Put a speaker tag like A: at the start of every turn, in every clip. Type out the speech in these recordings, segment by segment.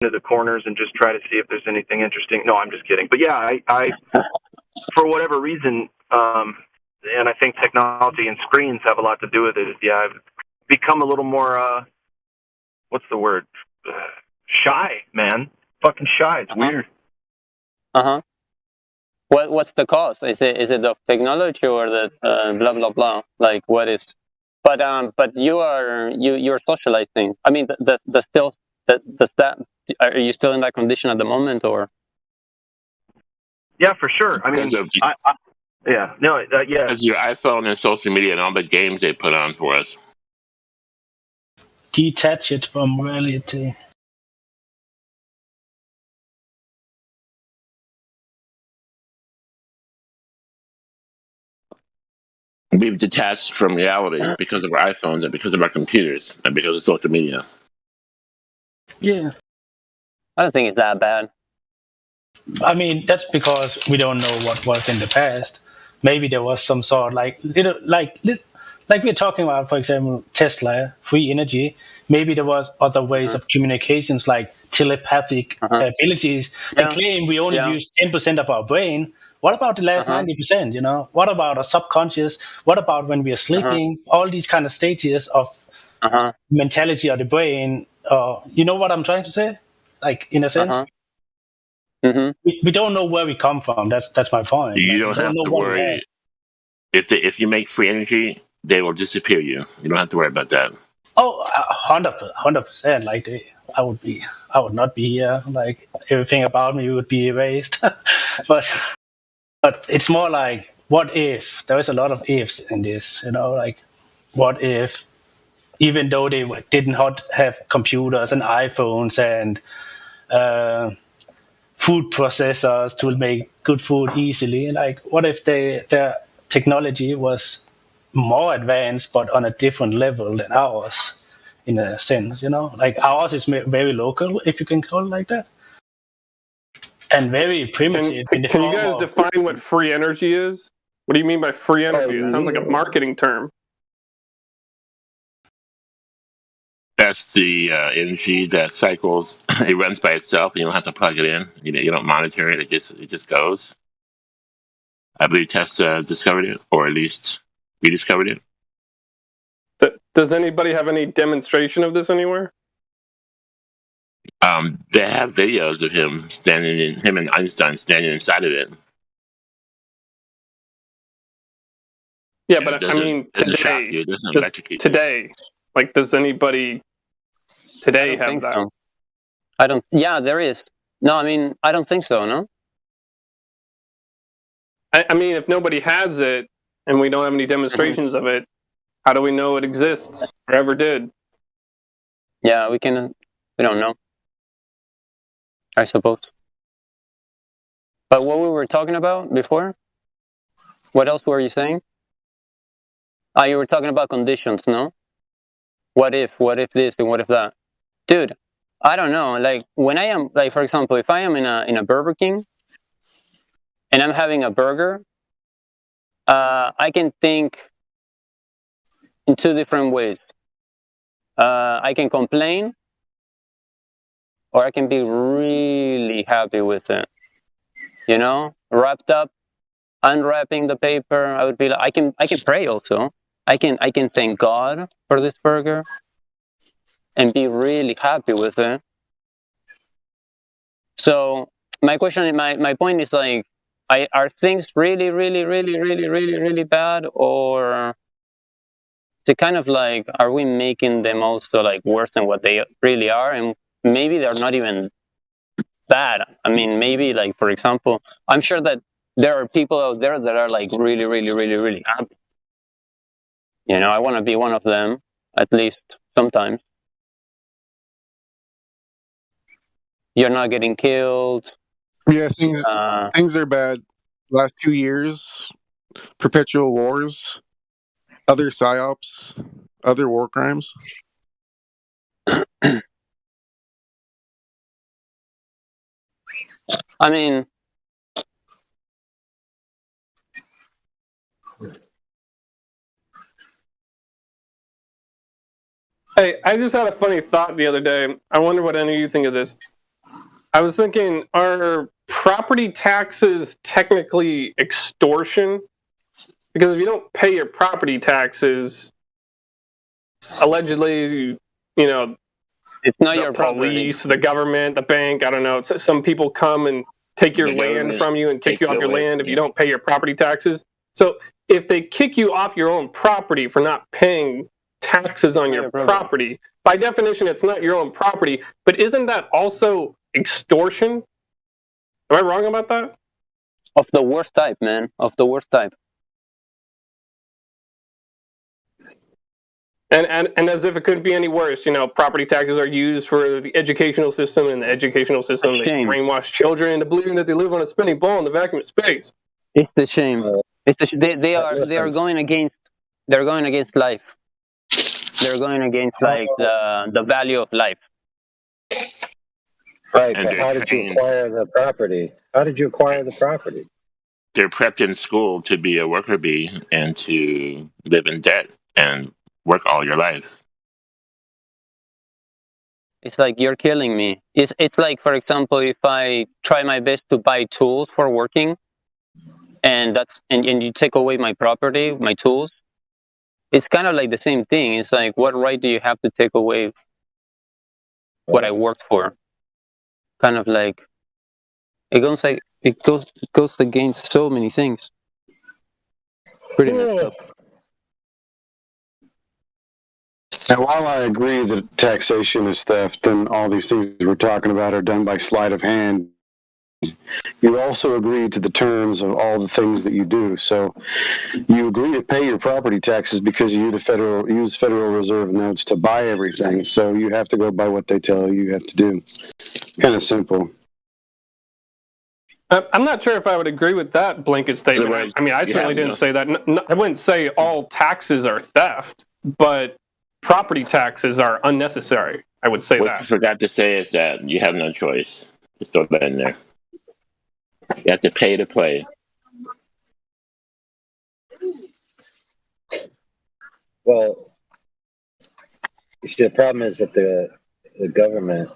A: into the corners and just try to see if there's anything interesting. No, I'm just kidding. But yeah, I for whatever reason, and I think technology and screens have a lot to do with it. Yeah, I've become a little more, what's the word? Shy, man. Fucking shy. It's weird.
B: What's the cause? Is it of technology or the blah blah blah? Like what is? But you're socializing. I mean, the still does that? Are you still in that condition at the moment, or?
A: Yeah, for sure. I mean, yeah, no, yeah.
C: Because your iPhone and social media and all the games they put on for us.
D: Detach it from reality.
C: We've detached from reality because of our iPhones and because of our computers and because of social media.
D: Yeah.
B: I don't think it's that bad.
D: I mean, that's because we don't know what was in the past. Maybe there was some sort like we're talking about, for example, Tesla, free energy. Maybe there was other ways of communications like telepathic abilities. They claim we only use 10% of our brain. What about the last 90%? You know, what about our subconscious? What about when we are sleeping? All these kind of stages of mentality of the brain. You know what I'm trying to say? Like in a sense. We don't know where we come from. That's my point.
C: You don't have to worry. If you make free energy, they will disappear you. You don't have to worry about that.
D: Oh, 100%. Like I would not be here. Like everything about me would be erased. but it's more like, what if? There is a lot of ifs in this. You know, like what if, even though they did not have computers and iPhones and food processors to make good food easily. Like, what if their technology was more advanced, but on a different level than ours, in a sense, you know? Like, ours is very local, if you can call it like that, and very primitive.
E: Can you guys define what free energy is? What do you mean by free energy? It sounds like a marketing term.
C: That's the energy that cycles. It runs by itself, and you don't have to plug it in. You don't monitor it. It just goes. I believe Tesla discovered it, or at least rediscovered it.
E: Does anybody have any demonstration of this anywhere?
C: They have videos of him and Einstein standing inside of it.
E: Yeah, but I mean, today, like, does anybody today have that?
B: So. I don't. Yeah, there is. No, I mean, I don't think so. No.
E: I mean, if nobody has it and we don't have any demonstrations of it, how do we know it exists or ever did?
B: Yeah, we don't know, I suppose. But what we were talking about before, what else were you saying? You were talking about conditions, no? What if this and what if that? Dude, I don't know. Like, when I am, like, for example, if I am in a Burger King and I'm having a burger, I can think in two different ways. I can complain, or I can be really happy with it. You know, wrapped up, unwrapping the paper. I would be like, I can pray also. I can thank God for this burger and be really happy with it. So my question, my point is, like, are things really, really, really, really, really, really bad, or is it kind of like, are we making them also like worse than what they really are, and maybe they're not even bad? I mean, maybe, like, for example, I'm sure that there are people out there that are like really, really, really, really happy. You know, I want to be one of them, at least sometimes. You're not getting killed.
F: Yeah, things are bad. Last 2 years, perpetual wars, other psyops, other war crimes.
B: I mean,
E: hey, I just had a funny thought the other day. I wonder what any of you think of this. I was thinking, are property taxes technically extortion? Because if you don't pay your property taxes, allegedly,
B: It's not
E: the
B: your property.
E: police, the government, the bank, I don't know, some people come and take your
C: The
E: land
C: government
E: from you and kick
C: take
E: you off
C: it
E: your
C: away
E: land
C: from
E: if you
C: you.
E: don't pay your property taxes. So if they kick you off your own property for not paying taxes on your property, by definition, it's not your own property. But isn't that also extortion? Am I wrong about that?
B: Of the worst type, man. Of the worst type.
E: And as if it couldn't be any worse, property taxes are used for the educational system, and the educational system, they
B: Shame.
E: brainwash children into believing that they live on a spinning ball in the vacuum of space.
B: It's the shame. It's the they are
G: Listen.
B: going against. They're going against life. They're going against like the value of life.
G: Right,
C: And
G: but
C: they're
G: how did you
C: trained.
G: acquire the property? How did you acquire the property?
C: They're prepped in school to be a worker bee and to live in debt and work all your life.
B: It's like you're killing me. It's like, for example, if I try my best to buy tools for working, and you take away my property, my tools, it's kind of like the same thing. It's like, what right do you have to take away what I worked for? Kind of like it goes against so many things. Pretty messed up.
H: Now, while I agree that taxation is theft and all these things we're talking about are done by sleight of hand, you also agree to the terms of all the things that you do. So you agree to pay your property taxes because you use Federal Reserve notes to buy everything. So you have to go by what they tell you have to do. Kind of simple.
E: I'm not sure if I would agree with that blanket statement.
C: Otherwise,
E: I mean, I
C: you
E: certainly
C: have
E: didn't
C: no-
E: say that. I wouldn't say all taxes are theft, but property taxes are unnecessary. I would say
C: What
E: that.
C: you forgot to say is that you have no choice. Just throw that in there. You have to pay to play.
G: Well, you see, the problem is that the government,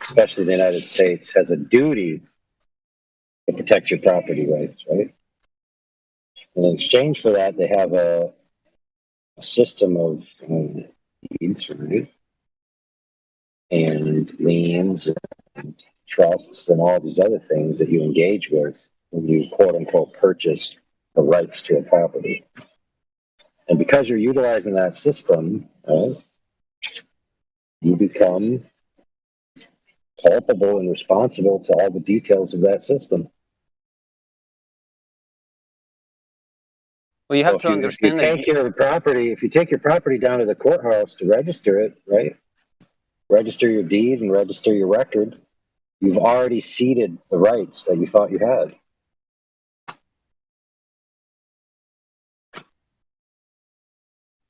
G: especially the United States, has a duty to protect your property rights, right? And in exchange for that, they have a system of deeds, right? And liens and trusts and all these other things that you engage with when you quote unquote purchase the rights to a property. And because you're utilizing that system, right, you become culpable and responsible to all the details of that system.
B: Well, you have
G: So
B: to
G: if you
B: understand
G: take your property, if you take your property down to the courthouse to register it, right? Register your deed and register your record, you've already ceded the rights that you thought you had.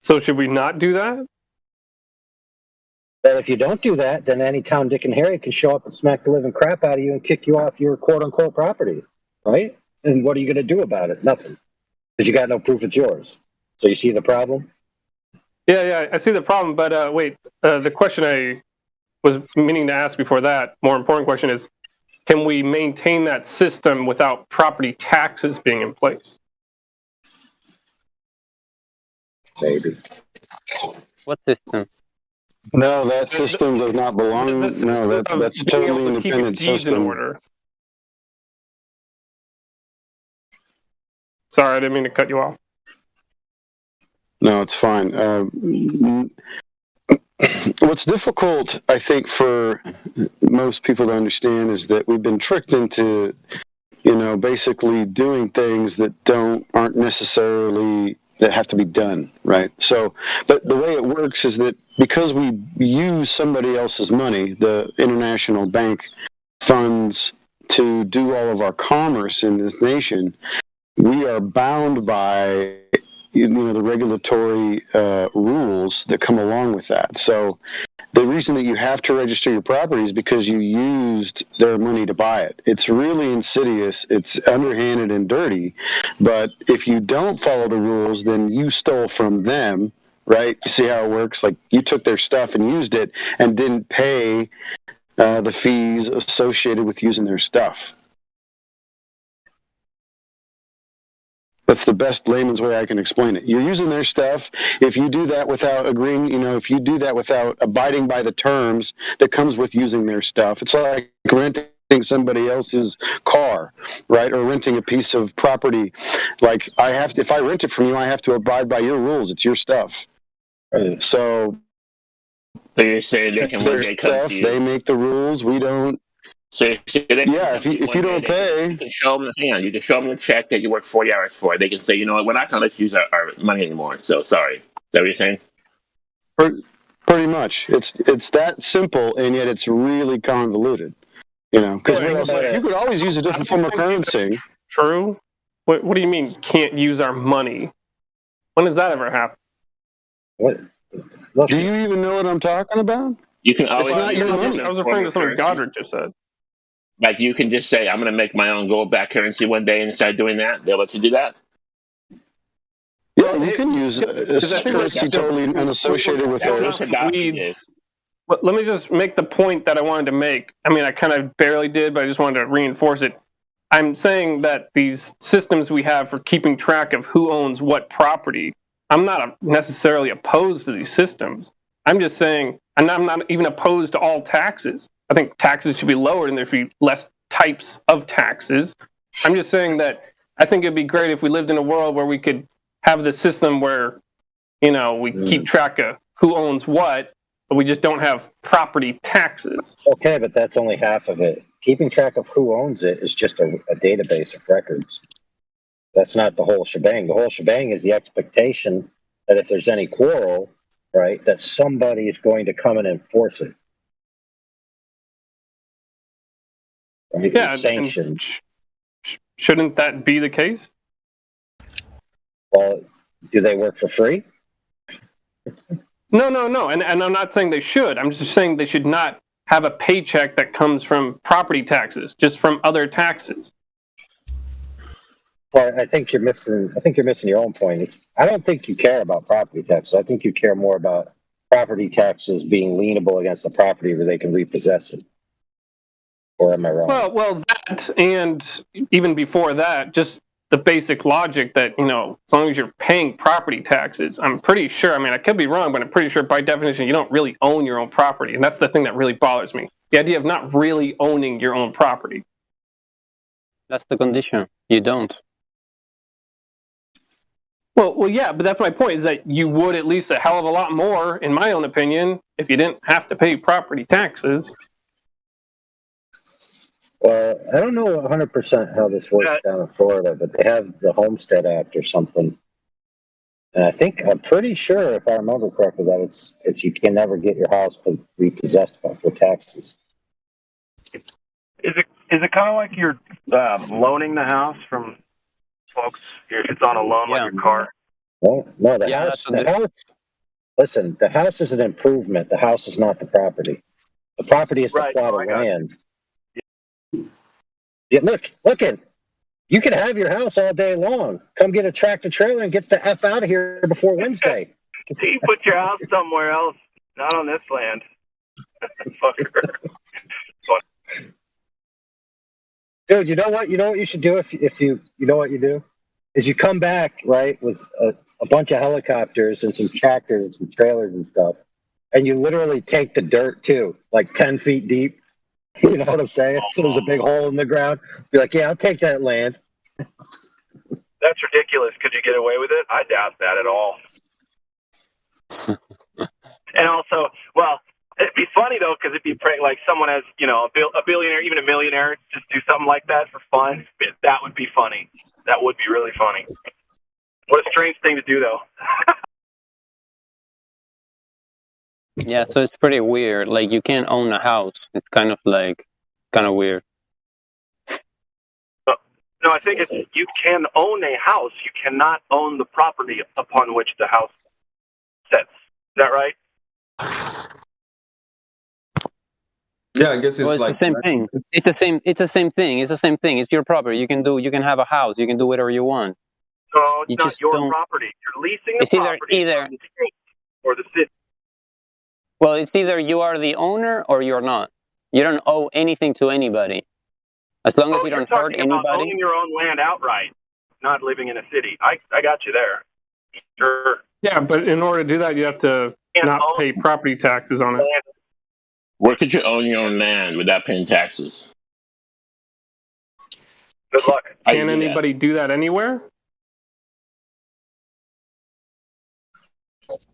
E: So should we not do that?
G: But if you don't do that, then any Tom, Dick, and Harry can show up and smack the living crap out of you and kick you off your quote unquote property, right? And what are you going to do about it? Nothing. Because you got no proof it's yours. So you see the problem?
E: Yeah, I see the problem. But wait, the question I was meaning to ask before that, more important question is, can we maintain that system without property taxes being in place?
G: Maybe.
B: what system?
H: No, that system does not belong.
E: The
H: No,
E: system of
H: that's a
E: being able
H: totally
E: to keep
H: independent
E: deeds in
H: system.
E: order. Sorry, I didn't mean to cut you off.
H: No, it's fine. What's difficult, I think, for most people to understand is that we've been tricked into, basically doing things that aren't necessarily that have to be done, right? So, but the way it works is that because we use somebody else's money, the international bank funds, to do all of our commerce in this nation, we are bound by the regulatory rules that come along with that. So the reason that you have to register your property is because you used their money to buy it. It's really insidious. It's underhanded and dirty. But if you don't follow the rules, then you stole from them, right? You see how it works? Like you took their stuff and used it and didn't pay the fees associated with using their stuff. That's the best layman's way I can explain it. You're using their stuff. If you do that without agreeing, if you do that without abiding by the terms that comes with using their stuff, it's like renting somebody else's car, right? Or renting a piece of property. Like if I rent it from you, I have to abide by your rules. It's your stuff.
G: Right.
H: So
C: you're saying they can one
H: their
C: day come
H: stuff,
C: to you.
H: they make the rules. We don't.
C: So
H: Yeah, if you don't pay,
C: you can show them you can show them the check that you worked 40 hours for. They can say, you know what, we're not going to let you use our money anymore. So sorry. Is that what you're saying?
H: pretty much. It's that simple, and yet it's really convoluted. Because you could always use a different form of currency.
E: True. What do you mean can't use our money? When does that ever happen?
G: What? Look,
H: Do you even know what I'm talking about?
C: You can always.
H: It's not your money.
E: I was referring to something Godric just said.
C: Like you can just say, I'm going to make my own gold-backed currency one day and start doing that. They'll let you do that.
H: Yeah, you can use a currency totally unassociated with theirs.
E: But let me just make the point that I wanted to make. I mean, I kind of barely did, but I just wanted to reinforce it. I'm saying that these systems we have for keeping track of who owns what property, I'm not necessarily opposed to these systems. I'm just saying, and I'm not even opposed to all taxes. I think taxes should be lowered and there should be less types of taxes. I'm just saying that I think it'd be great if we lived in a world where we could have the system where, we keep track of who owns what, but we just don't have property taxes.
G: okay, but that's only half of it. Keeping track of who owns it is just a database of records. That's not the whole shebang. The whole shebang is the expectation that if there's any quarrel, right, that somebody is going to come and enforce it. Right?
E: Yeah,
G: It's sanctioned.
E: Shouldn't that be the case?
G: Well, do they work for free?
E: No. And I'm not saying they should. I'm just saying they should not have a paycheck that comes from property taxes, just from other taxes.
G: Well, I think you're missing your own point. I don't think you care about property taxes. I think you care more about property taxes being lienable against the property where they can repossess it. Or am I wrong?
E: Well, that, and even before that, just the basic logic that, as long as you're paying property taxes, I'm pretty sure, I could be wrong, but I'm pretty sure by definition you don't really own your own property. And that's the thing that really bothers me. The idea of not really owning your own property.
B: That's the condition. You don't.
E: Well, yeah, but that's my point, is that you would at least a hell of a lot more, in my own opinion, if you didn't have to pay property taxes.
G: Well, I don't know 100% how this works down in Florida, but they have the Homestead Act or something. And I'm pretty sure, if I remember correctly, that it's you can never get your house repossessed for taxes.
A: Is it kind of like you're loaning the house from folks? It's on a loan like your car.
G: No, the house. Listen, the house is an improvement. The house is not the property. The property is the plot of land. Yeah, look it. You can have your house all day long. Come get a tractor trailer and get the F out of here before Wednesday.
A: You put your house somewhere else, not on this land. Fucker.
G: Dude, you know what you should do if you know what you do? Is you come back, right, with a bunch of helicopters and some tractors and some trailers and stuff, and you literally take the dirt too, like 10 feet deep. You know what I'm saying? So there's a big hole in the ground. Be like, yeah, I'll take that land.
A: That's ridiculous. Could you get away with it? I doubt that at all. And also, well, it'd be funny though, because if you pray like someone has, a billionaire, even a millionaire, just do something like that for fun. That would be funny. That would be really funny. What a strange thing to do, though.
B: Yeah, so it's pretty weird. Like, you can't own a house. It's kind of weird.
A: No, I think you can own a house. You cannot own the property upon which the house sits. Is that right?
I: Yeah, I guess
B: It's the same thing. It's the same thing. It's the same thing. It's your property. You can have a house. You can do whatever you want.
A: No, it's not your property. You're leasing the property from the state or the city.
B: Well, it's either you are the owner or you're not. You don't owe anything to anybody. As long as you
A: you're
B: don't hurt
A: talking about
B: anybody.
A: owning your own land outright, not living in a city. I got you there. Sure.
E: Yeah, but in order to do that, you have to
A: Can't
E: not
A: own
E: pay property taxes on it.
A: land.
C: Where could you own your own land without paying taxes?
A: Good luck.
C: How do you
E: Can
C: do that?
E: anybody do that anywhere?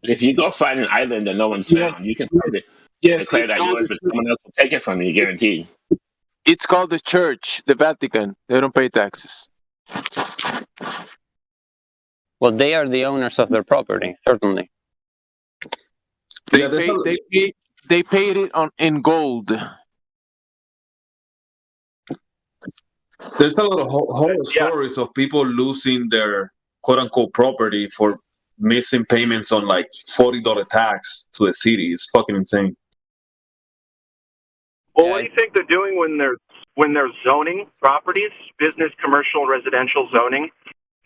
C: If you go find an island that no one's found, you can find it.
J: Yes,
C: Declare
J: it's
C: that
J: called,
C: yours, but someone else will take it from you, guaranteed.
J: it's called the church, the Vatican. They don't pay taxes.
B: Well, they are the owners of their property, certainly.
J: They
I: Yeah, there's
J: pay,
I: a-
J: they paid it in gold.
I: There's a lot of horror
A: Yeah.
I: stories of people losing their quote unquote property for missing payments on like $40 tax to the city. It's fucking insane.
A: Well,
B: Yeah,
A: what do you think they're doing when they're zoning properties, business, commercial, residential zoning?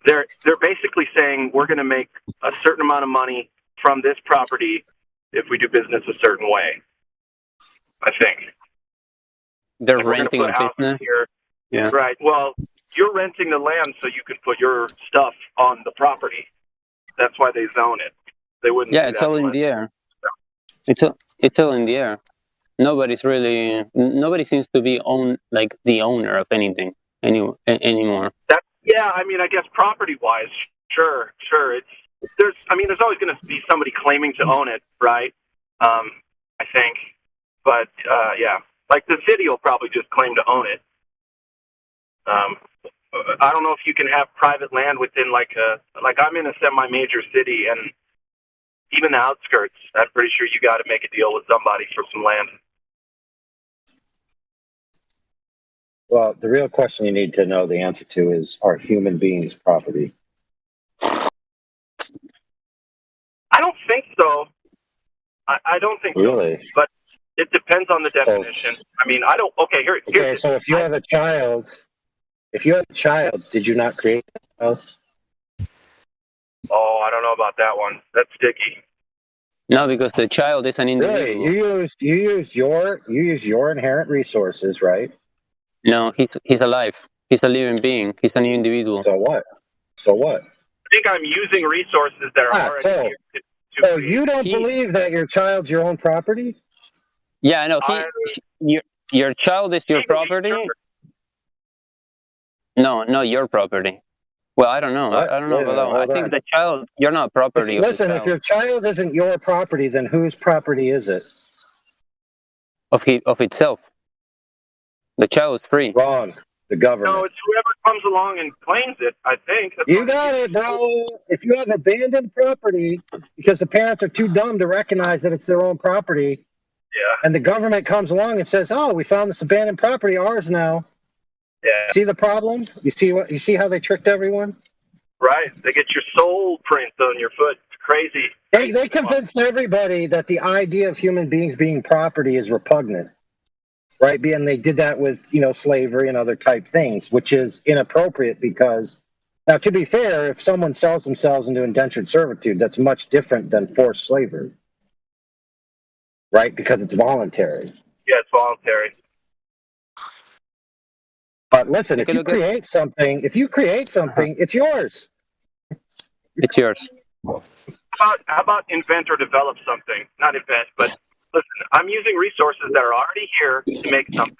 A: They're basically saying we're going to make a certain amount of money from this property if we do business a certain way. I think
B: They're
A: Like, we're gonna
B: renting
A: put
B: a
A: houses
B: business.
A: here.
B: Yeah.
A: Right. Well, you're renting the land so you can put your stuff on the That's why they zone it. They wouldn't.
B: Yeah,
A: do
B: it's
A: that
B: all in
A: unless-
B: the air. It's all in the air. Nobody seems to be like the owner of anything anymore.
A: Yeah, I mean, I guess property-wise, sure. There's always going to be somebody claiming to own it, right? I think, but yeah, like the city will probably just claim to own it. I don't know if you can have private land within like I'm in a semi-major city, and even the outskirts, I'm pretty sure you got to make a deal with somebody for some land.
G: Well, the real question you need to know the answer to is: are human beings property?
A: I don't think so. I don't think
G: Really?
A: so. But it depends on the definition. I mean, I don't. Okay, here's
G: Okay, so if you have a child, did you not create that child?
A: Oh, I don't know about that one. That's sticky.
B: No, because the child is an
G: Really?
B: individual.
G: You use your inherent resources, right?
B: No, he's alive. He's a living being. He's an individual.
G: So what?
A: I think I'm using resources that are already
G: so-
A: here to
G: So
A: create.
G: you don't
B: He-
G: believe that your child's your own property?
B: Yeah, I know.
A: I-
B: Your child is your property. No, not your property. Well, I don't know.
G: What?
B: I don't know
G: Wait a
B: about that
G: minute,
B: one. I
G: hold
B: think
G: on.
B: the child. You're not property.
G: Listen,
B: of
G: if
B: the
G: your child isn't your property, then whose property is it?
B: of itself. The child is free.
G: Wrong. The government.
A: No, it's whoever comes along and claims it. I think. That's
G: You
A: what
G: got it, bro. If you have abandoned property because the parents are too dumb to recognize that it's their own property,
A: Yeah.
G: and the government comes along and says, "Oh, we found this abandoned property, ours now."
A: Yeah.
G: See the problem? You see how they tricked everyone?
A: Right. They get your soul print on your foot. It's crazy.
G: They convinced everybody that the idea of human beings being property is repugnant, right? And they did that with slavery and other type things, which is inappropriate because now, to be fair, if someone sells themselves into indentured servitude, that's much different than forced slavery, right? Because it's voluntary.
A: Yeah, it's voluntary.
G: But listen, if
B: Take a
G: you
B: look at-
G: create something, it's yours.
B: It's yours.
A: How about invent or develop something? Not invent, but listen, I'm using resources that are already here to make something.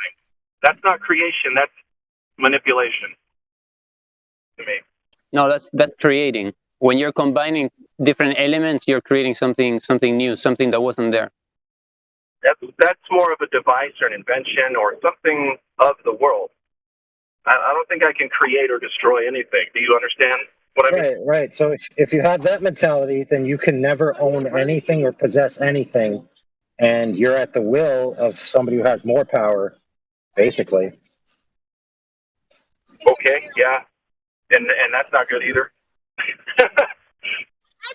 A: That's not creation. That's manipulation. To me.
B: No, that's creating. When you're combining different elements, you're creating something new, something that wasn't there.
A: That's more of a device or an invention or something of the world. I don't think I can create or destroy anything. Do you understand what I mean?
G: Right. So if you have that mentality, then you can never own anything or possess anything, and you're at the will of somebody who has more power, basically.
A: Okay, yeah. And that's not good either.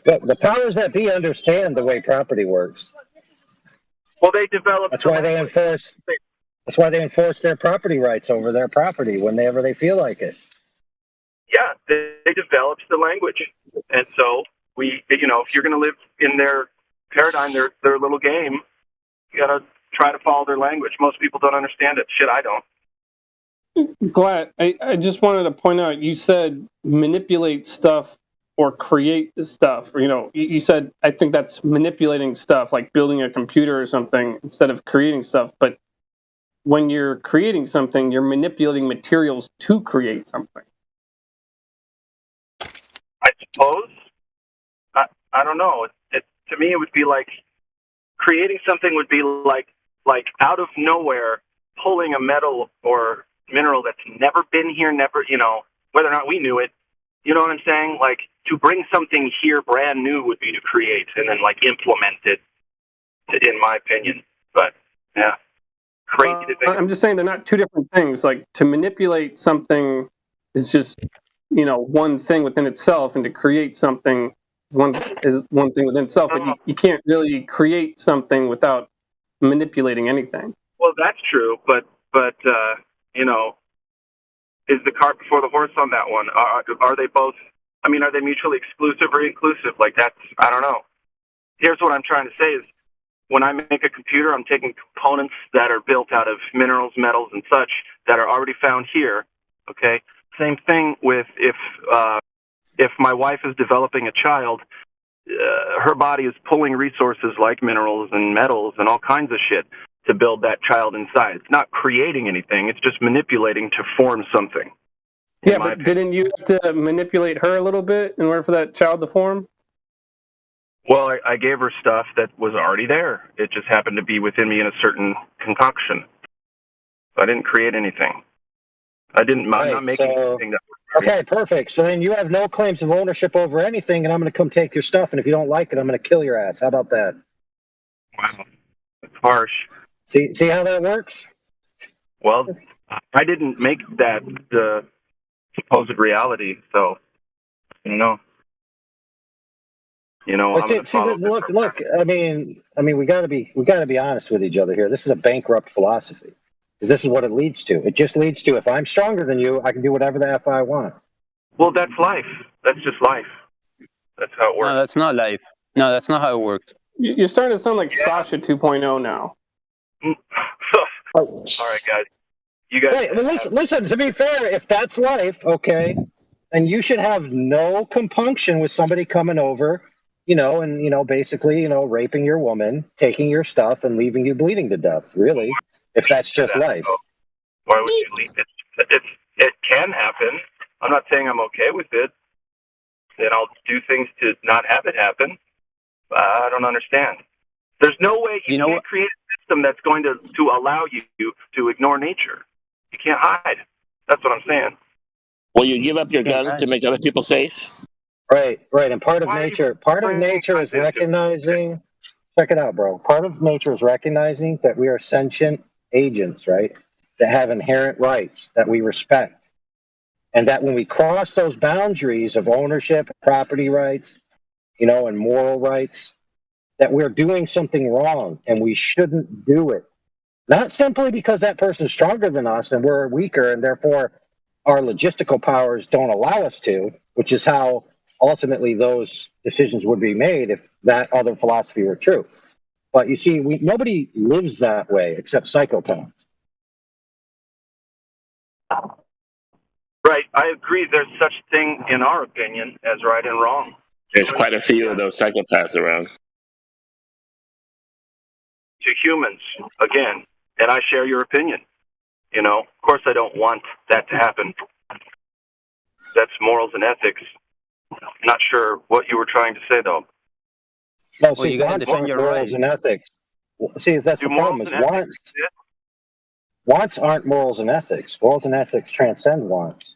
G: But the powers that be understand the way property works.
A: Well, they developed.
G: That's why they enforce. That's why they enforce their property rights over their property whenever they feel like it.
A: Yeah, they developed the language, and so if you're going to live in their paradigm, their little game, you got to try to follow their language. Most people don't understand it. Shit, I don't.
E: Glad. I just wanted to point out, you said manipulate stuff or create stuff. Or, you said, I think that's manipulating stuff, like building a computer or something instead of creating stuff. But when you're creating something, you're manipulating materials to create something.
A: I suppose. I don't know. To me, it would be like creating something would be like out of nowhere pulling a metal or mineral that's never been here, never, whether or not we knew it. You know what I'm saying? Like to bring something here brand new would be to create and then like implement it, in my opinion. But yeah, crazy to think.
E: I'm just saying they're not two different things. Like to manipulate something is just, one thing within itself, and to create something is one thing within itself. But you can't really create something without manipulating anything.
A: Well, that's true, but is the cart before the horse on that one? Are they both? I mean, are they mutually exclusive or inclusive? Like that's, I don't know. Here's what I'm trying to say is, when I make a computer, I'm taking components that are built out of minerals, metals, and such that are already found here. Okay. Same thing with if my wife is developing a child, her body is pulling resources like minerals and metals and all kinds of shit to build that child inside. It's not creating anything. It's just manipulating to form something.
E: Yeah, but didn't you have to manipulate her a little bit in order for that child to form?
A: Well, I gave her stuff that was already there. It just happened to be within me in a certain concoction. I didn't create anything. I'm not making anything that.
G: Okay, perfect. So then you have no claims of ownership over anything, and I'm going to come take your stuff. And if you don't like it, I'm going to kill your ass. How about that?
A: Wow, that's harsh.
G: See how that works?
A: Well, I didn't make that the supposed reality, so I don't know.
G: Look. I mean, we got to be honest with each other here. This is a bankrupt philosophy, because this is what it leads to. It just leads to, if I'm stronger than you, I can do whatever the f I want.
A: Well, that's life. That's just life. That's how it works.
B: No, that's not life. No, that's not how it works.
E: You're starting to sound like Sasha 2.0 now.
A: All right, guys. You guys.
G: Wait, well, listen. To be fair, if that's life, okay, then you should have no compunction with somebody coming over, and basically, raping your woman, taking your stuff, and leaving you bleeding to death. Really, if that's just life.
A: Why would you leave it? It can happen. I'm not saying I'm okay with it. Then I'll do things to not have it happen. I don't understand. There's no way you can create a system that's going to allow you to ignore nature. You can't hide. That's what I'm saying.
C: Will you give up your guns to make other people safe?
G: Right. And part of nature is recognizing. Check it out, bro. Part of nature is recognizing that we are sentient agents, right? That have inherent rights that we respect, and that when we cross those boundaries of ownership, property rights, and moral rights, that we're doing something wrong and we shouldn't do it. Not simply because that person's stronger than us and we're weaker and therefore our logistical powers don't allow us to, which is how ultimately those decisions would be made if that other philosophy were true. But you see, nobody lives that way except psychopaths.
A: Right. I agree. There's such thing, in our opinion, as right and wrong.
C: There's quite a few of those psychopaths around.
A: To humans, again, and I share your opinion. Of course I don't want that to happen. That's morals and ethics. Not sure what you were trying to say, though.
G: No, see, wants aren't morals and ethics. See, that's the problem, is wants aren't morals and ethics. Morals and ethics transcend wants.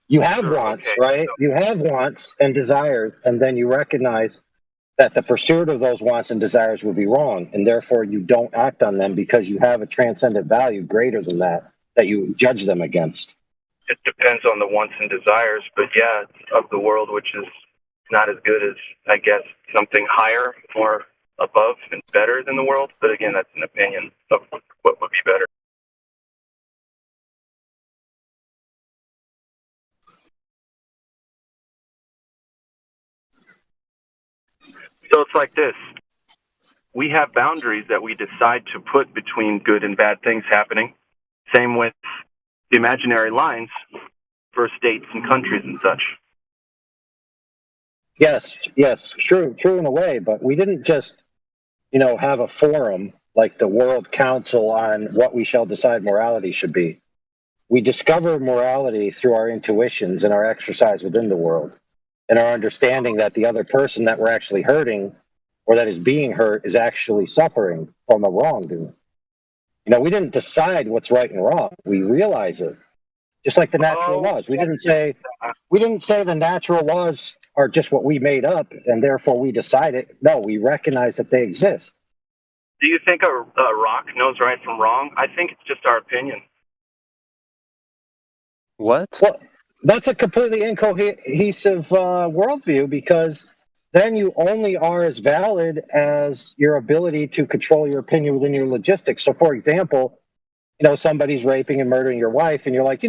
G: You have wants, right? You have wants and desires, and then you recognize that the pursuit of those wants and desires would be wrong, and therefore you don't act on them because you have a transcendent value greater than that you judge them against.
A: It depends on the wants and desires, but yeah, it's of the world, which is not as good as, I guess, something higher, more above and better than the world. But again, that's an opinion of what would be better. So it's like this. we have boundaries that we decide to put between good and bad things happening. Same with the imaginary lines for states and countries and such.
G: Yes, true in a way, but we didn't just, have a forum like the World Council on what we shall decide morality should be. We discover morality through our intuitions and our exercise within the world, and our understanding that the other person that we're actually hurting or that is being hurt is actually suffering from a wrongdoing. We didn't decide what's right and wrong. We realize it. Just like the natural laws. We didn't say the natural laws are just what we made up and therefore we decide it. No, we recognize that they exist.
A: Do you think a rock knows right from wrong? I think it's just our opinion.
B: What?
G: Well, that's a completely incohesive worldview, because then you only are as valid as your ability to control your opinion within your logistics. So, for example, somebody's raping and murdering your wife, and you're like,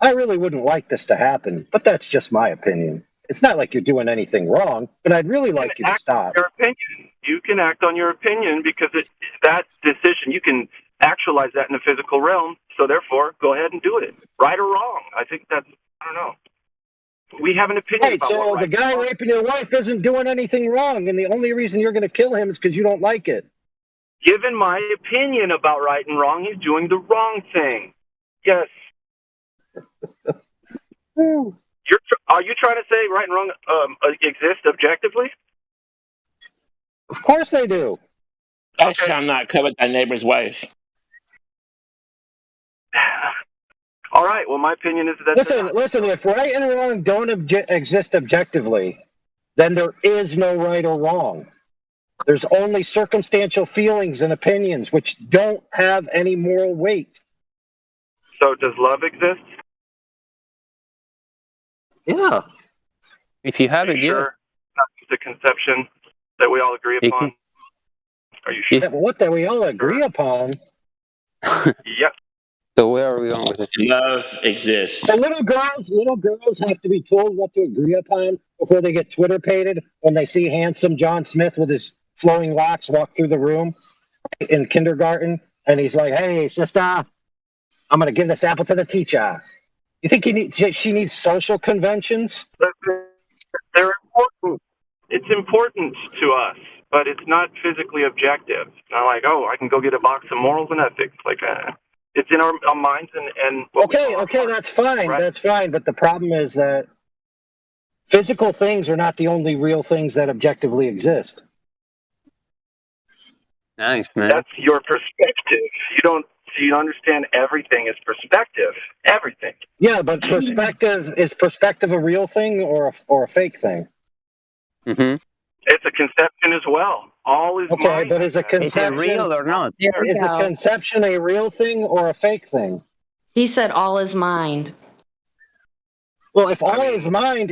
G: I really wouldn't like this to happen, but that's just my opinion. It's not like you're doing anything wrong, but I'd really like you to stop.
A: Your opinion. You can act on your opinion because that decision, you can actualize that in the physical realm. So therefore, go ahead and do it, right or wrong. I think that's, I don't know. We have an opinion about
G: so
A: what
G: the guy raping your wife isn't doing anything wrong, and the only reason you're going to kill him is because you don't like it.
A: Given my opinion about right and wrong, he's doing the wrong thing. Yes. Are you trying to say right and wrong exist objectively?
G: Of course they do.
C: I shall not covet thy neighbor's wife.
A: All right. Well, my opinion is that.
G: Listen. If right and wrong don't exist objectively, then there is no right or wrong. There's only circumstantial feelings and opinions which don't have any moral weight.
A: So, does love exist?
G: Yeah.
B: If you have it, yeah.
A: Sure? That's the conception that we all agree upon. Are you sure?
G: Yeah, but what that we all agree upon?
A: Yep.
B: So where are we going with it?
C: Love exists.
G: The little girls have to be told what to agree upon before they get Twitter pated when they see handsome John Smith with his flowing locks walk through the room in kindergarten, and he's like, "Hey, sister, I'm going to give this apple to the teacher." You think she needs social conventions?
A: They're important. It's important to us, but it's not physically objective. It's not like, I can go get a box of morals and ethics. Like, it's in our minds and
G: okay, that's fine. Right? That's fine. But the problem is that physical things are not the only real things that objectively exist.
B: Nice, man.
A: That's your perspective. You understand everything is perspective. Everything.
G: Yeah, but is perspective a real thing or a fake thing?
B: Mm-hmm.
A: It's a conception as well. All is
G: okay,
A: mind.
G: But is a conception
B: is it real or not?
G: Is a conception a real thing or a fake thing?
K: He said all is mind.
G: Well, if all is mind,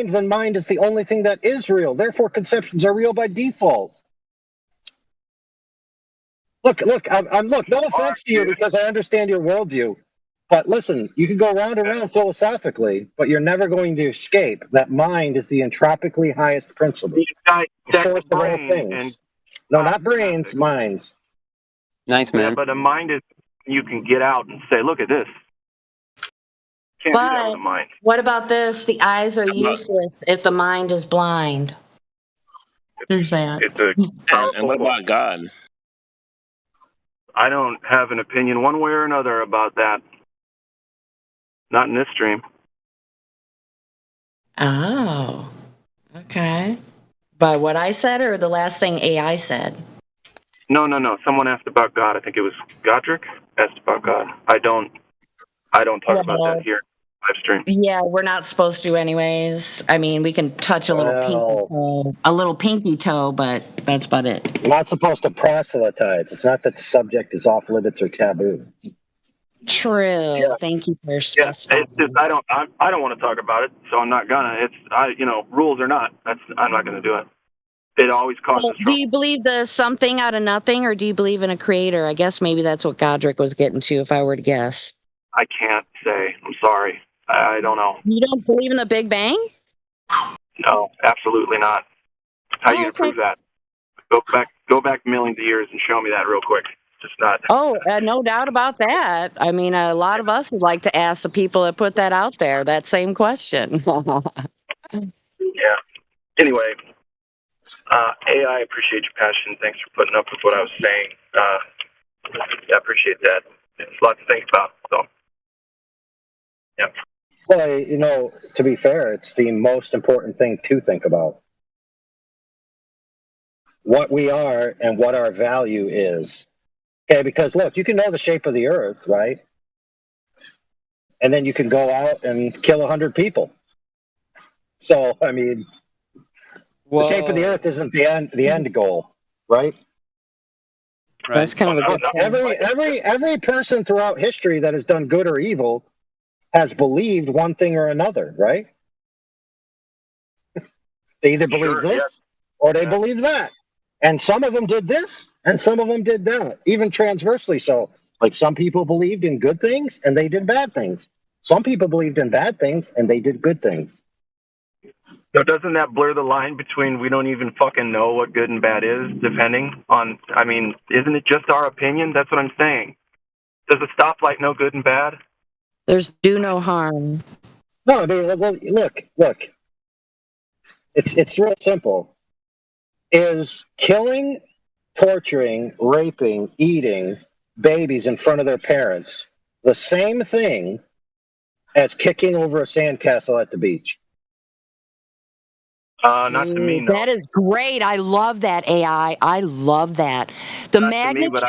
G: then mind is the only thing that is real. Therefore, conceptions are real by default. Look, no offense to you because I understand your worldview. But listen, you can go round and round philosophically, but you're never going to escape that mind is the entropically highest principle. The source of all things. No, not brains, minds.
B: Nice, man.
A: Yeah, but a mind is, you can get out and say, look at this. Can't do that with a mind.
K: What about this? The eyes are useless if the mind is blind. Who's that?
C: And what about God?
A: I don't have an opinion one way or another about that. Not in this stream.
K: Oh, okay. By what I said or the last thing AI said?
A: No. Someone asked about God. I think it was Godric asked about God. I don't talk about that here live stream.
K: Yeah, we're not supposed to anyways. I mean, we can touch a little pinky toe, but that's about it.
G: You're not supposed to proselytize. It's not that the subject is off limits or taboo.
K: True. Yeah. Thank you for specifying.
A: It's just I don't want to talk about it, so I'm not gonna. Rules or not. I'm not gonna do it. It always causes trouble.
K: Do you believe there's something out of nothing, or do you believe in a creator? I guess maybe that's what Godric was getting to, if I were to guess.
A: I can't say. I'm sorry. I don't know.
K: You don't believe in the Big Bang?
A: No, absolutely not. How are you going to prove that? Go back Go back millions of years and show me that real quick. Just not.
K: Oh, no doubt about that. I mean, a lot of us would like to ask the people that put that out there that same question.
A: Yeah. Anyway, AI, I appreciate your passion. Thanks for putting up with what I was saying. I appreciate that. It's a lot to think about. So, yeah.
G: Well, you know, to be fair, it's the most important thing to think about. What we are and what our value is. Okay, because look, you can know the shape of the earth, right? And then you can go out and kill 100 people. So, I mean, the shape of the earth isn't the end goal, right?
K: That's kind of a good point.
G: Every person throughout history that has done good or evil has believed one thing or another, right? They either believe this or they believe that. And some of them did this and some of them did that, even transversely so. Like some people believed in good things and they did bad things. Some people believed in bad things and they did good things.
A: So doesn't that blur the line between we don't even fucking know what good and bad is, depending on, I mean, isn't it just our opinion? That's what I'm saying. Does a stoplight know good and bad?
K: There's do no harm.
G: No, I mean, well, look. It's real simple. Is killing, torturing, raping, eating babies in front of their parents the same thing as kicking over a sandcastle at the beach?
A: Not to me, no.
K: That is great. I love that, AI. I love that. The
A: Not to me, but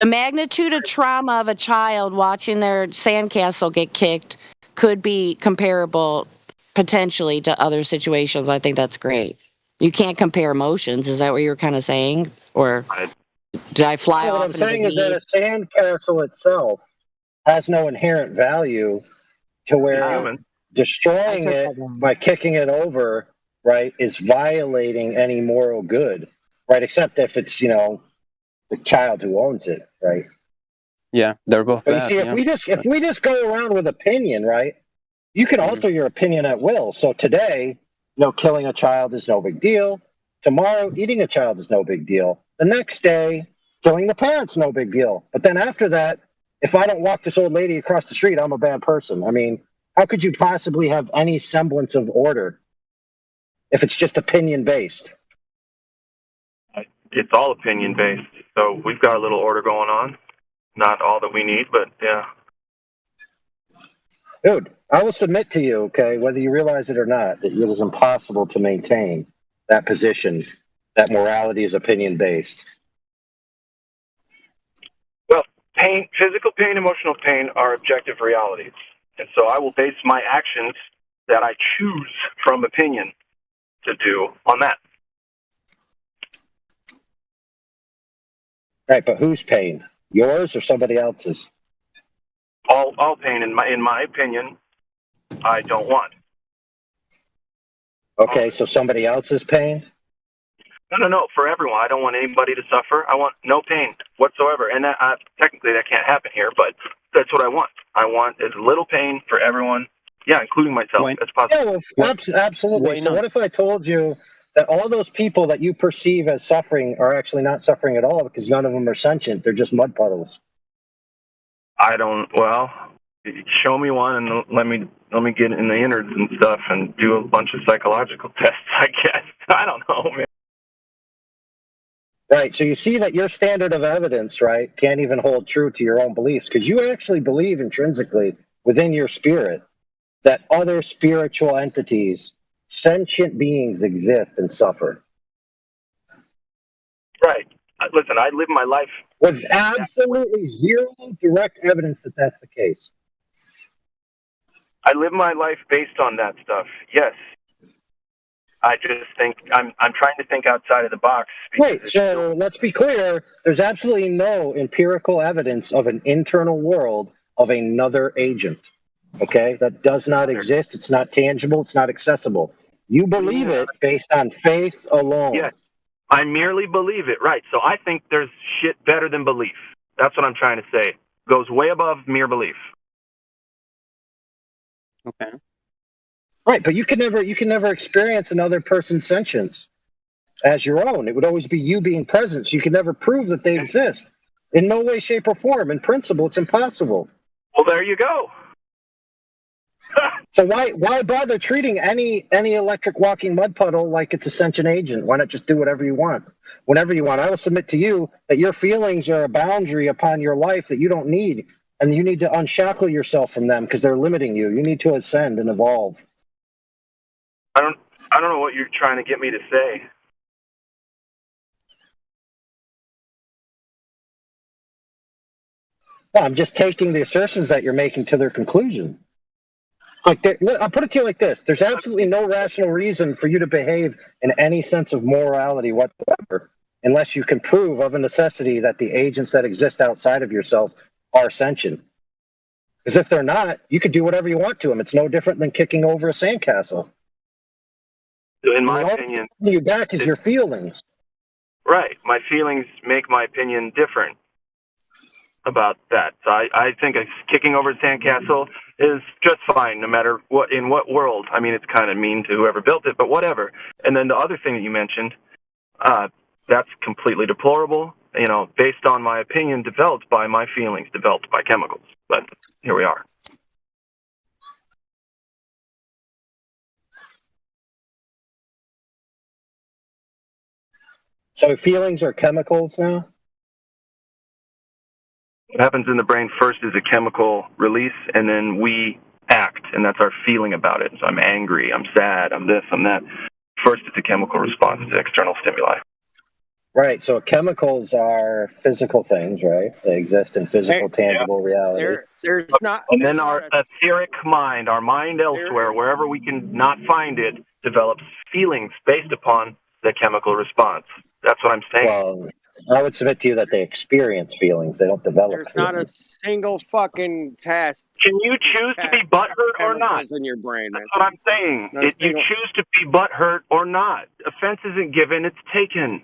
K: the magnitude of trauma of a child watching their sandcastle get kicked could be comparable potentially to other situations. I think that's great. You can't compare emotions. Is that what you were kind of saying? Or did I fly off?
G: What I'm saying is that a sandcastle itself has no inherent value to where destroying it by kicking it over, right, is violating any moral good, right? Except if it's, you know, the child who owns it, right?
B: Yeah, they're both
G: But
B: bad.
G: you see, if we just go around with opinion, right, you can alter your opinion at will. So today, you know, killing a child is no big deal. Tomorrow, eating a child is no big deal. The next day, killing the parents, no big deal. But then after that, if I don't walk this old lady across the street, I'm a bad person. I mean, how could you possibly have any semblance of order if it's just opinion based?
A: It's all opinion based. So we've got a little order going on. Not all that we need, but yeah.
G: Dude, I will submit to you, okay, whether you realize it or not, that it is impossible to maintain that position, that morality is opinion based.
A: Well, pain, physical pain, emotional pain are objective realities. And so I will base my actions that I choose from opinion to do on that.
G: Right, but whose pain? Yours or somebody else's?
A: All pain, in my opinion, I don't want.
G: Okay, so somebody else's pain?
A: No, for everyone. I don't want anybody to suffer. I want no pain whatsoever. And that, technically that can't happen here, but that's what I want. I want as little pain for everyone, yeah, including myself, as possible.
G: Yeah, well, absolutely. So what if I told you that all those people that you perceive as suffering are actually not suffering at all because none of them are sentient? They're just mud puddles.
A: Well, show me one and let me get in the innards and stuff and do a bunch of psychological tests, I guess. I don't know, man.
G: Right, so you see that your standard of evidence, right, can't even hold true to your own beliefs because you actually believe intrinsically within your spirit that other spiritual entities, sentient beings exist and suffer.
A: Right. Listen, I live my life
G: with absolutely zero direct evidence that that's the case.
A: I live my life based on that stuff. Yes. I just think I'm trying to think outside of the box.
G: Wait, so let's be clear. There's absolutely no empirical evidence of an internal world of another agent. Okay? That does not exist. It's not tangible. It's not accessible. You believe it based on faith alone.
A: Yes. I merely believe it, right. So I think there's shit better than belief. That's what I'm trying to say. Goes way above mere belief.
B: Okay.
G: Right, but you can never experience another person's sentience.
L: as your own. It would always be you being present. So you can never prove that they exist. In no way, shape, or form. In principle, it's impossible.
A: Well, there you go.
L: So why bother treating any electric walking mud puddle like it's a sentient agent? Why not just do whatever you want, whenever you want? I will submit to you that your feelings are a boundary upon your life that you don't need, and you need to unshackle yourself from them because they're limiting you. You need to ascend and evolve.
A: I don't know what you're trying to get me to say.
L: Well, I'm just taking the assertions that you're making to their conclusion. Like, I'll put it to you like this: there's absolutely no rational reason for you to behave in any sense of morality whatsoever, unless you can prove of a necessity that the agents that exist outside of yourself are sentient. Because if they're not, you could do whatever you want to them. It's no different than kicking over a sandcastle.
A: In my opinion,
L: all you back is your feelings.
A: Right. My feelings make my opinion different about that. So I think kicking over the sandcastle is just fine, no matter in what world. I mean, it's kind of mean to whoever built it, but whatever. And then the other thing that you mentioned, that's completely deplorable, based on my opinion, developed by my feelings, developed by chemicals. But here we are.
L: So feelings are chemicals now?
A: What happens in the brain first is a chemical release, and then we act, and that's our feeling about it. So I'm angry, I'm sad, I'm this, I'm that. First, it's a chemical response to external stimuli.
L: Right, so chemicals are physical things, right? They exist in physical, tangible reality.
M: There's not.
A: And then our etheric mind, our mind elsewhere, wherever we can not find it, develops feelings based upon the chemical response. That's what I'm saying.
L: Well, I would submit to you that they experience feelings. They don't develop
M: There's
L: feelings.
M: not a single fucking test.
A: Can you choose to be butthurt or not?
M: In your brain.
A: That's what I'm saying. You choose to be butthurt or not. Offense isn't given, it's taken.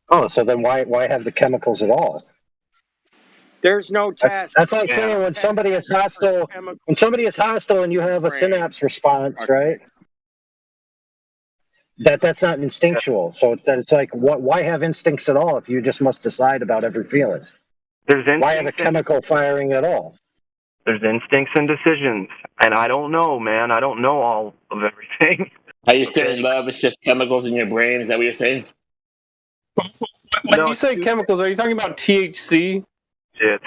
L: Oh, so then why have the chemicals at all?
M: There's no test.
L: That's like saying when somebody is hostile, and you have a synapse response, right? That's not instinctual. So it's like, why have instincts at all if you just must decide about every feeling? Why have a chemical firing at all?
A: There's instincts and decisions, and I don't know, man. I don't know all of everything.
C: Are you saying love is just chemicals in your brain? Is that what you're saying?
E: When you say chemicals, are you talking about THC?
A: Shit.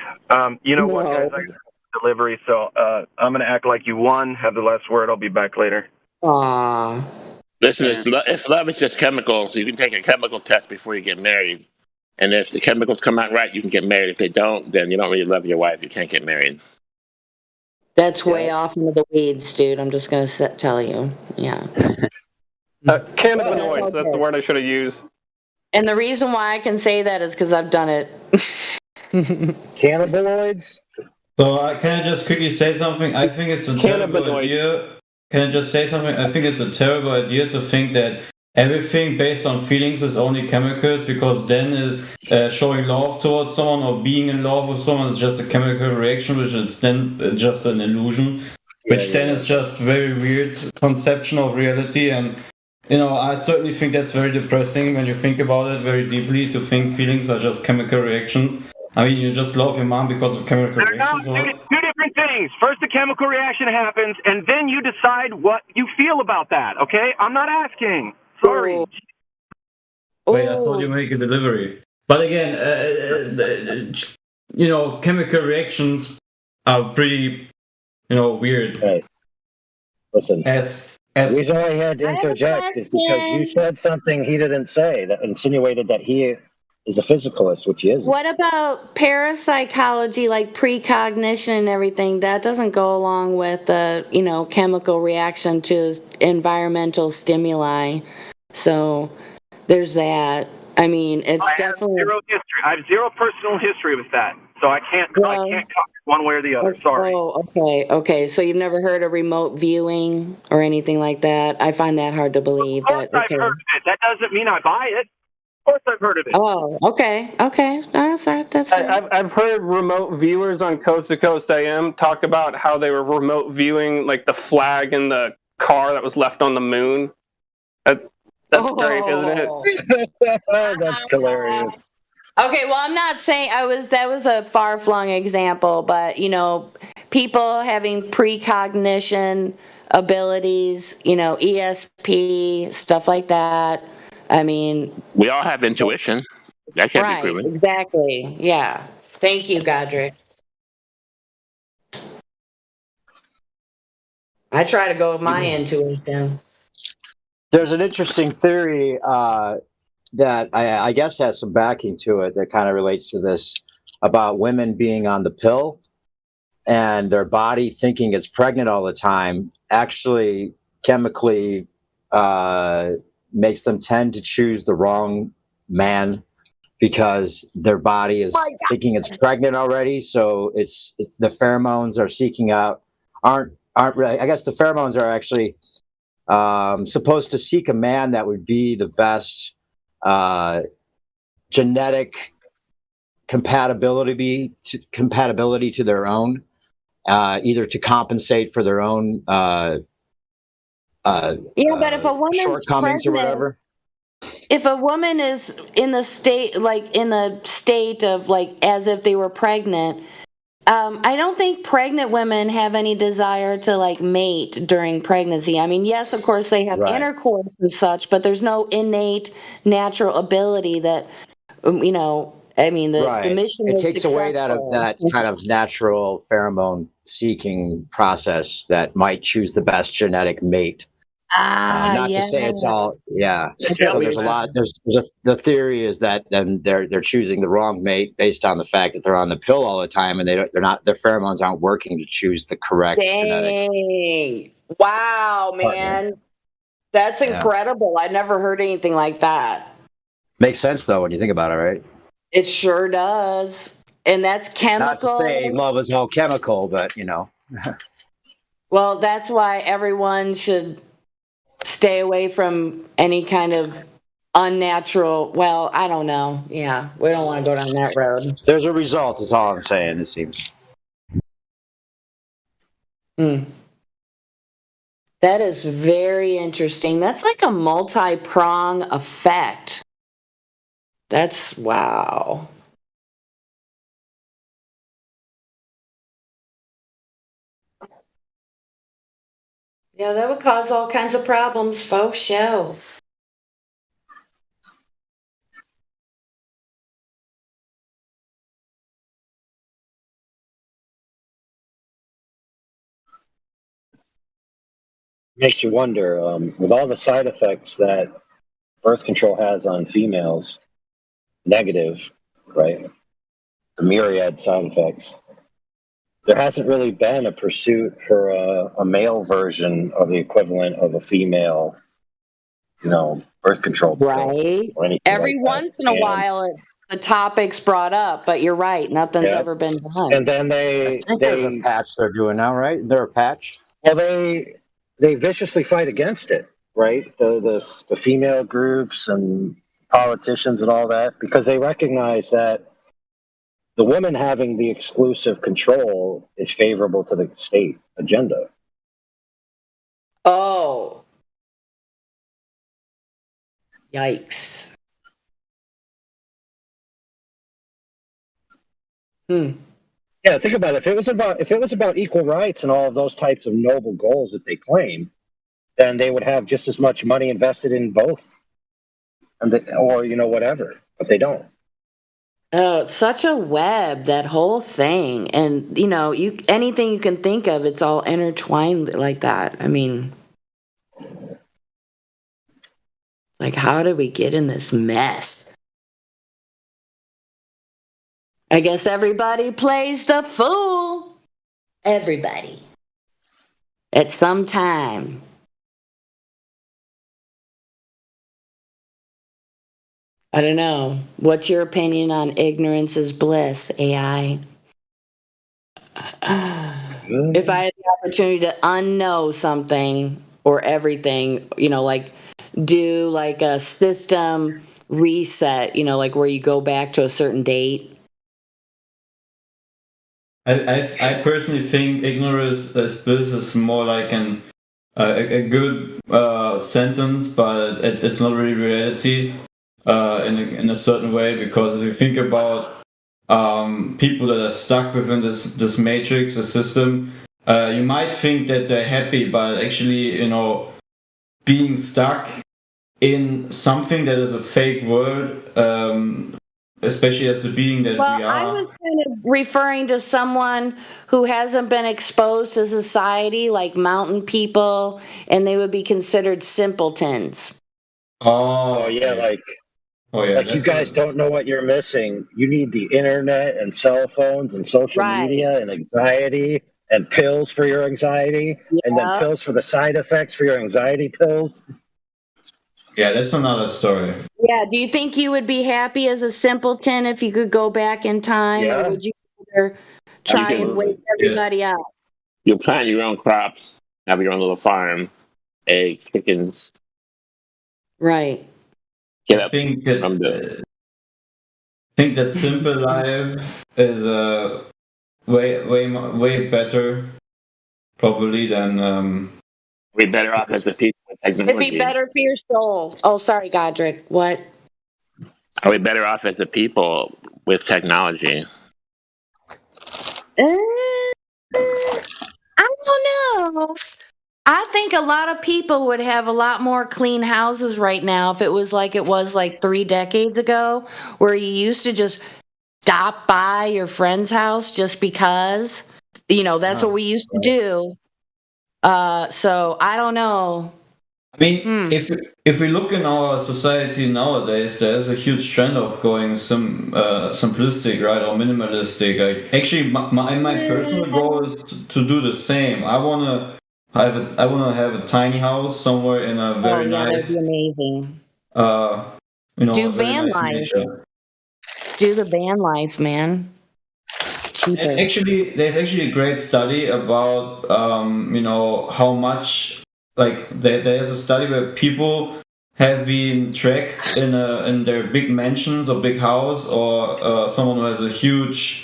A: You know what, guys? I got delivery, so I'm going to act like you won. Have the last word. I'll be back later.
K: Aww.
C: Listen, if love is just chemicals, you can take a chemical test before you get married. And if the chemicals come out right, you can get married. If they don't, then you don't really love your wife. You can't get married.
K: That's way off into the weeds, dude. I'm just going to tell you. Yeah.
E: Cannabinoids, that's the word I should have used.
K: And the reason why I can say that is because I've done it.
L: Cannabinoids?
N: So can I just quickly say something? I think it's a terrible idea. Can I just say something? I think it's a terrible idea to think that everything based on feelings is only chemicals, because then showing love towards someone or being in love with someone is just a chemical reaction, which is then just an illusion, which then is just very weird conception of reality. And I certainly think that's very depressing when you think about it very deeply, to think feelings are just chemical reactions. I mean, you just love your mom because of chemical reactions.
A: Two different things. First, the chemical reaction happens, and then you decide what you feel about that, okay? I'm not asking. Sorry.
N: Wait, I thought you make a delivery. But again, chemical reactions are pretty, weird.
L: Right. Listen. The reason why I had to interject is because you said something he didn't say that insinuated that he is a physicalist, which he isn't.
K: What about parapsychology, like precognition and everything? That doesn't go along with the, chemical reaction to environmental stimuli. So there's that. I mean, it's definitely
A: zero history. I have zero personal history with that, so I can't comment one way or the other. Sorry.
K: Oh, okay. So you've never heard of remote viewing or anything like that? I find that hard to believe.
A: Of course I've heard of it. That doesn't mean I buy it. course I've heard of it.
K: Oh, okay. That's right. That's right.
E: I've heard remote viewers on Coast to Coast AM talk about how they were remote viewing like the flag in the car that was left on the moon. That's great, isn't it?
L: That's hilarious.
K: Okay, well, I'm not saying that was a far-flung example, but people having precognition abilities, ESP, stuff like that. I mean,
C: We all have intuition. That can't
K: right,
C: be proven.
K: exactly. Yeah. Thank you, Godric. I try to go with my intuition.
O: There's an interesting theory that I guess has some backing to it that kind of relates to this about women being on the pill and their body thinking it's pregnant all the time actually chemically makes them tend to choose the wrong man because their body is thinking it's pregnant already. So it's the pheromones are seeking out aren't really. I guess the pheromones are actually supposed to seek a man that would be the best genetic compatibility to their own, either to compensate for their own
K: but if a woman's
O: shortcomings or whatever.
K: If a woman is in the state of as if they were pregnant, I don't think pregnant women have any desire to mate during pregnancy. I mean, yes, of course they have intercourse and such, but there's no innate natural ability that, I mean, the mission
O: It
K: is
O: takes away that
K: successful.
O: kind of natural pheromone seeking process that might choose the best genetic mate. Not to say it's all, So there's a lot. The theory is that then they're choosing the wrong mate based on the fact that they're on the pill all the time and their pheromones aren't working to choose the correct genetic.
K: Wow, man, that's incredible. I never heard anything like that.
O: Makes sense though when you think about it, right?
K: It sure does, and that's chemical.
O: Not to say love is all chemical, but
K: Well, that's why everyone should stay away from any kind of unnatural. Well, I don't know. Yeah, we don't want to go down that road.
O: There's a result. Is all I'm saying. It seems.
K: That is very interesting. That's like a multi-prong effect. That's wow. Yeah, that would cause all kinds of problems, faux show.
L: Makes you wonder, with all the side effects that birth control has on females, negative, right? The myriad side effects. There hasn't really been a pursuit for a male version of the equivalent of a female, birth control pill
K: right?
L: or anything
K: Every
L: like
K: once in a while, the topic's brought up, but you're right. Nothing's ever been done.
L: And then
O: I think there's a patch they're doing now, right? They're a patch.
L: Well, they viciously fight against it, right? The female groups and politicians and all that, because they recognize that the woman having the exclusive control is favorable to the state agenda.
K: Oh. Yikes.
L: Yeah, think about it. If it was about equal rights and all of those types of noble goals that they claim, then they would have just as much money invested in both, or whatever. But they don't.
K: Oh, it's such a web, that whole thing. And anything you can think of, it's all intertwined like that. I mean, how did we get in this mess? I guess everybody plays the fool. Everybody. At some time. I don't know. What's your opinion on ignorance is bliss, AI? If I had the opportunity to unknow something or everything, do a system reset, like where you go back to a certain date.
N: I personally think ignorance is bliss is more like a good sentence, but it's not really reality in a certain way, because if you think about people that are stuck within this matrix, the system, you might think that they're happy, but actually, being stuck in something that is a fake world, especially as the being that we are.
K: I was kind of referring to someone who hasn't been exposed to society, like mountain people, and they would be considered simpletons.
L: Oh yeah, like you guys don't know what you're missing. You need the internet and cell phones and social media and anxiety and pills for your anxiety, and then pills for the side effects for your anxiety pills.
N: Yeah, that's another story.
K: Yeah, do you think you would be happy as a simpleton if you could go back in time, or would you rather try and wake everybody up?
C: You plant your own crops, have your own little farm, eggs, chickens.
K: Right.
N: I think that simple life is way better, probably, than.
C: We're better off as a people with technology.
K: It'd be better for your soul. Oh, sorry, Godric. What?
C: Are we better off as a people with technology?
K: I don't know. I think a lot of people would have a lot more clean houses right now if it was like 3 decades ago, where you used to just stop by your friend's house just because. That's what we used to do. So I don't know.
N: I mean, if we look in our society nowadays, there's a huge trend of going simplistic, right, or minimalistic. Actually, my personal goal is to do the same. I wanna have a tiny house somewhere in a very nice.
K: That'd be amazing.
N: Do
K: van life.
N: nature.
K: Do the van life, man.
N: There's actually a great study about how much, like, there's a study where people have been tracked in their big mansions or big house, or someone who has a huge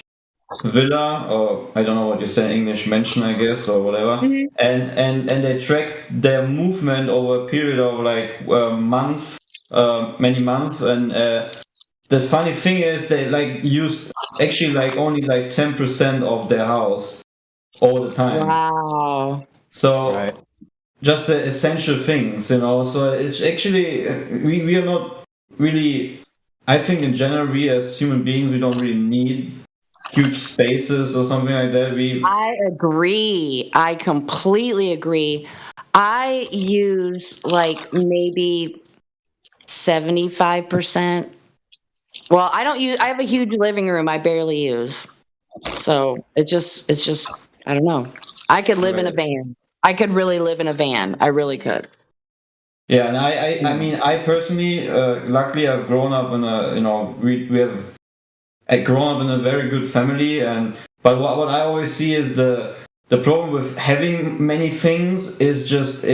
N: villa, or I don't know what you say in English, mansion, I guess, or whatever, and they track their movement over a period of like many months, and the funny thing is they use only 10% of their house all the time.
K: Wow.
N: So just the essential things, so it's actually we are not really, I think in general, we as human beings, we don't really need huge spaces or something like that.
K: I agree. I completely agree. I use maybe 75%. Well, I have a huge living room I barely use. So it's just I don't know. I could live in a van. I could really live in a van. I really could.
N: Yeah, and I mean, I personally, luckily, I've grown up in I grown up in a very good family, but what I always see is the problem with having many things is just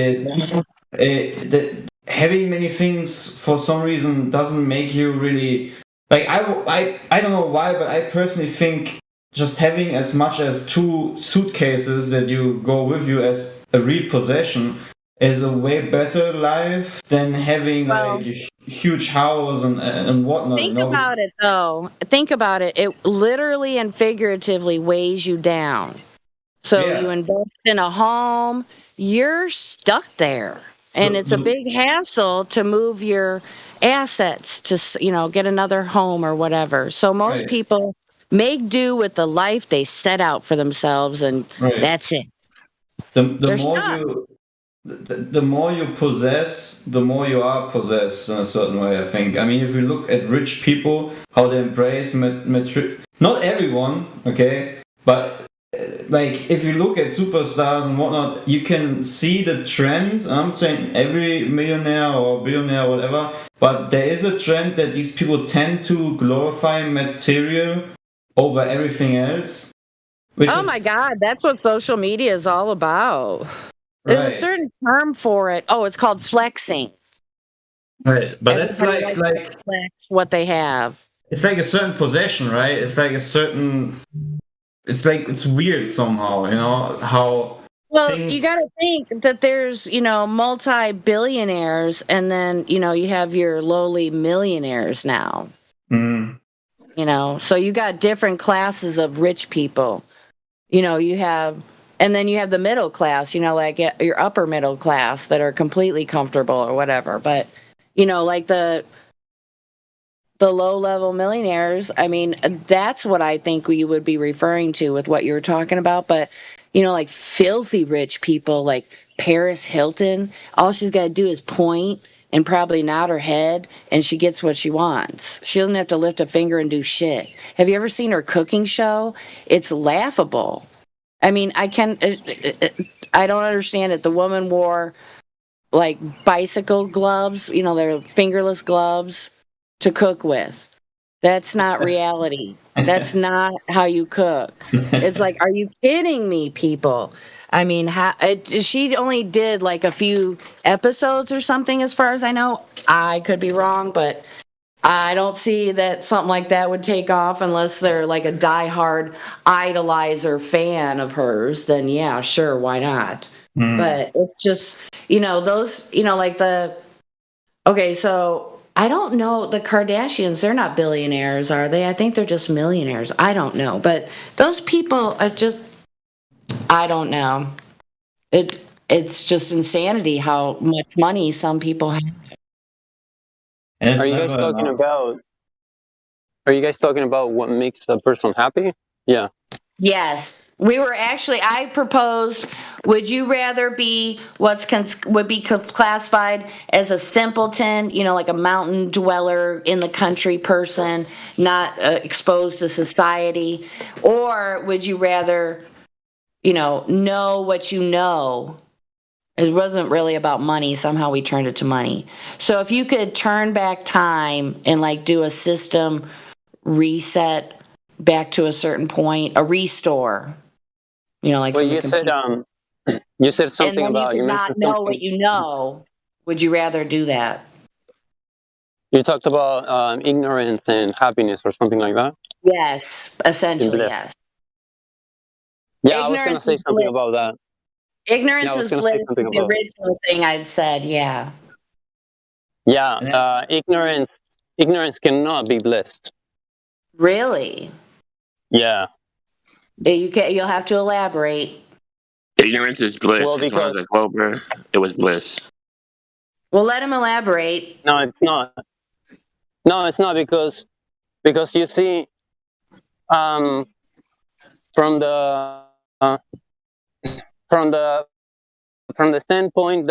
N: having many things for some reason doesn't make you really I don't know why, but I personally think just having as much as 2 suitcases that you go with you as a real possession is a way better life than having a huge house and whatnot.
K: Think about it, though. Think about it. It literally and figuratively weighs you down. So you invest in a home, you're stuck there. And it's a big hassle to move your assets to, get another home or whatever. So most people make do with the life they set out for themselves, and that's it.
N: The more you possess, the more you are possessed in a certain way, I think. I mean, if you look at rich people, how they embrace not everyone, okay, but if you look at superstars and whatnot, you can see the trend. I'm saying every millionaire or billionaire or whatever, but there is a trend that these people tend to glorify material over everything else.
K: My God, that's what social media is all about. There's a certain term for it. Oh, it's called flexing.
N: Right, but it's
K: Everybody
N: like
K: likes to flex what they have.
N: it's like a certain possession, right? It's like a certain. It's like it's weird somehow, you know how.
K: Well,
N: Things...
K: you got to think that there's, multi-billionaires, and then, you have your lowly millionaires now.
N: Mm.
K: So you got different classes of rich people. You have, and then you have the middle class, like your upper middle class that are completely comfortable or whatever. But, like the low-level millionaires, I mean, that's what I think we would be referring to with what you were talking about. But, like filthy rich people like Paris Hilton, all she's got to do is point and probably nod her head, and she gets what she wants. She doesn't have to lift a finger and do shit. Have you ever seen her cooking show? It's laughable. I mean, I don't understand it. The woman wore, like, bicycle gloves, they're fingerless gloves to cook with. That's not reality. That's not how you cook. It's like, are you kidding me, people? I mean, she only did like a few episodes or something, as far as I know. I could be wrong, but I don't see that something like that would take off unless they're like a diehard idolizer fan of hers. Then yeah, sure, why not? But it's just, those, like okay, so I don't know, the Kardashians, they're not billionaires, are they? I think they're just millionaires. I don't know. But those people are just, I don't know. It's just insanity how much money some people have.
B: Are you guys talking about what makes a person happy? Yeah.
K: Yes, I proposed, would you rather be would be classified as a simpleton, like a mountain dweller in the country person, not exposed to society, or would you rather, know what you know? It wasn't really about money. Somehow we turned it to money. So if you could turn back time and like do a system reset back to a certain point, a restore, like.
B: Well, you said something
K: and
B: about
K: you not know what you know. Would you rather do that?
B: You talked about ignorance and happiness or something like that.
K: Yes, essentially, yes.
B: Yeah, I was going to say something about that.
K: Ignorance is bliss. Is the original thing I'd said. Yeah.
B: Yeah, ignorance cannot be blessed.
K: Really?
B: Yeah.
K: You'll have to elaborate.
C: Ignorance is bliss.
B: Well,
C: as far as Clover, it was bliss.
K: Well, let him elaborate.
B: No, it's not. No, it's not because you see, from the standpoint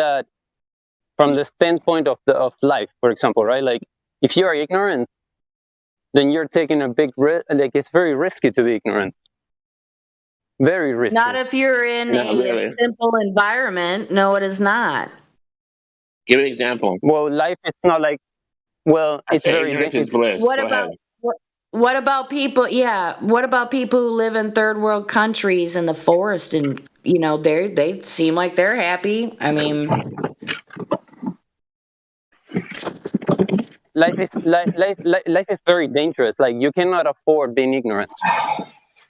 B: of life, for example, right? Like if you are ignorant, then you're taking a big risk. Like it's very risky to be ignorant. Very risky.
K: Not if you're in a simple environment. No, it is not.
C: Give an example.
B: Well, life is not like. Well, it's very.
C: Ignorance is bliss.
K: What about people? Yeah. What about people who live in third world countries in the forest, and they seem like they're happy. I mean,
B: life is very dangerous. Like you cannot afford being ignorant.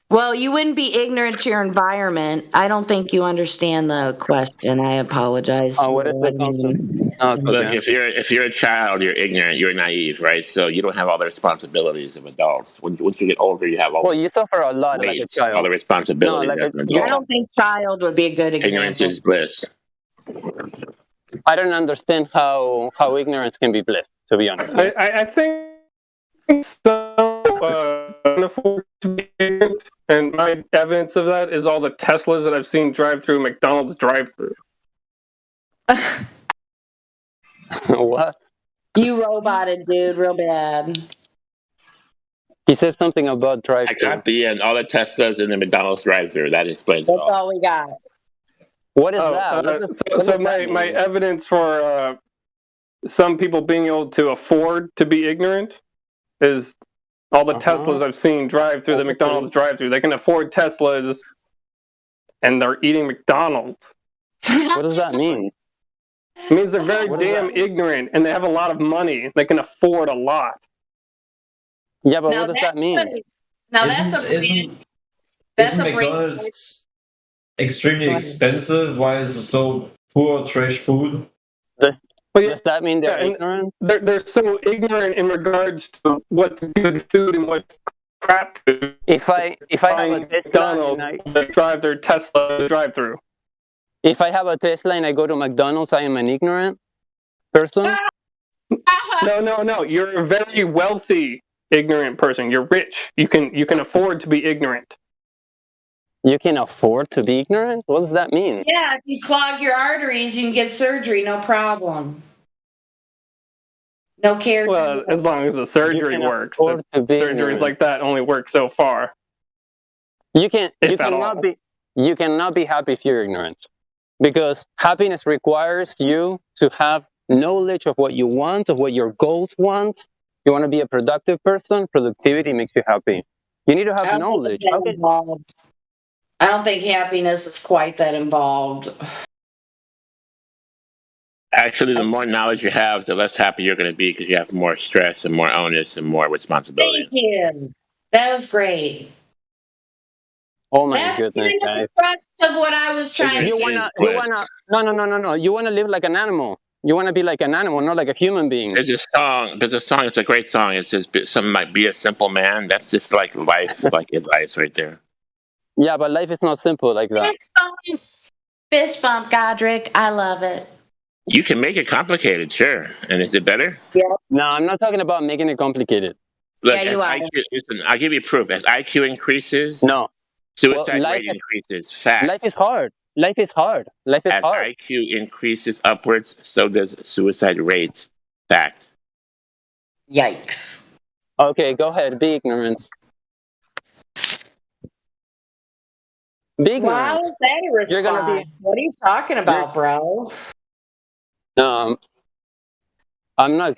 K: Well, you wouldn't be ignorant to your environment. I don't think you understand the question. I apologize.
B: Oh, what is the concept?
C: Look, if you're a child, you're ignorant, you're naive, right? So you don't have all the responsibilities of adults. Once you get older, you have all.
B: Well, you suffer a lot like a child.
C: All the responsibilities.
K: I don't think child would be a good example.
C: Ignorance is bliss.
B: I don't understand how ignorance can be bliss. To be honest,
E: I think so. Can afford to be ignorant, and my evidence of that is all the Teslas that I've seen drive through McDonald's drive-through.
B: What?
K: You roboted, dude, real bad.
B: He said something about drive-through.
C: I got the end. All the Teslas in the McDonald's drive-through. That explains it all.
K: That's all we got.
B: What is that?
E: So my evidence for some people being able to afford to be ignorant is all the Teslas I've seen drive through the McDonald's drive-through. They can afford Teslas, and they're eating McDonald's.
B: What does that mean?
E: It means they're very damn ignorant and they have a lot of money. They can afford a lot.
B: Yeah, but
K: Now
B: what does that mean?
K: Now that's a
N: Isn't McDonald's extremely expensive? Why is it so poor trash food?
B: Does that mean they're ignorant?
E: They're so ignorant in regards to what's good food and what's crap food.
B: If I have a
E: McDonald's, they drive their Tesla drive-through.
B: If I have a Tesla and I go to McDonald's, I am an ignorant person?
E: No. You're a very wealthy ignorant person. You're rich. You can afford to be ignorant.
B: You can afford to be ignorant? What does that mean?
K: Yeah, if you clog your arteries, you can get surgery, no problem. No care.
E: Well, as long as the surgery works. Surgeries like that only work so far.
B: You cannot be happy if you're ignorant. Because happiness requires you to have knowledge of what you want, of what your goals want. You want to be a productive person, productivity makes you happy. You need to have knowledge.
K: I don't think happiness is quite that involved.
C: Actually, the more knowledge you have, the less happy you're going to be because you have more stress and more onus and more responsibility.
K: Thank you. That was great.
B: Oh my goodness, guys.
K: That's the crux of what I was trying to
B: do. No. You want to live like an animal. You want to be like an animal, not like a human being.
C: There's a song. It's a great song. It says something like "Be a simple man." That's just like life, like advice right there.
B: Yeah, but life is not simple like that.
K: Fist bump, Godric. I love it.
C: You can make it complicated, sure. And is it better?
K: Yeah.
B: No, I'm not talking about making it complicated.
C: Look, yeah, you are. Listen, I'll give you proof. As IQ increases, suicide rate increases. Fact.
B: Life is hard. Life is hard. Life is hard.
C: As IQ increases upwards, so does suicide rate. Fact.
K: Yikes.
B: Okay, go ahead. Be ignorant. Be ignorant.
K: Wow, is that a response?
B: You're gonna be.
K: What are you talking about, bro?
B: I'm not.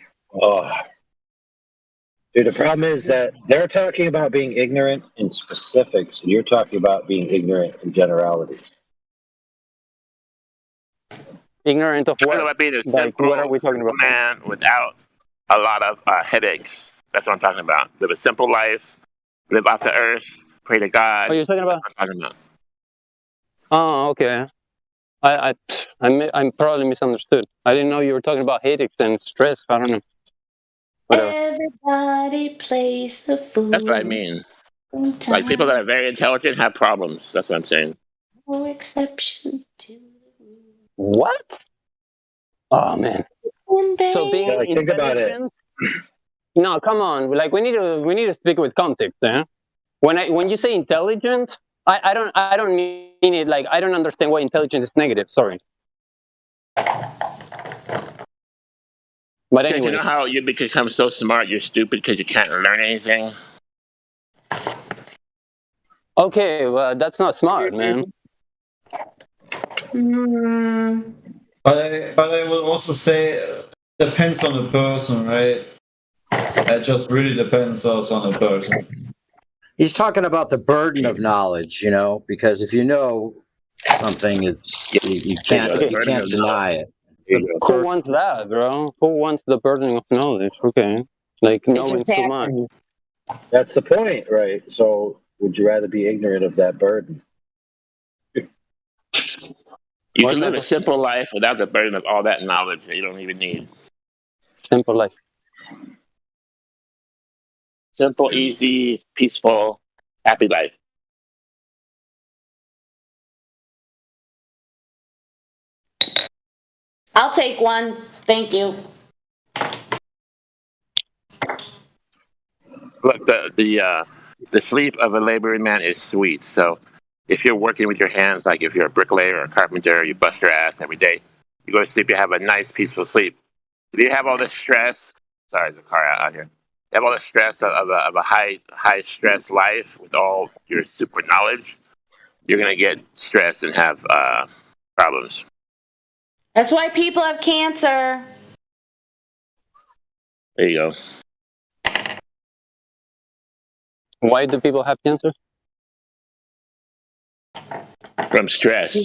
G: Dude, the problem is that they're talking about being ignorant in specifics, and you're talking about being ignorant in generality.
B: Ignorant of what?
C: About being a simple,
B: what are we talking about?
C: Man without a lot of headaches. That's what I'm talking about. Live a simple life. Live off the earth. Pray to God.
B: Oh, you're talking about?
C: That's what I'm talking about.
B: Oh, okay. I'm probably misunderstood. I didn't know you were talking about headaches and stress. I don't know. Whatever.
K: Everybody plays the fool.
C: That's what I mean. Sometimes. Like people that are very intelligent have problems. That's what I'm saying.
K: No exception to
B: what? Oh man. So being
G: think about it.
B: No, come on. Like we need to speak with context, eh? When you say intelligent, I don't mean it like I don't understand why intelligence is negative. Sorry. But anyway,
C: you know how you become so smart you're stupid because you can't learn anything?
B: Okay, well that's not smart, man.
N: But I will also say depends on the person, right? It just really depends also on the person.
O: He's talking about the burden of knowledge, because if you know something, you can't deny it.
B: Who wants that, bro? Who wants the burden of knowledge? Okay, like knowing too much.
G: That's the point, right? So, would you rather be ignorant of that burden?
C: You can live a simple life without the burden of all that knowledge that you don't even need.
B: Simple life.
C: Simple, easy, peaceful, happy life.
K: I'll take one. Thank you.
C: Look, the sleep of a laboring man is sweet. So if you're working with your hands, like if you're a bricklayer or a carpenter, you bust your ass every day, you go to sleep, you have a nice, peaceful sleep. If you have all this stress, sorry, there's a car out here. You have all the stress of a high stress life with all your super knowledge, you're going to get stressed and have problems.
K: That's why people have cancer.
C: There you go.
B: Why do people have cancer?
C: From stress.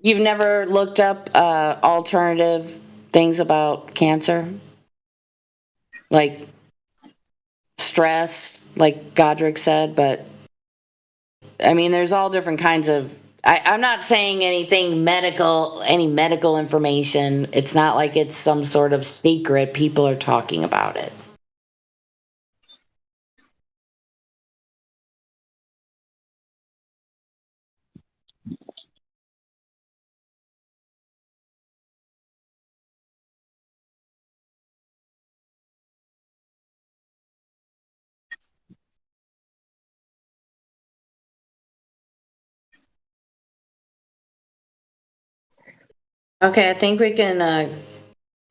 K: You've never looked up alternative things about cancer? Like stress, like Godric said, but I mean, there's all different kinds of. I'm not saying any medical information. It's not like it's some sort of secret. People are talking about it. Okay, I think we can.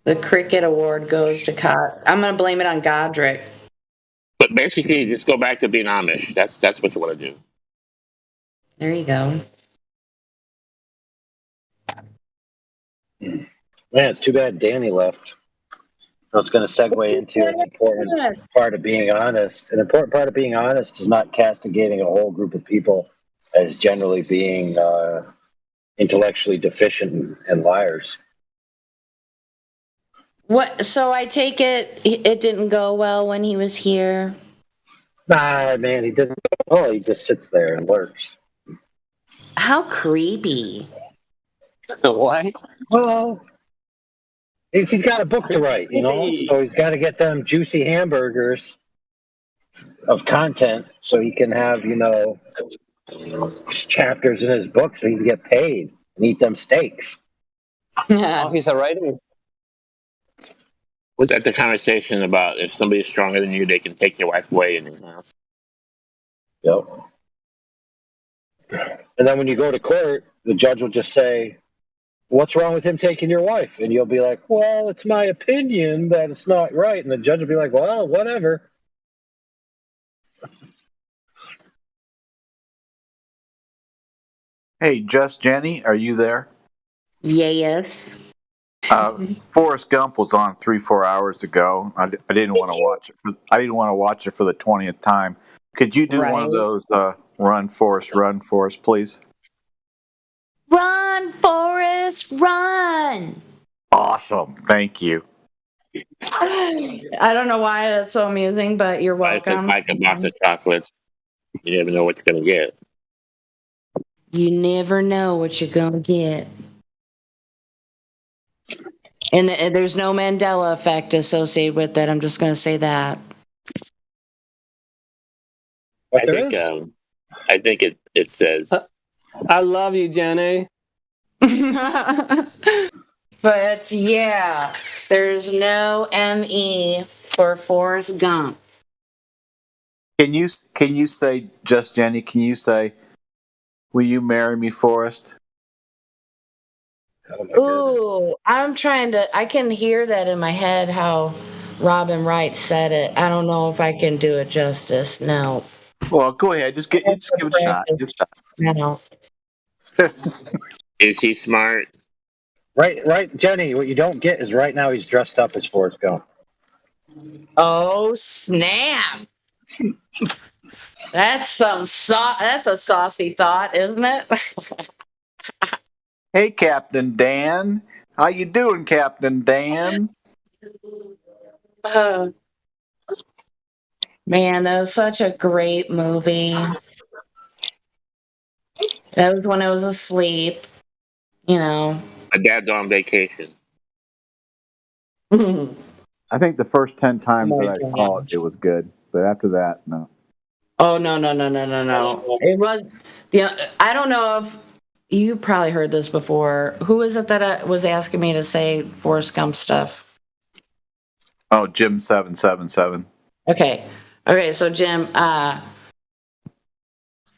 K: The Cricket Award goes to I'm gonna blame it on Godric.
C: But basically, just go back to being Amish. That's what you want to do.
K: There you go.
L: Man, it's too bad Danny left. So it's going to segue into an important part of being honest. An important part of being honest is not castigating a whole group of people as generally being intellectually deficient and liars.
K: What? So I take it didn't go well when he was here.
L: Nah, man, he didn't. Oh, he just sits there and lurks.
K: How creepy.
B: Why?
L: Well, he's got a book to write, you know, so he's got to get them juicy hamburgers of content so he can have, you know, chapters in his book so he can get paid and eat them steaks.
B: Oh, he's a writer.
C: Was that the conversation about if somebody's stronger than you, they can take your wife away in your house?
L: Yep. And then when you go to court, the judge will just say, "What's wrong with him taking your wife?" And you'll be like, "Well, it's my opinion that it's not right." And the judge will be like, "Well, whatever."
P: Hey, Just Jenny, are you there?
K: Yes.
P: Forrest Gump was on 3-4 hours ago. I didn't want to watch it. I didn't want to watch it for the 20th time. Could you do one of those run, Forrest, please?
K: Run, Forrest, run!
P: Awesome. Thank you.
K: I don't know why that's so amusing, but you're welcome.
C: Like a box of chocolates. You never know what you're going to get.
K: You never know what you're going to get. And there's no Mandela effect associated with that. I'm just going to say that.
C: I think it says.
E: I love you, Jenny.
K: But yeah, there's no ME for Forrest Gump.
P: Can you say, Just Jenny, can you say, "Will you marry me, Forrest"?
K: Ooh, I can hear that in my head how Robin Wright said it. I don't know if I can do it justice. No.
P: Well, go ahead. Just give it a shot.
K: No.
C: Is he smart?
L: Right, Jenny. What you don't get is right now he's dressed up as Forrest Gump.
K: Oh snap! That's a saucy thought, isn't it?
P: Hey, Captain Dan. How you doing, Captain Dan?
K: Man, that was such a great movie. That was when I was asleep, you know.
C: My dad's on vacation.
Q: I think the first 10 times that I saw it, it was good. But after that, no.
K: Oh, no. It was, I don't know if you probably heard this before. Who is it that was asking me to say Forrest Gump stuff?
P: Oh, Jim 777.
K: Okay, so Jim, forgot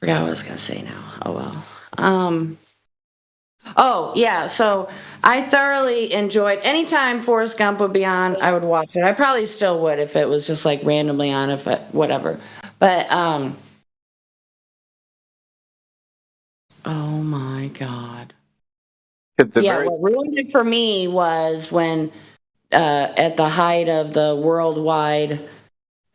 K: what I was going to say now. Oh, well. Oh, yeah, so I thoroughly enjoyed, anytime Forrest Gump would be on, I would watch it. I probably still would if it was just like randomly on, whatever. But, oh my God. What ruined it for me was when, at the height of the worldwide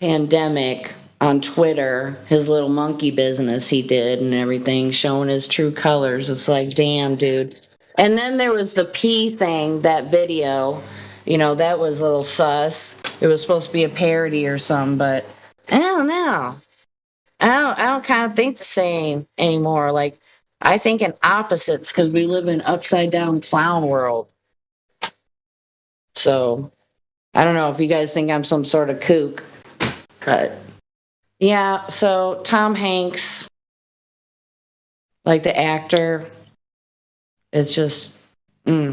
K: pandemic on Twitter, his little monkey business he did and everything, showing his true colors. It's like, damn, dude. And then there was the P thing, that video. You know, that was a little sus. It was supposed to be a parody or something, but I don't know. I don't kind of think the same anymore. Like, I think in opposites because we live in upside down clown world. So I don't know if you guys think I'm some sort of kook, but yeah. So Tom Hanks, like the actor, it's just, you know,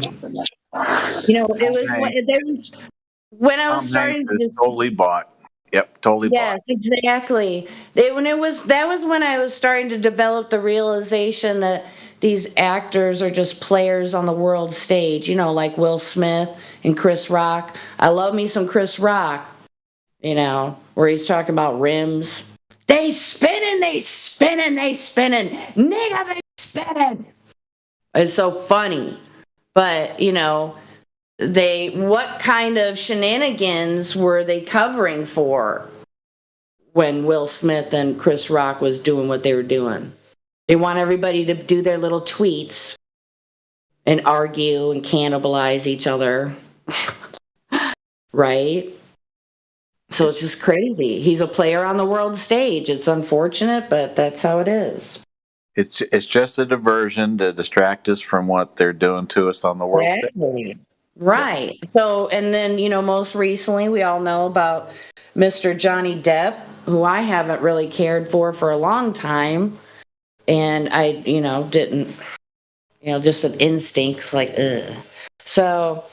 K: it was there was when I was
P: Tom Hanks
K: starting
P: is
K: to.
P: totally bought. Yep, totally bought.
K: Yes, exactly. That was when I was starting to develop the realization that these actors are just players on the world stage, you know, like Will Smith and Chris Rock. I love me some Chris Rock, you know, where he's talking about rims. They spinning, they spinning, they spinning. Nigga, they spinning. It's so funny. But, you know, what kind of shenanigans were they covering for when Will Smith and Chris Rock was doing what they were doing? They want everybody to do their little tweets and argue and cannibalize each other. Right? So it's just crazy. He's a player on the world stage. It's unfortunate, but that's how it is.
P: It's just a diversion to distract us from what they're doing to us on the world stage.
K: Exactly. Right. So, and then, you know, most recently, we all know about Mr. Johnny Depp, who I haven't really cared for a long time. And I, you know, didn't, you know, just an instinct's like, ugh. So,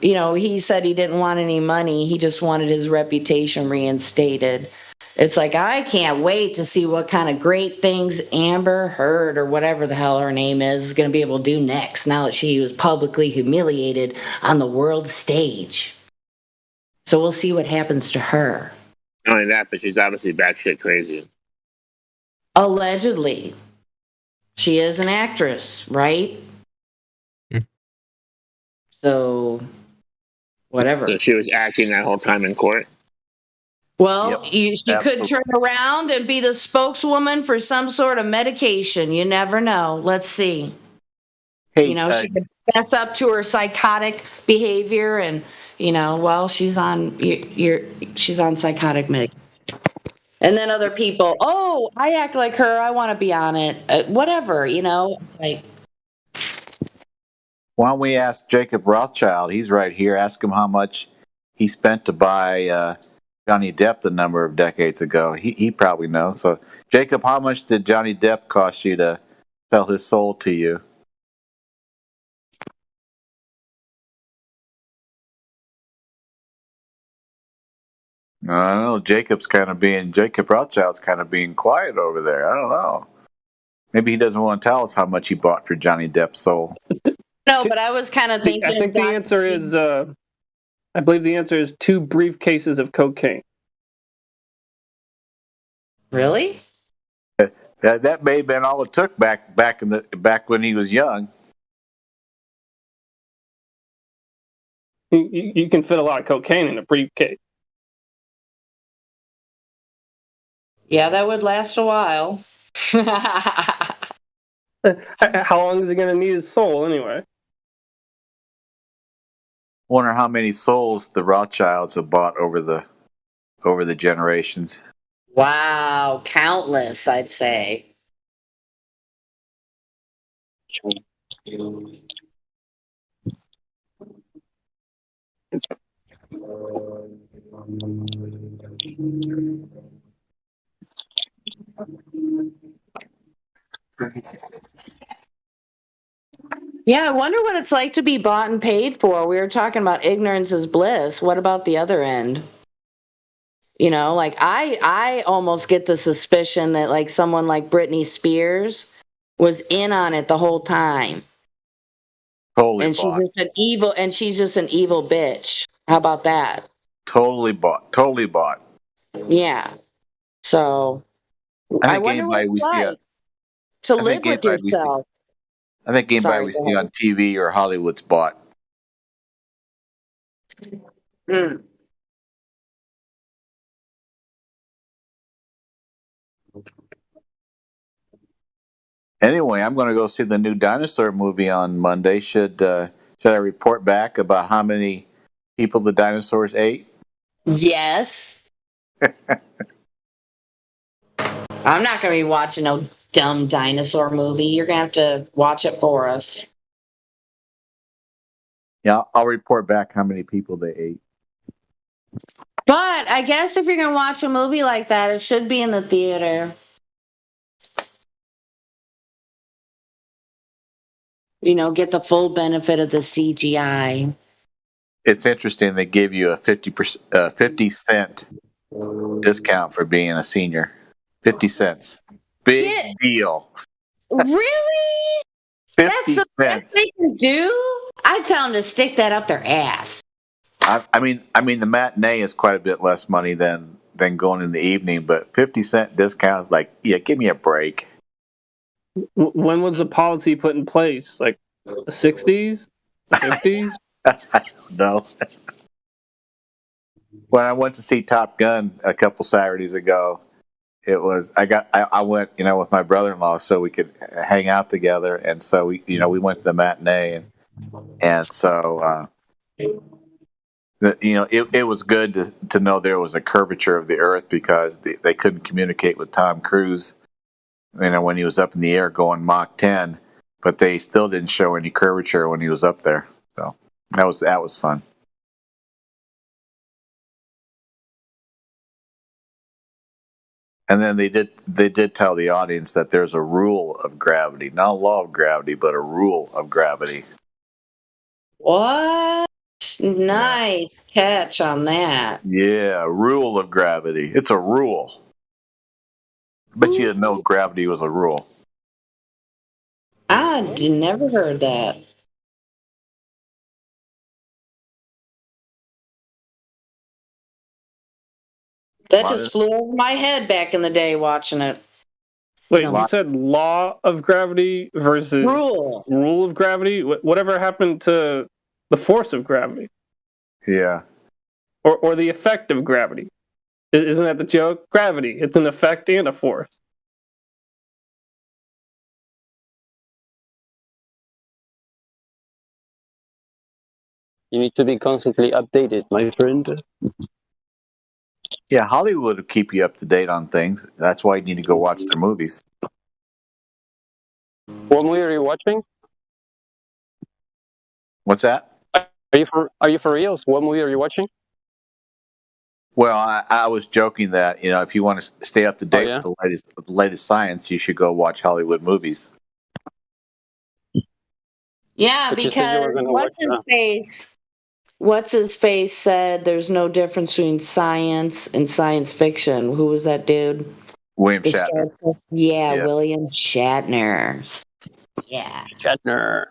K: you know, he said he didn't want any money. He just wanted his reputation reinstated. It's like, I can't wait to see what kind of great things Amber Heard, or whatever the hell her name is going to be able to do next now that she was publicly humiliated on the world stage. So we'll see what happens to her.
C: Not only that, but she's obviously batshit crazy.
K: Allegedly. She is an actress, right? So, whatever.
C: So she was acting that whole time in court?
K: Well, she could turn around and be the spokeswoman for some sort of medication. You never know. Let's see.
P: Hey,
K: you know, she could fess up to her psychotic behavior, and you know, well, she's on she's on psychotic medication. And then other people, oh, I act like her. I want to be on it. Whatever, you know. It's like,
P: why don't we ask Jacob Rothschild? He's right here. Ask him how much he spent to buy Johnny Depp a number of decades ago. He probably knows. So, Jacob, how much did Johnny Depp cost you to sell his soul to you? I don't know. Jacob Rothschild's kind of being quiet over there. I don't know. Maybe he doesn't want to tell us how much he bought for Johnny Depp's soul.
K: no, but I was kind of thinking.
E: I think the answer is, I believe the answer is 2 briefcases of cocaine.
K: Really?
P: That may have been all it took back when he was young.
E: You can fit a lot of cocaine in a briefcase.
K: Yeah, that would last a while.
E: How long is he going to need his soul anyway?
P: Wonder how many souls the Rothschilds have bought over the generations.
K: Wow, countless, I'd say. Yeah, I wonder what it's like to be bought and paid for. We were talking about ignorance is bliss. What about the other end? You know, like I almost get the suspicion that like someone like Britney Spears was in on it the whole time.
P: Totally
K: and
P: bought.
K: She's just an evil bitch. How about that?
P: Totally bought. Totally bought.
K: Yeah. So I wonder what it's like to live with yourself.
P: I think anybody we see on TV or Hollywood's bought.
K: Mm.
P: Anyway, I'm going to go see the new dinosaur movie on Monday. Should I report back about how many people the dinosaurs ate?
K: Yes. I'm not going to be watching no dumb dinosaur movie. You're going to have to watch it for us.
Q: Yeah, I'll report back how many people they ate.
K: But I guess if you're going to watch a movie like that, it should be in the theater. You know, get the full benefit of the CGI.
P: It's interesting. They give you a 50 cent discount for being a senior. 50 cents. Big deal.
K: Really?
P: 50
K: That's the best they can do? I tell them to stick that up their ass.
P: I mean, the matinee is quite a bit less money than going in the evening, but 50-cent discounts, like, yeah, give me a break.
E: When was the policy put in place? Like the 60s? 50s?
P: I don't know. When I went to see Top Gun a couple Saturdays ago, it was I went, with my brother-in-law so we could hang out together, and so we went to the matinee, and so it was good to know there was a curvature of the Earth, because they couldn't communicate with Tom Cruise, when he was up in the air going Mach 10, but they still didn't show any curvature when he was up there. So that was fun. And then they did tell the audience that there's a rule of gravity, not a law of gravity, but a rule of gravity.
K: What? Nice catch on that.
P: Yeah, rule of gravity. It's a rule. But you didn't know gravity was a rule.
K: I never heard that. That just flew over my head back in the day watching it.
E: Wait, you said law of gravity versus rule of gravity? Whatever happened to the force of gravity?
P: Yeah.
E: Or the effect of gravity? Isn't that the joke? Gravity, it's an effect and a force.
B: You need to be constantly updated, my friend.
P: Yeah, Hollywood will keep you up to date on things. That's why you need to go watch their movies.
B: What movie are you watching?
P: What's that?
B: Are you for reals? What movie are you watching?
P: Well, I was joking that, if you want to stay up to date with the latest science, you should go watch Hollywood movies.
K: Yeah,
B: But you said you were
K: because
B: gonna
K: what's his face said there's no difference between science and science fiction. Who was that dude?
P: William
K: The
P: Shatner.
K: Star- yeah, William Shatner. Yeah.
B: Shatner.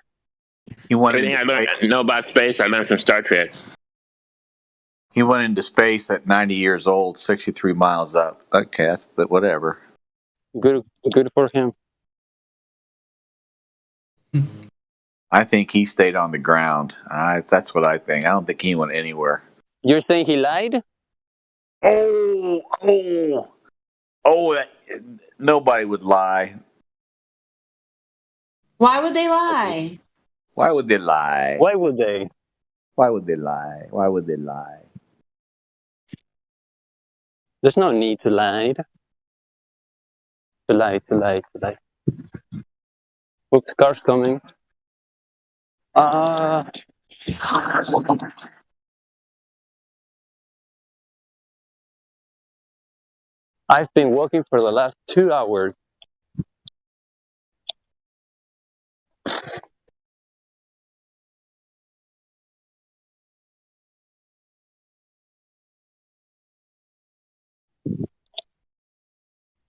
P: He went
C: Everything
P: into
C: I
P: space.
C: know about space, I learned from Star Trek.
P: He went into space at 90 years old, 63 miles up. Okay, but whatever.
B: Good for him.
P: I think he stayed on the ground. That's what I think. I don't think he went anywhere.
B: You're saying he lied?
P: Oh! Nobody would lie.
K: Why would they lie?
P: Why would they lie?
B: Why would they?
Q: Why would they lie? Why would they lie?
B: There's no need to lie. To lie. Oops, car's coming. I've been walking for the last 2 hours.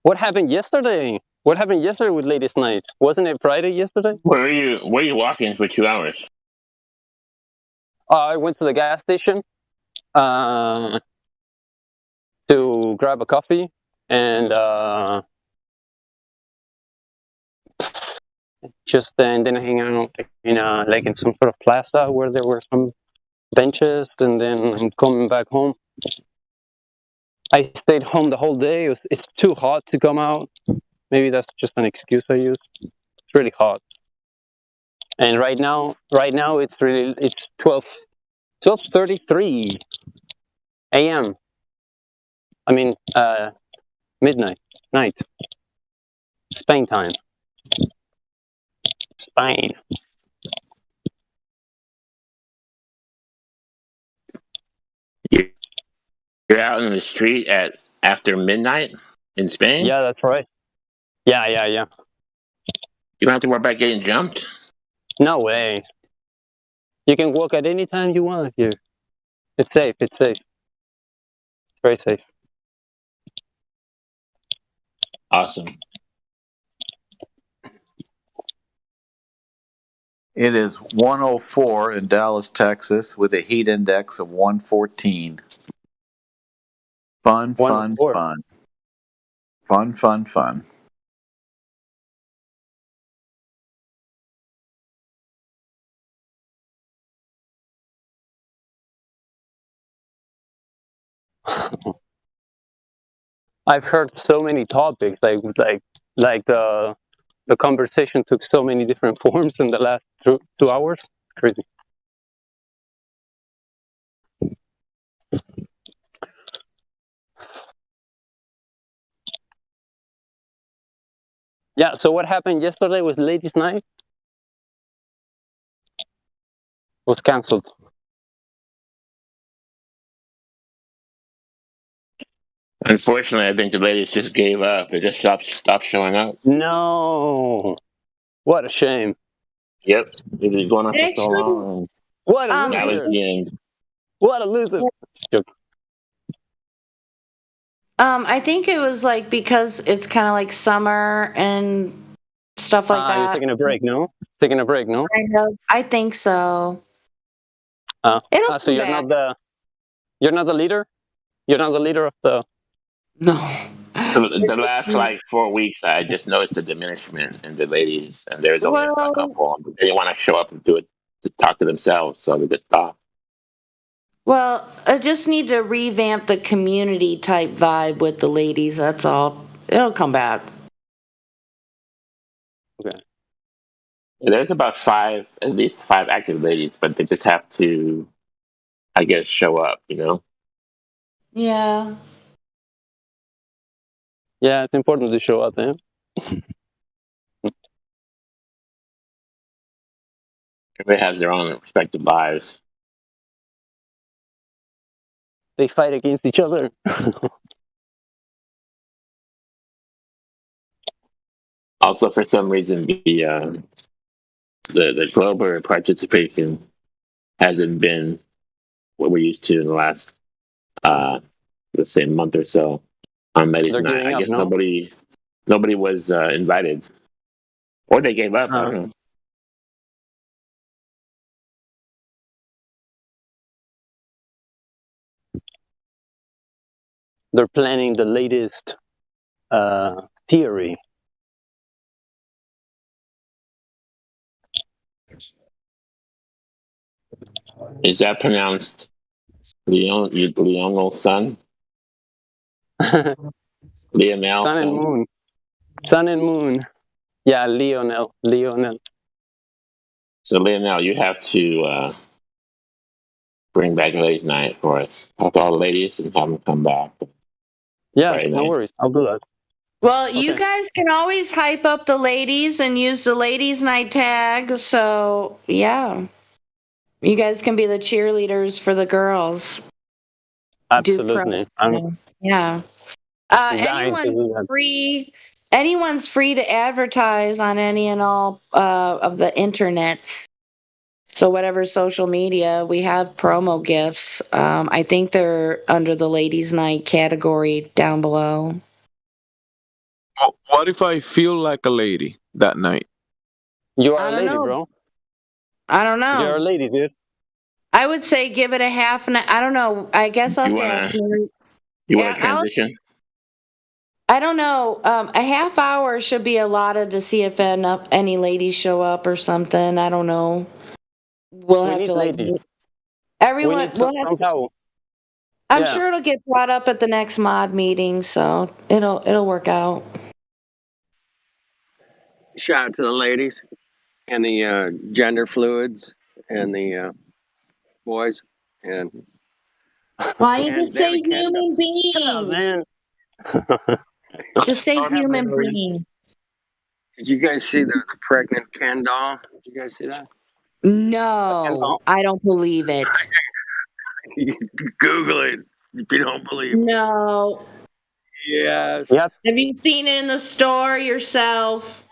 B: What happened yesterday? What happened yesterday with Ladies Night? Wasn't it Friday yesterday?
C: Where are you walking for 2 hours?
B: I went to the gas station to grab a coffee, and and then hang out in some sort of plaza where there were some benches, and then I'm coming back home. I stayed home the whole day. It's too hot to come out. Maybe that's just an excuse I use. It's really hot. And right now it's 12:33 a.m. I mean, midnight, night, Spain time. Spain.
C: You're out in the street after midnight in Spain?
B: Yeah, that's right. Yeah.
C: You don't have to worry about getting jumped?
B: No way. You can walk at any time you want here. It's safe. It's very safe.
C: Awesome.
P: It is 104 in Dallas, Texas, with a heat index of 114. Fun.
B: I've heard so many topics, like the conversation took so many different forms in the last 2 hours. Crazy. Yeah. So what happened yesterday with Ladies' Night? Was cancelled.
C: Unfortunately, I think the ladies just gave up. They just stopped showing up.
B: No. What a shame.
C: Yep. They've been going on for so long.
B: What a
C: That was
B: loser.
C: the end.
B: What a loser.
K: I think it was like because it's kind of like summer and stuff like
B: You're
K: that.
B: taking a break, no? Taking a break, no?
K: I think so.
B: So
K: come
B: you're
K: back.
B: not the leader? You're not the leader of the...
K: No.
C: So the last 4 weeks, I just noticed a diminishment in the ladies, and there's only a couple. They didn't want to show up and do it to talk to themselves, so they just stopped.
K: Well, I just need to revamp the community type vibe with the ladies. That's all. It'll come back.
B: Okay.
C: There's about at least five active ladies, but they just have to, I guess, show up,
K: Yeah.
B: Yeah, it's important to show up, eh?
C: Everybody has their own respective lives.
B: They fight against each other.
C: Also, for some reason, the global participation hasn't been what we're used to in the last, let's say, month or so on Ladies'
B: They're
C: Night.
B: giving
C: I
B: up,
C: guess
B: no?
C: nobody was invited, or they gave up. I don't know.
B: They're planning the latest theory.
C: Is that pronounced Leonel's son? Lionel?
B: Sun and moon. Sun and moon. Yeah, Lionel.
C: So, Lionel, you have to bring back Ladies' Night for us. Talk to all the ladies and have them come back.
B: Yeah,
C: Very
B: no
C: nice.
B: worries. I'll do that.
K: Well, you guys can always hype up the ladies and use the Ladies' Night tag. So, yeah. You guys can be the cheerleaders for the girls.
B: Absolutely.
K: Yeah. Anyone's free to advertise on any and all of the internets. So whatever social media, we have promo gifts. I think they're under the Ladies' Night category down below.
J: What if I feel like a lady that night?
B: You are a lady, bro.
K: I don't know.
B: You're a lady, dude.
K: I would say give it a half. I don't know. I guess I'll have to ask Mary.
C: You want to transition?
K: I don't know. A half hour should be allotted to see if any ladies show up or something. I don't know. We'll have to
B: ladies.
K: Everyone. I'm
B: Yeah.
K: sure it'll get brought up at the next mod meeting, so it'll work out.
M: Shout out to the ladies and the gender fluids and the boys and
K: Why you
M: and
K: just say
M: David Ken.
K: human beings? Just say human beings.
M: Did you guys see the pregnant Ken doll? Did you guys see that?
K: No, I don't believe it.
M: You can Google it if you don't believe it.
K: No.
M: Yes.
B: Yep.
K: Have you seen it in the store yourself?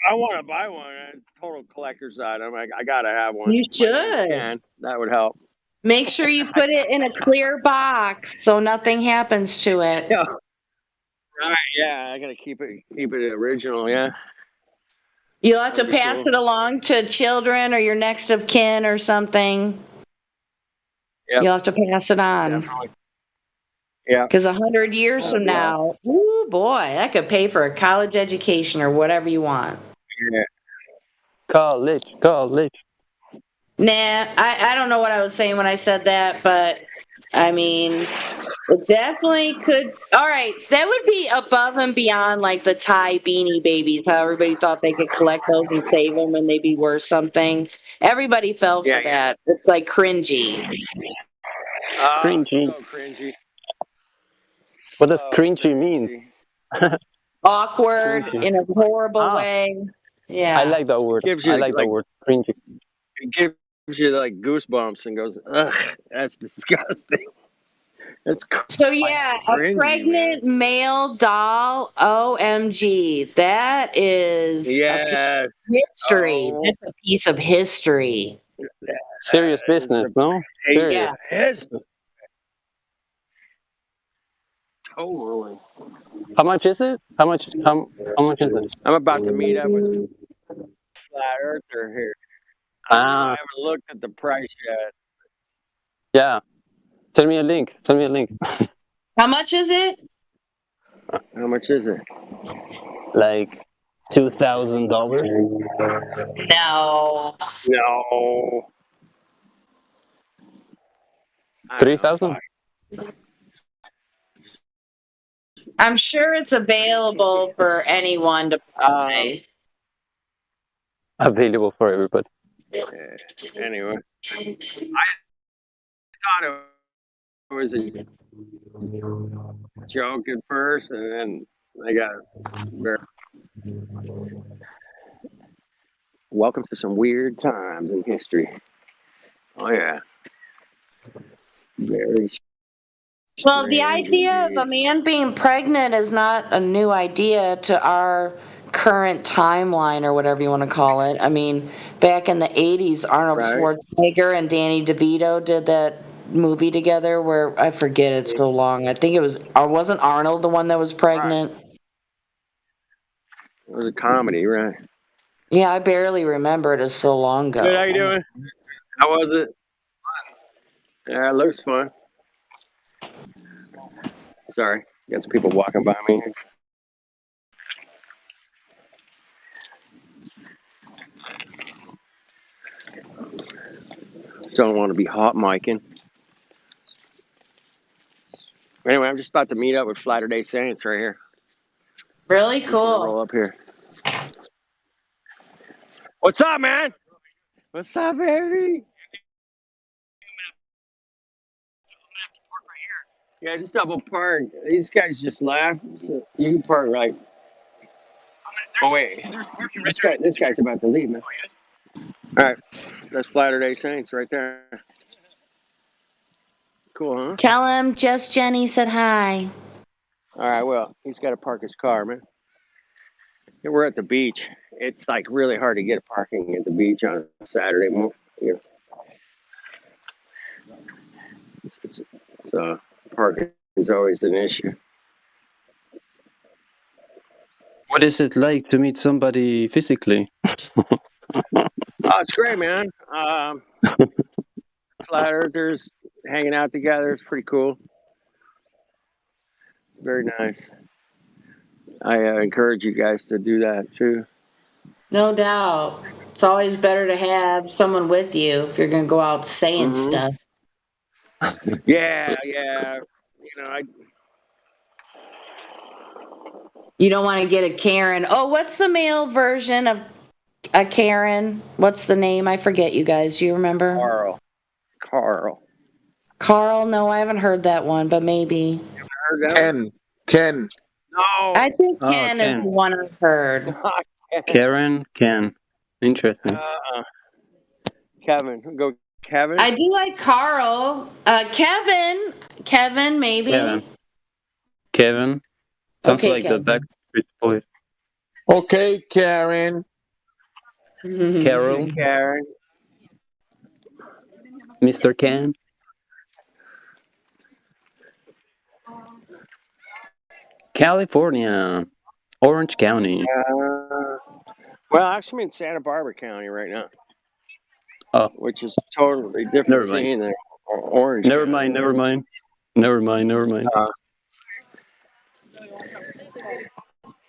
M: I want to buy one. It's a total collector's item. I gotta have one.
K: You
M: My name's
K: should.
M: Ken. That would help.
K: Make sure you put it in a clear box so nothing happens to it.
M: Yeah. Right. Yeah. I gotta keep it original. Yeah.
K: You'll have to
M: That'd be
K: pass
M: cool.
K: it along to children or your next of kin or something.
M: Yep.
K: You'll have to pass it on.
M: Definitely. Yeah.
K: Because 100 years from now, ooh boy, that could pay for a college education or whatever you want.
M: Yeah.
B: College.
K: Nah, I don't know what I was saying when I said that, but I mean, it definitely could. All right, that would be above and beyond like the Thai Beanie Babies, how everybody thought they could collect those and save them and they'd be worth something. Everybody fell for that. It's like cringy.
B: Cringy.
M: So cringy.
B: What does cringy mean?
K: Awkward
B: Cringy.
K: in a horrible way. Yeah.
B: I like that word.
M: Gives you,
B: I like that word. Cringy.
M: It gives you like goosebumps and goes, ugh, that's disgusting. That's
K: So yeah, a
M: cringy,
K: pregnant male doll. OMG, that is a piece
M: Yes.
K: of history.
M: Oh.
K: That's a piece of history.
B: Serious business, no? Serious.
K: Yeah.
M: Yes. Totally.
B: How much is it? How much is it?
M: I'm about to meet up with Flat Earther here. I haven't looked at the price yet.
B: Yeah. Send me a link.
K: How much is it?
M: How much is it?
B: Like $2,000.
K: No.
M: No.
B: 3,000.
K: I'm sure it's available for anyone to buy.
B: Available for everybody.
M: Anyway, I thought it was a joke at first, and then I got very. Welcome to some weird times in history. Oh yeah. Very.
K: Well, the
M: strange
K: idea of
M: indeed.
K: a man being pregnant is not a new idea to our current timeline or whatever you want to call it. I mean, back in the 80s, Arnold Schwarzenegger and Danny DeVito did that movie together where I forget it's so long. I think it was, or wasn't Arnold the one that was pregnant?
M: It was a comedy, right?
K: Yeah, I barely remember it. It's so long ago.
M: Good, how you doing? How was it? Yeah, it looks fun. Sorry, got some people walking by me. Don't want to be hot micing. Anyway, I'm just about to meet up with Latter Day Saints right here.
K: Really
M: Just gonna
K: cool.
M: roll up here. What's up, man? What's up, baby? Yeah, just double park. These guys just left. So you can park right. Oh wait, this guy's about to leave, man. All right, that's Latter Day Saints right there. Cool, huh?
K: Tell him Just Jenny said hi.
M: All right, well, he's got to park his car, man. Yeah, we're at the beach. It's like really hard to get parking at the beach on a Saturday morning. You know. So parking is always an issue.
B: What is it like to meet somebody physically?
M: Oh, it's great, man. Flat Earthers hanging out together. It's pretty cool. Very nice. I encourage you guys to do that too.
K: No doubt. It's always better to have someone with you if you're going to go out saying stuff.
M: Yeah. You know,
K: You don't want to get a Karen. Oh, what's the male version of a Karen? What's the name? I forget, you guys. Do you remember?
M: Carl.
K: Carl? No, I haven't heard that one, but maybe.
M: Heard that one?
J: Ken.
M: No.
K: I think
B: Oh,
K: Ken is
B: Ken.
K: the one I've heard.
B: Karen, Ken. Interesting.
M: Kevin. Go Kevin.
K: I do like Carl. Kevin, maybe.
B: Kevin. Sounds
K: Okay,
B: like the
K: Kevin.
B: Backstreet Boys.
J: Okay, Karen.
B: Carol.
M: Karen.
B: Mr. Ken. California. Orange County.
M: Well, actually, I'm in Santa Barbara County right now.
B: Oh.
M: Which is totally different
B: Never mind.
M: scene than Orange.
B: Never
M: County.
B: mind, never mind. Never mind, never mind.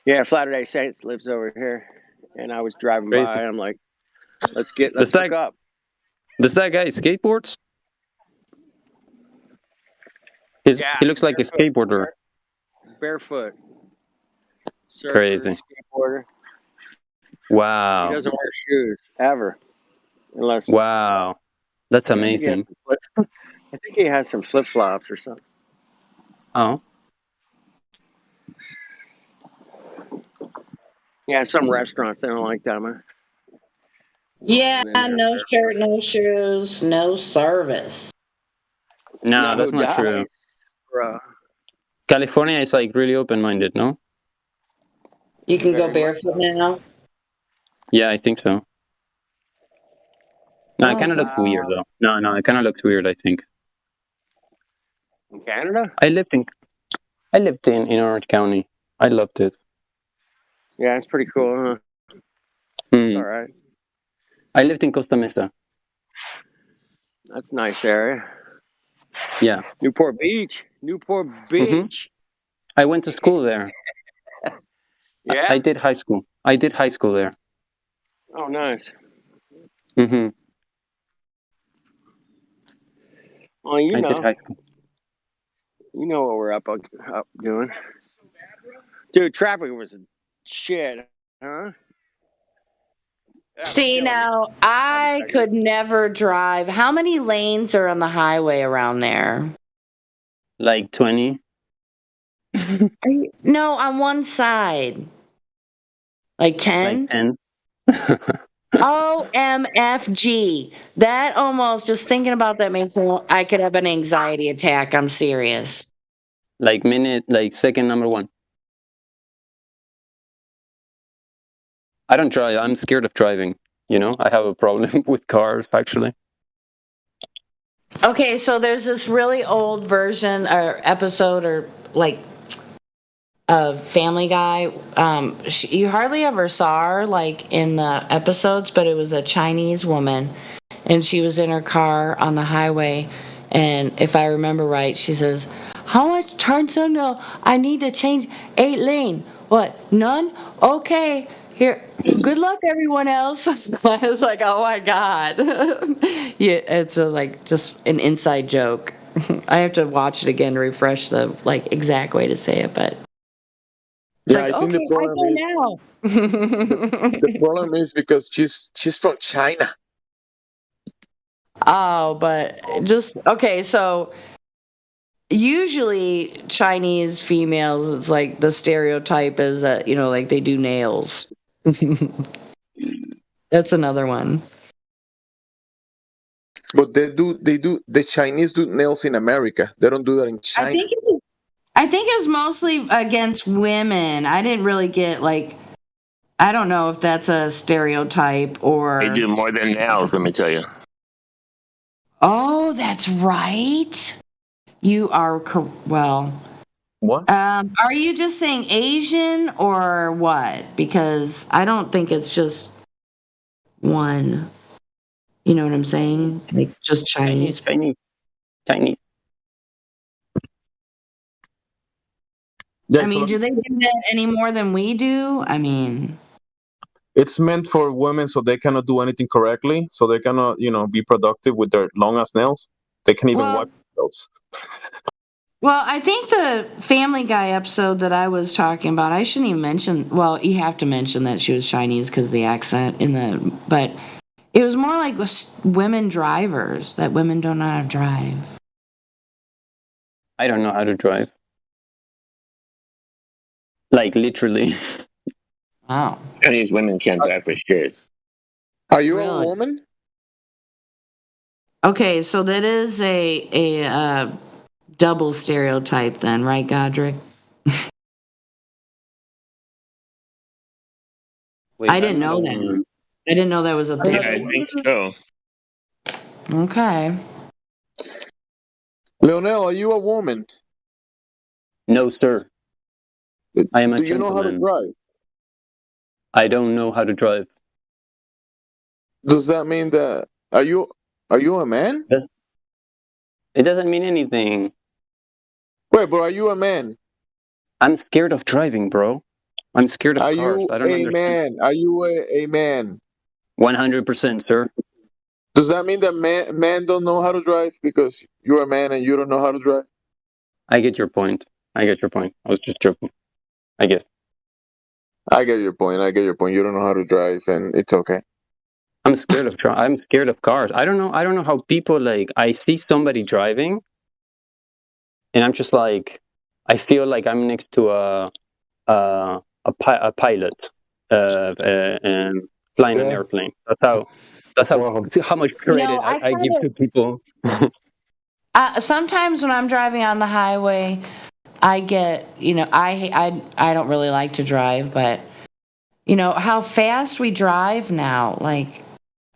M: Yeah, Latter-day Saints lives over here, and I was driving
B: Crazy.
M: by. I'm like, let's hook up.
B: Does that guy skateboards? He looks like a skateboarder.
M: Barefoot. Surfer,
B: Crazy.
M: Skateboarder.
B: Wow.
M: He doesn't wear shoes ever, unless.
B: Wow. That's amazing.
M: I think he has some flip flops or something.
B: Oh.
M: Yeah, some restaurants they don't like that, man.
K: Yeah, no shirt, no shoes, no service.
B: No, that's not true. California is like really open-minded, no?
K: You can go barefoot now.
B: Yeah, I think so. No, it kind of looks weird though. No, it kind of looks weird, I think.
M: In Canada?
B: I lived in Orange County. I loved it.
M: Yeah, it's pretty cool, huh?
B: Mm.
M: All right.
B: I lived in Costa Mesa.
M: That's a nice area.
B: Yeah.
M: Newport Beach.
B: Mm-hmm. I went to school there.
M: Yeah?
B: I did high school. I did high school there.
M: Oh, nice.
B: Mm-hmm.
M: Well, you
B: I
M: know.
B: did high school.
M: You know what we're up doing. Dude, traffic was shit, huh?
K: See, now, I could never drive. How many lanes are on the highway around there?
B: Like 20.
K: No, on one side. Like 10?
B: Like 10.
K: OMFG. That almost, just thinking about that makes me, I could have an anxiety attack. I'm serious.
B: Like second number 1. I don't drive. I'm scared of driving. You know, I have a problem with cars, actually.
K: Okay, so there's this really old version or episode or like of Family Guy. You hardly ever saw her like in the episodes, but it was a Chinese woman, and she was in her car on the highway, and if I remember right, she says, "How much turn signal? I need to change 8 lane. What? None? Okay." Here, good luck, everyone else. I was like, oh my god. Yeah, it's like just an inside joke. I have to watch it again to refresh the like exact way to say it, but it's
J: Yeah,
K: like,
J: I think
K: okay,
J: the problem
K: I
J: is
K: know now.
J: the problem is because she's from China.
K: Oh, but just okay, so usually Chinese females, it's like the stereotype is that, you know, like they do nails. That's another one.
J: But the Chinese do nails in America. They don't do that in China.
K: I think it was mostly against women. I didn't really get like, I don't know if that's a stereotype or.
C: They do more than nails, let me tell you.
K: Oh, that's right. You are well.
J: What?
K: Are you just saying Asian or what? Because I don't think it's just one. You know what I'm saying? Like just Chinese.
B: Chinese.
J: Yeah,
K: I mean, do they do that any more than we do? I mean,
I: it's meant for women so they cannot do anything correctly, so they cannot, be productive with their long ass nails. They can even wipe themselves.
K: Well, I think the Family Guy episode that I was talking about, I shouldn't even mention. Well, you have to mention that she was Chinese because of the accent but it was more like women drivers, that women don't know how to drive.
B: I don't know how to drive. Like literally.
K: Wow.
C: Chinese women can't drive for shit.
J: Are you
K: Really?
J: a woman?
K: Okay, so that is a double stereotype then, right, Godric?
B: Wait,
K: I didn't know that. I didn't know that was a thing.
C: Yeah, I think so.
K: Okay.
J: Leonel, are you a woman?
B: No, sir. I am a
J: Do you know how to
B: gentleman.
J: drive?
B: I don't know how to drive.
J: Does that mean that are you a man?
B: It doesn't mean anything.
J: Wait, but are you a man?
B: I'm scared of driving, bro. I'm scared of
J: Are
B: cars.
J: you
B: I don't
J: a
B: understand.
J: man? Are you a man?
B: 100%, sir.
J: Does that mean that men don't know how to drive because you're a man and you don't know how to drive?
B: I get your point. I was just joking. I guess.
J: I get your point. You don't know how to drive, and it's okay.
B: I'm scared of I'm scared of cars. I don't know how people like. I see somebody driving, and I'm just like, I feel like I'm next to a pilot, flying an airplane. That's how much credit I give to people.
K: Sometimes when I'm driving on the highway, I get, I don't really like to drive, but how fast we drive now, like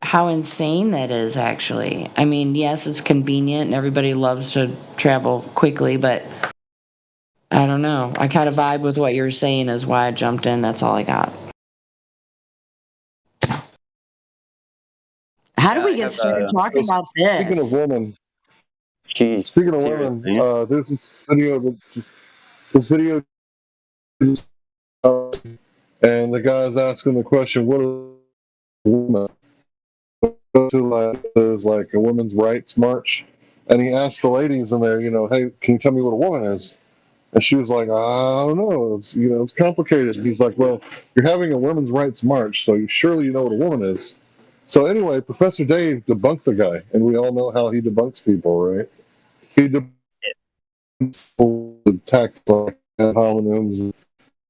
K: how insane that is actually. I mean, yes, it's convenient and everybody loves to travel quickly, but I don't know. I kind of vibe with what you're saying is why I jumped in. That's all I got. How do we get started talking about this?
R: Speaking of women,
B: Jeez,
R: speaking of women, there's this video, and the guy's asking the question, "What is a woman?" There's like a women's rights march, and he asked the ladies in there, "Hey, can you tell me what a woman is?" And she was like, "I don't know. It's complicated." And he's like, "Well, you're having a women's rights march, so surely you know what a woman is." So anyway, Professor Dave debunked the guy, and we all know how he debunks people, right? He debunks attacks like ad hominems.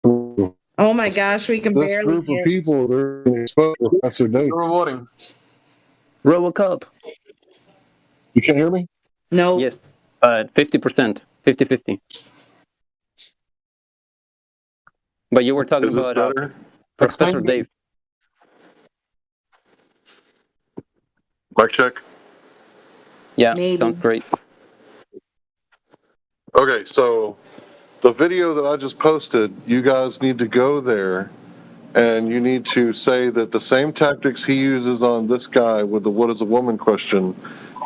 K: Oh my gosh, we can
R: This
K: barely
R: group
K: hear.
R: of people, they're exposed to Professor Dave.
J: Rewarding.
B: RoboCop.
R: You can't hear me?
K: No.
B: Yes, 50%, 50-50. But you were talking
R: Is this
B: about
R: better?
B: Professor Dave.
R: Mic check.
B: Yeah, sounds great.
R: Okay, so the video that I just posted, you guys need to go there and you need to say that the same tactics he uses on this guy with the "what is a woman" question,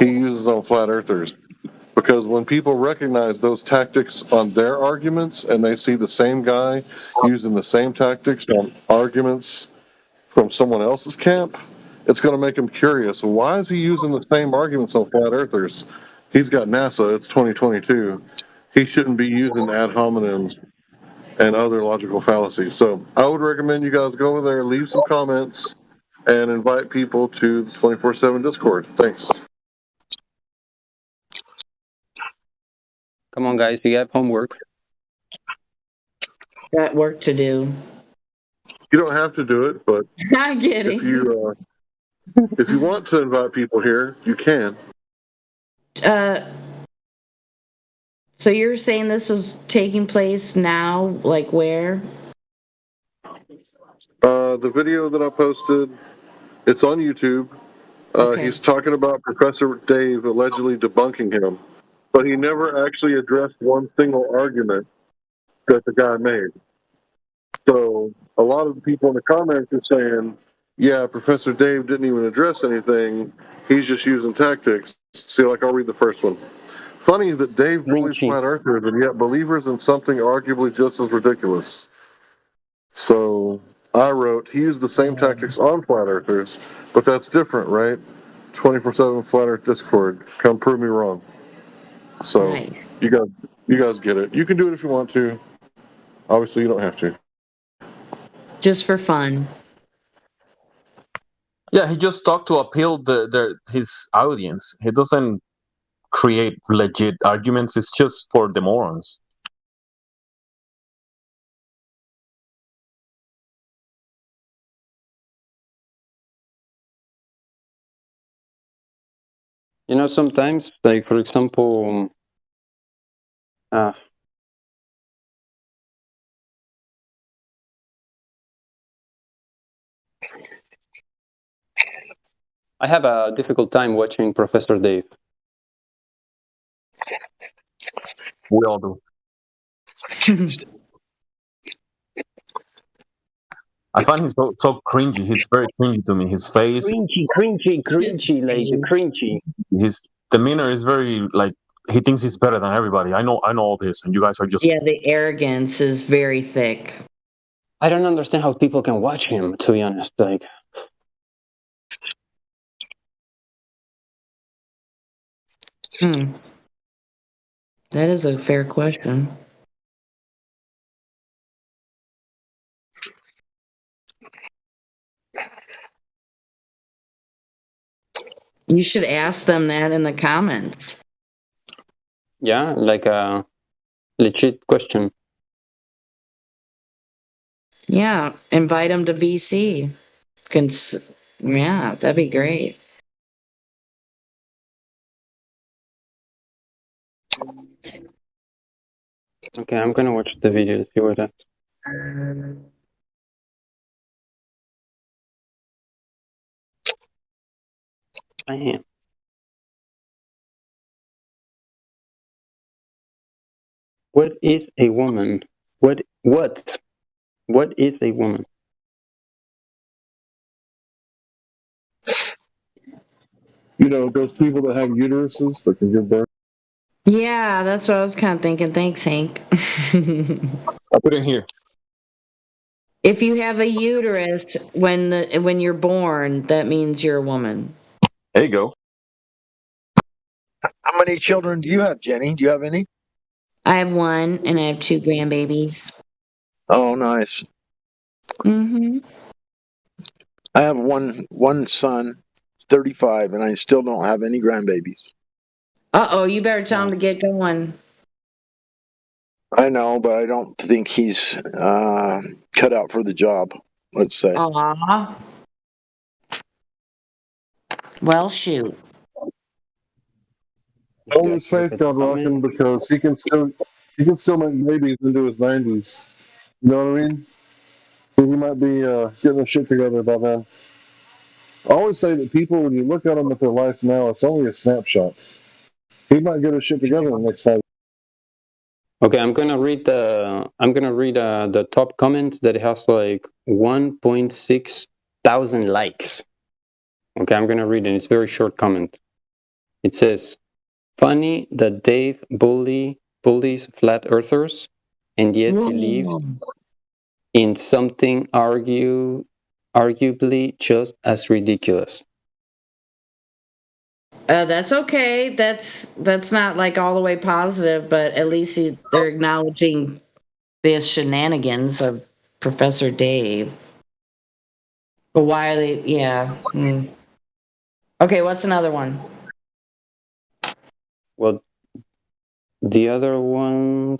R: he uses on flat earthers. Because when people recognize those tactics on their arguments and they see the same guy using the same tactics on arguments from someone else's camp, it's going to make them curious. Why is he using the same arguments on flat earthers? He's got NASA. It's 2022. He shouldn't be using ad hominems and other logical fallacies. So I would recommend you guys go over there, leave some comments, and invite people to the 24/7 Discord. Thanks.
B: Come on, guys, you have homework.
K: Got work to do.
R: You don't have to do it, but
K: I'm kidding.
R: if you want to invite people here, you can.
K: So you're saying this is taking place now, like where?
R: The video that I posted, it's on YouTube. He's talking about Professor Dave allegedly debunking him, but he never actually addressed one single argument that the guy made. So a lot of the people in the comments are saying, yeah, Professor Dave didn't even address anything. He's just using tactics. See, like, I'll read the first one. Funny that Dave bullies flat earthers and yet believers in something arguably just as ridiculous. So I wrote, he used the same tactics on flat earthers, but that's different, right? 24/7 Flat Earth Discord. Come prove me wrong. So
K: Right.
R: you guys get it. You can do it if you want to. Obviously, you don't have to.
K: Just for fun.
I: Yeah, he just talked to appeal his audience. He doesn't create legit arguments. It's just for the morons.
B: You know, sometimes, like for example, uh, I have a difficult time watching Professor Dave.
I: We all do. I find him so cringy. He's very cringy to me. His face,
B: Cringy, like cringy.
I: his demeanor is very like he thinks he's better than everybody. I know all this, and you guys are just
K: Yeah, the arrogance is very thick.
B: I don't understand how people can watch him, to be honest. Like,
K: That is a fair question. You should ask them that in the comments.
B: yeah, like a legit question.
K: Yeah, invite them to VC. Yeah, that'd be great.
B: Okay, I'm gonna watch the video to see what that. I am. What is a woman? What is a woman?
R: You know, those people that have uteruses that can give birth.
K: Yeah, that's what I was kind of thinking. Thanks, Hank.
I: I put in here.
K: If you have a uterus when you're born, that means you're a woman.
I: There you go.
J: How many children do you have, Jenny? Do you have any?
K: I have one, and I have 2 grandbabies.
J: Oh, nice.
K: Mm-hmm.
J: I have one son, 35, and I still don't have any grandbabies.
K: Uh-oh, you better tell him to get going.
J: I know, but I don't think he's cut out for the job, let's say.
K: Aw. Well, shoot.
R: Hold his faith, God Rockin', because he can still make babies into his 90s. You know what I mean? He might be getting his shit together by then. I always say that people, when you look at them at their life now, it's only a snapshot. He might get his shit together in the next 5 years.
B: Okay, I'm gonna read the top comment that has like 1.6 thousand likes. Okay, I'm gonna read it. It's a very short comment. It says, "Funny that Dave bullies flat earthers, and yet believes in something arguably just as ridiculous."
K: That's okay. That's not like all the way positive, but at least they're acknowledging the shenanigans of Professor Dave. But why are they? Yeah. Okay, what's another one?
B: Well, the other one.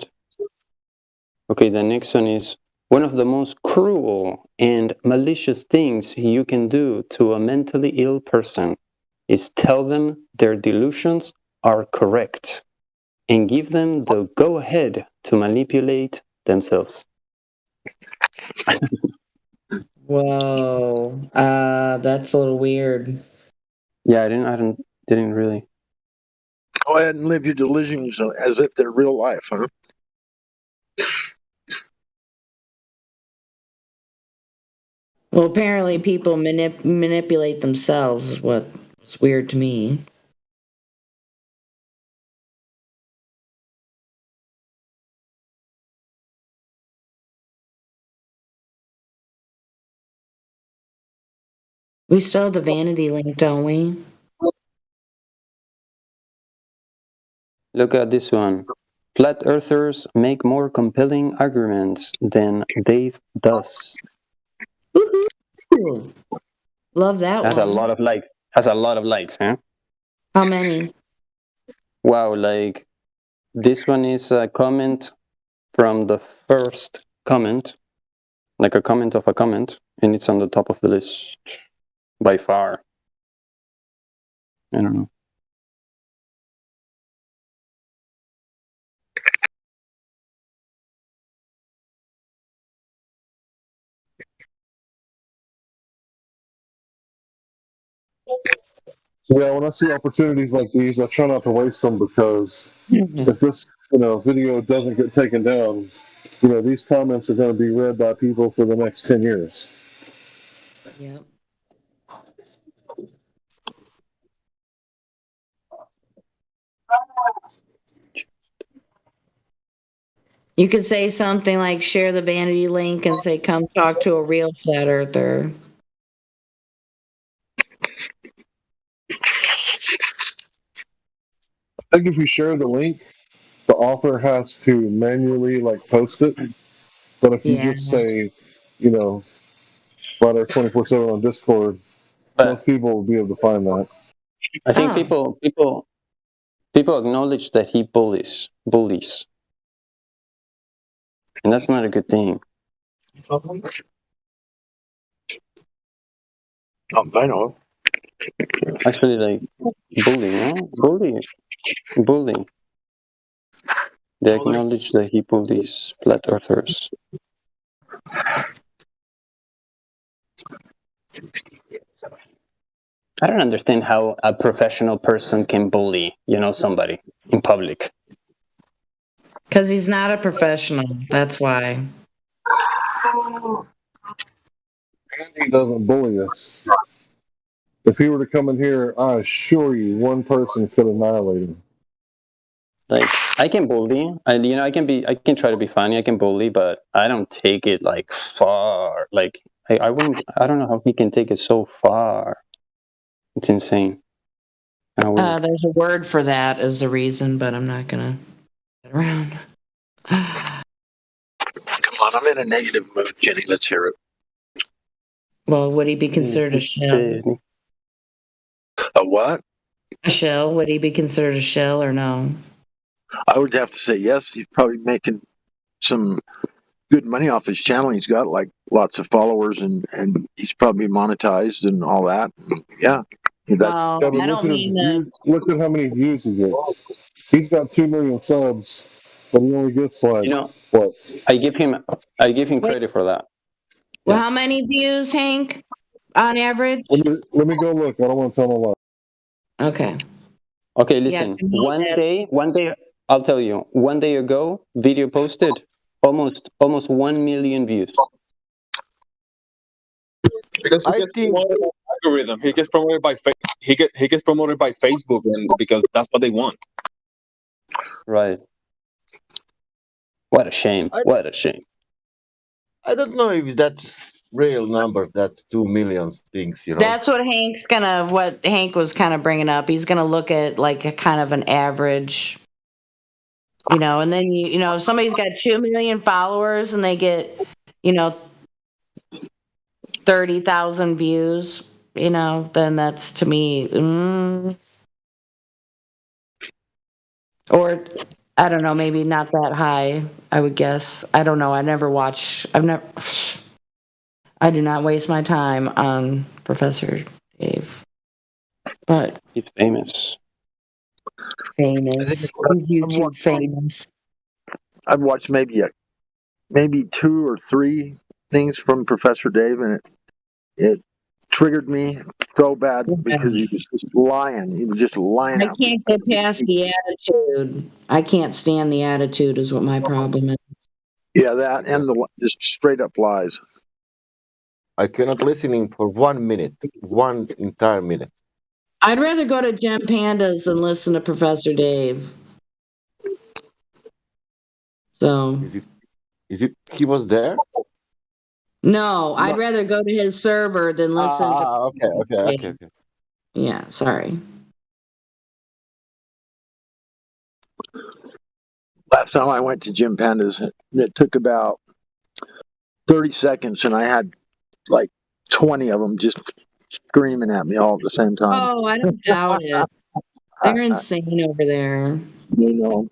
B: Okay, the next one is, "One of the most cruel and malicious things you can do to a mentally ill person is tell them their delusions are correct and give them the go-ahead to manipulate themselves."
K: Whoa. That's a little weird.
B: Yeah, I didn't really.
J: Go ahead and live your delusions as if they're real life, huh?
K: Well, apparently people manipulate themselves is what's weird to me. We still have the vanity link, don't we?
B: Look at this one. Flat earthers make more compelling arguments than Dave does.
K: Woohoo! Love that
B: Has
K: one.
B: a lot of likes. Has a lot of likes, huh?
K: How many?
B: Wow, like this one is a comment from the first comment, like a comment of a comment, and it's on the top of the list by far. I don't know.
R: Yeah, when I see opportunities like these, I try not to waste them because if this, video doesn't get taken down, these comments are going to be read by people for the next 10 years.
K: Yep. You could say something like share the vanity link and say come talk to a real flat earther.
R: I think if you share the link, the author has to manually post it. But if you just say, Flat Earth 24/7 on Discord, most people will be able to find that.
B: I think people acknowledge that he bullies, and that's not a good thing.
J: I know.
B: Actually, like bully. They acknowledge that he bullies flat earthers. I don't understand how a professional person can bully, somebody in public.
K: Because he's not a professional. That's why.
R: Andy doesn't bully us. If he were to come in here, I assure you, one person could annihilate him.
B: Like, I can bully, and I can try to be funny. I can bully, but I don't take it far. Like, I wouldn't. I don't know how he can take it so far. It's insane.
K: There's a word for that as the reason, but I'm not gonna get around.
J: Come on, I'm in a negative mood, Jenny. Let's hear it.
K: Well, would he be considered a shell?
J: A what?
K: A shell? Would he be considered a shell or no?
J: I would have to say yes. He's probably making some good money off his channel. He's got lots of followers and he's probably monetized and all that. Yeah.
K: Well, I don't mean that.
R: Look at how many views he gets. He's got 2 million subs, but he only gets what?
B: I give him credit for that.
K: Well, how many views, Hank, on average?
R: Let me go look. I don't want to tell a lie.
K: Okay.
B: Okay, listen. One day, I'll tell you. One day ago, video posted almost 1 million views.
I: Because he gets promoted by algorithm. He gets promoted by he gets promoted by Facebook, and because that's what they want.
B: Right. What a shame. What a shame.
S: I don't know if that's real number, that 2 million things,
K: That's what Hank was kind of bringing up. He's gonna look at a kind of an average, and then if somebody's got 2 million followers and they get 30,000 views, then that's, to me, or I don't know, maybe not that high, I would guess. I don't know. I do not waste my time on Professor Dave. But
B: he's famous.
K: He's YouTube famous.
J: I've watched maybe 2 or 3 things from Professor Dave, and it triggered me so bad because he was just lying. He was just lying.
K: I can't get past the attitude. I can't stand the attitude is what my problem is.
J: Yeah, that and just straight up lies.
S: I cannot listen for 1 minute, 1 entire minute.
K: I'd rather go to Gem Pandas than listen to Professor Dave. So
S: is it he was there?
K: No, I'd rather go to his server than listen to.
S: Okay.
K: Yeah, sorry.
J: last time I went to Jim Panda's, it took about 30 seconds, and I had like 20 of them just screaming at me all at the same time.
K: Oh, I don't doubt it. They're insane over there.
J: You know,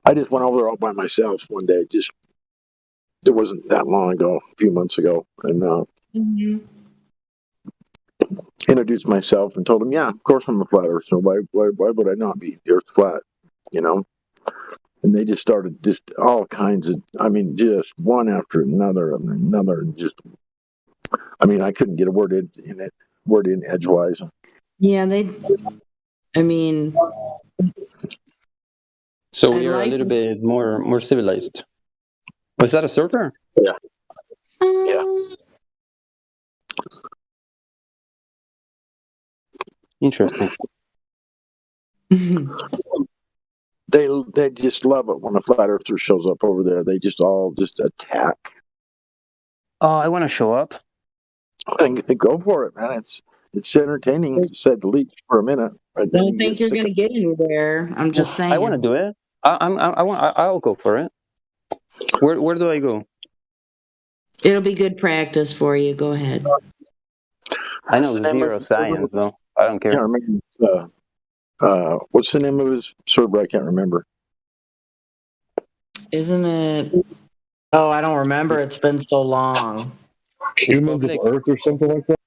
J: I just went over there all by myself one day. Just it wasn't that long ago, a few months ago, and introduced myself and told them, "Yeah, of course I'm a flat earth. So why would I not be? The Earth's flat, you know." And they just started just all kinds of, I mean, just one after another and another, and just, I mean, I couldn't get a word in edgewise.
K: Yeah, I mean,
B: So
K: I
B: we are a
K: like.
B: little bit more civilized. Was that a server?
J: Yeah. Yeah.
B: Interesting.
J: They just love it when a flat earther shows up over there. They just all just attack.
B: Oh, I want to show up.
J: And go for it, man. It's entertaining, to say the least, for a minute. And then
K: Don't think you're
J: sick
K: gonna get anywhere. I'm just saying.
B: I want to do it. I'll go for it. Where do I go?
K: It'll be good practice for you. Go ahead.
B: I know zero science, though. I don't care.
J: I can't remember. What's the name of his server? I can't remember.
K: Isn't it? Oh, I don't remember. It's been so long.
R: Humans of Earth or something like that?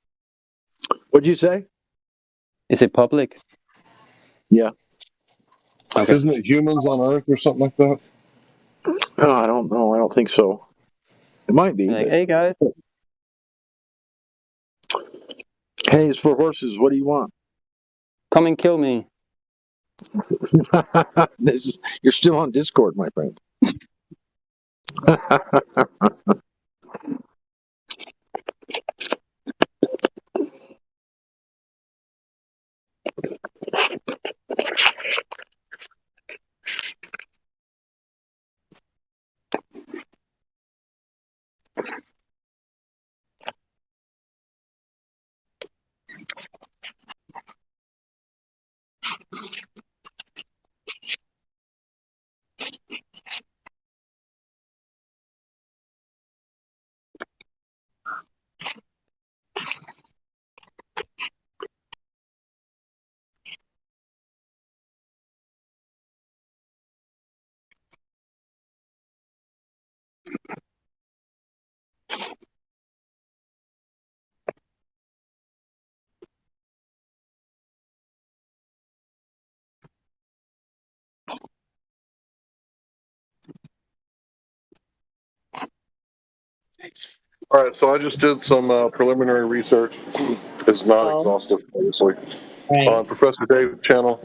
J: What'd you say?
B: Is it public?
J: Yeah.
B: Okay.
R: Isn't it Humans on Earth or something like that?
J: Oh, I don't know. I don't think so. It might be.
B: Like, hey guys.
J: Hey, it's for horses. What do you want?
B: Come and kill me.
J: You're still on Discord, my friend.
R: All right, so I just did some preliminary research. It's not exhaustive, obviously, on Professor Dave's channel.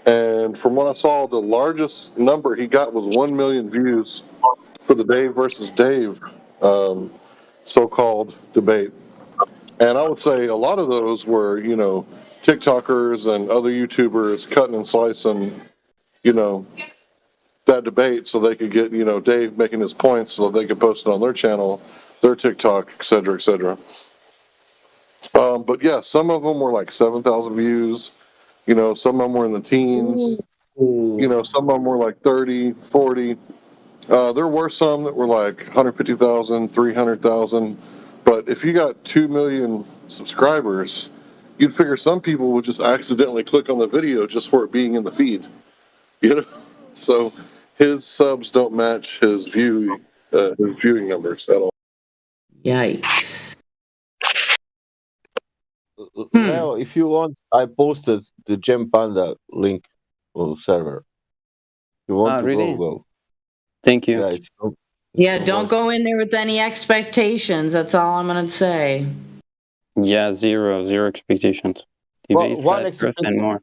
R: And from what I saw, the largest number he got was 1 million views for the Dave versus Dave so-called debate. And I would say a lot of those were, TikTokers and other YouTubers cutting and slicing, that debate so they could get, Dave making his points so they could post it on their channel, their TikTok, et cetera, et cetera. But yeah, some of them were like 7,000 views. Some of them were in the teens. Some of them were like 30, 40. There were some that were like 150,000, 300,000. But if you got 2 million subscribers, you'd figure some people would just accidentally click on the video just for it being in the feed. So his subs don't match his viewing numbers at all.
K: Yikes.
S: Leo, if you want, I posted the Gem Panda link on the server. If you want to
B: really?
S: go.
B: Thank you.
S: Yeah,
K: Don't go in there with any expectations. That's all I'm gonna say.
B: Yeah, zero expectations.
S: Well,
B: Debate,
S: one
B: flat earth, and more.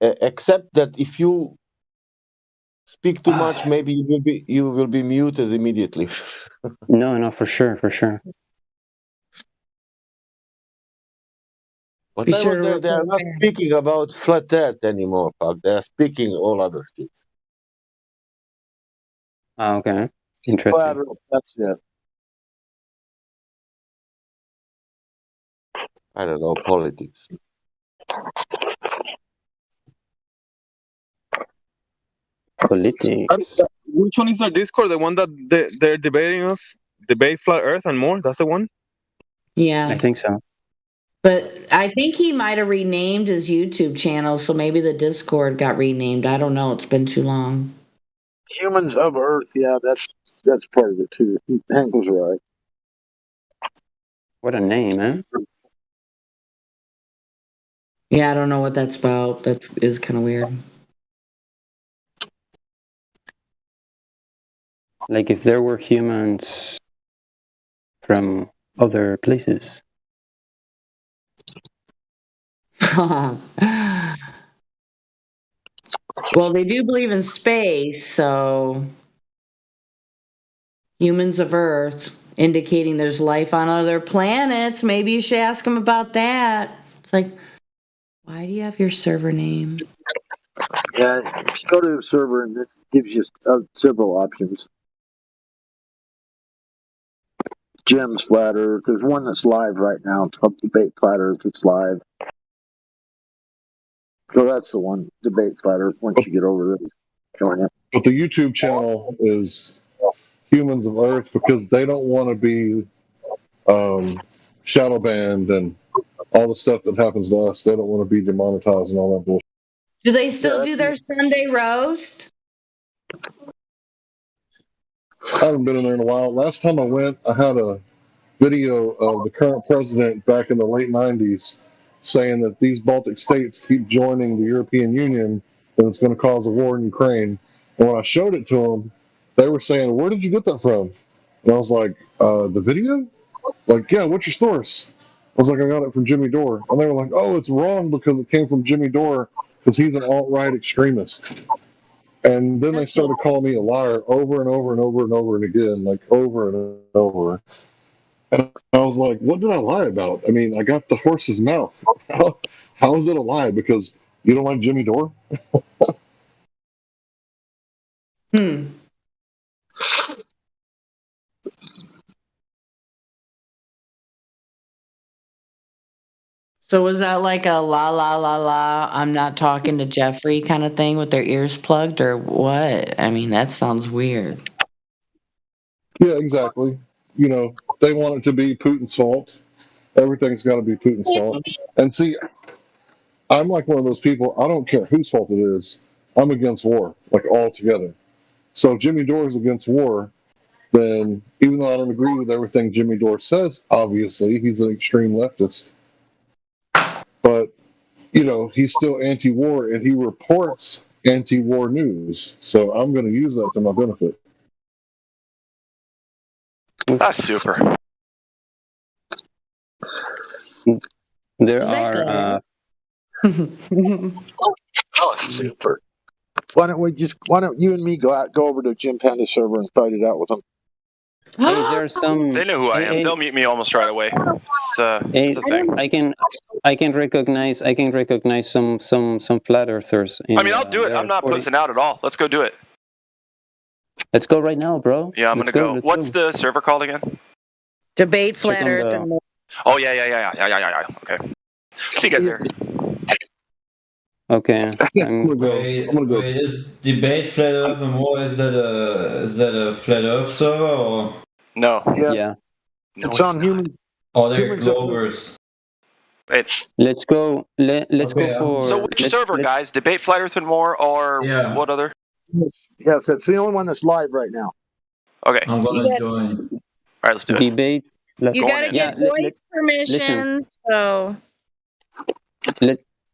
S: Except that if you speak too much, maybe you will be muted immediately.
B: No, for sure.
S: But I was there, they are not speaking about flat earth anymore, Pug. They are speaking all other things.
B: Oh, okay. Interesting.
J: Flat Earth, that's it.
S: I don't know, politics.
B: Politics.
I: Which one is the Discord? The one that they're debating us? Debate flat Earth and more? That's the one?
K: Yeah.
B: I think so.
K: But I think he might have renamed his YouTube channel, so maybe the Discord got renamed. I don't know. It's been too long.
J: Humans of Earth, yeah, that's part of it too. Hank was right.
B: What a name, eh?
K: Yeah, I don't know what that's about. That is kind of weird.
B: Like if there were humans from other places.
K: Well, they do believe in space, so humans of Earth, indicating there's life on other planets. Maybe you should ask them about that. It's like, why do you have your server name?
J: Yeah, you go to the server and it gives you several options. Jim's Flat Earth. There's one that's live right now. It's called Debate Flat Earth. It's live. So that's the one, Debate Flat Earth. Once you get over there, join it.
R: But the YouTube channel is Humans of Earth because they don't want to be shadow banned and all the stuff that happens to us. They don't want to be demonetized and all that bullshit.
K: Do they still do their Sunday roast?
R: I haven't been in there in a while. Last time I went, I had a video of the current president back in the late 90s saying that these Baltic states keep joining the European Union and it's going to cause a war in Ukraine. And when I showed it to them, they were saying, "Where did you get that from?" And I was like, "The video? Like, yeah, what's your source?" I was like, "I got it from Jimmy Dore." And they were like, "Oh, it's wrong because it came from Jimmy Dore because he's an alt-right extremist." And then they started calling me a liar over and over and over and over and again, like over and over. And I was like, what did I lie about? I mean, I got the horse's mouth. How is it a lie? Because you don't like Jimmy Dore?
K: So was that like a la la la la, I'm not talking to Jeffrey kind of thing with their ears plugged or what? I mean, that sounds weird.
R: Yeah, exactly. You know, they want it to be Putin's fault. Everything's got to be Putin's fault. And see, I'm like one of those people, I don't care whose fault it is. I'm against war, like altogether. So if Jimmy Dore is against war, then even though I don't agree with everything Jimmy Dore says, obviously, he's an extreme leftist. But, you know, he's still anti-war and he reports anti-war news. So I'm going to use that to my benefit.
T: That's super.
B: There
K: Is that
B: are
J: Oh, super. Why don't you and me go over to Jim Panda's server and fight it out with him?
B: hey, there's some.
T: They know who I am. They'll mute me almost right away. It's a thing.
B: I can recognize some flat earthers.
T: I mean, I'll do it. I'm not pussing out at all. Let's go do it.
B: Let's go right now, bro.
T: Yeah, I'm gonna go. What's the server called again?
K: Debate Flat Earth and more.
T: Oh yeah. Okay. See you guys there.
B: Okay.
N: I'm gonna go. Wait, is Debate Flat Earth and more? Is that a Flat Earth server or?
T: No.
B: Yeah.
T: No,
J: it's on human.
N: Oh, they're Globers.
T: Wait.
B: Let's go. Let's go for.
T: So which server, guys? Debate Flat Earth and more, or what other?
J: Yes, it's the only one that's live right now.
T: Okay.
N: I'm gonna join.
T: All right, let's do it.
B: Debate.
K: You gotta get voice permission, so.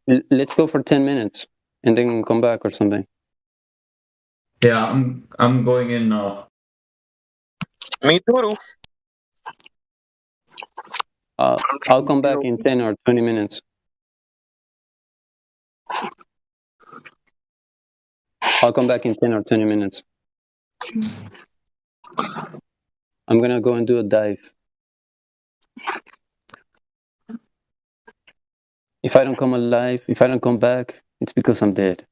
B: Let's go for 10 minutes and then come back or something.
N: Yeah, I'm going in now.
I: Me too.
B: I'll come back in 10 or 20 minutes. I'll come back in 10 or 20 minutes. I'm gonna go and do a dive. If I don't come alive, if I don't come back, it's because I'm dead.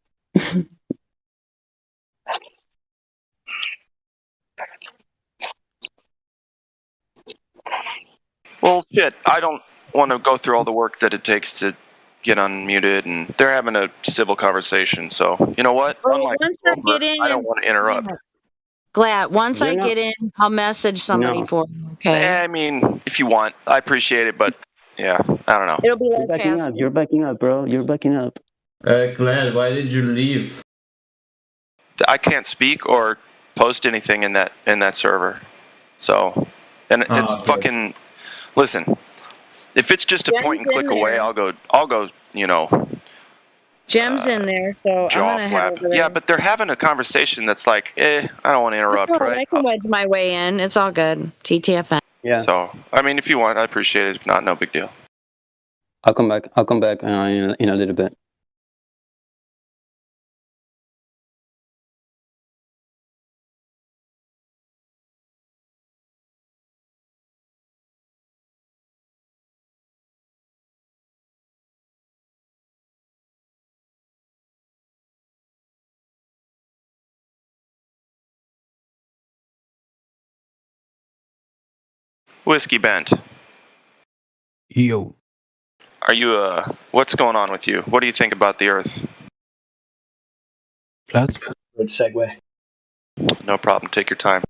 T: Well, shit. I don't want to go through all the work that it takes to get unmuted, and they're having a civil conversation. So you know what?
K: Well, once I get in,
T: I don't want to interrupt.
K: Glad. Once I get in, I'll message somebody for you. Okay.
T: I mean, if you want, I appreciate it, but yeah, I don't know.
K: It'll be
B: You're
K: less
B: backing
K: fast.
B: up. You're backing up, bro. You're backing up.
N: Glad, why did you leave?
T: I can't speak or post anything in that server. So, and it's
N: okay.
T: fucking. Listen, if it's just a point and click away, I'll go. You know.
K: Jem's in there, so
T: Jaw
K: I'm gonna
T: flap.
K: head over
T: Yeah,
K: there.
T: but they're having a conversation that's like, I don't want to interrupt,
K: It's all
T: right?
K: I can wedge my way in. It's all good. TTFN.
B: Yeah.
T: So, I mean, if you want, I appreciate it. If not, no big deal.
B: I'll come back. I'll come back in a little bit.
T: Whiskey Bent,
U: Yo.
T: are you what's going on with you? What do you think about the Earth?
U: Flat. Good segue.
T: No problem. Take your time.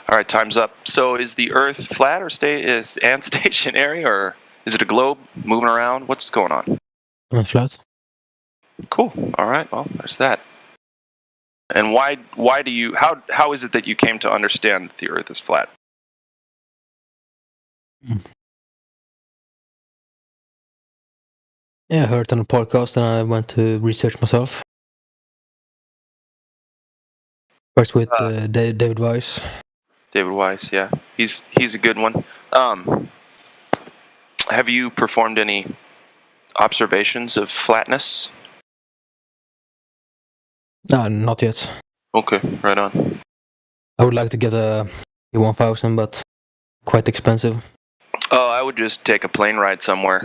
T: All right, time's up. So, is the Earth flat or and stationary, or is it a globe moving around? What's going on?
U: Flat.
T: Cool. All right. Well, there's that. And why do you how is it that you came to understand that the Earth is flat?
U: Yeah, I heard on a podcast and I went to research myself. First with David Weiss.
T: David Weiss, yeah, he's a good one. Have you performed any observations of flatness?
U: No, not yet.
T: Okay, right on.
U: I would like to get a E1000, but quite expensive.
T: Oh, I would just take a plane ride somewhere,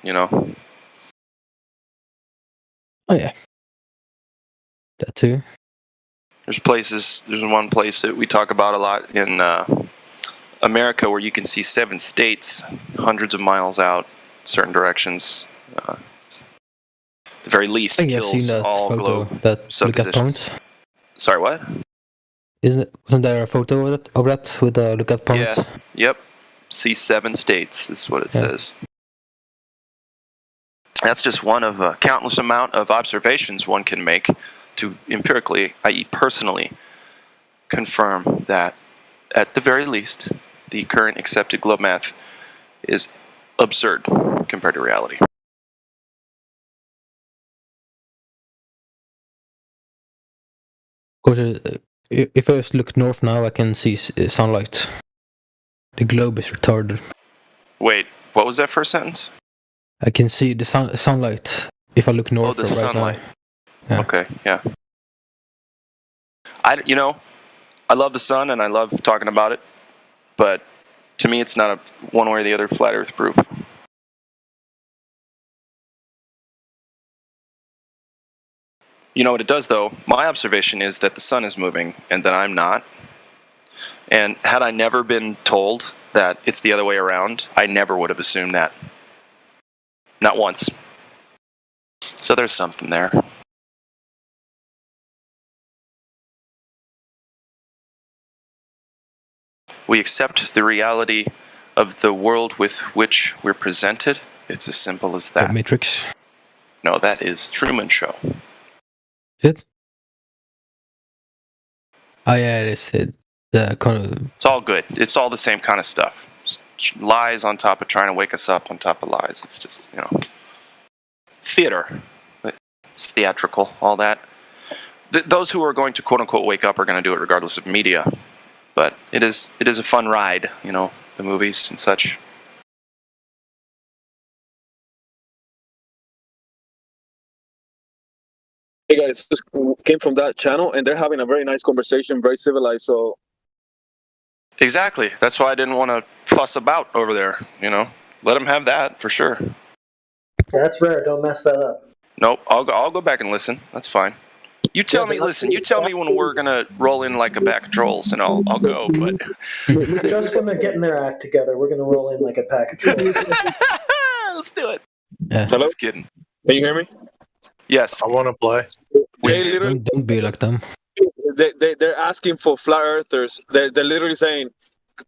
T: you know.
U: Oh yeah, that too.
T: There's one place that we talk about a lot in America where you can see 7 states hundreds of miles out, certain directions. The very least
U: I think I've
T: kills
U: seen that
T: all
U: photo,
T: globe
U: that Lookout
T: suppositions.
U: Point.
T: Sorry, what?
U: Wasn't there a photo of that with the Lookout Point?
T: Yeah. Yep. See 7 states is what it says. That's just one of a countless amount of observations one can make to empirically, i.e. personally, confirm that, at the very least, the current accepted globe math is absurd compared to reality.
U: Because if I just look north now, I can see sunlight. The globe is retarded.
T: Wait, what was that first sentence?
U: I can see the sunlight if I look north
T: the
U: right
T: sunlight.
U: now. Yeah.
T: Okay, yeah. I love the sun and I love talking about it, but to me it's not a one way or the other flat earth proof. You know what it does though? My observation is that the sun is moving and that I'm not. And had I never been told that it's the other way around, I never would have assumed that. Not once. So there's something there. We accept the reality of the world with which we're presented. It's as simple as that.
U: The Matrix.
T: No, that is Truman Show.
U: Is it? Oh yeah, it is.
T: It's all good. It's all the same kind of stuff. Just lies on top of trying to wake us up on top of lies. It's just, theater. It's theatrical, all that. Those who are going to quote-unquote wake up are going to do it regardless of media. But it is a fun ride, the movies and such.
I: Hey guys, just came from that channel and they're having a very nice conversation, very civilized, so...
T: Exactly. That's why I didn't want to fuss about over there, Let them have that, for sure.
V: That's rare. Don't mess that up.
T: Nope, I'll go back and listen. That's fine. You tell me when we're going to roll in like a pack of trolls and I'll go, but...
V: Just when they're getting their act together, we're going to roll in like a pack of trolls.
T: Let's do it.
U: Yeah.
I: Hello?
T: Just kidding.
I: Can you hear me?
T: Yes.
D: I want to play.
I: They literally
U: Don't be like them.
I: they're asking for flat earthers. They're literally saying,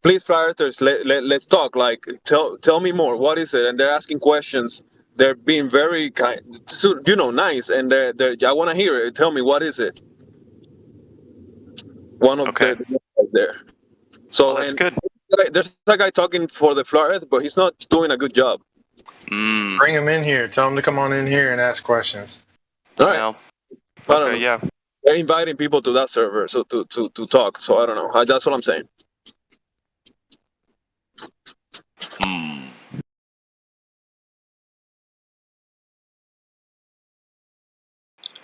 I: please, flat earthers, let's talk. Like, tell me more. What is it? And they're asking questions. They're being very kind, nice. And they're I want to hear it. Tell me, what is it? One of the guys there. So
T: that's
I: and
T: good.
I: There's a guy talking for the flat earth, but he's not doing a good job.
D: Bring him in here. Tell him to come on in here and ask questions.
I: All right.
T: Okay, yeah.
I: They're inviting people to that server so to talk. So I don't know. That's what I'm saying.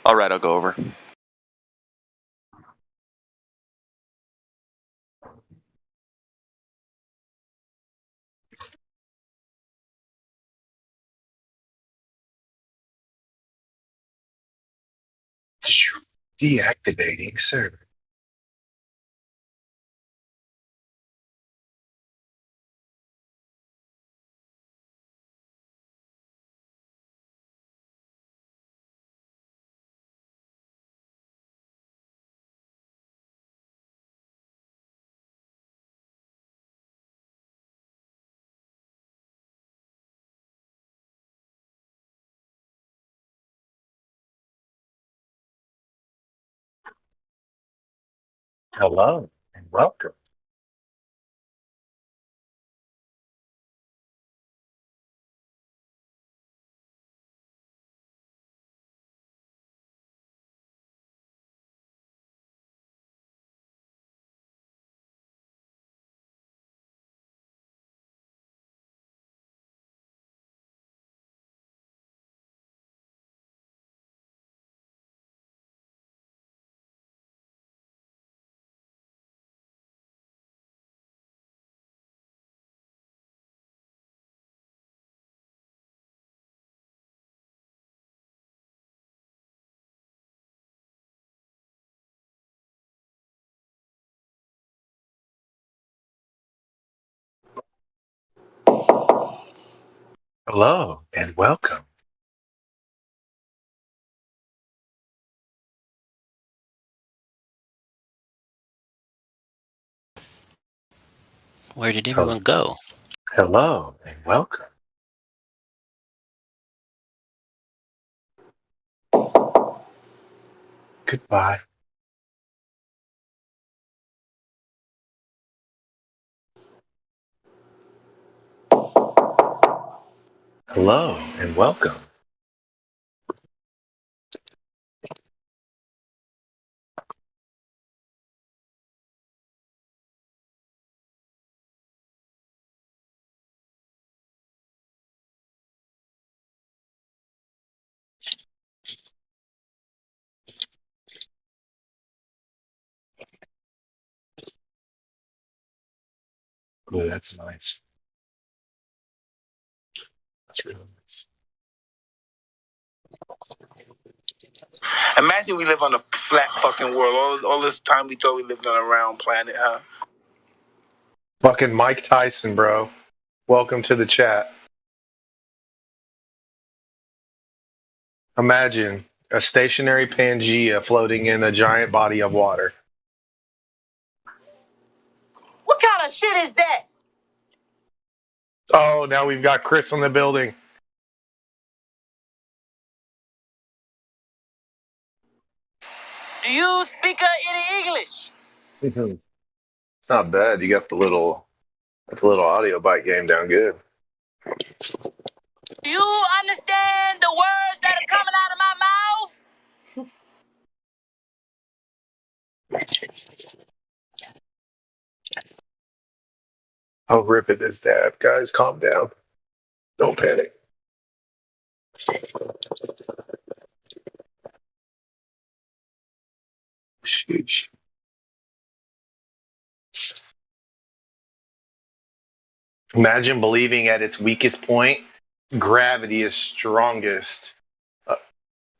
T: All right, I'll go over.
D: Deactivating server. Hello and welcome. Hello and welcome.
F: Where did everyone go?
D: Hello and welcome. Goodbye. Hello and welcome. Oh, that's nice. That's really nice.
W: Imagine we live on a flat fucking world. All this time we thought we lived on a round planet, huh?
D: Fucking Mike Tyson, bro. Welcome to the chat. Imagine a stationary Pangea floating in a giant body of water.
X: What kind of shit is that?
D: Oh, now we've got Chris in the building.
X: Do you speak any English?
D: It's not bad. You got the little audio bite game down good.
X: Do you understand the words that are coming out of my mouth?
D: I'll rip at this dab. Guys, calm down. Don't panic. Sheesh. Imagine believing at its weakest point, gravity is strongest.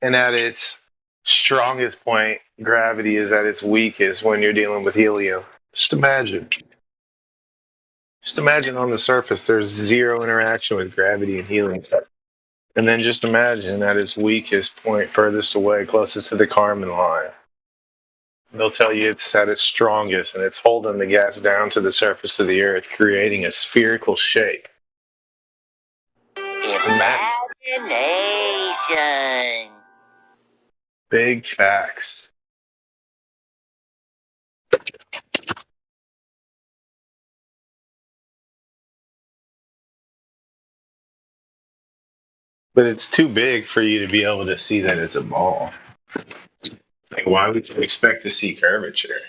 D: And at its strongest point, gravity is at its weakest when you're dealing with helium. Just imagine. Just imagine on the surface, there's zero interaction with gravity and helium. And then just imagine at its weakest point, furthest away, closest to the Kármán line. They'll tell you it's at its strongest, and it's holding the gas down to the surface of the Earth, creating a spherical shape.
X: Imagination.
D: Big facts. But it's too big for you to be able to see that it's a ball. Like, why would you expect to see curvature?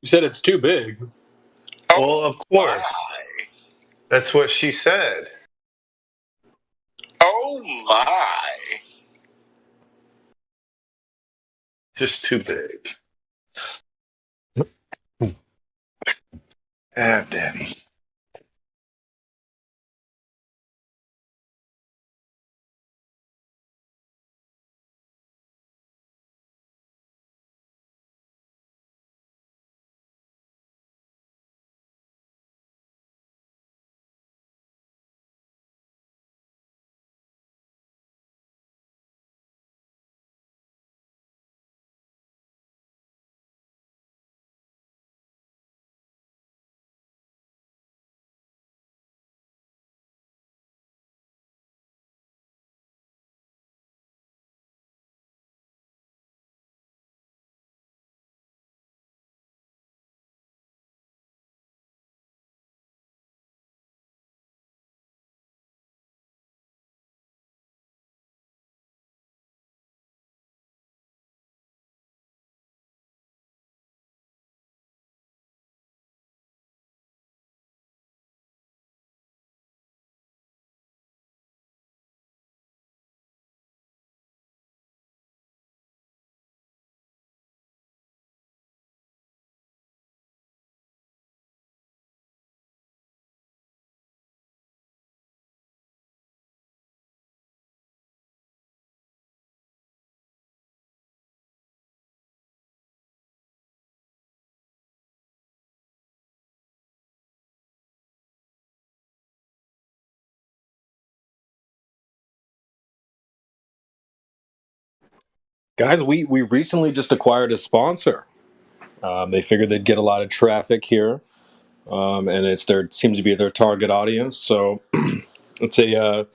A: You said it's too big.
D: Well, of course. That's what she said.
W: Oh my.
D: Just too big. Daddy.
A: Guys, we recently just acquired a sponsor. They figured they'd get a lot of traffic here, and seems to be their target audience. So it's a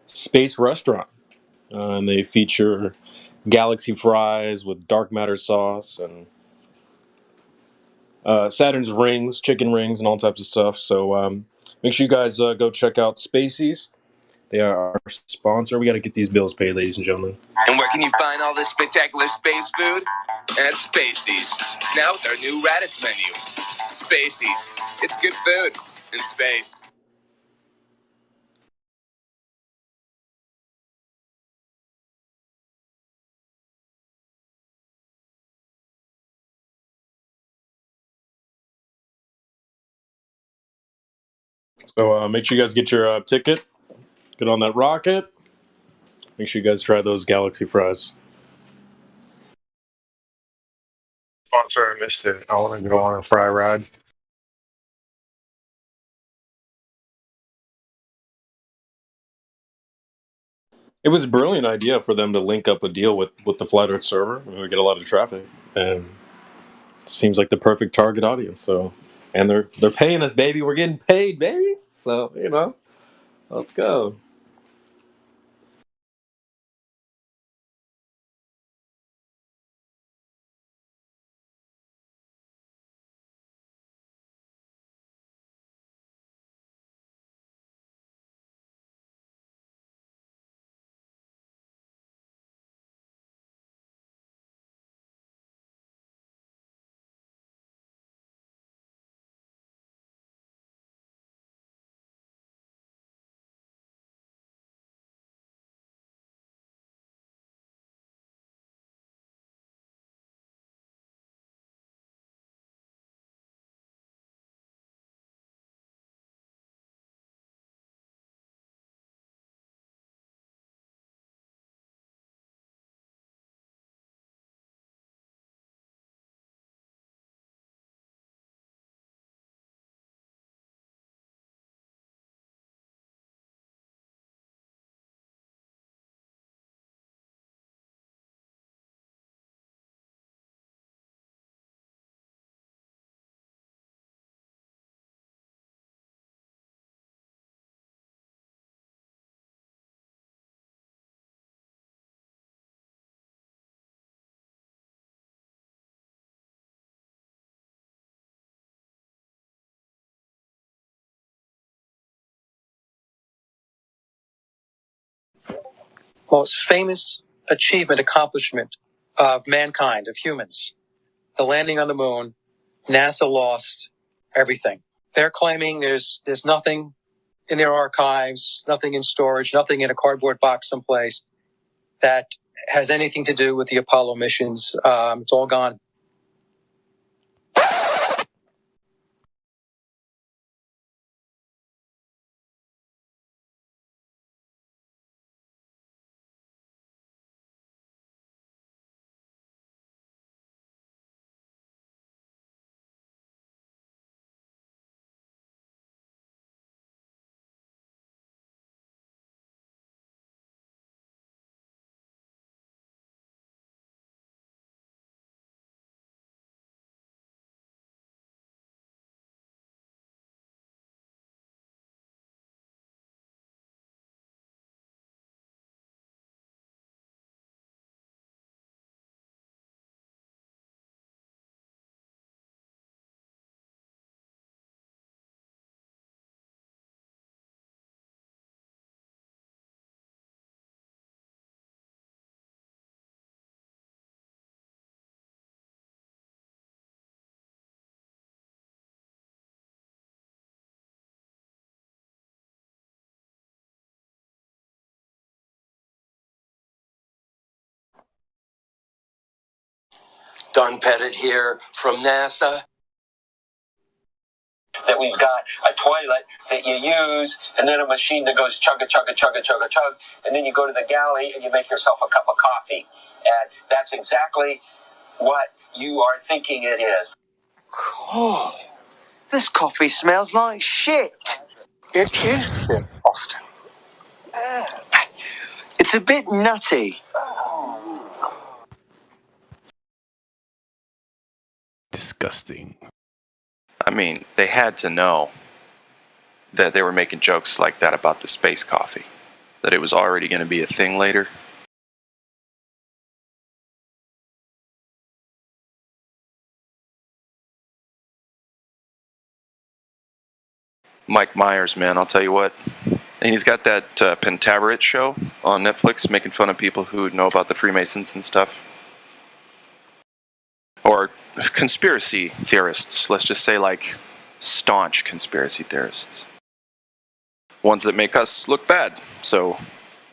A: space restaurant, and they feature galaxy fries with dark matter sauce and Saturn's rings, chicken rings, and all types of stuff. So make sure you guys go check out Spacies. They are our sponsor. We got to get these bills paid, ladies and gentlemen.
X: And where can you find all this spectacular space food? At Spacies. Now with our new Raditz menu. Spacies. It's good food in space.
A: So make sure you guys get your ticket. Get on that rocket. Make sure you guys try those galaxy fries.
D: Sponsor, I missed it. I want to go on a fry ride.
A: It was a brilliant idea for them to link up a deal with the Flat Earth server. I mean, we get a lot of traffic, and it seems like the perfect target audience. So, and they're paying us, baby. We're getting paid, baby. So let's go.
G: most famous achievement, accomplishment of mankind, of humans. The landing on the moon. NASA lost everything. They're claiming there's nothing in their archives, nothing in storage, nothing in a cardboard box someplace that has anything to do with the Apollo missions. It's all gone.
X: Don Pettit here from NASA. That we've got a toilet that you use, and then a machine that goes chugga, chugga, chugga, chugga, chug, and then you go to the galley and you make yourself a cup of coffee. And that's exactly what you are thinking it is.
H: Oh, this coffee smells like shit.
G: It is shit, Austin.
H: It's a bit nutty.
L: Disgusting.
T: I mean, they had to know that they were making jokes like that about the space coffee, that it was already going to be a thing later. Mike Myers, man, I'll tell you what. And he's got that Pentaverate show on Netflix, making fun of people who know about the Freemasons and stuff. Or conspiracy theorists, let's just say, like, staunch conspiracy theorists. Ones that make us look bad. So,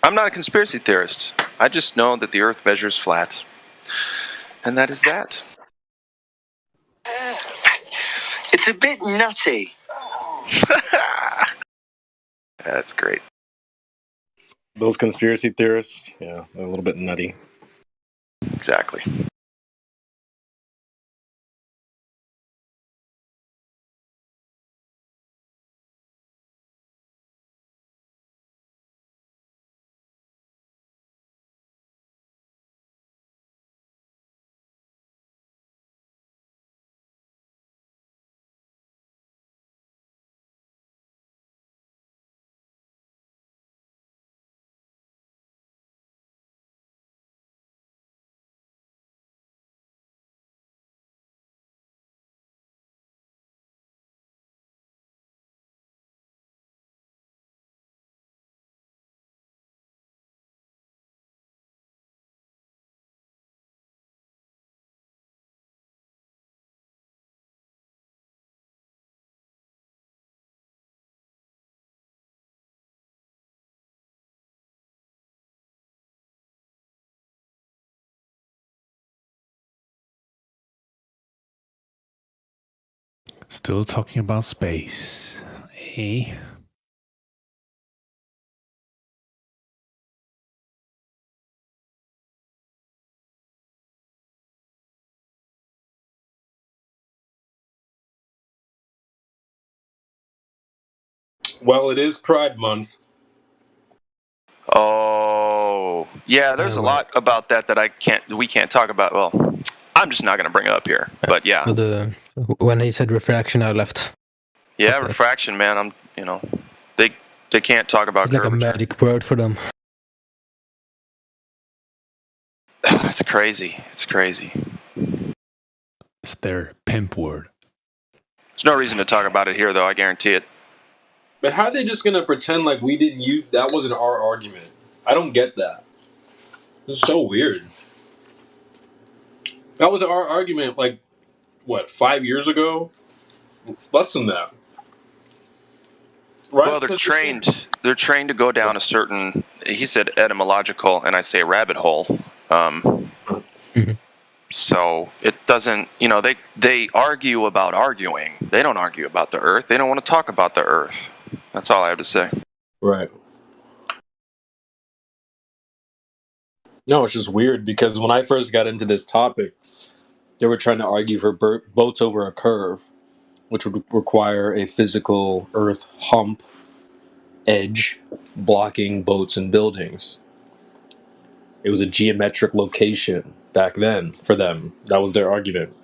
T: I'm not a conspiracy theorist. I just know that the Earth measures flat. And that is that.
H: It's a bit nutty.
T: That's great.
A: Those conspiracy theorists, yeah, they're a little bit nutty.
T: Exactly.
L: Still talking about space, eh?
A: Well, it is Pride Month.
T: Oh, yeah, there's a lot about that we can't talk about. Well, I'm just not going to bring it up here. But yeah.
U: When he said refraction, I left.
T: Yeah, refraction, man. They can't talk about
U: It's like
T: curvature.
U: a magic word for them.
T: It's crazy. It's crazy.
L: It's their pimp word.
T: There's no reason to talk about it here, though. I guarantee it.
A: But how are they just going to pretend like we didn't use that wasn't our argument? I don't get that. It's so weird. That was our argument, like, what, 5 years ago? It's less than that. Right?
T: Well, they're trained. They're trained to go down a certain. He said etymological, and I say rabbit hole. So it doesn't. You know, they argue about arguing. They don't argue about the Earth. They don't want to talk about the Earth. That's all I have to say.
A: Right. No, it's just weird because when I first got into this topic, they were trying to argue for boats over a curve, which would require a physical Earth hump edge blocking boats and buildings. It was a geometric location back then for them. That was their argument.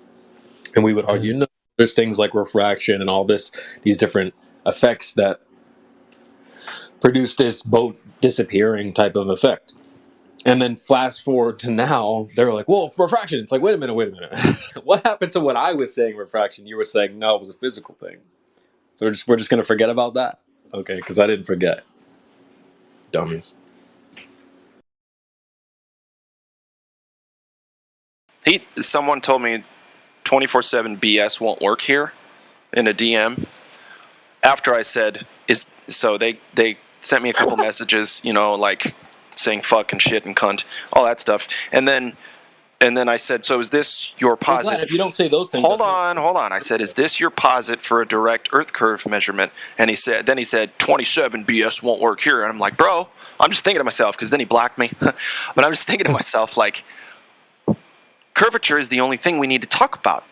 A: And we would argue, no, there's things like refraction and all these different effects that produce this boat disappearing type of effect. And then fast forward to now, they're like, well, refraction. It's like, wait a minute. What happened to when I was saying refraction? You were saying, no, it was a physical thing. So we're just going to forget about that? Okay, because I didn't forget. Dummies.
T: Someone told me 24/7 BS won't work here in a DM. After I said, so they sent me a couple messages, you know, like saying fuck and shit and cunt, all that stuff. And then I said, so is this your posit?
A: If you don't say those things.
T: Hold on. I said, is this your posit for a direct Earth curve measurement? And he said 27 BS won't work here. And I'm like, bro, I'm just thinking to myself, because then he blocked me. But I'm just thinking to myself, like, curvature is the only thing we need to talk about.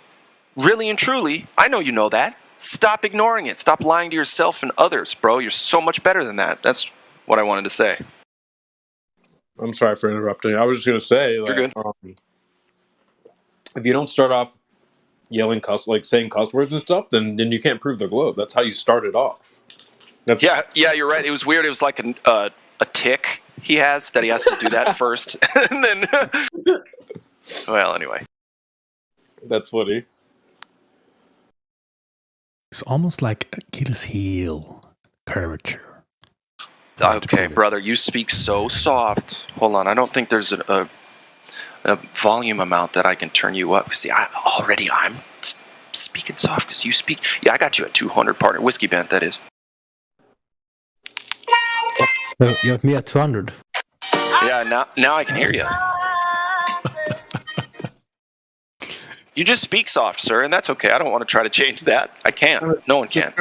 T: Really and truly, I know you know that. Stop ignoring it. Stop lying to yourself and others, bro. You're so much better than that. That's what I wanted to say.
A: I'm sorry for interrupting. I was just going to say, like,
T: you're good.
A: If you don't start off yelling saying cuss words and stuff, then you can't prove the globe. That's how you started off.
T: Yeah, you're right. It was weird. It was like a tick he has that he has to do that first, and then. Well, anyway.
A: That's funny.
L: It's almost like Achilles heel curvature.
T: Okay, brother, you speak so soft. Hold on, I don't think there's a volume amount that I can turn you up. See, I'm speaking soft because you speak. Yeah, I got you at 200 partner. Whiskey Bent, that is.
U: You have me at 200.
T: Yeah, now I can hear you. You just speak soft, sir, and that's okay. I don't want to try to change that. I can't. No one can.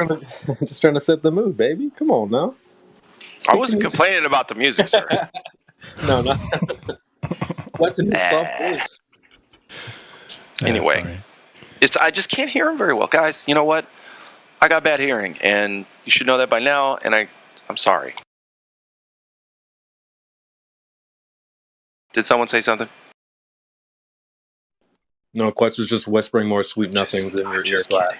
A: Just trying to set the mood, baby. Come on now.
T: I wasn't complaining about the music, sir.
A: No. What's in his soft voice?
T: Anyway, I just can't hear him very well. Guys, you know what? I got bad hearing, and you should know that by now, and I'm sorry. Did someone say something?
A: No, Quetz was just whispering more sweet nothings in your ear flat.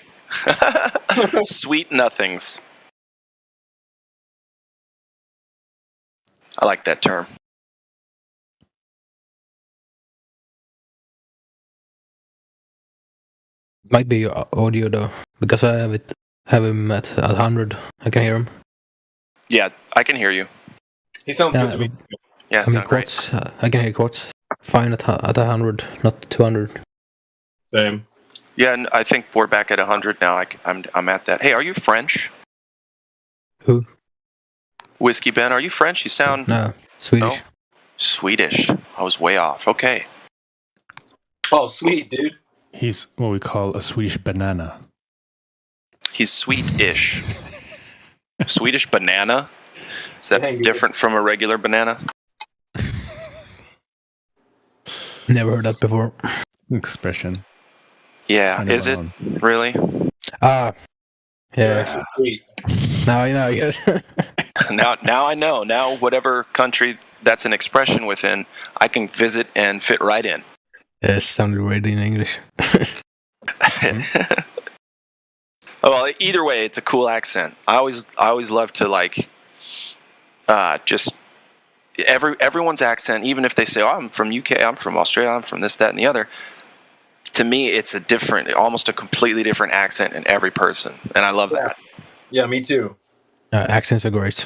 T: Sweet nothings. I like that term.
U: Might be your audio though, because I have him at 100. I can hear him.
T: Yeah, I can hear you.
A: He sounds good to me.
T: Yeah,
U: I mean, Quetz, I can hear Quetz fine at 100, not 200.
A: Same.
T: Yeah, and I think we're back at 100 now. I'm at that. Hey, are you French?
U: Who?
T: Whiskey Ben, are you French? You sound...
U: No, Swedish.
T: No? Swedish. I was way off. Okay.
A: Oh, sweet, dude.
L: He's what we call a Swedish banana.
T: He's sweet-ish. Swedish banana? Is that different from a regular banana?
U: Never heard that before.
L: Expression.
T: Yeah, is it? Really?
U: Yeah. Now I know, I guess.
T: Now I know. Now whatever country that's an expression within, I can visit and fit right in.
U: Yeah, it sounded weird in English.
T: Well, either way, it's a cool accent. I always love to like just everyone's accent, even if they say, "Oh, I'm from UK, I'm from Australia, I'm from this, that, and the other." To me, it's almost a completely different accent in every person, and I love that.
A: Yeah, me too.
U: Accents are great.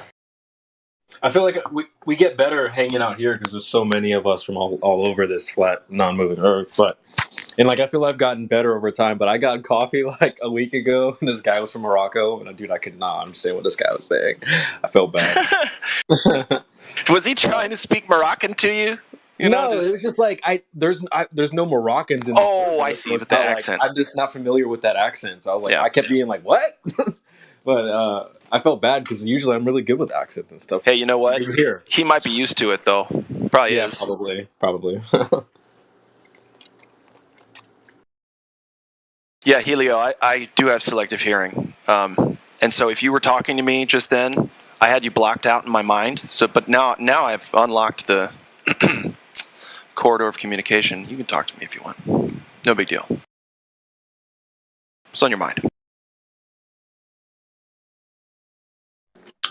A: I feel like we get better hanging out here because there's so many of us from all over this flat, non-moving Earth. But and like I feel I've gotten better over time. But I got coffee like a week ago, and this guy was from Morocco, and dude, I could not understand what this guy was saying. I felt bad.
T: Was he trying to speak Moroccan to you? You know,
A: No, it was just like there's no Moroccans in.
T: Oh, I see, with the accent.
A: I'm just not familiar with that accent. So I was like,
T: Yeah.
A: I kept being like, what? But I felt bad because usually I'm really good with accents and stuff.
T: Hey, you know what?
A: Even here.
T: He might be used to it though. Probably
A: Yeah,
T: is.
A: probably.
T: Yeah, Helio, I do have selective hearing. And so if you were talking to me just then, I had you blocked out in my mind. So, but now I've unlocked the corridor of communication. You can talk to me if you want. No big deal. What's on your mind?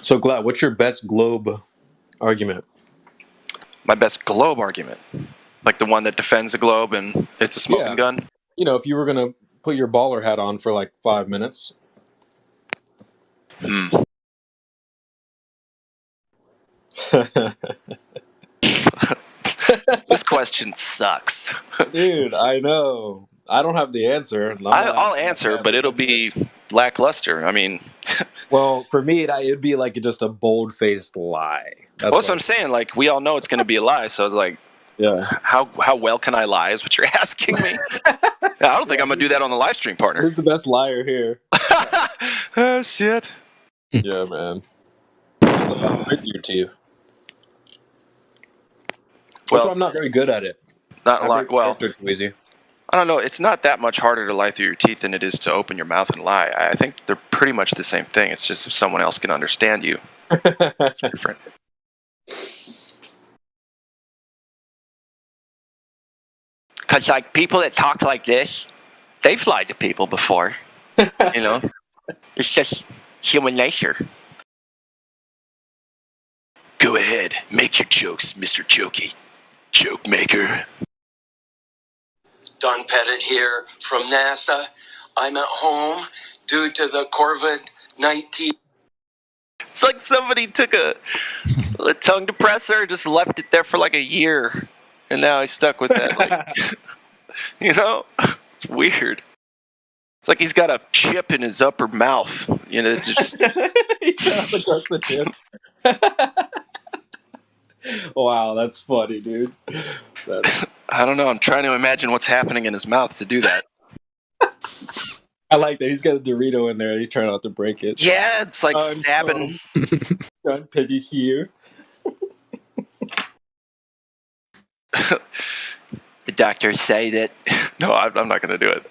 A: So, Glad, what's your best globe argument?
T: My best globe argument, like the one that defends the globe and it's a smoking gun.
A: You know, if you were gonna put your baller hat on for like 5 minutes.
T: This question sucks.
A: Dude, I know. I don't have the answer.
T: I'll answer, but it'll be lackluster. I mean,
A: well, for me, it'd be like just a bold-faced lie.
T: That's what I'm saying. Like, we all know it's going to be a lie. So I was like,
A: yeah.
T: How well can I lie? Is what you're asking me? I don't think I'm going to do that on the live stream, partner.
A: Who's the best liar here?
T: Oh shit.
A: Yeah, man. Break your teeth. Well, I'm not very good at it.
T: Not a lot. Well,
A: too easy.
T: I don't know. It's not that much harder to lie through your teeth than it is to open your mouth and lie. I think they're pretty much the same thing. It's just if someone else can understand you, it's different. Because, like, people that talk like this, they've lied to people before. You know? It's just human nature. Go ahead. Make your jokes, Mr. Jokey. Joke maker.
E: Don Pettit here from NASA. I'm at home due to the COVID-19.
T: It's like somebody took a tongue depressor, just left it there for like a year, and now he's stuck with that. Like, you know, it's weird. It's like he's got a chip in his upper mouth. You know, just
A: the chip. Wow, that's funny, dude.
T: I don't know. I'm trying to imagine what's happening in his mouth to do that.
A: I like that. He's got a Dorito in there. He's trying not to break it.
T: Yeah, it's like stabbing.
A: John Peggy here.
T: The doctors say that. No, I'm not going to do it.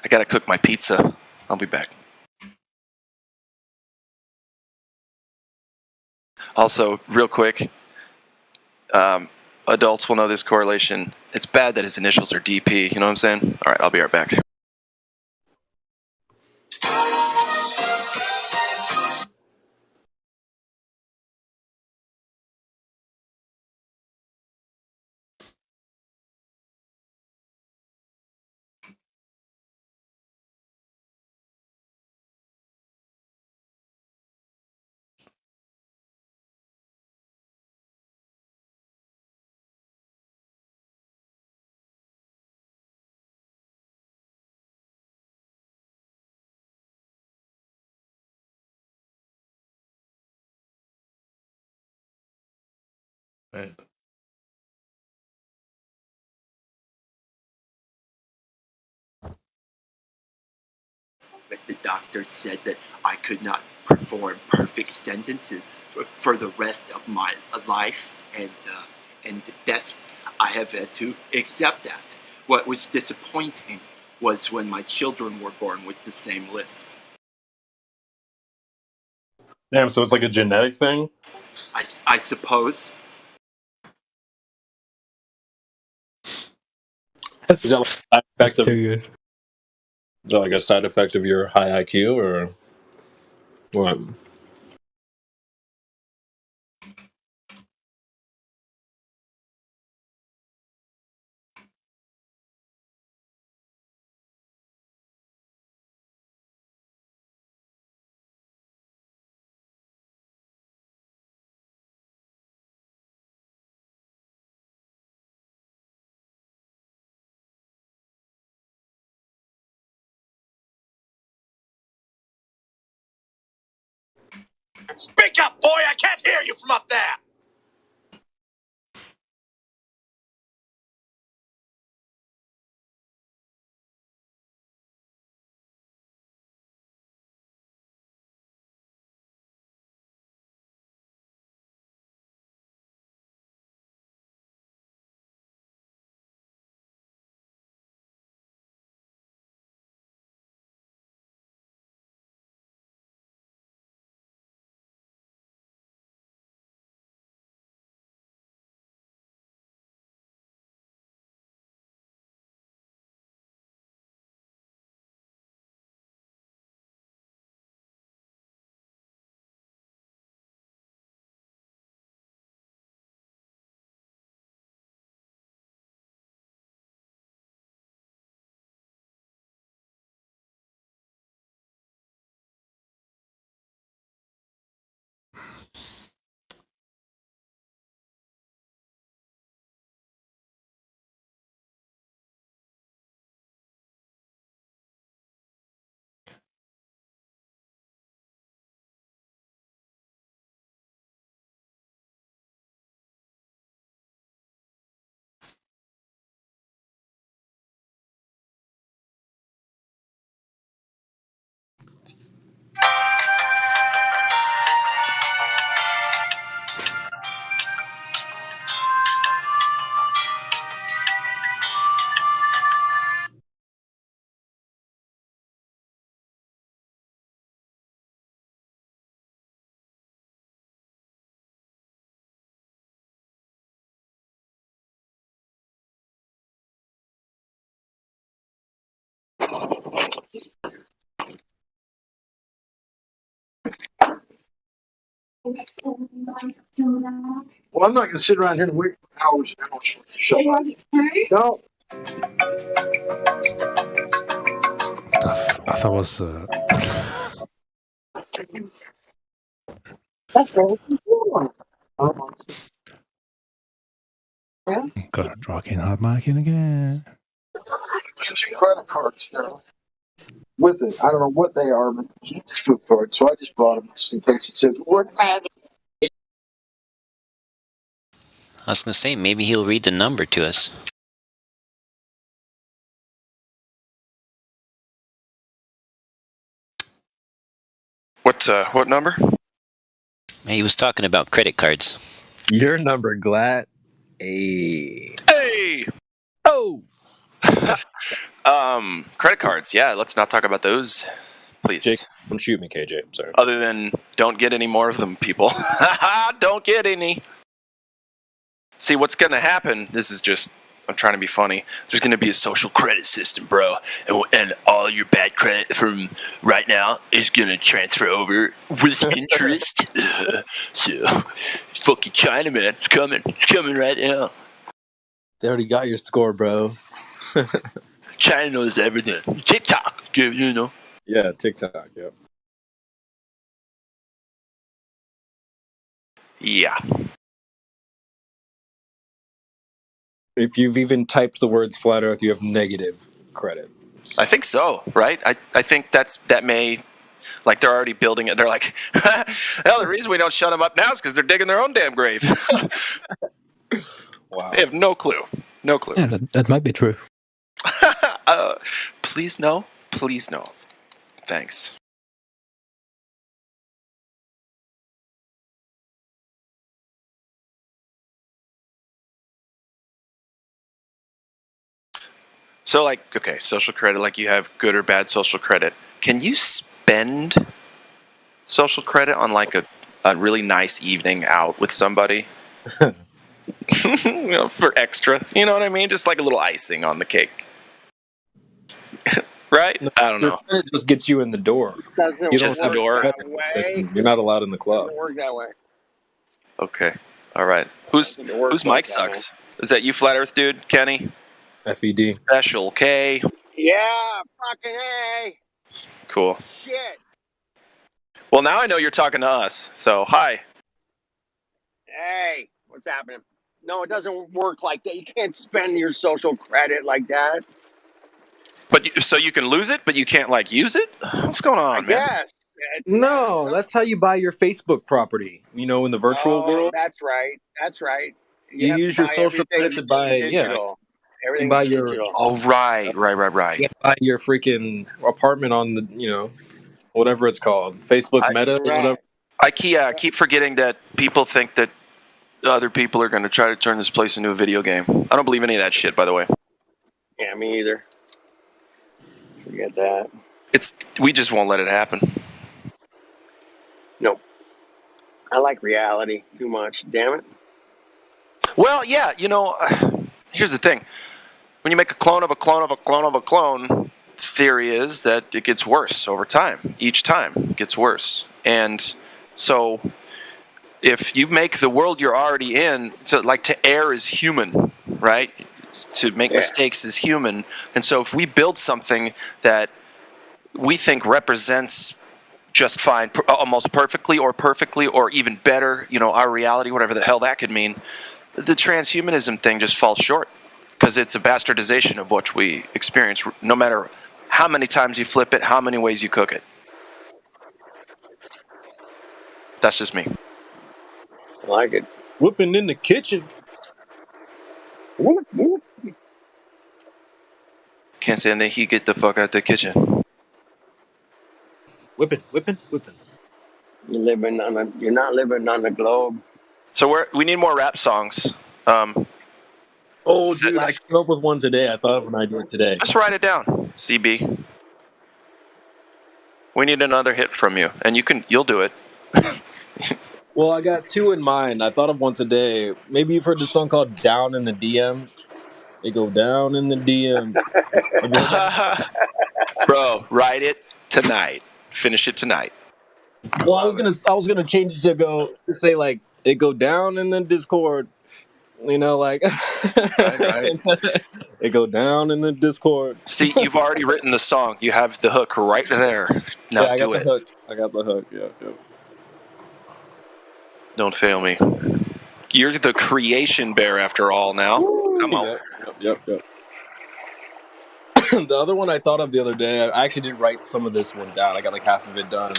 T: I got to cook my pizza. I'll be back. Also, real quick, adults will know this correlation. It's bad that his initials are DP. You know what I'm saying? All right, I'll be right back.
L: Right.
E: But the doctor said that I could not perform perfect sentences for the rest of my life, and that's I have had to accept that. What was disappointing was when my children were born with the same list.
A: Damn, so it's like a genetic thing?
E: I suppose.
A: Is that like a side effect of,
U: too good.
A: Is that like a side effect of your high IQ or what?
W: Speak up, boy! I can't hear you from up there!
J: Well, I'm not going to sit around here and wait for hours and hours for the show. No.
L: I thought it was. Got rocking hot micing again.
J: Two credit cards now with it. I don't know what they are, but it's food cards. So I just brought them just in case it said, "What?"
F: I was gonna say maybe he'll read the number to us.
T: What number?
F: He was talking about credit cards.
A: Your number, Glad. Hey.
T: Hey.
A: Oh.
T: Credit cards. Yeah, let's not talk about those, please.
A: Jake, don't shoot me, KJ. I'm sorry.
T: Other than don't get any more of them, people. Don't get any. See, what's going to happen, this is just, I'm trying to be funny. There's going to be a social credit system, bro. And all your bad credit from right now is going to transfer over with interest. So, fucking China, man. It's coming. It's coming right now.
A: They already got your score, bro.
T: China knows everything. TikTok, you know.
A: Yeah, TikTok, yep.
T: Yeah.
A: If you've even typed the words flat earth, you have negative credit.
T: I think so, right? I think that may, like, they're already building it. They're like, hell, the reason we don't shut them up now is because they're digging their own damn grave.
A: Wow.
T: They have no clue. No clue.
U: Yeah, that might be true.
T: Please no. Please no. Thanks. So, like, okay, social credit, like you have good or bad social credit. Can you spend social credit on, like, a really nice evening out with somebody? You know, for extra. You know what I mean? Just like a little icing on the cake. Right?
A: No,
T: I don't know.
A: It just gets you in the door.
M: Doesn't
A: You
T: Just
A: don't
T: the
M: work
T: door?
M: that way.
A: You're not allowed in the club.
M: Doesn't work that way.
T: Okay. All right. Whose mic
M: like that,
T: sucks? Is that you, Flat Earth dude, Kenny?
A: FED.
T: Special K.
M: Yeah, fucking A.
T: Cool.
M: Shit.
T: Well, now I know you're talking to us. So, hi.
M: Hey, what's happening? No, it doesn't work like that. You can't spend your social credit like that.
T: But so you can lose it, but you can't, like, use it? What's going on, man?
M: Yes.
A: No, that's how you buy your Facebook property. You know, in the virtual
M: Oh,
A: world,
M: that's right. That's right. You
A: you
M: have to
A: use your
M: buy
A: social credit
M: everything
A: to buy. Yeah,
M: digital.
A: you
M: Everything's
A: buy your
M: digital.
T: Oh, right.
A: you buy your freaking apartment on the whatever it's called, Facebook Meta, whatever.
M: Right.
T: I keep forgetting that people think that other people are going to try to turn this place into a video game. I don't believe any of that shit, by the way.
M: Yeah, me either. Forget that.
T: We just won't let it happen.
M: Nope. I like reality too much. Damn it.
T: Well, yeah, here's the thing. When you make a clone of a clone of a clone of a clone, the theory is that it gets worse over time. Each time it gets worse. And so if you make the world you're already in, so like to err is human, right? To make mistakes is human. And so if we build something that we think represents just fine, almost perfectly or even better, our reality, whatever the hell that could mean, the transhumanism thing just falls short because it's a bastardization of what we experience, no matter how many times you flip it, how many ways you cook it. That's just me.
M: I like it.
A: Whooping in the kitchen.
M: Whoop, whoop.
T: Can't say that he get the fuck out the kitchen.
A: Whipping.
M: You're not living on the globe.
T: So we need more rap songs.
A: Oh, dude, I came up with one today. I thought of an idea today.
T: Just write it down, CB. We need another hit from you, and you'll do it.
A: Well, I got two in mind. I thought of one today. Maybe you've heard the song called "Down in the DMs." They go down in the DMs.
T: Bro, write it tonight. Finish it tonight.
A: Well, I was gonna change it to say like it go down in the Discord. Like
T: right.
A: It go down in the Discord.
T: See, you've already written the song. You have the hook right there. Now
A: yeah, I
T: do
A: got
T: it.
A: the hook. I got the hook. Yeah.
T: Don't fail me. You're the creation bear after all now. Come on.
A: Yep. The other one I thought of the other day, I actually did write some of this one down. I got like half of it done.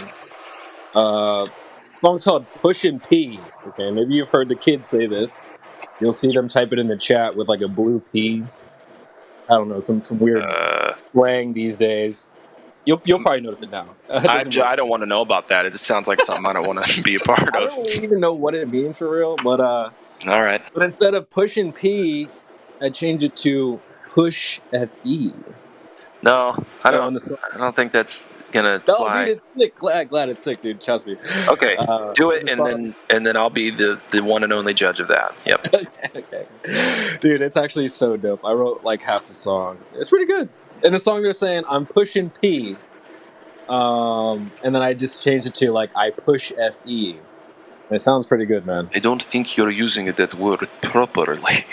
A: Song's called Pushin' P. Okay, maybe you've heard the kids say this. You'll see them type it in the chat with like a blue P. I don't know, some weird slang these days. You'll probably notice it now.
T: I don't want to know about that. It just sounds like something I don't want to be a part of.
A: I don't really even know what it means for real, but
T: all right.
A: But instead of Pushin' P, I changed it to Push FE.
T: No, I don't think that's gonna fly.
A: Dude, it's sick. Glad it's sick, dude. Trust me.
T: Okay, do it, and then I'll be the one and only judge of that. Yep.
A: Okay. Dude, it's actually so dope. I wrote like half the song. It's pretty good. In the song, they're saying I'm pushing P, and then I just changed it to like I push FE. And it sounds pretty good, man.
T: I don't think you're using that word properly.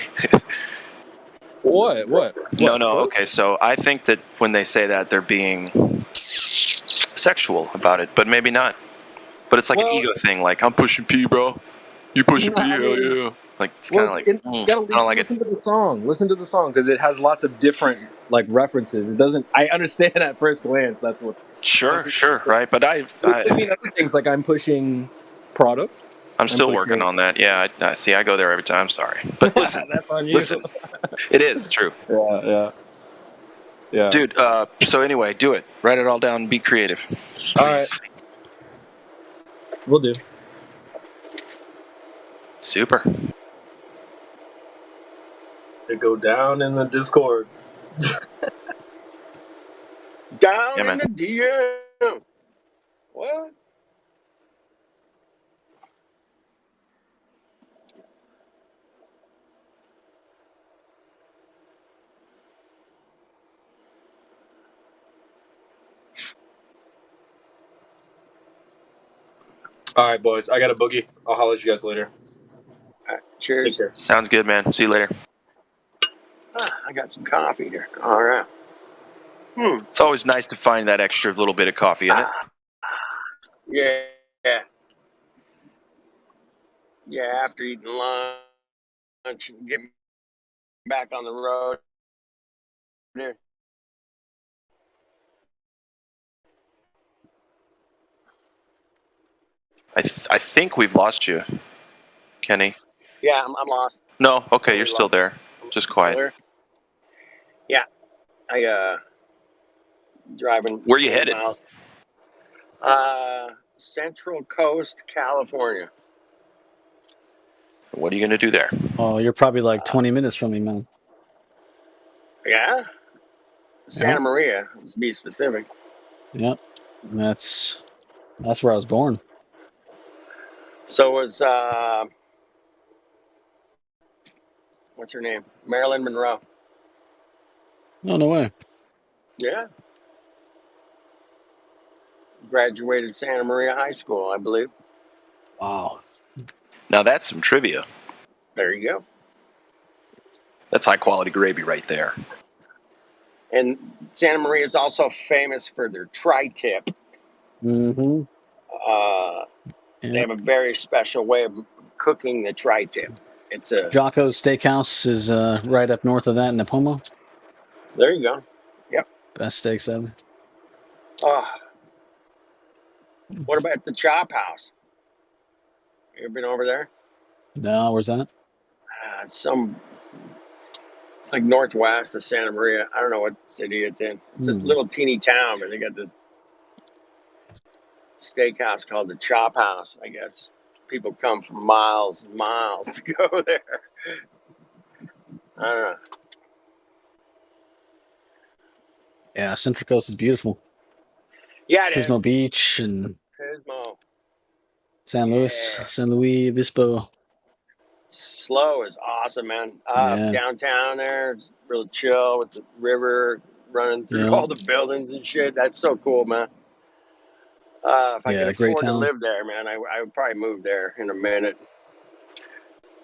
A: What?
T: No. Okay, so I think that when they say that, they're being sexual about it, but maybe not. But it's like an ego thing. Like I'm pushing P, bro. You pushing P? Hell yeah. Like it's kind of like
A: you gotta listen to the song. Listen to the song because it has lots of different like references. It doesn't. I understand at first glance. That's what.
T: Sure, right. But I
A: mean other things like I'm pushing product.
T: I'm still working on that. Yeah, I see. I go there every time. Sorry, but listen,
A: that's on you.
T: Listen, it is. It's true.
A: Yeah.
T: Dude. So anyway, do it. Write it all down. Be creative. Please.
A: All right. We'll do.
T: Super.
A: They go down in the Discord.
M: Down in the DM. What?
A: All right, boys. I got a boogie. I'll holler at you guys later.
M: All right, cheers.
A: Take care.
T: Sounds good, man. See you later.
M: I got some coffee here. All right.
T: It's always nice to find that extra little bit of coffee in it.
M: Yeah, after eating lunch and getting back on the road. There.
T: I think we've lost you, Kenny.
M: Yeah, I'm lost.
T: No, okay,
M: Totally
T: you're still
M: lost.
T: there. Just
M: Still
T: quiet.
M: there? Yeah, I driving
T: Where you
M: 20
T: headed?
M: miles. Central Coast, California.
T: What are you gonna do there?
C: Oh, you're probably like 20 minutes from me, man.
M: Yeah, Santa
C: Yeah.
M: Maria, to be specific.
C: Yep. That's where I was born.
M: So was what's her name? Marilyn Monroe.
C: No, no way.
M: Yeah. Graduated Santa Maria High School, I believe.
C: Wow.
T: Now that's some trivia.
M: There you go.
T: That's high quality gravy right there.
M: And Santa Maria is also famous for their tri-tip.
C: Mm-hmm.
M: They have a very special way of cooking the tri-tip. It's a
C: Jocko's Steakhouse is right up north of that in Napomo.
M: There you go. Yep.
C: Best steaks ever.
M: Oh. What about the Chop House? You ever been over there?
C: No, where's that?
M: It's like northwest of Santa Maria. I don't know what city it's in. It's this little teeny town, but they got this steakhouse called the Chop House. I guess people come from miles and miles to go there. I don't know.
C: Yeah, Central Coast is beautiful.
M: Yeah, it is.
C: Pismo Beach and
M: Pismo.
C: San Luis, San Luis Obispo.
M: Slow is awesome, man.
C: Yeah.
M: Downtown there, it's real chill with the river running through
C: Yeah.
M: all the buildings and shit. That's so cool, man. If I could
C: great
M: afford to
C: town.
M: live there, man, I would probably move there in a minute.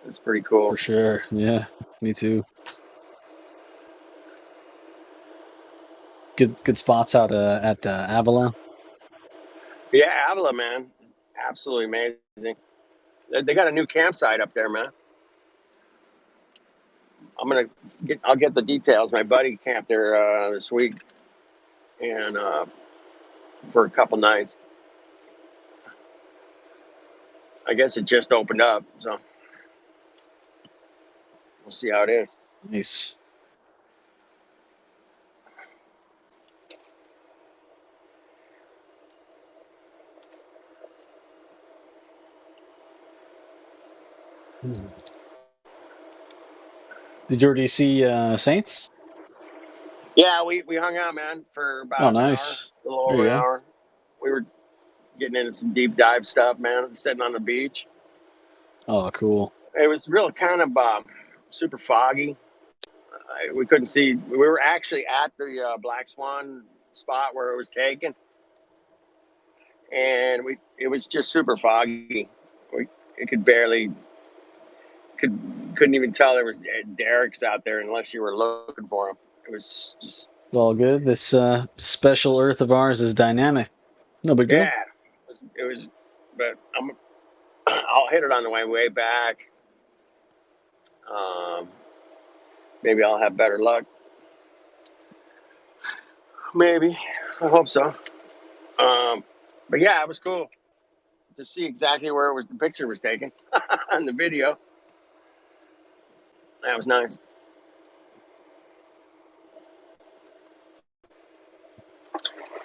M: It's pretty cool.
C: For sure. Yeah, me too. Good spots out at Avila.
M: Yeah, Avila, man, absolutely amazing. They got a new campsite up there, man. I'll get the details. My buddy camped there this week, and for a couple nights. I guess it just opened up, so we'll see how it is.
C: Nice. Did you already see Saints?
M: Yeah, we hung out, man, for about
C: Oh,
M: an hour,
C: nice.
M: a little
C: There
M: over
C: you
M: an
C: go.
M: hour. We were getting into some deep dive stuff, man, sitting on the beach.
C: Oh, cool.
M: It was real kind of super foggy. We couldn't see. We were actually at the Black Swan spot where it was taken, and it was just super foggy. It couldn't even tell there was derricks out there unless you were looking for them. It was just
C: It's all good. This special Earth of ours is dynamic. No big deal.
M: yeah. It was, but I'll hit it on the way back. Maybe I'll have better luck. Maybe. I hope so. But yeah, it was cool to see exactly where the picture was taken on the video. That was nice.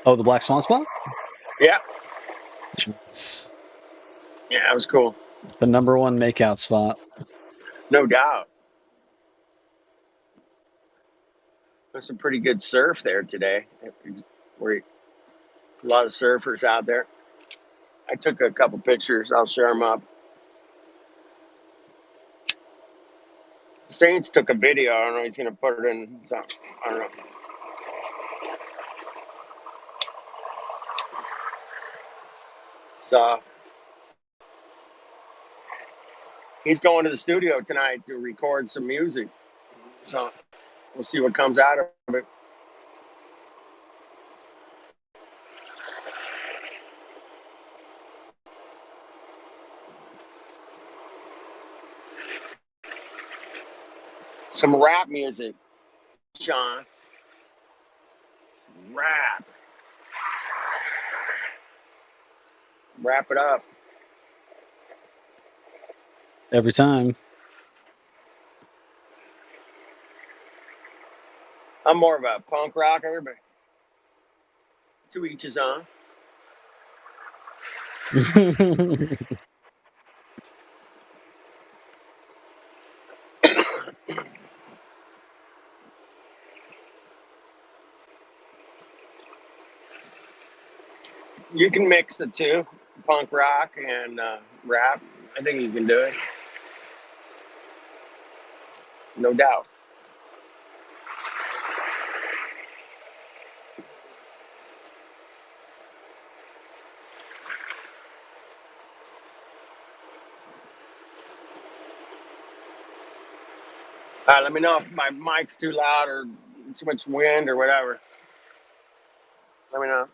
C: Oh, the Black Swan spot?
M: Yeah.
C: It's
M: Yeah, it was cool.
C: the #1 makeout spot.
M: No doubt. There's some pretty good surf there today. A lot of surfers out there. I took a couple pictures. I'll share them up. Saints took a video. I don't know. He's going to put it in. I don't know. So he's going to the studio tonight to record some music. So we'll see what comes out of it. Some rap music, Sean. Rap. Wrap it up.
C: every time.
M: I'm more of a punk rocker, but to each his own. You can mix the two, punk rock and rap. I think you can do it. No doubt. All right, let me know if my mic's too loud or too much wind or whatever. Let me know.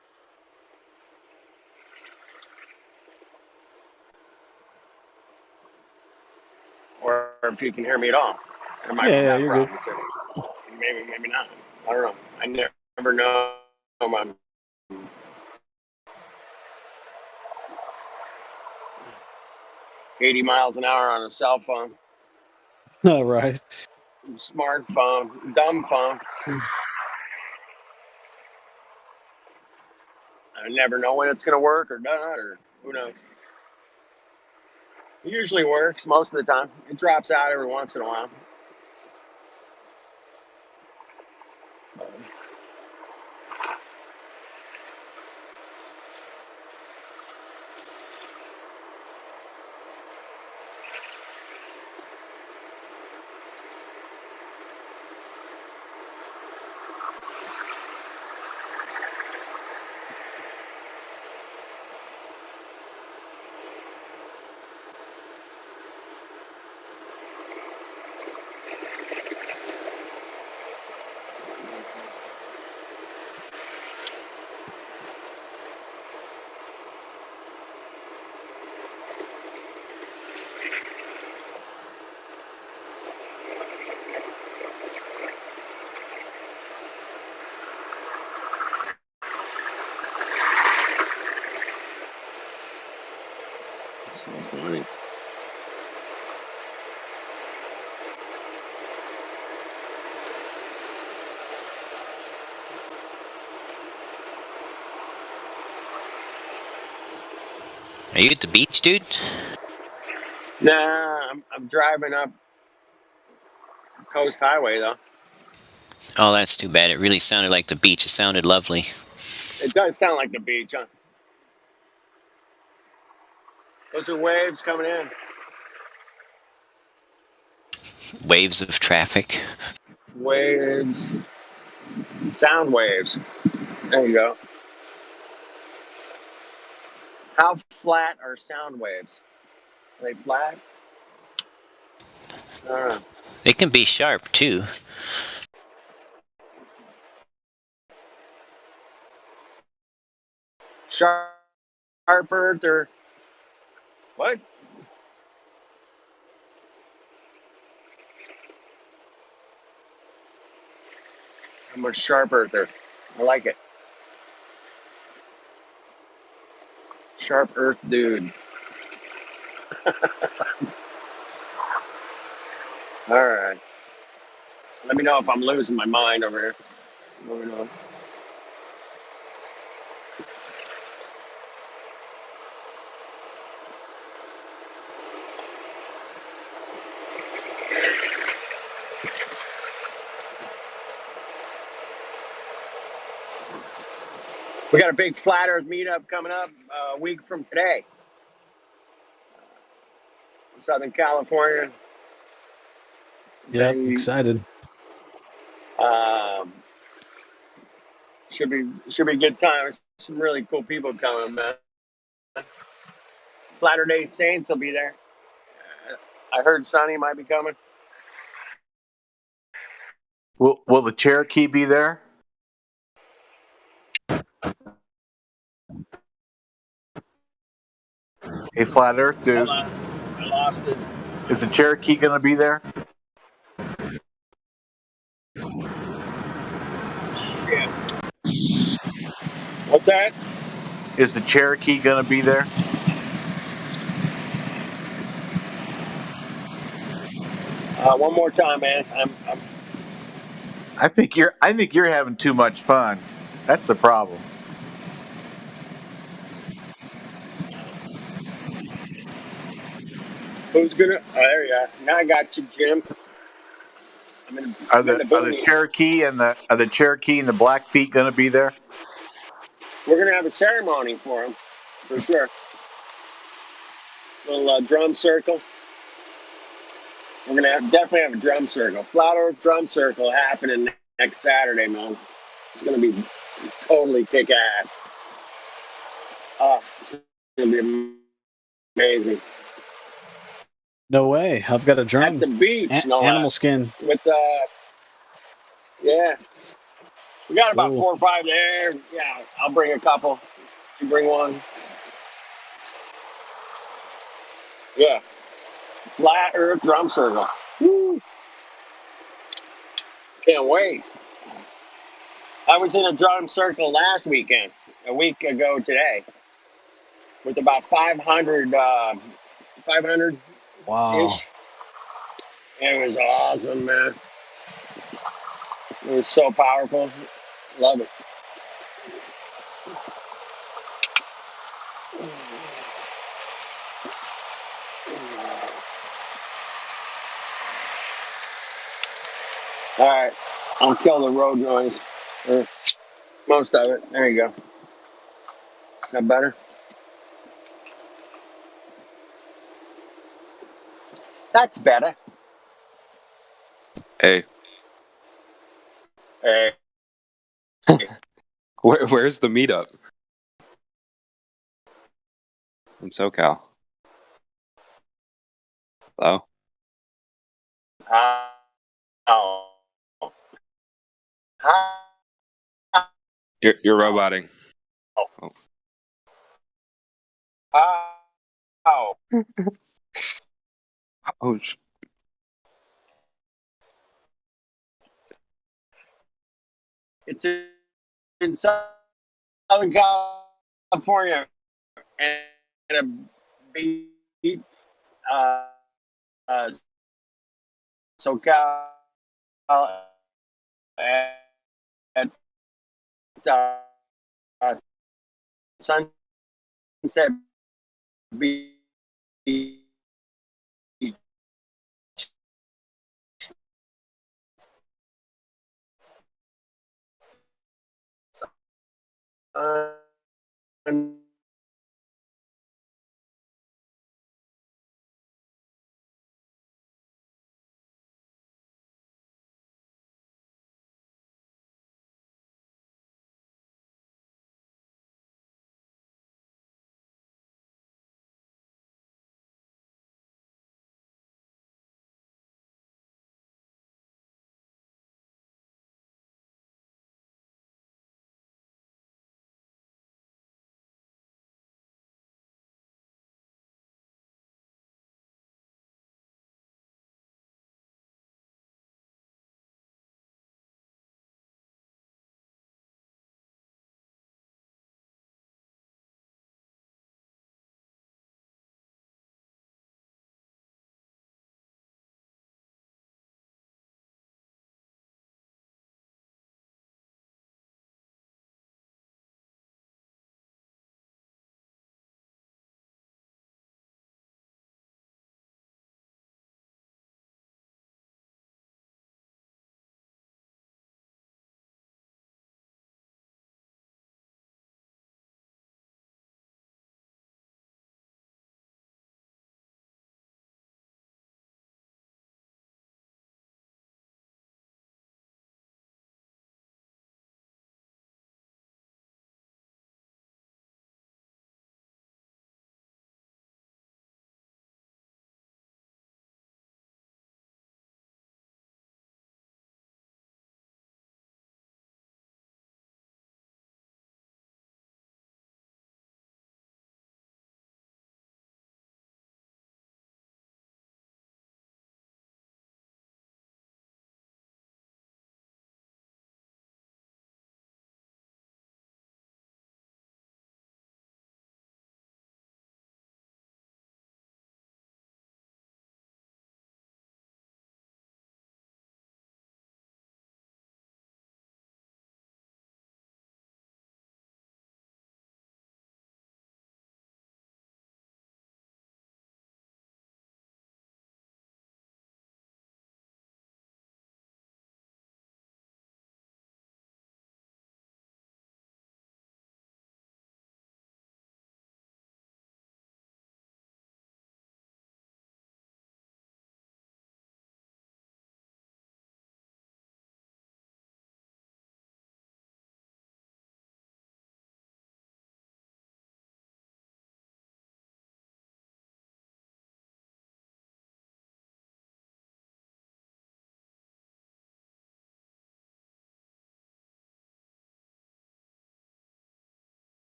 M: Or if you can hear me at all. I might
C: Yeah,
M: have
C: you're good.
M: problems too. Maybe not. I don't know. I never know. I'm 80 miles an hour on a cell phone,
C: All right.
M: smartphone, dumb phone. I never know when it's going to work or not, or who knows. It usually works most of the time. It drops out every once in a while. So funny.
F: Are you at the beach, dude?
M: Nah, I'm driving up Coast Highway though.
F: Oh, that's too bad. It really sounded like the beach. It sounded lovely.
M: It does sound like the beach, huh? Those are waves coming in.
F: Waves of traffic.
M: Waves. Sound waves. There you go. How flat are sound waves? Are they flat? I don't know.
F: They can be sharp, too.
M: Sharper, or what? I'm a sharp earther. I like it. Sharp earth dude. All right. Let me know if I'm losing my mind over here. Let me know. We got a big Flat Earth meetup coming up a week from today. Southern California.
C: Yep, excited.
M: Should be a good time. Some really cool people coming, man. Latter-day Saints will be there. I heard Sonny might be coming.
O: Will the Cherokee be there? Hey, Flat Earth dude.
M: I lost it.
O: Is the Cherokee going to be there?
M: Shit. What's that?
O: Is the Cherokee going to be there?
M: One more time, man. I'm
O: I think you're having too much fun. That's the problem.
M: Who's gonna? Oh, there you are. Now I got you, Jim.
O: Are
M: I'm in
O: the
M: the
O: are the
M: boonies.
O: Cherokee and the Blackfeet going to be there?
M: We're gonna have a ceremony for him, for sure. Little drum circle. We're gonna definitely have a drum circle. Flat Earth drum circle happening next Saturday, man. It's gonna be totally kick ass. It's gonna be amazing.
C: No way. I've got a drum.
M: At the beach, no
C: Animal
M: less.
C: skin.
M: With yeah, we got about
C: Cool.
M: 4 or 5 there. Yeah, I'll bring a couple. You bring one. Yeah, Flat Earth drum circle. Woo. Can't wait. I was in a drum circle last weekend, a week ago today, with about 500, 500
C: Wow.
M: ish. It was awesome, man. It was so powerful. Love it. All right, I'll kill the road noise. Most of it. There you go. Is that better? That's better.
P: Hey,
M: Hey.
P: where's the meetup in SoCal? Hello?
M: Oh.
P: You're roboting.
M: Oh.
P: Oh,
M: It's in Southern California and a beach, uh, SoCal at Sunset Beach.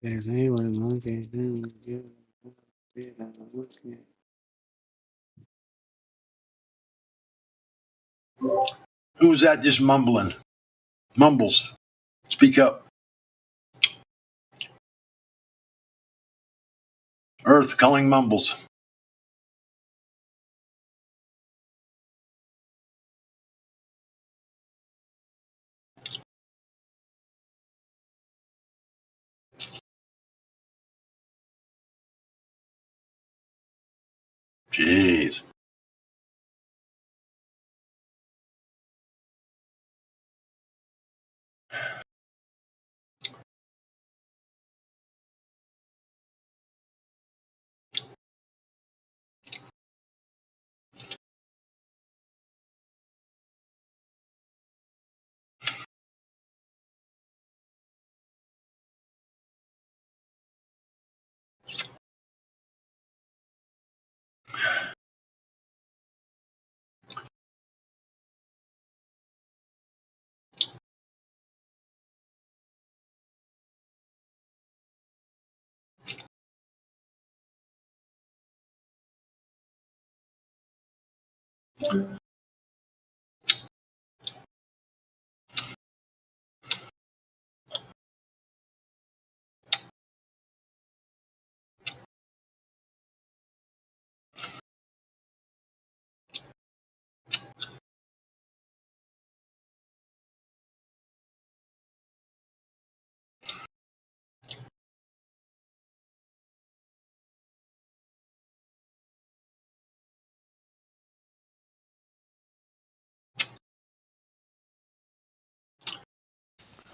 C: There's anyone looking.
N: Who's that just mumbling? Mumbles. Speak up. Earth calling mumbles. Jeez.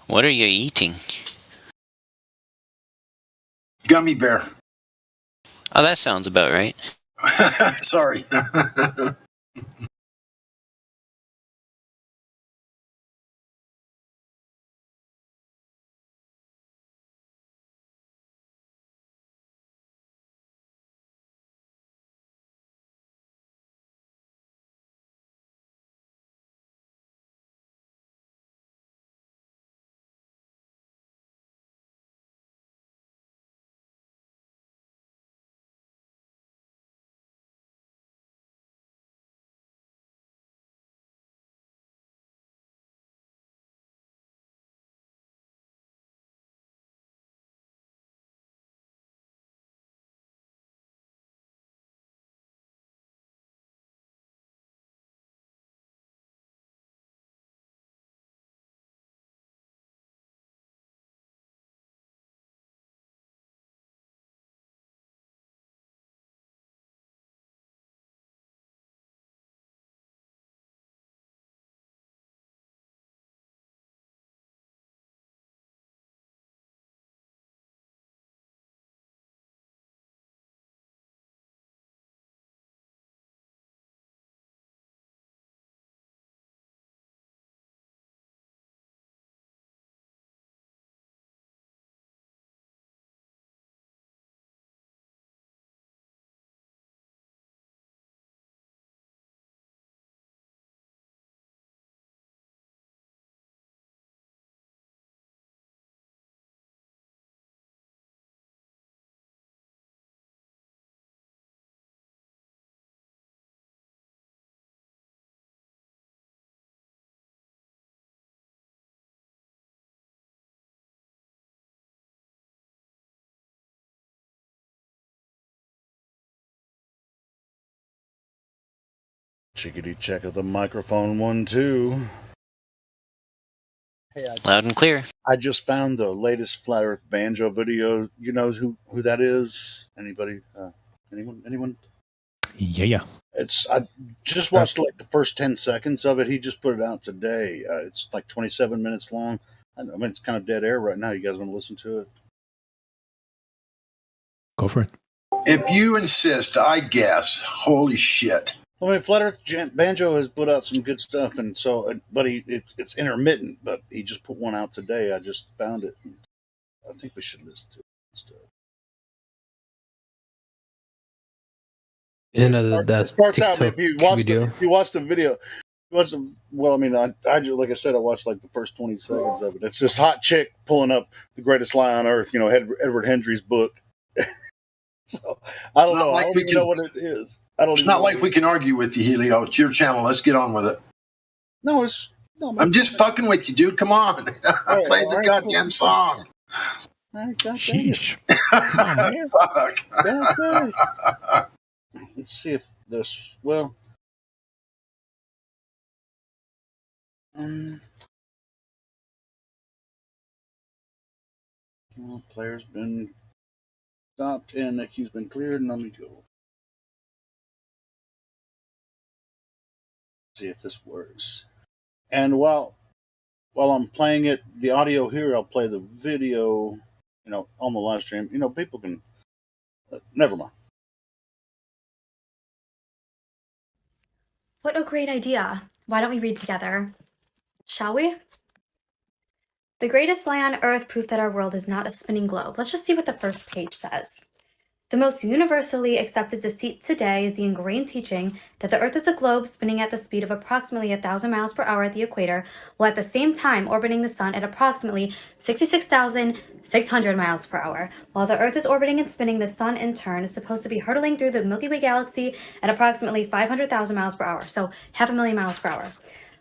F: What are you eating?
N: Gummy bear.
F: Oh, that sounds about right.
N: Sorry.
Q: Chickadee check of the microphone 1 2. Hey,
F: Loud and clear.
Q: I just found the latest Flat Earth banjo video. You know who that is? Anybody? Anyone?
L: Yeah.
Q: I just watched like the first 10 seconds of it. He just put it out today. It's like 27 minutes long. I mean, it's kind of dead air right now. You guys want to listen to it?
L: Go for it.
N: If you insist, I guess. Holy shit.
Q: I mean, Flat Earth Banjo has put out some good stuff, and so, but it's intermittent. But he just put one out today. I just found it. I think we should listen to it instead.
U: Isn't that
Q: It starts out
U: TikTok
Q: if you watch
U: video?
Q: if you watch the video. Well, I mean, I just, like I said, I watched like the first 20 seconds of it. It's this hot chick pulling up The Greatest Lie on Earth, Edward Hendry's book. So I don't know. I don't even know what it is.
N: It's not like we can argue with you, Helio. It's your channel. Let's get on with it.
Q: No,
N: I'm just fucking with you, dude. Come on. I played the goddamn song.
Q: Sheesh. Fuck. Let's see if this. Well, player's been stopped and the queue's been cleared, and let me go. See if this works. And while I'm playing it, the audio here, I'll play the video, on the live stream. People can. Never mind.
B: What a great idea. Why don't we read together? Shall we? The greatest lie on earth, proof that our world is not a spinning globe. Let's just see what the first page says. The most universally accepted deceit today is the ingrained teaching that the earth is a globe spinning at the speed of approximately 1,000 miles per hour at the equator, while at the same time orbiting the sun at approximately 66,600 miles per hour. While the earth is orbiting and spinning, the sun in turn is supposed to be hurtling through the Milky Way galaxy at approximately 500,000 miles per hour, so 500,000 miles per hour.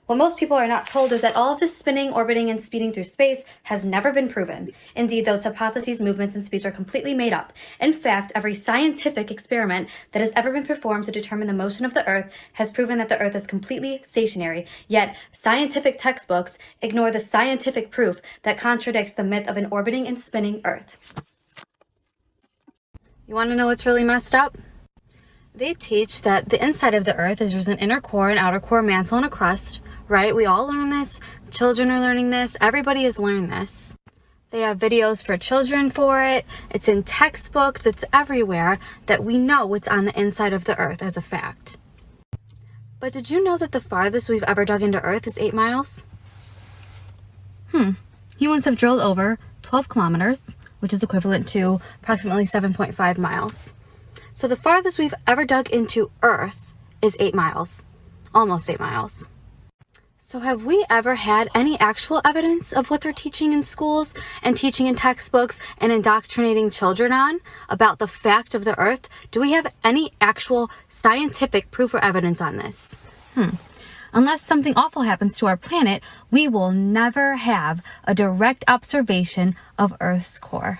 B: What most people are not told is that all of this spinning, orbiting, and speeding through space has never been proven. Indeed, those hypotheses, movements, and speeds are completely made up. In fact, every scientific experiment that has ever been performed to determine the motion of the Earth has proven that the Earth is completely stationary, yet scientific textbooks ignore the scientific proof that contradicts the myth of an orbiting and spinning Earth. You want to know what's really messed up? They teach that the inside of the Earth is there's an inner core, an outer core, mantle, and a crust, right? We all learn this. Children are learning this. Everybody has learned this. They have videos for children for it. It's in textbooks. It's everywhere that we know what's on the inside of the Earth as a fact. But did you know that the farthest we've ever dug into Earth is 8 miles? Humans have drilled over 12 kilometers, which is equivalent to approximately 7.5 miles. So the farthest we've ever dug into Earth is 8 miles, almost 8 miles. So have we ever had any actual evidence of what they're teaching in schools and teaching in textbooks and indoctrinating children on about the fact of the Earth? Do we have any actual scientific proof or evidence on this? Unless something awful happens to our planet, we will never have a direct observation of Earth's core.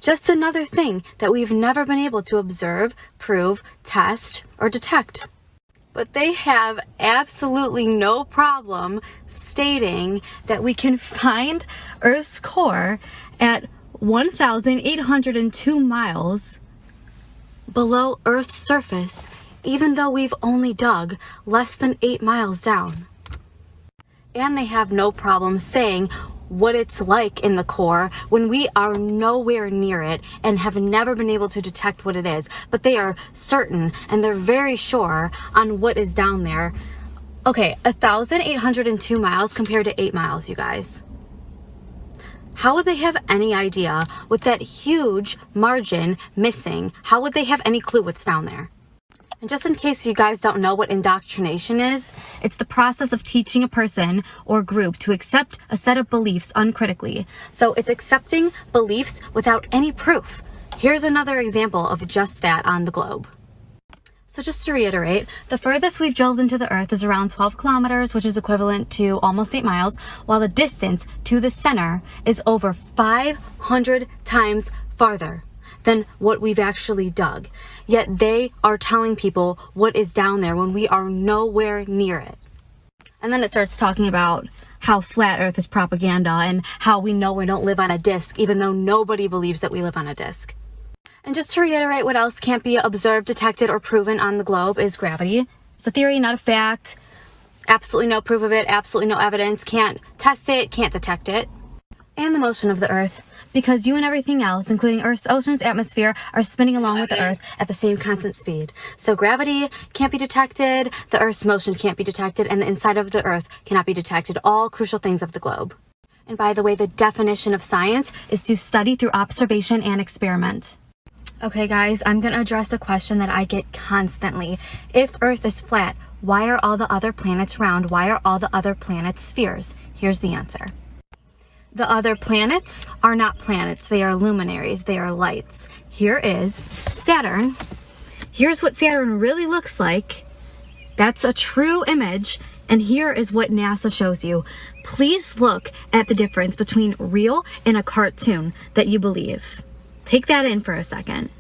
B: Just another thing that we've never been able to observe, prove, test, or detect. But they have absolutely no problem stating that we can find Earth's core at 1,802 miles below Earth's surface, even though we've only dug less than 8 miles down. And they have no problem saying what it's like in the core when we are nowhere near it and have never been able to detect what it is. But they are certain and they're very sure on what is down there. Okay, 1,802 miles compared to 8 miles, you guys. How would they have any idea with that huge margin missing? How would they have any clue what's down there? And just in case you guys don't know what indoctrination is, it's the process of teaching a person or group to accept a set of beliefs uncritically. So it's accepting beliefs without any proof. Here's another example of just that on the globe. So just to reiterate, the furthest we've drilled into the Earth is around 12 kilometers, which is equivalent to almost 8 miles, while the distance to the center is over 500 times farther than what we've actually dug. Yet they are telling people what is down there when we are nowhere near it. And then it starts talking about how flat Earth is propaganda and how we know we don't live on a disc, even though nobody believes that we live on a disc. And just to reiterate, what else can't be observed, detected, or proven on the globe is gravity. It's a theory, not a fact. Absolutely no proof of it, absolutely no evidence. Can't test it, can't detect it. And the motion of the Earth, because you and everything else, including Earth's oceans, atmosphere, are spinning along with the Earth at the same constant speed. So gravity can't be detected, the Earth's motion can't be detected, and the inside of the Earth cannot be detected. All crucial things of the globe. And by the way, the definition of science is to study through observation and experiment. Okay guys, I'm going to address a question that I get constantly. If Earth is flat, Why are all the other planets round? Why are all the other planets spheres? Here's the answer. The other planets are not planets. They are luminaries. They are lights. Here is Saturn. Here's what Saturn really looks like. That's a true image. And here is what NASA shows you. Please look at the difference between real and a cartoon that you believe. Take that in for a second.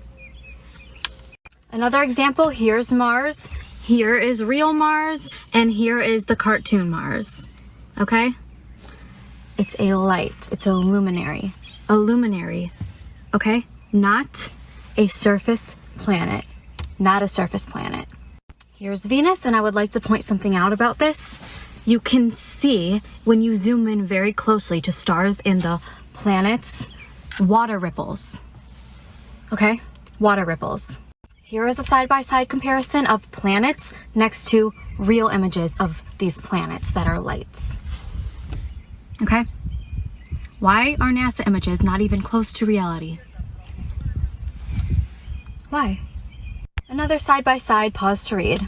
B: Another example, here's Mars. Here is real Mars, and here is the cartoon Mars. Okay? It's a light. It's a luminary. A luminary. Okay? Not a surface planet. Not a surface planet. Here's Venus, and I would like to point something out about this. You can see, when you zoom in very closely to stars and the planets, water ripples. Okay? Water ripples. Here is a side-by-side comparison of planets next to real images of these planets that are lights. Okay? Why are NASA images not even close to reality? Why? Another side-by-side, pause to read.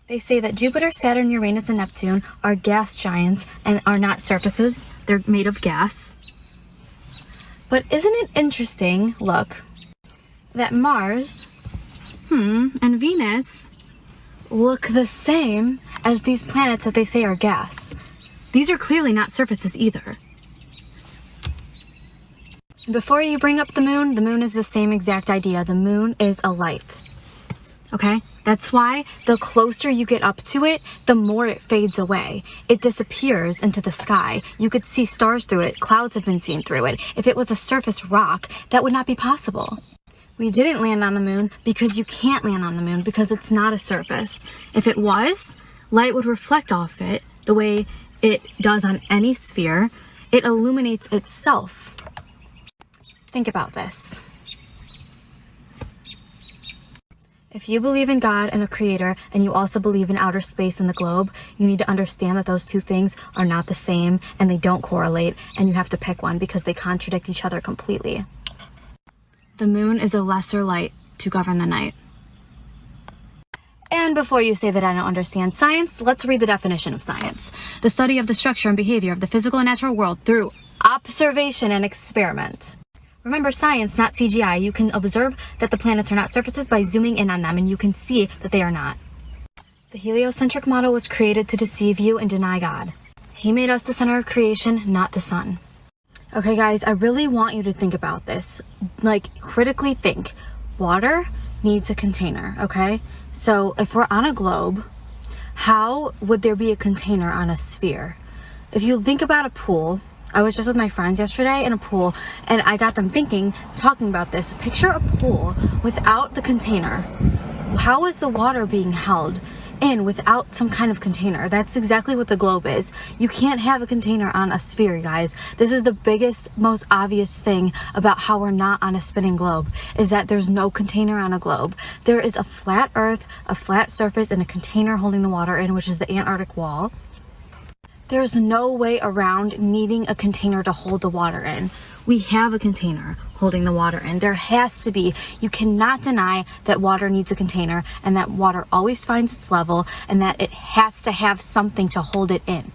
B: They say that Jupiter, Saturn, Uranus, and Neptune are gas giants and are not surfaces. They're made of gas. But isn't it interesting, look, that Mars, and Venus look the same as these planets that they say are gas. These are clearly not surfaces either. Before you bring up the moon is the same exact idea. The moon is a light. Okay? That's why the closer you get up to it, the more it fades away. It disappears into the sky. You could see stars through it. Clouds have been seen through it. If it was a surface rock, that would not be possible. We didn't land on the moon because you can't land on the moon because it's not a surface. If it was, light would reflect off it the way it does on any sphere. It illuminates itself. Think about this. If you believe in God and a creator, and you also believe in outer space and the globe, you need to understand that those two things are not the same and they don't correlate, and you have to pick one because they contradict each other completely. The moon is a lesser light to govern the night. And before you say that I don't understand science, let's read the definition of science. The study of the structure and behavior of the physical and natural world through observation and experiment. Remember, science, not CGI. You can observe that the planets are not surfaces by zooming in on them, and you can see that they are not. The heliocentric model was created to deceive you and deny God. He made us the center of creation, not the sun. Okay, guys, I really want you to think about this. Like, critically think. Water needs a container, okay? So, if we're on a globe, how would there be a container on a sphere? If you think about a pool, I was just with my friends yesterday in a pool, and I got them thinking, talking about this. Picture a pool without the container. How is the water being held in without some kind of container? That's exactly what the globe is. You can't have a container on a sphere, guys. This is the biggest, most obvious thing about how we're not on a spinning globe, is that there's no container on a globe. There is a flat earth, a flat surface, and a container holding the water in, which is the Antarctic wall. There's no way around needing a container to hold the water in. We have a container holding the water in. There has to be. You cannot deny that water needs a container, and that water always finds its level, and that it has to have something to hold it in.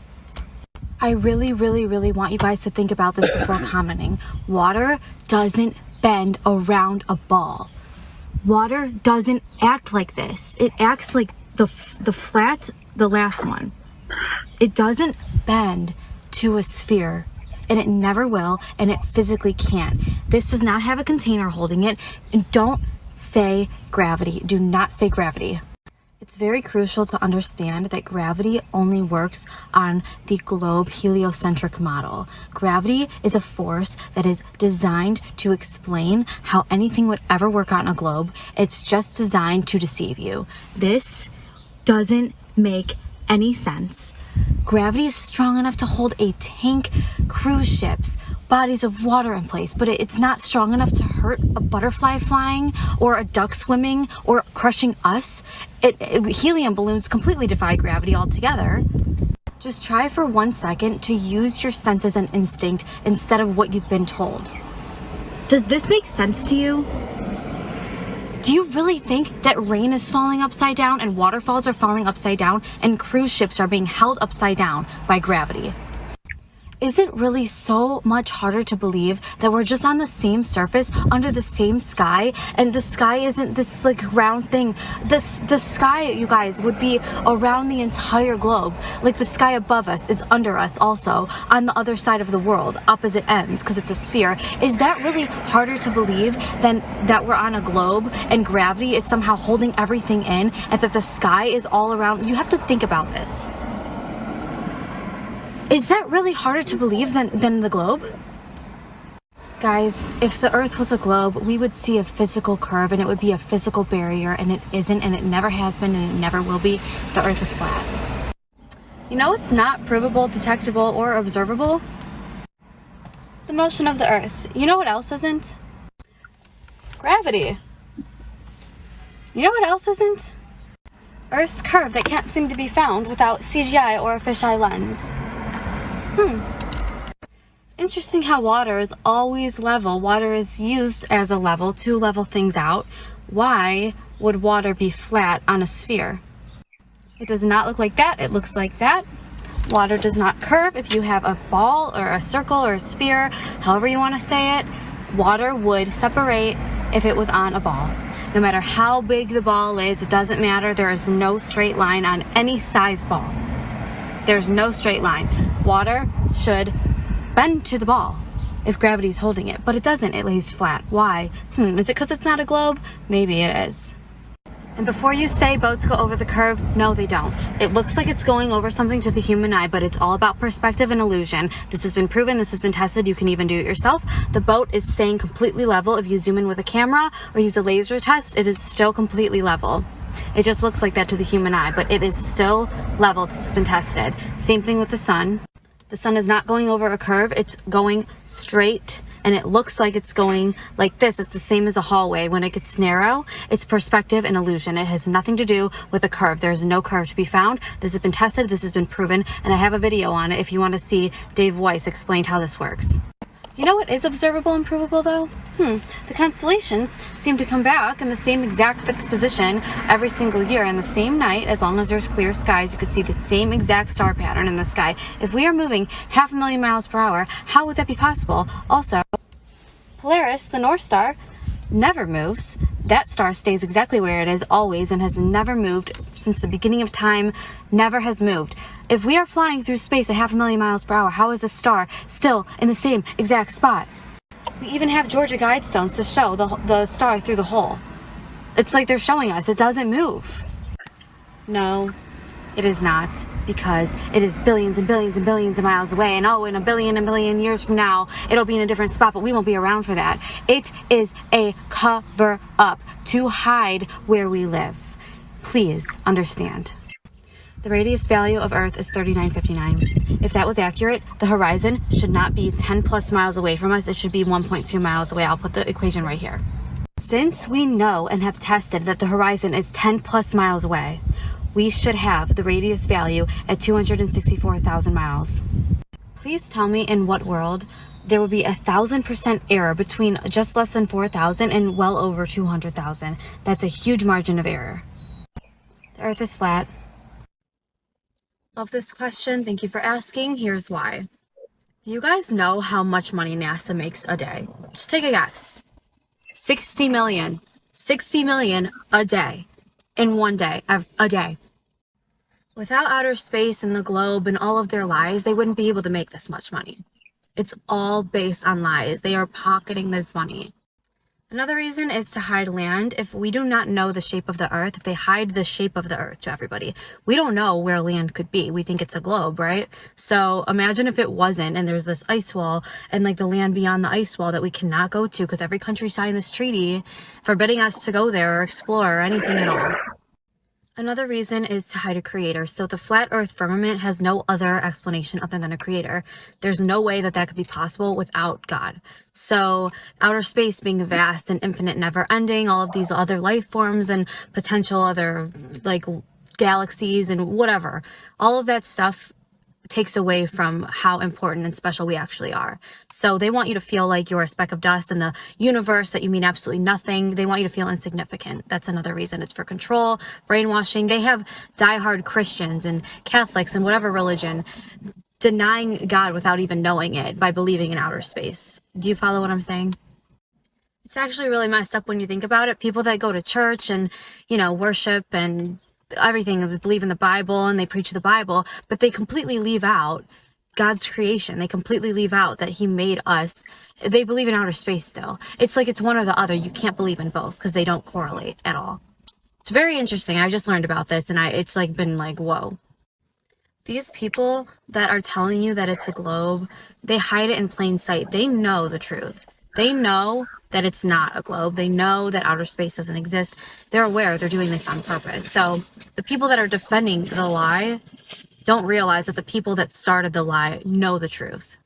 B: I really, really, really want you guys to think about this before commenting. Water doesn't bend around a ball. Water doesn't act like this. It acts like the flat, the last one. It doesn't bend to a sphere, and it never will, and it physically can't. This does not have a container holding it, and don't say gravity. Do not say gravity. It's very crucial to understand that gravity only works on the globe heliocentric model. Gravity is a force that is designed to explain how anything would ever work on a globe. It's just designed to deceive you. This doesn't make any sense. Gravity is strong enough to hold a tank, cruise ships, bodies of water in place, but it's not strong enough to hurt a butterfly flying or a duck swimming or crushing us. Helium balloons completely defy gravity altogether. Just try for 1 second to use your senses and instinct instead of what you've been told. Does this make sense to you? Do you really think that rain is falling upside down and waterfalls are falling upside down and cruise ships are being held upside down by gravity? Is it really so much harder to believe that we're just on the same surface under the same sky, and the sky isn't this like round thing? The sky, you guys, would be around the entire globe. Like the sky above us is under us also on the other side of the world, opposite ends, because it's a sphere. Is that really harder to believe than that we're on a globe and gravity is somehow holding everything in and that the sky is all around? You have to think about this. Is that really harder to believe than the globe? Guys, if the Earth was a globe, we would see a physical curve and it would be a physical barrier, and it isn't, and it never has been, and it never will be. The Earth is flat. You know what's not provable, detectable, or observable? The motion of the Earth. You know what else isn't? Gravity. You know what else isn't? Earth's curve that can't seem to be found without CGI or a fisheye lens. Interesting how water is always level. Water is used as a level to level things out. Why would water be flat on a sphere? It does not look like that. It looks like that. Water does not curve. If you have a ball or a circle or a sphere, however you want to say it, water would separate if it was on a ball. No matter how big the ball is, it doesn't matter. There is no straight line on any size ball. There's no straight line. Water should bend to the ball if gravity is holding it, but it doesn't. It lays flat. Why? Is it because it's not a globe? Maybe it is. And before you say boats go over the curve, no, they don't. It looks like it's going over something to the human eye, but it's all about perspective and illusion. This has been proven. This has been tested. You can even do it yourself. The boat is staying completely level. If you zoom in with a camera or use a laser test, it is still completely level. It just looks like that to the human eye, but it is still level. This has been tested. Same thing with the sun. The sun is not going over a curve. It's going straight, and it looks like it's going like this. It's the same as a hallway. When it gets narrow, it's perspective and illusion. It has nothing to do with a curve. There's no curve to be found. This has been tested. This has been proven, and I have a video on it if you want to see Dave Weiss explain how this works. You know what is observable and provable, though? The constellations seem to come back in the same exact fixed position every single year. In the same night, as long as there's clear skies, you can see the same exact star pattern in the sky. If we are moving 500,000 miles per hour, how would that be possible? Also, Polaris, the North Star, never moves. That star stays exactly where it is always and has never moved since the beginning of time, never has moved. If we are flying through space at 500,000 miles per hour, how is the star still in the same exact spot? We even have Georgia Guidestones to show the star through the hole. It's like they're showing us it doesn't move. No, it is not, because it is billions and billions and billions of miles away, and in a billion years from now, it'll be in a different spot, but we won't be around for that. It is a cover-up to hide where we live. Please understand. The radius value of Earth is 3959. If that was accurate, the horizon should not be 10 plus miles away from us. It should be 1.2 miles away. I'll put the equation right here. Since we know and have tested that the horizon is 10 plus miles away, we should have the radius value at 264,000 miles. Please tell me in what world there would be 1,000% error between just less than 4,000 and well over 200,000. That's a huge margin of error. The Earth is flat. Love this question. Thank you for asking. Here's why. Do you guys know how much money NASA makes a day? Just take a guess. 60 million. 60 million a day. In one day. A day. Without outer space and the globe and all of their lies, they wouldn't be able to make this much money. It's all based on lies. They are pocketing this money. Another reason is to hide land. If we do not know the shape of the Earth, if they hide the shape of the Earth to everybody, we don't know where land could be. We think it's a globe, right? So imagine if it wasn't, and there's this ice wall and like the land beyond the ice wall that we cannot go to because every country signed this treaty forbidding us to go there or explore or anything at all. Another reason is to hide a creator. So the flat Earth firmament has no other explanation other than a creator. There's no way that that could be possible without God. So outer space being vast and infinite, never ending, all of these other life forms and potential other like galaxies and whatever, all of that stuff takes away from how important and special we actually are. So they want you to feel like you're a speck of dust in the universe, that you mean absolutely nothing. They want you to feel insignificant. That's another reason. It's for control, brainwashing. They have diehard Christians and Catholics and whatever religion denying God without even knowing it by believing in outer space. Do you follow what I'm saying? It's actually really messed up when you think about it. People that go to church and, you know, worship and everything, believe in the Bible and they preach the Bible, but they completely leave out God's creation. They completely leave out that he made us. They believe in outer space still. It's like it's one or the other. You can't believe in both because they don't correlate at all. It's very interesting. I just learned about this and it's like been like, whoa. These people that are telling you that it's a globe, they hide it in plain sight. They know the truth. They know that it's not a globe. They know that outer space doesn't exist. They're aware they're doing this on purpose. So the people that are defending the lie don't realize that the people that started the lie know the truth.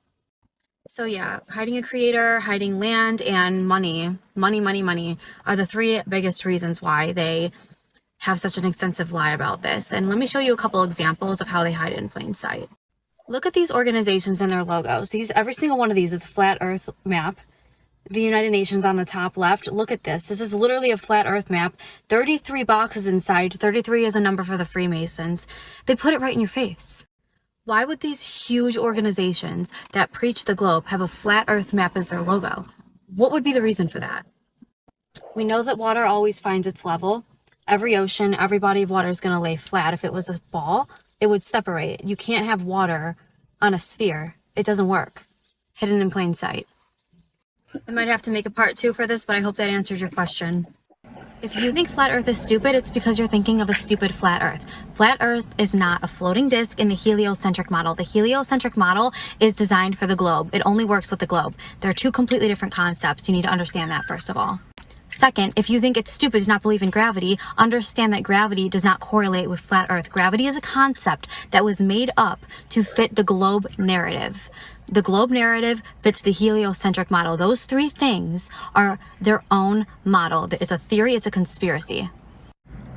B: So yeah, hiding a creator, hiding land, and money are the three biggest reasons why they have such an extensive lie about this. And let me show you a couple examples of how they hide it in plain sight. Look at these organizations and their logos. Every single one of these is a flat earth map. The United Nations on the top left. Look at this. This is literally a flat earth map. 33 boxes inside. 33 is a number for the Freemasons. They put it right in your face. Why would these huge organizations that preach the globe have a flat earth map as their logo? What would be the reason for that? We know that water always finds its level. Every ocean, every body of water is going to lay flat. If it was a ball, it would separate. You can't have water on a sphere. It doesn't work. Hidden in plain sight. I might have to make a part 2 for this, but I hope that answers your question. If you think flat earth is stupid, it's because you're thinking of a stupid flat earth. Flat earth is not a floating disc in the heliocentric model. The heliocentric model is designed for the globe. It only works with the globe. They're two completely different concepts. You need to understand that first of all. Second, if you think it's stupid to not believe in gravity, understand that gravity does not correlate with flat earth. Gravity is a concept that was made up to fit the globe narrative. The globe narrative fits the heliocentric model. Those three things are their own model. It's a theory, it's a conspiracy.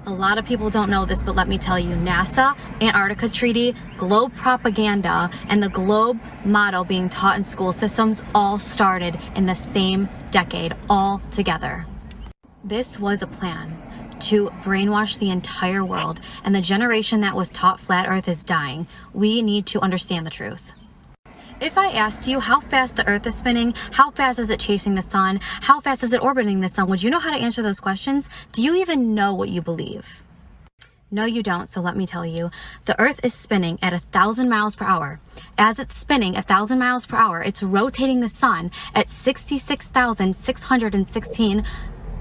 B: A lot of people don't know this, but let me tell you, NASA, Antarctica Treaty, globe propaganda, and the globe model being taught in school systems all started in the same decade, all together. This was a plan to brainwash the entire world, and the generation that was taught flat earth is dying. We need to understand the truth. If I asked you how fast the earth is spinning, how fast is it chasing the sun, how fast is it orbiting the sun, would you know how to answer those questions? Do you even know what you believe? No, you don't, so let me tell you. The earth is spinning at 1,000 miles per hour. As it's spinning 1,000 miles per hour, it's rotating the sun at 66,616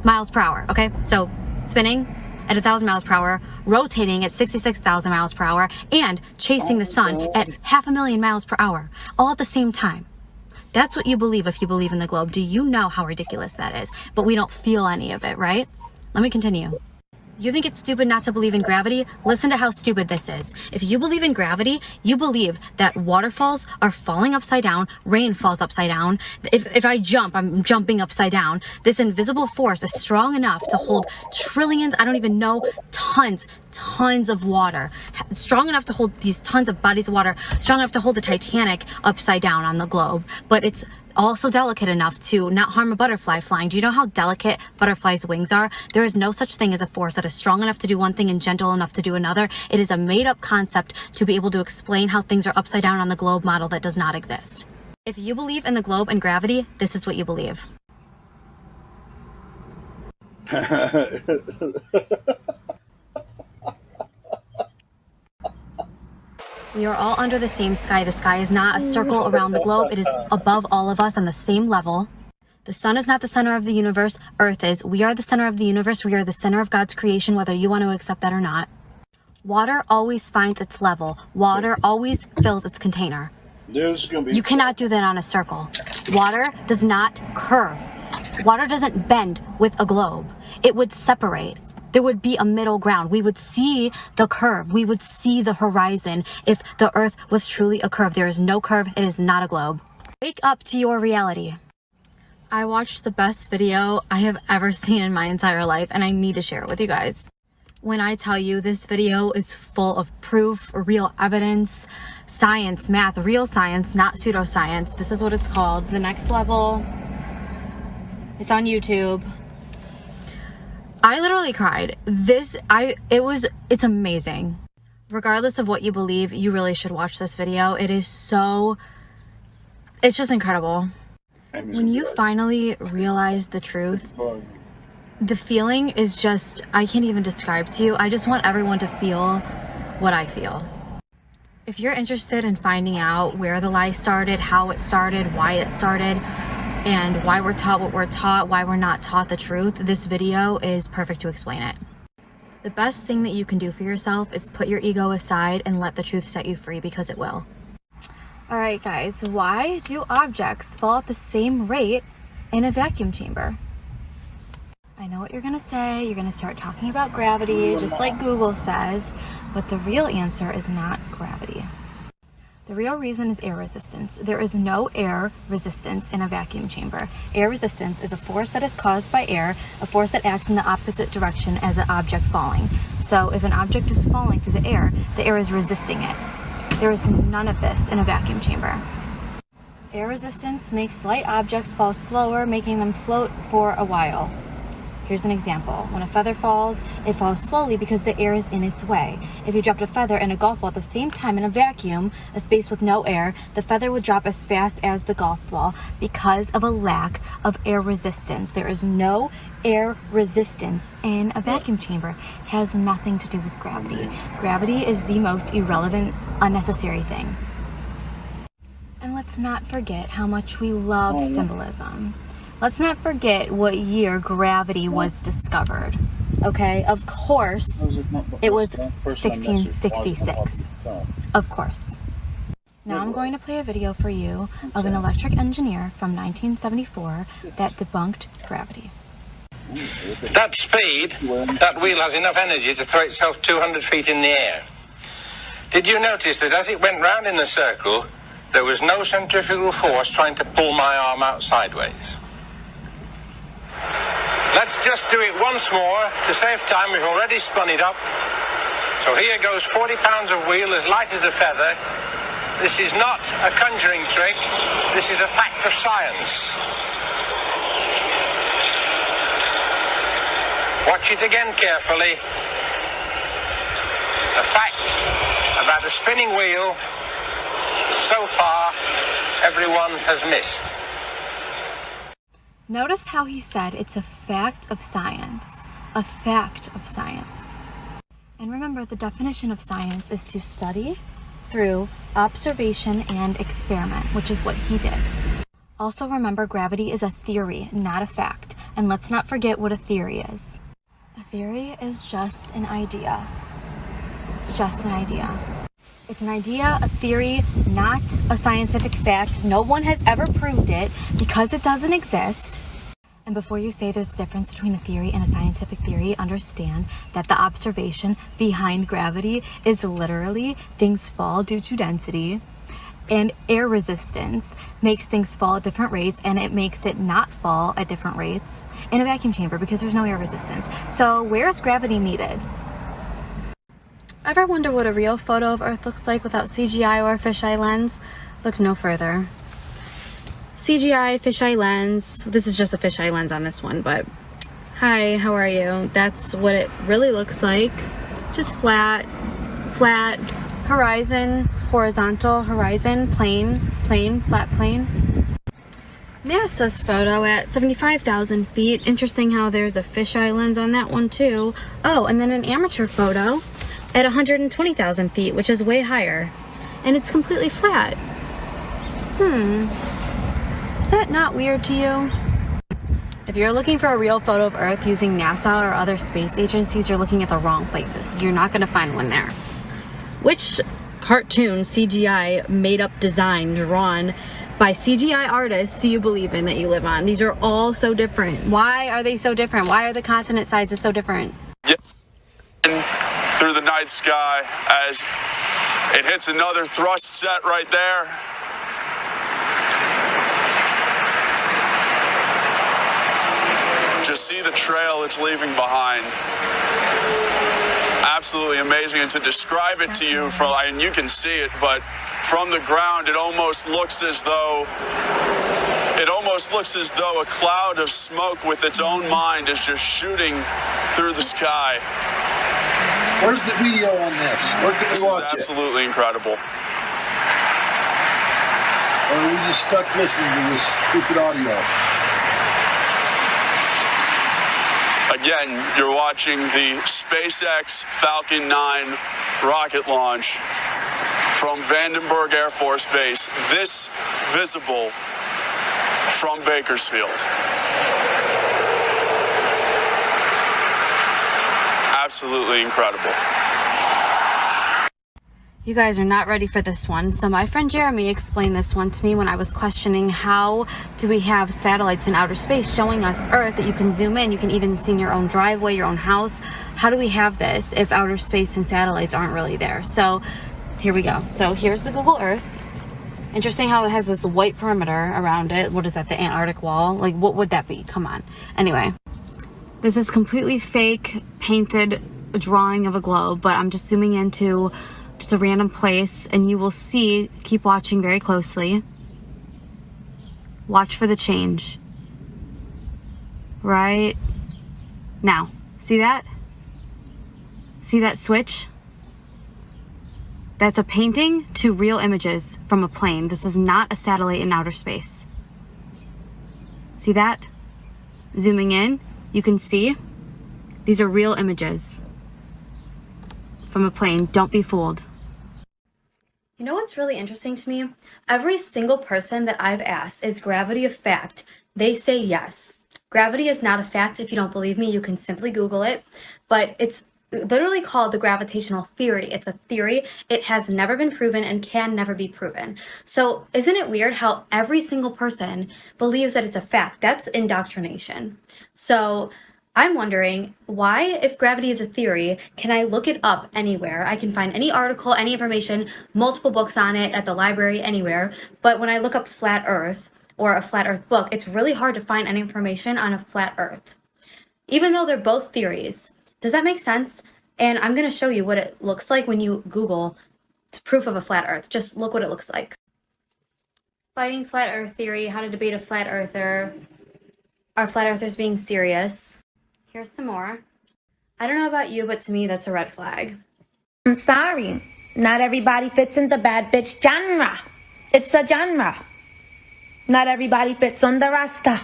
B: miles per hour, okay? So spinning at 1,000 miles per hour, rotating at 66,000 miles per hour, and chasing the sun at 500,000 miles per hour, all at the same time. That's what you believe if you believe in the globe. Do you know how ridiculous that is? But we don't feel any of it, right? Let me continue. You think it's stupid not to believe in gravity? Listen to how stupid this is. If you believe in gravity, you believe that waterfalls are falling upside down, rain falls upside down. If I jump, I'm jumping upside down. This invisible force is strong enough to hold trillions, I don't even know, tons of water. Strong enough to hold these tons of bodies of water, strong enough to hold the Titanic upside down on the globe. But it's also delicate enough to not harm a butterfly flying. Do you know how delicate butterflies' wings are? There is no such thing as a force that is strong enough to do one thing and gentle enough to do another. It is a made-up concept to be able to explain how things are upside down on the globe model that does not exist. If you believe in the globe and gravity, this is what you believe. We are all under the same sky. The sky is not a circle around the globe. It is above all of us on the same level. The sun is not the center of the universe. Earth is. We are the center of the universe. We are the center of God's creation, whether you want to accept that or not. Water always finds its level. Water always fills its container. You cannot do that on a circle. Water does not curve. Water doesn't bend with a globe. It would separate. There would be a middle ground. We would see the curve. We would see the horizon if the earth was truly a curve. There is no curve. It is not a globe. Wake up to your reality. I watched the best video I have ever seen in my entire life, and I need to share it with you guys. When I tell you this video is full of proof, real evidence, science, math, real science, not pseudoscience. This is what it's called. The Next Level. It's on YouTube. I literally cried. It's amazing. Regardless of what you believe, you really should watch this video. It's just incredible. When you finally realize the truth, the feeling is just, I can't even describe to you. I just want everyone to feel what I feel. If you're interested in finding out where the lie started, how it started, why it started, and why we're taught what we're taught, why we're not taught the truth, this video is perfect to explain it. The best thing that you can do for yourself is put your ego aside and let the truth set you free, because it will. Alright guys, why do objects fall at the same rate in a vacuum chamber? I know what you're gonna say. You're gonna start talking about gravity, just like Google says, but the real answer is not gravity. The real reason is air resistance. There is no air resistance in a vacuum chamber. Air resistance is a force that is caused by air, a force that acts in the opposite direction as an object falling. So if an object is falling through the air is resisting it. There is none of this in a vacuum chamber. Air resistance makes light objects fall slower, making them float for a while. Here's an example. When a feather falls, it falls slowly because the air is in its way. If you dropped a feather and a golf ball at the same time in a vacuum, a space with no air, the feather would drop as fast as the golf ball because of a lack of air resistance. There is no air resistance in a vacuum chamber. It has nothing to do with gravity. Gravity is the most irrelevant, unnecessary thing. And let's not forget how much we love symbolism. Let's not forget what year gravity was discovered. Okay, of course, it was 1666. Of course. Now I'm going to play a video for you of an electric engineer from 1974 that debunked gravity.
X: That speed, that wheel has enough energy to throw itself 200 feet in the air. Did you notice that as it went round in a circle, there was no centrifugal force trying to pull my arm out sideways? Let's just do it once more. To save time, we've already spun it up. So here goes 40 pounds of wheel as light as a feather. This is not a conjuring trick. This is a fact of science. Watch it again carefully. A fact about a spinning wheel so far everyone has missed.
B: Notice how he said it's a fact of science. A fact of science. And remember, the definition of science is to study through observation and experiment, which is what he did. Also remember, gravity is a theory, not a fact. And let's not forget what a theory is. A theory is just an idea. It's just an idea. It's an idea, a theory, not a scientific fact. No one has ever proved it because it doesn't exist. And before you say there's a difference between a theory and a scientific theory, understand that the observation behind gravity is literally things fall due to density, and air resistance makes things fall at different rates, and it makes it not fall at different rates in a vacuum chamber because there's no air resistance. So where is gravity needed? Ever wonder what a real photo of Earth looks like without CGI or a fisheye lens? Look no further. CGI, fisheye lens. This is just a fisheye lens on this one, but hi, how are you? That's what it really looks like. Just flat, horizon, horizontal, horizon, plane, flat plane. NASA's photo at 75,000 feet. Interesting how there's a fisheye lens on that one too. Oh, and then an amateur photo at 120,000 feet, which is way higher. And it's completely flat. Is that not weird to you? If you're looking for a real photo of Earth using NASA or other space agencies, you're looking at the wrong places because you're not going to find one there. Which cartoon, CGI, made up design, drawn by CGI artists do you believe in that you live on? These are all so different. Why are they so different? Why are the continent sizes so different?
K: Through the night sky as it hits another thrust set right there. Just see the trail it's leaving behind. absolutely amazing. And to describe it to you, and you can see it, but from the ground, it almost looks as though a cloud of smoke with its own mind is just shooting through the sky.
N: Where's the video on this? Where can
K: This
N: we
K: is
N: watch it?
K: absolutely incredible.
N: Or are we just stuck listening to this stupid audio?
K: Again, you're watching the SpaceX Falcon 9 rocket launch from Vandenberg Air Force Base. This visible from Bakersfield. Absolutely incredible.
B: You guys are not ready for this one. So my friend Jeremy explained this one to me when I was questioning how do we have satellites in outer space showing us Earth that you can zoom in, you can even see in your own driveway, your own house. How do we have this if outer space and satellites aren't really there? So here we go. So here's the Google Earth. Interesting how it has this white perimeter around it. What is that, the Antarctic wall? Like, what would that be? Come on. Anyway, this is completely fake, painted drawing of a globe, but I'm just zooming into just a random place, and you will see, keep watching very closely. Watch for the change. Right now. See that? See that switch? That's a painting to real images from a plane. This is not a satellite in outer space. See that? Zooming in, you can see these are real images from a plane. Don't be fooled. You know what's really interesting to me? Every single person that I've asked, is gravity a fact? They say yes. Gravity is not a fact. If you don't believe me, you can simply Google it. But it's literally called the gravitational theory. It's a theory. It has never been proven and can never be proven. So isn't it weird how every single person believes that it's a fact? That's indoctrination. So I'm wondering why, if gravity is a theory, can I look it up anywhere? I can find any article, any information, multiple books on it at the library, anywhere. But when I look up flat Earth or a flat Earth book, it's really hard to find any information on a flat Earth, even though they're both theories. Does that make sense? And I'm going to show you what it looks like when you Google proof of a flat Earth. Just look what it looks like. Fighting flat Earth theory, how to debate a flat earther. Are flat earthers being serious? Here's some more. I don't know about you, but to me, that's a red flag.
I: I'm sorry. Not everybody fits in the bad bitch genre. It's a genre. Not everybody fits on the Rasta.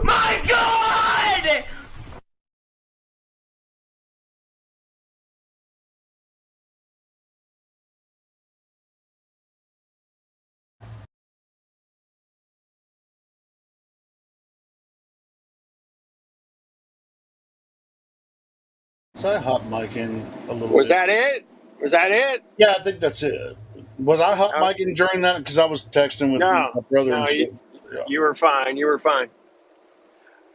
I: My God!
Q: Was I hot micing a little
M: Was
Q: bit?
M: that it? Was that it?
Q: Yeah, I think that's it. Was I hot micing during that? Because I was texting with my brother and shit.
M: You were fine. You were fine.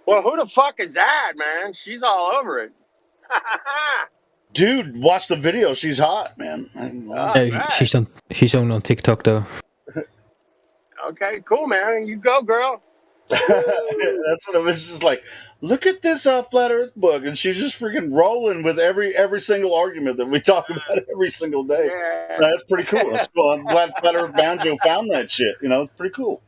M: Well, who the fuck is that, man? She's all over it.
Q: Dude, watch the video. She's hot, man.
U: She's only on TikTok though.
M: Okay, cool, man. You go, girl.
Q: That's what it was. Just like, look at this flat Earth book, and she's just freaking rolling with every single argument that we talk about every single day.
M: Yeah.
Q: That's pretty cool. That's cool. I'm glad Flat Earth Banjo found that shit. You know, it's pretty cool.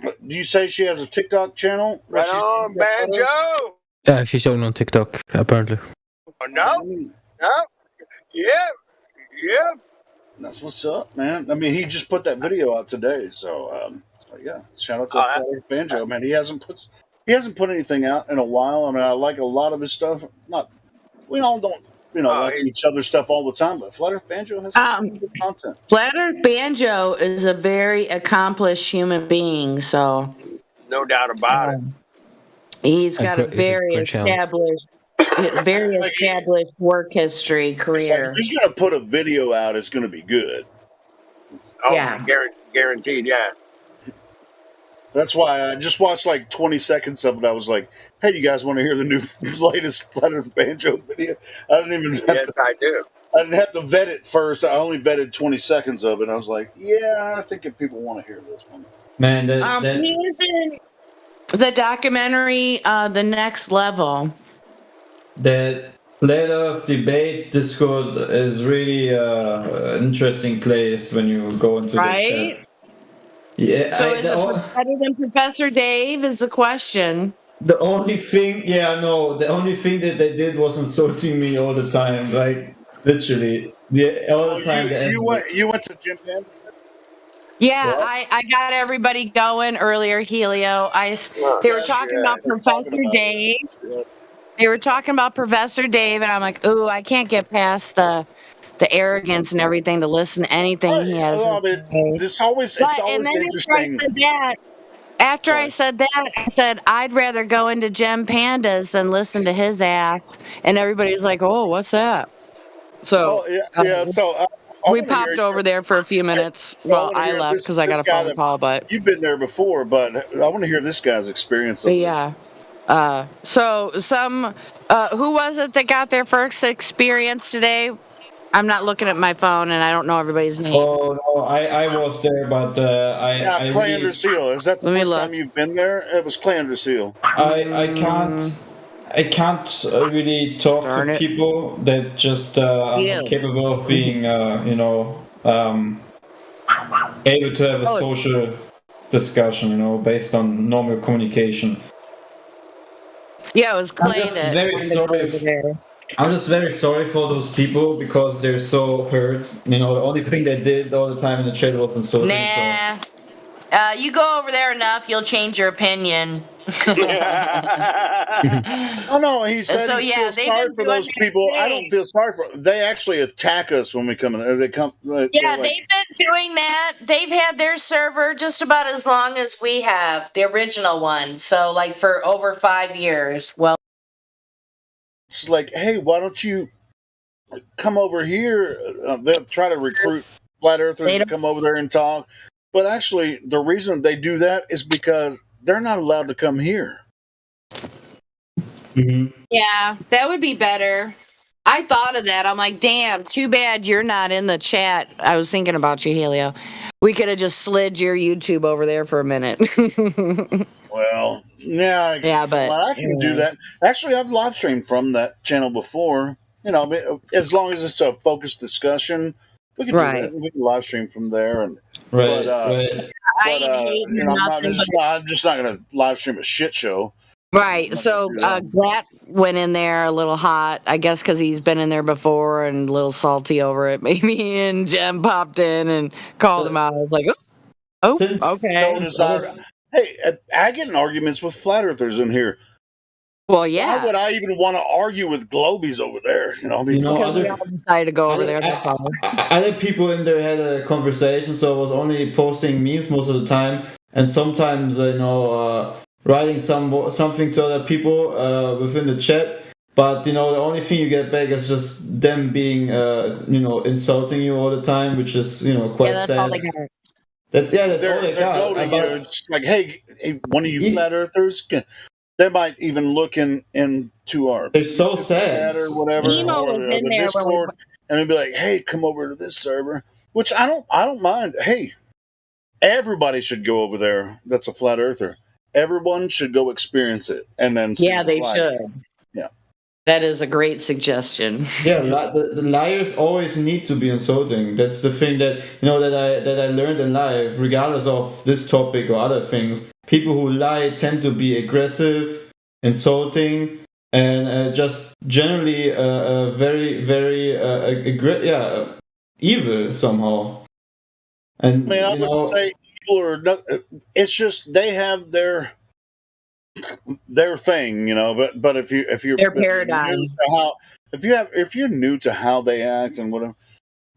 Q: Do you say she has a TikTok channel?
M: Right on, Banjo.
U: Yeah, she's only on TikTok apparently.
M: Oh, no? No? Yeah. Yeah.
Q: That's what's up, man. I mean, he just put that video out today, so yeah. Shout out to Flat Earth Banjo, man. He hasn't put anything out in a while. I mean, I like a lot of his stuff. We all don't, like each other's stuff all the time, but Flat Earth Banjo has some good content.
R: Flat Earth Banjo is a very accomplished human being, so
M: No doubt about it.
R: he's got a very established work history,
Q: It's like,
R: career.
Q: if he's gonna put a video out, it's gonna be good.
M: Oh,
R: Yeah.
M: guaranteed, yeah.
Q: That's why I just watched like 20 seconds of it. I was like, "Hey, you guys want to hear the new latest Flat Earth Banjo video?" I didn't even.
M: Yes, I do.
Q: I didn't have to vet it first. I only vetted 20 seconds of it. I was like, "Yeah, I think if people want to hear this one."
D: Man,
R: He was in the documentary, The Next Level.
D: that Flat Earth debate Discord is really an interesting place when you go into the
R: Right?
D: chat. Yeah,
R: So is it better than Professor Dave? Is the question.
D: the only thing, the only thing that they did was insulting me all the time, like literally, all the time.
Q: You went to Jim Panda?
R: Yeah, I got everybody going earlier, Helio. They were talking about Professor Dave. They were talking about Professor Dave, and I'm like, ooh, I can't get past the arrogance and everything to listen to anything he has to say.
Q: It's always
R: And then
Q: interesting.
R: after I said that, I said I'd rather go into Gem Pandas than listen to his ass. And everybody's like, "Oh, what's that?" So we popped over there for a few minutes. Well, I left because I got a phone call, but
Q: you've been there before. But I want to hear this guy's experience.
R: Yeah. So who was it that got their first experience today? I'm not looking at my phone, and I don't know everybody's name.
D: Oh no, I was there, but I
Q: Clay
D: really,
Q: Under Seal. Is that the first time you've been there? It was Clay Under Seal.
D: I can't really talk to people that just are not capable of being able to have a social discussion, based on normal communication.
R: Yeah, it was Clay.
D: I'm just very sorry for those people because they're so hurt. The only thing they did all the time in the chat was insulting.
R: Nah. You go over there enough, you'll change your opinion.
Q: Oh no, he said
R: So,
Q: he
R: yeah,
Q: feels
R: they've
Q: sorry
R: been
Q: for
R: doing
Q: those
R: their
Q: people. I
R: thing.
Q: don't feel sorry for. They actually attack us when we come in there. They come.
R: Yeah, they've been doing that. They've had their server just about as long as we have, the original one. So, like, for over 5 years. Well,
Q: It's like, hey, why don't you come over here? They'll try to recruit flat earthers to come over there and talk. But actually, the reason they do that is because they're not allowed to come here.
R: yeah, that would be better. I thought of that. I'm like, damn, too bad you're not in the chat. I was thinking about you, Helio. We could have just slid your YouTube over there for a minute.
Q: Well, yeah,
R: but
Q: I can do that. Actually, I've live streamed from that channel before. As long as it's a focused discussion, we can do that. We can live stream from there. And
D: right.
Q: I'm just not going to live stream a shit show.
R: Right. So Glat went in there a little hot, I guess, because he's been in there before and a little salty over it, maybe. And Jem popped in and called him out. I was like, okay.
Q: Hey, I get in arguments with flat earthers in here.
R: Well, yeah.
Q: Why would I even want to argue with Globies over there?
R: Because we all decided to go over there.
D: Other people in there had a conversation, so I was only posting memes most of the time, and sometimes writing something to other people within the chat. But the only thing you get back is just them being insulting you all the time, which is quite
R: that's
D: sad.
R: all they got.
D: That's all they got.
Q: Gloating, it's like, hey, one of you flat earthers they might even look into our.
D: They're so sad
Q: or whatever.
R: Emo was in there
Q: Discord, and they'd be like, "Hey, come over to this server," which I don't mind. Hey, everybody should go over there. That's a flat earther. Everyone should go experience it, and then
R: they should.
Q: Yeah,
R: that is a great suggestion.
D: Yeah, the liars always need to be insulting. That's the thing that that I learned in life, regardless of this topic or other things. People who lie tend to be aggressive, insulting, and just generally very, very evil somehow. And
Q: I wouldn't say evil or not. It's just they have their thing, But if you're
R: their paradigm,
Q: if you're new to how they act and whatever,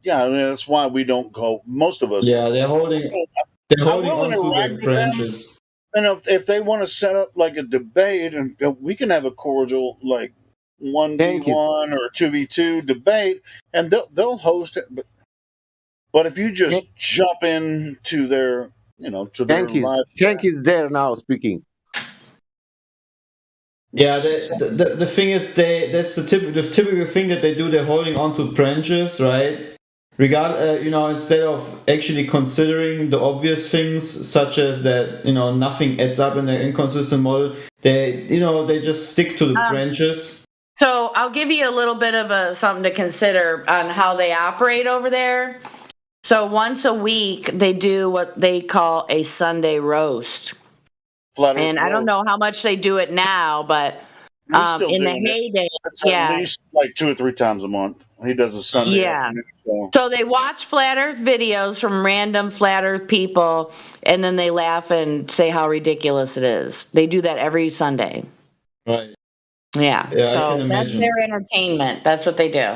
Q: that's why we don't go. Most of us.
D: Yeah, they're holding on to their branches.
Q: And if they want to set up like a debate, and we can have a cordial 1v1 or 2v2 debate, and they'll host it. But if you just jump into their to their live.
G: Hank is there now speaking.
D: Yeah, the thing is, that's the typical thing that they do. They're holding on to branches, right? Instead of actually considering the obvious things, such as that, nothing adds up in their inconsistent model, they just stick to the branches.
R: So I'll give you a little bit of something to consider on how they operate over there. So once a week, they do what they call a Sunday roast. And I don't know how much they do it now, but in the heyday,
Q: At least like 2 or 3 times a month. He does a Sunday afternoon show.
R: So they watch flat Earth videos from random flat Earth people, and then they laugh and say how ridiculous it is. They do that every Sunday.
D: Right.
R: Yeah.
D: Yeah, I
R: So
D: can
R: that's
D: imagine.
R: their entertainment. That's what they do.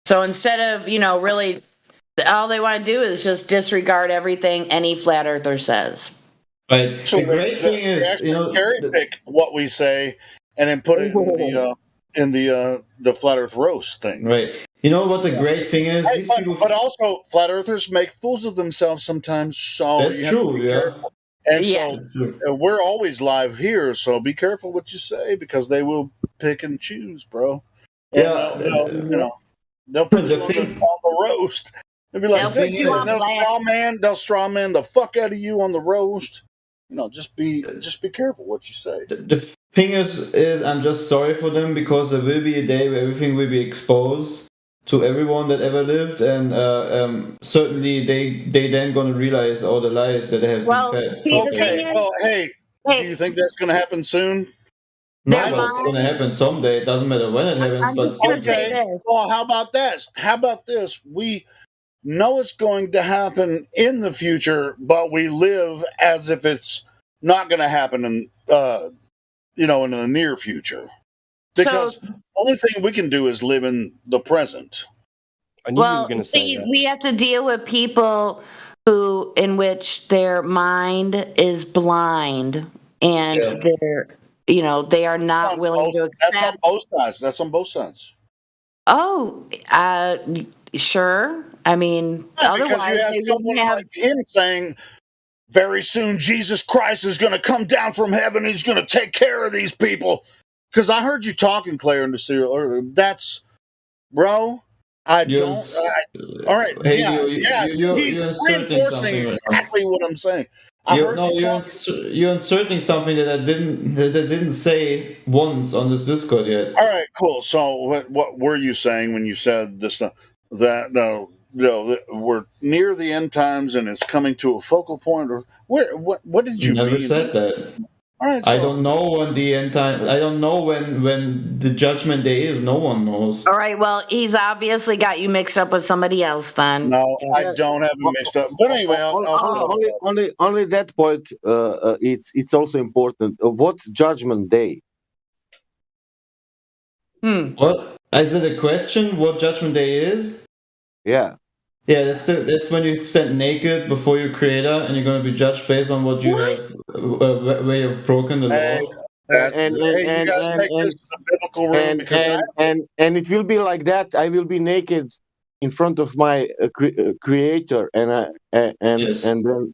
R: So instead of, really, all they want to do is just disregard everything any flat earther says.
D: Right.
Q: So
D: the great thing is,
Q: actually cherry pick what we say and then put it in the flat Earth roast thing.
D: Right. You know what the great thing is?
Q: Hey,
D: These
Q: but,
D: people.
Q: but also, flat Earthers make fools of themselves sometimes. So
D: That's
Q: you have to
D: true.
Q: be
D: Yeah.
Q: careful. And
D: That's true.
Q: so we're always live here, so be careful what you say because they will pick and choose, bro. And
D: Yeah,
Q: they'll put
D: the
Q: you
D: thing-
Q: on the roast. They'll be like,
D: They'll put you on
Q: they'll straw man the fuck out of you on the roast. Just be careful what you say.
D: The thing is I'm just sorry for them because there will be a day where everything will be exposed to everyone that ever lived, and certainly they then gonna realize all the lies that they have been fed.
Q: Okay, well, hey, do you think that's going to happen soon?
D: No, but it's gonna happen someday. It doesn't matter when it happens, but it's gonna
Q: Okay. Well, how about this? How about this? We know it's going to happen in the future, but we live as if it's not going to happen in in the near future. Because the only thing we can do is live in the present.
R: Well, see, we have to deal with people in which their mind is blind and they're, they are not willing to accept.
Q: That's on both sides. That's on both sides.
R: Oh, sure. I mean,
Q: Because
R: otherwise
Q: you have
R: they
Q: someone
R: wouldn't have.
Q: like him saying, very soon Jesus Christ is going to come down from heaven. He's going to take care of these people. Because I heard you talking, Claire, in the serial earlier. That's, bro, I don't. All right.
D: Hey,
Q: yeah.
D: you're
Q: He's
D: inserting
Q: reinforcing
D: something right now.
Q: exactly what I'm saying. I heard you talking.
D: You're inserting something that I didn't say once on this Discord yet.
Q: All right, cool. So what were you saying when you said this stuff? That we're near the end times and it's coming to a focal point, or what did you
D: Never
Q: mean?
D: said that.
Q: All right,
D: I don't know when the end time. I don't know when the judgment day is. No one knows.
R: All right. Well, he's obviously got you mixed up with somebody else. Then
Q: no, I don't have them mixed up. But anyway,
G: only that point. It's also important. What judgment day?
D: What is it? A question? What judgment day is?
G: Yeah.
D: Yeah, that's when you stand naked before your creator, and you're going to be judged based on what you have, where you've broken the law.
G: And it will be like that. I will be naked in front of my creator, and then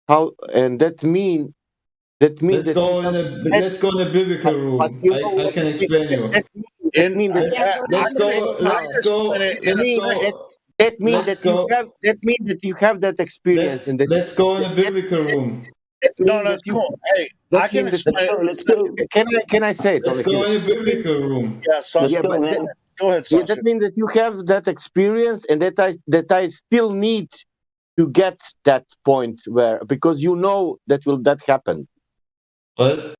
G: how? And that mean.
D: Let's go in a biblical room. I can explain you.
G: That means that you have that experience.
D: Let's go in a biblibiblical room.
Q: No, that's cool. Hey, I can explain it.
G: Can I say it?
D: Let's go in a biblical room.
Q: Yeah, Sasha, go ahead, Sasha.
G: That means that you have that experience, and that I still need to get that point where, because that happen.
D: What?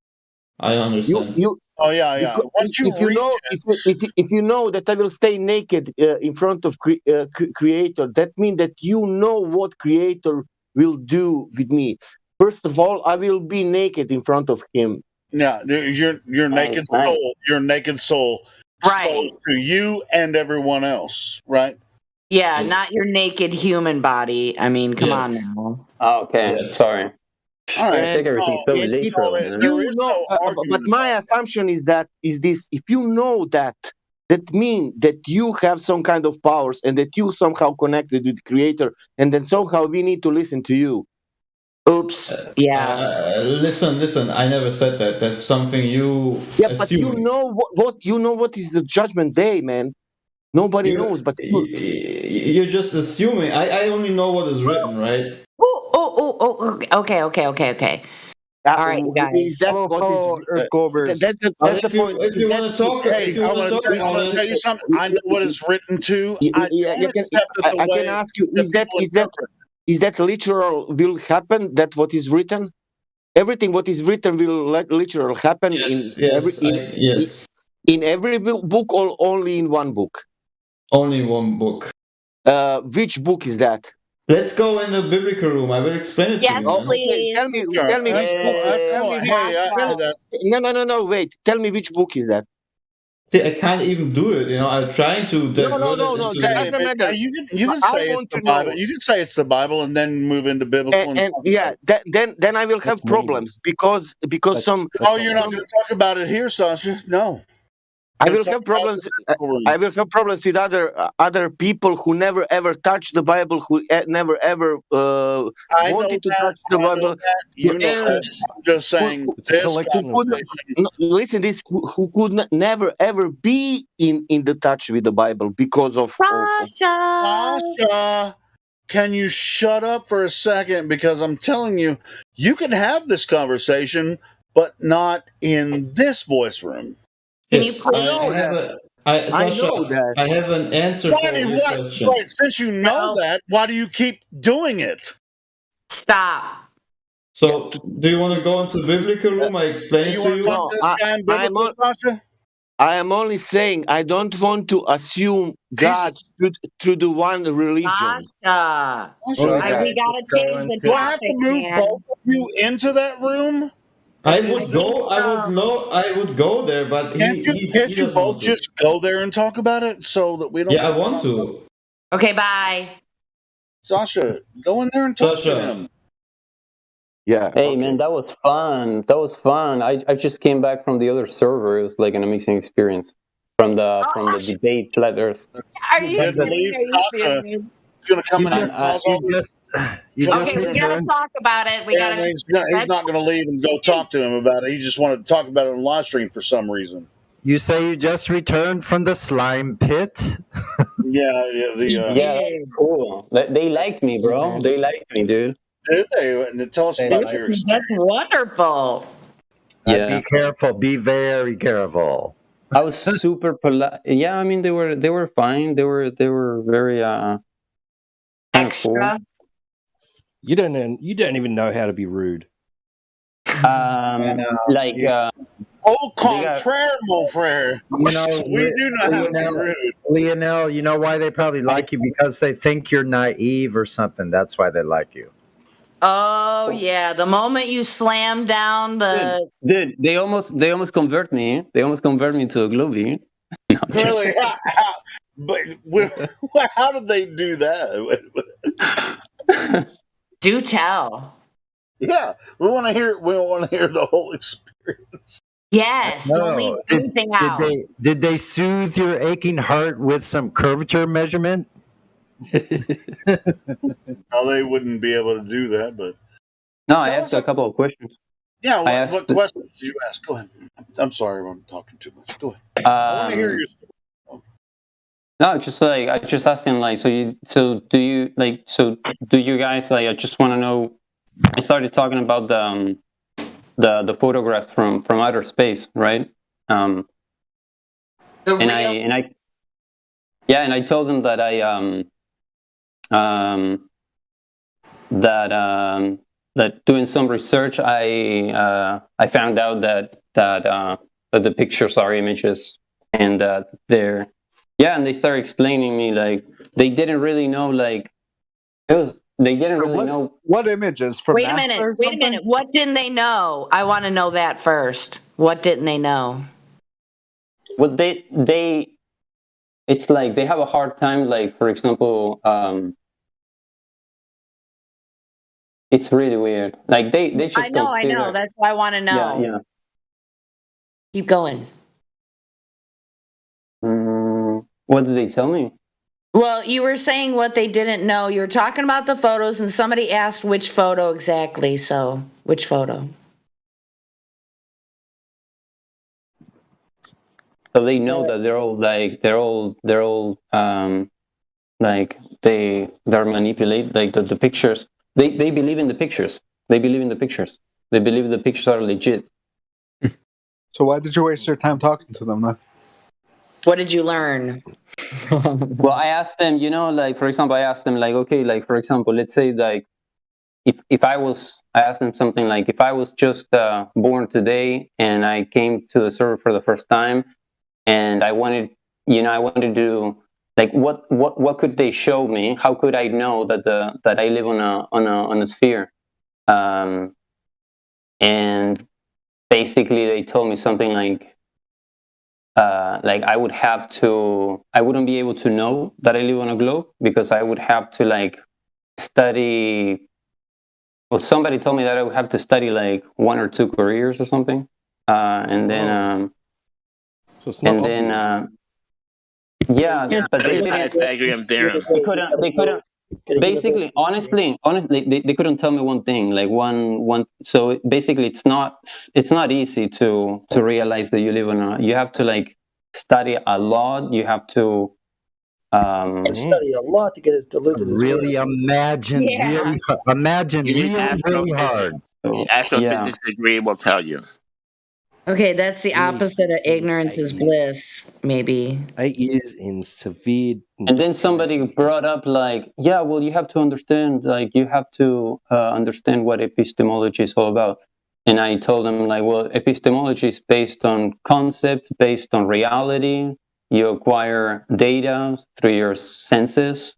D: I understand.
Q: Oh yeah.
G: Once if you know that I will stay naked in front of Creator, that means that you know what Creator will do with me. First of all, I will be naked in front of Him.
Q: Yeah, your naked soul, your naked soul, exposed to you and everyone else, right?
R: Yeah, not your naked human body. I mean, come on now.
H: Okay, sorry.
Q: All right.
H: I think everything's so literal.
G: But my assumption is this: if you know that that means that you have some kind of powers and that you somehow connected with the Creator, and then somehow we need to listen to you.
R: Oops. Yeah.
D: Listen. I never said that. That's something you
G: Yeah, but you
D: assume.
G: know what is the judgment day, man. Nobody knows, but
D: You're just assuming. I only know what is written, right?
R: Oh. Okay. All right, you guys.
G: That's the point.
D: If you want to talk,
Q: Hey, I'm going to tell you something. I know what is written too. I
G: can ask you: is that literal will happen? That what is written? Everything what is written will literal happen in every book or only in one book?
D: Only one book.
G: Which book is that?
D: Let's go in the biblical room. I will explain it to you.
R: Please.
G: Tell me which book. No. Wait. Tell me which book is that.
D: See, I can't even do it. I'm trying to.
G: No. That doesn't matter.
Q: You can say it's the Bible. You can say it's the Bible and then move into biblical.
G: Then I will have problems because some.
Q: Oh, you're not going to talk about it here, Sasha? No.
G: I will have problems. I will have problems with other people who never ever touched the Bible, who never ever wanted to touch the Bible.
Q: You know that. I'm just saying.
G: Listen, who could never ever be in the touch with the Bible because of
R: Sasha.
Q: Can you shut up for a second? Because I'm telling you, you can have this conversation, but not in this voice room.
R: Can you please?
G: I know that.
D: I have an answer for your question.
Q: Right, since you know that, why do you keep doing it?
R: Stop.
D: So, do you want to go into the biblical room? I explain it to you.
G: I am only saying I don't want to assume God through the one religion.
R: Sasha. We gotta change the
Q: Do I have
R: topic,
Q: to move
R: man.
Q: both of you into that room?
D: I would go there, but
Q: can't you both just go there and talk about it so that we don't?
D: Yeah, I want to.
R: Okay, bye.
Q: Sasha, go in there and talk to him.
G: Yeah.
H: Hey man, that was fun. I just came back from the other server. It was like an amazing experience from the debate flat Earth.
R: Are you serious?
Q: Gonna come
R: Okay, we gotta talk about it.
Q: He's not gonna leave and go talk to him about it. He just wanted to talk about it on live stream for some reason.
E: You say you just returned from the slime pit?
Q: Yeah,
H: that's cool. They liked me, bro. They liked me, dude.
Q: Did they? Tell us about your experience.
R: That's wonderful.
H: Yeah.
E: Be careful. Be very careful.
H: I was super polite. Yeah, I mean they were fine. They were very
R: extra.
H: Cool.
S: You don't even know how to be rude.
Q: Au contraire, mon frère. We do not have to be rude.
E: Lionel, you know why they probably like you? Because they think you're naive or something. That's why they like you.
R: Oh yeah, the moment you slam down the
H: dude, they almost convert me. They almost convert me to a Glooby.
Q: Really? But how did they do that?
R: Do tell.
Q: Yeah, we want to hear. We want to hear the whole experience.
R: Yes.
E: No. Did they soothe your aching heart with some curvature measurement?
Q: No, they wouldn't be able to do that. But
H: no, I asked a couple of questions.
Q: Yeah, what questions did you ask? Go ahead. I'm sorry, I'm talking too much. Go ahead. I want to hear your story.
H: No, just like I just asked him like, do you guys like? I just want to know. I started talking about the photograph from outer space, right? And I told him that that doing some research, I found out that the pictures are images, and they're. Yeah, and they started explaining me like they didn't really know like they didn't really know
E: what images from.
R: Wait a minute. What didn't they know? I want to know that first. What didn't they know?
H: Well, they it's like they have a hard time. Like for example, it's really weird. Like they just.
R: I know. That's why I want to know.
H: Yeah.
R: Keep going.
H: What did they tell me?
R: Well, you were saying what they didn't know. You were talking about the photos, and somebody asked which photo exactly. So, which photo?
H: So they know that they're all like they're manipulate like the pictures. They believe in the pictures. They believe the pictures are legit.
O: So why did you waste your time talking to them then?
R: What did you learn?
H: Well, I asked them, like, for example, I asked them, like, okay, like, for example, let's say, like, I asked them something like, if I was just born today and I came to the server for the first time and I wanted to, like, what could they show me? How could I know that I live on a sphere? And basically they told me something like I wouldn't be able to know that I live on a globe because I would have to like study. Well, somebody told me that I would have to study like 1 or 2 careers or something, and then yeah, but they didn't. They couldn't. Basically, honestly, they couldn't tell me one thing. Like one. So basically, it's not easy to realize that you live on a. You have to like study a lot. You have to
A: study a lot to get as diluted as
E: really imagine, really hard.
M: Astrophysics degree will tell you.
R: Okay, that's the opposite of ignorance is bliss, maybe.
S: 8 years in severe.
H: And then somebody brought up like, yeah, well, you have to understand, like, you have to understand what epistemology is all about. And I told them, like, well, epistemology is based on concepts, based on reality. You acquire data through your senses.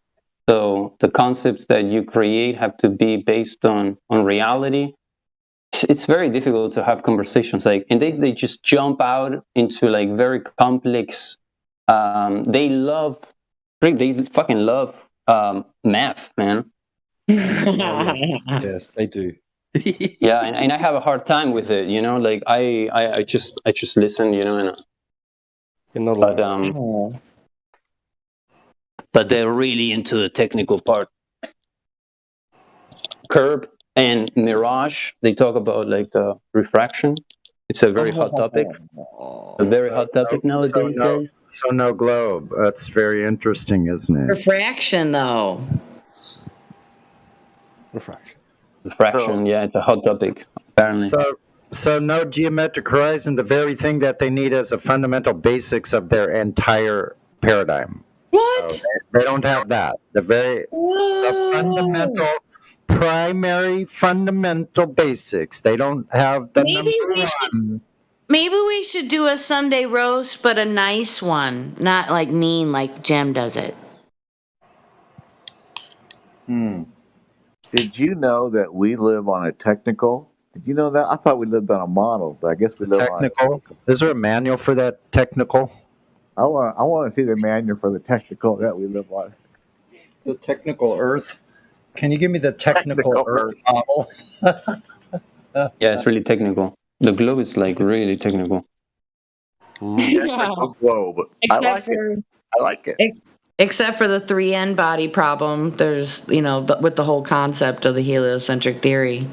H: So the concepts that you create have to be based on reality. It's very difficult to have conversations like, and they just jump out into like very complex. They fucking love math, man.
S: Yes, they do.
H: Yeah, and I have a hard time with it, like I just listen, and but they're really into the technical part. Curb and Mirage, they talk about like the refraction. It's a very hot topic. A very hot topic nowadays.
E: So no globe. That's very interesting, isn't it?
R: Refraction, though.
H: Refraction, yeah, it's a hot topic, apparently.
E: So no geometric horizon, the very thing that they need as a fundamental basics of their entire paradigm.
R: What?
E: So they don't have that. The fundamental, primary, fundamental basics. They don't have the
R: Maybe we should do a Sunday roast, but a nice one, not like mean like Jem does it.
O: Did you know that we live on a technical? Did you know that? I thought we lived on a model, but I guess we live
E: technical.
O: on
E: Is there a manual for that technical?
O: I want to see the manual for the technical that we live on.
A: The technical Earth. Can you give me the technical Earth model?
H: Yeah, it's really technical. The globe is like really technical.
O: Technical globe. I like it.
R: Except for the 3N body problem, there's, with the whole concept of the heliocentric theory,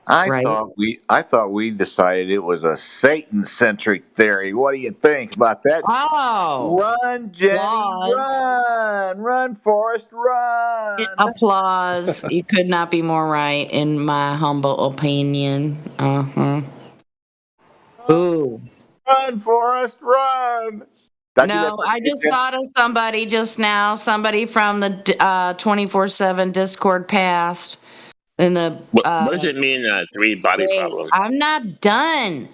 O: I thought we decided it was a Satan-centric theory. What do you think about that?
R: Oh,
O: run, Jenny, run, Forrest, run!
R: Applause. You could not be more right, in my humble opinion. Ooh.
O: Run, Forrest, run!
R: No, I just thought of somebody just now. Somebody from the 24/7 Discord passed. In the
M: what does it mean? 3 body problem.
R: I'm not done.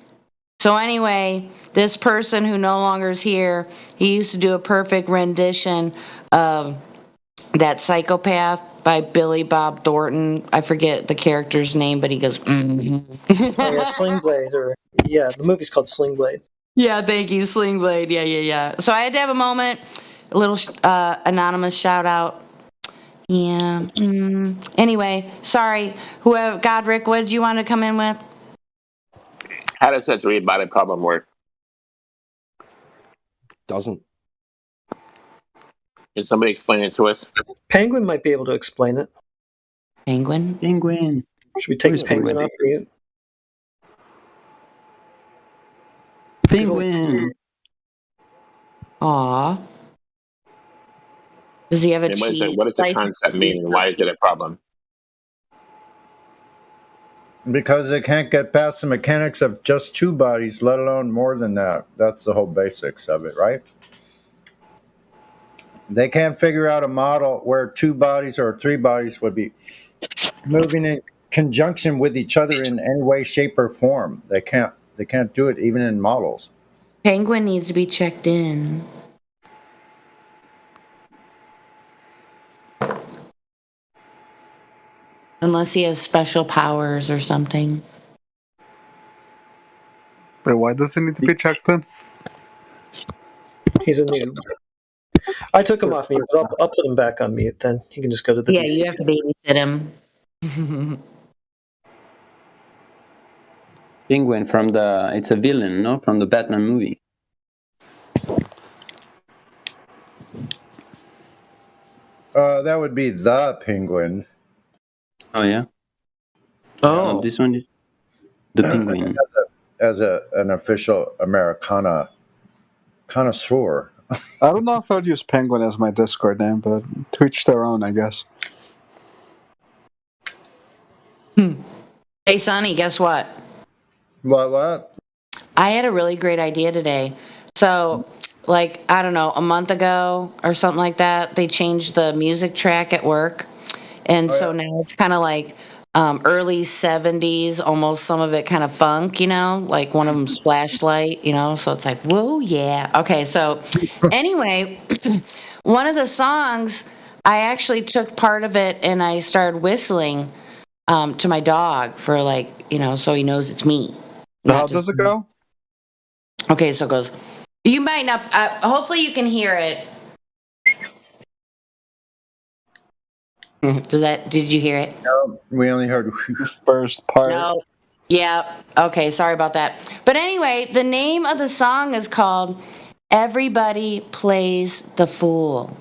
R: So anyway, this person who no longer is here, he used to do a perfect rendition of that Psychopath by Billy Bob Thornton. I forget the character's name, but he goes.
A: Sling Blade, the movie's called Sling Blade.
R: Yeah, thank you, Sling Blade. Yeah. So I had to have a moment, a little anonymous shout out. Yeah. Anyway, sorry. Whoever, Godric, what did you want to come in with?
M: How does that 3 body problem work?
S: doesn't.
M: Can somebody explain it to us?
J: Penguin might be able to explain it.
R: Penguin?
H: Penguin.
J: Should we take
H: Where's
J: Penguin
H: Penguin?
J: off mute?
H: Penguin.
R: Aw. Does he have a
M: And
R: cheese?
M: what does the
R: slice of
M: concept
R: cheese?
M: mean? Why is it a problem?
A: Because they can't get past the mechanics of just two bodies, let alone more than that. That's the whole basics of it, right? They can't figure out a model where two bodies or three bodies would be moving in conjunction with each other in any way, shape, or form. They can't do it even in models.
R: Penguin needs to be checked in. Unless he has special powers or something.
T: Wait, why does it need to be checked in?
J: He's a noob. I took him off mute, but I'll put him back on mute then. He can just go to the
R: Yeah,
J: VC.
R: you have to babysit him.
H: Penguin from it's a villain, no? From the Batman movie.
A: That would be the Penguin.
H: Oh, yeah? Oh, this one is the Penguin.
A: As an official Americana connoisseur.
T: I don't know if I'd use Penguin as my Discord name, but to each their own, I guess.
R: Hey, Sonny, guess what?
A: What?
R: I had a really great idea today. So, like, I don't know, a month ago or something like that, they changed the music track at work. And so now it's kind of like early 70s, almost some of it kind of funk, you know, like one of them's Flashlight, you know, so it's like, whoa, yeah. Okay, so anyway, one of the songs, I actually took part of it and I started whistling to my dog for like, you know, so he knows it's me.
T: How does it go?
R: Okay, so it goes, you might not, hopefully you can hear it. Did you hear it?
A: No, we only heard
T: first part.
R: No. Yeah. Okay, sorry about that. But anyway, the name of the song is called Everybody Plays the Fool.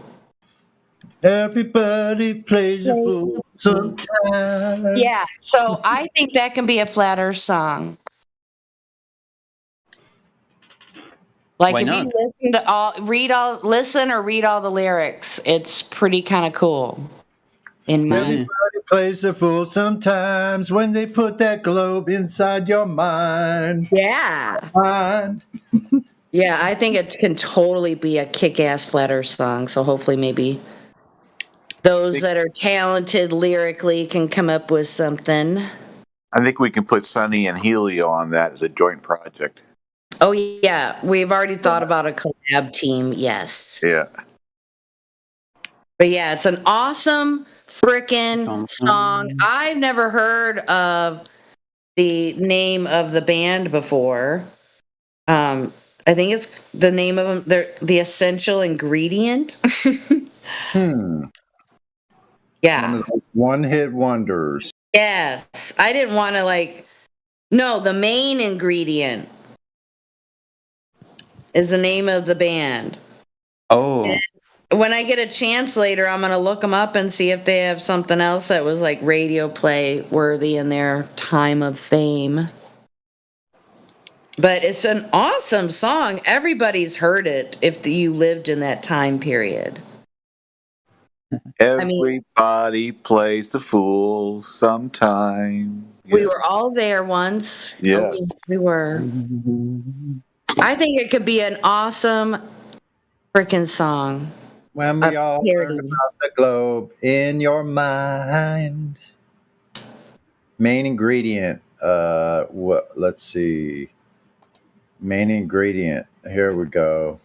A: Everybody plays the fool sometimes.
R: Yeah. So I think that can be a Flat Earth song. Like
H: Why
R: if
H: not?
R: you listen to listen or read all the lyrics, it's pretty kind of cool. In my
A: Everybody plays the fool sometimes when they put that globe inside your mind.
R: Yeah. Yeah, I think it can totally be a kick-ass Flat Earth song. So hopefully maybe those that are talented lyrically can come up with something.
O: I think we can put Sunny and Helio on that as a joint project.
R: Oh, yeah. We've already thought about a collab team. Yes.
O: Yeah.
R: But yeah, it's an awesome frickin' song. I've never heard of the name of the band before. I think it's the name of them. They're The Essential Ingredient. Yeah.
A: One-hit wonders.
R: Yes. I didn't want to no, The Main Ingredient is the name of the band.
H: Oh.
R: And when I get a chance later, I'm going to look them up and see if they have something else that was like radio play worthy in their time of fame. But it's an awesome song. Everybody's heard it if you lived in that time period.
O: Everybody plays the fool sometime.
R: We were all there once.
O: Yes.
R: We were. I think it could be an awesome freaking song.
A: When we all learn about the globe in your mind. Main ingredient. Let's see. Main ingredient. Here we go.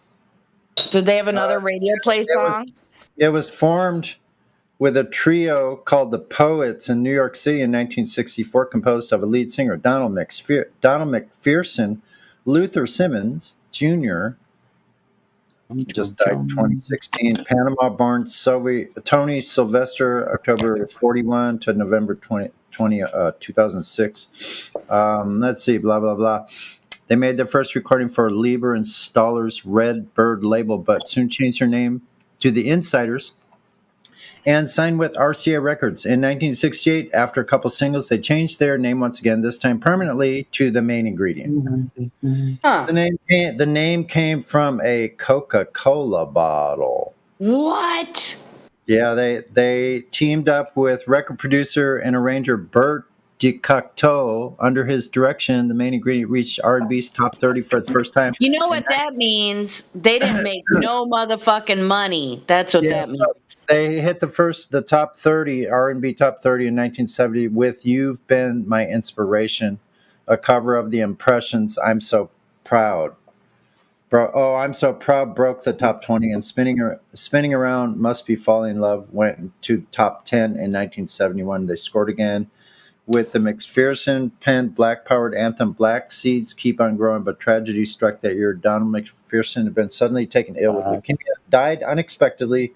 R: Did they have another radio play song?
A: It was formed with a trio called the Poets in New York City in 1964, composed of a lead singer, Donald McPherson, Luther Simmons Jr., just died 2016, Panama-born Tony Sylvester, October 41 to November 2006. Let's see, blah, blah, blah. They made their first recording for Lieber and Stahler's Red Bird label, but soon changed their name to The Insiders and signed with RCA Records. In 1968, after a couple singles, they changed their name once again, this time permanently to The Main Ingredient. The name came from a Coca-Cola bottle.
R: What?
A: Yeah, they teamed up with record producer and arranger Bert DeCocteau. Under his direction, The Main Ingredient reached R&B's top 30 for the first time.
R: You know what that means? They didn't make no motherfucking money. That's what that means.
A: They hit the top 30, R&B top 30 in 1970 with You've Been My Inspiration, a cover of The Impressions' I'm So Proud. I'm So Proud broke the top 20, and Spinning Around Must Be Falling in Love went to top 10 in 1971. They scored again with the McPherson penned black-powered anthem Black Seeds Keep On Growing, but tragedy struck that year. Donald McPherson had been suddenly taken ill with leukemia, died unexpectedly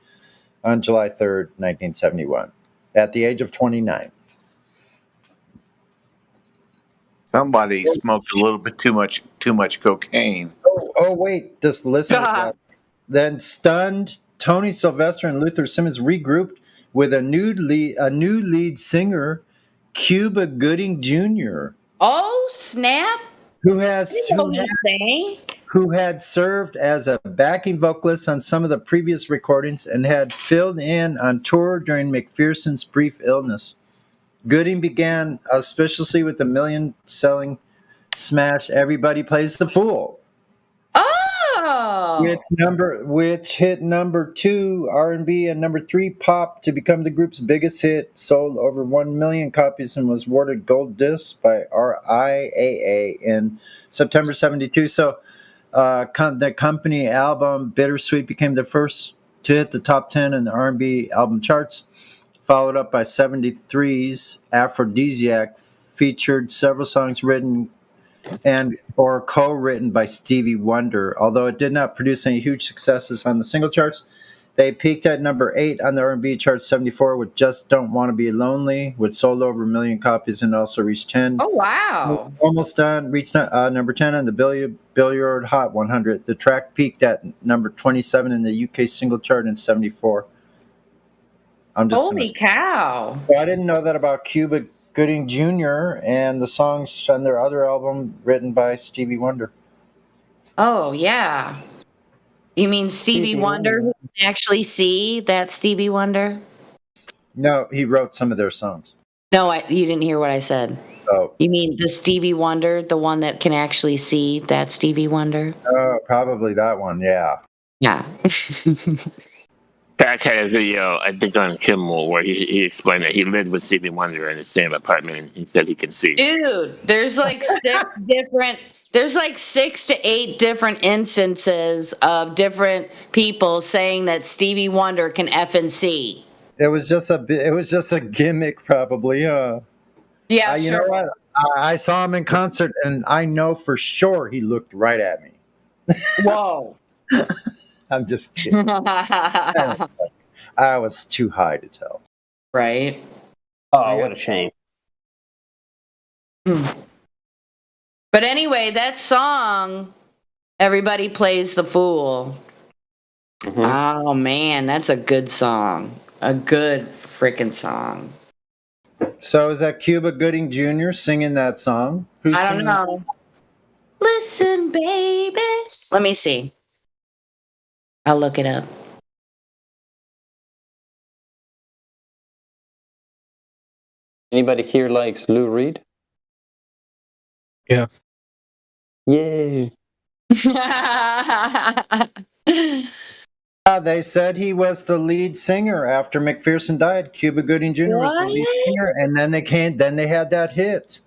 A: on July 3rd, 1971, at the age of 29.
O: Somebody smoked a little bit too much cocaine.
A: Oh wait, this listener. Then stunned, Tony Sylvester and Luther Simmons regrouped with a new lead singer, Cuba Gooding Jr.
R: Oh snap!
A: Who had served as a backing vocalist on some of the previous recordings and had filled in on tour during McPherson's brief illness. Gooding began auspiciously with the million-selling smash "Everybody Plays the Fool."
R: Oh!
A: Which hit number 2 R&B and number 3 pop to become the group's biggest hit. Sold over 1 million copies and was awarded gold disc by RIAA in September 72. So the company album Bittersweet became the first to hit the top 10 in the R&B album charts, followed up by 73's Aphrodisiac, featured several songs written or co-written by Stevie Wonder. Although it did not produce any huge successes on the single charts, they peaked at number 8 on the R&B charts 74 with Just Don't Want to Be Lonely, which sold over 1 million copies and also reached 10.
R: Oh, wow.
A: Almost done. Reached number 10 on the Billboard Hot 100. The track peaked at number 27 in the UK single chart in 74.
R: Holy cow.
A: So I didn't know that about Cuba Gooding Jr. and the songs on their other album written by Stevie Wonder.
R: Oh, yeah. You mean Stevie Wonder, who can actually see that Stevie Wonder?
A: No, he wrote some of their songs.
R: No, you didn't hear what I said.
A: Oh.
R: You mean the Stevie Wonder, the one that can actually see that Stevie Wonder?
A: Oh, probably that one, yeah.
R: Yeah.
C: Pac had a video, I think, on Kimmel where he explained that he lived with Stevie Wonder in the same apartment and he said he can see.
R: Dude, there's like 6 to 8 different instances of different people saying that Stevie Wonder can effing see.
A: It was just a gimmick, probably. Yeah,
R: sure.
A: You know what? I saw him in concert, and I know for sure he looked right at me.
R: Whoa.
A: I'm just kidding. I was too high to tell.
R: Right.
H: Oh, what a shame.
R: But anyway, that song, Everybody Plays the Fool. Mm-hmm. Oh, man, that's a good song. A good freaking song.
A: So is that Cuba Gooding Jr. singing that song?
R: I don't know. Listen, baby. Let me see. I'll look it up.
H: Anybody here likes Lou Reed?
U: Yeah.
H: Yay.
A: They said he was the lead singer after McPherson died. Cuba Gooding Jr. was the lead singer, and then they had that hit.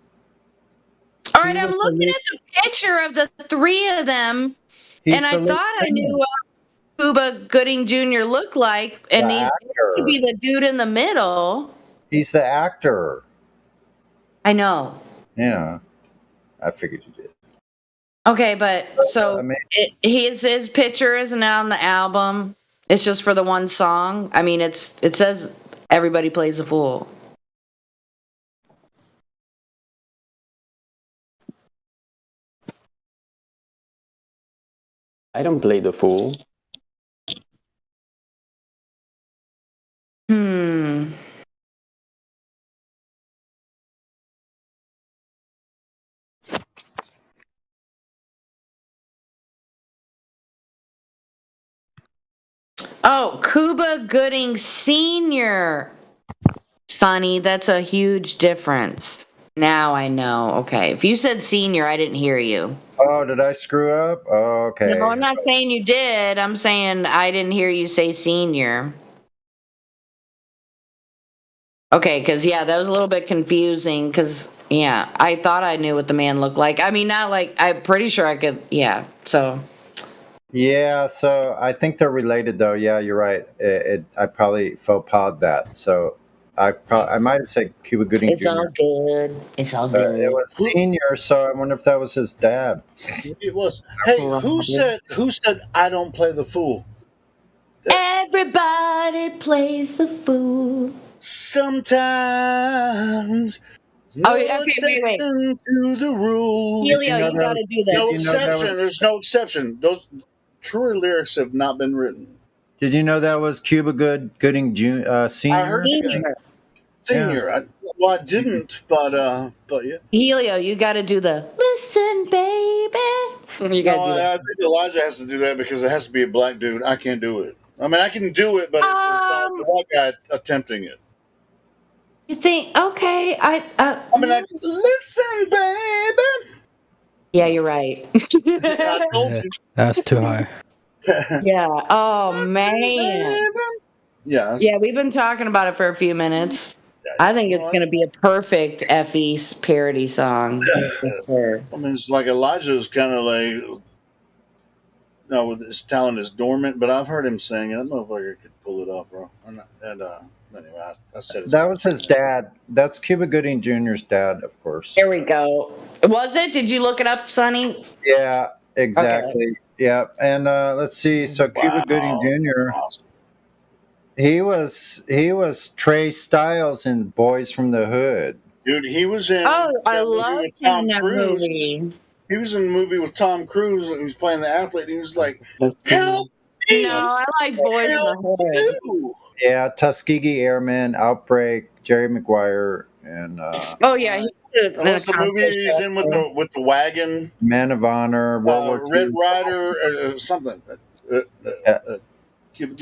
R: All right, I'm looking at the picture of the 3 of them, and I thought I knew what Cuba Gooding Jr. looked like, and he should be the dude in the middle.
A: He's the actor.
R: I know.
A: Yeah, I figured you did.
R: Okay, but so his picture isn't on the album. It's just for the one song. I mean, it says Everybody Plays a Fool.
H: I don't play the fool.
R: Oh, Cuba Gooding Sr. Sonny, that's a huge difference. Now I know. Okay. If you said senior, I didn't hear you.
A: Oh, did I screw up? Oh, okay.
R: No, I'm not saying you did. I'm saying I didn't hear you say senior. Okay, because, yeah, that was a little bit confusing because, yeah, I thought I knew what the man looked like. I mean, not like, I'm pretty sure I could, yeah, so.
A: Yeah, so I think they're related, though. Yeah, you're right. I probably faux pas that. So I might have said Cuba Gooding
R: It's
A: Jr.
R: all good. It's all good.
A: It was senior, so I wonder if that was his dad.
Q: It was. Hey, who said I don't play the fool?
R: Everybody plays the fool.
Q: Sometimes.
R: Oh, yeah, okay, wait.
Q: To the rule.
R: Helio, you gotta do that.
Q: No exception. There's no exception. Those truer lyrics have not been written.
A: Did you know that was Cuba Gooding Jr. Senior?
Q: I heard senior.
A: Yeah.
Q: I didn't, but yeah.
R: Helio, you gotta do the listen, baby. You gotta do that.
Q: I think Elijah has to do that because it has to be a black dude. I can't do it. I mean, I can do it, but it's not the white guy attempting it.
R: You think? Okay, I
Q: mean, listen, baby.
R: Yeah, you're right.
Q: I told you.
U: That's too high.
R: Yeah. Oh man.
Q: Yeah.
R: Yeah, we've been talking about it for a few minutes. I think it's going to be a perfect FE parody song.
Q: I mean, it's like Elijah's kind of like, with his talent is dormant, but I've heard him sing. I don't know if I could pull it off, bro. Anyway, I said
A: that was his dad. That's Cuba Gooding Jr.'s dad, of course.
R: There we go. Was it? Did you look it up, Sonny?
A: Yeah, exactly. Okay. Yeah, and let's see. So Cuba Gooding Jr.
Q: Awesome.
A: He was Trey Styles in Boys from the Hood.
Q: Dude, he was in.
R: Oh, I love that movie.
Q: He was in a movie with Tom Cruise. He was playing the athlete. He was like, "Help me!"
R: No, I like Boys in the Hood.
A: Yeah, Tuskegee Airmen, Outbreak, Jerry Maguire, and.
R: Oh yeah.
Q: What's the movie he's in with the wagon?
A: Man of Honor, World War II.
Q: Red Rider, something.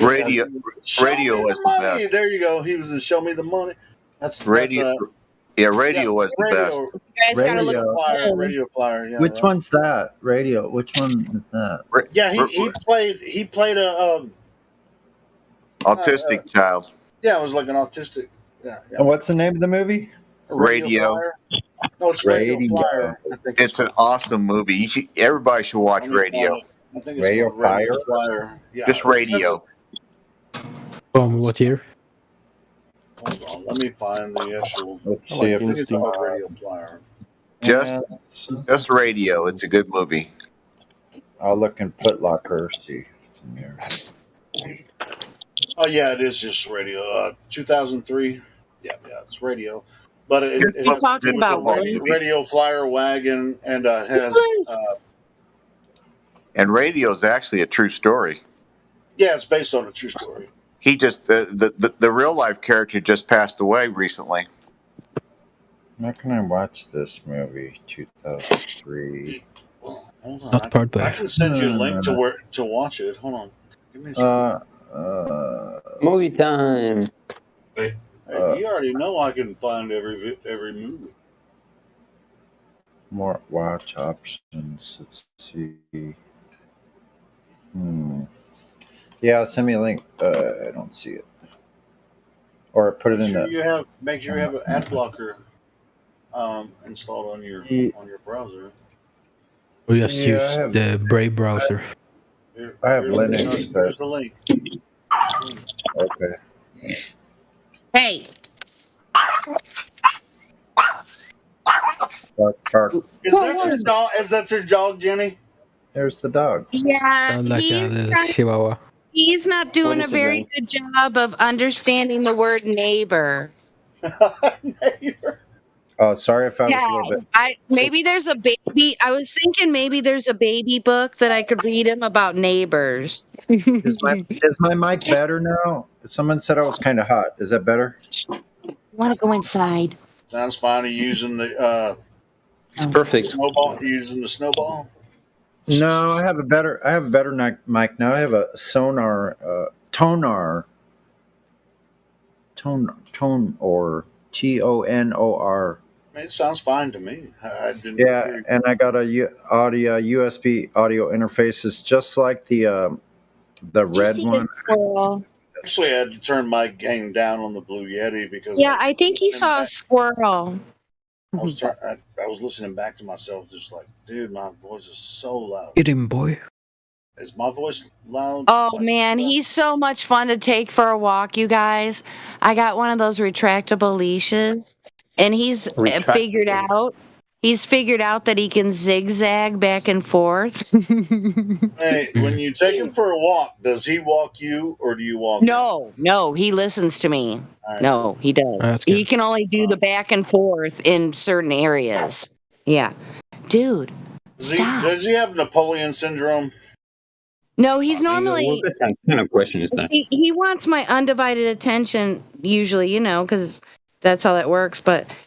O: Radio was the best.
Q: There you go. He was in Show Me the Money. That's
O: radio. Radio was the best.
R: You guys gotta look
Q: Radio Flyer. Yeah,
A: which one's that? Radio. Which one is that?
Q: Yeah, he played a
O: autistic child.
Q: Yeah, it was like an autistic. Yeah.
A: And what's the name of the movie?
O: Radio.
Q: No, it's Radio Flyer. I think
O: it's an awesome movie. Everybody should watch Radio.
Q: I think it's
A: Radio
Q: Flyer. Yeah.
O: Just Radio.
U: What year?
Q: Hold on, let me find the actual.
A: Let's see if it's
Q: called Radio Flyer.
O: Just Radio. It's a good movie.
A: I'll look in Putlocker, see if it's in there.
Q: Oh yeah, it is just Radio. 2003. Yeah, it's Radio. But it's
R: talking about
Q: Radio Flyer wagon, and it has.
O: And Radio is actually a true story.
Q: Yeah, it's based on a true story.
O: He just the real life character just passed away recently.
A: How can I watch this movie? 2003.
Q: Hold on.
U: Not part
Q: I can send you a link to watch it. Hold on. Give me a second.
H: Movie time.
Q: Hey, you already know I can find every movie.
A: More watch options. Let's see. Yeah, send me a link. I don't see it. Or put it in the.
Q: Make sure you have an ad blocker installed on your browser.
U: We just use the Brave browser.
A: I have Linux.
Q: Here's the link.
A: Okay.
R: Hey.
A: Bark.
Q: Is that your dog? Is that your dog, Jenny?
A: There's the dog.
R: Yeah,
U: Sound like a little chihuahua.
R: he's not doing a very good job of understanding the word neighbor.
Q: Neighbor.
A: Oh, sorry if I was a
R: Yeah,
A: little bit.
R: maybe there's a baby. I was thinking maybe there's a baby book that I could read him about neighbors.
A: Is my mic better now? Someone said I was kind of hot. Is that better?
R: Want to go inside?
Q: Sounds fine. Are you using the
H: It's perfect.
Q: snowball? Are you using the snowball?
A: No, I have a better mic now. I have a Tonar Tonor TONOR.
Q: I mean, it sounds fine to me. I didn't.
A: Yeah, and I got a USB audio interfaces just like the red one.
Q: Actually, I had to turn my gain down on the Blue Yeti because
R: Yeah, I think he saw a squirrel.
Q: I was listening back to myself, just like, dude, my voice is so loud.
U: Get him, boy.
Q: Is my voice loud?
R: Oh man, he's so much fun to take for a walk, you guys. I got one of those retractable leashes, and he's figured out that he can zigzag back and forth.
Q: Hey, when you take him for a walk, does he walk you or do you walk him?
R: No, he listens to me.
Q: Right.
R: No, he does.
U: That's good.
R: He can only do the back and forth in certain areas. Yeah. Dude,
Q: Does he have Napoleon syndrome?
R: no, he's normally...
H: What kind of question is that?
R: See, he wants my undivided attention, usually, because that's how that works.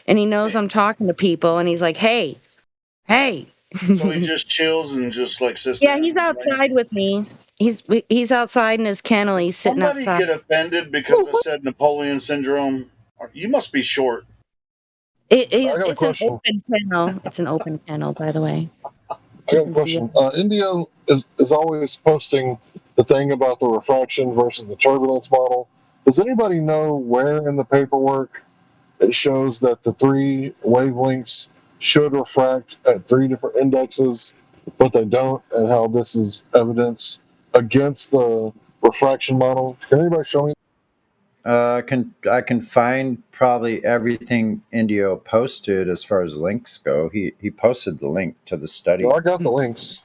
R: And he knows I'm talking to people, and he's like, hey.
Q: So he just chills and just like sits
R: Yeah,
Q: there?
R: he's outside with me. He's outside in his kennel. He's sitting
Q: Somebody
R: outside.
Q: get offended because I said Napoleon syndrome? You must be short.
R: It's
F: got a
R: an
F: question.
R: open kennel. It's an open kennel, by the way.
F: I got a question. India is always posting the thing about the refraction versus the turbulence model. Does anybody know where in the paperwork it shows that the three wavelengths should refract at three different indexes, but they don't, and how this is evidence against the refraction model? Can anybody show me?
A: I can find probably everything Indio posted as far as links go. He posted the link to the study.
F: Well, I got the links.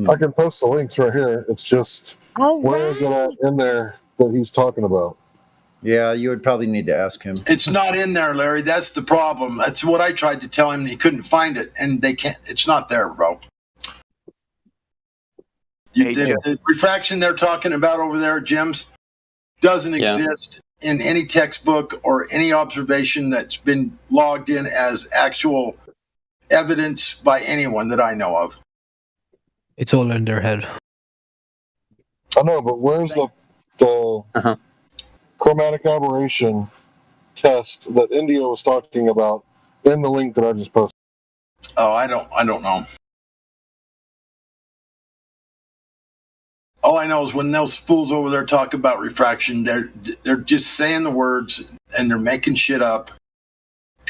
F: I can post the links right here. It's just where is it at in there that he's talking about?
A: Yeah, you would probably need to ask him.
N: It's not in there, Larry. That's the problem. That's what I tried to tell him. He couldn't find it, and they can't. It's not there, bro. The refraction they're talking about over there, Jim's, doesn't exist in any textbook or any observation that's been logged in as actual evidence by anyone that I know of.
U: It's all in their head.
F: I know, but where's the chromatic aberration test that India was talking about in the link that I just posted?
N: Oh, I don't know. All I know is when those fools over there talk about refraction, they're just saying the words and they're making shit up,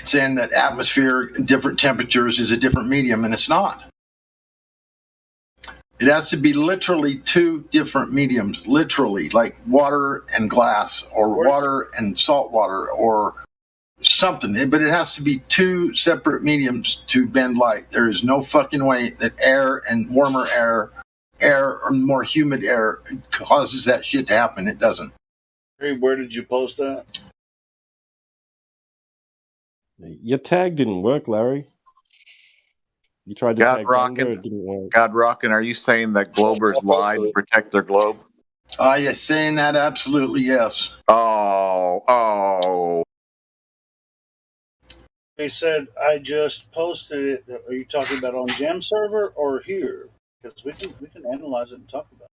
N: saying that atmosphere, different temperatures is a different medium, and it's not. It has to be literally two different mediums, literally, like water and glass, or water and salt water, or something. But it has to be two separate mediums to bend light. There is no fucking way that air and warmer air or more humid air causes that shit to happen. It doesn't.
Q: Hey, where did you post that?
S: Your tag didn't work, Larry. You tried to tag Bunga, it didn't work.
O: God Rockin', are you saying that Globers lie to protect their globe?
N: Yes, saying that, absolutely, yes.
O: Oh.
Q: They said, I just posted it. Are you talking about on Gem server or here? Because we can analyze it and talk about it.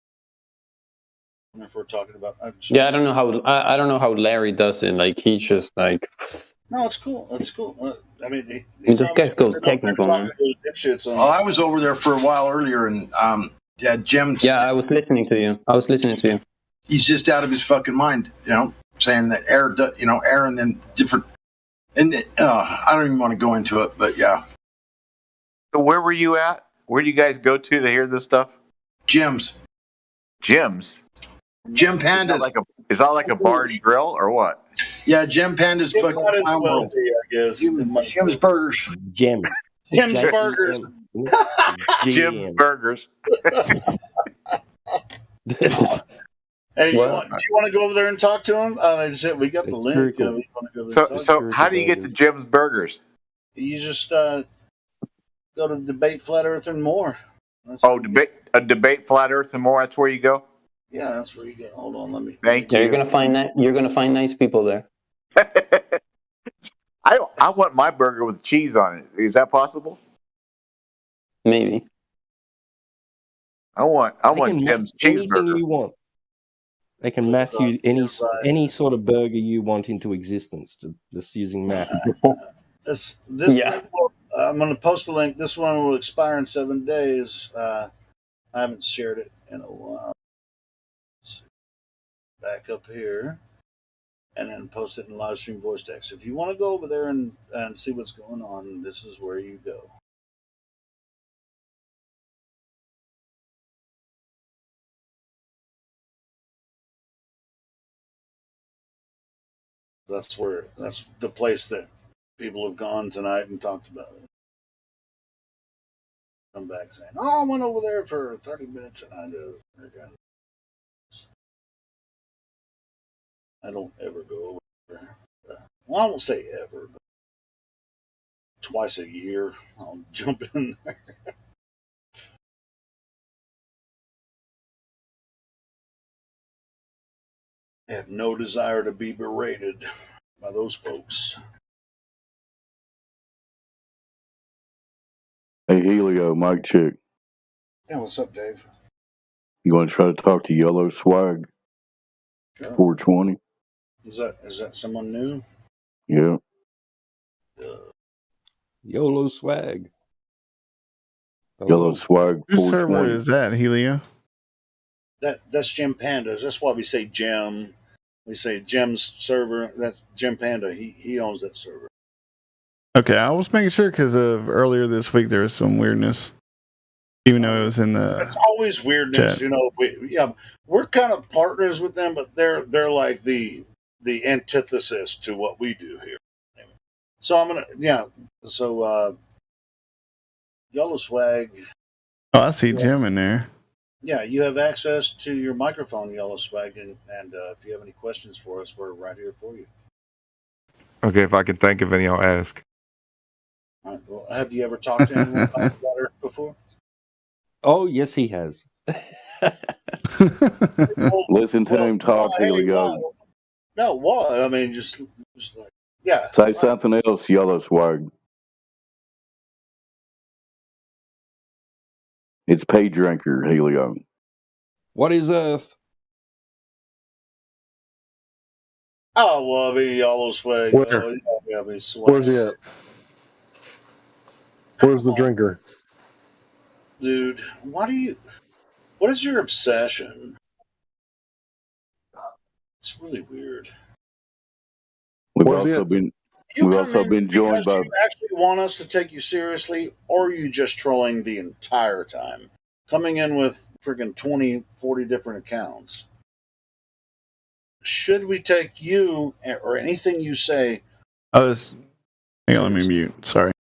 Q: And if we're talking about...
H: Yeah, I don't know how Larry does it. Like, he just like...
Q: No, it's cool. It's cool. I mean,
H: This guy's go technical, man.
N: I was over there for a while earlier, and Jim.
H: Yeah, I was listening to you.
N: He's just out of his fucking mind, saying that air, air, and then different. And I don't even want to go into it, but yeah.
O: So where were you at? Where do you guys go to hear this stuff?
N: Jim's.
O: Jim
N: Pandas.
O: Is that like a bar and grill or what?
N: Yeah, Jim Panda's fucking clown world.
Q: I guess.
N: Jim's Burgers.
S: Jim's
Q: Burgers.
O: Jim's Burgers.
Q: Hey, do you
H: What?
Q: want to go over there and talk to him? Shit, we got the link. You know, you want to go there and talk
O: So how do you get to Jim's Burgers?
Q: You just go to Debate Flat Earth and More.
O: Debate Flat Earth and More. That's where you go.
Q: Yeah, that's where you go. Hold on, let me.
O: Thank
H: Yeah,
O: you.
H: you're gonna find that. You're gonna find nice people there.
O: I want my burger with cheese on it. Is that possible?
H: Maybe.
O: I want
S: can
O: Jim's
S: mass anything
O: cheeseburger.
S: you want. They can math you any sort of burger you want into existence, just using math.
Q: This link I'm going to post a link. This one will expire in 7 days. I haven't shared it in a while. Let's see. Back up here, and then post it in live stream voice text. If you want to go over there and see what's going on, this is where you go. That's the place that people have gone tonight and talked about it. Come back saying, "Oh, I went over there for 30 minutes and I don't ever go over there. Well, I won't say ever, but twice a year I'll jump in there." I have no desire to be berated by those folks.
L: Hey, Helio, Mike Chick.
Q: Yeah, what's up, Dave?
L: You want to try to talk to Yellow Swag?
Q: Sure.
L: 420.
Q: Is that someone new?
L: Yeah.
S: YOLO Swag.
L: Yellow Swag.
P: Whose server is that, Helio?
Q: That's Jim Panda's. That's why we say Jim. We say Jim's server. That's Jim Panda. He owns that server.
P: Okay, I was making sure because of earlier this week there was some weirdness, even though it was in the.
Q: It's always weirdness,
P: chat.
Q: you know. We're kind of partners with them, but they're like the antithesis to what we do here. So I'm gonna So Yellow Swag.
P: Oh, I see Jim in there.
Q: Yeah, you have access to your microphone, Yellow Swag, and if you have any questions for us, we're right here for you.
V: Okay, if I can think of any, I'll ask.
Q: All right, well, have you ever talked to anyone about water before?
S: Oh, yes, he has.
L: Listen to him talk, Helio.
Q: No, what? I mean, just like, yeah.
L: Say something else, Yellow Swag. It's Pay Drinker, Helio.
S: What is Earth?
Q: Oh, well, I mean, Yellow Swag.
F: Where? Where's he at? Where's the drinker?
Q: Dude, what is your obsession? It's really weird.
L: We've also been joined by.
Q: You actually want us to take you seriously, or are you just trolling the entire time? Coming in with freaking 20, 40 different accounts. Should we take you or anything you say?
P: Hang on, let me mute. Sorry.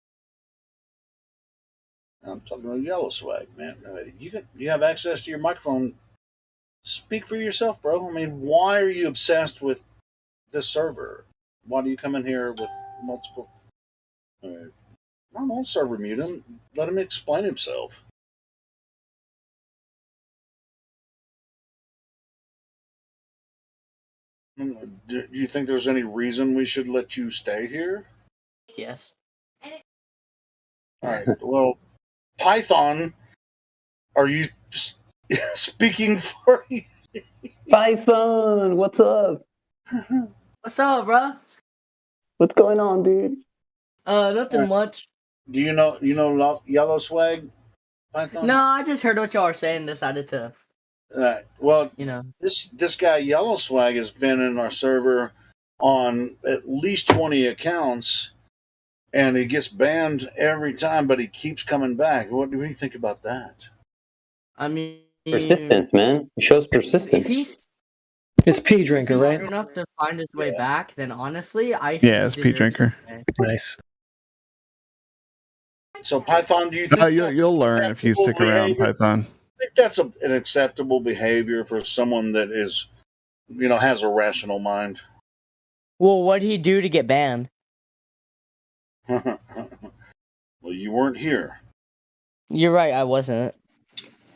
Q: I'm talking about Yellow Swag, man. You have access to your microphone. Speak for yourself, bro. I mean, why are you obsessed with this server? Why do you come in here with multiple? I don't server mute him. Let him explain himself. Do you think there's any reason we should let you stay here?
W: Yes.
Q: All right. Well, Python, are you speaking for you?
H: Python, what's up?
W: What's up, bro?
H: What's going on, dude?
W: Nothing much.
Q: Do you know Yellow Swag, Python?
W: No, I just heard what y'all were saying. Decided to.
Q: Well,
W: you know,
Q: this guy Yellow Swag has been in our server on at least 20 accounts, and he gets banned every time, but he keeps coming back. What do you think about that?
W: I mean,
H: Persistent, man. It shows persistence.
W: If he's
J: It's P Drinker, right?
W: smart enough to find his way back, then honestly, I
P: Yeah, it's P Drinker.
J: Nice.
Q: So Python, do you think
P: you'll learn if you stick around, Python?
Q: I think that's an acceptable behavior for someone that is has a rational mind.
W: Well, what'd he do to get banned?
Q: Well, you weren't here.
W: You're right, I wasn't.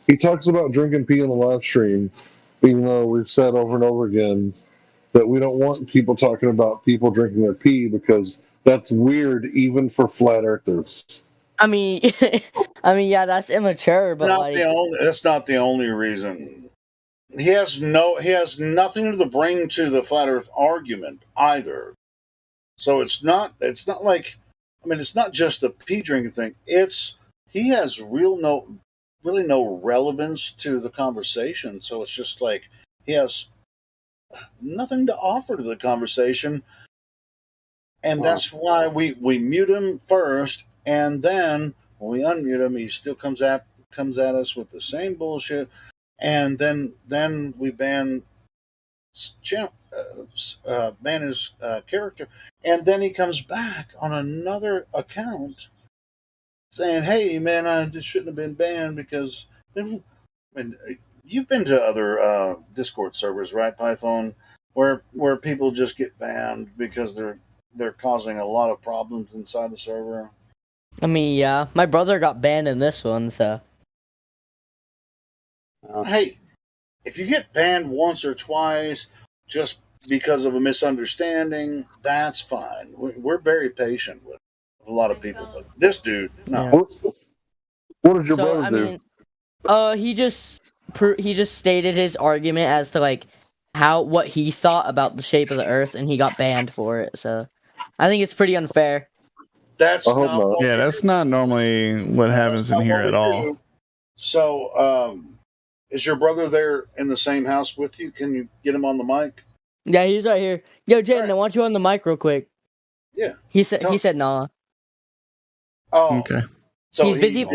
F: He talks about drinking pee in the live stream, even though we've said over and over again that we don't want people talking about people drinking their pee because that's weird even for flat earthers.
W: I mean, yeah, that's immature, but
Q: That's not the only reason. He has nothing to bring to the flat Earth argument either. So it's not like, it's not just the pee drinking thing. He has really no relevance to the conversation. So it's just like he has nothing to offer to the conversation, and that's why we mute him first, and then when we unmute him, he still comes at us with the same bullshit, and then we ban his character, and then he comes back on another account saying, "Hey, man, I shouldn't have been banned because." You've been to other Discord servers, right, Python, where people just get banned because they're causing a lot of problems inside the server.
W: I mean, yeah, my brother got banned in this one, so.
Q: Hey, if you get banned once or twice just because of a misunderstanding, that's fine. We're very patient with a lot of people, but this dude, no.
F: What did your brother do?
W: He just stated his argument as to like what he thought about the shape of the Earth, and he got banned for it. So, I think it's pretty unfair.
Q: That's
P: that's not normally what happens in here at all.
Q: So, is your brother there in the same house with you? Can you get him on the mic?
W: Yeah, he's right here. Yo, Jaden, I want you on the mic real quick.
Q: Yeah.
W: He said nah.
Q: Oh,
P: okay.
Q: So
W: he's busy.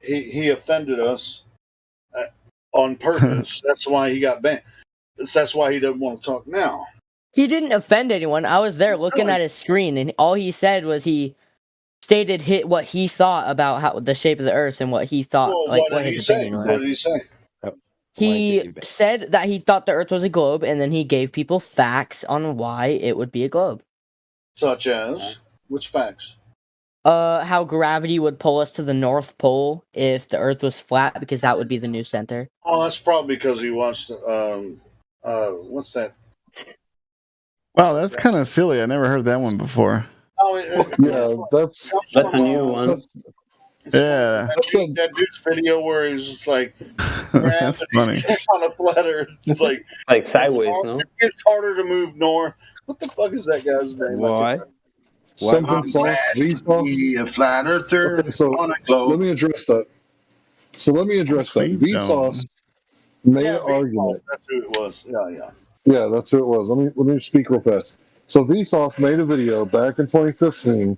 Q: He offended us on purpose. That's why he got banned. That's why he doesn't want to talk now.
W: He didn't offend anyone. I was there looking at his screen, and all he said was he stated what he thought about how the shape of the Earth and what he thought, what his opinion was.
Q: What did he say?
W: He said that he thought the Earth was a globe, and then he gave people facts on why it would be a globe.
Q: Such as which facts?
W: How gravity would pull us to the North Pole if the Earth was flat, because that would be the new center.
Q: Oh, that's probably because he watched. What's that?
P: Wow, that's kind of silly. I never heard that one before.
Q: Oh,
F: yeah, that's
H: a new one.
P: Yeah,
Q: that dude's video where he's just like,
P: that's funny.
Q: On a flat Earth, it's like
H: sideways. No,
Q: it's harder to move north. What the fuck is that guy's name?
S: Why?
F: Something sauce,
N: be a flat earther on a globe.
F: Let me address that. Vsauce made an argument.
Q: That's who it was. Yeah.
F: Yeah, that's who it was. Let me speak real fast. So Vsauce made a video back in 2015,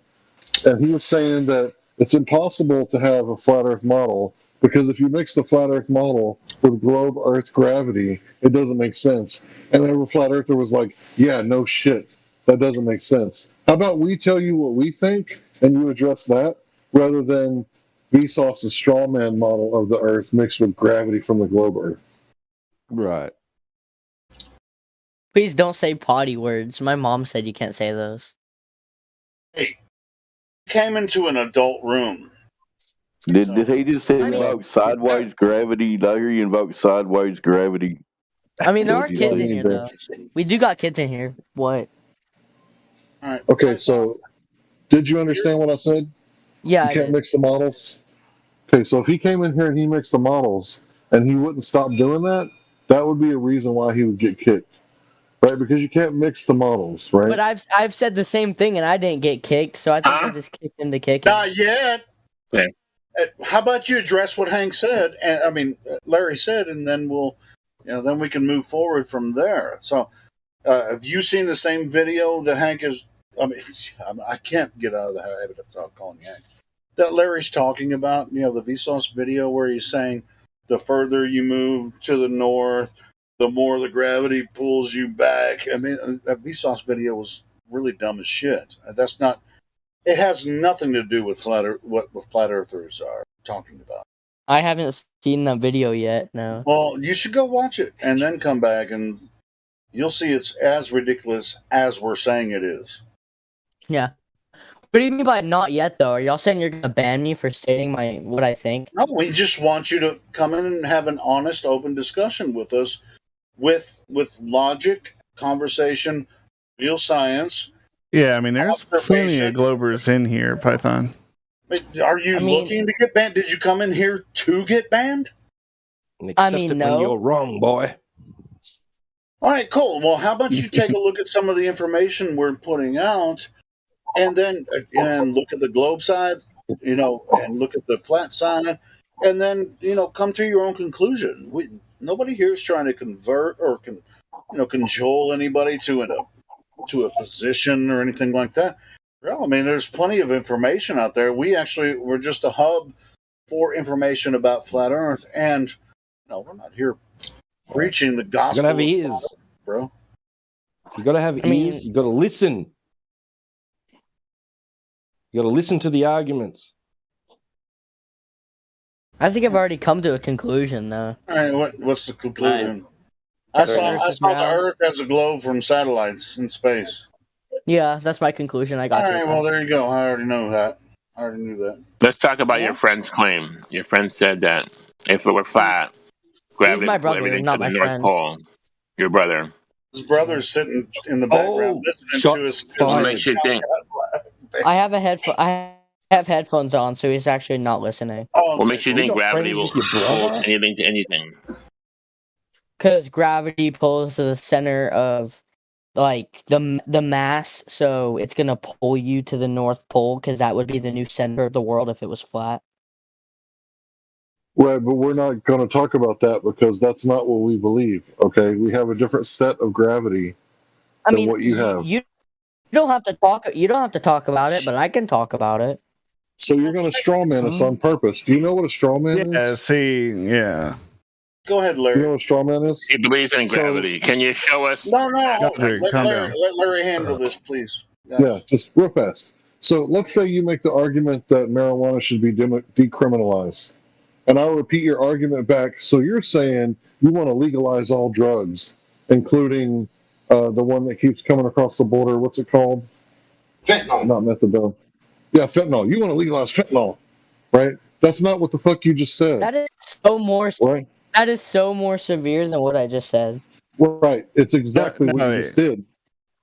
F: and he was saying that it's impossible to have a flat Earth model because if you mix the flat Earth model with globe Earth gravity, it doesn't make sense. And every flat Earther was like, "Yeah, no shit, that doesn't make sense." How about we tell you what we think, and you address that, rather than Vsauce's straw man model of the Earth mixed with gravity from the globe Earth?
S: Right.
W: Please don't say potty words. My mom said you can't say those.
Q: Hey, came into an adult room.
L: Did he just invoke sideways gravity? Did I hear you invoke sideways gravity?
W: I mean, there are kids in here, though. We do got kids in here. What?
Q: All right.
F: Okay, so did you understand what I said?
W: Yeah,
F: you can't mix the models. Okay, so if he came in here and he mixed the models and he wouldn't stop doing that, that would be a reason why he would get kicked, right? Because you can't mix the models, right?
W: But I've said the same thing and I didn't get kicked, so I think I just kicked into kicking.
Q: Not yet.
C: Okay.
Q: How about you address what Hank said? And Larry said, and then then we can move forward from there. So, have you seen the same video that Hank is? I can't get out of the habit of calling you Hank. That Larry's talking about, the Vsauce video where he's saying the further you move to the north, the more the gravity pulls you back. I mean, that Vsauce video was really dumb as shit. That's not. It has nothing to do with what flat earthers are talking about.
W: I haven't seen that video yet. No.
Q: Well, you should go watch it and then come back and you'll see it's as ridiculous as we're saying it is.
W: Yeah. What do you mean by not yet, though? Are y'all saying you're gonna ban me for stating what I think?
Q: No, we just want you to come in and have an honest, open discussion with us, with logic, conversation, real science.
P: Yeah, I mean, there's plenty of Globers in here, Python.
Q: Are you looking to get banned? Did you come in here to get banned?
W: I mean, no.
S: You're wrong, boy.
Q: All right, cool. Well, how about you take a look at some of the information we're putting out, and then look at the globe side, and look at the flat side, and then come to your own conclusion. Nobody here is trying to convert or cajole anybody to a position or anything like that. Well, I mean, there's plenty of information out there. We're just a hub for information about flat Earth, and we're not here preaching the gospel.
S: You gotta have ears,
Q: bro.
S: You gotta have ears. You gotta listen. You gotta listen to the arguments.
W: I think I've already come to a conclusion, though.
Q: All right, what's the conclusion? I saw the Earth as a globe from satellites in space.
W: Yeah, that's my conclusion. I got
Q: All
W: you.
Q: right, well, there you go. I already know that. I already knew that.
C: Let's talk about your friend's claim. Your friend said that if it were flat, gravity
W: my
C: would pull
W: brother,
C: everything
W: not
C: to the
W: my
C: North
W: friend.
C: Pole. Your brother.
Q: His brother's sitting in the background listening to his.
C: What makes you think?
W: I have I have headphones on, so he's actually not listening.
C: What makes you think gravity will pull anything to anything?
W: Because gravity pulls to the center of, like, the mass, so it's gonna pull you to the North Pole, because that would be the new center of the world if it was flat.
F: Right, but we're not going to talk about that because that's not what we believe. Okay, we have a different set of gravity than what you have.
W: You don't have to talk. You don't have to talk about it, but I can talk about it.
F: So you're going to straw man us on purpose. Do you know what a straw man is?
P: Yeah.
Q: Go ahead, Larry.
F: You know what a straw man is?
C: He believes in gravity. Can you show us?
Q: No.
F: Larry,
Q: Let Larry handle this, please.
F: Yeah, just real fast. So let's say you make the argument that marijuana should be decriminalized. And I'll repeat your argument back. So you're saying you want to legalize all drugs, including the one that keeps coming across the border. What's it called?
N: Fentanyl.
F: Not methadone. Yeah, fentanyl. You want to legalize fentanyl, right? That's not what the fuck you just said.
W: That is so more.
F: Right?
W: That is so more severe than what I just said.
F: Right. It's exactly what you just did.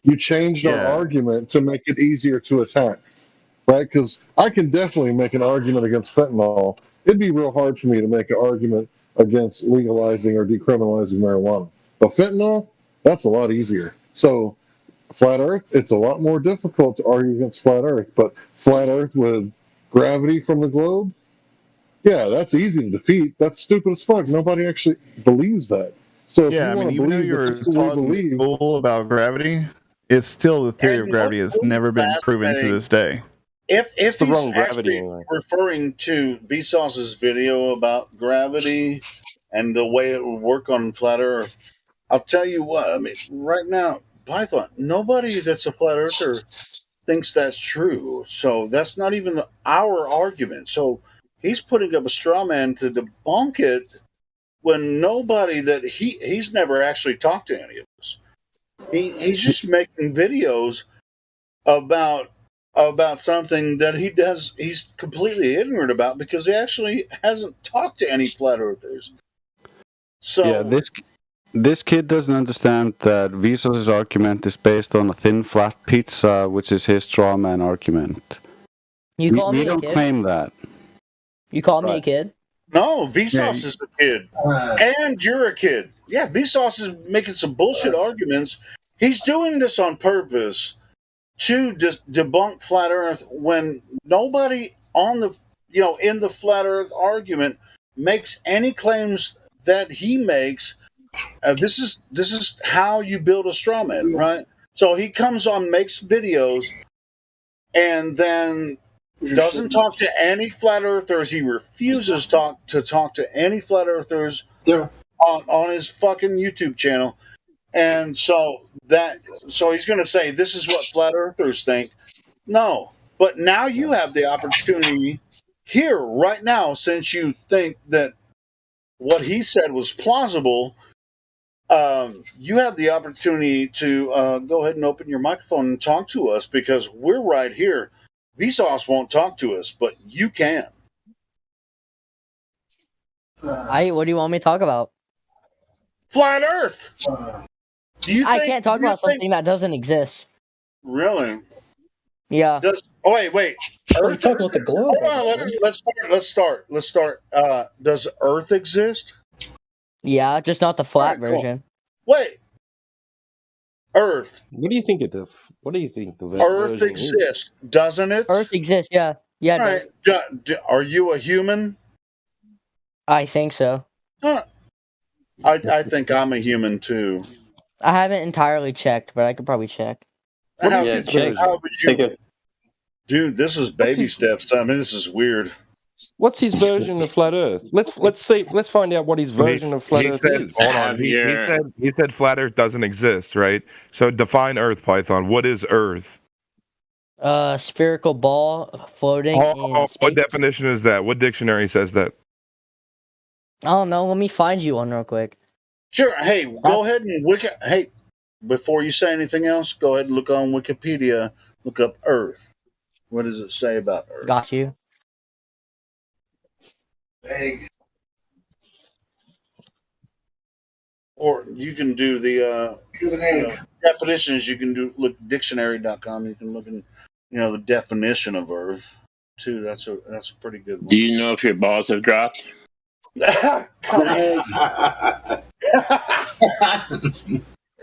F: You changed our argument to make it easier to attack, right? Because I can definitely make an argument against fentanyl. It'd be real hard for me to make an argument against legalizing or decriminalizing marijuana. But fentanyl, that's a lot easier. So flat Earth, it's a lot more difficult to argue against flat Earth. But flat Earth with gravity from the globe, yeah, that's easy to defeat. That's stupid as fuck. Nobody actually believes that. So if
P: Yeah, I
F: you
P: mean,
F: want to
P: even though
F: believe
P: you
F: that
P: were
F: that's what we
P: taught in
F: believe,
P: school about gravity, it's still the theory of gravity has never been proven to this day.
Q: If
P: It's the
Q: he's
P: wrong gravity
Q: actually
P: anyway.
Q: referring to Vsauce's video about gravity and the way it would work on flat Earth, I'll tell you what. I mean, right now, Python, nobody that's a flat earther thinks that's true. So that's not even our argument. So he's putting up a straw man to debunk it when nobody that he's never actually talked to any of us. He's just making videos about something that he's completely ignorant about because he actually hasn't talked to any flat earthers. So
T: yeah, this kid doesn't understand that Vsauce's argument is based on a thin, flat pizza, which is his straw man argument.
W: You call me
T: we
W: a
T: don't
W: kid?
T: claim that.
W: You call me a kid?
Q: no, Vsauce is a kid, and you're a kid. Yeah, Vsauce is making some bullshit arguments. He's doing this on purpose to just debunk flat Earth when nobody on the in the flat Earth argument makes any claims that he makes. This is how you build a straw man, right? So he comes on, makes videos, and then doesn't talk to any flat earthers. He refuses to talk to any flat earthers on his fucking YouTube channel. And so he's going to say, this is what flat earthers think. No. But now you have the opportunity here, right now, since you think that what he said was plausible, you have the opportunity to go ahead and open your microphone and talk to us because we're right here. Vsauce won't talk to us, but you can.
W: What do you want me to talk about?
Q: Flat Earth.
W: I can't talk about something that doesn't exist.
Q: Really?
W: Yeah.
Q: Wait.
J: Earth talking about the globe.
Q: Hold on, let's start. Does Earth exist?
W: Yeah, just not the flat
Q: Cool.
W: version.
Q: Wait. Earth.
S: What do you think it is? What do you think the
Q: Earth
S: version is?
Q: exists, doesn't it?
W: Earth exists, yeah. Yeah, it does.
Q: Are you a human?
W: I think so.
Q: I think I'm a human too.
W: I haven't entirely checked, but I could probably check.
Q: How would you? Dude, this is baby steps. I mean, this is weird.
S: What's his version of flat Earth? Let's find out what his version of flat Earth is.
V: Hold on. He said flat Earth doesn't exist, right? So define Earth, Python. What is Earth?
W: Spherical ball floating in space.
V: What definition is that? What dictionary says that?
W: I don't know. Let me find you one real quick.
Q: Sure. Hey, go ahead and Hey, before you say anything else, go ahead and look on Wikipedia. Look up Earth. What does it say about Earth?
W: Got you.
Q: Egg. Or you can do the definitions. You can look dictionary.com. You can look in, the definition of Earth too. That's a pretty good one.
C: Do you know if your balls have dropped?
Q: No,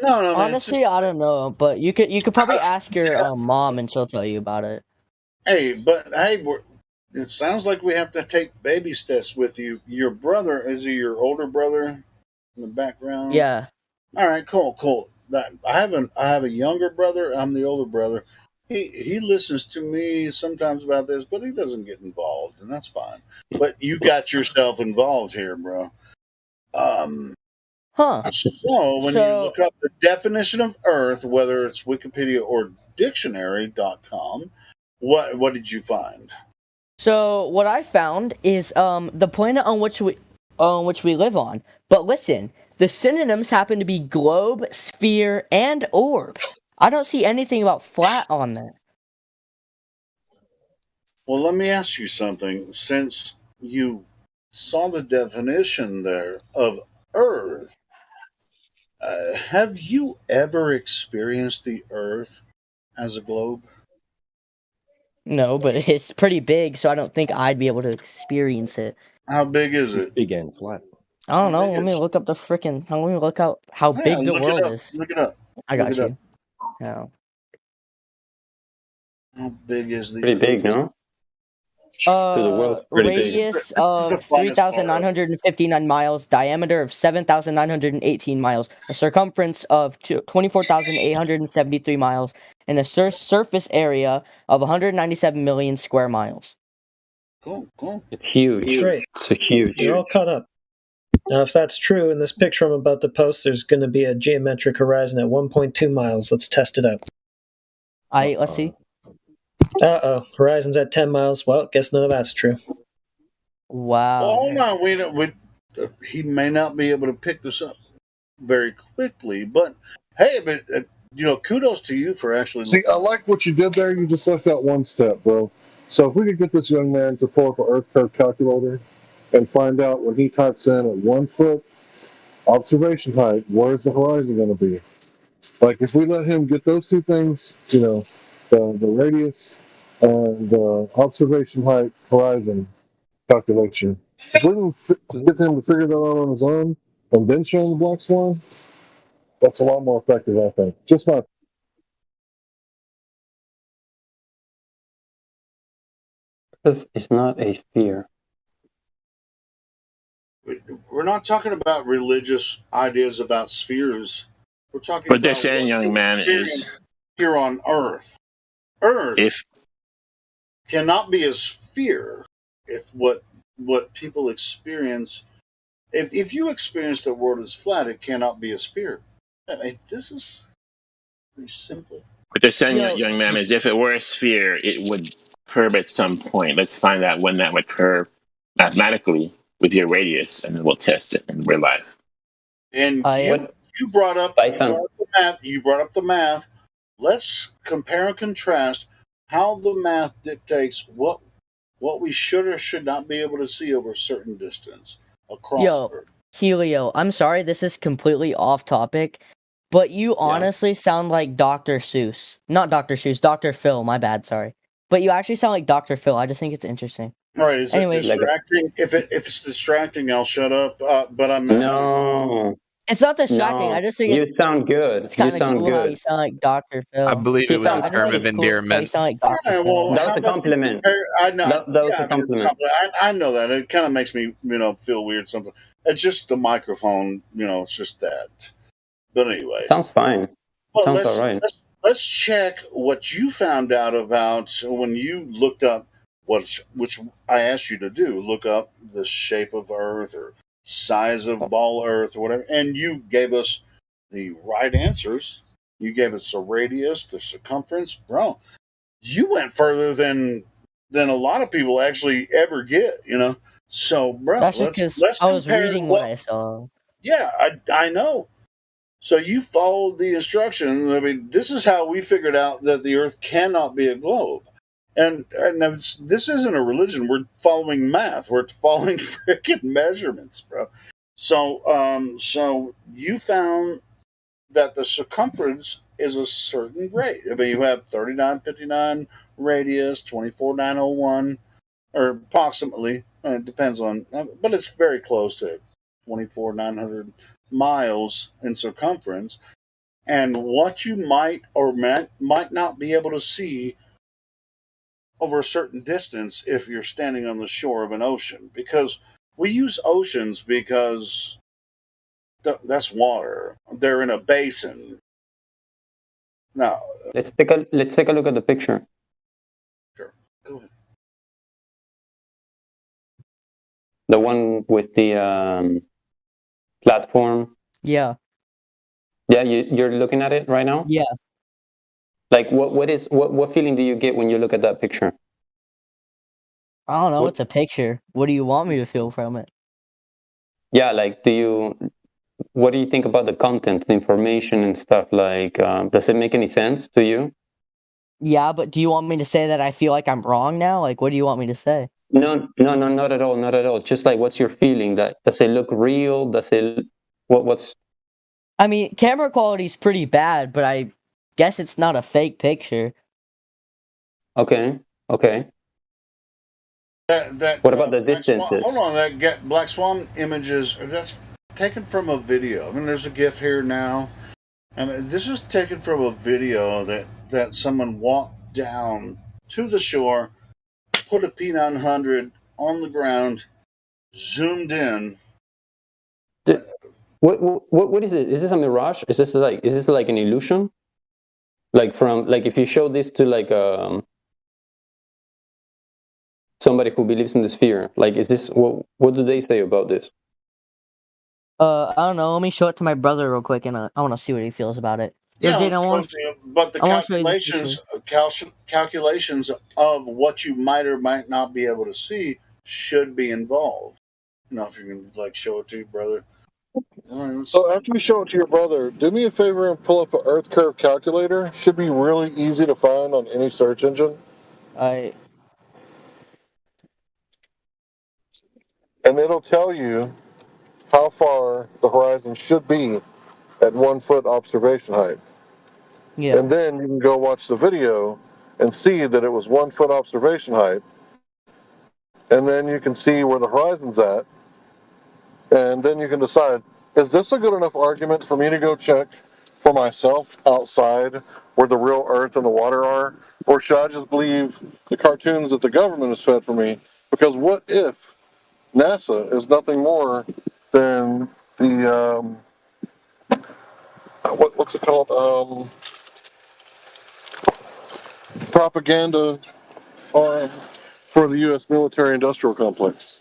W: Honestly, I don't know, but you could probably ask your mom and she'll tell you about it.
Q: Hey, it sounds like we have to take baby steps with you. Your brother, is he your older brother in the background?
W: Yeah.
Q: All right, cool. I have a younger brother. I'm the older brother. He listens to me sometimes about this, but he doesn't get involved, and that's fine. But you got yourself involved here, bro. So when you look up the definition of Earth, whether it's Wikipedia or dictionary.com, what did you find?
W: So what I found is the planet on which we live on. But listen, the synonyms happen to be globe, sphere, and orb. I don't see anything about flat on there.
Q: Well, let me ask you something. Since you saw the definition there of Earth, have you ever experienced the Earth as a globe?
W: No, but it's pretty big, so I don't think I'd be able to experience it.
Q: How big is it?
S: Big and flat.
W: I don't know. Let me look up let me look out how big the world is.
Q: Look it up.
W: I got you. Yeah.
Q: How big is the
S: Pretty big, no?
W: Radius of 3,959 miles, diameter of 7,918 miles, a circumference of 24,873 miles, and a surface area of 197 million square miles.
Q: Cool.
S: It's huge.
J: Great.
S: It's huge.
J: You're all caught up. Now, if that's true, in this picture I'm about to post, there's going to be a geometric horizon at 1.2 miles. Let's test it out.
W: Let's see.
J: Uh-oh. Horizon's at 10 miles. Well, guess none of that's true.
W: Wow.
Q: Well, hold on. He may not be able to pick this up very quickly, but hey, kudos to you for actually.
F: See, I like what you did there. You just left out one step, bro. So if we could get this young man to pull up an Earth curve calculator and find out when he types in at 1 foot observation height, where's the horizon going to be? Like if we let him get those two things, the radius and the observation height horizon calculation. If we can get him to figure that out on his own and then show him the black swan, that's a lot more effective, I think. Just my.
S: It's not a sphere.
Q: We're not talking about religious ideas about spheres. We're talking
C: What
Q: about
C: they're saying, young man, is
Q: here on Earth. Earth cannot be a sphere if what people experience. If you experience the world as flat, it cannot be a sphere. I mean, this is pretty simple.
C: what they're saying, young man, is if it were a sphere, it would curve at some point. Let's find out when that would curve mathematically with your radius, and then we'll test it in real life.
Q: And you brought up
H: Python.
Q: the math. You brought up the math. Let's compare and contrast how the math dictates what we should or should not be able to see over a certain distance across
W: Yo,
Q: Earth.
W: Helio, I'm sorry this is completely off topic, but you honestly sound like Dr. Seuss. Not Dr. Seuss, Dr. Phil, my bad, sorry. But you actually sound like Dr. Phil. I just think it's interesting.
Q: All right, is
W: Anyways,
Q: it distracting? If it's distracting, I'll shut up. But I'm
H: No.
W: it's not distracting.
H: No.
W: I just think
H: You sound good.
W: it's
H: You
W: kind of
H: sound
W: cool how you
H: good.
W: sound like Dr. Phil.
B: I believe it was
W: I
B: a
W: just
B: term
W: think
B: of
W: it's cool how you
B: endearment.
W: sound like Dr.
Q: All right, well,
W: Phil.
H: That
Q: how
H: was a
Q: about you
H: compliment.
Q: compare? I know.
H: That was
Q: Yeah,
H: a
Q: I mean, it's a
H: compliment.
Q: compliment. I know that. It kind of makes me, feel weird. Something. It's just the microphone. It's just that. But anyway,
H: Sounds fine.
Q: well,
H: Sounds all right.
Q: let's check what you found out about when you looked up which I asked you to do. Look up the shape of Earth or size of ball Earth or whatever, and you gave us the right answers. You gave us the radius, the circumference, bro. You went further than a lot of people actually ever get. So, bro,
W: That's because
Q: let's
W: I was
Q: compare
W: reading what I saw.
Q: Yeah, I know. So you followed the instructions. I mean, this is how we figured out that the Earth cannot be a globe. And this isn't a religion. We're following math. We're following freaking measurements, bro. So you found that the circumference is a certain grade. I mean, you have 3959 radius, 24901, or approximately. It depends on, but it's very close to 24,900 miles in circumference. And what you might or might not be able to see over a certain distance if you're standing on the shore of an ocean, because we use oceans because that's water. They're in a basin. Now,
H: Let's take a look at the picture.
Q: sure. Go ahead.
H: The one with the platform.
W: Yeah.
H: Yeah, you're looking at it right now?
W: Yeah.
H: Like what feeling do you get when you look at that picture?
W: I don't know.
H: What-
W: It's a picture. What do you want me to feel from it?
H: Yeah, like what do you think about the content, the information and stuff? Like, does it make any sense to you?
W: Yeah, but do you want me to say that I feel like I'm wrong now? Like, what do you want me to say?
H: No, not at all, not at all. Just like, what's your feeling? Does it look real? What's?
W: I mean, camera quality is pretty bad, but I guess it's not a fake picture.
H: Okay.
Q: What
H: about the distances?
Q: Hold on, that Black Swan images, that's taken from a video. I mean, there's a GIF here now. I mean, this is taken from a video that someone walked down to the shore, put a P900 on the ground, zoomed in.
H: What is it? Is this a mirage? Is this like an illusion? Like if you show this to like somebody who believes in the sphere, like is this what do they say about this?
W: I don't know. Let me show it to my brother real quick, and I want to see what he feels about it.
Q: Yeah,
W: Jaden,
Q: but the
W: I wanna show you this
Q: calculations of what you might or might not be able to see should be involved. If you can like show it to your brother.
F: So after you show it to your brother, do me a favor and pull up an Earth curve calculator. Should be really easy to find on any search engine. And it'll tell you how far the horizon should be at 1 foot observation height.
W: Yeah.
F: And then you can go watch the video and see that it was 1 foot observation height. And then you can see where the horizon's at. And then you can decide, is this a good enough argument for me to go check for myself outside where the real earth and the water are? Or should I just believe the cartoons that the government has fed for me? Because what if NASA is nothing more than the, what's it called? Propaganda arm for the U.S. military-industrial complex.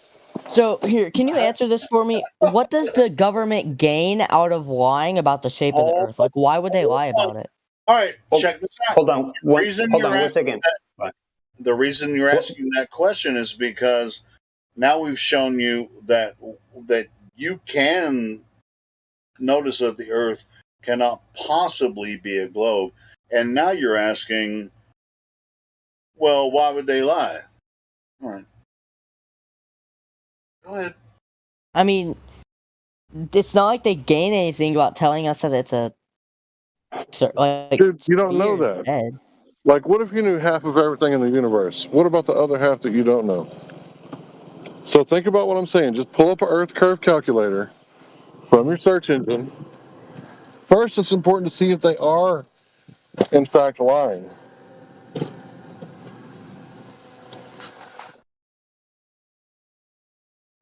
W: So here, can you answer this for me? What does the government gain out of lying about the shape of the Earth? Like, why would they lie about it?
Q: All right, check this out.
H: Hold on one second.
Q: The reason you're asking that question is because now we've shown you that you can notice that the Earth cannot possibly be a globe. And now you're asking, well, why would they lie? All right. Go ahead.
W: I mean, it's not like they gain anything about telling us that it's a like.
F: Dude, you don't know that.
W: Instead.
F: Like, what if you knew half of everything in the universe? What about the other half that you don't know? So think about what I'm saying. Just pull up an Earth curve calculator from your search engine. First, it's important to see if they are, in fact, lying.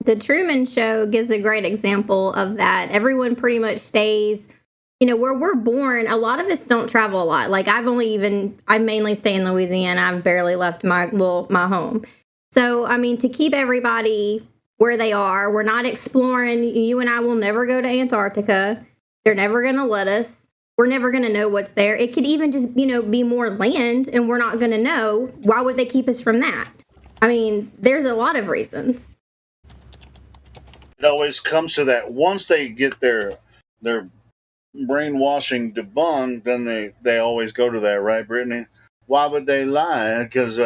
B: The Truman Show gives a great example of that. Everyone pretty much stays, where we're born. A lot of us don't travel a lot. Like I mainly stay in Louisiana. I've barely left my home. So, I mean, to keep everybody where they are, we're not exploring. You and I will never go to Antarctica. They're never going to let us. We're never going to know what's there. It could even just, be more land and we're not going to know. Why would they keep us from that? I mean, there's a lot of reasons.
Q: It always comes to that. Once they get their brainwashing debunked, then they always go to that, right, Brittany? Why would they lie? Because,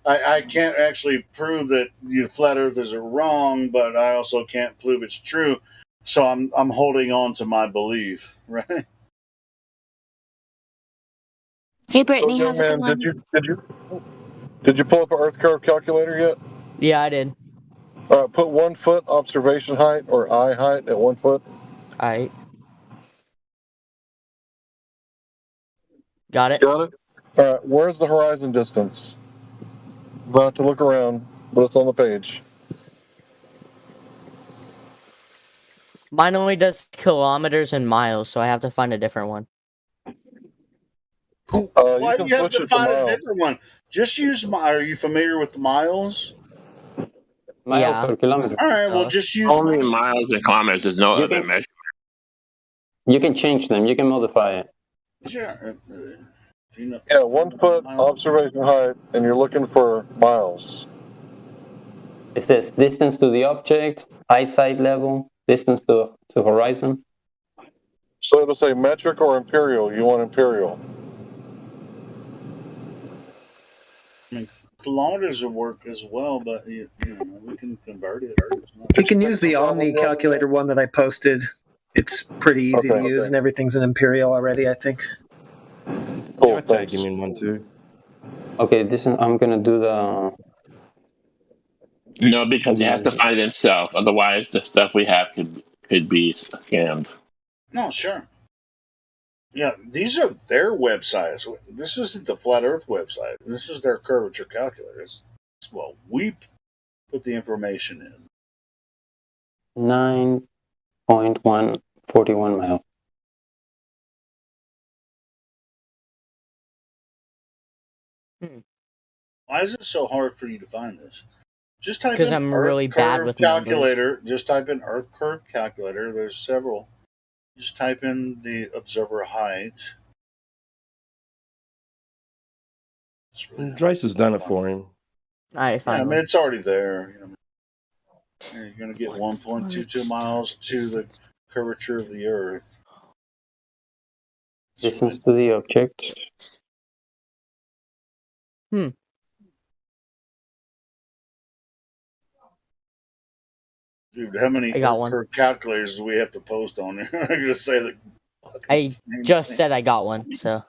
Q: I can't actually prove that flat earthers are wrong, but I also can't prove it's true. So I'm holding on to my belief, right?
R: Hey, Brittany,
F: So,
R: how's it going?
F: Did you pull up an Earth curve calculator yet?
W: Yeah, I did.
F: All right, put 1 foot observation height or eye height at 1 foot.
W: All right. Got it.
F: Got it? All right, where's the horizon distance? Not to look around, but it's on the page.
W: Mine only does kilometers and miles, so I have to find a different one.
Q: Why do you have to find a different one? Just use Are you familiar with the miles?
H: Miles per kilometer.
Q: All right, well, just use
C: only miles and kilometers. There's no other measure.
H: You can change them. You can modify it.
Q: Sure.
F: Yeah, 1 foot observation height, and you're looking for miles.
H: It says distance to the object, eyesight level, distance to horizon.
F: So it'll say metric or imperial. You want imperial.
Q: I mean, kilometers will work as well, but we can convert it.
J: You can use the Omni calculator one that I posted. It's pretty easy to use, and everything's in imperial already, I think.
S: Cool. Yeah, give me one too.
H: Okay, I'm gonna do the.
C: No, because you have to find it himself. Otherwise, the stuff we have could be scammed.
Q: No, sure. Yeah, these are their websites. This isn't the Flat Earth website. This is their curvature calculator. Well, we put the information in.
H: 9.141 miles.
Q: Why is it so hard for you to find this? Just type in
W: because I'm really bad with
Q: calculator.
W: numbers.
Q: Just type in Earth curve calculator. There's several. Just type in the observer height.
S: Drace has done it for him.
W: I
Q: mean, it's already there. You're going to get 1.22 miles to the curvature of the Earth.
H: Distance to the object.
Q: Dude, how many Earth calculators do we have to post on there? I'm going to say that.
W: I just said I got one, so.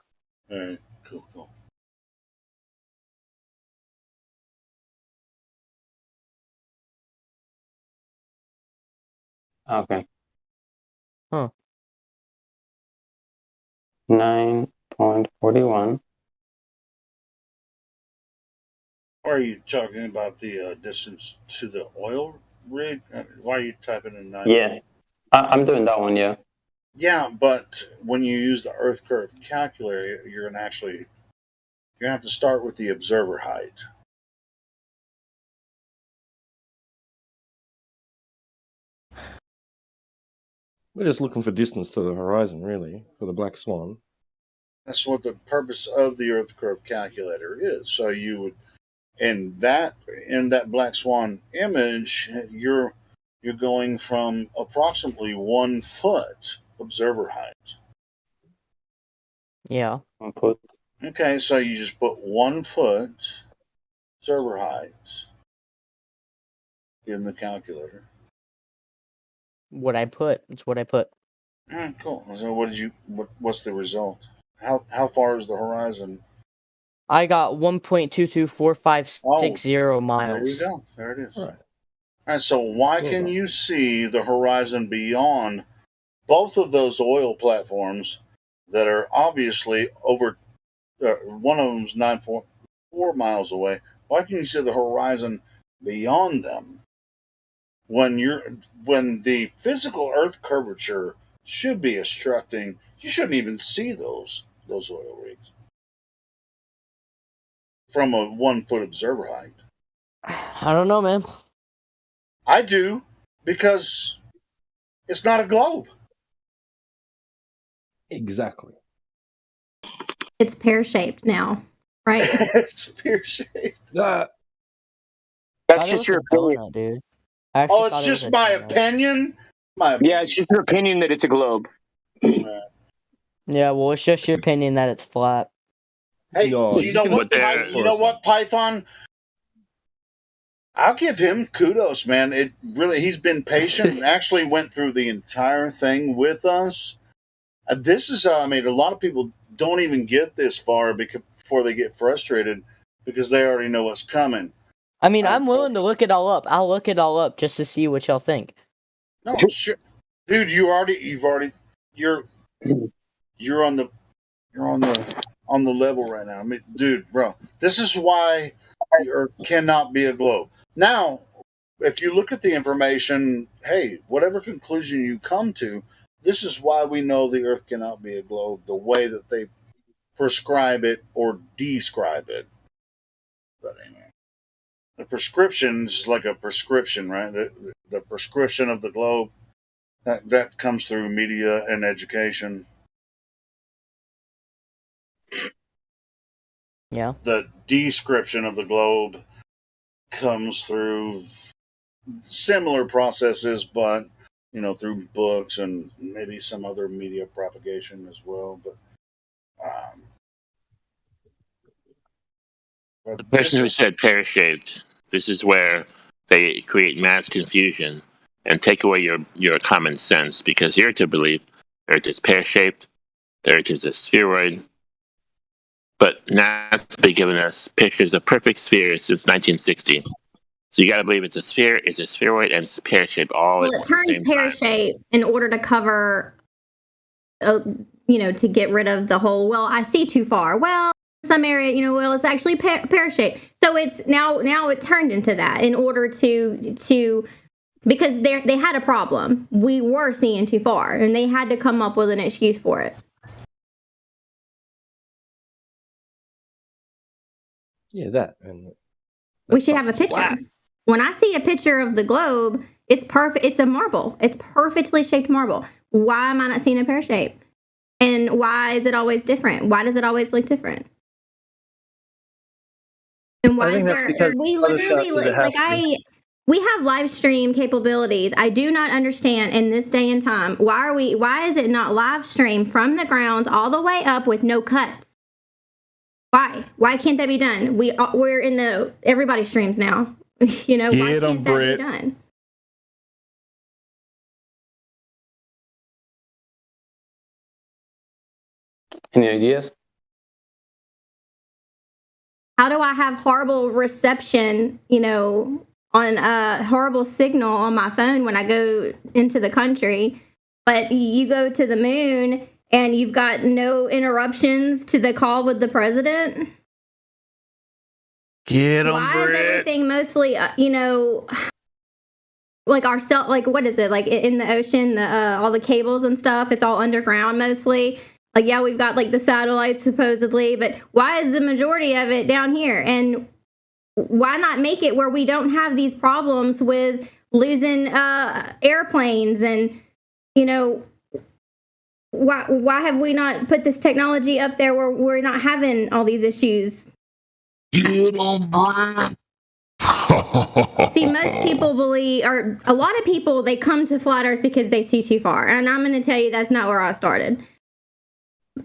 Q: All right, cool.
H: Okay.
W: Huh.
H: 9.41.
Q: Or are you talking about the distance to the oil rig? Why are you typing in 9?
H: Yeah, I'm doing that one, yeah.
Q: Yeah, but when you use the Earth curve calculator, you're gonna have to start with the observer height.
S: We're just looking for distance to the horizon, really, for the black swan.
Q: That's what the purpose of the Earth curve calculator is. So you would, in that black swan image, you're you're going from approximately 1 foot observer height.
W: Yeah.
S: 1 foot.
Q: Okay, so you just put 1 foot observer height in the calculator.
W: What I put. It's what I put.
Q: Cool. So what's the result? How far is the horizon?
W: I got 1.224560 miles.
Q: There we go. There it is. All right. So why can you see the horizon beyond both of those oil platforms that are obviously over? One of them's 9.4 miles away. Why can you see the horizon beyond them when the physical Earth curvature should be obstructing? You shouldn't even see those oil rigs from a 1 foot observer height.
W: I don't know, man.
Q: I do, because it's not a globe.
S: Exactly.
B: It's pear-shaped now, right?
Q: It's pear-shaped.
C: That's just your opinion,
W: dude.
Q: Oh, it's just my opinion?
M: Yeah, it's just your opinion that it's a globe.
W: Yeah, well, it's just your opinion that it's flat.
Q: Hey, you know what, Python? I'll give him kudos, man. He's been patient and actually went through the entire thing with us. This is, a lot of people don't even get this far before they get frustrated because they already know what's coming.
W: I mean, I'm willing to look it all up. I'll look it all up just to see what y'all think.
Q: No, sure, dude. You're on the level right now. I mean, dude, bro, this is why the Earth cannot be a globe. Now, if you look at the information, hey, whatever conclusion you come to, this is why we know the Earth cannot be a globe, the way that they prescribe it or describe it. But anyway, the prescription is like a prescription, right? The prescription of the globe, that comes through media and education.
W: Yeah.
Q: The description of the globe comes through similar processes, but through books and maybe some other media propagation as well. But
C: the person who said pear-shaped, this is where they create mass confusion and take away your common sense, because you're to believe Earth is pear-shaped, Earth is a spheroid. But NASA's been giving us pictures of perfect spheres since 1960. So you got to believe it's a sphere, it's a spheroid, and it's pear-shaped all at the same time.
B: It turns pear-shaped in order to cover, to get rid of the whole, well, I see too far. Well, some area, it's actually pear-shaped. So it's now it turned into that in order to because they had a problem. We were seeing too far, and they had to come up with an excuse for it.
S: Yeah, that. And
B: we should have a picture. Wow. When I see a picture of the globe, it's perfect. It's a marble. It's perfectly shaped marble. Why am I not seeing a pear shape? And why is it always different? Why does it always look different? And why is there? We literally we have live stream capabilities. I do not understand in this day and time why is it not live stream from the ground all the way up with no cuts? Why can't that be done? We're in everybody streams now. Why can't that be done?
H: Any ideas?
B: How do I have horrible reception, on a horrible signal on my phone when I go into the country, but you go to the moon and you've got no interruptions to the call with the president?
P: Get them,
B: Why is everything mostly, like what is it? Like in the ocean, all the cables and stuff, it's all underground mostly. Like, yeah, we've got like the satellites supposedly, but why is the majority of it down here? And why not make it where we don't have these problems with losing airplanes and, why have we not put this technology up there where we're not having all these issues?
P: Get on,
B: See, most people believe, or a lot of people, they come to flat Earth because they see too far. And I'm going to tell you that's not where I started.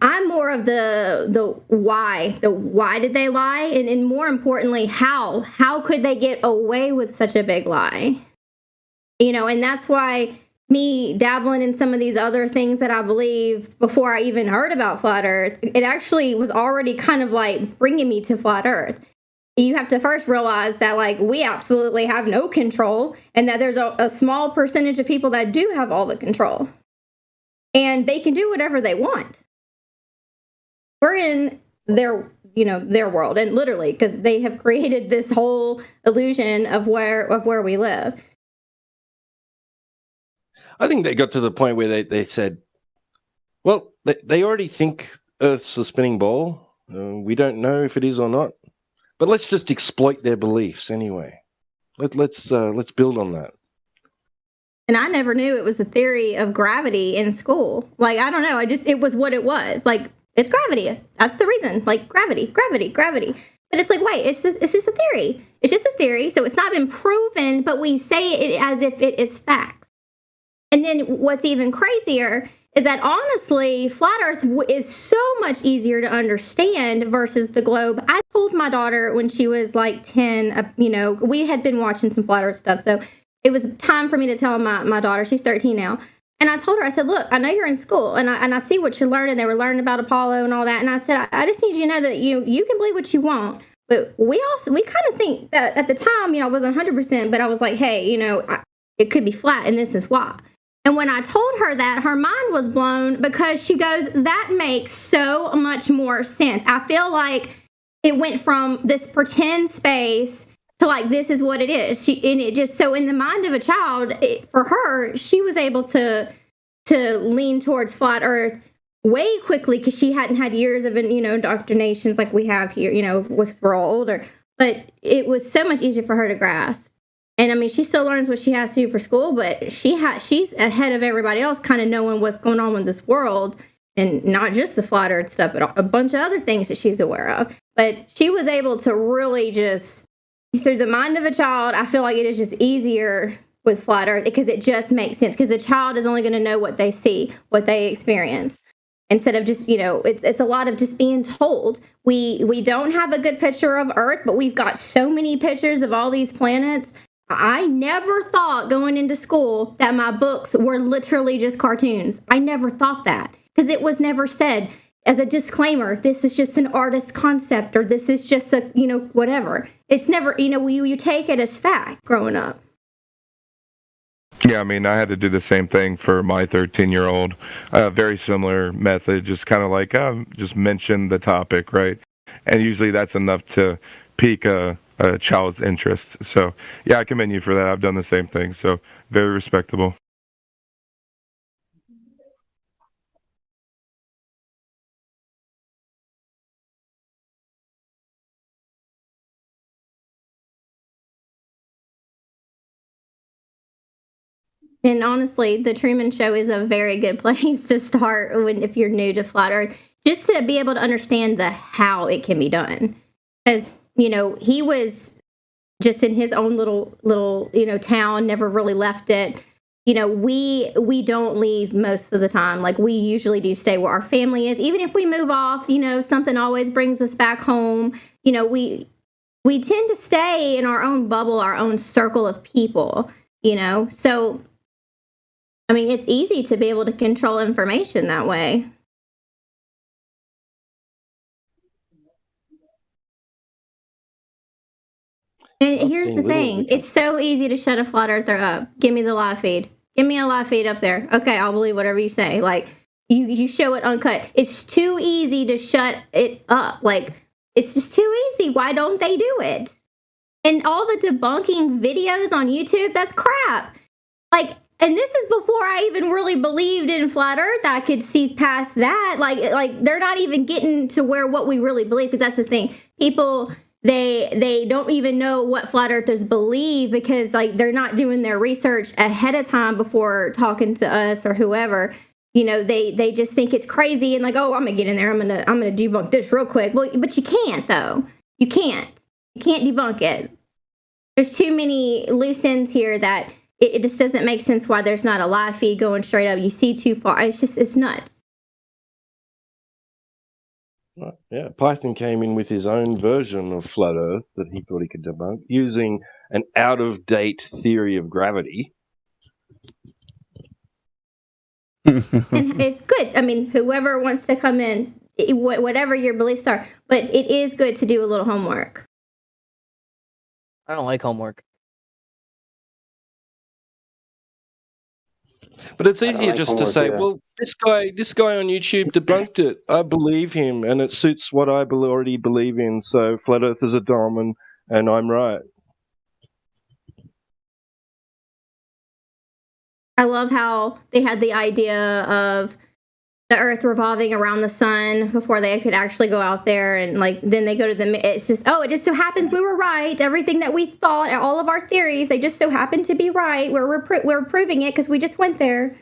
B: I'm more of the why. The why did they lie? And more importantly, how? How could they get away with such a big lie? You know, and that's why me dabbling in some of these other things that I believe before I even heard about flat Earth, it actually was already kind of like bringing me to flat Earth. You have to first realize that, like, we absolutely have no control, and that there's a small percentage of people that do have all the control. And they can do whatever they want. We're in their world, and literally, because they have created this whole illusion of where we live.
S: I think they got to the point where they said, well, they already think Earth's a spinning ball. We don't know if it is or not. But let's just exploit their beliefs anyway. Let's build on that.
B: And I never knew it was a theory of gravity in school. Like, I don't know. It was what it was. Like, it's gravity. That's the reason. Like, gravity. But it's like, wait, it's just a theory. It's just a theory. So it's not been proven, but we say it as if it is facts. And then what's even crazier is that, honestly, flat Earth is so much easier to understand versus the globe. I told my daughter when she was like 10, we had been watching some flat Earth stuff. So it was time for me to tell my daughter, she's 13 now. And I told her, I said, look, I know you're in school and I see what you're learning. They were learning about Apollo and all that. And I said, I just need you to know that you can believe what you want. But we kind of think that at the time, I wasn't 100%, but I was like, hey, it could be flat and this is why. And when I told her that, her mind was blown because she goes, that makes so much more sense. I feel like it went from this pretend space to like, this is what it is. So in the mind of a child, for her, she was able to lean towards flat Earth way quickly because she hadn't had years of, indoctrinations like we have here, because we're all older. But it was so much easier for her to grasp. And I mean, she still learns what she has to do for school, but she's ahead of everybody else, kind of knowing what's going on with this world, and not just the flat Earth stuff, but a bunch of other things that she's aware of. But she was able to really just, through the mind of a child, I feel like it is just easier with flat Earth because it just makes sense. Because a child is only going to know what they see, what they experience, instead of just, it's a lot of just being told. We don't have a good picture of Earth, but we've got so many pictures of all these planets. I never thought going into school that my books were literally just cartoons. I never thought that because it was never said as a disclaimer, this is just an artist's concept or this is just a, whatever. It's never, you take it as fact growing up.
V: Yeah, I mean, I had to do the same thing for my 13-year-old. Very similar method, just kind of like just mention the topic, right? And usually that's enough to pique a child's interest. So, yeah, I commend you for that. I've done the same thing. So, very respectable.
B: And honestly, the Truman Show is a very good place to start if you're new to flat Earth, just to be able to understand the how it can be done. Because, he was just in his own little town, never really left it. We don't leave most of the time. Like, we usually do stay where our family is. Even if we move off, something always brings us back home. We tend to stay in our own bubble, our own circle of people, So, I mean, it's easy to be able to control information that way. And here's the thing. It's so easy to shut a flat earther up. Give me the live feed. Give me a live feed up there. Okay, I'll believe whatever you say. Like, you show it uncut. It's too easy to shut it up. Like, it's just too easy. Why don't they do it? And all the debunking videos on YouTube, that's crap. Like, and this is before I even really believed in flat earth. I could see past that. Like they're not even getting to what we really believe, because that's the thing. People, they don't even know what flat earthers believe because they're not doing their research ahead of time before talking to us or whoever. They just think it's crazy and oh, I'm gonna get in there. I'm gonna debunk this real quick. Well, but you can't though. You can't debunk it. There's too many loose ends here that it just doesn't make sense why there's not a live feed going straight up. You see too far. It's nuts.
S: Right. Yeah, Python came in with his own version of flat Earth that he thought he could debunk using an out-of-date theory of gravity.
B: And it's good. I mean, whoever wants to come in, whatever your beliefs are, but it is good to do a little homework.
W: I don't like homework.
S: But it's easier just to say, well, this guy on YouTube debunked it. I believe him, and it suits what I already believe in. So flat Earth is a dom, and I'm right.
B: I love how they had the idea of the Earth revolving around the sun before they could actually go out there, and like then they go to it's just it just so happens we were right. Everything that we thought, all of our theories, they just so happen to be right. We're proving it because we just went there.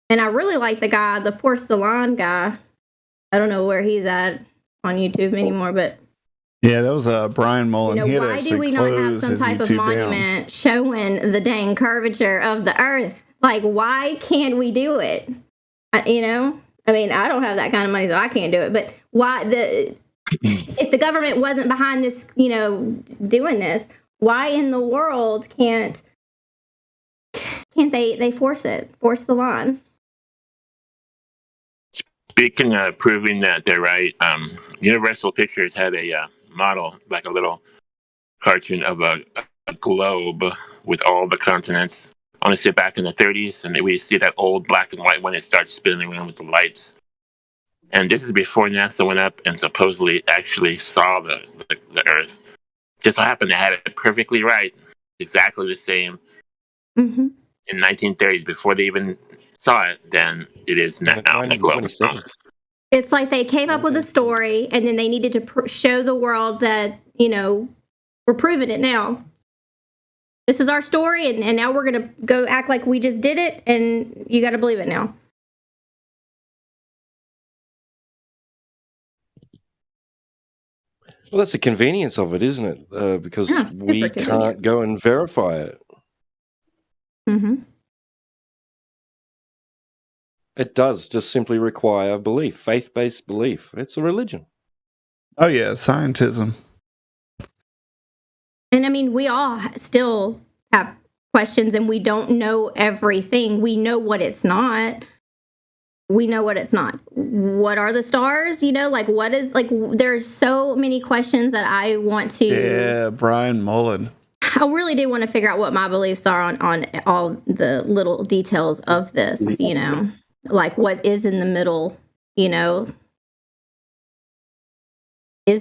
B: And I really like the guy, the Force the Lawn guy. I don't know where he's at on YouTube anymore, but
P: yeah, that was Brian Mullen.
B: Why do we not have some type of monument showing the dang curvature of the Earth? Like, why can't we do it? I mean, I don't have that kind of money, so I can't do it. But why if the government wasn't behind this, doing this, why in the world can't they force the line?
C: Speaking of proving that they're right, Universal Pictures had a model, like a little cartoon of a globe with all the continents. Honestly, back in the 30s, and we see that old black and white when it starts spinning around with the lights. And this is before NASA went up and supposedly actually saw the Earth. Just so happened they had it perfectly right, exactly the same in 1930s before they even saw it than it is now. The globe.
B: It's like they came up with a story, and then they needed to show the world that, we're proving it now. This is our story, and now we're going to go act like we just did it, and you got to believe it now.
S: Well, that's the convenience of it, isn't it? Because we can't go and verify it.
B: Mm-hmm.
S: It does just simply require belief, faith-based belief. It's a religion.
P: Oh, yeah, scientism.
B: And I mean, we all still have questions, and we don't know everything. We know what it's not. We know what it's not. What are the stars? What is, there's so many questions that I want to...
P: Yeah, Brian Mullen.
B: I really do want to figure out what my beliefs are on all the little details of this, like what is in the middle, is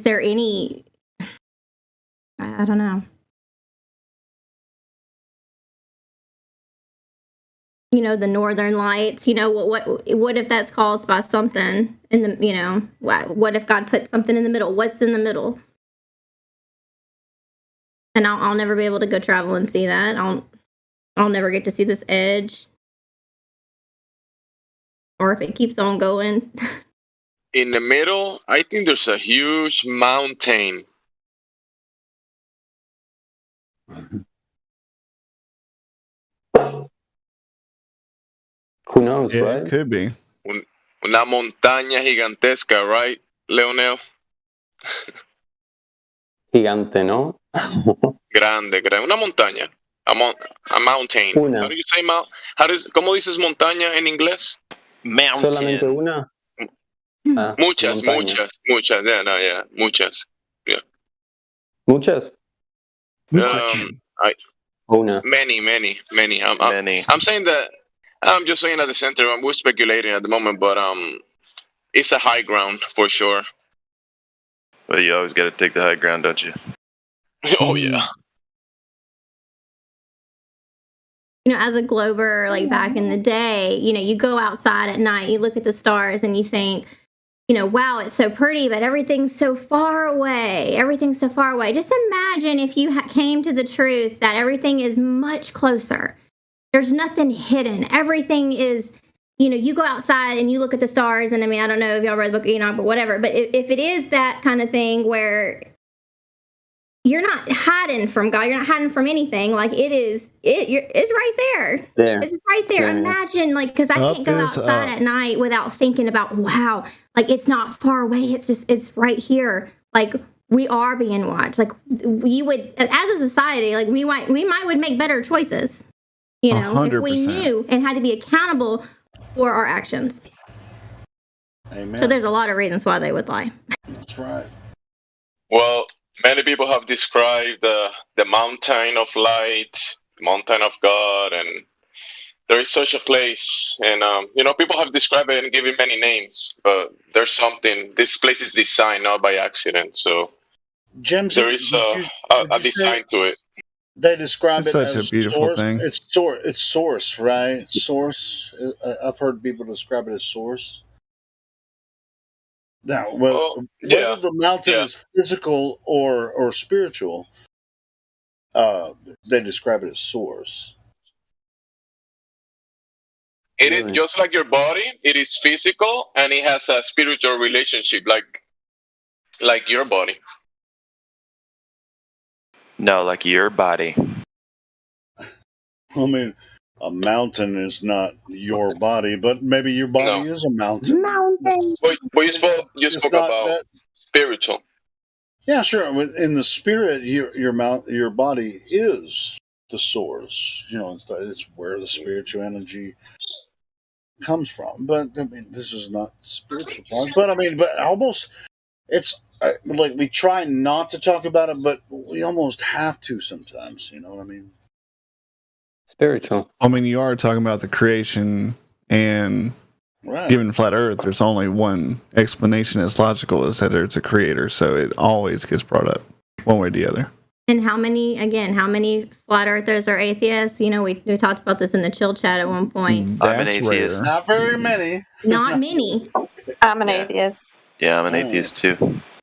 B: there any, I don't know. The Northern Lights, what if that's caused by something in the, what if God put something in the middle? What's in the middle? And I'll never be able to go travel and see that. I'll never get to see this edge. Or if it keeps on going.
D: In the middle, I think there's a huge mountain.
H: Who knows,
P: Yeah,
H: right?
P: it could be.
D: Una montaña gigantesca, right, Leonel?
H: Gigante, ¿no?
D: Grande. Una montaña. A mountain.
H: Una.
D: How do you say ¿Cómo dices montaña en inglés?
H: Solamente una.
D: Muchas. Yeah. Muchas. Yeah.
H: Muchas. Una.
D: Many. I'm saying that. I'm just saying at the center. We're speculating at the moment, but it's a high ground for sure.
I: Well, you always got to take the high ground, don't you?
D: Oh yeah.
B: As a glober, like back in the day, you go outside at night, you look at the stars, and you think, wow, it's so pretty, but everything's so far away. Just imagine if you came to the truth that everything is much closer. There's nothing hidden. Everything is you go outside and you look at the stars, and I mean, I don't know if y'all read the book of Enoch, but whatever. But if it is that kind of thing where you're not hiding from God, you're not hiding from anything, like it's right there. It's right there.
P: Yeah.
B: Imagine, like, because I can't go outside at night without thinking about, wow, like it's not far away. It's right here. Like, we are being watched. Like, we would, as a society, like we might would make better choices, if we
P: 100%.
B: knew and had to be accountable for our actions.
Q: Amen.
B: So there's a lot of reasons why they would lie.
Q: That's right.
D: Well, many people have described the mountain of light, mountain of God, and there is such a place. And, people have described it and given many names, but there's something, this place is designed not by accident. So
Q: Jim,
D: there is a design to it.
Q: They describe
P: It's
Q: it
P: such
Q: as
P: a beautiful
Q: source.
P: thing.
Q: It's source, right? Source. I've heard people describe it as source. Now, whether the mountain is physical or spiritual, they describe it as source.
D: It is just like your body. It is physical, and it has a spiritual relationship, like your body.
I: No, like your body.
Q: I mean, a mountain is not your body, but maybe your body is a mountain.
D: But you spoke about spiritual.
Q: Yeah, sure. In the spirit, your body is the source. It's where the spiritual energy comes from. But I mean, this is not spiritual talk. But I mean, almost, it's like we try not to talk about it, but we almost have to sometimes. You know what I mean?
H: Spiritual.
P: I mean, you are talking about the creation, and given flat Earth, there's only one explanation that's logical, is that it's a creator. So it always gets brought up one way or the other.
B: And how many flat earthers are atheists? We talked about this in the chill chat at one point.
I: I'm an atheist.
Q: Not very many.
B: Not many.
E: I'm an atheist.
I: Yeah, I'm an atheist too.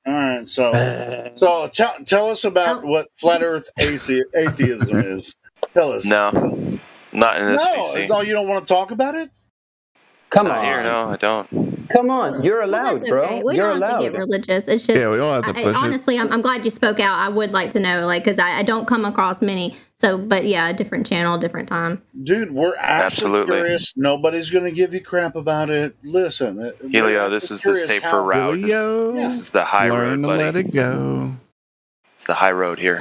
Q: All right, so tell us about what flat Earth atheism is. Tell us.
I: No, not in this VC.
Q: No, you don't want to talk about it?
H: Come
I: Not
H: on.
I: here, no, I don't.
H: Come on, you're allowed,
B: That's
H: bro.
B: okay. We
H: You're
B: don't have
H: allowed.
B: to get religious. It's just,
P: we don't have to push it.
B: honestly, I'm glad you spoke out. I would like to know, because I don't come across many. So, but yeah, different channel, different time.
Q: Dude, we're actually curious. Nobody's going to give you crap about it. Listen.
I: Helio, this is the safer route. This is the high road, buddy.
P: Let it go.
I: It's the high road here.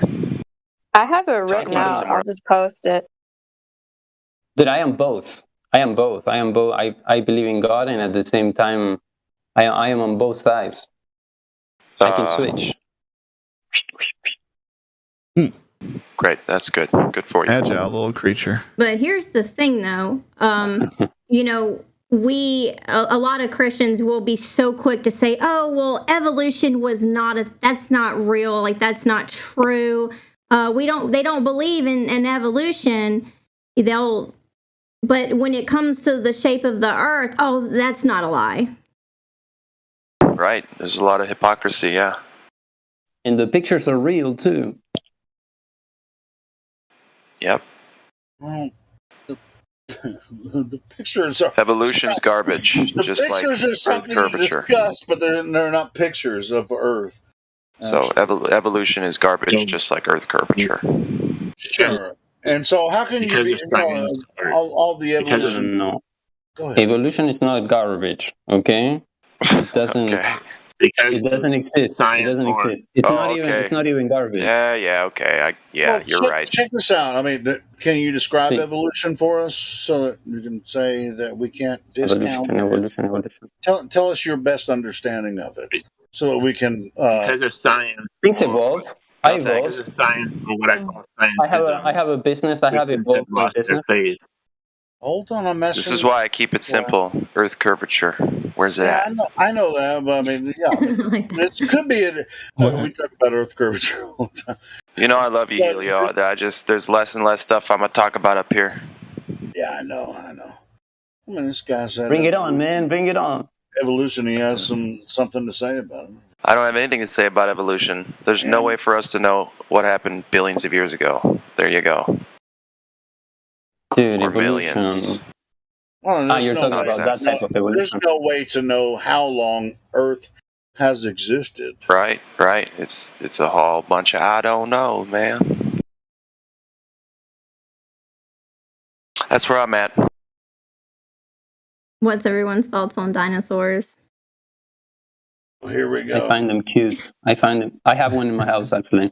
E: I have it written out. I'll just post it.
H: Dude, I am both. I believe in God, and at the same time, I am on both sides. I can switch.
I: Great, that's good. Good for you.
P: Agile little creature.
B: But here's the thing, though. A lot of Christians will be so quick to say, "Oh, well, evolution was that's not real. Like, that's not true. They don't believe in evolution. But when it comes to the shape of the earth, oh, that's not a lie."
I: Right. There's a lot of hypocrisy, yeah.
H: And the pictures are real, too.
I: Yep.
Q: Well, the pictures are...
I: Evolution's garbage, just like
Q: pictures are
I: Earth
Q: something
I: curvature.
Q: to discuss, but they're not pictures of Earth.
I: So evolution is garbage, just like Earth curvature.
Q: Sure. And so how can you be all the evolution?
H: No.
Q: Go ahead.
H: Evolution is not garbage, okay? It doesn't. It doesn't exist. It doesn't exist. It's not even. It's not even garbage.
I: Yeah. Okay. You're right.
Q: Check this out. I mean, can you describe evolution for us so that you can say that we can't discount?
H: Evolution.
Q: Tell us your best understanding of it, so that we can.
C: Because of science.
H: Things evolve. I evolve.
C: Because of science, or what I call science.
H: I have a business. I have evolved my business.
Q: Hold on, I'm messing.
I: This is why I keep it simple. Earth curvature. Where's that?
Q: I know that, but I mean, this could be we talk about Earth curvature all the time.
I: I love you, Helio. There's less and less stuff I'm gonna talk about up here.
Q: Yeah, I know. I mean, this guy said,
H: "Bring it on, man! Bring it on."
Q: Evolution. He has something to say about it.
I: I don't have anything to say about evolution. There's no way for us to know what happened billions of years ago. There you go.
H: Dude,
I: or
H: evolution.
I: millions.
Q: Well,
H: you're talking about that type of evolution.
Q: There's no way to know how long Earth has existed.
I: Right. It's a whole bunch of I don't know, man. That's where I'm at.
B: What's everyone's thoughts on dinosaurs?
Q: Well, here we go.
H: I find them cute. I have one in my house, actually.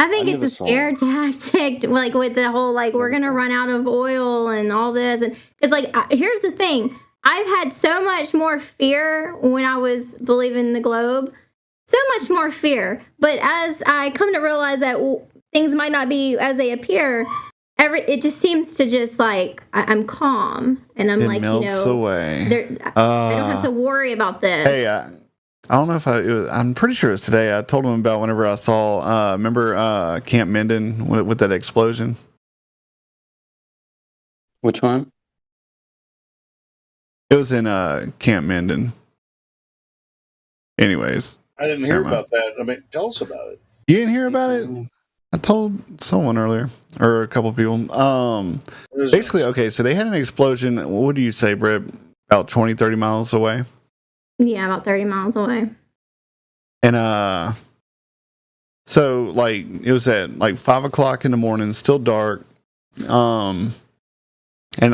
B: I think it's a scare tactic, like with the whole like we're gonna run out of oil and all this, and because like here's the thing, I've had so much more fear when I was believing the globe, so much more fear. But as I come to realize that things might not be as they appear, it just seems to just like I'm calm and I'm like
P: melts away.
B: I don't have to worry about this.
P: Hey, I don't know if I'm pretty sure it was today. I told him about whenever I saw, remember Camp Minden with that explosion?
H: Which one?
P: It was in Camp Minden. Anyways.
Q: I didn't hear about that. I mean, tell us about it.
P: You didn't hear about it? I told someone earlier, or a couple of people. Basically, okay, so they had an explosion. What do you say, Britt? About 20, 30 miles away?
B: Yeah, about 30 miles away.
P: And so like it was at like 5 o'clock in the morning, still dark. And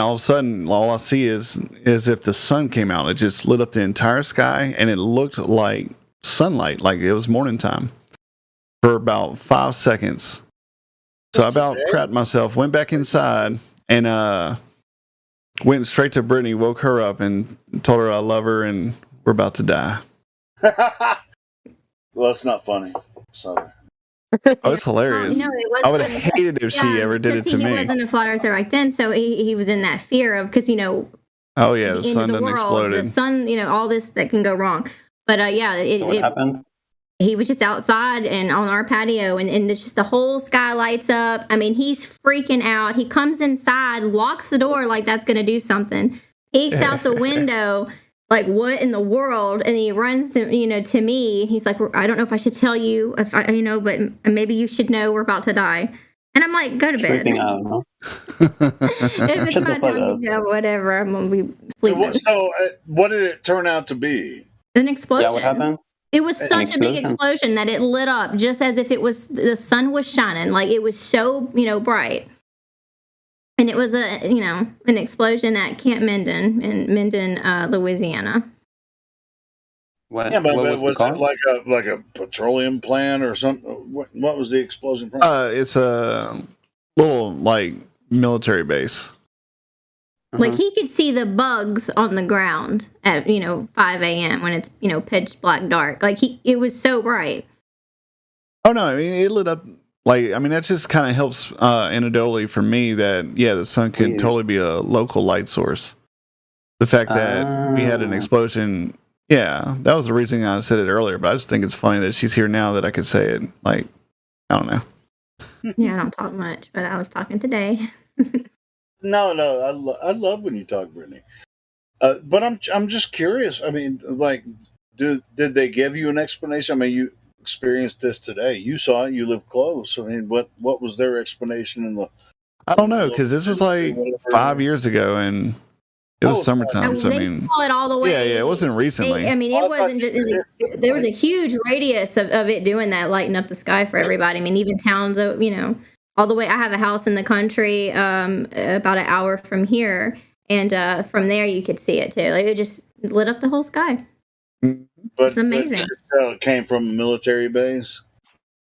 P: all of a sudden, all I see is if the sun came out. It just lit up the entire sky, and it looked like sunlight, like it was morning time, for about 5 seconds. So I about crapped myself, went back inside, and went straight to Brittany, woke her up, and told her I love her, and we're about to die.
Q: Well, it's not funny. Sorry.
P: Oh, it's hilarious.
B: No, it
P: I would have hated if she ever did it to me.
B: He wasn't a flat earther back then, so he was in that fear of, because,
P: oh, yeah, the sun done exploded.
B: The sun, all this that can go wrong. But,
H: what happened?
B: He was just outside and on our patio, and it's just the whole sky lights up. I mean, he's freaking out. He comes inside, locks the door like that's going to do something. Peeks out the window, like, what in the world? And he runs to, to me. He's like, I don't know if I should tell you, but maybe you should know we're about to die. And I'm like, go to bed.
H: Out,
B: if it's my time to go, whatever, I'm going to be sleeping.
Q: So, what did it turn out to be?
B: An explosion.
H: Yeah, what happened?
B: It was such a big explosion that it lit up just as if the sun was shining. Like, it was so, bright. And it was an explosion at Camp Minden in Minden, Louisiana.
H: What?
Q: Yeah, but was it like a petroleum plant or something? What was the explosion from?
P: It's a little like military base.
B: Like, he could see the bugs on the ground at 5 a.m. when it's pitch black dark. Like, it was so bright.
P: Oh no, I mean it lit up. Like, I mean, that just kind of helps anecdotally for me that, the sun could totally be a local light source. The fact that we had an explosion, that was the reason I said it earlier, but I just think it's funny that she's here now that I could say it. Like, I don't know.
B: Yeah, I don't talk much, but I was talking today.
Q: No, I love when you talk, Brittany. But I'm just curious. I mean, like, did they give you an explanation? I mean, you experienced this today. You saw it. You live close. I mean, what was their explanation in the?
P: I don't know, because this was like 5 years ago, and it was summertime. So I mean,
B: saw it all the way.
P: Yeah, it wasn't recently.
B: It wasn't just. There was a huge radius of it doing that, lighting up the sky for everybody. I mean, even towns, all the way. I have a house in the country, about an hour from here, and from there you could see it too. Like, it just lit up the whole sky. It's amazing.
Q: It came from a military base.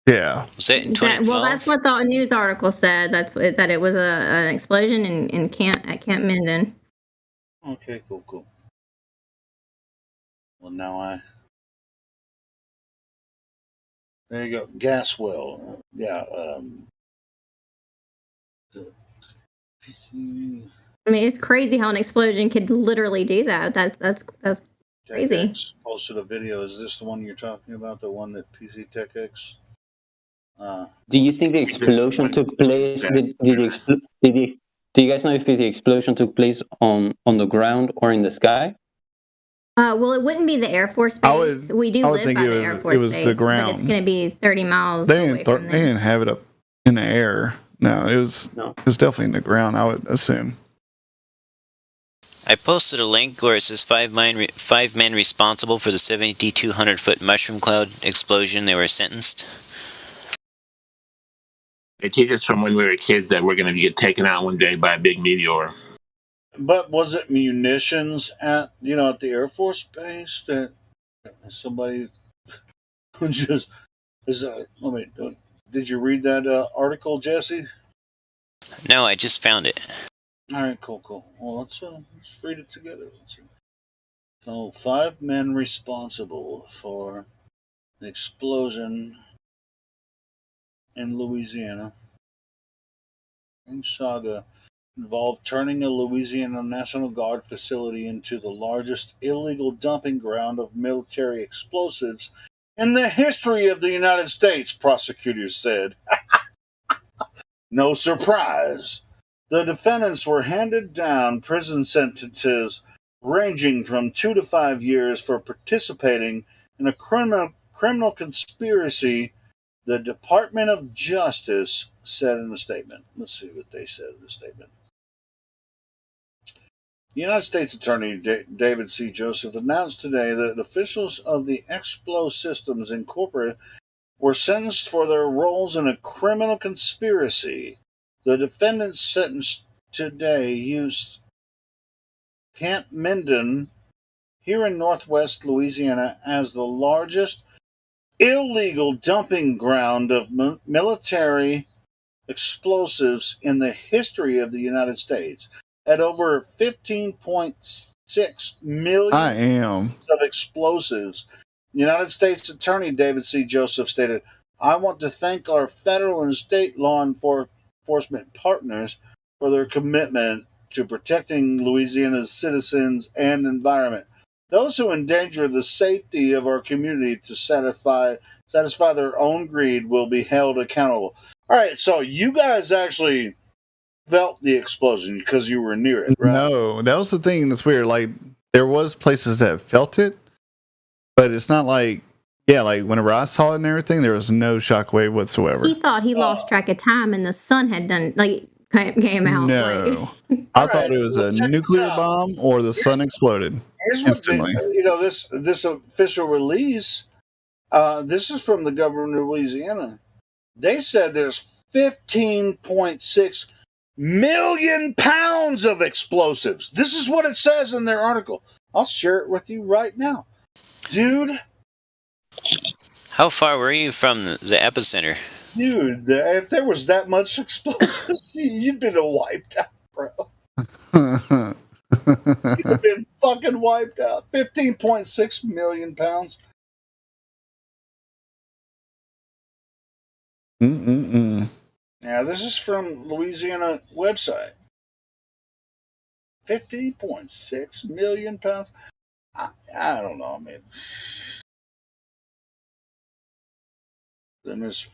P: Yeah.
A: Was it in 2012?
B: Well, that's what the news article said. That it was an explosion at Camp Minden.
Q: Okay, cool. Well, now there you go. Gas well. Yeah.
B: I mean, it's crazy how an explosion could literally do that. That's crazy.
Q: TechX posted a video. Is this the one you're talking about? The one that PC TechX?
H: Do you think the explosion took place? Do you guys know if the explosion took place on the ground or in the sky?
B: Well, it wouldn't be the Air Force Base. We do live by the Air Force Base.
P: It was the ground.
B: But it's going to be 30 miles away from there.
P: They didn't have it up in the air. No, it was definitely in the ground, I would assume.
A: I posted a link where it says five men responsible for the 7,200-foot mushroom cloud explosion. They were sentenced.
C: They teach us from when we were kids that we're going to get taken out one day by a big meteor.
Q: But was it munitions at the Air Force Base that somebody just did you read that article, Jesse?
A: No, I just found it.
Q: All right, cool. Well, let's read it together. So, 5 men responsible for the explosion in Louisiana. Saga involved turning a Louisiana National Guard facility into the largest illegal dumping ground of military explosives in the history of the United States, prosecutors said. No surprise. The defendants were handed down prison sentences ranging from 2 to 5 years for participating in a criminal conspiracy, the Department of Justice said in a statement. Let's see what they said in the statement. The United States Attorney David C. Joseph announced today that officials of the Explo Systems Incorporated were sentenced for their roles in a criminal conspiracy. The defendants sentenced today used Camp Minden here in northwest Louisiana as the largest illegal dumping ground of military explosives in the history of the United States. At over 15.6 million of explosives, United States Attorney David C. Joseph stated, "I want to thank our federal and state law enforcement partners for their commitment to protecting Louisiana's citizens and environment. Those who endanger the safety of our community to satisfy their own greed will be held accountable." All right, so you guys actually felt the explosion because you were near it, right?
P: No, that was the thing that's weird. Like, there was places that felt it, but it's not like, like whenever I saw it and everything, there was no shockwave whatsoever.
B: He thought he lost track of time and the sun had came out.
P: No. I thought it was a nuclear bomb or the sun exploded instantly.
Q: This official release, this is from the government of Louisiana. They said there's 15.6 million pounds of explosives. This is what it says in their article. I'll share it with you right now. Dude.
A: How far were you from the epicenter?
Q: Dude, if there was that much explosives, you'd been wiped out, bro. You'd have been fucking wiped out. 15.6 million pounds. Now, this is from Louisiana website. 50.6 million pounds. I don't know. I mean,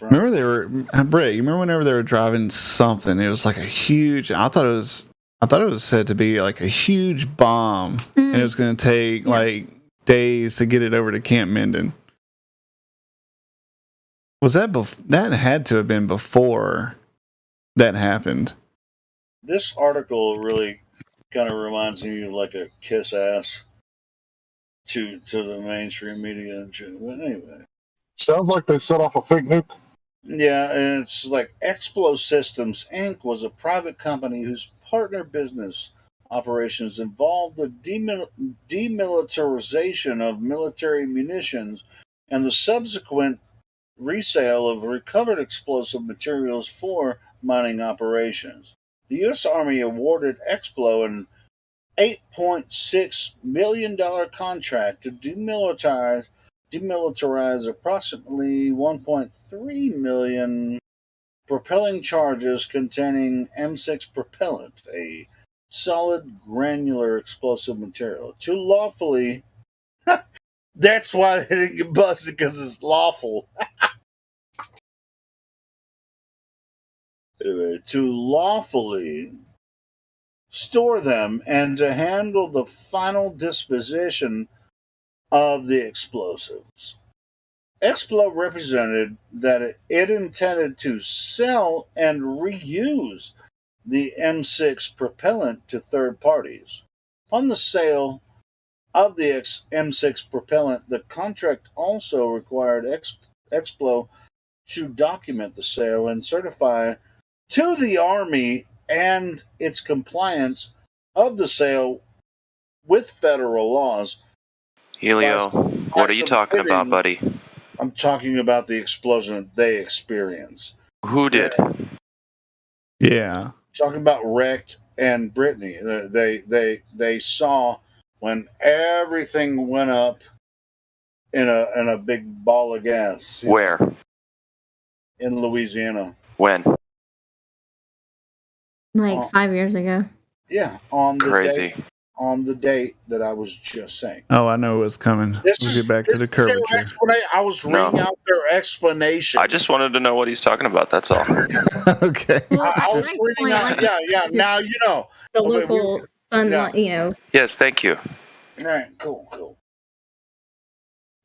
P: remember they were, Brett, you remember whenever they were driving something, it was like a huge, I thought it was said to be like a huge bomb, and it was going to take like days to get it over to Camp Minden. Was that that had to have been before that happened?
Q: This article really kind of reminds me of like a kiss ass to the mainstream media and shit. But anyway.
F: Sounds like they set off a fake nuke.
Q: Yeah, and it's like Explo Systems Inc. was a private company whose partner business operations involved the demilitarization of military munitions and the subsequent resale of recovered explosive materials for mining operations. The U.S. Army awarded Explo an $8.6 million contract to demilitarize approximately 1.3 million propelling charges containing M6 propellant, a solid granular explosive material, to lawfully. That's why they didn't get busted, because it's lawful. Anyway, to lawfully store them and to handle the final disposition of the explosives. Explo represented that it intended to sell and reuse the M6 propellant to third parties. On the sale of the M6 propellant, the contract also required Explo to document the sale and certify to the Army and its compliance of the sale with federal laws.
I: Helio, what are you talking about, buddy?
Q: I'm talking about the explosion that they experienced.
I: Who did?
P: Yeah.
Q: Talking about Wrecked and Brittany. They saw when everything went up in a big ball of gas.
I: Where?
Q: In Louisiana.
I: When?
B: Like 5 years ago.
Q: Yeah, on the
I: Crazy.
Q: date, on the date that I was just saying.
P: Oh, I know what's coming. We'll get back to the curvature.
Q: I was reading out their explanation.
I: I just wanted to know what he's talking about. That's all.
P: Okay.
Q: I was reading out. Yeah. Now you know
B: the local sunlight. You know.
I: Yes, thank you.
Q: Right. Cool.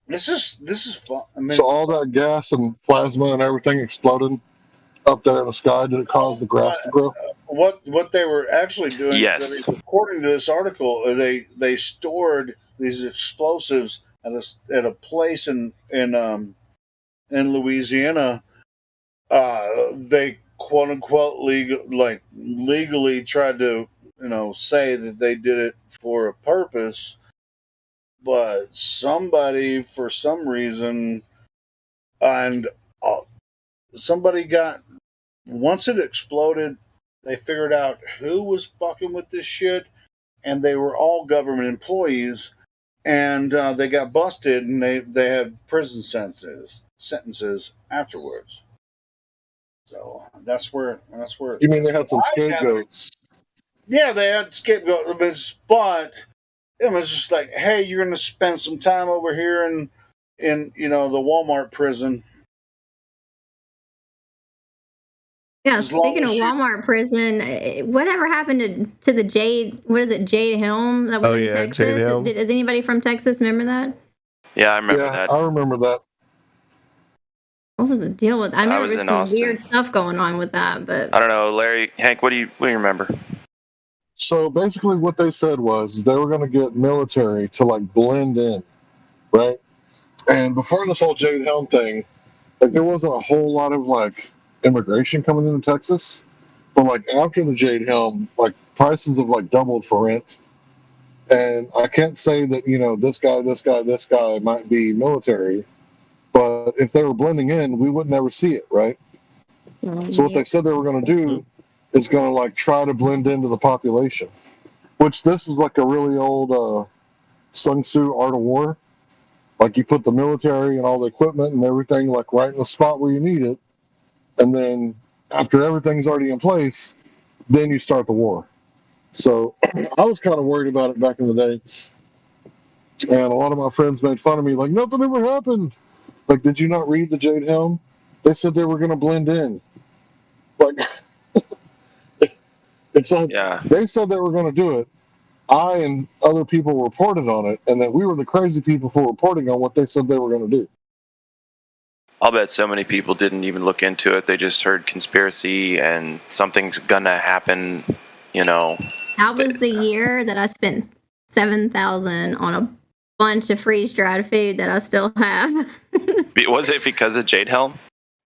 Q: This is fun. I mean,
F: So all that gas and plasma and everything exploded up there in the sky. Did it cause the grass to grow?
Q: What they were actually doing,
I: Yes.
Q: according to this article, they stored these explosives at a place in Louisiana. They quote unquote legally tried to say that they did it for a purpose, but somebody for some reason and somebody got, once it exploded, they figured out who was fucking with this shit, and they were all government employees, and they got busted, and they had prison sentences afterwards. So that's where.
F: You mean they had some scapegoats?
Q: Yeah, they had scapegoats, but it was just like, hey, you're going to spend some time over here in the Walmart prison.
B: Yeah, speaking of Walmart prison, whatever happened to the Jade? What is it, Jade Helm? That was in Texas.
P: Jade Helm.
B: Is anybody from Texas remember that?
I: Yeah, I remember that.
F: I remember that.
B: What was the deal with? I remember
I: was in
B: some
I: Austin.
B: weird stuff going on with that, but
I: I don't know, Larry, Hank. What do you remember?
F: So basically, what they said was they were going to get military to blend in, right? And before this whole Jade Helm thing, there wasn't a whole lot of immigration coming into Texas, but after the Jade Helm, prices have doubled for rent. And I can't say that this guy might be military, but if they were blending in, we would never see it, right? So what they said they were going to do is going to try to blend into the population, which this is a really old Sun Tzu Art of War. You put the military and all the equipment and everything right in the spot where you need it, and then after everything's already in place, then you start the war. So I was kind of worried about it back in the day, and a lot of my friends made fun of me, nothing ever happened. Did you not read the Jade Helm? They said they were going to blend in. It's they said they were going to do it. I and other people reported on it, and that we were the crazy people for reporting on what they said they were going to do.
I: I'll bet so many people didn't even look into it. They just heard conspiracy and something's gonna happen,
B: that was the year that I spent $7,000 on a bunch of freeze-dried food that I still have.
I: Was it because of Jade Helm?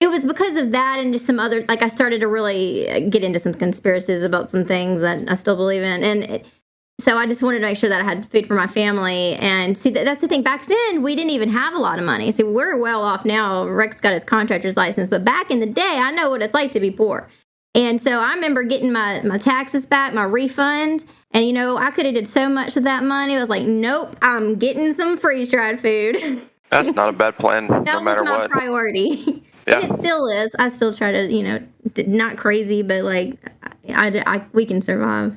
B: It was because of that and just some other, I started to really get into some conspiracies about some things that I still believe in. And so I just wanted to make sure that I had food for my family. And see, that's the thing. Back then, we didn't even have a lot of money. See, we're well off now. Rex got his contractor's license. But back in the day, I know what it's like to be poor. And so I remember getting my taxes back, my refund. And, I could have did so much with that money. I was like, nope, I'm getting some freeze-dried food.
I: That's not a bad plan, no matter
B: what. That was my priority. Yeah. And it still is. I still try to, not crazy, but we can survive.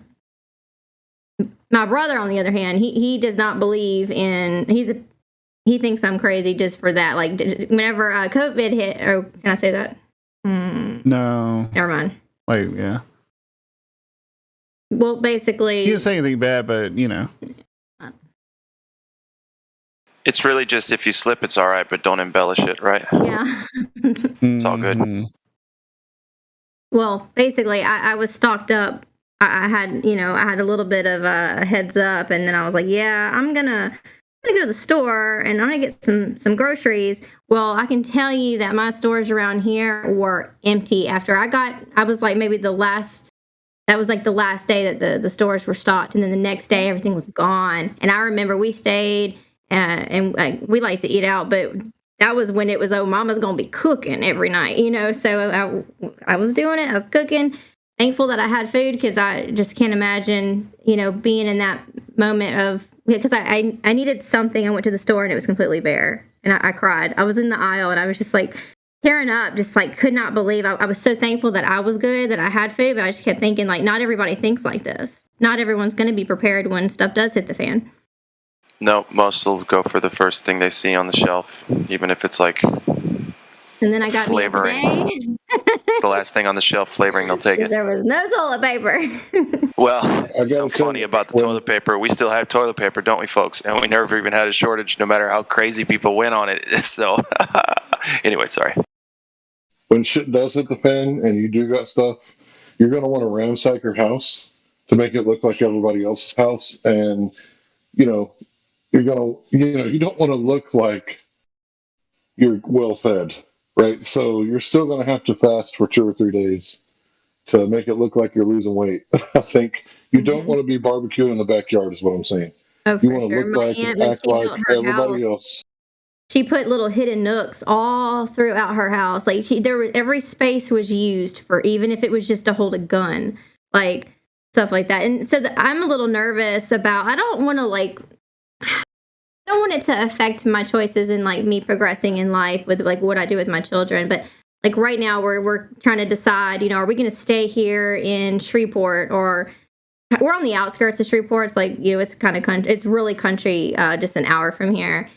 B: My brother, on the other hand, he does not believe in, he thinks I'm crazy just for that. Whenever COVID hit, or can I say that?
P: No.
B: Never mind.
P: Yeah.
B: Well, basically.
P: He didn't say anything bad, but,
I: It's really just if you slip, it's all right, but don't embellish it, right?
B: Yeah.
I: It's all good.
B: Well, basically, I was stocked up I had, I had a little bit of a heads up, and then I was like, yeah, I'm gonna go to the store and I'm gonna get some groceries. Well, I can tell you that my stores around here were empty after I was like maybe the last day that the stores were stocked, and then the next day everything was gone. And I remember we stayed and we like to eat out, but that was when it was, oh, mama's gonna be cooking every night, so I was doing it. I was cooking. Thankful that I had food, because I just can't imagine, being in that moment of, because I needed something. I went to the store and it was completely bare, and I cried. I was in the aisle and I was just like tearing up, just like could not believe. I was so thankful that I was good, that I had food, but I just kept thinking, like, not everybody thinks like this. Not everyone's going to be prepared when stuff does hit the fan.
I: No, most will go for the first thing they see on the shelf, even if it's like
B: And then I got
I: flavoring. It's the last thing on the shelf. Flavoring, they'll take it.
B: There was no toilet paper.
I: Well, it's so funny about the toilet paper. We still have toilet paper, don't we, folks? And we never even had a shortage, no matter how crazy people went on it. So, anyway, sorry.
F: When shit does hit the fan and you do got stuff, you're going to want to ransack your house to make it look like everybody else's house. And, you're going to, you don't want to look like you're well fed, right? So you're still going to have to fast for 2 or 3 days to make it look like you're losing weight. I think you don't want to be barbecuing in the backyard is what I'm saying.
B: Oh,
F: you
B: for
F: want to
B: sure.
F: look
B: My
F: like
B: aunt,
F: and
B: when
F: act
B: she
F: like
B: built her
F: everybody
B: house,
F: else.
B: she put little hidden nooks all throughout her house. Like every space was used for, even if it was just to hold a gun, like stuff like that. And so I'm a little nervous about, I don't want it to affect my choices in like me progressing in life with like what I do with my children. But like right now we're trying to decide, are we going to stay here in Shreveport, or we're on the outskirts of Shreveport. It's like, it's kind of country. It's really country, just an hour from here.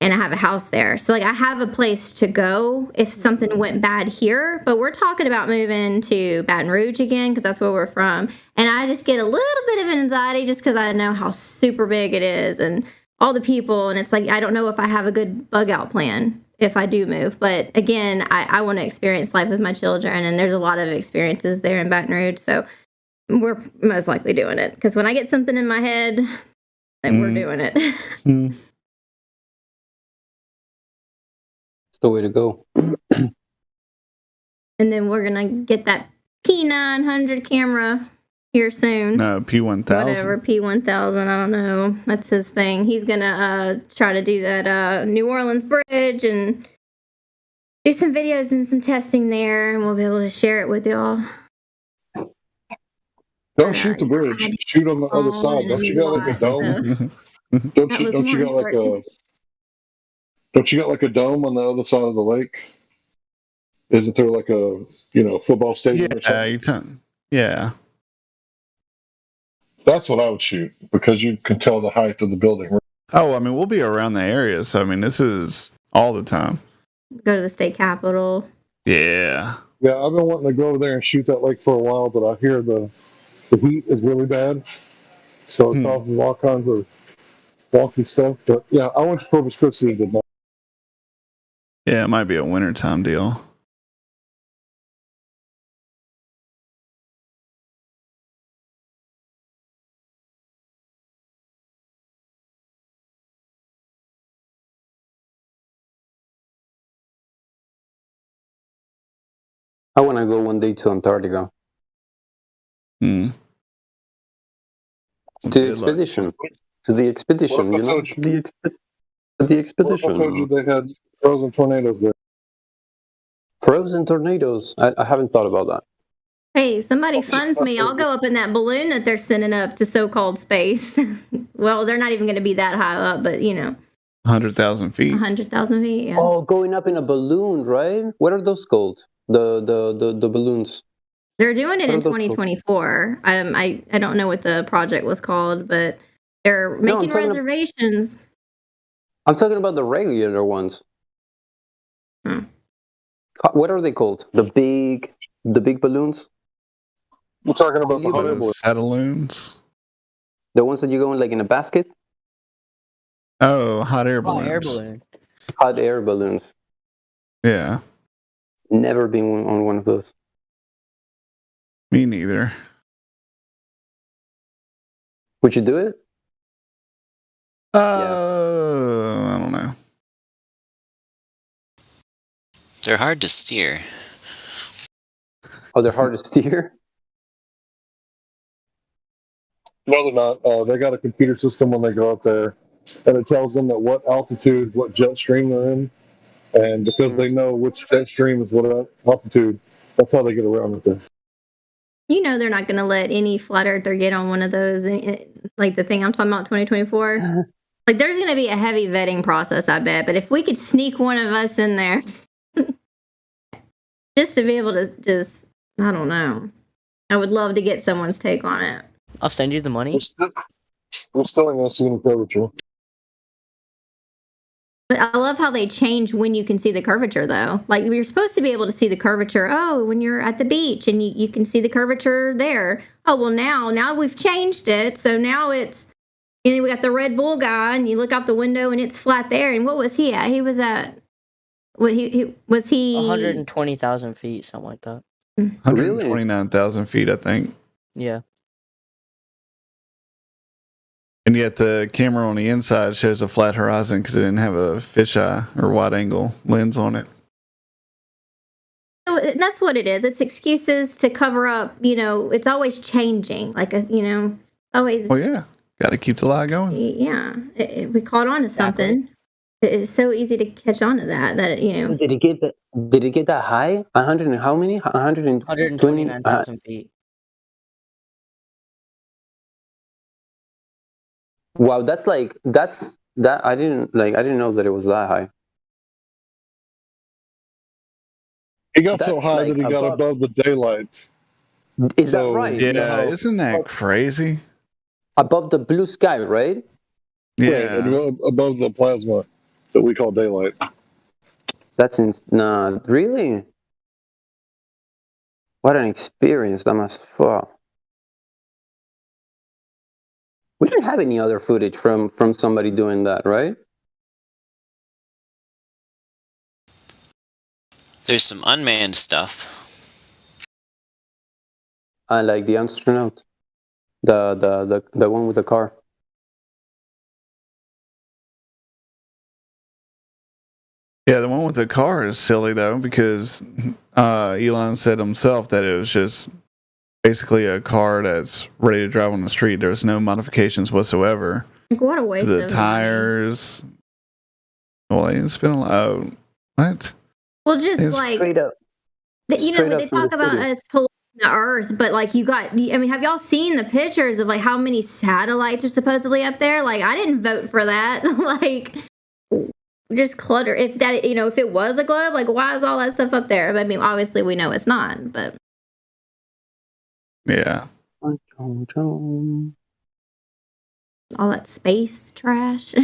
B: And I have a house there. So like I have a place to go if something went bad here, but we're talking about moving to Baton Rouge again, because that's where we're from. And I just get a little bit of anxiety just because I know how super big it is and all the people. And it's like, I don't know if I have a good bug out plan if I do move. But again, I want to experience life with my children. And there's a lot of experiences there in Baton Rouge. So we're most likely doing it, because when I get something in my head, then we're doing it.
H: It's the way to go.
B: And then we're going to get that P900 camera here soon.
P: No, P1000.
B: Whatever, P1000, I don't know. That's his thing. He's going to try to do that New Orleans bridge and do some videos and some testing there, and we'll be able to share it with y'all.
F: Don't shoot the bridge. Shoot on the other side. Don't you got like a dome? Don't you got like a dome on the other side of the lake? Isn't there like a football stadium or something?
P: Yeah.
F: That's what I would shoot, because you can tell the height of the building.
P: Oh, I mean, we'll be around the area, so I mean, this is all the time.
B: Go to the state capitol.
P: Yeah.
F: Yeah, I've been wanting to go over there and shoot that lake for a while, but I hear the heat is really bad, so it causes all kinds of wonky stuff. But yeah, I went to Corpus Christi and did that.
P: Yeah, it might be a wintertime deal.
H: I want to go one day to Antarctica. To the expedition. To the expedition,
F: Well,
H: To the expedition.
F: I told you they had frozen tornadoes there.
H: Frozen tornadoes? I haven't thought about that.
B: Hey, somebody funds me. I'll go up in that balloon that they're sending up to so-called space. Well, they're not even going to be that high up, but
P: 100,000 feet.
B: 100,000 feet, yeah.
H: Oh, going up in a balloon, right? What are those called? The balloons.
B: They're doing it in 2024. I don't know what the project was called, but they're making reservations.
H: I'm talking about the regular ones. What are they called? The big balloons?
F: I'm talking about the
P: hot air balloons.
H: The ones that you go in like in a basket?
P: Oh, hot air balloons.
H: Hot air balloons.
P: Yeah.
H: Never been on one of those.
P: Me neither.
H: Would you do it?
P: I don't know.
A: They're hard to steer.
H: Oh, they're hard to steer?
F: No, they're not. They got a computer system when they go up there, and it tells them at what altitude, what jet stream they're in, and because they know which jet stream is what altitude, that's how they get around with this.
B: You know they're not going to let any flat earther get on one of those, like the thing I'm talking about, 2024. Like, there's going to be a heavy vetting process, I bet. But if we could sneak one of us in there, just to be able to I don't know. I would love to get someone's take on it.
W: I'll send you the money.
F: We're still in the curvature.
B: But I love how they change when you can see the curvature, though. Like, you're supposed to be able to see the curvature. Oh, when you're at the beach and you can see the curvature there. Oh, well, now we've changed it. So now it's, we got the Red Bull guy, and you look out the window and it's flat there. And what was he at? He was at, was he
W: 120,000 feet, something like that.
P: 129,000 feet, I think.
W: Yeah.
P: And yet the camera on the inside shows a flat horizon because it didn't have a fisheye or wide angle lens on it.
B: So that's what it is. It's excuses to cover up, it's always changing. Like, always.
P: Oh, yeah. Got to keep the lie going.
B: Yeah. We caught on to something. It's so easy to catch on to that,
H: Did it get that high? 100 and how many?
W: 129,000 feet.
H: Wow, that's I didn't know that it was that high.
F: It got so high that he got above the daylight.
H: Is that right?
P: Yeah, isn't that crazy?
H: Above the blue sky, right?
P: Yeah.
F: Above the plasma that we call daylight.
H: That's really? What an experience that must. Wow. We didn't have any other footage from somebody doing that, right?
A: There's some unmanned stuff.
H: I like the astronaut, the one with the car.
P: Yeah, the one with the car is silly though, because Elon said himself that it was just basically a car that's ready to drive on the street. There's no modifications whatsoever.
B: Like, what a waste
P: to the
B: of
P: tires. Well, they didn't spend a lot. Oh, what?
B: Well, just
P: It's
B: like
H: straight up.
B: when they
H: from
B: talk
H: the
B: about
H: city.
B: us polluting the earth, but like have y'all seen the pictures of like how many satellites are supposedly up there? Like, I didn't vote for that. Like, just clutter. If that, if it was a globe, like, why is all that stuff up there? I mean, obviously we know it's not, but
P: Yeah.
B: all that space trash.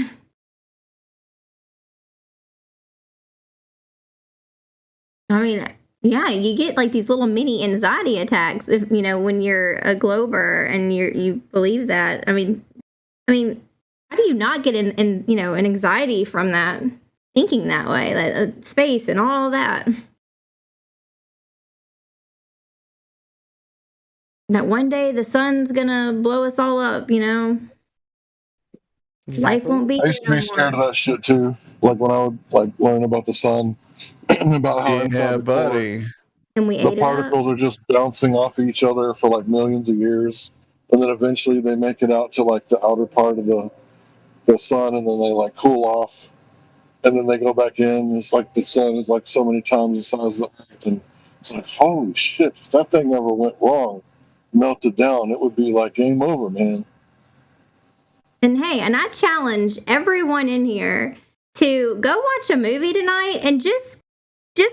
B: I mean, yeah, you get like these little mini anxiety attacks if when you're a glober and you believe that. I mean, how do you not get an anxiety from that, thinking that way, that space and all that? That one day the sun's gonna blow us all up, Life won't be
F: I used to be scared of that shit too. Like when I would learn about the sun and about how inside the core,
B: And we ate
F: the
B: it
F: particles are just bouncing off of each other for like millions of years, and then eventually they make it out to like the outer part of the sun, and then they like cool off, and then they go back in. It's like the sun is like so many times the size of the Earth, and it's like, holy shit, if that thing ever went wrong, melted down, it would be like game over, man.
B: And hey, and I challenge everyone in here to go watch a movie tonight and just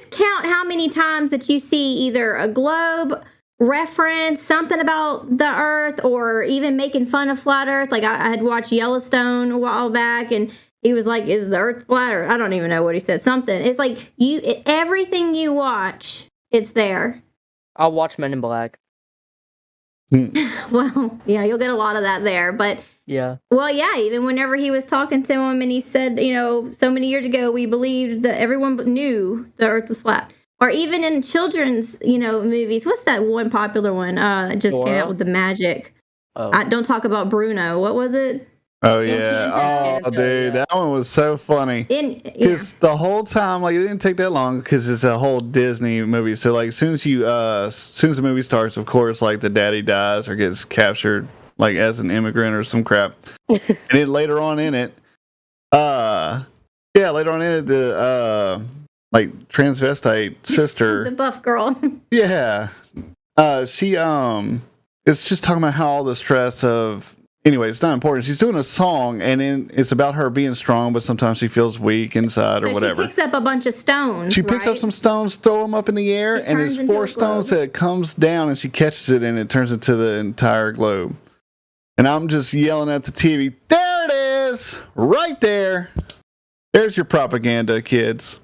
B: count how many times that you see either a globe reference, something about the Earth, or even making fun of flat Earth. Like I had watched Yellowstone a while back, and he was like, "Is the Earth flat?" Or I don't even know what he said. Something. It's like everything you watch, it's there.
W: I'll watch Men in Black.
B: Well, yeah, you'll get a lot of that there, but.
W: Yeah.
B: Well, yeah, even whenever he was talking to him and he said, so many years ago we believed that everyone knew the Earth was flat. Or even in children's, movies. What's that one popular one? Just came out with the magic. Don't talk about Bruno. What was it?
P: Oh yeah! Oh dude, that one was so funny. Because the whole time, like, it didn't take that long because it's a whole Disney movie. So like, as soon as the movie starts, of course, like the daddy dies or gets captured, like as an immigrant or some crap. And then later on in it, the like transvestite sister,
B: the buff girl.
P: yeah, she it's just talking about how all the stress of. Anyway, it's not important. She's doing a song, and it's about her being strong, but sometimes she feels weak inside or whatever.
B: She picks up a bunch of stones.
P: She picks up some stones, throw them up in the air, and there's 4 stones that comes down, and she catches it, and it turns into the entire globe. And I'm just yelling at the TV, there it is! Right there! There's your propaganda, kids.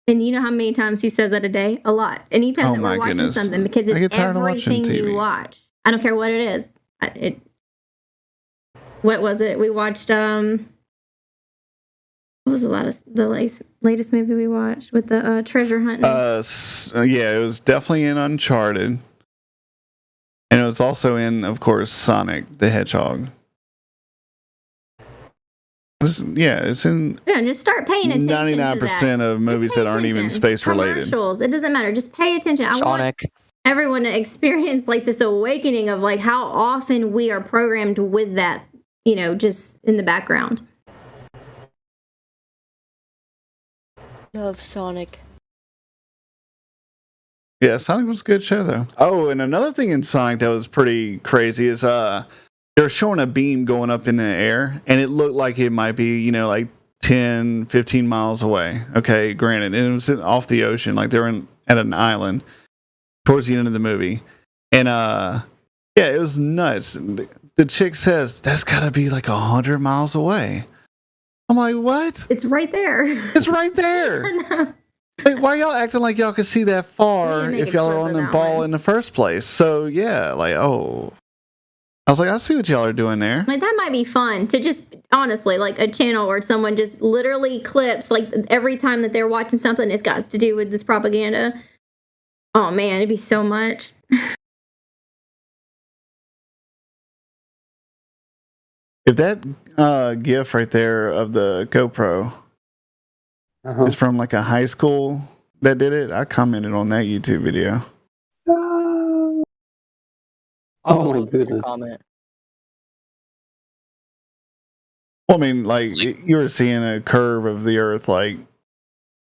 B: And you know how many times he says that a day? A lot. Anytime that we're watching something, because it's everything you watch. I don't care what it is. What was it? We watched, what was the latest movie we watched with the treasure hunting?
P: Yeah, it was definitely in Uncharted. And it was also in, of course, Sonic the Hedgehog. It's in...
B: Yeah, just start paying attention
P: 99% of movies that aren't even space-related.
B: Commercials, it doesn't matter. Just pay attention.
W: Sonic.
B: I want everyone to experience, like, this awakening of, like, how often we are programmed with that, just in the background.
W: Love Sonic.
P: Yeah, Sonic was a good show, though. Oh, and another thing in Sonic that was pretty crazy is they were showing a beam going up in the air, and it looked like it might be, like 10, 15 miles away. Okay, granted. And it was off the ocean, like they were at an island towards the end of the movie. And, it was nuts. The chick says, that's got to be like 100 miles away. I'm like, what?
B: It's right there.
P: It's right there. Like, why are y'all acting like y'all could see that far if y'all are on the ball in the first place? So, yeah, like, oh. I was like, I see what y'all are doing there.
B: Like, that might be fun to just, honestly, like a channel where someone just literally clips, like, every time that they're watching something, it's got to do with this propaganda. Oh, man, it'd be so much.
P: If that GIF right there of the GoPro is from like a high school that did it, I commented on that YouTube video.
H: Oh my goodness.
W: Comment.
P: Well, I mean, like, you were seeing a curve of the Earth like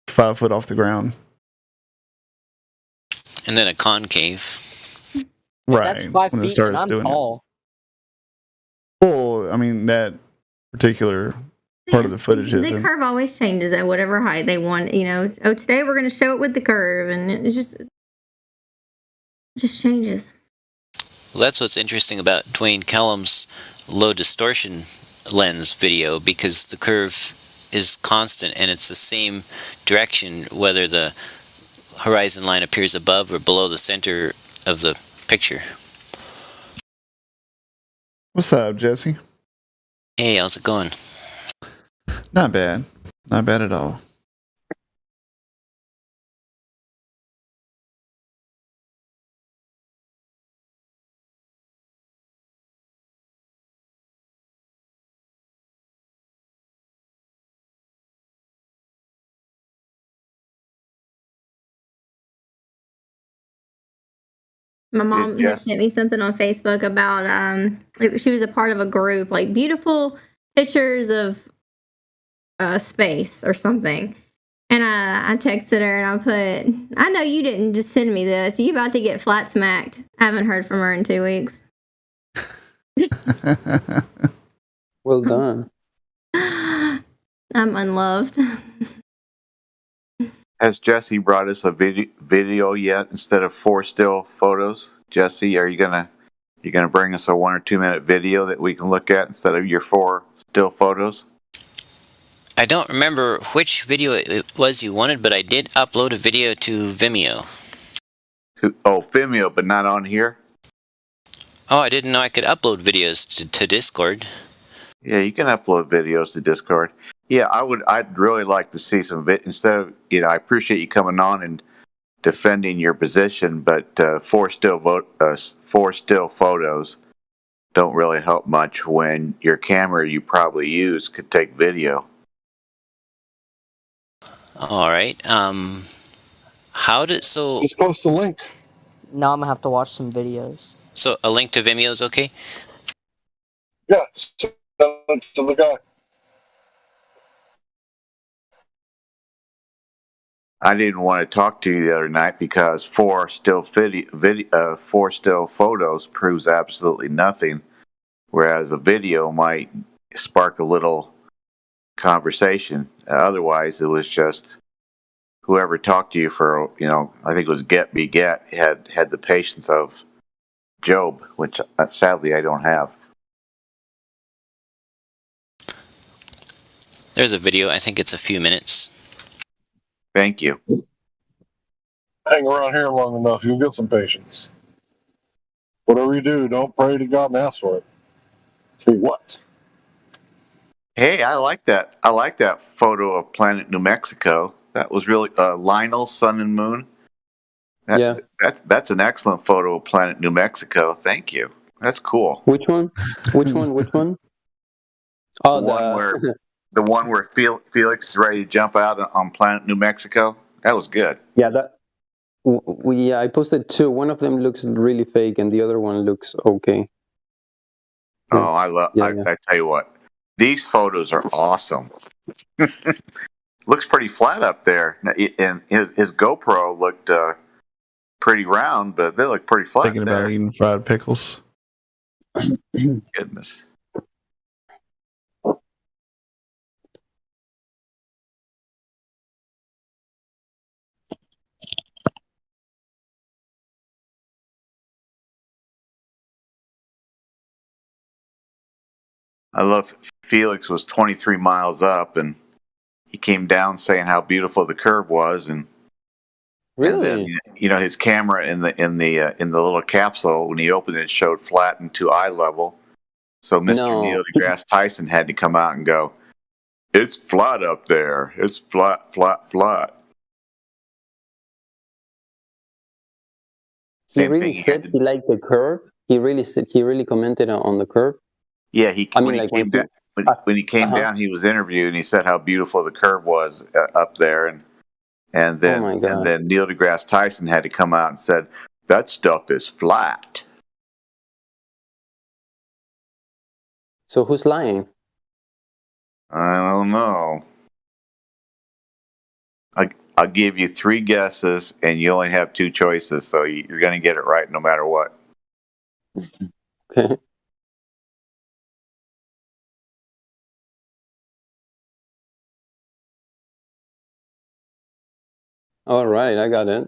P: 5 foot off the ground.
A: And then a concave.
P: Right.
W: That's 5
P: when it
W: feet
P: starts
W: and I'm
P: doing
W: tall.
P: Well, I mean, that particular part of the footage is.
B: The curve always changes at whatever height they want. Oh, today we're going to show it with the curve, and it just changes.
A: Well, that's what's interesting about Dwayne Callum's low distortion lens video, because the curve is constant and it's the same direction whether the horizon line appears above or below the center of the picture.
P: What's up, Jesse?
A: Hey, how's it going?
P: Not bad. Not bad at all.
B: My mom sent me something on Facebook about she was a part of a group, like beautiful pictures of space or something. And I texted her and I put, I know you didn't just send me this. You about to get flat smacked. I haven't heard from her in 2 weeks.
H: Well done.
B: I'm unloved.
O: Has Jesse brought us a video yet instead of 4 still photos? Jesse, are you gonna bring us a 1 or 2 minute video that we can look at instead of your 4 still photos?
A: I don't remember which video it was you wanted, but I did upload a video to Vimeo.
O: Vimeo, but not on here?
A: Oh, I didn't know I could upload videos to Discord.
O: Yeah, you can upload videos to Discord. Yeah, I'd really like to see some instead of, I appreciate you coming on and defending your position, but 4 still photos don't really help much when your camera you probably use could take video.
A: All right. How did so?
F: Just post a link.
W: Now I'm gonna have to watch some videos.
A: So a link to Vimeo is okay.
F: Yeah, send it to the guy.
O: I didn't want to talk to you the other night because four still photos proves absolutely nothing, whereas a video might spark a little conversation. Otherwise, it was just whoever talked to you for, I think it was Get Be Get had the patience of Job, which sadly I don't have.
A: There's a video. I think it's a few minutes.
O: Thank you.
F: Hang around here long enough, you'll get some patience. Whatever you do, don't pray to God and ask for it. See what?
O: Hey, I like that. I like that photo of Planet New Mexico. That was really Lionel, Sun and Moon. That's an excellent photo of Planet New Mexico. Thank you. That's cool.
H: Which one? Which one? Oh,
O: the one where Felix is ready to jump out on Planet New Mexico. That was good.
H: Yeah, I posted two. One of them looks really fake, and the other one looks okay.
O: Oh, I tell you what, these photos are awesome. Looks pretty flat up there, and his GoPro looked pretty round, but they look pretty flat.
P: Thinking about eating fried pickles.
O: Goodness. I love Felix was 23 miles up, and he came down saying how beautiful the curve was, and
H: really,
O: and then, his camera in the little capsule when he opened it showed flattened to eye level. So Mr. Neil deGrasse Tyson had to come out and go, "It's flat up there. It's flat, flat, flat."
H: He really said he liked the curve. He really commented on the curve.
O: Yeah, when he came down, he was interviewed and he said how beautiful the curve was up there, and then Neil deGrasse Tyson had to come out and said that stuff is flat.
H: So who's lying?
O: I don't know. I'll give you 3 guesses, and you only have 2 choices, so you're going to get it right no matter what.
H: Okay. All right, I got it.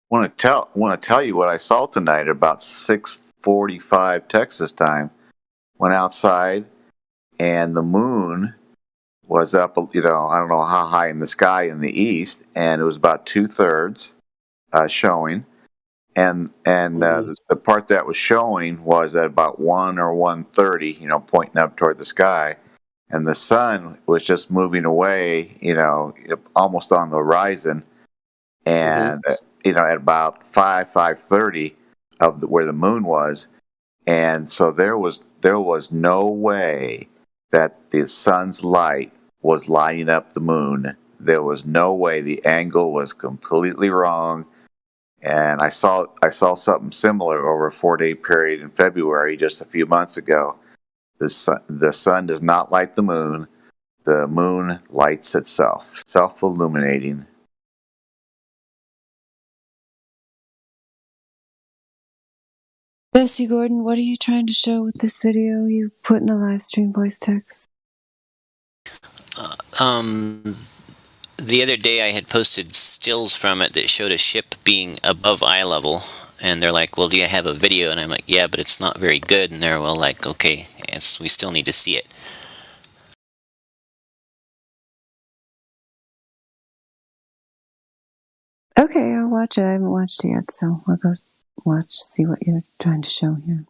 O: Want to tell you what I saw tonight at about 6:45 Texas time. Went outside, and the moon was up. I don't know how high in the sky in the east, and it was about 2/3 showing. And the part that was showing was at about 1 or 1:30, pointing up toward the sky, and the sun was just moving away, almost on the horizon, and at about 5:30 of where the moon was, and so there was no way that the sun's light was lighting up the moon. There was no way. The angle was completely wrong. And I saw something similar over a 4-day period in February just a few months ago. The sun does not light the moon. The moon lights itself, self-illuminating.
G: Bessie Gordon, what are you trying to show with this video you put in the live stream voice text?
A: The other day I had posted stills from it that showed a ship being above eye level, and they're like, well, do you have a video? And I'm like, yeah, but it's not very good. And they're like, okay, we still need to see it.
G: Okay, I'll watch it. I haven't watched it yet, so I'll go see what you're trying to show here.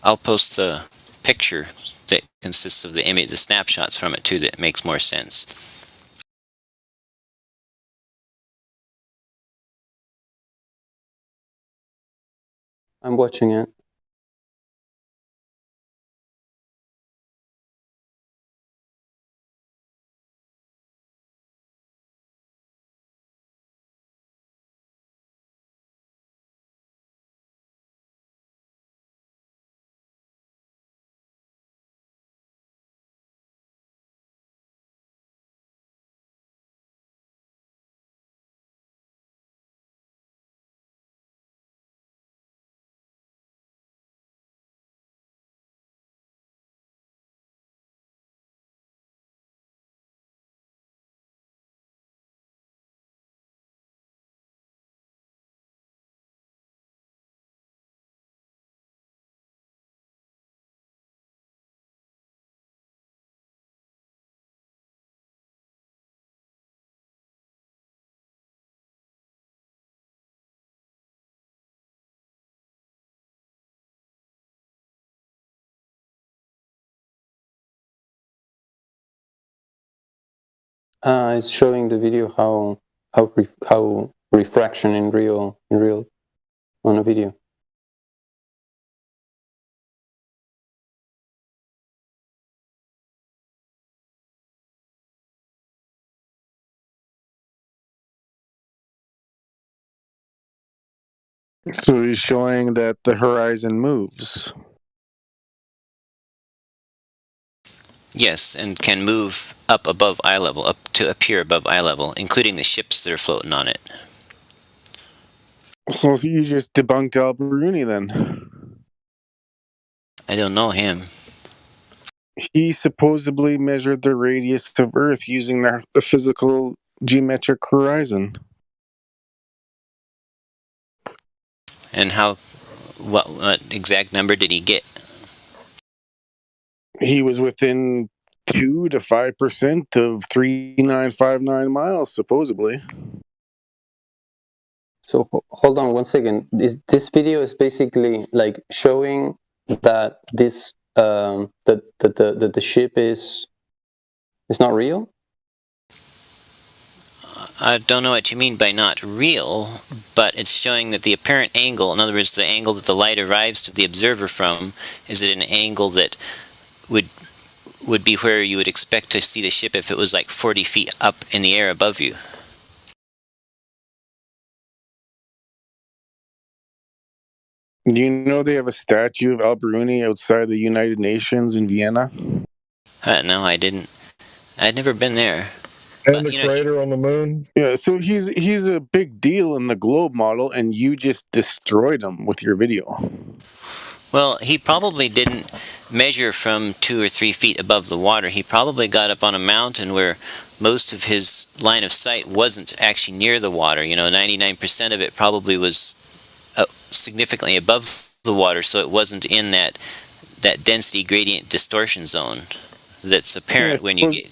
A: I'll post the picture that consists of the image, the snapshots from it too, that makes more sense.
H: I'm watching it. It's showing the video how refraction in real on a video.
T: So he's showing that the horizon moves.
A: Yes, and can move up above eye level, up to appear above eye level, including the ships that are floating on it.
T: So you just debunked Al-Biruni then.
A: I don't know him.
T: He supposedly measured the radius of Earth using the physical geometric horizon.
A: And what exact number did he get?
T: He was within 2 to 5% of 3959 miles, supposedly.
H: So hold on 1 second. This video is basically like showing that this that the ship is not real.
A: I don't know what you mean by not real, but it's showing that the apparent angle, in other words, the angle that the light arrives to the observer from, is at an angle that would be where you would expect to see the ship if it was like 40 feet up in the air above you.
T: Do you know they have a statue of Al-Biruni outside the United Nations in Vienna?
A: No, I didn't. I'd never been there.
F: And the crater on the moon?
T: Yeah, so he's a big deal in the globe model, and you just destroyed him with your video.
A: Well, he probably didn't measure from 2 or 3 feet above the water. He probably got up on a mountain where most of his line of sight wasn't actually near the water. 99% of it probably was significantly above the water, so it wasn't in that density gradient distortion zone that's apparent when you get...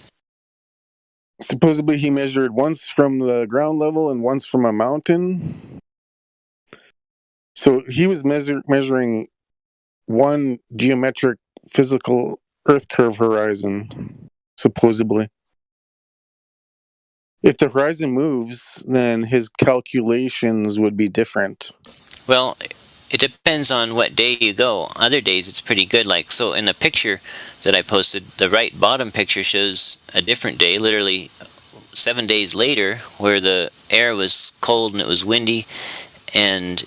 T: Supposedly he measured once from the ground level and once from a mountain. So he was measuring one geometric physical Earth curve horizon, supposedly. If the horizon moves, then his calculations would be different.
A: Well, it depends on what day you go. Other days it's pretty good. Like, so in the picture that I posted, the right bottom picture shows a different day, literally 7 days later, where the air was cold and it was windy, and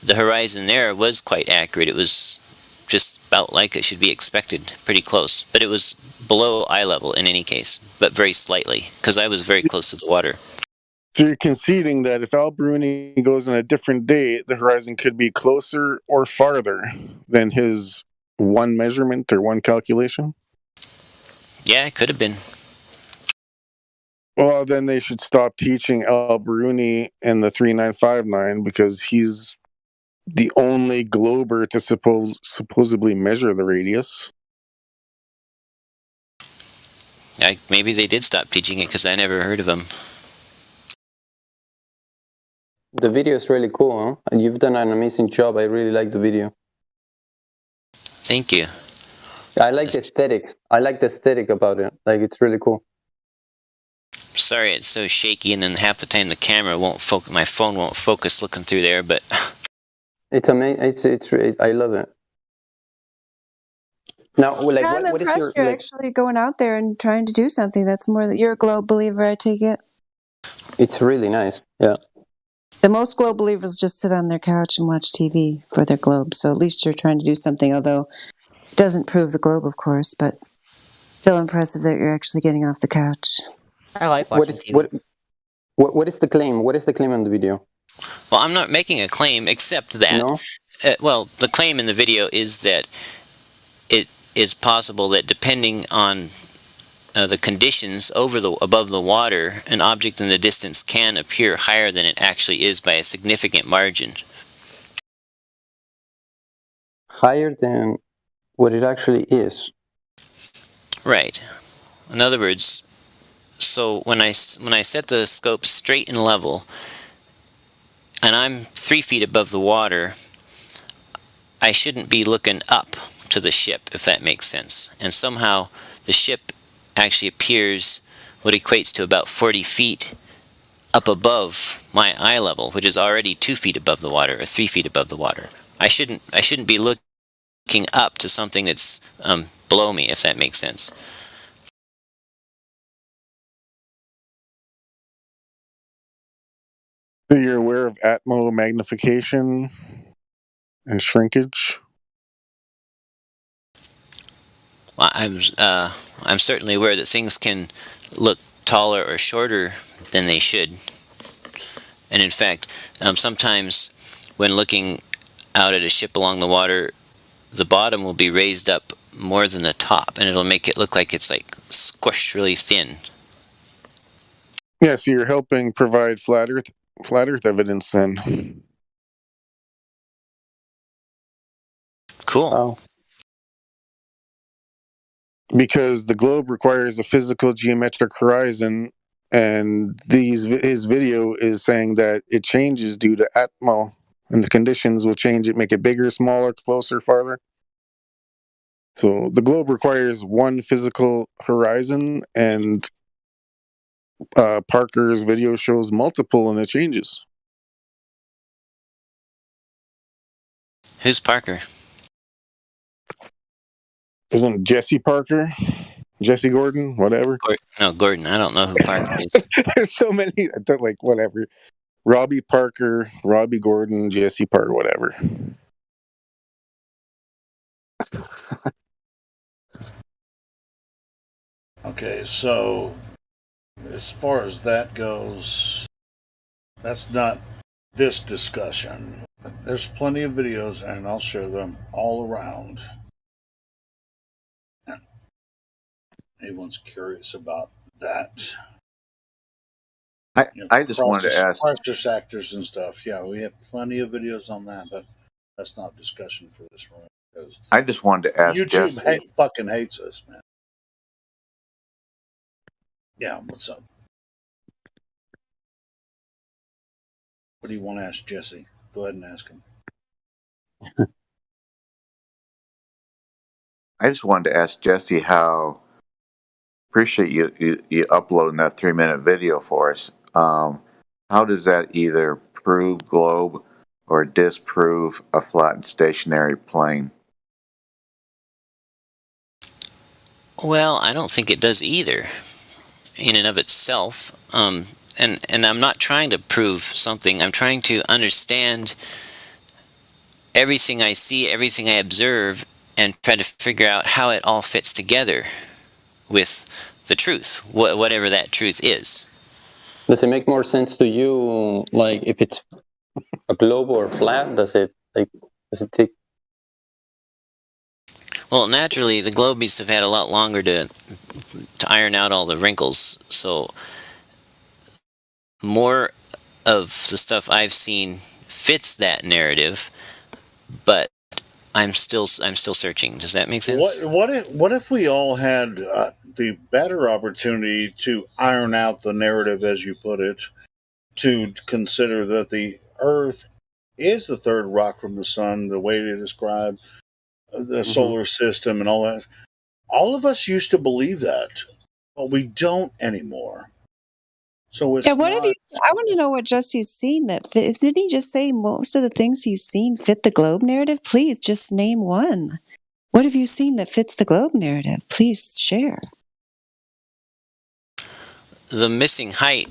A: the horizon there was quite accurate. It was just about like it should be expected, pretty close. But it was below eye level in any case, but very slightly, because I was very close to the water.
T: So you're conceding that if Al-Biruni goes on a different day, the horizon could be closer or farther than his one measurement or one calculation?
A: Yeah, it could have been.
T: Well, then they should stop teaching Al-Biruni in the 3959 because he's the only glober to supposedly measure the radius.
A: Maybe they did stop teaching it because I never heard of him.
H: The video is really cool, huh? And you've done an amazing job. I really like the video.
A: Thank you.
H: I like the aesthetics. I like the aesthetic about it. Like, it's really cool.
A: Sorry it's so shaky, and then half the time the camera won't focus. My phone won't focus looking through there, but
H: it's amazing. I love it. Now, like,
G: I'm
H: what is
G: impressed
H: your
G: you're
H: like?
G: actually going out there and trying to do something. That's more that you're a globe believer, I take it.
H: It's really nice. Yeah.
G: The most globe believers just sit on their couch and watch TV for their globe. So at least you're trying to do something, although it doesn't prove the globe, of course, but still impressive that you're actually getting off the couch.
W: I like watching TV.
H: What is the claim? What is the claim on the video?
A: well, I'm not making a claim except that.
H: No.
A: Well, the claim in the video is that it is possible that depending on the conditions above the water, an object in the distance can appear higher than it actually is by a significant margin.
H: Higher than what it actually is.
A: Right. In other words, so when I set the scope straight and level, and I'm 3 feet above the water, I shouldn't be looking up to the ship, if that makes sense. And somehow the ship actually appears what equates to about 40 feet up above my eye level, which is already 2 feet above the water or 3 feet above the water. I shouldn't be looking up to something that's below me, if that makes sense.
T: So you're aware of Atmo magnification and shrinkage?
A: Well, I'm certainly aware that things can look taller or shorter than they should. And in fact, sometimes when looking out at a ship along the water, the bottom will be raised up more than the top, and it'll make it look like it's like squished really thin.
T: Yeah, so you're helping provide flat Earth evidence then.
A: Cool.
H: Oh.
T: Because the globe requires a physical geometric horizon, and his video is saying that it changes due to Atmo, and the conditions will change it, make it bigger, smaller, closer, farther. So the globe requires one physical horizon, and Parker's video shows multiple, and it changes.
A: Who's Parker?
T: Isn't it Jesse Parker? Jesse Gordon? Whatever.
A: No, Gordon. I don't know who Parker is.
T: There's so many. Like, whatever. Robbie Parker, Robbie Gordon, Jesse Parker, whatever.
Q: Okay, so as far as that goes, that's not this discussion. There's plenty of videos, and I'll show them all around. Anyone's curious about that?
O: I just wanted to ask.
Q: Crisis actors and stuff. Yeah, we have plenty of videos on that, but that's not discussion for this room. Because
O: I just wanted to ask
Q: YouTube
O: Jesse.
Q: fucking hates us, man. Yeah, what's up? What do you want to ask Jesse? Go ahead and ask him.
O: I just wanted to ask Jesse how. Appreciate you uploading that 3-minute video for us. How does that either prove globe or disprove a flat and stationary plane?
A: Well, I don't think it does either, in and of itself. And I'm not trying to prove something. I'm trying to understand everything I see, everything I observe, and try to figure out how it all fits together with the truth, whatever that truth is.
H: Does it make more sense to you, like, if it's a globe or flat? Does it take?
A: Well, naturally, the globies have had a lot longer to iron out all the wrinkles, so more of the stuff I've seen fits that narrative, but I'm still searching. Does that make sense?
Q: What if we all had the better opportunity to iron out the narrative, as you put it, to consider that the Earth is the third rock from the sun, the way they describe, the solar system and all that. All of us used to believe that, but we don't anymore. So it's
G: I want to know what Jesse's seen that fits. Didn't he just say most of the things he's seen fit the globe narrative? Please just name one. What have you seen that fits the globe narrative? Please share.
A: The missing height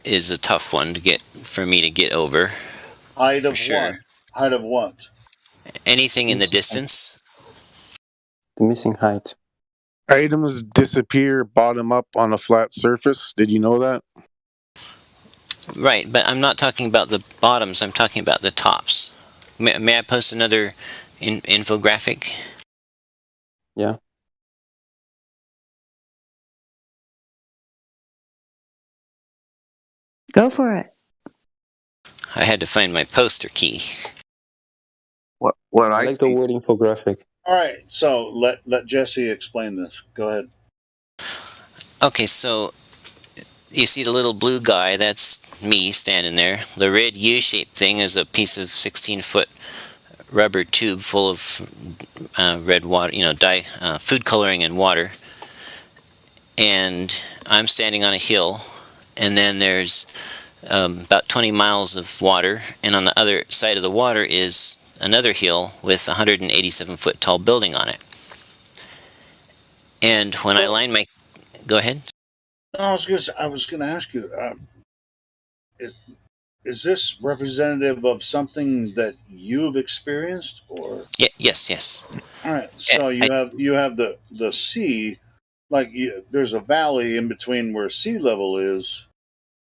A: is a tough one for me to get over.
Q: Height of
A: sure.
Q: what? Height of what?
A: Anything in the distance.
H: The missing height.
T: Items disappear bottom up on a flat surface. Did you know that?
A: Right, but I'm not talking about the bottoms. I'm talking about the tops. May I post another infographic?
H: Yeah.
G: Go for it.
A: I had to find my poster key.
O: What
H: I like the word infographic.
Q: All right, so let Jesse explain this. Go ahead.
A: Okay, so you see the little blue guy, that's me standing there. The red U-shaped thing is a piece of 16-foot rubber tube full of red water, food coloring and water. And I'm standing on a hill, and then there's about 20 miles of water, and on the other side of the water is another hill with a 187-foot tall building on it. And when I line my... Go ahead.
Q: No, I was going to ask you, is this representative of something that you've experienced, or?
A: Yeah, yes.
Q: All right, so you have the sea, there's a valley in between where sea level is,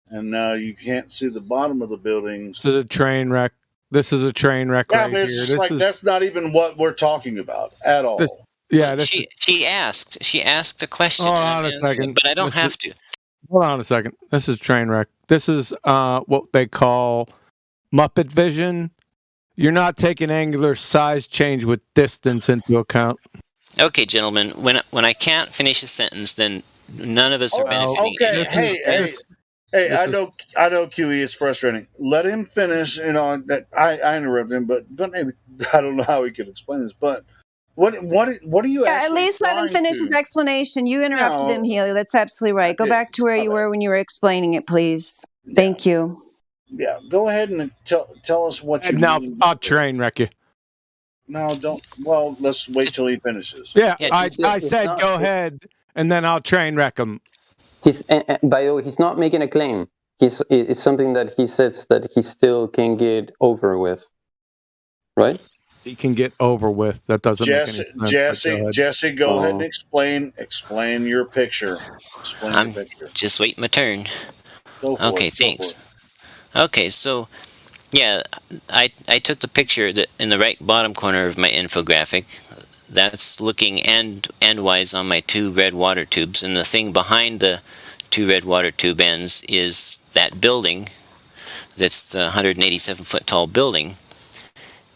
Q: and now you can't see the bottom of the buildings.
K: This is a train wreck.
Q: Yeah, but it's just that's not even what we're talking about at all.
A: She asked a question.
K: Hold on a second.
A: But I don't have to.
K: Hold on a second. This is train wreck. This is what they call Muppet vision. You're not taking angular size change with distance into account.
A: Okay, gentlemen. When I can't finish a sentence, then none of us are benefiting.
Q: Okay, hey, I know QE is frustrating. Let him finish. That I interrupted him, but maybe I don't know how he could explain this. But what are you?
G: Yeah, at least let him finish his explanation. You interrupted him, Healy. That's absolutely right. Go back to where you were when you were explaining it, please. Thank you.
Q: Yeah, go ahead and tell us what you.
K: Now I'll train wreck you.
Q: No, don't. Well, let's wait till he finishes.
K: Yeah, I said go ahead, and then I'll train wreck him.
H: By the way, he's not making a claim. It's something that he says that he still can get over with, right?
K: He can get over with. That doesn't make any sense.
Q: Jesse, go ahead and explain your picture.
A: I'm just waiting my turn. Okay, thanks. Okay, so yeah, I took the picture in the right bottom corner of my infographic. That's looking endwise on my two red water tubes, and the thing behind the two red water tube ends is that building. That's the 187-foot tall building.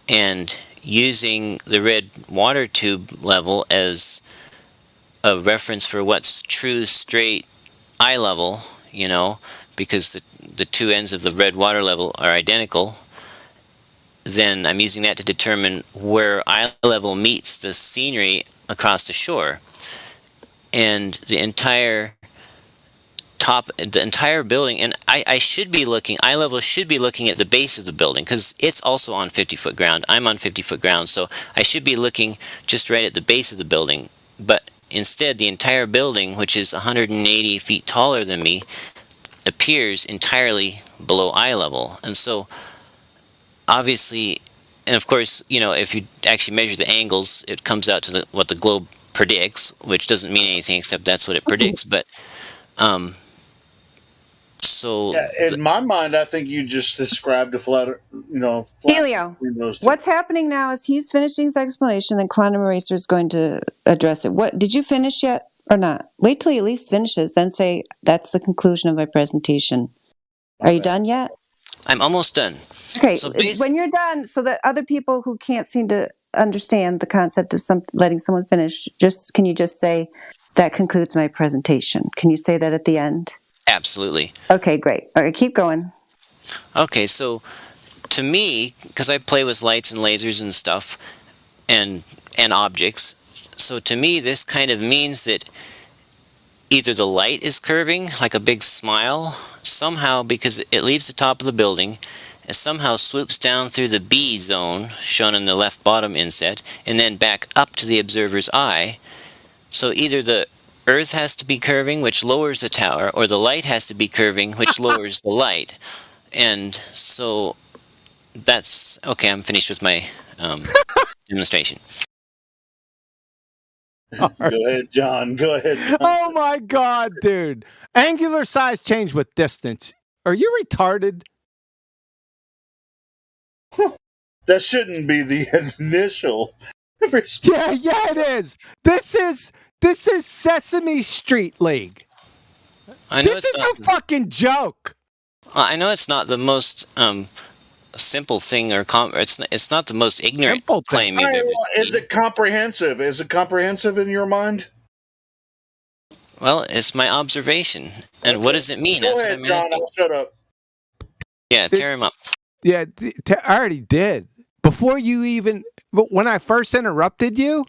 A: And using the red water tube level as a reference for what's true straight eye level, because the two ends of the red water level are identical, then I'm using that to determine where eye level meets the scenery across the shore. And the entire building, and I should be looking, eye level should be looking at the base of the building, because it's also on 50-foot ground. I'm on 50-foot ground, so I should be looking just right at the base of the building. But instead, the entire building, which is 180 feet taller than me, appears entirely below eye level. And so obviously, and of course, if you actually measure the angles, it comes out to what the globe predicts, which doesn't mean anything except that's what it predicts. But
Q: in my mind, I think you just described a flat.
G: Helio, what's happening now is he's finishing his explanation, and Quantum Eraser is going to address it. What did you finish yet or not? Wait till he at least finishes, then say that's the conclusion of my presentation. Are you done yet?
A: I'm almost done.
G: Okay, so when you're done, so that other people who can't seem to understand the concept of letting someone finish, can you just say, that concludes my presentation? Can you say that at the end?
A: Absolutely.
G: Okay, great. All right, keep going.
A: Okay, so to me, because I play with lights and lasers and stuff, and and objects. So to me, this kind of means that either the light is curving like a big smile, somehow because it leaves the top of the building, and somehow swoops down through the B zone, shown in the left bottom inset, and then back up to the observer's eye. So either the Earth has to be curving, which lowers the tower, or the light has to be curving, which lowers the light. And so that's... Okay, I'm finished with my demonstration.
Q: Go ahead, John. Go ahead, John.
K: Oh my God, dude. Angular size change with distance. Are you retarded?
Q: That shouldn't be the initial.
K: Yeah, it is. This is Sesame Street League.
A: I know
K: This is a fucking joke.
A: I know it's not the most simple thing, or it's not the most ignorant claim you've ever
Q: Is it comprehensive? Is it comprehensive in your mind?
A: Well, it's my observation. And what does it mean?
Q: Go
A: That's
Q: ahead,
A: what I'm
Q: John.
A: asking.
Q: I'll shut up.
A: Yeah, tear him up.
K: Yeah, I already did. Before you even... But when I first interrupted you,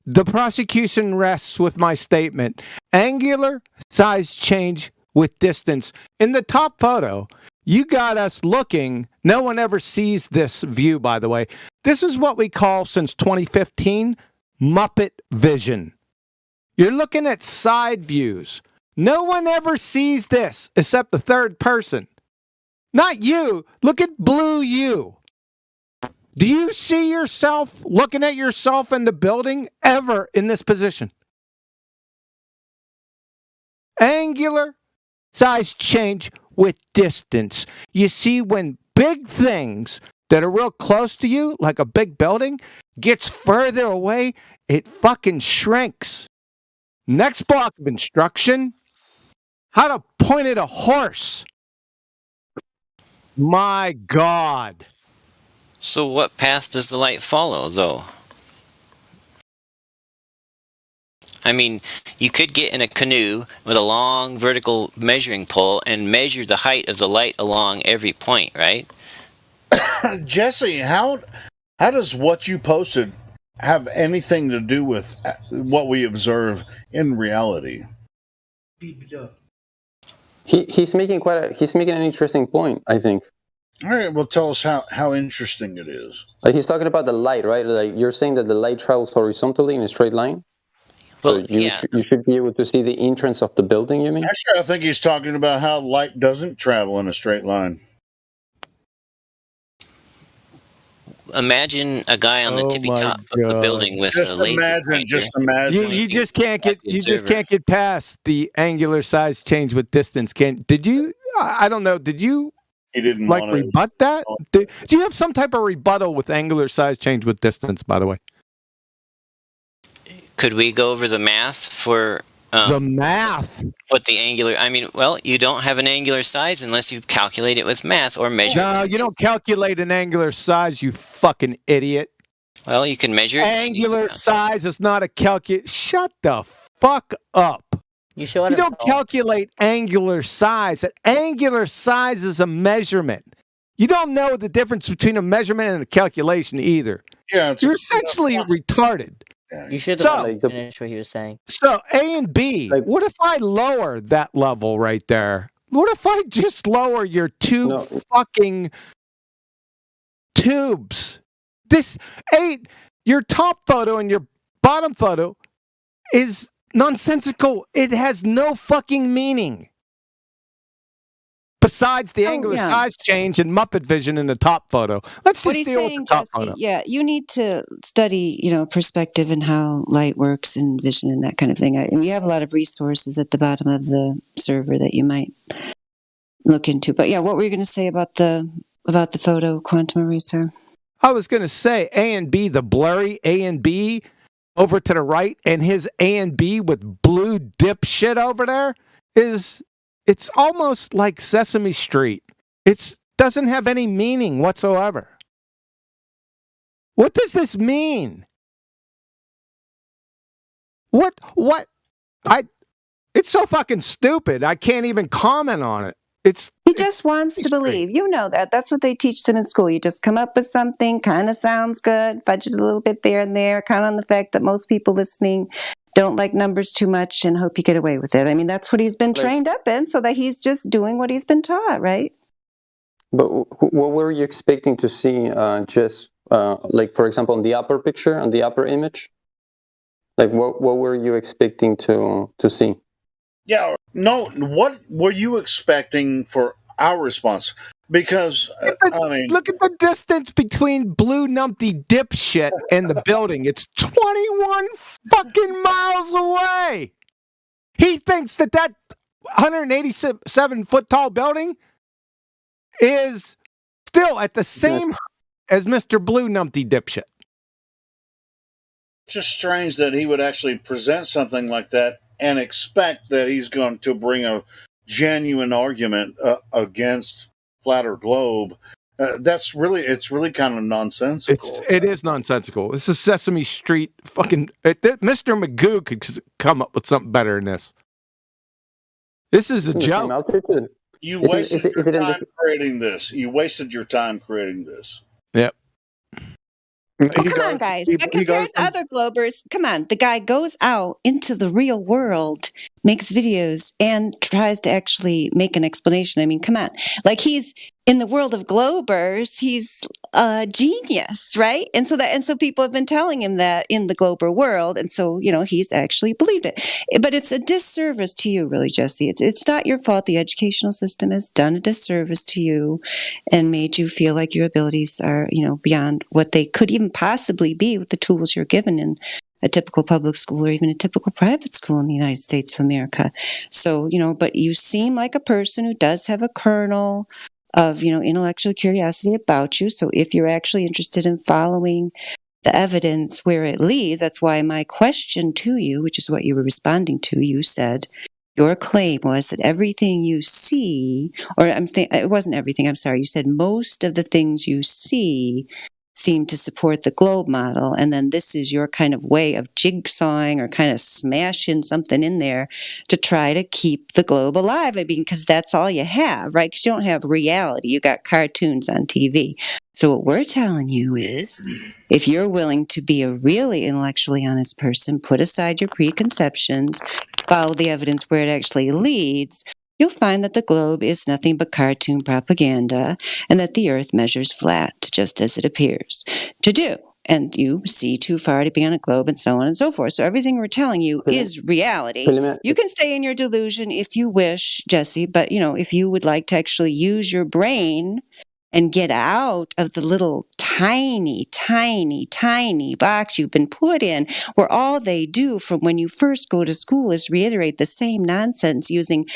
K: the prosecution rests with my statement. Angular size change with distance. In the top photo, you got us looking. No one ever sees this view, by the way. This is what we call, since 2015, Muppet vision. You're looking at side views. No one ever sees this except the third person. Not you. Look at blue you. Do you see yourself looking at yourself in the building ever in this position? Angular size change with distance. You see, when big things that are real close to you, like a big building, gets further away, it fucking shrinks. Next block of instruction, how to point at a horse. My God.
A: So what path does the light follow, though? I mean, you could get in a canoe with a long vertical measuring pole and measure the height of the light along every point, right?
Q: Jesse, how does what you posted have anything to do with what we observe in reality?
H: He's making an interesting point, I think.
Q: All right, well, tell us how interesting it is.
H: Like, he's talking about the light, right? Like, you're saying that the light travels horizontally in a straight line.
A: Well,
H: so you should be able to see the entrance of the building. You mean?
Q: Actually, I think he's talking about how light doesn't travel in a straight line.
A: Imagine a guy on the tippy top of the building with a laser.
Q: Just imagine.
K: You just can't get past the angular size change with distance. Did you? I don't know. Did you?
Q: He didn't
K: like rebut that. Do you have some type of rebuttal with angular size change with distance? By the way,
A: could we go over the math for
K: the math?
A: What the angular? I mean, well, you don't have an angular size unless you calculate it with math or measure.
K: No, you don't calculate an angular size. You fucking idiot.
A: Well, you can measure
K: angular size is not a calculate. Shut the fuck up. You don't calculate angular size. An angular size is a measurement. You don't know the difference between a measurement and a calculation either.
Q: Yeah,
K: you're essentially retarded.
W: You should have finished what he was saying.
K: So A and B. What if I lower that level right there? What if I just lower your two fucking tubes? Your top photo and your bottom photo is nonsensical. It has no fucking meaning. Besides the angular size change and Muppet vision in the top photo. Let's just deal with the top photo.
G: Yeah, you need to study, perspective and how light works and vision and that kind of thing. And we have a lot of resources at the bottom of the server that you might look into. But yeah, what were you going to say about the photo, Quantum Eraser?
K: I was going to say A and B, the blurry A and B over to the right, and his A and B with blue dipshit over there it's almost like Sesame Street. It doesn't have any meaning whatsoever. What does this mean? It's so fucking stupid. I can't even comment on it.
G: He just wants to believe. You know that. That's what they teach them in school. You just come up with something, kind of sounds good, fudge it a little bit there and there, count on the fact that most people listening don't like numbers too much and hope you get away with it. I mean, that's what he's been trained up in, so that he's just doing what he's been taught, right?
H: But what were you expecting to see, Jess? Like, for example, on the upper picture, on the upper image? Like, what were you expecting to see?
Q: Yeah, no, what were you expecting for our response? Because, I mean...
K: Look at the distance between Blue Numpty dipshit and the building. It's 21 fucking miles away. He thinks that 187-foot tall building is still at the same as Mr. Blue Numpty dipshit.
Q: It's just strange that he would actually present something like that and expect that he's going to bring a genuine argument against Flat Earth Globe. It's really kind of nonsensical.
K: It is nonsensical. This is Sesame Street fucking... Mr. Magoo could come up with something better than this. This is a joke.
Q: You wasted your time creating this. You wasted your time creating this.
K: Yep.
G: Well, come on, guys. Compared to other Globers, come on. The guy goes out into the real world, makes videos, and tries to actually make an explanation. I mean, come on. Like, he's in the world of Globers, he's a genius, right? And so people have been telling him that in the Glober world, and so, he's actually believed it. But it's a disservice to you, really, Jesse. It's not your fault. The educational system has done a disservice to you and made you feel like your abilities are, beyond what they could even possibly be with the tools you're given in a typical public school or even a typical private school in the United States of America. So, but you seem like a person who does have a kernel of, intellectual curiosity about you. So if you're actually interested in following the evidence where it leads, that's why my question to you, which is what you were responding to, you said your claim was that everything you see, it wasn't everything, I'm sorry, you said most of the things you see seem to support the globe model, and then this is your kind of way of jigsawing or kind of smashing something in there to try to keep the globe alive. I mean, because that's all you have, right? Because you don't have reality. You got cartoons on TV. So what we're telling you is, if you're willing to be a really intellectually honest person, put aside your preconceptions, follow the evidence where it actually leads, you'll find that the globe is nothing but cartoon propaganda and that the earth measures flat, just as it appears to do. And you see too far to be on a globe and so on and so forth. So everything we're telling you is reality. You can stay in your delusion if you wish, Jesse, but, if you would like to actually use your brain and get out of the little tiny, tiny, tiny box you've been put in, where all they do from when you first go to school is reiterate the same nonsense using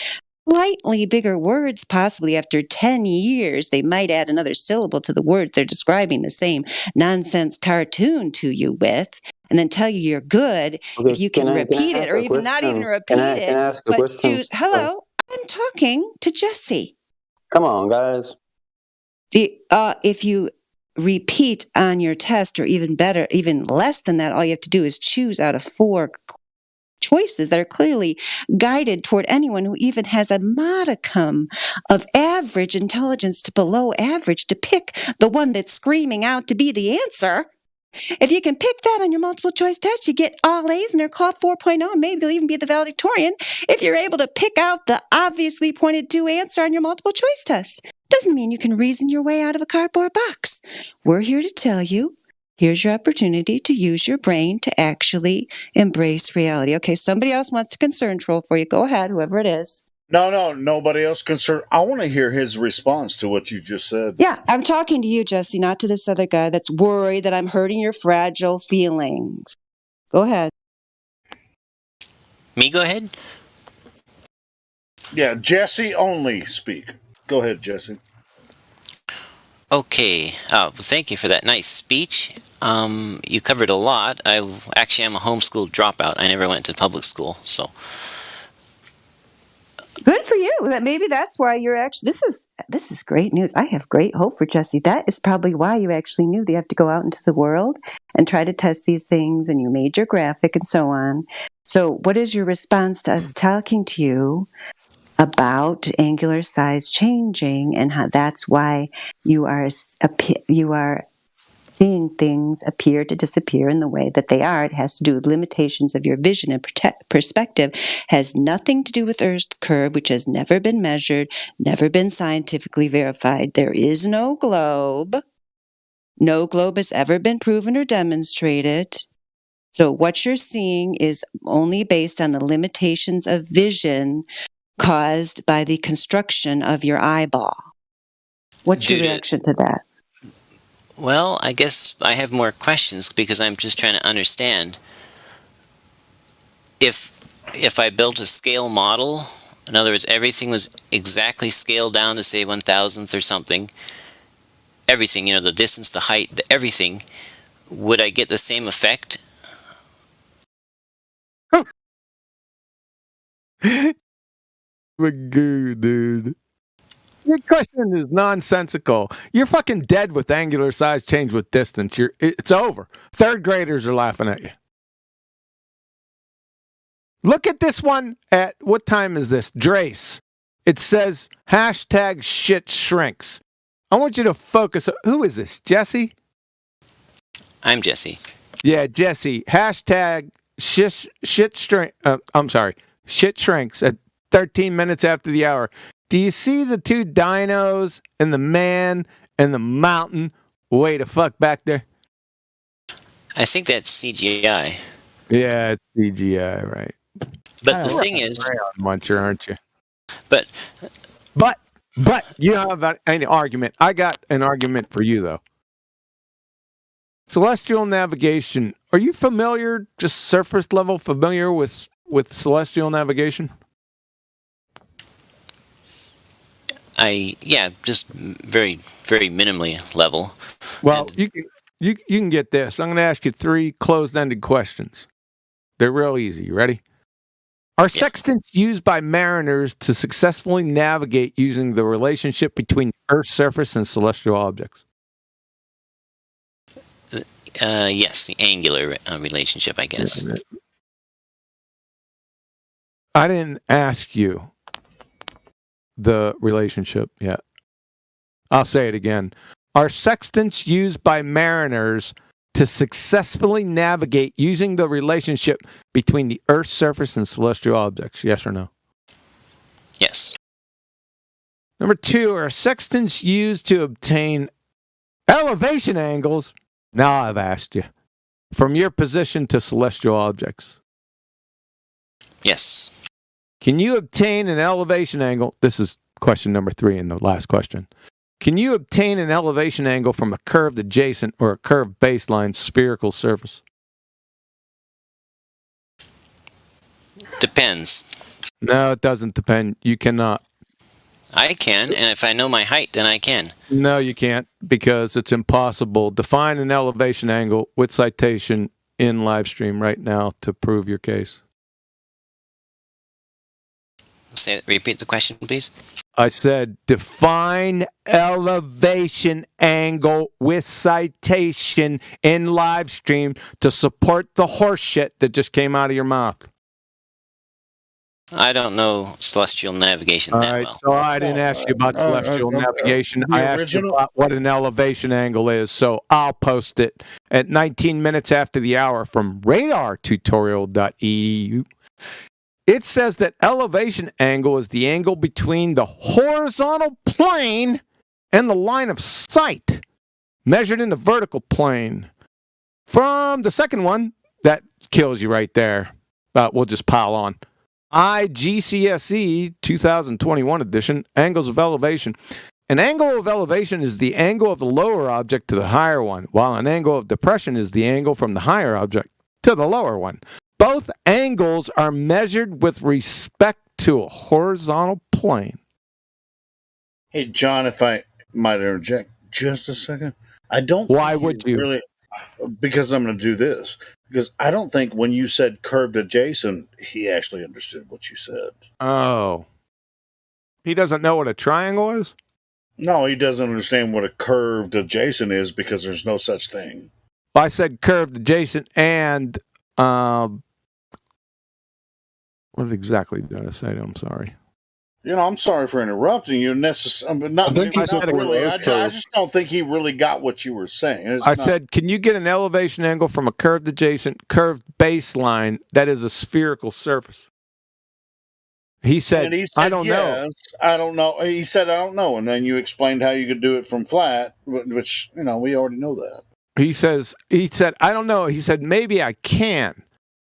G: slightly bigger words. Possibly after 10 years, they might add another syllable to the word they're describing the same nonsense cartoon to you with, and then tell you you're good if you can repeat it, or even not even repeat it, but choose. Hello, I'm talking to Jesse.
H: Come on, guys.
G: If you repeat on your test, or even better, even less than that, all you have to do is choose out of 4 choices that are clearly guided toward anyone who even has a modicum of average intelligence to below average to pick the one that's screaming out to be the answer. If you can pick that on your multiple choice test, you get all A's and they're called 4.0, and maybe they'll even be the valedictorian if you're able to pick out the obviously pointed to answer on your multiple choice test. Doesn't mean you can reason your way out of a cardboard box. We're here to tell you, here's your opportunity to use your brain to actually embrace reality. Okay, somebody else wants to concern troll for you. Go ahead, whoever it is.
Q: No, nobody else concerned. I want to hear his response to what you just said.
G: Yeah, I'm talking to you, Jesse, not to this other guy that's worried that I'm hurting your fragile feelings. Go ahead.
A: Me go ahead?
Q: Yeah, Jesse only speak. Go ahead, Jesse.
A: Okay. Thank you for that nice speech. You covered a lot. I'm a homeschool dropout. I never went to public school, so.
G: Good for you. Maybe that's why you're actually. This is great news. I have great hope for Jesse. That is probably why you actually knew that you have to go out into the world and try to test these things, and you made your graphic and so on. So, what is your response to us talking to you about angular size changing and how that's why you are seeing things appear to disappear in the way that they are. It has to do with limitations of your vision and perspective. Has nothing to do with Earth's curve, which has never been measured, never been scientifically verified. There is no globe. No globe has ever been proven or demonstrated. So what you're seeing is only based on the limitations of vision caused by the construction of your eyeball. What's your reaction to that?
A: Well, I guess I have more questions because I'm just trying to understand if I built a scale model, in other words, everything was exactly scaled down to say 1,000th or something, everything, the distance, the height, everything, would I get the same effect?
K: Magoo, dude. Your question is nonsensical. You're fucking dead with angular size change with distance. It's over. Third graders are laughing at you. Look at this one at, what time is this? Drace. It says hashtag shit shrinks. I want you to focus. Who is this? Jesse?
A: I'm Jesse.
K: Yeah, Jesse. Hashtag shit shrinks at 13 minutes after the hour. Do you see the two dinos and the man and the mountain way to fuck back there?
A: I think that's CGI.
K: Yeah, it's CGI, right?
A: But the thing is,
K: muncher, aren't you?
A: But
K: you don't have any argument. I got an argument for you though. Celestial navigation. Are you familiar, just surface level familiar with celestial navigation?
A: Just very, very minimally level.
K: Well, you can get this. I'm going to ask you 3 closed-ended questions. They're real easy. You ready? Are sextants used by mariners to successfully navigate using the relationship between Earth's surface and celestial objects?
A: Yes, the angular relationship, I guess.
K: I didn't ask you the relationship yet. I'll say it again. Are sextants used by mariners to successfully navigate using the relationship between the Earth's surface and celestial objects? Yes or no?
A: Yes.
K: Number 2, are sextants used to obtain elevation angles? Now I've asked you. From your position to celestial objects?
A: Yes.
K: Can you obtain an elevation angle? This is question number 3 and the last question. Can you obtain an elevation angle from a curved adjacent or a curved baseline spherical surface?
A: Depends.
K: No, it doesn't depend. You cannot.
A: I can, and if I know my height, then I can.
K: No, you can't, because it's impossible. Define an elevation angle with citation in live stream right now to prove your case.
A: Repeat the question, please.
K: I said define elevation angle with citation in live stream to support the horse shit that just came out of your mouth.
A: I don't know celestial navigation that well.
K: So I didn't ask you about celestial navigation. I asked you about what an elevation angle is. So I'll post it at 19 minutes after the hour from radartutorial.eu. It says that elevation angle is the angle between the horizontal plane and the line of sight, measured in the vertical plane. From the second one, that kills you right there. We'll just pile on. IGCSE 2021 edition, angles of elevation. An angle of elevation is the angle of the lower object to the higher one, while an angle of depression is the angle from the higher object to the lower one. Both angles are measured with respect to a horizontal plane.
Q: Hey, John, if I might interject just a second. I don't.
K: Why would you?
Q: Really, because I'm going to do this. Because I don't think when you said curved adjacent, he actually understood what you said.
K: Oh. He doesn't know what a triangle is?
Q: No, he doesn't understand what a curved adjacent is because there's no such thing.
K: Well, I said curved adjacent and... what exactly did I say? I'm sorry.
Q: I'm sorry for interrupting you. But not,
F: I think he said
Q: not really.
F: reverse
Q: I
F: curve.
Q: just don't think he really got what you were saying.
K: I said, can you get an elevation angle from a curved adjacent, curved baseline that is a spherical surface? He said, I don't know.
Q: I don't know. He said, I don't know. And then you explained how you could do it from flat, which, we already know that.
K: He said, I don't know. He said, maybe I can.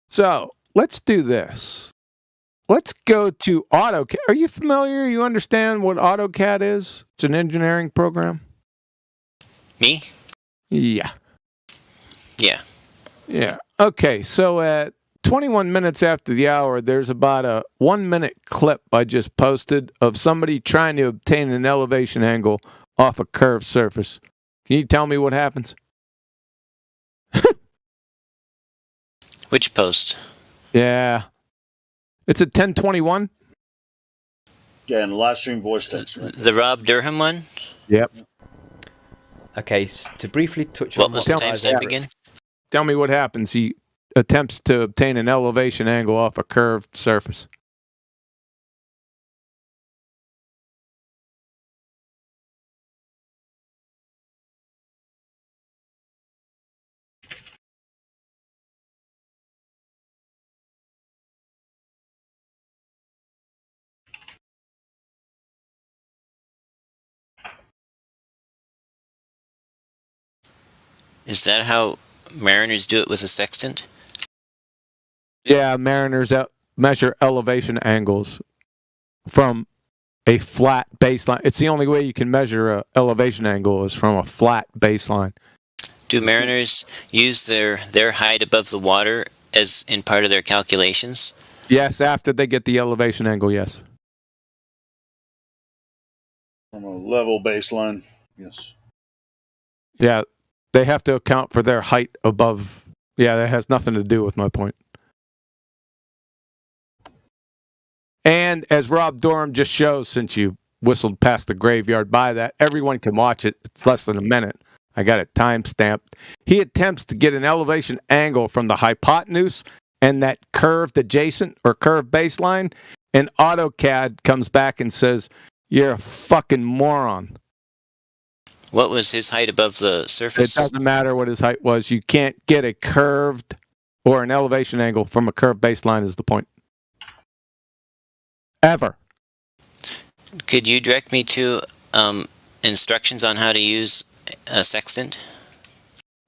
K: So let's do this. Let's go to AutoCAD. Are you familiar? You understand what AutoCAD is? It's an engineering program.
A: Me?
K: Yeah.
A: Yeah.
K: Yeah. Okay. So at 21 minutes after the hour, there's about a 1 minute clip I just posted of somebody trying to obtain an elevation angle off a curved surface. Can you tell me what happens?
A: Which post?
K: Yeah. It's at 10:21.
Q: Yeah, and the live stream voice text. Right?
A: The Rob Durham one?
K: Yep.
L: Okay, to briefly touch
A: what
L: on
A: was the timestamp again?
K: Tell me what happens. He attempts to obtain an elevation angle off a curved surface.
A: Is that how mariners do it with a sextant?
K: Yeah, mariners measure elevation angles from a flat baseline. It's the only way you can measure an elevation angle is from a flat baseline.
A: Do mariners use their height above the water as in part of their calculations?
K: Yes, after they get the elevation angle, yes.
Q: From a level baseline, yes.
K: Yeah, they have to account for their height above. Yeah, that has nothing to do with my point. And as Rob Durham just shows, since you whistled past the graveyard by that, everyone can watch it. It's less than a minute. I got it time-stamped. He attempts to get an elevation angle from the hypotenuse and that curved adjacent or curved baseline, and AutoCAD comes back and says, you're a fucking moron.
A: What was his height above the surface?
K: It doesn't matter what his height was. You can't get a curved or an elevation angle from a curved baseline is the point. Ever.
A: Could you direct me to instructions on how to use a sextant?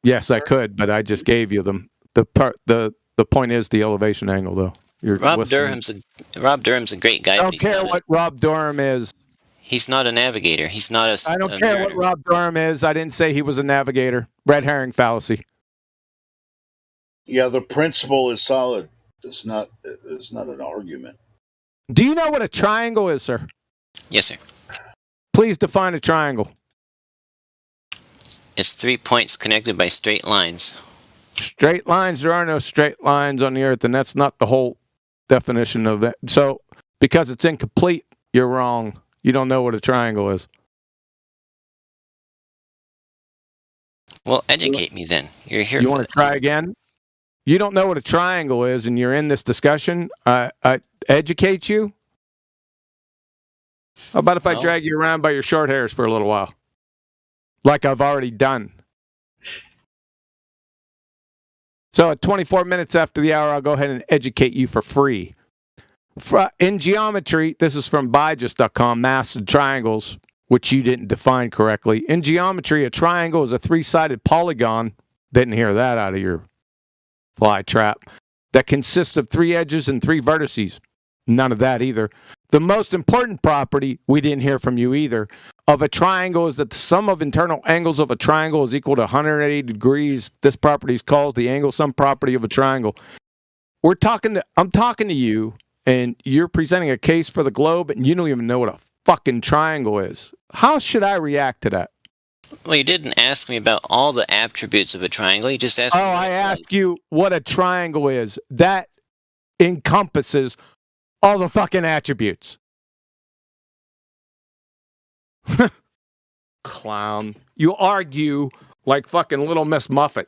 K: Yes, I could, but I just gave you them. The point is the elevation angle, though.
A: Rob Durham's a great guy.
K: I don't care what Rob Durham is.
A: He's not a navigator. He's not a.
K: I don't care what Rob Durham is. I didn't say he was a navigator. Red herring fallacy.
Q: Yeah, the principle is solid. It's not an argument.
K: Do you know what a triangle is, sir?
A: Yes, sir.
K: Please define a triangle.
A: It's 3 points connected by straight lines.
K: Straight lines? There are no straight lines on the earth, and that's not the whole definition of that. So, because it's incomplete, you're wrong. You don't know what a triangle is.
A: Well, educate me then. You're here.
K: You want to try again? You don't know what a triangle is, and you're in this discussion. I educate you. How about if I drag you around by your short hairs for a little while? Like I've already done. So at 24 minutes after the hour, I'll go ahead and educate you for free. In geometry, this is from Byjust.com, mass and triangles, which you didn't define correctly. In geometry, a triangle is a three-sided polygon. Didn't hear that out of your fly trap. That consists of three edges and three vertices. None of that either. The most important property, we didn't hear from you either, of a triangle is that the sum of internal angles of a triangle is equal to 180 degrees. This property is called the angle sum property of a triangle. I'm talking to you, and you're presenting a case for the globe, and you don't even know what a fucking triangle is. How should I react to that?
A: Well, you didn't ask me about all the attributes of a triangle. You just asked me.
K: I asked you what a triangle is. That encompasses all the fucking attributes. Clown. You argue like fucking Little Miss Muffet.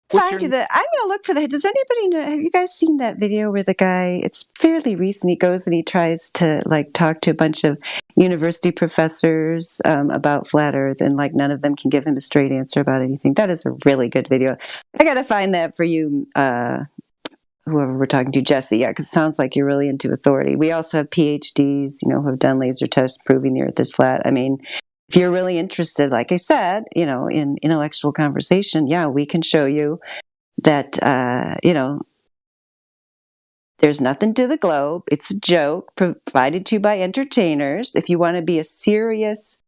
G: Find you the. I'm gonna look for the. Does anybody know? Have you guys seen that video where the guy? It's fairly recent. He goes and he tries to like talk to a bunch of university professors about flat Earth, and like none of them can give him a straight answer about anything. That is a really good video. I gotta find that for you, whoever we're talking to, Jesse. Yeah, because it sounds like you're really into authority. We also have PhDs, who have done laser tests proving the Earth is flat. I mean, if you're really interested, like I said, in intellectual conversation, yeah, we can show you that, there's nothing to the globe. It's a joke provided to you by entertainers. If you want to be a serious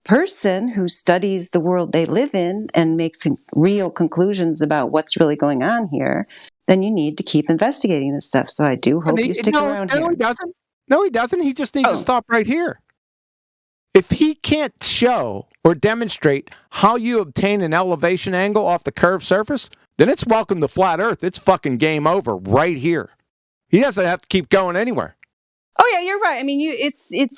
G: person who studies the world they live in and makes real conclusions about what's really going on here, then you need to keep investigating this stuff. So I do hope you stick around here.
K: No, he doesn't. No, he doesn't. He just needs to stop right here. If he can't show or demonstrate how you obtain an elevation angle off the curved surface, then it's welcome to flat Earth. It's fucking game over right here. He doesn't have to keep going anywhere.
G: Oh yeah, you're right. I mean,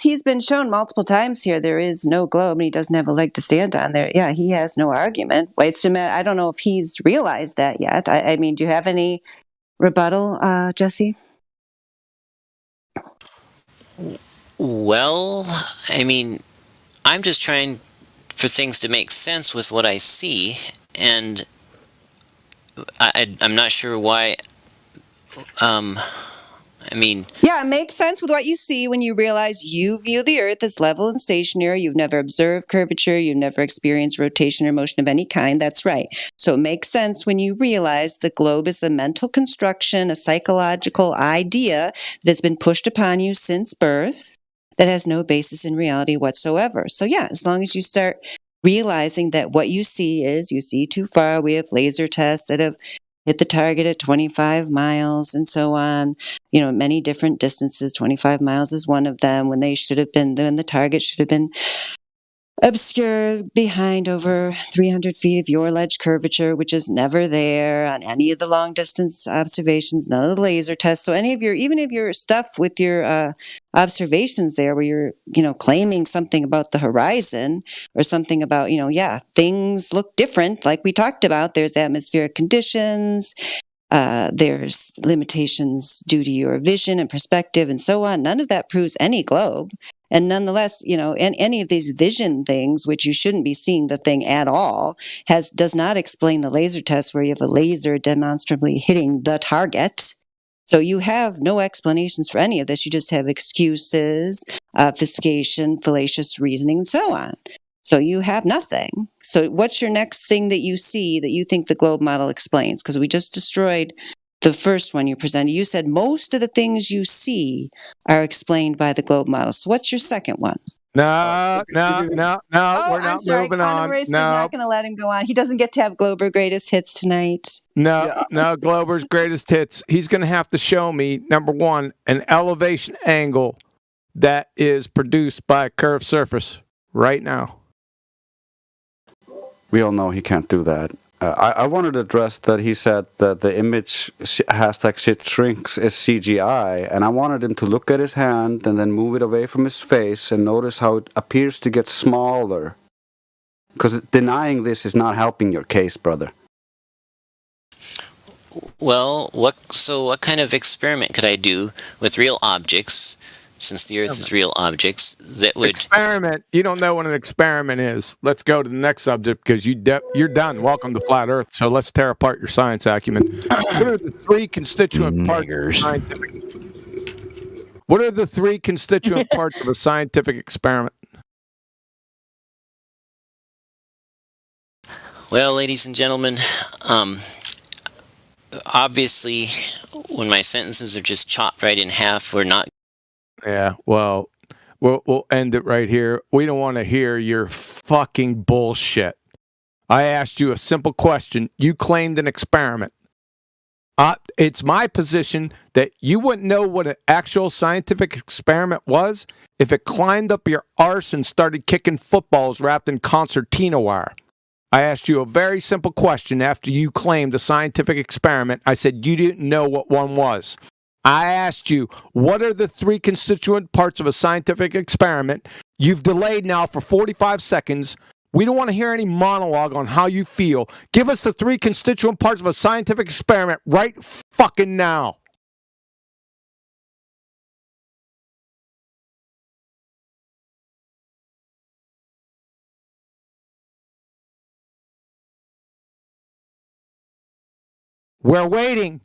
G: he's been shown multiple times here. There is no globe, and he doesn't have a leg to stand on there. Yeah, he has no argument. I don't know if he's realized that yet. I mean, do you have any rebuttal, Jesse?
A: Well, I mean, I'm just trying for things to make sense with what I see, and I'm not sure why.
G: Yeah, it makes sense with what you see when you realize you view the Earth as level and stationary. You've never observed curvature. You've never experienced rotation or motion of any kind. That's right. So it makes sense when you realize the globe is a mental construction, a psychological idea that has been pushed upon you since birth that has no basis in reality whatsoever. So yeah, as long as you start realizing that what you see too far. We have laser tests that have hit the target at 25 miles and so on, many different distances. 25 miles is one of them when the target should have been obscure behind over 300 feet of your ledge curvature, which is never there on any of the long distance observations, none of the laser tests. So even if your stuff with your observations there where you're, claiming something about the horizon or something about, things look different, like we talked about, there's atmospheric conditions, there's limitations due to your vision and perspective and so on. None of that proves any globe. And nonetheless, and any of these vision things, which you shouldn't be seeing the thing at all, does not explain the laser test where you have a laser demonstrably hitting the target. So you have no explanations for any of this. You just have excuses, obfuscation, fallacious reasoning, and so on. So you have nothing. So what's your next thing that you see that you think the globe model explains? Because we just destroyed the first one you presented. You said most of the things you see are explained by the globe model. So what's your second one?
K: No, we're not moving on.
G: No, not going to let him go on. He doesn't get to have Glober greatest hits tonight.
K: No, Glober's greatest hits. He's going to have to show me, number one, an elevation angle that is produced by a curved surface right now.
N: We all know he can't do that. I wanted to address that he said that the image hashtag shit shrinks is CGI, and I wanted him to look at his hand and then move it away from his face and notice how it appears to get smaller. Because denying this is not helping your case, brother.
A: Well, what kind of experiment could I do with real objects, since the Earth is real objects, that would...
K: Experiment. You don't know what an experiment is. Let's go to the next subject, because you're done. Welcome to Flat Earth. So let's tear apart your science acumen. What are the three constituent parts of a scientific... What are the three constituent parts of a scientific experiment?
A: Well, ladies and gentlemen, obviously, when my sentences are just chopped right in half, we're not...
K: Yeah, well, we'll end it right here. We don't want to hear your fucking bullshit. I asked you a simple question. You claimed an experiment. It's my position that you wouldn't know what an actual scientific experiment was if it climbed up your arse and started kicking footballs wrapped in concertina wire. I asked you a very simple question after you claimed a scientific experiment. I said you didn't know what one was. I asked you, what are the three constituent parts of a scientific experiment? You've delayed now for 45 seconds. We don't want to hear any monologue on how you feel. Give us the 3 constituent parts of a scientific experiment right fucking now. We're waiting.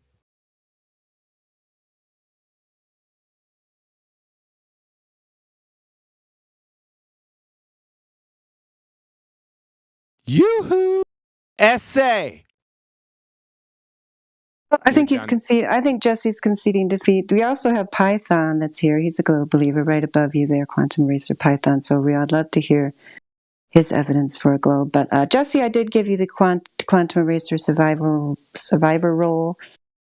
K: Yoo-hoo! Essay.
G: I think he's conceding. I think Jesse's conceding defeat. We also have Python that's here. He's a globe believer right above you there, Quantum Racer Python. So I'd love to hear his evidence for a globe. But Jesse, I did give you the Quantum Racer survivor role.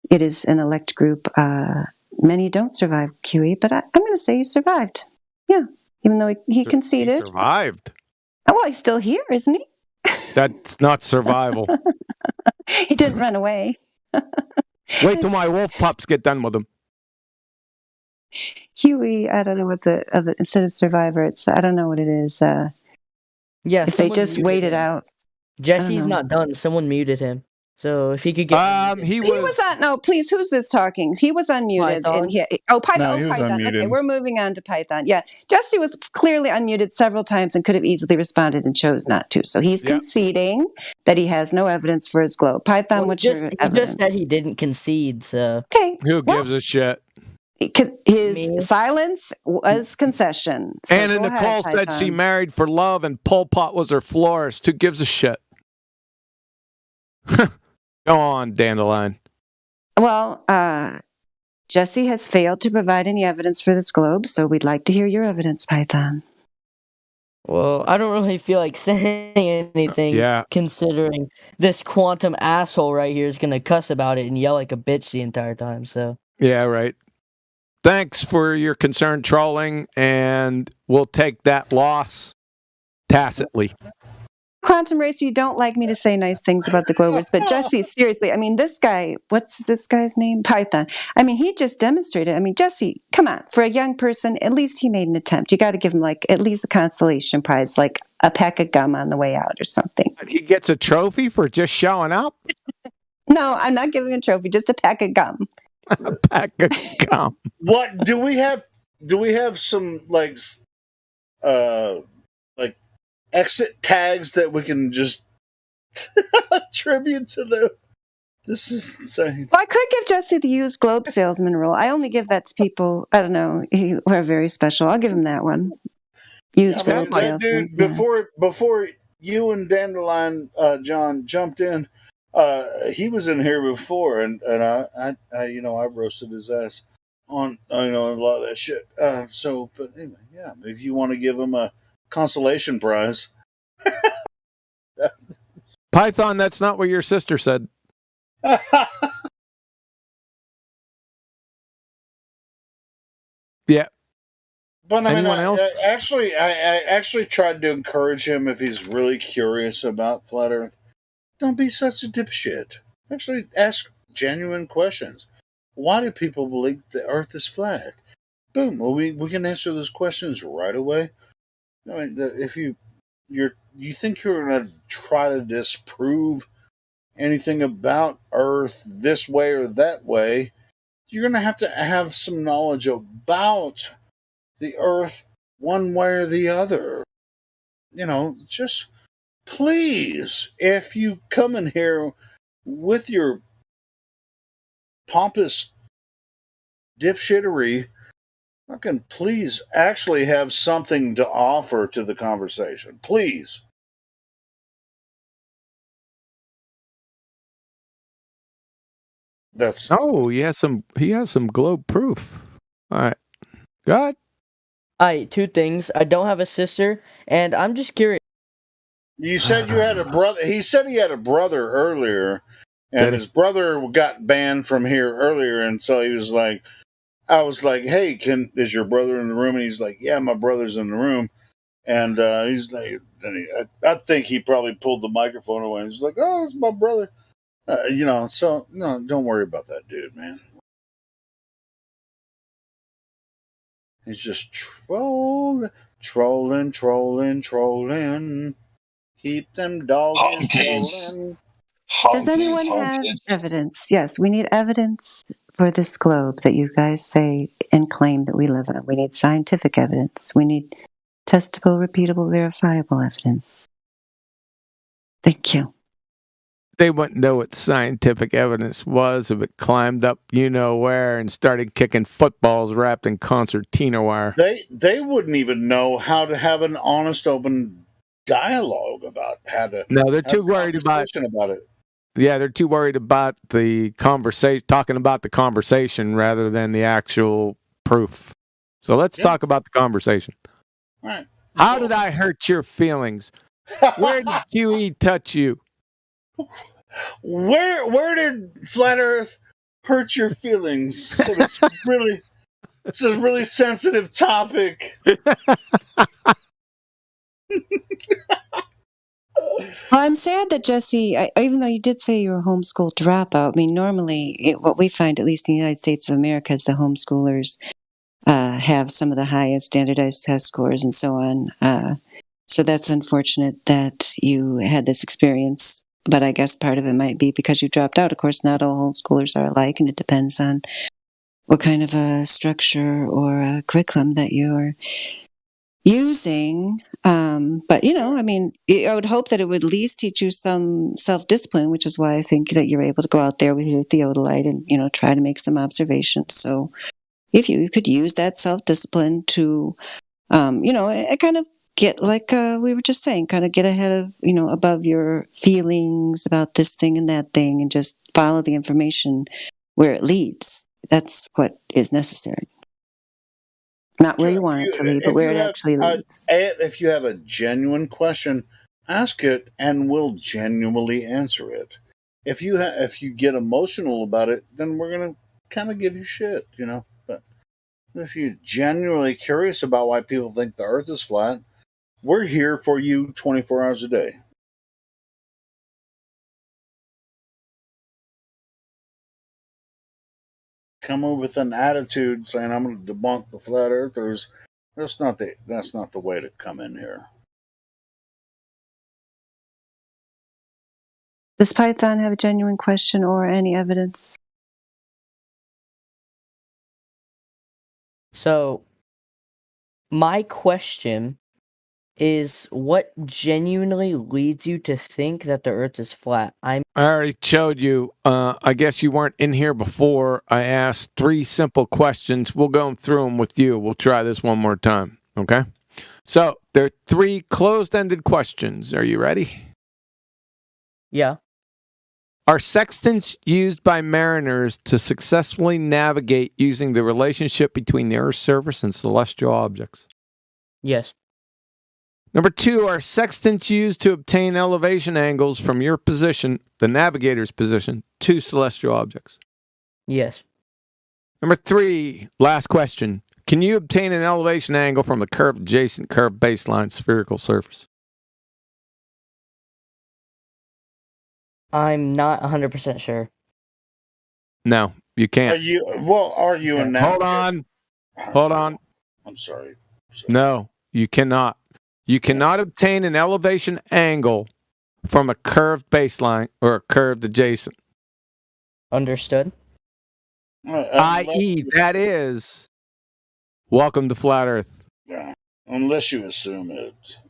G: It is an elect group. Many don't survive QE, but I'm going to say he survived. Yeah, even though he conceded.
K: He survived.
G: Oh, well, he's still here, isn't he?
K: That's not survival.
G: He didn't run away.
K: Wait till my wolf pups get done with him.
G: Huey, I don't know what instead of survivor, I don't know what it is.
W: Yeah,
G: if they just waited out.
W: Jesse's not done. Someone muted him. So if he could get,
G: he was on. No, please. Who's this talking? He was unmuted.
W: Python?
G: And Python.
W: No, he was
G: Python.
W: unmuted.
G: Okay, we're moving on to Python. Yeah, Jesse was clearly unmuted several times and could have easily responded and chose not to. So he's conceding that he has no evidence for his globe. Python, what's your evidence?
W: He just said he didn't concede. So
G: okay,
K: who gives a shit?
G: His silence was concession. So
K: Anna
G: go
K: Nicole
G: ahead,
K: said
G: Python.
K: she married for love and Pol Pot was her florist. Who gives a shit? Go on, Dandelion.
G: Well, Jesse has failed to provide any evidence for this globe, so we'd like to hear your evidence, Python.
W: Well, I don't really feel like saying anything, considering this quantum asshole right here is gonna cuss about it and yell like a bitch the entire time. So
K: Yeah, right. Thanks for your concern trolling, and we'll take that loss tacitly.
G: Quantum Racer, you don't like me to say nice things about the Globers, but Jesse, seriously, I mean, this guy, what's this guy's name? Python. I mean, he just demonstrated. I mean, Jesse, come on. For a young person, at least he made an attempt. You got to give him, like, at least a consolation prize, like a pack of gum on the way out or something.
K: He gets a trophy for just showing up?
G: No, I'm not giving a trophy, just a pack of gum.
K: A pack of gum.
Q: What do we have? Do we have some like exit tags that we can just attribute to them? This is insane.
G: Well, I could give Jesse the used globe salesman role. I only give that to people, I don't know, who are very special. I'll give him that one. Used globe salesman.
Q: Dude, before you and Dandelion John jumped in, he was in here before, and I roasted his ass on a lot of that shit. But anyway, yeah, if you want to give him a consolation prize.
K: Python, that's not what your sister said. Yeah.
Q: But I mean,
K: Anyone else?
Q: I actually tried to encourage him if he's really curious about flat Earth. Don't be such a dipshit. Actually, ask genuine questions. Why do people believe the Earth is flat? Boom. Well, we can answer those questions right away. I mean, if you think you're going to try to disprove anything about Earth this way or that way, you're going to have some knowledge about the Earth one way or the other. Just please, if you come in here with your pompous dipshittery, please actually have something to offer to the conversation. Please.
K: He has some globe proof. All right. Go ahead.
W: All right, 2 things. I don't have a sister, and I'm just curious.
Q: You said you had a brother. He said he had a brother earlier, and his brother got banned from here earlier, and so he was like, I was like, hey, is your brother in the room? And he's like, yeah, my brother's in the room. And he's like, I think he probably pulled the microphone away, and he's like, oh, it's my brother. So no, don't worry about that dude, man. He's just trolling. Keep them doggies rolling.
G: Does anyone have evidence? Yes, we need evidence for this globe that you guys say and claim that we live on. We need scientific evidence. We need testable, repeatable, verifiable evidence. Thank you.
K: They wouldn't know what scientific evidence was if it climbed up you know where and started kicking footballs wrapped in concertina wire.
Q: They wouldn't even know how to have an honest, open dialogue about how to.
K: No, they're too worried about
Q: it.
K: Yeah, they're too worried about the conversation, talking about the conversation rather than the actual proof. So let's talk about the conversation.
Q: All right.
K: How did I hurt your feelings? Where did QE touch you?
Q: Where did Flat Earth hurt your feelings? So it's a really sensitive topic.
G: Well, I'm sad that Jesse, even though you did say you're a homeschool dropout, I mean, normally what we find, at least in the United States of America, is the homeschoolers have some of the highest standardized test scores and so on. So that's unfortunate that you had this experience. But I guess part of it might be because you dropped out. Of course, not all homeschoolers are alike, and it depends on what kind of a structure or a curriculum that you're using. But, I mean, I would hope that it would at least teach you some self-discipline, which is why I think that you're able to go out there with your theodolite and, try to make some observations. So if you could use that self-discipline to, kind of get, like we were just saying, kind of get ahead of, above your feelings about this thing and that thing and just follow the information where it leads. That's what is necessary. Not where you want it to lead, but where it actually leads.
Q: If you have a genuine question, ask it and we'll genuinely answer it. If you get emotional about it, then we're going to kind of give you shit, But if you're genuinely curious about why people think the earth is flat, we're here for you 24 hours a day. Come up with an attitude saying I'm going to debunk the flat earthers. That's not the way to come in here.
G: Does Python have a genuine question or any evidence?
W: So, my question is, what genuinely leads you to think that the Earth is flat?
K: I already showed you. I guess you weren't in here before. I asked 3 simple questions. We'll go through them with you. We'll try this one more time. Okay? So there are 3 closed-ended questions. Are you ready?
W: Yeah.
K: Are sextants used by mariners to successfully navigate using the relationship between the Earth's surface and celestial objects?
W: Yes.
K: Number 2, are sextants used to obtain elevation angles from your position, the navigator's position, to celestial objects?
W: Yes.
K: Number 3, last question. Can you obtain an elevation angle from the curved adjacent curved baseline spherical surface?
W: I'm not 100% sure.
K: No, you can't.
Q: Are you a navigator?
K: Hold on.
Q: I'm sorry.
K: No, you cannot. You cannot obtain an elevation angle from a curved baseline or a curved adjacent.
W: Understood.
K: I.e., that is, welcome to Flat Earth.
Q: Yeah. Unless you assume it.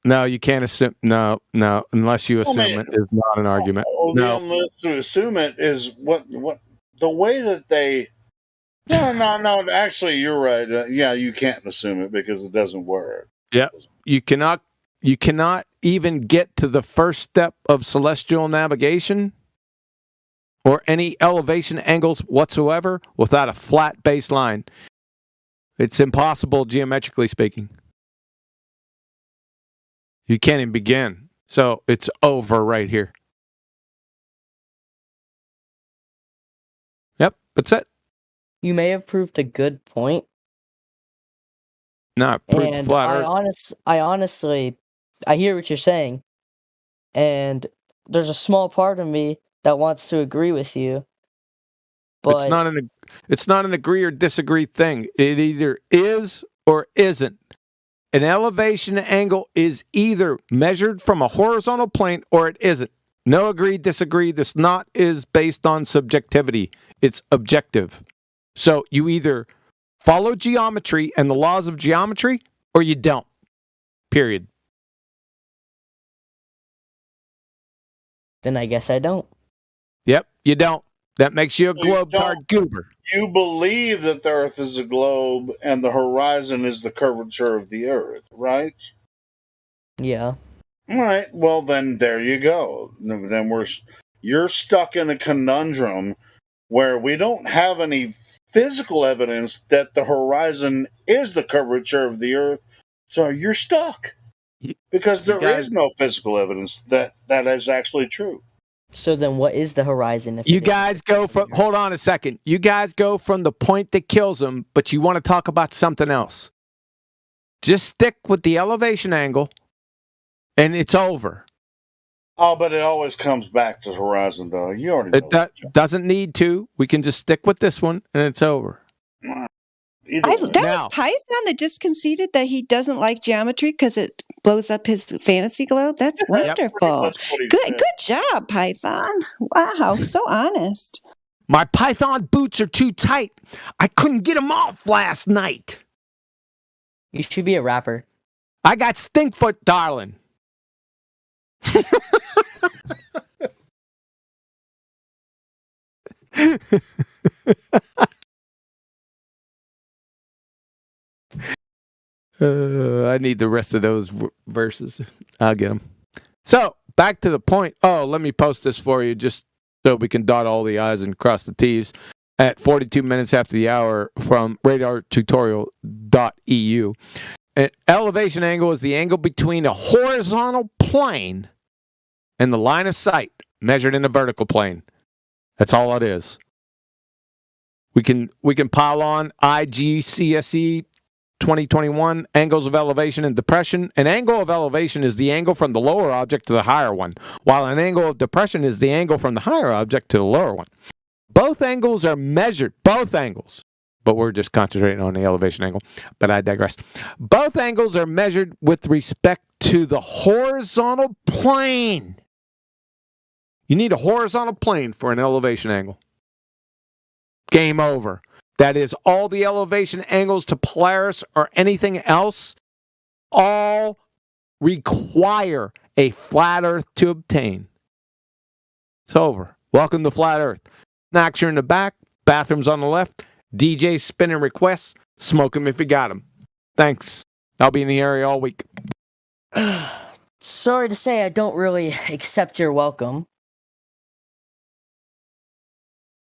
K: No, you can't assume. No. Unless you assume it is not an argument.
Q: No. Unless you assume it is what the way that they. No. Actually, you're right. Yeah, you can't assume it because it doesn't work.
K: Yeah, you cannot even get to the first step of celestial navigation or any elevation angles whatsoever without a flat baseline. It's impossible geometrically speaking. You can't even begin. So it's over right here. Yep, that's it.
W: You may have proved a good point.
K: No,
W: and
K: flat Earth.
W: I honestly, I hear what you're saying, and there's a small part of me that wants to agree with you. But
K: it's not an agree or disagree thing. It either is or isn't. an elevation angle is either measured from a horizontal plane or it isn't. No agree, disagree. This not is based on subjectivity. It's objective. So you either follow geometry and the laws of geometry or you don't. Period.
W: Then I guess I don't.
K: Yep, you don't. That makes you a globe-tard goober.
Q: You believe that the Earth is a globe and the horizon is the curvature of the Earth, right?
W: Yeah.
Q: All right. Well, then there you go. Then you're stuck in a conundrum where we don't have any physical evidence that the horizon is the curvature of the Earth, so you're stuck because there is no physical evidence that is actually true.
W: So then what is the horizon?
K: You guys go from, hold on a second. You guys go from the point that kills them, but you want to talk about something else. Just stick with the elevation angle, and it's over.
Q: Oh, but it always comes back to the horizon, though. You already know
K: that. Doesn't need to. We can just stick with this one, and it's over.
G: That was Python that just conceded that he doesn't like geometry because it blows up his fantasy globe. That's wonderful. Good job, Python. Wow, so honest.
K: My Python boots are too tight. I couldn't get them off last night.
W: You should be a rapper.
K: I got Stinkfoot, darling. I need the rest of those verses. I'll get them. So, back to the point. Oh, let me post this for you just so we can dot all the I's and cross the T's at 42 minutes after the hour from radartutorial.eu. An elevation angle is the angle between a horizontal plane and the line of sight measured in a vertical plane. That's all it is. We can pile on IGCSE 2021, angles of elevation and depression. An angle of elevation is the angle from the lower object to the higher one, while an angle of depression is the angle from the higher object to the lower one. Both angles are measured, both angles, but we're just concentrating on the elevation angle, but I digress. Both angles are measured with respect to the horizontal plane. You need a horizontal plane for an elevation angle. Game over. That is, all the elevation angles to Polaris or anything else all require a flat Earth to obtain. It's over. Welcome to Flat Earth. Snacks are in the back, bathrooms on the left, DJs spinning requests, smoke them if you got them. Thanks. I'll be in the area all week.
W: Sorry to say I don't really accept your welcome.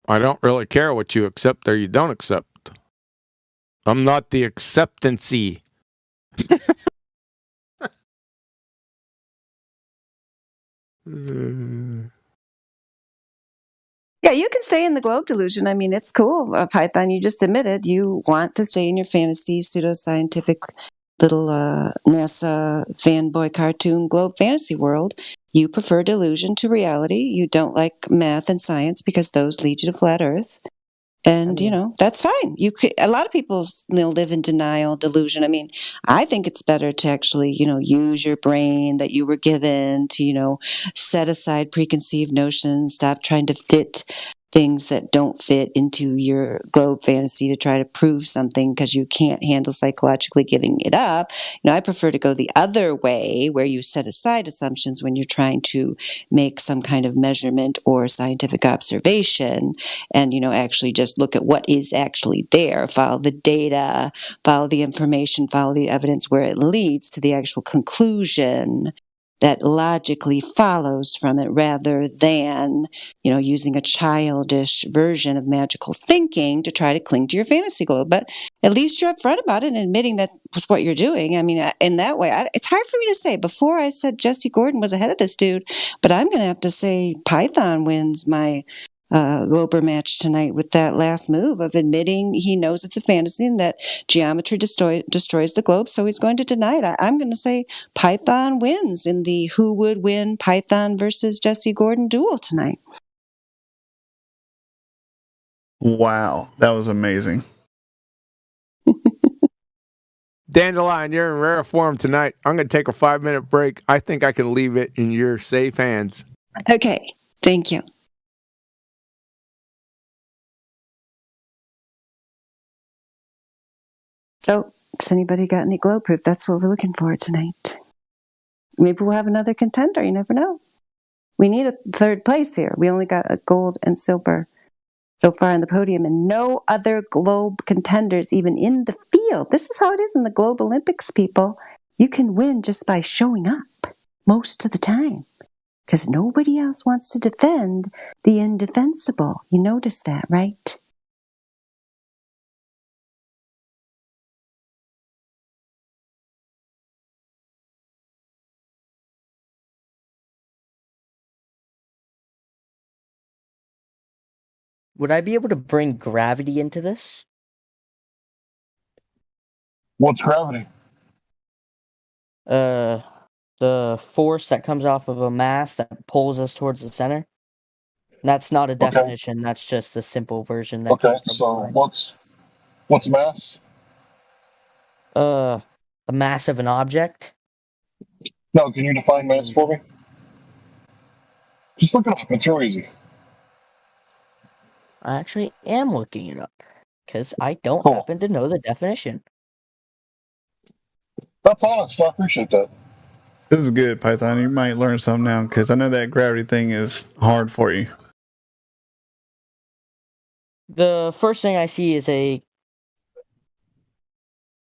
K: I don't really care what you accept or you don't accept. I'm not the acceptancy.
G: Yeah, you can stay in the globe delusion. I mean, it's cool. Python, you just admitted you want to stay in your fantasy, pseudoscientific little NASA fanboy cartoon globe fantasy world. You prefer delusion to reality. You don't like math and science because those lead you to flat Earth. And, you know, that's fine. A lot of people live in denial, delusion. I mean, I think it's better to actually, use your brain that you were given to, set aside preconceived notions, stop trying to fit things that don't fit into your globe fantasy to try to prove something because you can't handle psychologically giving it up. I prefer to go the other way where you set aside assumptions when you're trying to make some kind of measurement or scientific observation and, actually just look at what is actually there, follow the data, follow the information, follow the evidence where it leads to the actual conclusion that logically follows from it rather than, using a childish version of magical thinking to try to cling to your fantasy globe. But at least you're upfront about it and admitting that was what you're doing. I mean, in that way, it's hard for me to say. Before I said Jesse Gordon was ahead of this dude, but I'm going to have to say Python wins my Wilbur match tonight with that last move of admitting he knows it's a fantasy and that geometry destroys the globe, so he's going to deny it. I'm going to say Python wins in the who would win Python versus Jesse Gordon duel tonight.
P: Wow, that was amazing.
K: Dandelion, you're in rare form tonight. I'm going to take a 5-minute break. I think I can leave it in your safe hands.
G: Okay, thank you. So, has anybody got any glow proof? That's what we're looking for tonight. Maybe we'll have another contender. You never know. We need a third place here. We only got a gold and silver so far on the podium, and no other globe contenders even in the field. This is how it is in the Globe Olympics, people. You can win just by showing up most of the time because nobody else wants to defend the indefensible. You notice that, right?
W: Would I be able to bring gravity into this?
F: What's gravity?
W: The force that comes off of a mass that pulls us towards the center. That's not a definition. That's just a simple version. That
F: Okay, so what's mass?
W: The mass of an object.
F: No, can you define mass for me? Just look it up. It's real easy.
W: I actually am looking it up because I don't happen to know the definition.
F: That's honest. I appreciate that.
P: This is good, Python. You might learn something now because I know that gravity thing is hard for you.
W: The first thing I see is a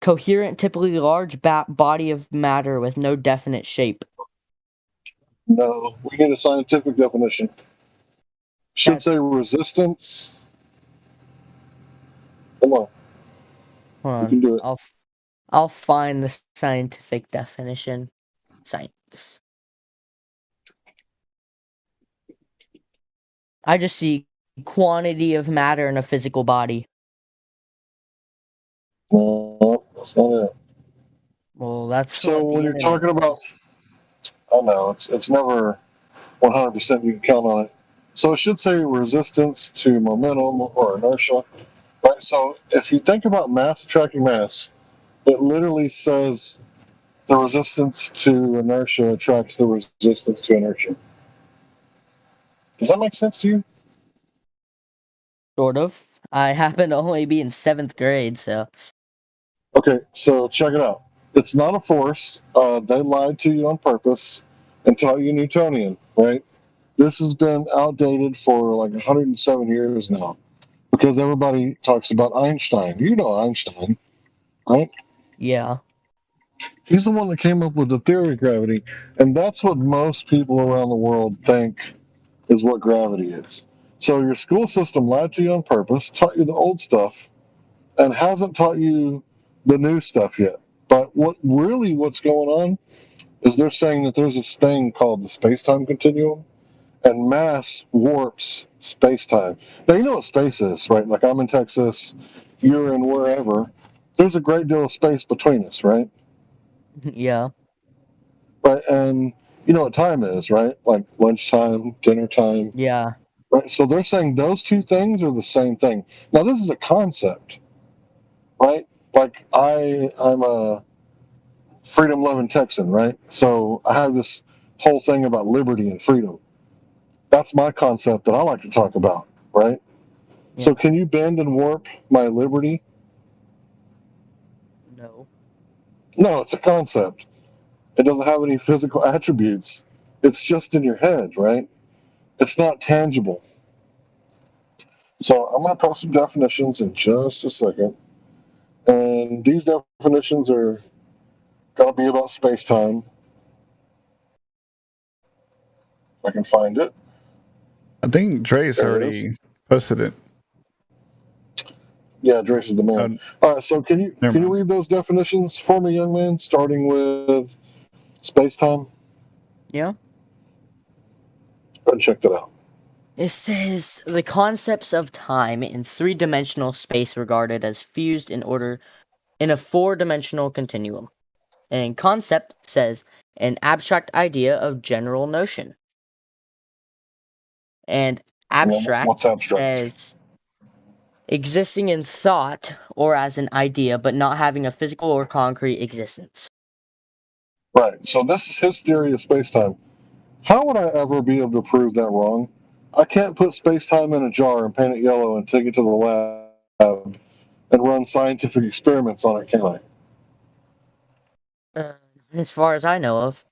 W: coherent, typically large body of matter with no definite shape.
F: No, we need a scientific definition. Should say resistance. Come on.
W: Hold on.
F: You can do it.
W: I'll find the scientific definition. Science. I just see quantity of matter in a physical body.
F: No, that's not it.
W: Well, that's
F: so
W: what
F: when you're talking about. I know it's never 100% you can count on it. So it should say resistance to momentum or inertia, right? So if you think about mass attracting mass, it literally says the resistance to inertia attracts the resistance to inertia. Does that make sense to you?
W: Sort of. I happen to only be in 7th grade, so.
F: Okay, so check it out. It's not a force. They lied to you on purpose and taught you Newtonian, right? This has been outdated for like 107 years now because everybody talks about Einstein. You know Einstein, right?
W: Yeah.
F: He's the one that came up with the theory of gravity, and that's what most people around the world think is what gravity is. So your school system lied to you on purpose, taught you the old stuff, and hasn't taught you the new stuff yet. But what's going on is they're saying that there's this thing called the space-time continuum, and mass warps space-time. Now, you know what space is, right? Like I'm in Texas, you're in wherever. There's a great deal of space between us, right?
W: Yeah.
F: Right, and you know what time is, right? Like lunchtime, dinner time.
W: Yeah.
F: Right, so they're saying those two things are the same thing. Now, this is a concept, right? Like I'm a freedom-loving Texan, right? So I have this whole thing about liberty and freedom. That's my concept that I like to talk about, right? Yeah. So can you bend and warp my liberty?
W: No.
F: No, it's a concept. It doesn't have any physical attributes. It's just in your head, right? It's not tangible. So I'm going to post some definitions in just a second. And these definitions are going to be about space-time. If I can find it.
P: I think Dre's already posted it.
F: Yeah, Dre's is the man. All right, so can you read those definitions for me, young man, starting with space-time?
W: Yeah.
F: Go ahead and check that out.
W: It says the concepts of time in 3-dimensional space regarded as fused in a 4-dimensional continuum. And concept says an abstract idea of general notion. And abstract,
F: What's abstract?
W: says Existing in thought or as an idea, but not having a physical or concrete existence.
F: Right. So this is his theory of space-time. How would I ever be able to prove that wrong? I can't put space-time in a jar and paint it yellow and take it to the lab and run scientific experiments on it, can I?
W: As far as I know of.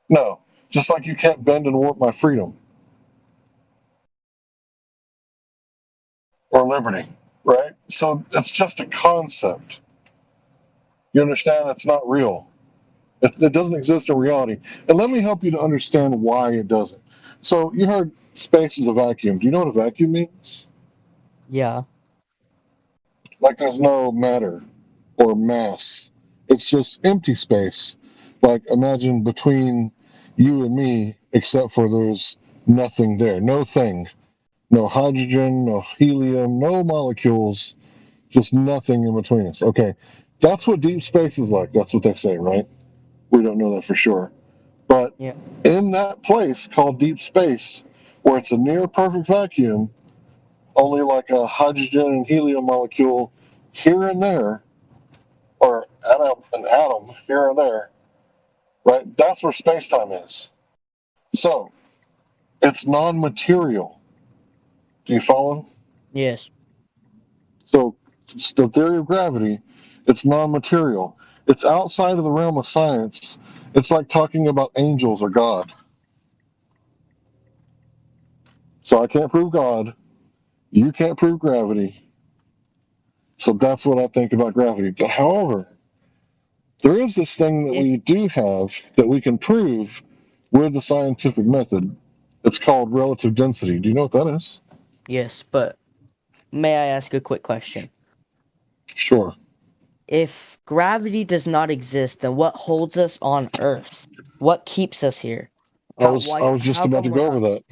F: No. Just like you can't bend and warp my freedom. Or liberty, right? So it's just a concept. You understand? It's not real. It doesn't exist in reality. And let me help you to understand why it doesn't. So you heard space is a vacuum. Do you know what a vacuum means?
W: Yeah.
F: Like there's no matter or mass. It's just empty space. Like imagine between you and me, except for there's nothing there. No thing. No hydrogen, no helium, no molecules, just nothing in between us. Okay. That's what deep space is like. That's what they say, right? We don't know that for sure. But in that place called deep space, where it's a near perfect vacuum, only like a hydrogen and helium molecule here and there, or an atom here and there, right? That's where space-time is. So, it's non-material. Do you follow?
W: Yes.
F: So, it's the theory of gravity, it's non-material. It's outside of the realm of science. It's like talking about angels or God. So I can't prove God. You can't prove gravity. So that's what I think about gravity. But however, there is this thing that we do have that we can prove with the scientific method. It's called relative density. Do you know what that is?
W: Yes, but may I ask a quick question?
F: Sure.
W: If gravity does not exist, then what holds us on Earth? What keeps us here?
F: I was just about to go over that.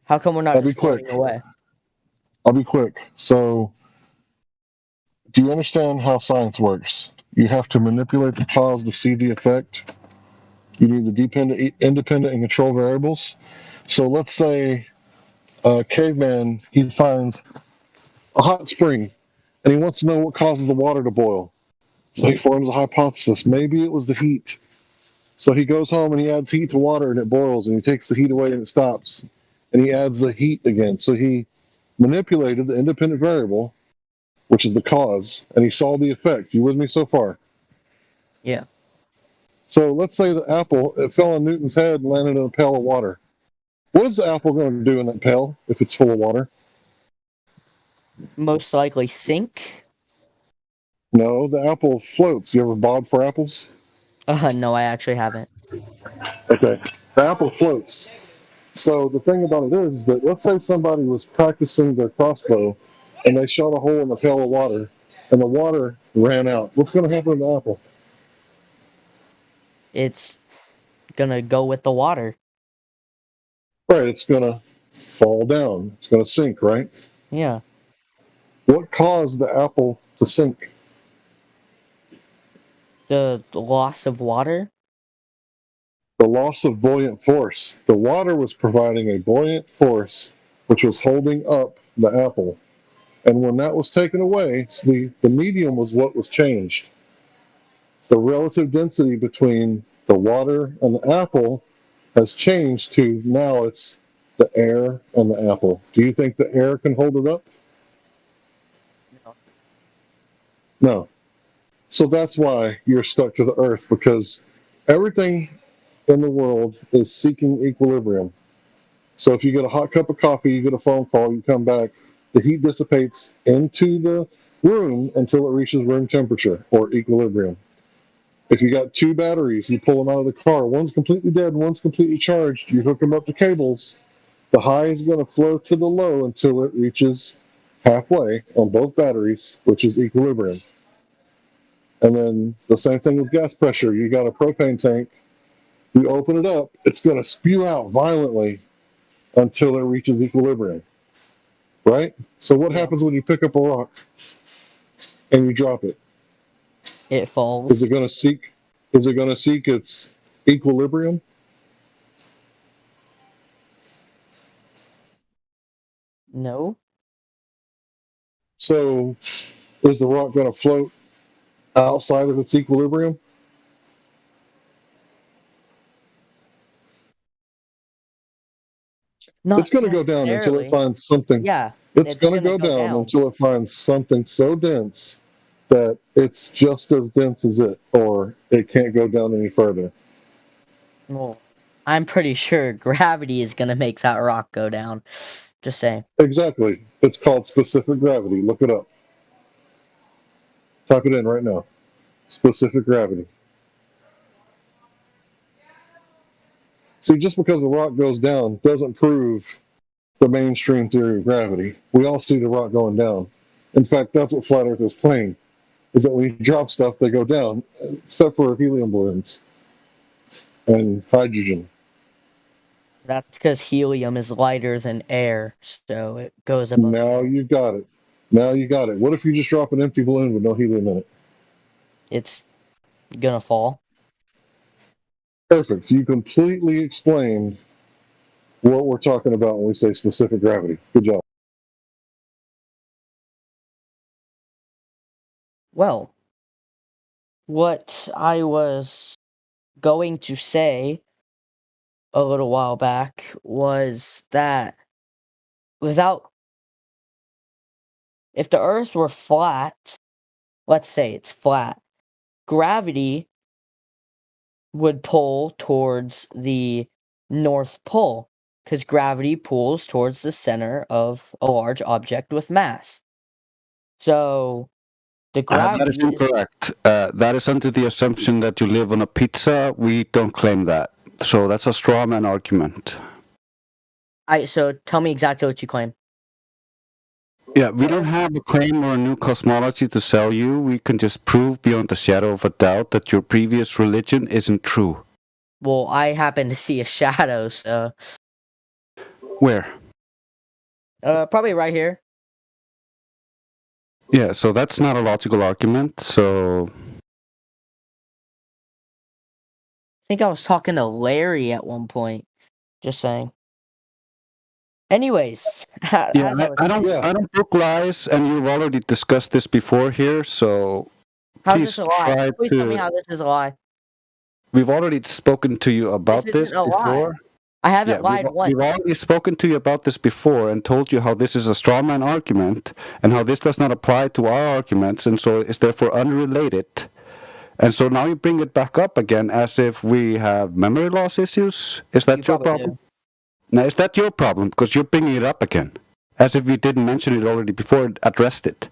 W: How come we're not
F: I'll be
W: just floating
F: quick.
W: away?
F: I'll be quick. So, do you understand how science works? You have to manipulate the cause to see the effect. You need the dependent, independent, and control variables. So let's say a caveman, he finds a hot spring, and he wants to know what causes the water to boil. So he forms a hypothesis. Maybe it was the heat. So he goes home and he adds heat to water and it boils, and he takes the heat away and it stops. And he adds the heat again. So he manipulated the independent variable, which is the cause, and he saw the effect. You with me so far?
W: Yeah.
F: So let's say the apple, it fell on Newton's head and landed in a pail of water. What is the apple going to do in that pail if it's full of water?
W: Most likely sink?
F: No, the apple floats. You ever bob for apples?
W: No, I actually haven't.
F: Okay. The apple floats. So the thing about it is that let's say somebody was practicing their crossbow and they shot a hole in a pail of water and the water ran out. What's going to happen to the apple?
W: It's gonna go with the water.
F: Right, it's going to fall down. It's going to sink, right?
W: Yeah.
F: What caused the apple to sink?
W: The loss of water?
F: The loss of buoyant force. The water was providing a buoyant force which was holding up the apple. And when that was taken away, the medium was what was changed. The relative density between the water and the apple has changed to now it's the air and the apple. Do you think the air can hold it up? No. So that's why you're stuck to the earth, because everything in the world is seeking equilibrium. So if you get a hot cup of coffee, you get a phone call, you come back, the heat dissipates into the room until it reaches room temperature or equilibrium. If you got two batteries, you pull them out of the car, one's completely dead, one's completely charged, you hook them up to cables, the high is going to flow to the low until it reaches halfway on both batteries, which is equilibrium. And then the same thing with gas pressure. You got a propane tank, you open it up, it's going to spew out violently until it reaches equilibrium, right? So what happens when you pick up a rock and you drop it?
W: It falls.
F: Is it going to seek? Is it going to seek its equilibrium?
W: No.
F: So, is the rock going to float outside of its equilibrium?
W: Not
F: It's going to go down until it
W: necessarily.
F: finds something.
W: Yeah,
F: It's going to
W: gonna
F: go
W: go
F: down
W: down.
F: until it finds something so dense that it's just as dense as it, or it can't go down any further.
W: Well, I'm pretty sure gravity is gonna make that rock go down. Just saying.
F: Exactly. It's called specific gravity. Look it up. Type it in right now. Specific gravity. See, just because the rock goes down doesn't prove the mainstream theory of gravity. We all see the rock going down. In fact, that's what flat earthers claim, is that when you drop stuff, they go down, except for helium balloons and hydrogen.
W: That's because helium is lighter than air, so it goes above.
F: Now you got it. Now you got it. What if you just drop an empty balloon with no helium in it?
W: It's gonna fall.
F: Perfect. You completely explained what we're talking about when we say specific gravity. Good job.
W: Well, what I was going to say a little while back was that if the earth were flat, let's say it's flat, gravity would pull towards the North Pole because gravity pulls towards the center of a large object with mass. So the gravity
N: That is incorrect. That is under the assumption that you live on a pizza. We don't claim that. So that's a straw man argument.
W: So tell me exactly what you claim.
N: Yeah, we don't have a claim or a new cosmology to sell you. We can just prove beyond the shadow of a doubt that your previous religion isn't true.
W: Well, I happen to see a shadow, so...
N: Where?
W: Probably right here.
N: Yeah, so that's not a logical argument, so...
W: I think I was talking to Larry at one point. Just saying. Anyways,
N: Yeah, I don't book lies, and you've already discussed this before here, so...
W: How's
N: please
W: this a lie?
N: try
W: Please tell me how this is a lie.
N: We've already spoken to you about
W: This
N: this
W: isn't a lie.
N: before.
W: I haven't lied once.
N: We've already spoken to you about this before and told you how this is a straw man argument and how this does not apply to our arguments and so is therefore unrelated. And so now you bring it back up again as if we have memory loss issues. Is that your problem? Now, is that your problem? Because you're bringing it up again as if we didn't mention it already before and addressed it.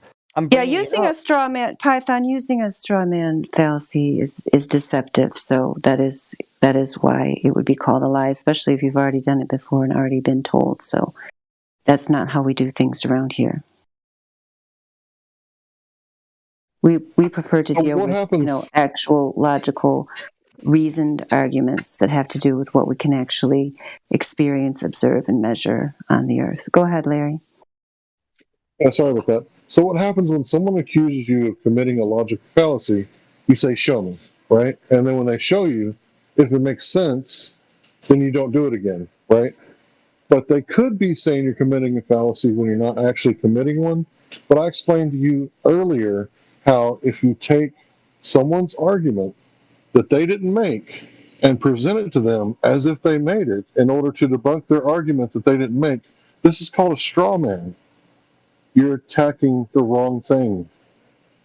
G: Yeah, using a straw man, Python, using a straw man fallacy is deceptive. So that is why it would be called a lie, especially if you've already done it before and already been told. So that's not how we do things around here. We prefer to deal with actual logical, reasoned arguments that have to do with what we can actually experience, observe, and measure on the Earth. Go ahead, Larry.
F: Yeah, sorry about that. So what happens when someone accuses you of committing a logical fallacy? You say, show me, right? And then when they show you, if it makes sense, then you don't do it again, right? But they could be saying you're committing a fallacy when you're not actually committing one. But I explained to you earlier how if you take someone's argument that they didn't make and present it to them as if they made it in order to debunk their argument that they didn't make, this is called a straw man. You're attacking the wrong thing.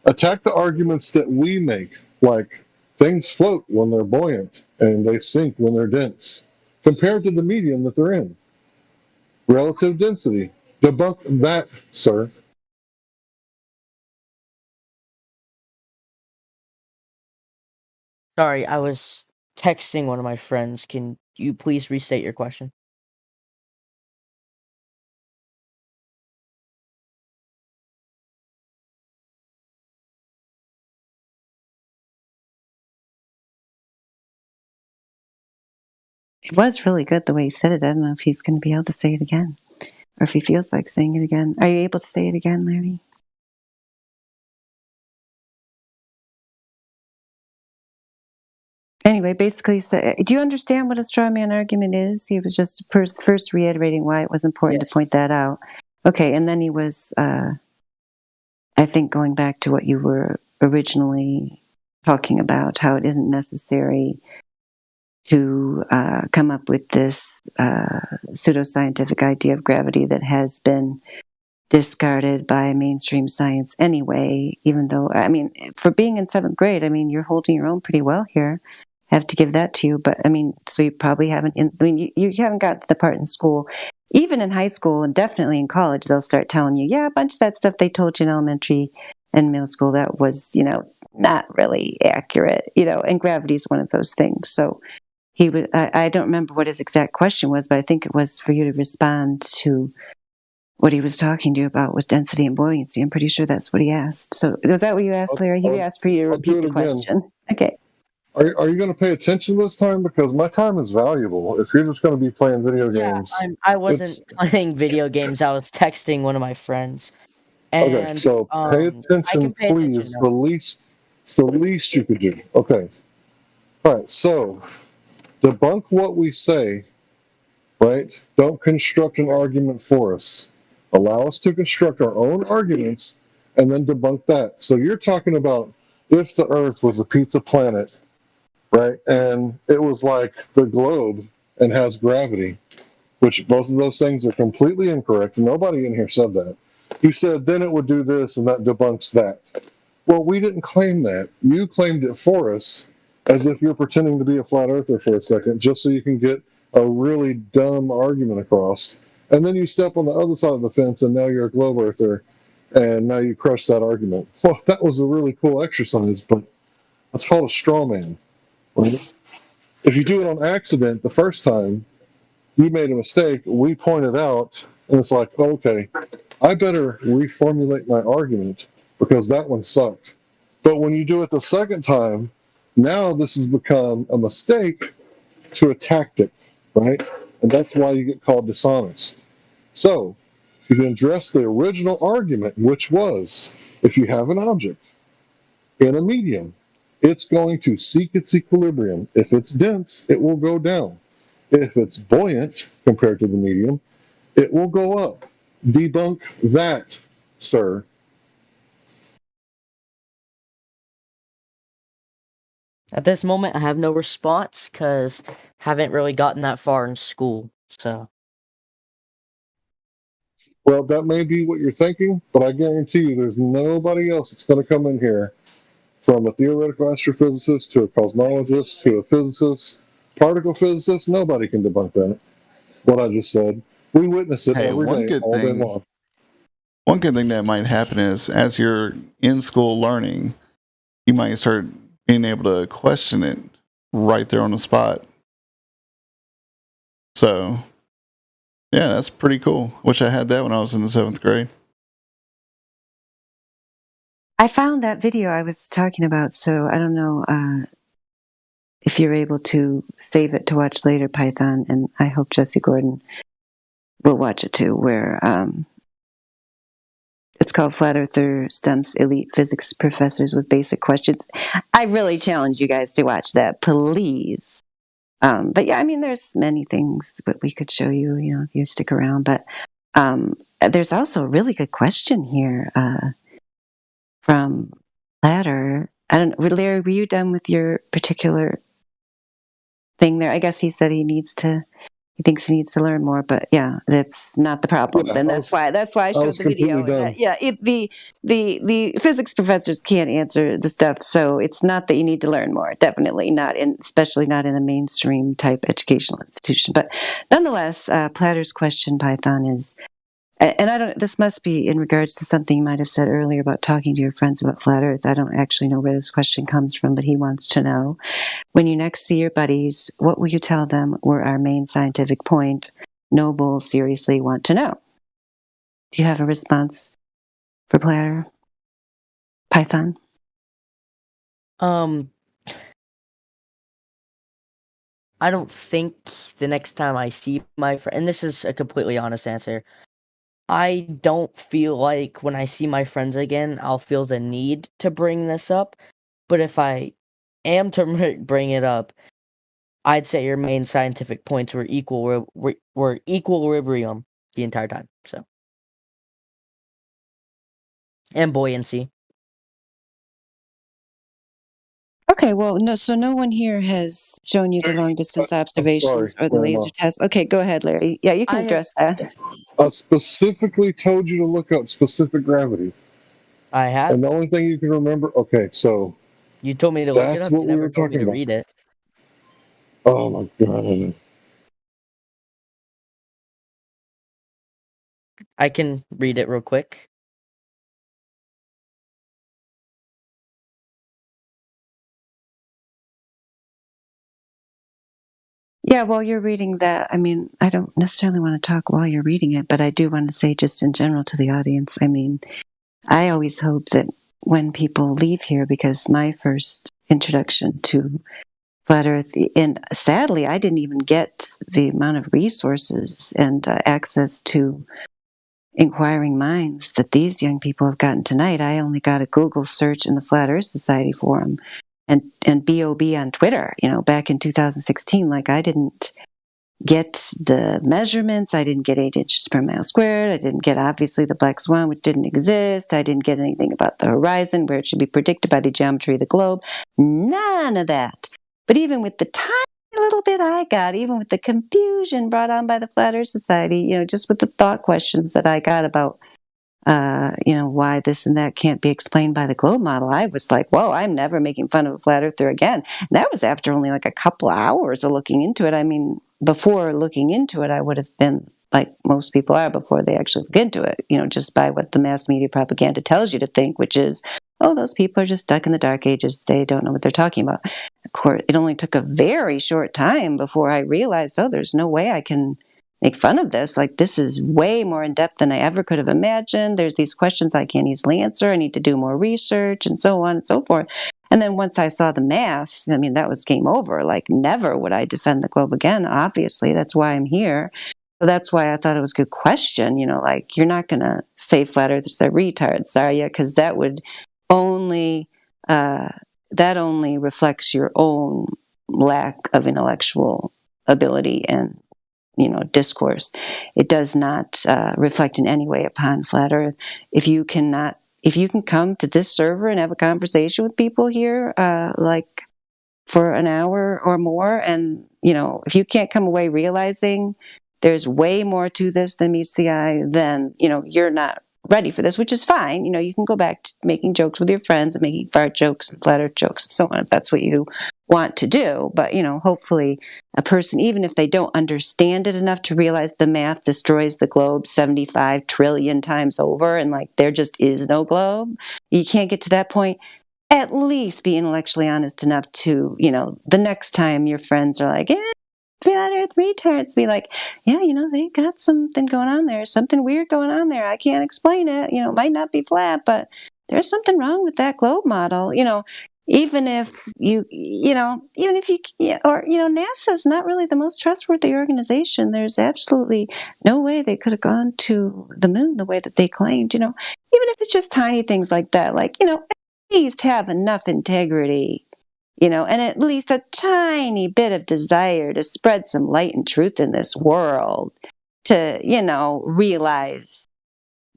F: Attack the arguments that we make, like things float when they're buoyant and they sink when they're dense, compared to the medium that they're in. Relative density. Debunk that, sir.
W: Sorry, I was texting one of my friends. Can you please restate your question?
G: It was really good the way he said it. I don't know if he's going to be able to say it again or if he feels like saying it again. Are you able to say it again, Larry? Anyway, basically, do you understand what a straw man argument is? He was just first reiterating why it was important to point that out. Okay, and then he was I think going back to what you were originally talking about, how it isn't necessary to come up with this pseudoscientific idea of gravity that has been discarded by mainstream science anyway, even though, I mean, for being in 7th grade, I mean, you're holding your own pretty well here. Have to give that to you. But I mean, so you probably haven't, you haven't got to the part in school, even in high school and definitely in college, they'll start telling you, yeah, a bunch of that stuff they told you in elementary and middle school, that was, not really accurate, and gravity is one of those things. So he would, I don't remember what his exact question was, but I think it was for you to respond to what he was talking to you about with density and buoyancy. I'm pretty sure that's what he asked. So was that what you asked, Larry? He asked for you to repeat the question. Okay.
F: Are you going to pay attention this time? Because my time is valuable. If you're just going to be playing video games,
W: I wasn't playing video games. I was texting one of my friends. And,
F: okay, so pay attention, please. It's the least you could do. Okay. All right. So debunk what we say. Right? Don't construct an argument for us. Allow us to construct our own arguments and then debunk that. So you're talking about if the Earth was a pizza planet, right? And it was like the globe and has gravity, which both of those things are completely incorrect. Nobody in here said that. You said then it would do this and that debunks that. Well, we didn't claim that. You claimed it for us as if you're pretending to be a flat earther for a second just so you can get a really dumb argument across. And then you step on the other side of the fence and now you're a globe earther and now you crush that argument. Well, that was a really cool exercise, but that's called a straw man. Right? If you do it on accident the first time, you made a mistake, we pointed out, and it's like, okay, I better reformulate my argument because that one sucked. But when you do it the second time, now this has become a mistake to a tactic, right? And that's why you get called dishonest. So you can address the original argument, which was if you have an object in a medium, it's going to seek its equilibrium. If it's dense, it will go down. If it's buoyant compared to the medium, it will go up. Debunk that, sir.
W: At this moment, I have no response because haven't really gotten that far in school. So,
F: well, that may be what you're thinking, but I guarantee you there's nobody else that's going to come in here, from a theoretical astrophysicist to a cosmologist to a physicist, particle physicist. Nobody can debunk that. What I just said. We witness it every day, all day long.
P: One good thing that might happen is as you're in school learning, you might start being able to question it right there on the spot. So, yeah, that's pretty cool. Wish I had that when I was in the 7th grade.
G: I found that video I was talking about, so I don't know if you're able to save it to watch later, Python, and I hope Jesse Gordon will watch it too, where it's called Flat Earther Stumps Elite Physics Professors with Basic Questions. I really challenge you guys to watch that, please. But yeah, I mean, there's many things that we could show you, if you stick around. But there's also a really good question here from Platter. I don't know, Larry, were you done with your particular thing there? I guess he said he thinks he needs to learn more, but yeah, that's not the problem.
F: Yeah,
G: and that's why I showed the video. The physics professors can't answer the stuff, so it's not that you need to learn more. Definitely not, especially not in a mainstream type educational institution. But nonetheless, Platter's question, Python, is, and I don't. This must be in regards to something you might have said earlier about talking to your friends about flat Earth. I don't actually know where this question comes from, but he wants to know: when you next see your buddies, what will you tell them were our main scientific point? Noble seriously want to know. Do you have a response for Platter? Python?
W: I don't think the next time I see my friend, and this is a completely honest answer, I don't feel like when I see my friends again, I'll feel the need to bring this up. But if I am to bring it up, I'd say your main scientific points were equilibrium the entire time. So and buoyancy.
G: Okay, well, no one here has shown you the long distance observations or the laser test. Okay, go ahead, Larry. Yeah, you can address that.
F: I specifically told you to look up specific gravity.
W: I have.
F: And the only thing you can remember, okay, so
W: you told me to look it up.
F: What
W: You
F: we
W: never
F: were
W: told me
F: talking
W: to
F: about.
W: read it.
F: Oh my god.
W: I can read it real quick.
G: Yeah, while you're reading that, I mean, I don't necessarily want to talk while you're reading it, but I do want to say just in general to the audience, I mean, I always hope that when people leave here, because my first introduction to Flat Earth, and sadly, I didn't even get the amount of resources and access to inquiring minds that these young people have gotten tonight. I only got a Google search in the Flat Earth Society forum and BOB on Twitter, back in 2016. Like, I didn't get the measurements. I didn't get 8 inches per mile squared. I didn't get, obviously, the black swan, which didn't exist. I didn't get anything about the horizon, where it should be predicted by the geometry of the globe. None of that. But even with the tiny little bit I got, even with the confusion brought on by the Flat Earth Society, just with the thought questions that I got about, why this and that can't be explained by the globe model, I was like, whoa, I'm never making fun of a flat earther again. And that was after only like a couple hours of looking into it. I mean, before looking into it, I would have been like most people are before they actually look into it, just by what the mass media propaganda tells you to think, which is, oh, those people are just stuck in the dark ages. They don't know what they're talking about. Of course, it only took a very short time before I realized, oh, there's no way I can make fun of this. Like, this is way more in depth than I ever could have imagined. There's these questions I can't easily answer. I need to do more research and so on and so forth. And then once I saw the math, I mean, that was game over. Like, never would I defend the globe again. Obviously, that's why I'm here. So that's why I thought it was a good question. Like, you're not going to say flat earthers are retards, are you? Because that would only reflects your own lack of intellectual ability and discourse. It does not reflect in any way upon Flat Earth. If you can come to this server and have a conversation with people here, like for an hour or more, and if you can't come away realizing there's way more to this than meets the eye, then you're not ready for this, which is fine. You can go back to making jokes with your friends and making fart jokes and flat earth jokes and so on, if that's what you want to do. But hopefully a person, even if they don't understand it enough to realize the math destroys the globe 75 trillion times over, and like there just is no globe, you can't get to that point, at least be intellectually honest enough to, the next time your friends are like, flat earth retards, be like, yeah, they got something going on there, something weird going on there. I can't explain it. It might not be flat, but there's something wrong with that globe model. Even if NASA's not really the most trustworthy organization. There's absolutely no way they could have gone to the moon the way that they claimed. Even if it's just tiny things like that, like, at least have enough integrity, and at least a tiny bit of desire to spread some light and truth in this world, to, realize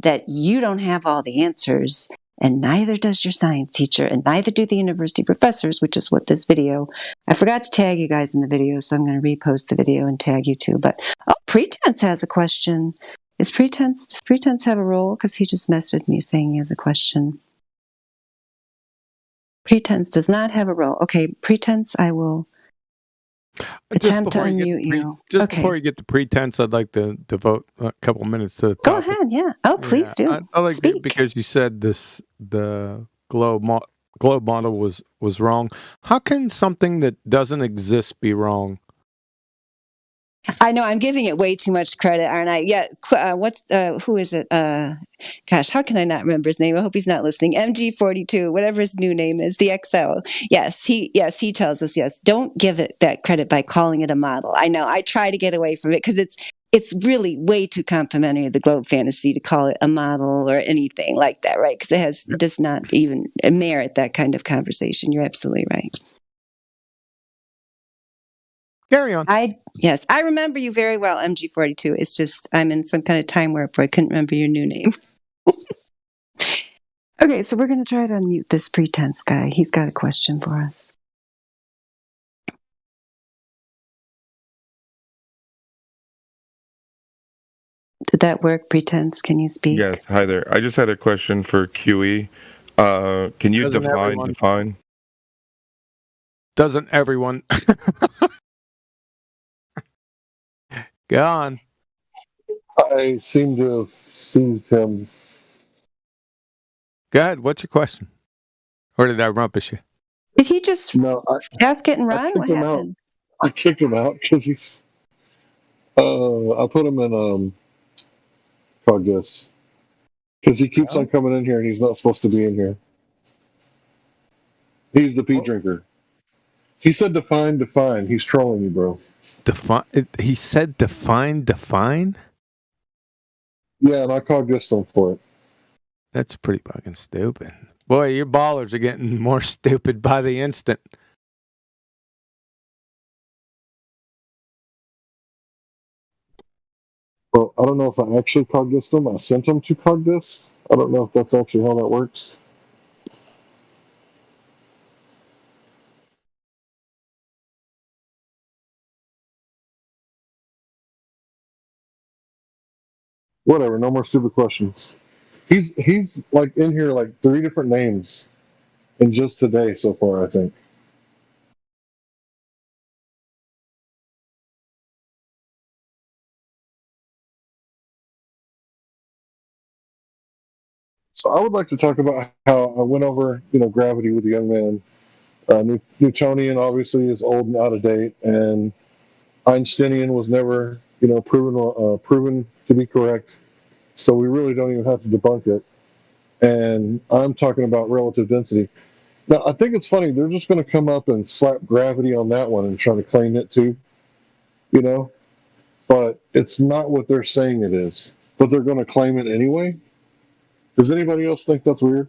G: that you don't have all the answers, and neither does your science teacher, and neither do the university professors, which is what this video, I forgot to tag you guys in the video, so I'm going to repost the video and tag you too. But, Pretense has a question. Does Pretense have a role? Because he just messaged me saying he has a question. Pretense does not have a role. Okay, Pretense, I will attempt to unmute you.
K: Before you get to Pretense, I'd like to devote a couple minutes to the topic.
G: Go ahead, yeah. Oh, please do.
K: I like
G: Speak.
K: it because you said the globe model was wrong. How can something that doesn't exist be wrong?
G: I know I'm giving it way too much credit, aren't I? Yeah. Who is it? Gosh, how can I not remember his name? I hope he's not listening. MG42, whatever his new name is, the XO. Yes, he tells us, yes, don't give it that credit by calling it a model. I know. I try to get away from it because it's really way too complimentary of the globe fantasy to call it a model or anything like that, right? Because it does not even merit that kind of conversation. You're absolutely right.
K: Carry on.
G: Yes, I remember you very well, MG42. It's just I'm in some kind of time warp where I couldn't remember your new name. Okay, so we're going to try to unmute this pretense guy. He's got a question for us. Did that work, pretense? Can you speak?
V: Yes, hi there. I just had a question for QE. Can you
K: Doesn't everyone?
V: define?
K: Doesn't everyone? Go on.
F: I seem to have seen him.
K: Go ahead. What's your question? Or did I rumpus you?
G: Did he just ask it and
F: I
G: run?
F: kicked
G: What
F: him
G: happened?
F: out. I kicked him out because he's. I put him in Cogdis because he keeps on coming in here and he's not supposed to be in here. He's the pee drinker. He said define. He's trolling you, bro.
K: Define. He said define.
F: Yeah, and I Cogdissed him for it.
K: That's pretty fucking stupid. Boy, your ballers are getting more stupid by the instant.
F: Well, I don't know if I actually Cogdissed him. I sent him to Cogdiss. I don't know if that's actually how that works. Whatever, no more stupid questions. He's like in here like 3 different names in just today so far, I think. So I would like to talk about how I went over, gravity with a young man. Newtonian obviously is old and out of date, and Einsteinian was never, proven to be correct. So we really don't even have to debunk it. And I'm talking about relative density. Now, I think it's funny. They're just going to come up and slap gravity on that one and try to claim it too, But it's not what they're saying it is. But they're going to claim it anyway. Does anybody else think that's weird?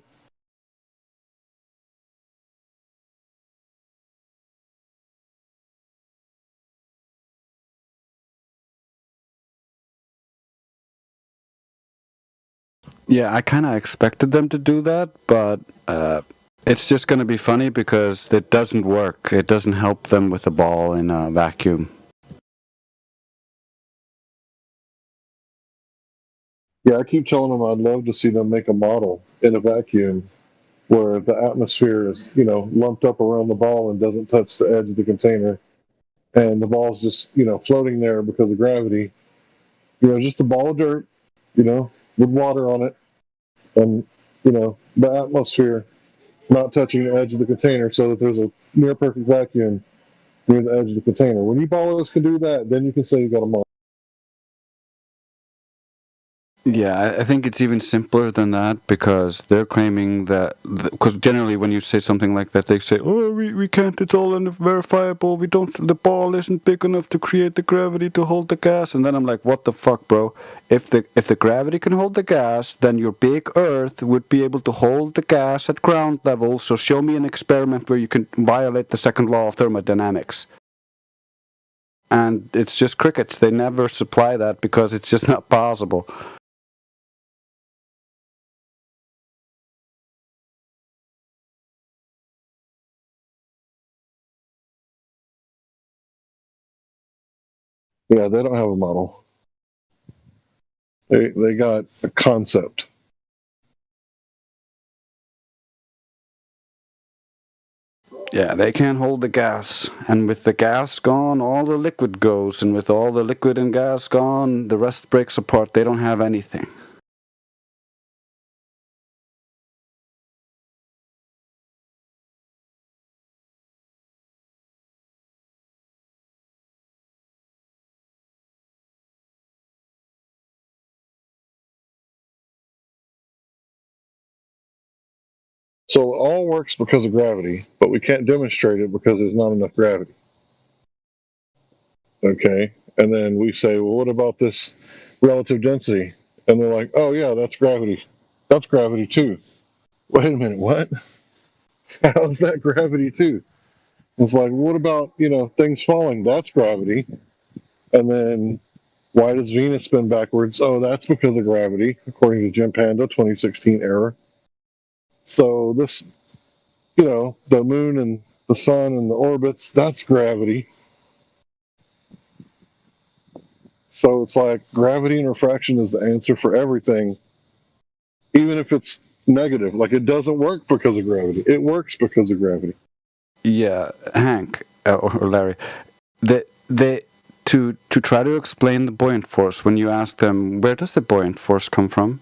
N: Yeah, I kind of expected them to do that, but it's just going to be funny because it doesn't work. It doesn't help them with the ball in a vacuum.
F: Yeah, I keep telling them I'd love to see them make a model in a vacuum where the atmosphere is, lumped up around the ball and doesn't touch the edge of the container. And the ball's just, floating there because of gravity. Just a ball of dirt, with water on it. And, the atmosphere not touching the edge of the container so that there's a near perfect vacuum near the edge of the container. When you ballers can do that, then you can say you got a model.
N: Yeah, I think it's even simpler than that because they're claiming that, because generally when you say something like that, they say, oh, we can't, it's all unverifiable, the ball isn't big enough to create the gravity to hold the gas. And then I'm like, what the fuck, bro? If the gravity can hold the gas, then your big Earth would be able to hold the gas at ground level, so show me an experiment where you can violate the second law of thermodynamics. And it's just crickets. They never supply that because it's just not possible.
F: Yeah, they don't have a model. They got a concept.
N: Yeah, they can't hold the gas. And with the gas gone, all the liquid goes. And with all the liquid and gas gone, the rest breaks apart. They don't have anything.
F: So it all works because of gravity, but we can't demonstrate it because there's not enough gravity. Okay? And then we say, well, what about this relative density? And they're like, oh, yeah, that's gravity. That's gravity too. Wait a minute, what? How's that gravity too? It's like, what about, things falling? That's gravity. And then why does Venus spin backwards? Oh, that's because of gravity, according to Jim Panda, 2016 error. So this, the moon and the sun and the orbits, that's gravity. So it's like gravity and refraction is the answer for everything, even if it's negative. Like it doesn't work because of gravity. It works because of gravity.
N: Yeah, Hank or Larry, to try to explain the buoyant force, when you ask them where does the buoyant force come from,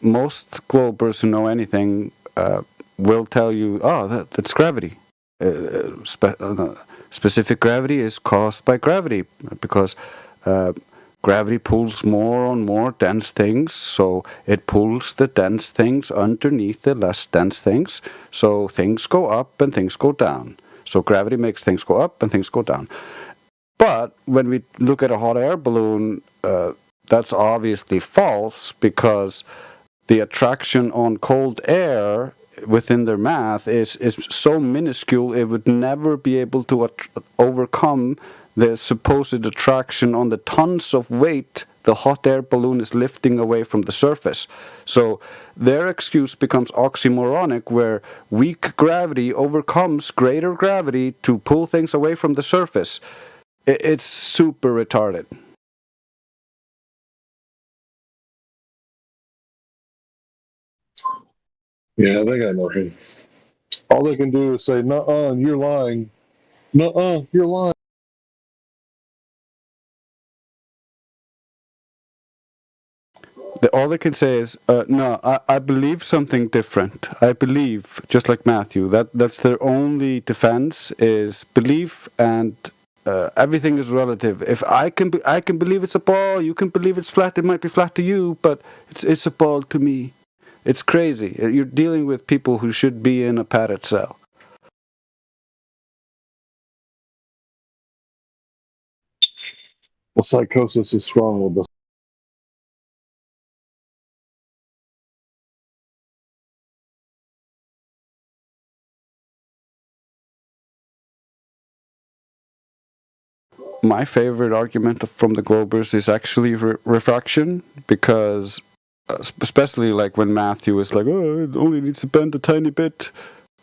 N: most globers who know anything will tell you, oh, that's gravity. Specific gravity is caused by gravity because gravity pulls more on more dense things, so it pulls the dense things underneath the less dense things, so things go up and things go down. So gravity makes things go up and things go down. But when we look at a hot air balloon, that's obviously false because the attraction on cold air within their math is so minuscule it would never be able to overcome the supposed attraction on the tons of weight the hot air balloon is lifting away from the surface. So their excuse becomes oxymoronic, where weak gravity overcomes greater gravity to pull things away from the surface. It's super retarded.
F: Yeah, they got nothing. All they can do is say, "Nuh-uh, you're lying. Nuh-uh, you're lying."
N: All they can say is, no, I believe something different. I believe, just like Matthew, that's their only defense is belief, and everything is relative. If I can believe it's a ball, you can believe it's flat. It might be flat to you, but it's a ball to me. It's crazy. You're dealing with people who should be in a padded cell.
F: Well, psychosis is strong with this.
N: My favorite argument from the Globers is actually refraction, because especially like when Matthew is like, oh, it only needs to bend a tiny bit.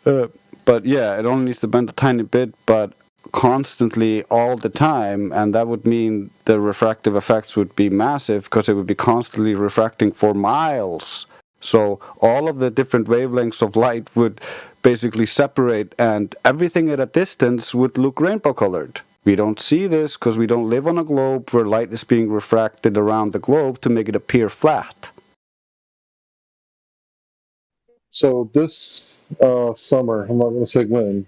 N: But yeah, it only needs to bend a tiny bit, but constantly all the time, and that would mean the refractive effects would be massive because it would be constantly refracting for miles. So all of the different wavelengths of light would basically separate, and everything at a distance would look rainbow colored. We don't see this because we don't live on a globe where light is being refracted around the globe to make it appear flat.
F: So this summer, I'm not going to say when,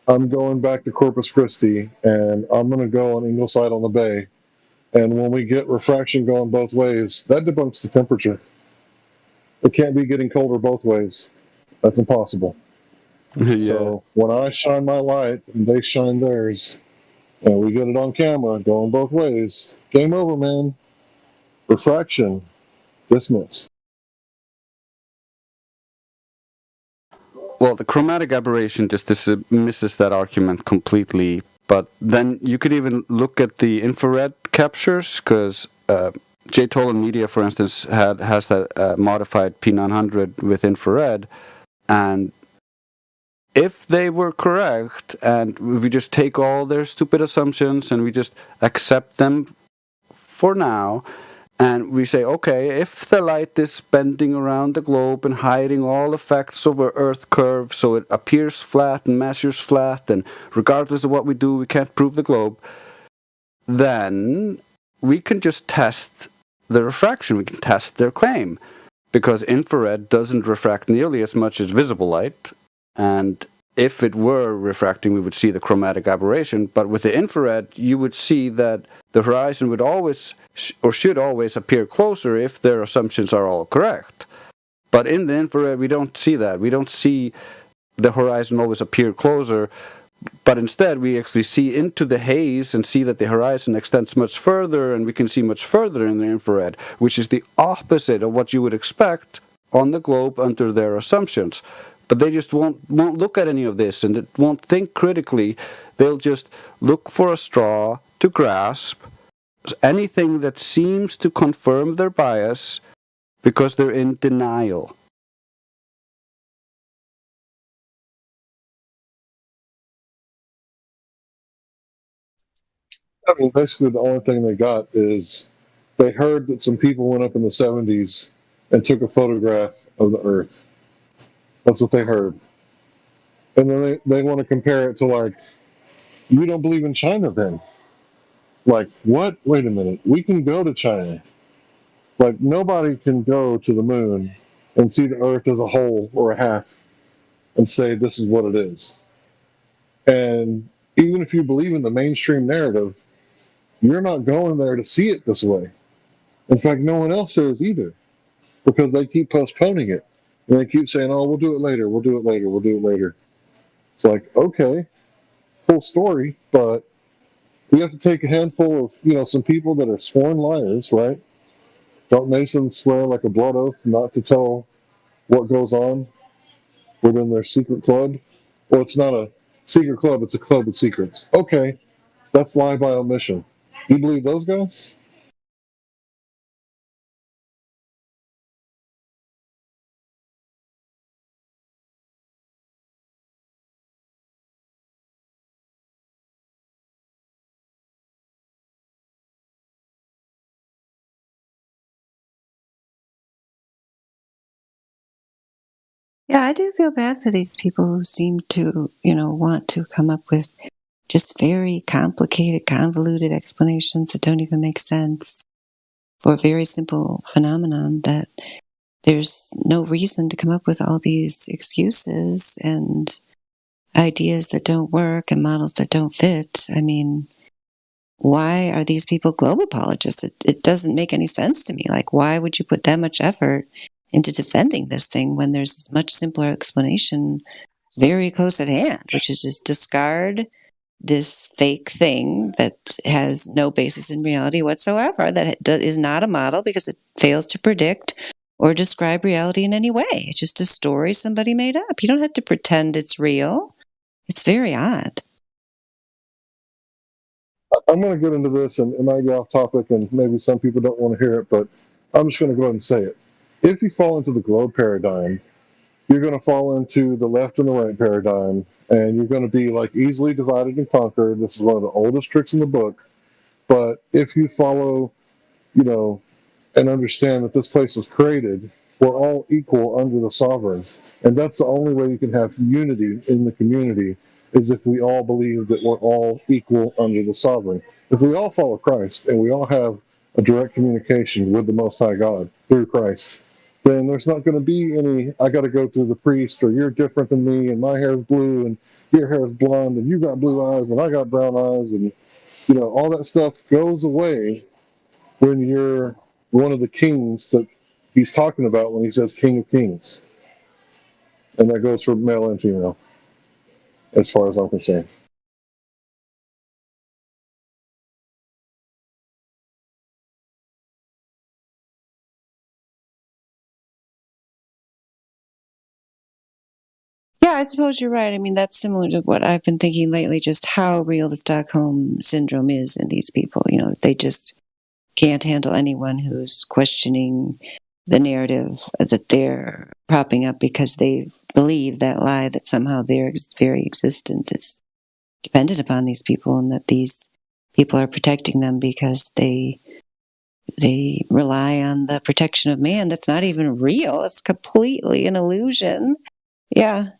F: I'm going back to Corpus Christi, and I'm going to go on Ingleside on the Bay. And when we get refraction going both ways, that debunks the temperature. It can't be getting colder both ways. That's impossible.
N: Yeah.
F: So when I shine my light and they shine theirs, and we get it on camera going both ways, game over, man. Refraction, dismiss.
N: Well, the chromatic aberration just misses that argument completely. But then you could even look at the infrared captures, because J. Tolan Media, for instance, has that modified P900 with infrared, and if they were correct, and we just take all their stupid assumptions and we just accept them for now, and we say, okay, if the light is bending around the globe and hiding all effects of our Earth curve so it appears flat and measures flat, and regardless of what we do, we can't prove the globe, then we can just test the refraction. We can test their claim, because infrared doesn't refract nearly as much as visible light, and if it were refracting, we would see the chromatic aberration. But with the infrared, you would see that the horizon would always, or should always, appear closer if their assumptions are all correct. But in the infrared, we don't see that. We don't see the horizon always appear closer, but instead we actually see into the haze and see that the horizon extends much further, and we can see much further in the infrared, which is the opposite of what you would expect on the globe under their assumptions. But they just won't look at any of this, and it won't think critically. They'll just look for a straw to grasp, anything that seems to confirm their bias, because they're in denial.
F: I mean, basically, the only thing they got is they heard that some people went up in the 70s and took a photograph of the Earth. That's what they heard. And then they want to compare it to, like, you don't believe in China then? Like, what? Wait a minute. We can go to China. Like, nobody can go to the moon and see the Earth as a whole or a half and say this is what it is. And even if you believe in the mainstream narrative, you're not going there to see it this way. In fact, no one else is either, because they keep postponing it. And they keep saying, oh, we'll do it later, we'll do it later, we'll do it later. It's like, okay, full story, but we have to take a handful of, some people that are sworn liars, right? Don't Masons swear like a blood oath not to tell what goes on within their secret club? Well, it's not a secret club, it's a club of secrets. Okay, that's lie by omission. You believe those guys?
G: Yeah, I do feel bad for these people who seem to, want to come up with just very complicated, convoluted explanations that don't even make sense for a very simple phenomenon that there's no reason to come up with all these excuses and ideas that don't work and models that don't fit. I mean, why are these people globe apologists? It doesn't make any sense to me. Like, why would you put that much effort into defending this thing when there's this much simpler explanation very close at hand, which is just discard this fake thing that has no basis in reality whatsoever, that is not a model because it fails to predict or describe reality in any way. It's just a story somebody made up. You don't have to pretend it's real. It's very odd.
F: I'm going to get into this, and it might be off topic, and maybe some people don't want to hear it, but I'm just going to go ahead and say it. If you fall into the globe paradigm, you're going to fall into the left and the right paradigm, and you're going to be like easily divided and conquered. This is one of the oldest tricks in the book. But if you follow, and understand that this place was created, we're all equal under the sovereign. And that's the only way you can have unity in the community, is if we all believe that we're all equal under the sovereign. If we all follow Christ and we all have a direct communication with the Most High God through Christ, then there's not going to be any, I got to go through the priest, or you're different than me, and my hair is blue, and your hair is blonde, and you got blue eyes, and I got brown eyes, and, all that stuff goes away when you're one of the kings that he's talking about when he says King of Kings. And that goes for male and female, as far as I'm concerned.
G: Yeah, I suppose you're right. I mean, that's similar to what I've been thinking lately, just how real the Stockholm Syndrome is in these people. They just can't handle anyone who's questioning the narrative that they're propping up because they believe that lie that somehow their very existence is dependent upon these people, and that these people are protecting them because they rely on the protection of man that's not even real. It's completely an illusion. Yeah.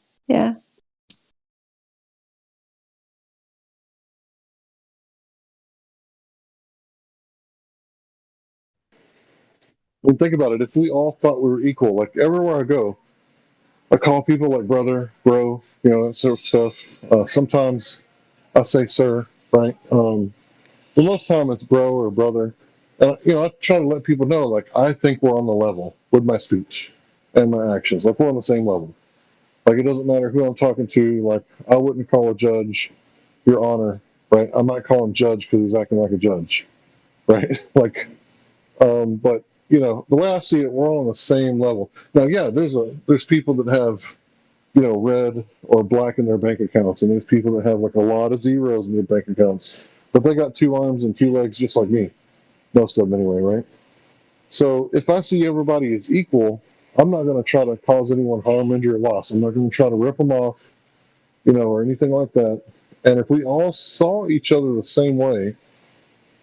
F: Well, think about it. If we all thought we were equal, like everywhere I go, I call people like brother, bro, that sort of stuff. Sometimes I say sir, right? But most time it's bro or brother. And, I try to let people know, like, I think we're on the level with my speech and my actions. Like, we're on the same level. Like, it doesn't matter who I'm talking to. Like, I wouldn't call a judge your honor, right? I might call him judge because he's acting like a judge, right? Like, but, the way I see it, we're all on the same level. Now, yeah, there's people that have, red or black in their bank accounts, and there's people that have like a lot of zeros in their bank accounts, but they got 2 arms and 2 legs just like me, most of them anyway, right? So if I see everybody as equal, I'm not going to try to cause anyone harm, injury, or loss. I'm not going to try to rip them off, or anything like that. And if we all saw each other the same way,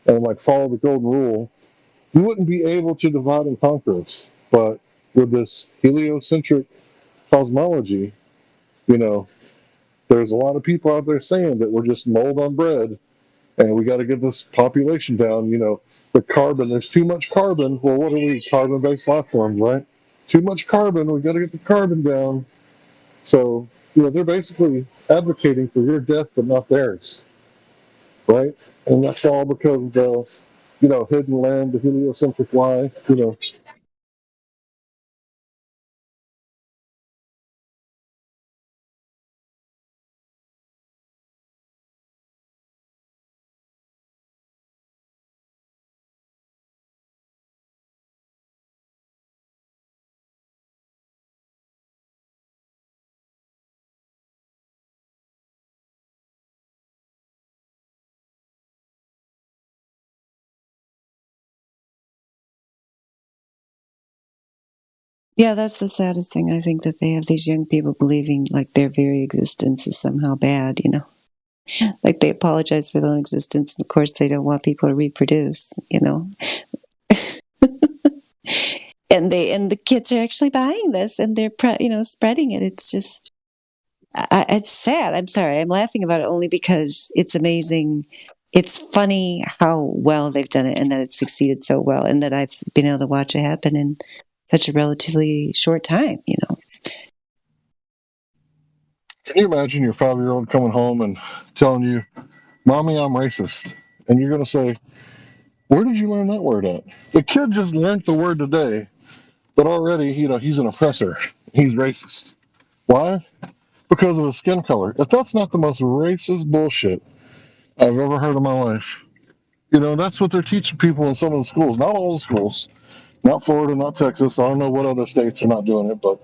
F: and like follow the golden rule, you wouldn't be able to divide and conquer us. But with this heliocentric cosmology, you know, there's a lot of people out there saying that we're just mold on bread and we got to get this population down. You know, the carbon, there's too much carbon. Well, what are we? Carbon based life forms, right? Too much carbon. We got to get the carbon down. So, you know, they're basically advocating for your death, but not theirs, right? And that's all because of the, you know, hidden land, the heliocentric lie, you know.
G: Yeah, that's the saddest thing. I think that they have these young people believing like their very existence is somehow bad, you know. Like they apologize for their own existence, and of course they don't want people to reproduce, you know. And the kids are actually buying this, and they're you know, spreading it. It's just it's sad. I'm sorry. I'm laughing about it only because it's amazing. It's funny how well they've done it and that it's succeeded so well, and that I've been able to watch it happen in such a relatively short time, you know.
F: Can you imagine your 5-year-old coming home and telling you, Mommy, I'm racist? And you're going to say, where did you learn that word at? The kid just learned the word today, but already, you know, he's an oppressor. He's racist. Why? Because of his skin color. If that's not the most racist bullshit I've ever heard in my life, you know, that's what they're teaching people in some of the schools. Not all the schools. Not Florida, not Texas. I don't know what other states are not doing it, but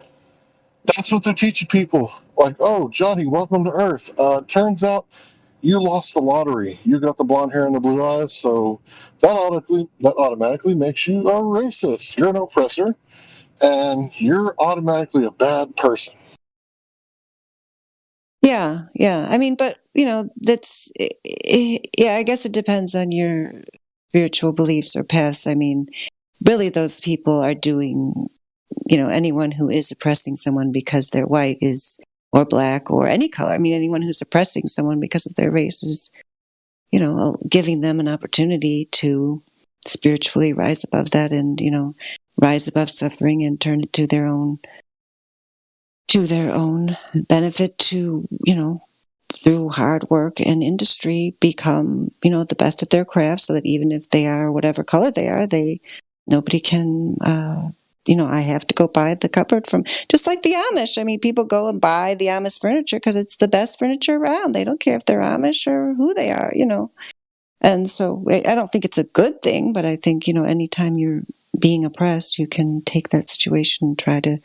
F: that's what they're teaching people. Like, oh, Johnny, welcome to Earth. Turns out you lost the lottery. You got the blonde hair and the blue eyes, so that automatically makes you a racist. You're an oppressor, and you're automatically a bad person.
G: Yeah, yeah. I mean, but you know, that's yeah. I guess it depends on your spiritual beliefs or paths. I mean, really, those people are doing. You know, anyone who is oppressing someone because they're white is, or black, or any color. I mean, anyone who's oppressing someone because of their race is, you know, giving them an opportunity to spiritually rise above that, and you know, rise above suffering and turn it to their own benefit, to, you know, through hard work and industry become, you know, the best at their craft, so that even if they are whatever color they are, nobody can you know, I have to go buy the cupboard from, just like the Amish. I mean, people go and buy the Amish furniture because it's the best furniture around. They don't care if they're Amish or who they are, you know. And so I don't think it's a good thing, but I think, you know, anytime you're being oppressed, you can take that situation and try to,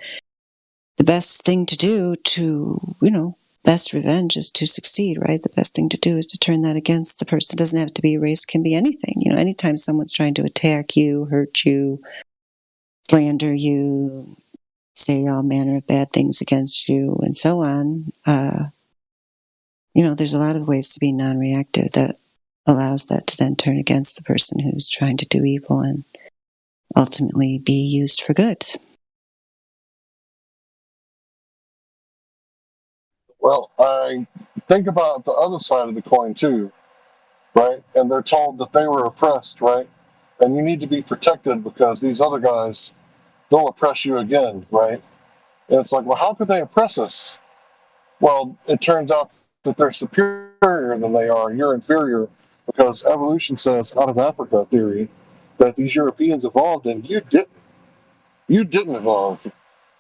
G: the best thing to do to, you know, best revenge is to succeed, right? The best thing to do is to turn that against the person. It doesn't have to be a race, can be anything. You know, anytime someone's trying to attack you, hurt you, slander you, say all manner of bad things against you, and so on, you know, there's a lot of ways to be non-reactive that allows that to then turn against the person who's trying to do evil and ultimately be used for good.
F: Well, I think about the other side of the coin too, right? And they're told that they were oppressed, right? And you need to be protected because these other guys, they'll oppress you again, right? And it's like, well, how could they oppress us? Well, it turns out that they're superior than they are. You're inferior because evolution says, out of Africa theory, that these Europeans evolved and you didn't. You didn't evolve.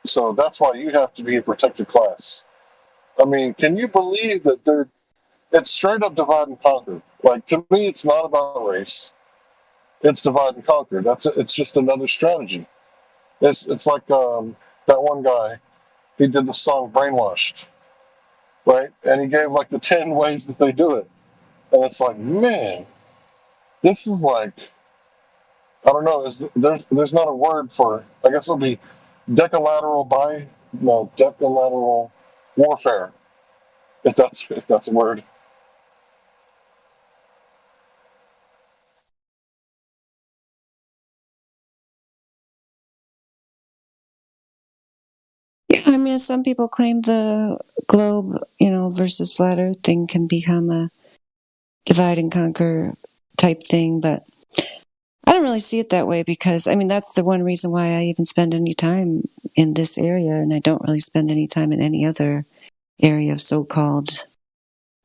F: So that's why you have to be a protected class. I mean, can you believe that it's straight up divide and conquer? Like, to me, it's not about race. It's divide and conquer. It's just another strategy. It's like that one guy, he did the song Brainwashed, right? And he gave like the 10 ways that they do it. And it's like, man, this is like, I don't know, there's not a word for, I guess it'll be decalateral warfare, if that's a word.
G: Yeah, some people claim the globe, versus flat Earth thing can become a divide and conquer type thing, but I don't really see it that way because, that's the one reason why I even spend any time in this area, and I don't really spend any time in any other area of so-called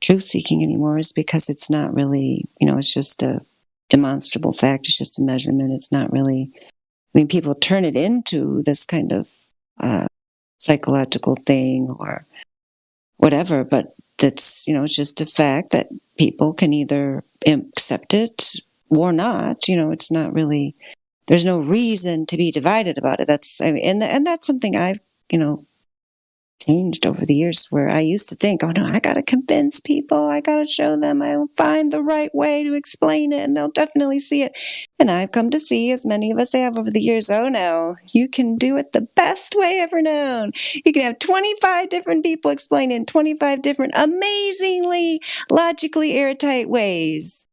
G: truth seeking anymore, is because it's not really, it's just a demonstrable fact. It's just a measurement. It's not really, people turn it into this kind of psychological thing or whatever, but that's, it's just a fact that people can either accept it or not. It's not really, there's no reason to be divided about it. That's, and that's something I've, changed over the years, where I used to think, oh no, I got to convince people, I got to show them, I'll find the right way to explain it and they'll definitely see it. And I've come to see, as many of us have over the years, oh no, you can do it the best way ever known. You can have 25 different people explain it in 25 different, amazingly, logically airtight ways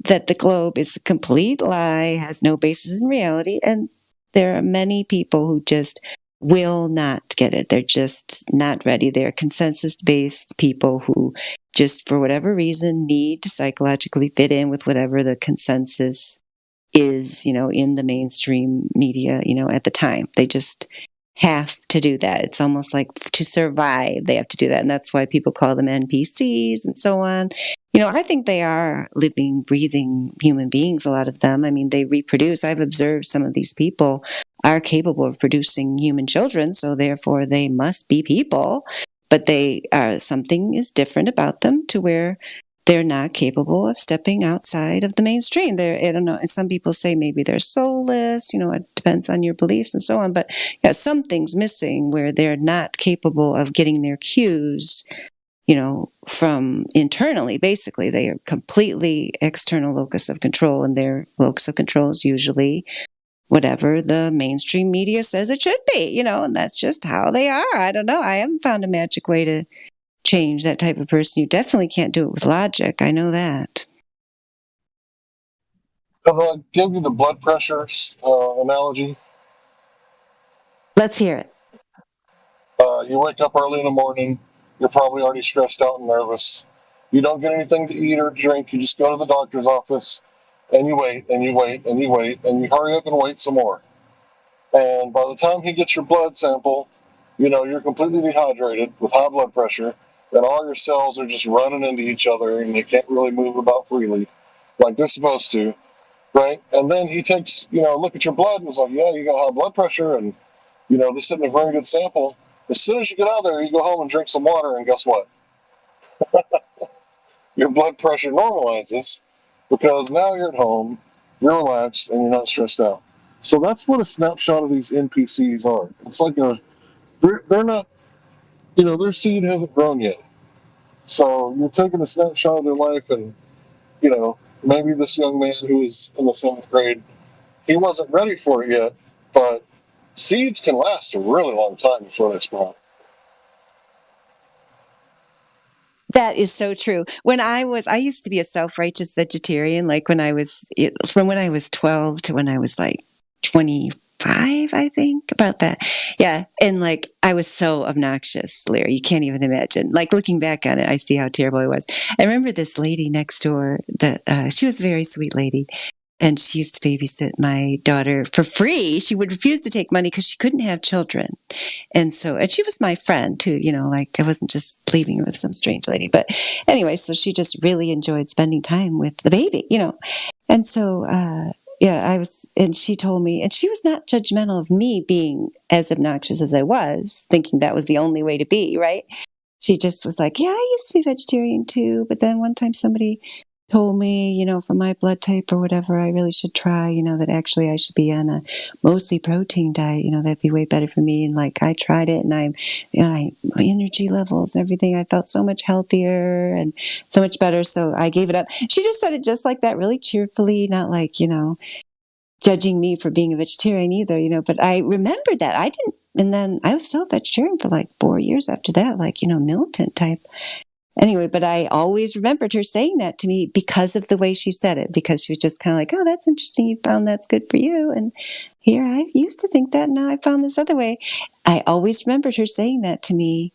G: that the globe is a complete lie, has no basis in reality, and there are many people who just will not get it. They're just not ready. They're consensus-based people who just, for whatever reason, need to psychologically fit in with whatever the consensus is, in the mainstream media, at the time. They just have to do that. It's almost like to survive, they have to do that. And that's why people call them NPCs and so on. I think they are living, breathing human beings, a lot of them. They reproduce. I've observed some of these people are capable of producing human children, so therefore they must be people. But they are, something is different about them to where they're not capable of stepping outside of the mainstream. I don't know. And some people say maybe they're soulless, it depends on your beliefs and so on. But yeah, something's missing where they're not capable of getting their cues, from internally. Basically, they are completely external locus of control, and their locus of control is usually whatever the mainstream media says it should be, and that's just how they are. I don't know. I haven't found a magic way to change that type of person. You definitely can't do it with logic. I know that.
F: I'll give you the blood pressure analogy.
G: Let's hear it.
F: You wake up early in the morning. You're probably already stressed out and nervous. You don't get anything to eat or drink. You just go to the doctor's office, and you wait, and you wait, and you wait, and you hurry up and wait some more. And by the time he gets your blood sample, you're completely dehydrated with high blood pressure, and all your cells are just running into each other, and they can't really move about freely like they're supposed to, right? And then he takes, a look at your blood and is like, yeah, you got high blood pressure, and, this isn't a very good sample. As soon as you get out of there, you go home and drink some water, and guess what? Your blood pressure normalizes because now you're at home, you're relaxed, and you're not stressed out. So that's what a snapshot of these NPCs are. It's like they're not, their seed hasn't grown yet. So you're taking a snapshot of their life, and, maybe this young man who is in the 7th grade, he wasn't ready for it yet, but seeds can last a really long time before they sprout.
G: That is so true. I used to be a self-righteous vegetarian, like from when I was 12 to when I was like 25, I think, about that. Yeah. And I was so obnoxious, Larry. You can't even imagine. Looking back on it, I see how terrible I was. I remember this lady next door that, she was a very sweet lady. And she used to babysit my daughter for free. She would refuse to take money because she couldn't have children. And she was my friend too, I wasn't just leaving her with some strange lady. But anyway, so she just really enjoyed spending time with the baby, And so, and she told me, and she was not judgmental of me being as obnoxious as I was, thinking that was the only way to be, right? She just was like, yeah, I used to be vegetarian too. But then one time somebody told me, for my blood type or whatever, I really should try, that actually I should be on a mostly protein diet, that'd be way better for me. And I tried it, and my energy levels and everything, I felt so much healthier and so much better. So I gave it up. She just said it just like that, really cheerfully, not judging me for being a vegetarian either, but I remembered that I didn't. And then I was still a vegetarian for 4 years after that, militant type. Anyway, but I always remembered her saying that to me because of the way she said it, because she was just kind of like, oh, that's interesting. You found that's good for you. And here I used to think that. Now I found this other way. I always remembered her saying that to me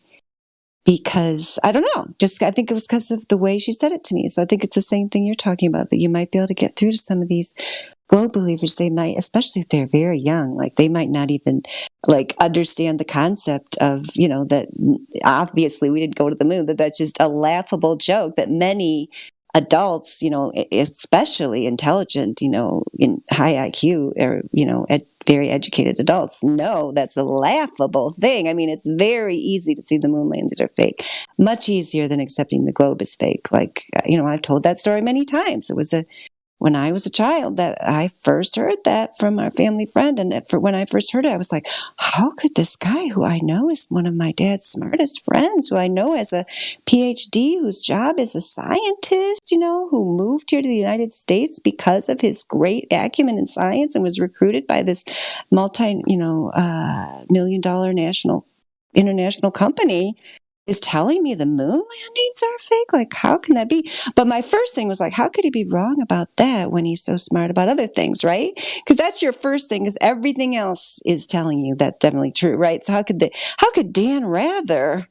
G: because I don't know, just I think it was because of the way she said it to me. So I think it's the same thing you're talking about, that you might be able to get through to some of these globe believers. They might, especially if they're very young, like they might not even like understand the concept of, that obviously we didn't go to the moon, that that's just a laughable joke that many adults, especially intelligent, in high IQ or, very educated adults know that's a laughable thing. I mean, it's very easy to see the moon landings are fake, much easier than accepting the globe is fake. Like, I've told that story many times. It was when I was a child that I first heard that from our family friend. And when I first heard it, I was like, how could this guy, who I know is one of my dad's smartest friends, who I know has a PhD, whose job is a scientist, who moved here to the United States because of his great acumen in science and was recruited by this multi-million-dollar international company, is telling me the moon landings are fake? Like, how can that be? But my first thing was like, how could he be wrong about that when he's so smart about other things, right? Because that's your first thing, because everything else is telling you that's definitely true, right? So how could Dan Rather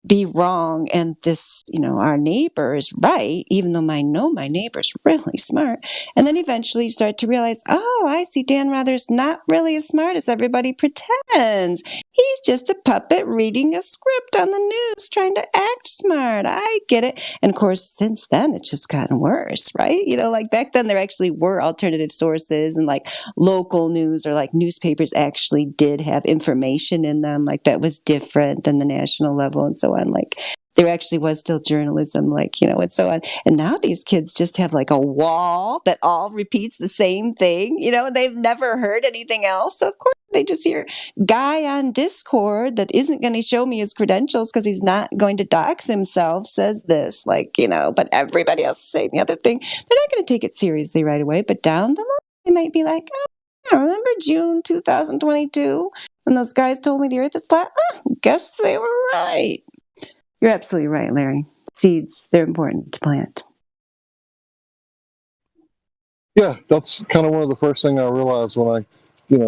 G: be wrong and this, our neighbor is right, even though I know my neighbor's really smart? And then eventually you start to realize, oh, I see, Dan Rather's not really as smart as everybody pretends. He's just a puppet reading a script on the news, trying to act smart. I get it. And of course, since then, it's just gotten worse, right? Like back then, there actually were alternative sources, and like local news or like newspapers actually did have information in them, like that was different than the national level and so on. Like there actually was still journalism, like, and so on. And now these kids just have like a wall that all repeats the same thing, they've never heard anything else. So of course they just hear guy on Discord that isn't going to show me his credentials because he's not going to dox himself says this, like, but everybody else is saying the other thing. They're not going to take it seriously right away, but down the line, they might be like, oh, I remember June 2022 when those guys told me the earth is flat. Guess they were right. You're absolutely right, Larry. Seeds, they're important to plant.
F: Yeah, that's kind of one of the first things I realized when I,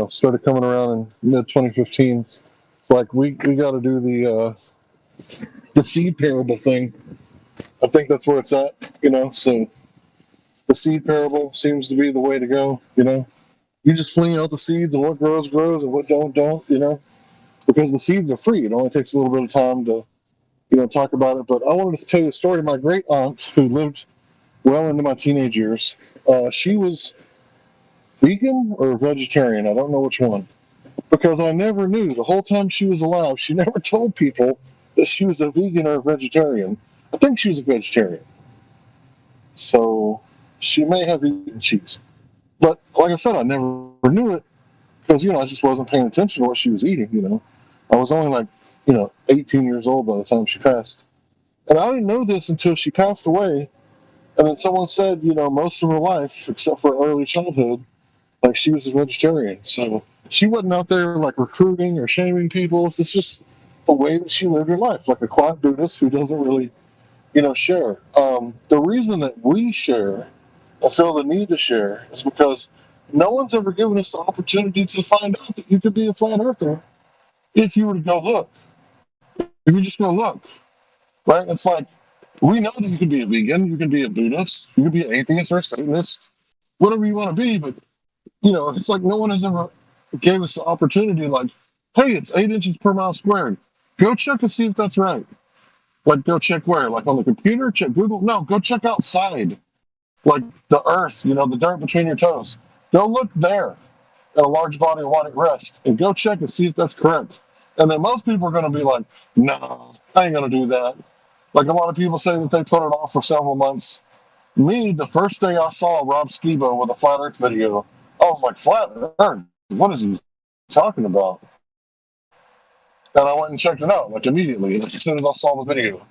F: started coming around in mid 2015. Like we got to do the seed parable thing. I think that's where it's at, So the seed parable seems to be the way to go. You just fling out the seeds, and what grows grows, and what don't. Because the seeds are free. It only takes a little bit of time to talk about it. But I wanted to tell you a story of my great aunt who lived well into my teenage years. She was vegan or vegetarian. I don't know which one. Because I never knew. The whole time she was alive, she never told people that she was a vegan or a vegetarian. I think she was a vegetarian. So she may have eaten cheese. But like I said, I never knew it because, I just wasn't paying attention to what she was eating, I was only like, 18 years old by the time she passed. And I didn't know this until she passed away. And then someone said, most of her life, except for early childhood, like she was a vegetarian. So she wasn't out there like recruiting or shaming people. It's just the way that she lived her life, like a quiet Buddhist who doesn't really, share. The reason that we share and feel the need to share is because no one's ever given us the opportunity to find out that you could be a flat earther if you were to go look. If you just go look, right? It's like, we know that you can be a vegan, you can be a Buddhist, you can be an atheist or a Satanist, whatever you want to be, but, it's like no one has ever gave us the opportunity, like, hey, it's 8 inches per mile squared. Go check and see if that's right. Like, go check where? Like on the computer? Check Google? No, go check outside. Like the earth, the dirt between your toes. Go look there at a large body of water at rest and go check and see if that's correct. And then most people are going to be like, no, I ain't going to do that. Like a lot of people say that they put it off for several months. Me, the first day I saw Rob Skibo with a Flat Earth video, I was like, Flat Earth? What is he talking about? And I went and checked it out, like immediately, as soon as I saw the video.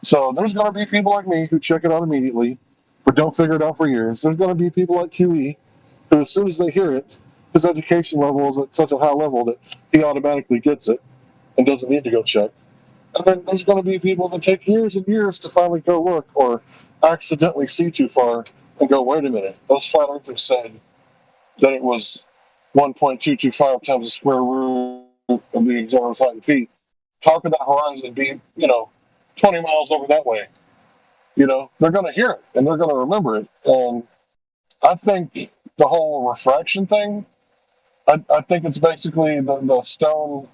F: So there's going to be people like me who check it out immediately, but don't figure it out for years. There's going to be people like QE who, as soon as they hear it, his education level is at such a high level that he automatically gets it and doesn't need to go check. And then there's going to be people that take years and years to finally go look or accidentally see too far and go, wait a minute, those flat earthers said that it was 1.225 times the square root of the observer's height in feet, how could that horizon be, 20 miles over that way? They're going to hear it and they're going to remember it. And I think the whole refraction thing, I think it's basically the stone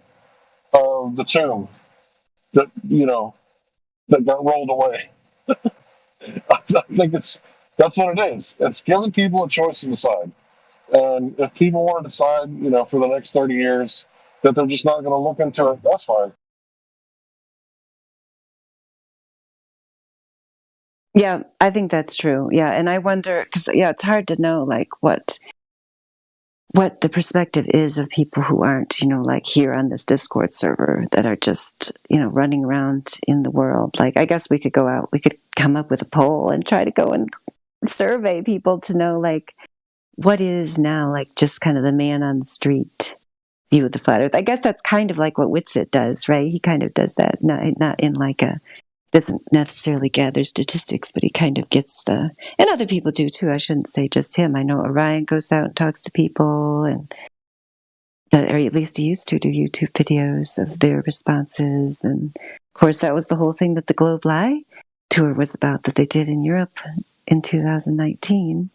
F: of the tomb that, that got rolled away. I think that's what it is. It's giving people a choice to decide. And if people want to decide, for the next 30 years that they're just not going to look into it, that's fine.
G: Yeah, I think that's true. Yeah, and I wonder because it's hard to know like what the perspective is of people who aren't, like here on this Discord server that are just, running around in the world. Like, I guess we could go out, we could come up with a poll and try to go and survey people to know, like, what is now, like, just kind of the man on the street view of the flat earth. I guess that's kind of like what Whitsitt does, right? He kind of does that, not in like doesn't necessarily gather statistics, but he kind of gets and other people do too. I shouldn't say just him. I know Orion goes out and talks to people, or at least he used to do YouTube videos of their responses. And of course, that was the whole thing that the Globe Lie tour was about that they did in Europe in 2019.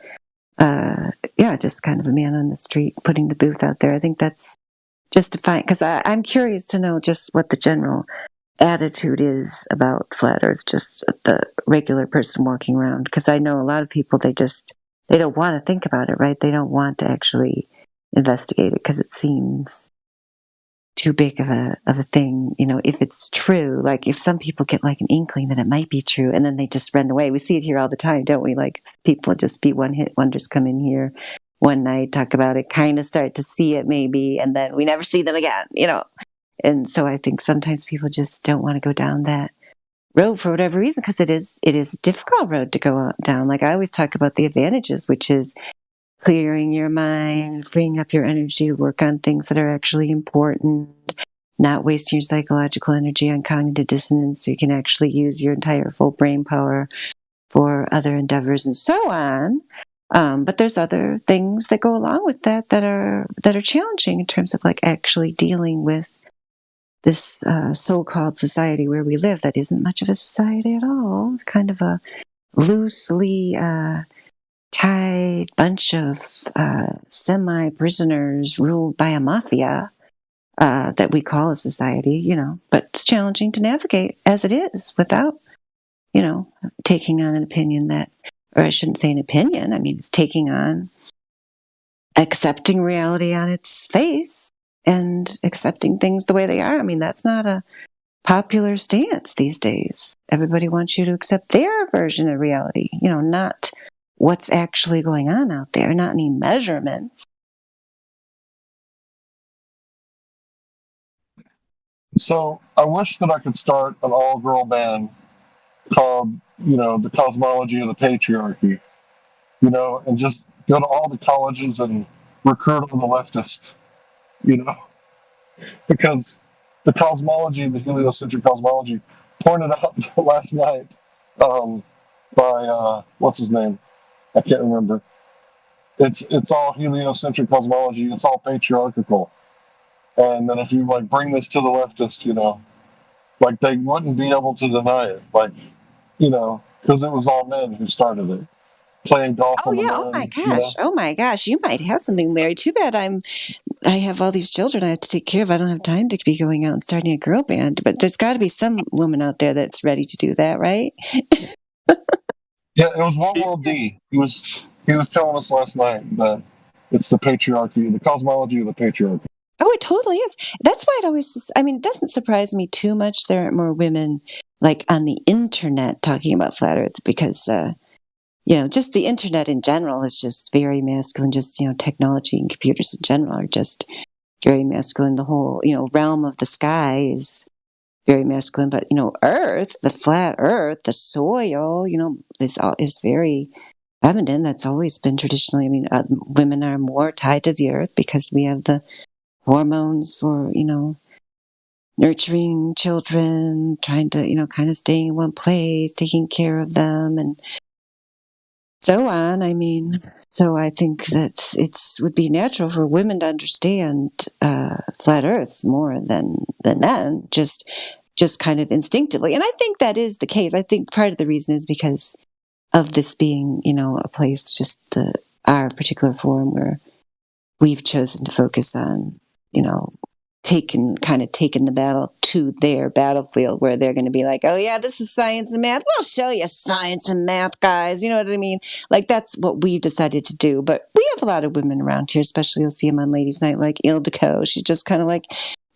G: Just kind of a man on the street putting the booth out there. I think that's justifying because I'm curious to know just what the general attitude is about flat earth, just the regular person walking around, because I know a lot of people they don't want to think about it, right? They don't want to actually investigate it because it seems too big of a thing, if it's true. Like if some people get like an inkling that it might be true and then they just run away. We see it here all the time, don't we? Like people just be one hit wonders, come in here one night, talk about it, kind of start to see it maybe, and then we never see them again, And so I think sometimes people just don't want to go down that road for whatever reason, because it is a difficult road to go down. Like I always talk about the advantages, which is clearing your mind, freeing up your energy to work on things that are actually important, not wasting your psychological energy on cognitive dissonance, so you can actually use your entire full brain power for other endeavors and so on. But there's other things that go along with that are challenging in terms of like actually dealing with this so-called society where we live that isn't much of a society at all, kind of a loosely tied bunch of semi-prisoners ruled by a mafia that we call a society, but it's challenging to navigate as it is without, taking on an opinion that, or I shouldn't say an opinion, I mean, it's taking on accepting reality on its face and accepting things the way they are. I mean, that's not a popular stance these days. Everybody wants you to accept their version of reality, not what's actually going on out there, not any measurements.
F: So I wish that I could start an all-girl band called, the Cosmology of the Patriarchy, and just go to all the colleges and recruit all the leftists, because the cosmology, the heliocentric cosmology, pointed out last night by what's his name? I can't remember. It's all heliocentric cosmology. It's all patriarchal. And then if you like bring this to the leftists, like they wouldn't be able to deny it, like because it was all men who started it, playing golf.
G: Oh yeah! Oh my gosh! Oh my gosh! You might have something, Larry. Too bad I have all these children I have to take care of. I don't have time to be going out and starting a girl band. But there's got to be some woman out there that's ready to do that, right?
F: Yeah, it was World War D. He was telling us last night that it's the patriarchy, the cosmology of the patriarchy.
G: Oh, it totally is. That's why it doesn't surprise me too much there aren't more women like on the internet talking about flat earth, because just the internet in general is just very masculine. Just technology and computers in general are just very masculine. The whole realm of the sky is very masculine, but earth, the flat earth, the soil, is very feminine. That's always been traditionally. I mean, women are more tied to the earth because we have the hormones for nurturing children, trying to kind of staying in one place, taking care of them, and so on. I mean, so I think that it's would be natural for women to understand flat Earth more than men, just kind of instinctively. And I think that is the case. I think part of the reason is because of this being, a place, just our particular forum where we've chosen to focus on, taking the battle to their battlefield, where they're going to be like, oh yeah, this is science and math. We'll show you science and math, guys. You know what I mean? Like, that's what we decided to do. But we have a lot of women around here, especially you'll see them on Ladies' Night, like Ildiko. She's just kind of like,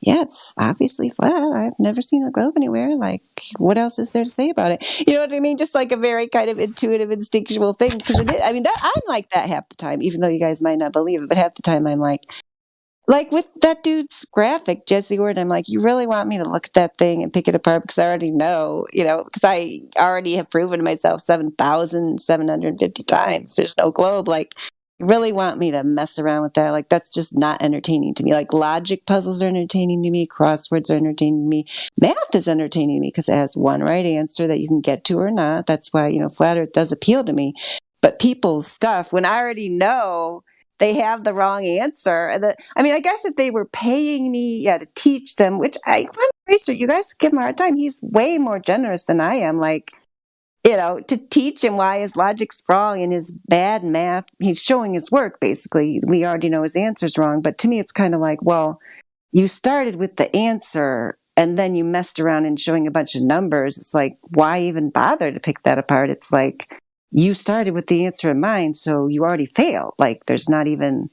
G: yeah, it's obviously flat. I've never seen a globe anywhere. Like, what else is there to say about it? You know what I mean? Just like a very kind of intuitive, instinctual thing. Because it is, I mean, I'm like that half the time, even though you guys might not believe it. But half the time I'm like with that dude's graphic, Jesse Gordon, I'm like, you really want me to look at that thing and pick it apart? Because I already know, because I already have proven to myself 7,750 times there's no globe. Like, you really want me to mess around with that? Like, that's just not entertaining to me. Like, logic puzzles are entertaining to me. Crosswords are entertaining to me. Math is entertaining to me because it has one right answer that you can get to or not. That's why, Flat Earth does appeal to me. But people's stuff, when I already know they have the wrong answer. I guess if they were paying me to teach them, which I'm research, you guys give him a hard time. He's way more generous than I am. Like, to teach him why his logic's wrong and his bad math, he's showing his work, basically. We already know his answer's wrong. But to me, it's kind of like, well, you started with the answer and then you messed around in showing a bunch of numbers. It's like, why even bother to pick that apart? It's like, you started with the answer in mind, so you already failed. Like, there's not even,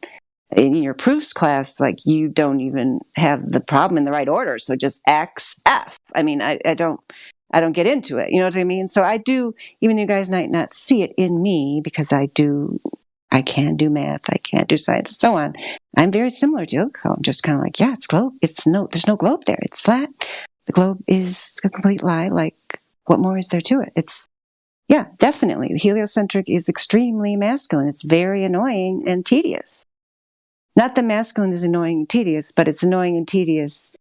G: in your proofs class, like, you don't even have the problem in the right order. So just X, F. I mean, I don't get into it. You know what I mean? So I do, even you guys might not see it in me, because I can do math, I can't do science, and so on. I'm very similar to Ilko. I'm just kind of like, yeah, it's globe. There's no globe there. It's flat. The globe is a complete lie. Like, what more is there to it? Yeah, definitely. The heliocentric is extremely masculine. It's very annoying and tedious. Not that masculine is annoying and tedious, but it's annoying and tedious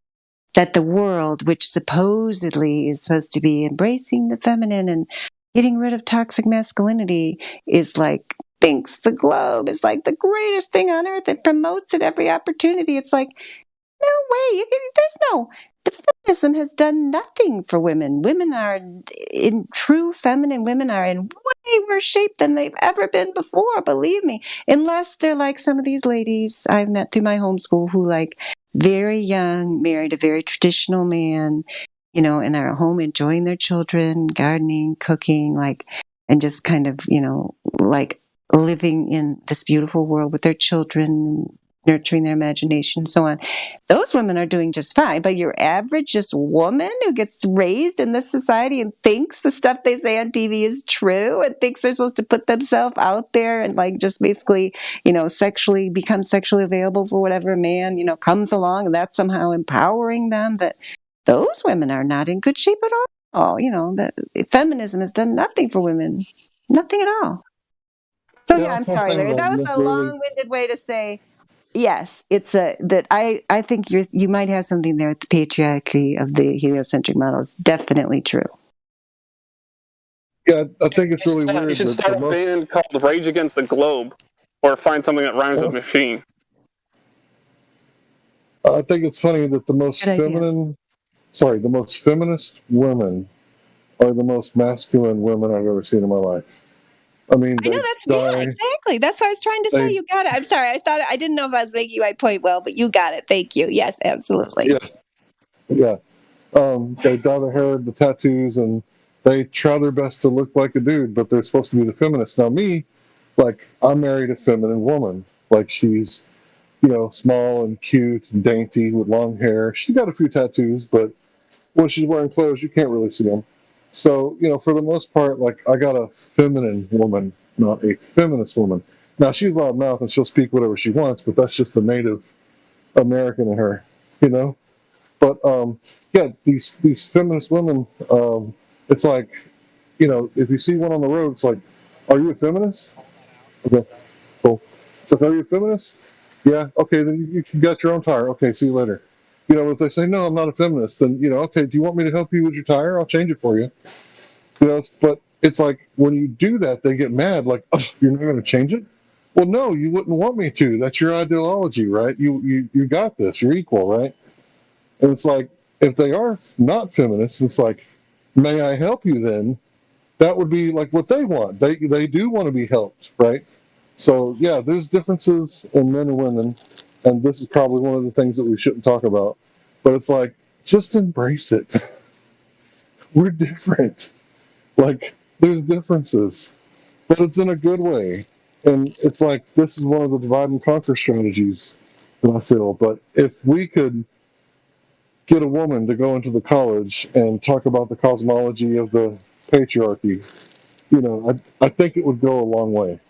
G: that the world, which supposedly is supposed to be embracing the feminine and getting rid of toxic masculinity, is like, thinks the globe is like the greatest thing on earth. It promotes it every opportunity. It's like, no way. The feminism has done nothing for women. Women are in true feminine. Women are in way worse shape than they've ever been before. Believe me, unless they're like some of these ladies I've met through my homeschool who, like, very young, married a very traditional man, and are at home enjoying their children, gardening, cooking, like, and just kind of, like, living in this beautiful world with their children, nurturing their imagination, and so on. Those women are doing just fine. But your average just woman who gets raised in this society and thinks the stuff they say on TV is true and thinks they're supposed to put themselves out there and, like, just basically, become sexually available for whatever man, comes along, and that's somehow empowering them, that those women are not in good shape at all. That feminism has done nothing for women. Nothing at all. So yeah, I'm sorry, Larry. That was a long-winded way to say, yes, it's I think you might have something there with the patriarchy of the heliocentric model. It's definitely true.
F: Yeah, I think it's really weird.
J: You should start a band called Rage Against the Globe, or find something that rhymes with machine.
F: I think it's funny that the most feminist women are the most masculine women I've ever seen in my life. I mean,
G: I know exactly. That's what I was trying to say. You got it. I'm sorry. I didn't know if I was making my point well, but you got it. Thank you. Yes, absolutely.
F: Yeah. They dye their hair, the tattoos, and they try their best to look like a dude, but they're supposed to be the feminists. Now, me, like, I married a feminine woman. Like, she's, small and cute and dainty with long hair. She's got a few tattoos, but when she's wearing clothes, you can't really see them. So, for the most part, like, I got a feminine woman, not a feminist woman. Now, she's loud mouth and she'll speak whatever she wants, but that's just the Native American in her, But, yeah, these feminist women, it's like, if you see one on the road, it's like, are you a feminist? Okay, cool. It's like, are you a feminist? Yeah, okay, then you got your own tire. Okay, see you later. If they say, no, I'm not a feminist, then, okay, do you want me to help you with your tire? I'll change it for you. But it's like when you do that, they get mad, like, oh, you're not going to change it? Well, no, you wouldn't want me to. That's your ideology, right? You got this. You're equal, right? And it's like, if they are not feminists, it's like, may I help you then? That would be like what they want. They do want to be helped, right? So yeah, there's differences in men and women, and this is probably one of the things that we shouldn't talk about. But it's like, just embrace it. We're different. Like, there's differences, but it's in a good way. And it's like, this is one of the divide and conquer strategies that I feel. But if we could get a woman to go into the college and talk about the cosmology of the patriarchy, I think it would go a long way.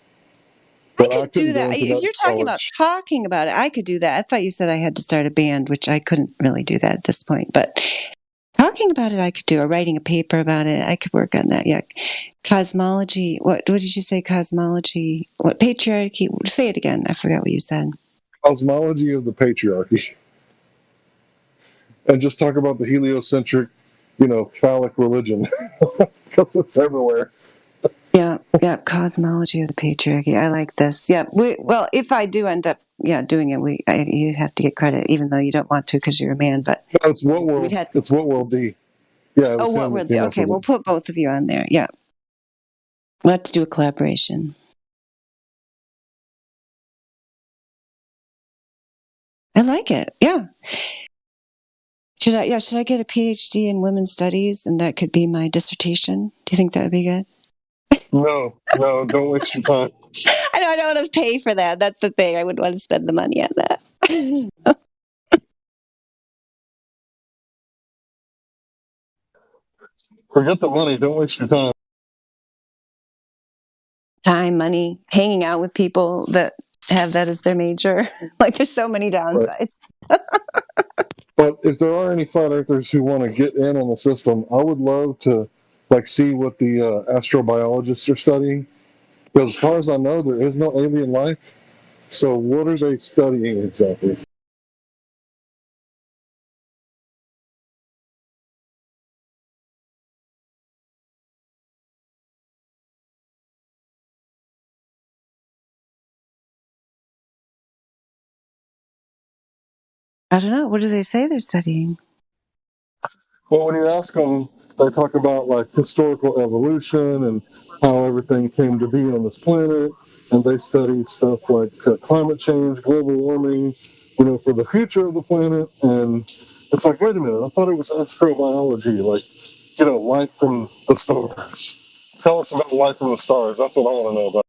G: I could do that. If you're talking about talking about it, I could do that. I thought you said I had to start a band, which I couldn't really do that at this point. But talking about it, I could do. Or writing a paper about it, I could work on that. Yeah. Cosmology. What did you say? Cosmology. What patriarchy? Say it again. I forgot what you said.
F: Cosmology of the patriarchy. And just talk about the heliocentric, phallic religion, because it's everywhere.
G: Yeah, cosmology of the patriarchy. I like this. Yeah, well, if I do end up, doing it, you have to get credit, even though you don't want to because you're a man. But
F: no, it's what world. It's what world D. Yeah. It was
G: what world D? Okay, we'll put both of you on there. Yeah, let's do a collaboration. I like it. Yeah. Should I get a PhD in women's studies, and that could be my dissertation? Do you think that would be good?
F: No, don't waste your time.
G: I know I don't want to pay for that. That's the thing. I wouldn't want to spend the money on that.
F: Forget the money. Don't waste your time.
G: Time, money, hanging out with people that have that as their major. Like, there's so many downsides.
F: Right. But if there are any flat earthers who want to get in on the system, I would love to see what the astrobiologists are studying. Because as far as I know, there is no alien life. So what are they studying exactly?
G: I don't know. What do they say they're studying?
F: Well, when you ask them, they talk about historical evolution and how everything came to be on this planet, and they study stuff like climate change, global warming, for the future of the planet. And it's like, wait a minute, I thought it was astrobiology, life from the stars. Tell us about life from the stars. That's what I want to know about.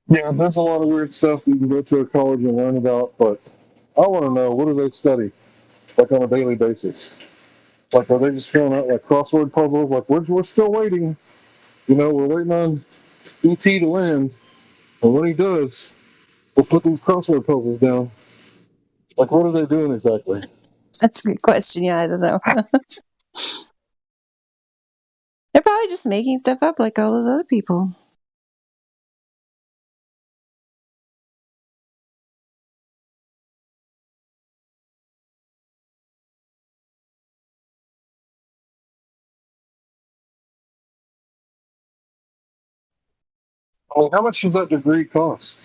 F: Yeah, there's a lot of weird stuff you can go to a college and learn about, but I want to know, what do they study, on a daily basis? Are they just filling out crossword puzzles? We're still waiting. We're waiting on ET to land, and when he does, we'll put these crossword puzzles down. What are they doing exactly?
G: That's a good question. Yeah, I don't know. They're probably just making stuff up like all those other people.
F: I mean, how much does that degree cost?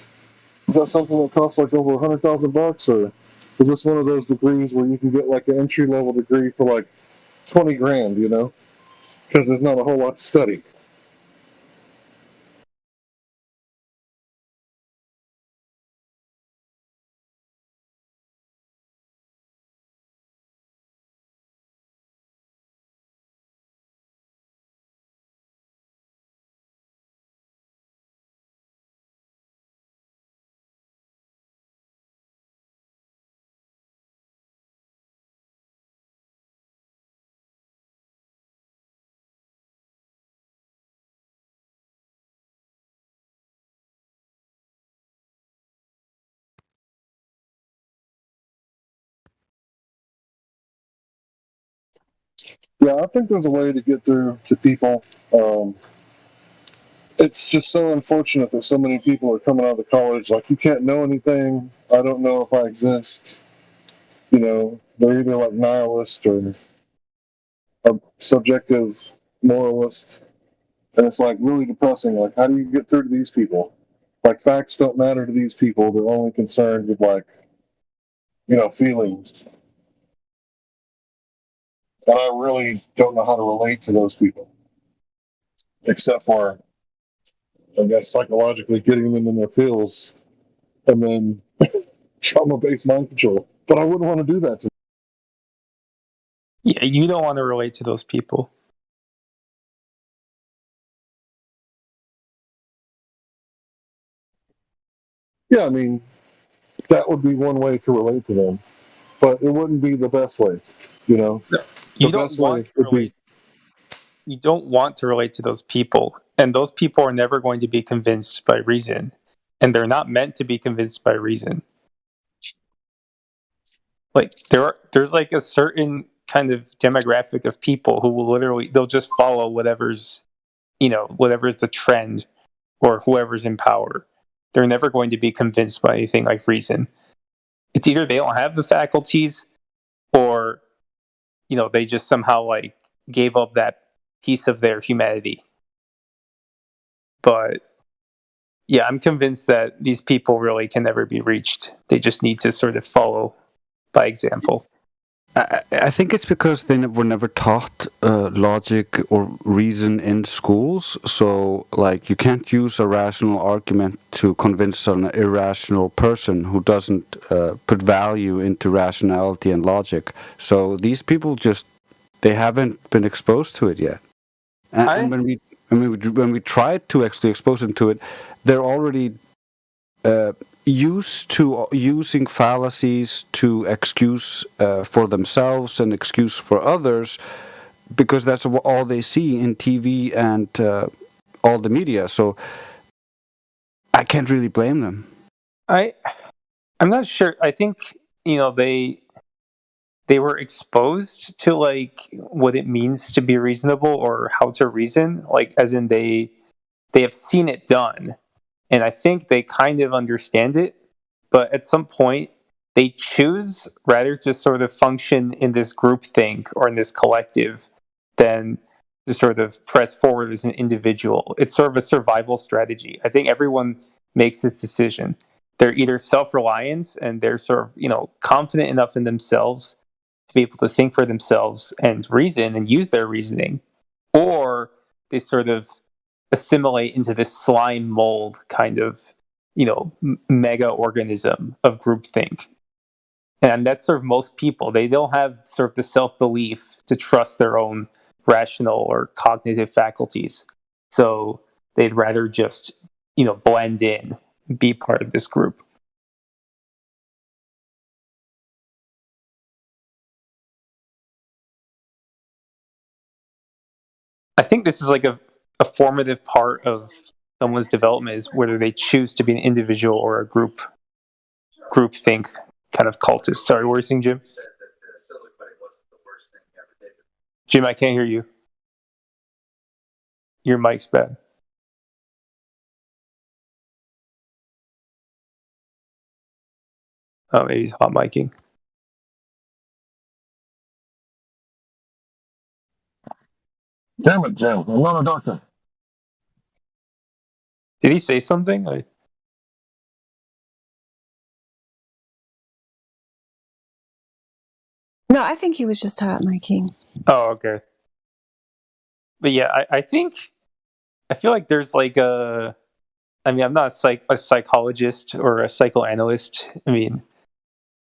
F: Is that something that costs over $100,000, or is this one of those degrees where you can get an entry level degree for $20 grand? Because there's not a whole lot to study. Yeah, I think there's a way to get through to people. It's just so unfortunate that so many people are coming out of college like, you can't know anything. I don't know if I exist. You know, they're either like nihilist or a subjective moralist. And it's like really depressing. Like, how do you get through to these people? Like, facts don't matter to these people. They're only concerned with, like, you know, feelings. And I really don't know how to relate to those people. Except for, I guess, psychologically getting them in their feels and then trauma-based mind control. But I wouldn't want to do that to them.
M: Yeah, you don't want to relate to those people.
F: Yeah, I mean, that would be one way to relate to them. But it wouldn't be the best way, you know?
M: You don't want to relate. You don't want to relate to those people. And those people are never going to be convinced by reason. And they're not meant to be convinced by reason. Like there's like a certain kind of demographic of people who will literally, they'll just follow whatever's the trend or whoever's in power. They're never going to be convinced by anything like reason. It's either they don't have the faculties or, they just somehow like gave up that piece of their humanity. But yeah, I'm convinced that these people really can never be reached. They just need to sort of follow by example.
N: I think it's because they were never taught logic or reason in schools. So, like, you can't use a rational argument to convince an irrational person who doesn't put value into rationality and logic. So these people they haven't been exposed to it yet. And when we tried to actually expose them to it, they're already used to using fallacies to excuse for themselves and excuse for others, because that's all they see in TV and all the media. So I can't really blame them.
M: I'm not sure. I think they were exposed to like what it means to be reasonable or how to reason, like as in they have seen it done. And I think they kind of understand it, but at some point they choose rather to sort of function in this groupthink or in this collective than to sort of press forward as an individual. It's sort of a survival strategy. I think everyone makes this decision. They're either self-reliant and they're sort of, confident enough in themselves to be able to think for themselves and reason and use their reasoning, or they sort of assimilate into this slime mold kind of, mega organism of groupthink. And that's sort of most people. They don't have sort of the self-belief to trust their own rational or cognitive faculties. So they'd rather just, blend in, be part of this group. I think this is like a formative part of someone's development, is whether they choose to be an individual or a group think kind of cultist. Sorry, what were you saying, Jim? Jim, I can't hear you. Your mic's bad. Oh, maybe he's hot micing.
F: Damn it, Jim. I'm not a doctor.
M: Did he say something?
G: No, I think he was just hot micing.
M: Oh, okay. But yeah, I feel like there's like I'm not a psychologist or a psychoanalyst. I mean,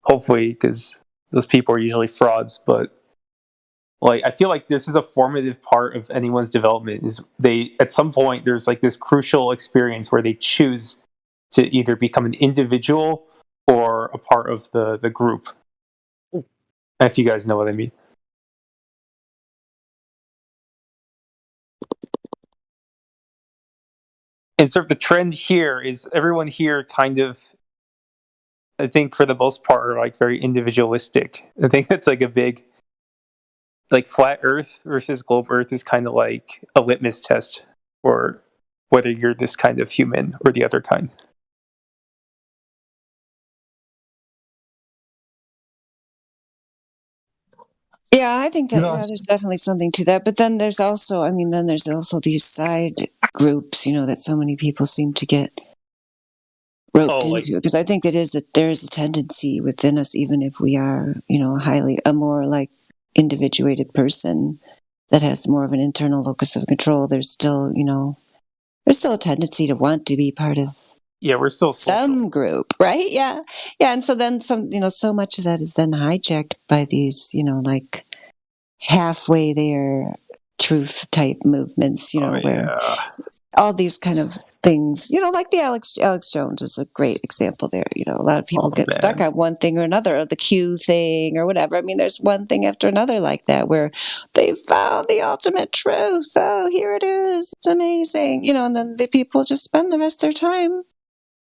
M: hopefully, because those people are usually frauds. But like, I feel like this is a formative part of anyone's development. Is they at some point there's like this crucial experience where they choose to either become an individual or a part of the group. If you guys know what I mean. And sort of the trend here is everyone here kind of, I think for the most part, are like very individualistic. I think that's like a big like flat Earth versus globe Earth is kind of like a litmus test for whether you're this kind of human or the other kind.
G: Yeah, I think that there's definitely something to that. But then there's also, these side groups, that so many people seem to get roped into. Because I think there is a tendency within us, even if we are, a more like individuated person that has more of an internal locus of control. There's still a tendency to want to be part of.
M: Yeah, we're still
G: some group, right? Yeah. And so then so much of that is then hijacked by these, like halfway there truth type movements, where all these kind of things, like the Alex Jones is a great example there. A lot of people get stuck on one thing or another, or the Q thing or whatever. I mean, there's one thing after another like that where they found the ultimate truth. Oh, here it is. It's amazing. And then the people just spend the rest of their time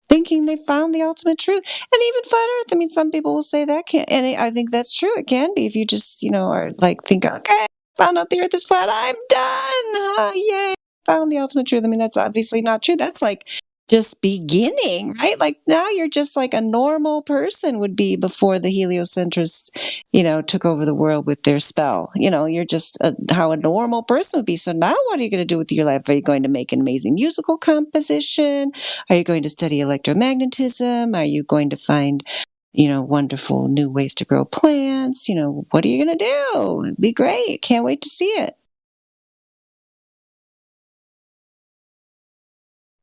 G: thinking they found the ultimate truth. And even flat earth, I mean, some people will say that can't, and I think that's true. It can be if you just, are like, think, okay, found out the earth is flat, I'm done. Yay, found the ultimate truth. I mean, that's obviously not true. That's like just beginning, right? Like now you're just like a normal person would be before the heliocentrists, took over the world with their spell. You're just how a normal person would be. So now what are you going to do with your life? Are you going to make an amazing musical composition? Are you going to study electromagnetism? Are you going to find, wonderful new ways to grow plants? What are you going to do? It'd be great. Can't wait to see it.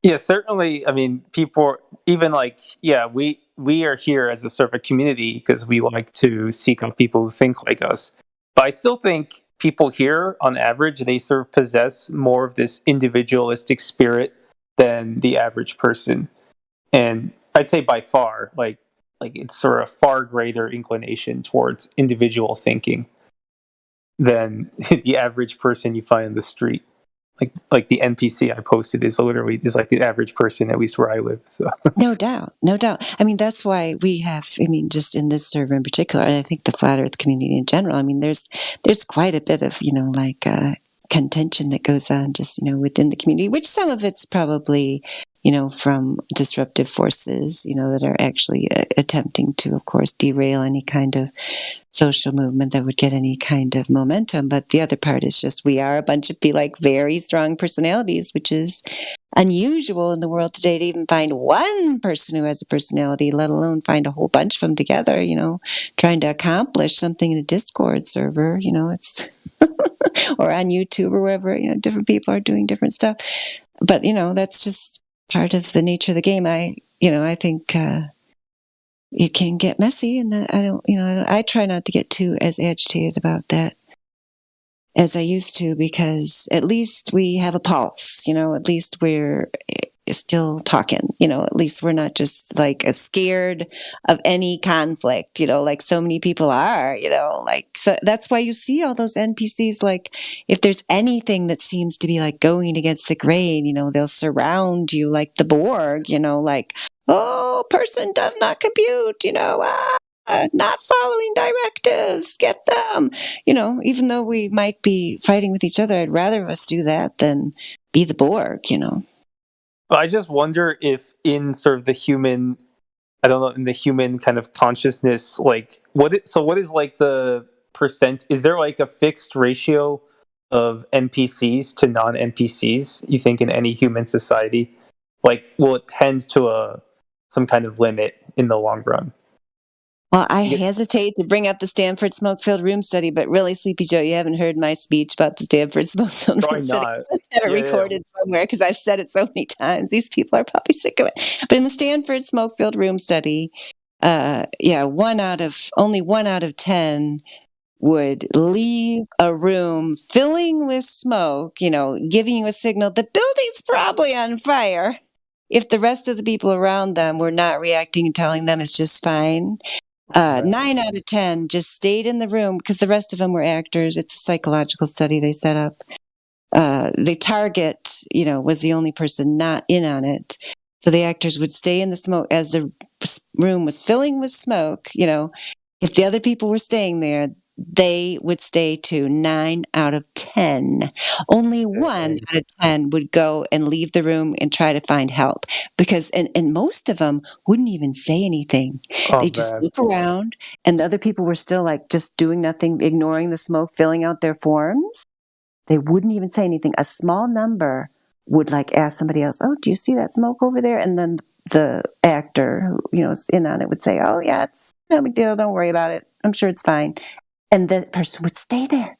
M: Yeah, certainly. I mean, people even like, we are here as a sort of a community because we like to seek out people who think like us. But I still think people here, on average, they sort of possess more of this individualistic spirit than the average person. And I'd say by far, like it's sort of far greater inclination towards individual thinking than the average person you find in the street. Like the NPC I posted is like the average person, at least where I live. So
G: no doubt. I mean, that's why we have. I mean, just in this server in particular, and I think the flat Earth community in general. I mean, there's quite a bit of contention that goes on just within the community, which some of it's probably from disruptive forces that are actually attempting to, of course, derail any kind of social movement that would get any kind of momentum. But the other part is just we are a bunch of very strong personalities, which is unusual in the world today to even find one person who has a personality, let alone find a whole bunch of them together, trying to accomplish something in a Discord server, it's or on YouTube or wherever, different people are doing different stuff. But, that's just part of the nature of the game. I think it can get messy, and that I try not to get too as agitated about that as I used to, because at least we have a pulse, at least we're still talking, at least we're not just like scared of any conflict, like so many people are, so that's why you see all those NPCs, like if there's anything that seems to be like going against the grain, they'll surround you like the Borg, like, oh, person does not compute, not following directives, get them, even though we might be fighting with each other, I'd rather us do that than be the Borg,
M: But I just wonder if in sort of the human, I don't know, in the human kind of consciousness, like what is like the percent, is there like a fixed ratio of NPCs to non-NPCs, you think, in any human society? Like, will it tend to some kind of limit in the long run?
G: Well, I hesitate to bring up the Stanford smoke-filled room study, but really, Sleepy Joe, you haven't heard my speech about the Stanford smoke-filled room study. I have it recorded somewhere because I've said it so many times. These people are probably sick of it. But in the Stanford smoke-filled room study, only 1 out of 10 would leave a room filling with smoke, giving you a signal the building's probably on fire, if the rest of the people around them were not reacting and telling them it's just fine. 9 out of 10 just stayed in the room because the rest of them were actors. It's a psychological study they set up. The target, was the only person not in on it. So the actors would stay in the smoke as the room was filling with smoke. If the other people were staying there, they would stay to 9 out of 10. Only 1 out of 10 would go and leave the room and try to find help because, and most of them wouldn't even say anything.
M: Oh,
G: They just
M: man.
G: look around, and the other people were still like just doing nothing, ignoring the smoke, filling out their forms. They wouldn't even say anything. A small number would like ask somebody else, "Oh, do you see that smoke over there?" And then the actor who is in on it would say, "Oh yeah, it's no big deal. Don't worry about it. I'm sure it's fine." And the person would stay there.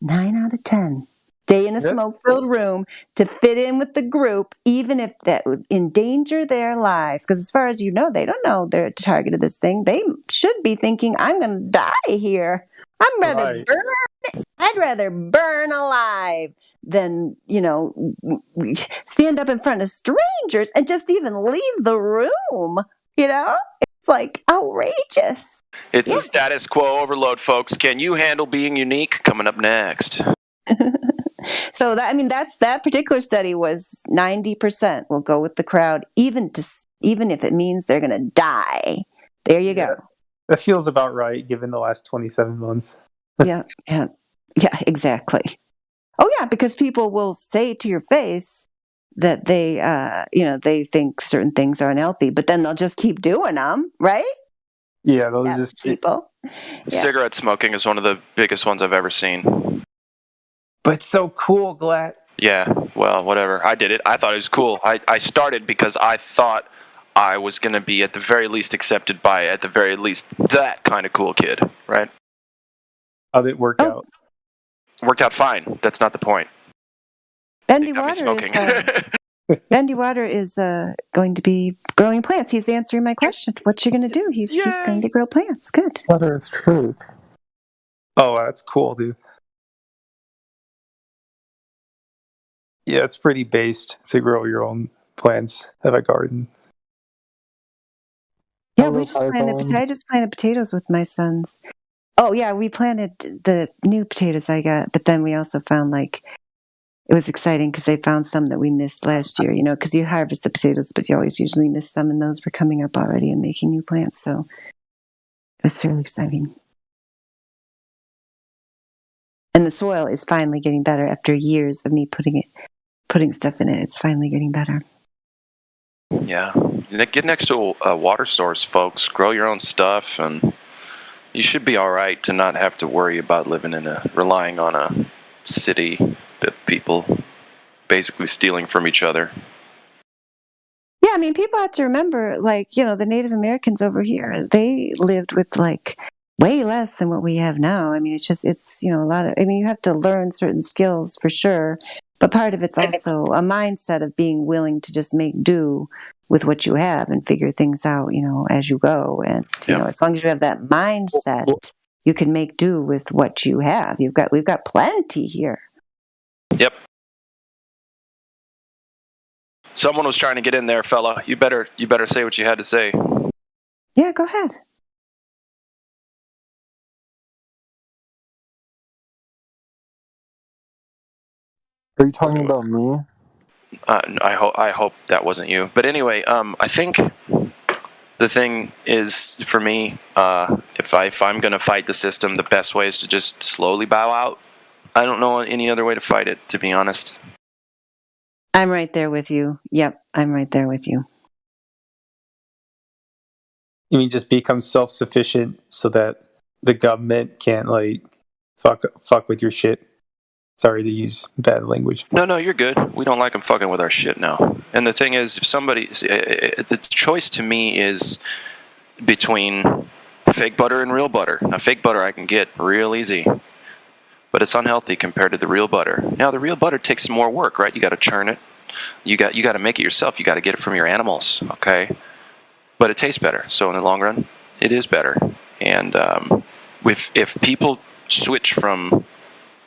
G: 9 out of 10. Stay in a smoke-filled room to fit in with the group, even if that would endanger their lives. Because as far as you know, they don't know they're the target of this thing. They should be thinking, "I'm going to die here. I'd rather burn alive than, stand up in front of strangers and just even leave the room. It's like outrageous."
I: It's a status quo overload, folks. Can you handle being unique? Coming up next.
G: So that particular study was 90% will go with the crowd, even if it means they're going to die. There you go.
M: That feels about right, given the last 27 months.
G: Yeah, exactly. Oh yeah, because people will say to your face that they think certain things are unhealthy, but then they'll just keep doing them, right?
M: Yeah, those just
G: people.
I: Cigarette smoking is one of the biggest ones I've ever seen.
M: But it's so cool, Glad.
I: Yeah, well, whatever. I did it. I thought it was cool. I started because I thought I was going to be at the very least accepted by, at the very least, that kind of cool kid, right?
M: How did it work out?
I: Worked out fine. That's not the point.
G: Bendy Water is going to be growing plants. He's answering my question. What you going to do? He's going to grow plants. Good.
M: Water is truth. Oh, that's cool, dude. Yeah, it's pretty based to grow your own plants. Have a garden.
G: Yeah, I just planted potatoes with my sons. Oh yeah, we planted the new potatoes I got, but then we also found it was exciting because they found some that we missed last year, because you harvest the potatoes, but you always usually miss some, and those were coming up already and making new plants. So it was fairly exciting. And the soil is finally getting better after years of me putting stuff in it. It's finally getting better.
I: Yeah. Get next to a water source, folks. Grow your own stuff, and you should be all right to not have to worry about relying on a city that people basically stealing from each other.
G: Yeah, people have to remember, the Native Americans over here, they lived with way less than what we have now. It's a lot of, you have to learn certain skills for sure, but part of it's also a mindset of being willing to just make do with what you have and figure things out, as you go. And, as long as you have that mindset, you can make do with what you have. We've got plenty here.
I: Yep. Someone was trying to get in there, fella. You better say what you had to say.
G: Yeah, go ahead.
R: Are you talking about me?
I: I hope that wasn't you. But anyway, I think the thing is, for me, if I'm going to fight the system, the best way is to just slowly bow out. I don't know any other way to fight it, to be honest.
G: I'm right there with you. Yep, I'm right there with you.
M: You mean just become self-sufficient so that the government can't fuck with your shit? Sorry to use bad language.
I: No, you're good. We don't like them fucking with our shit now. And the thing is, the choice to me is between fake butter and real butter. Now, fake butter I can get real easy, but it's unhealthy compared to the real butter. Now, the real butter takes some more work, right? You got to churn it. You got to make it yourself. You got to get it from your animals, okay? But it tastes better. So in the long run, it is better. And if people switch from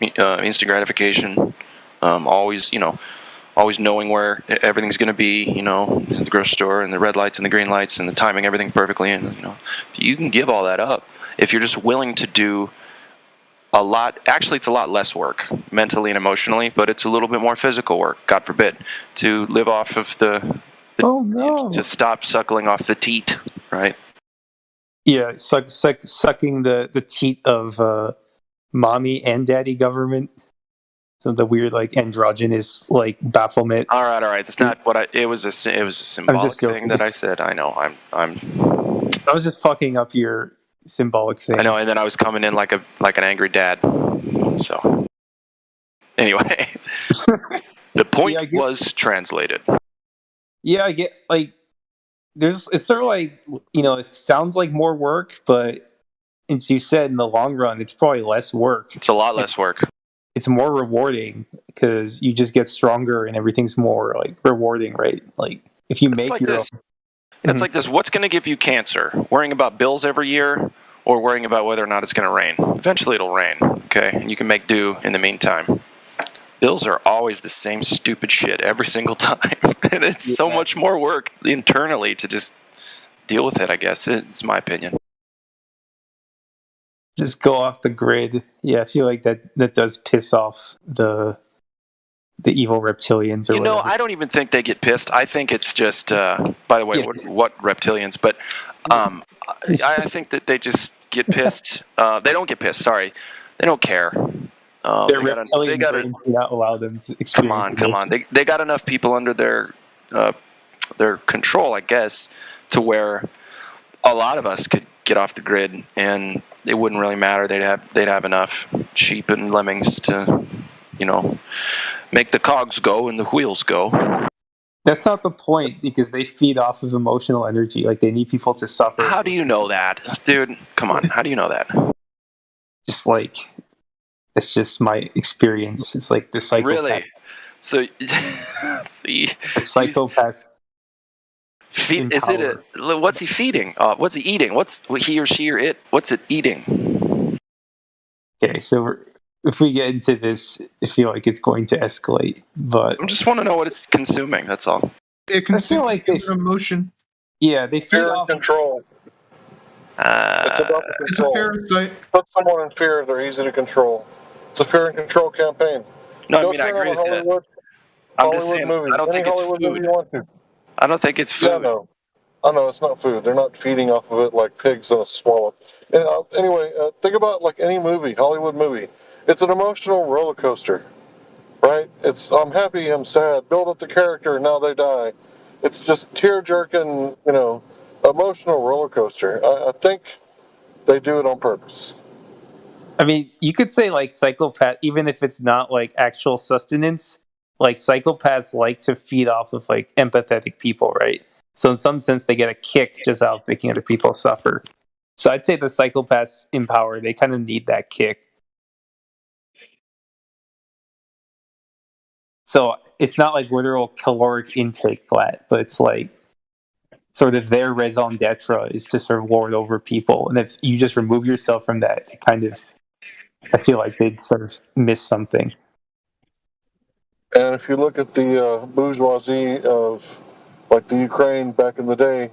I: instant gratification, always knowing where everything's going to be, in the grocery store, and the red lights and the green lights and the timing everything perfectly, and you can give all that up if you're just willing to do a lot. Actually, it's a lot less work mentally and emotionally, but it's a little bit more physical work, God forbid, to live off of the
R: oh no,
I: just stop suckling off the teat, right?
M: Yeah, sucking the teat of mommy and daddy government. Some of the weird like androgynous like bafflement.
I: All right. It's not what it was a symbolic thing that I said. I know.
M: I was just fucking up your symbolic thing.
I: I know, and then I was coming in like an angry dad. So anyway, the point was translated.
M: Yeah, I get like it's sort of like, you know, it sounds like more work, but as you said, in the long run, it's probably less work.
I: It's a lot less work.
M: It's more rewarding because you just get stronger and everything's more like rewarding, right? Like if you make your own.
I: It's like this. What's going to give you cancer? Worrying about bills every year, or worrying about whether or not it's going to rain? Eventually, it'll rain. Okay, and you can make do in the meantime. Bills are always the same stupid shit every single time, and it's so much more work internally to just deal with it. I guess it's my opinion.
M: Just go off the grid. Yeah, I feel like that does piss off the evil reptilians. Or
I: you know,
M: whatever.
I: I don't even think they get pissed. I think it's just. By the way, what reptilians? But I think that they just get pissed. They don't get pissed. Sorry, they don't care.
M: Their reptilian brains do not allow them to experience.
I: Come on. They got enough people under their control, I guess, to where a lot of us could get off the grid, and it wouldn't really matter. They'd have enough sheep and lemmings to, you know, make the cogs go and the wheels go.
M: That's not the point, because they feed off of emotional energy. Like, they need people to suffer.
I: How do you know that, dude? Come on, how do you know that?
M: Just like, it's just my experience. It's like the psychopath.
I: Really? So,
M: the psychopath.
I: What's he feeding? What's he eating? What's he or she or it? What's it eating?
M: Okay, so if we get into this, I feel like it's going to escalate. But
I: I just want to know what it's consuming. That's all.
D: It consumes like emotion.
M: Yeah, they feed
F: Fear
M: off
F: and control. It's about the control.
D: It's a parasite.
F: Put someone in fear, they're easy to control. It's a fear and control campaign.
I: No,
F: Go
I: I mean, I
F: turn
I: agree
F: on
I: with
F: Hollywood,
I: that. I'm just
F: Hollywood
I: saying,
F: movies.
I: I don't think
F: Any
I: it's
F: Hollywood
I: food.
F: movie you want to.
I: I don't think it's food.
F: Yeah, no. I know it's not food. They're not feeding off of it like pigs in a swallow. Anyway, think about like any movie, Hollywood movie. It's an emotional roller coaster, right? It's I'm happy, I'm sad. Build up the character, now they die. It's just tear-jerking, you know, emotional roller coaster. I think they do it on purpose.
M: I mean, you could say like psychopath, even if it's not like actual sustenance. Like psychopaths like to feed off of like empathetic people, right? So in some sense, they get a kick just out of making other people suffer. So I'd say the psychopaths in power, they kind of need that kick. So it's not like literal caloric intake flat, but it's like sort of their raison d'etre is to sort of lord over people. And if you just remove yourself from that, it kind of, I feel like they'd sort of miss something.
F: And if you look at the bourgeoisie of like the Ukraine back in the day,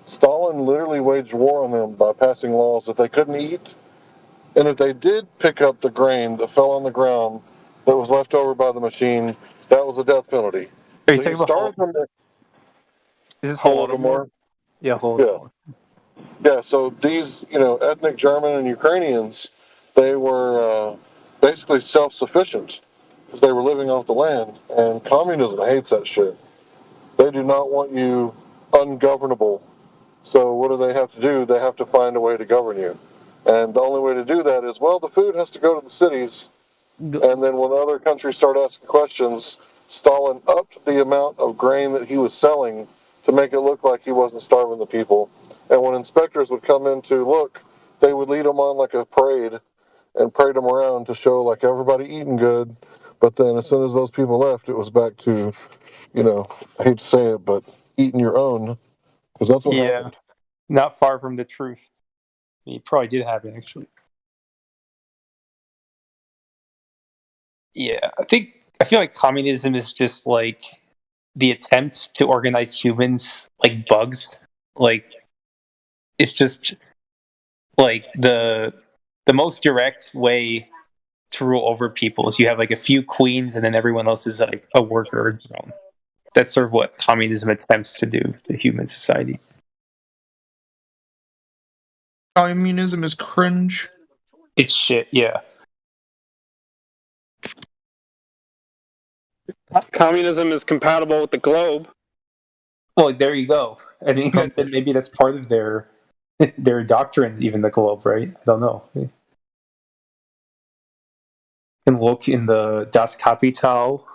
F: Stalin literally waged war on them by passing laws that they couldn't eat. And if they did pick up the grain that fell on the ground that was left over by the machine, that was a death penalty.
M: Are you talking about Is this Holodomor? Yeah, Holodomor.
F: Yeah, so these, you know, ethnic German and Ukrainians, they were basically self-sufficient because they were living off the land. And communism hates that shit. They do not want you ungovernable. So what do they have to do? They have to find a way to govern you. And the only way to do that is, well, the food has to go to the cities. And then when other countries start asking questions, Stalin upped the amount of grain that he was selling to make it look like he wasn't starving the people. And when inspectors would come in to look, they would lead them on like a parade and parade them around to show like everybody eating good. But then as soon as those people left, it was back to, you know, I hate to say it, but eating your own. Because that's what happened.
M: Not far from the truth. I mean, it probably did happen, actually. Yeah, I feel like communism is just like the attempt to organize humans like bugs. Like, it's just like the most direct way to rule over people is you have like a few queens and then everyone else is like a worker or drone. That's sort of what communism attempts to do to human society.
D: Communism is cringe.
M: It's shit, yeah.
J: Communism is compatible with the globe.
M: Well, there you go. I think that maybe that's part of their doctrines, even the globe, right? I don't know. You can look in the Das Kapital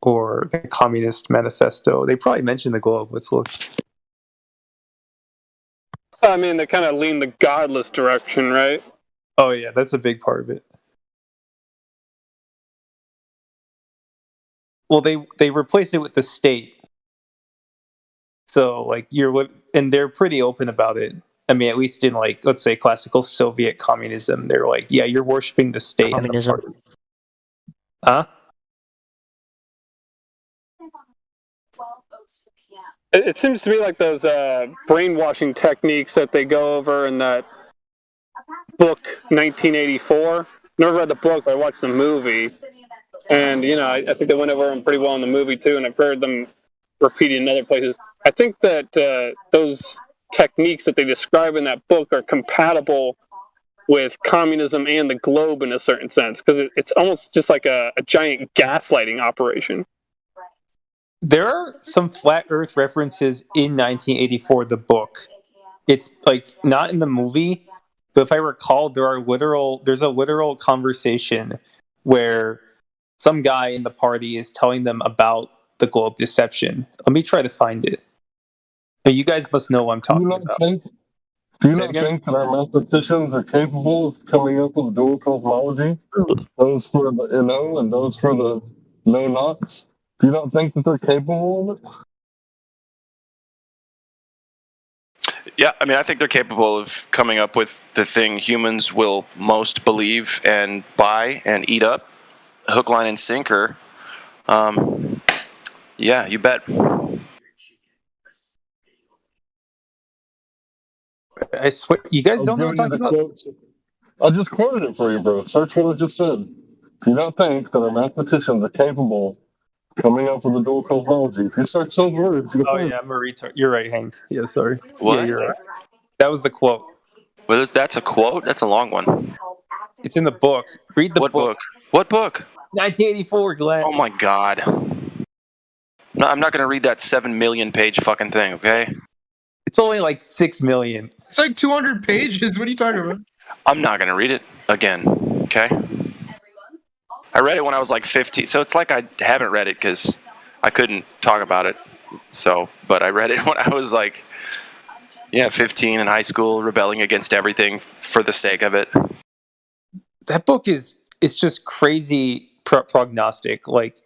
M: or the Communist Manifesto. They probably mention the globe. Let's look.
J: I mean, they kind of lean the godless direction, right?
M: Oh yeah, that's a big part of it. Well, they replace it with the state. So like and they're pretty open about it. I mean, at least in like, let's say, classical Soviet communism, they're like, yeah, you're worshiping the state
W: Communism.
M: and the party. Huh?
J: It seems to me like those brainwashing techniques that they go over in that book 1984. Never read the book, but I watched the movie. And, I think they went over them pretty well in the movie, too, and I've heard them repeated in other places. I think that those techniques that they describe in that book are compatible with communism and the globe in a certain sense, because it's almost just like a giant gaslighting operation.
M: There are some flat Earth references in 1984, the book. It's like not in the movie, but if I recall, there's a literal conversation where some guy in the party is telling them about the globe deception. Let me try to find it. But you guys must know what I'm talking about.
F: Do you not think that our mathematicians are capable of coming up with dual cosmology? Those for the NO and those for the no knots? Do you not think that they're capable of it?
I: Yeah, I mean, I think they're capable of coming up with the thing humans will most believe and buy and eat up, hook, line, and sinker. Yeah, you bet.
M: I swear, you guys don't know what I'm talking about?
F: I just quoted it for you, bro. Search what I just said. Do you not think that our mathematicians are capable of coming up with a dual cosmology? If you search those words, you'll find
M: yeah, I'm a retard. You're right, Hank. Yeah, sorry.
I: What?
M: Yeah, you're right. That was the quote.
I: Well, that's a quote? That's a long one.
M: It's in the book. Read the book.
I: What book?
M: 1984, Glenn.
I: Oh my god. No, I'm not going to read that 7 million page fucking thing, okay?
M: It's only like 6 million.
D: It's like 200 pages. What are you talking about?
I: I'm not going to read it again, okay? I read it when I was like 15, so it's like I haven't read it because I couldn't talk about it. So, but I read it when I was like, 15 in high school, rebelling against everything for the sake of it.
M: That book is just crazy prognostic. Like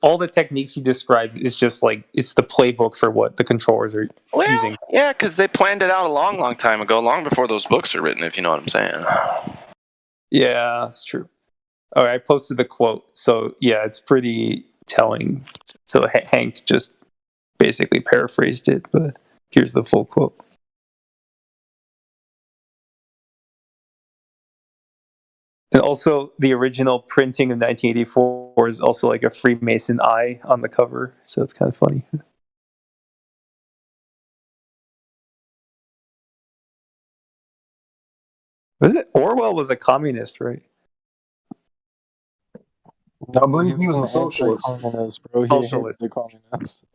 M: all the techniques he describes is just like it's the playbook for what the controllers are using.
I: Yeah, because they planned it out a long, long time ago, long before those books are written, if you know what I'm saying.
M: Yeah, that's true. All right, I posted the quote. So, yeah, it's pretty telling. So Hank just basically paraphrased it, but here's the full quote. And also, the original printing of 1984 is also like a Freemason eye on the cover, so it's kind of funny. Was it? Orwell was a communist, right?
F: I believe he was a socialist.
M: Socialist.
R: The communist.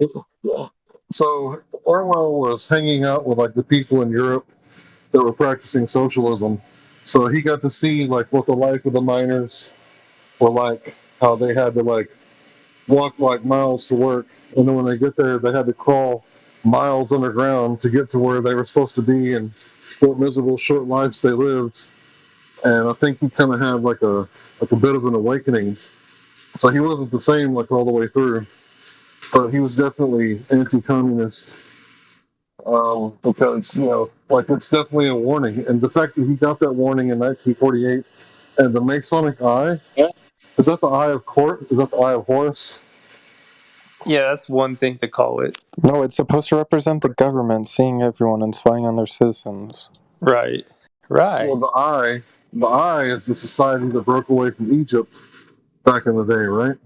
F: Yeah. So Orwell was hanging out with like the people in Europe that were practicing socialism. So he got to see like what the life of the miners were like, how they had to like walk like miles to work, and then when they get there, they had to crawl miles underground to get to where they were supposed to be, and what miserable short lives they lived. And I think he kind of had like a bit of an awakening. So he wasn't the same like all the way through, but he was definitely anti-communist. Because like it's definitely a warning, and the fact that he got that warning in 1948, and the Masonic eye, is that the eye of Court? Is that the eye of Horus?
M: Yeah, that's one thing to call it.
R: No, it's supposed to represent the government seeing everyone and spying on their citizens.
M: Right.
F: Well, the eye is the society that broke away from Egypt back in the day, right?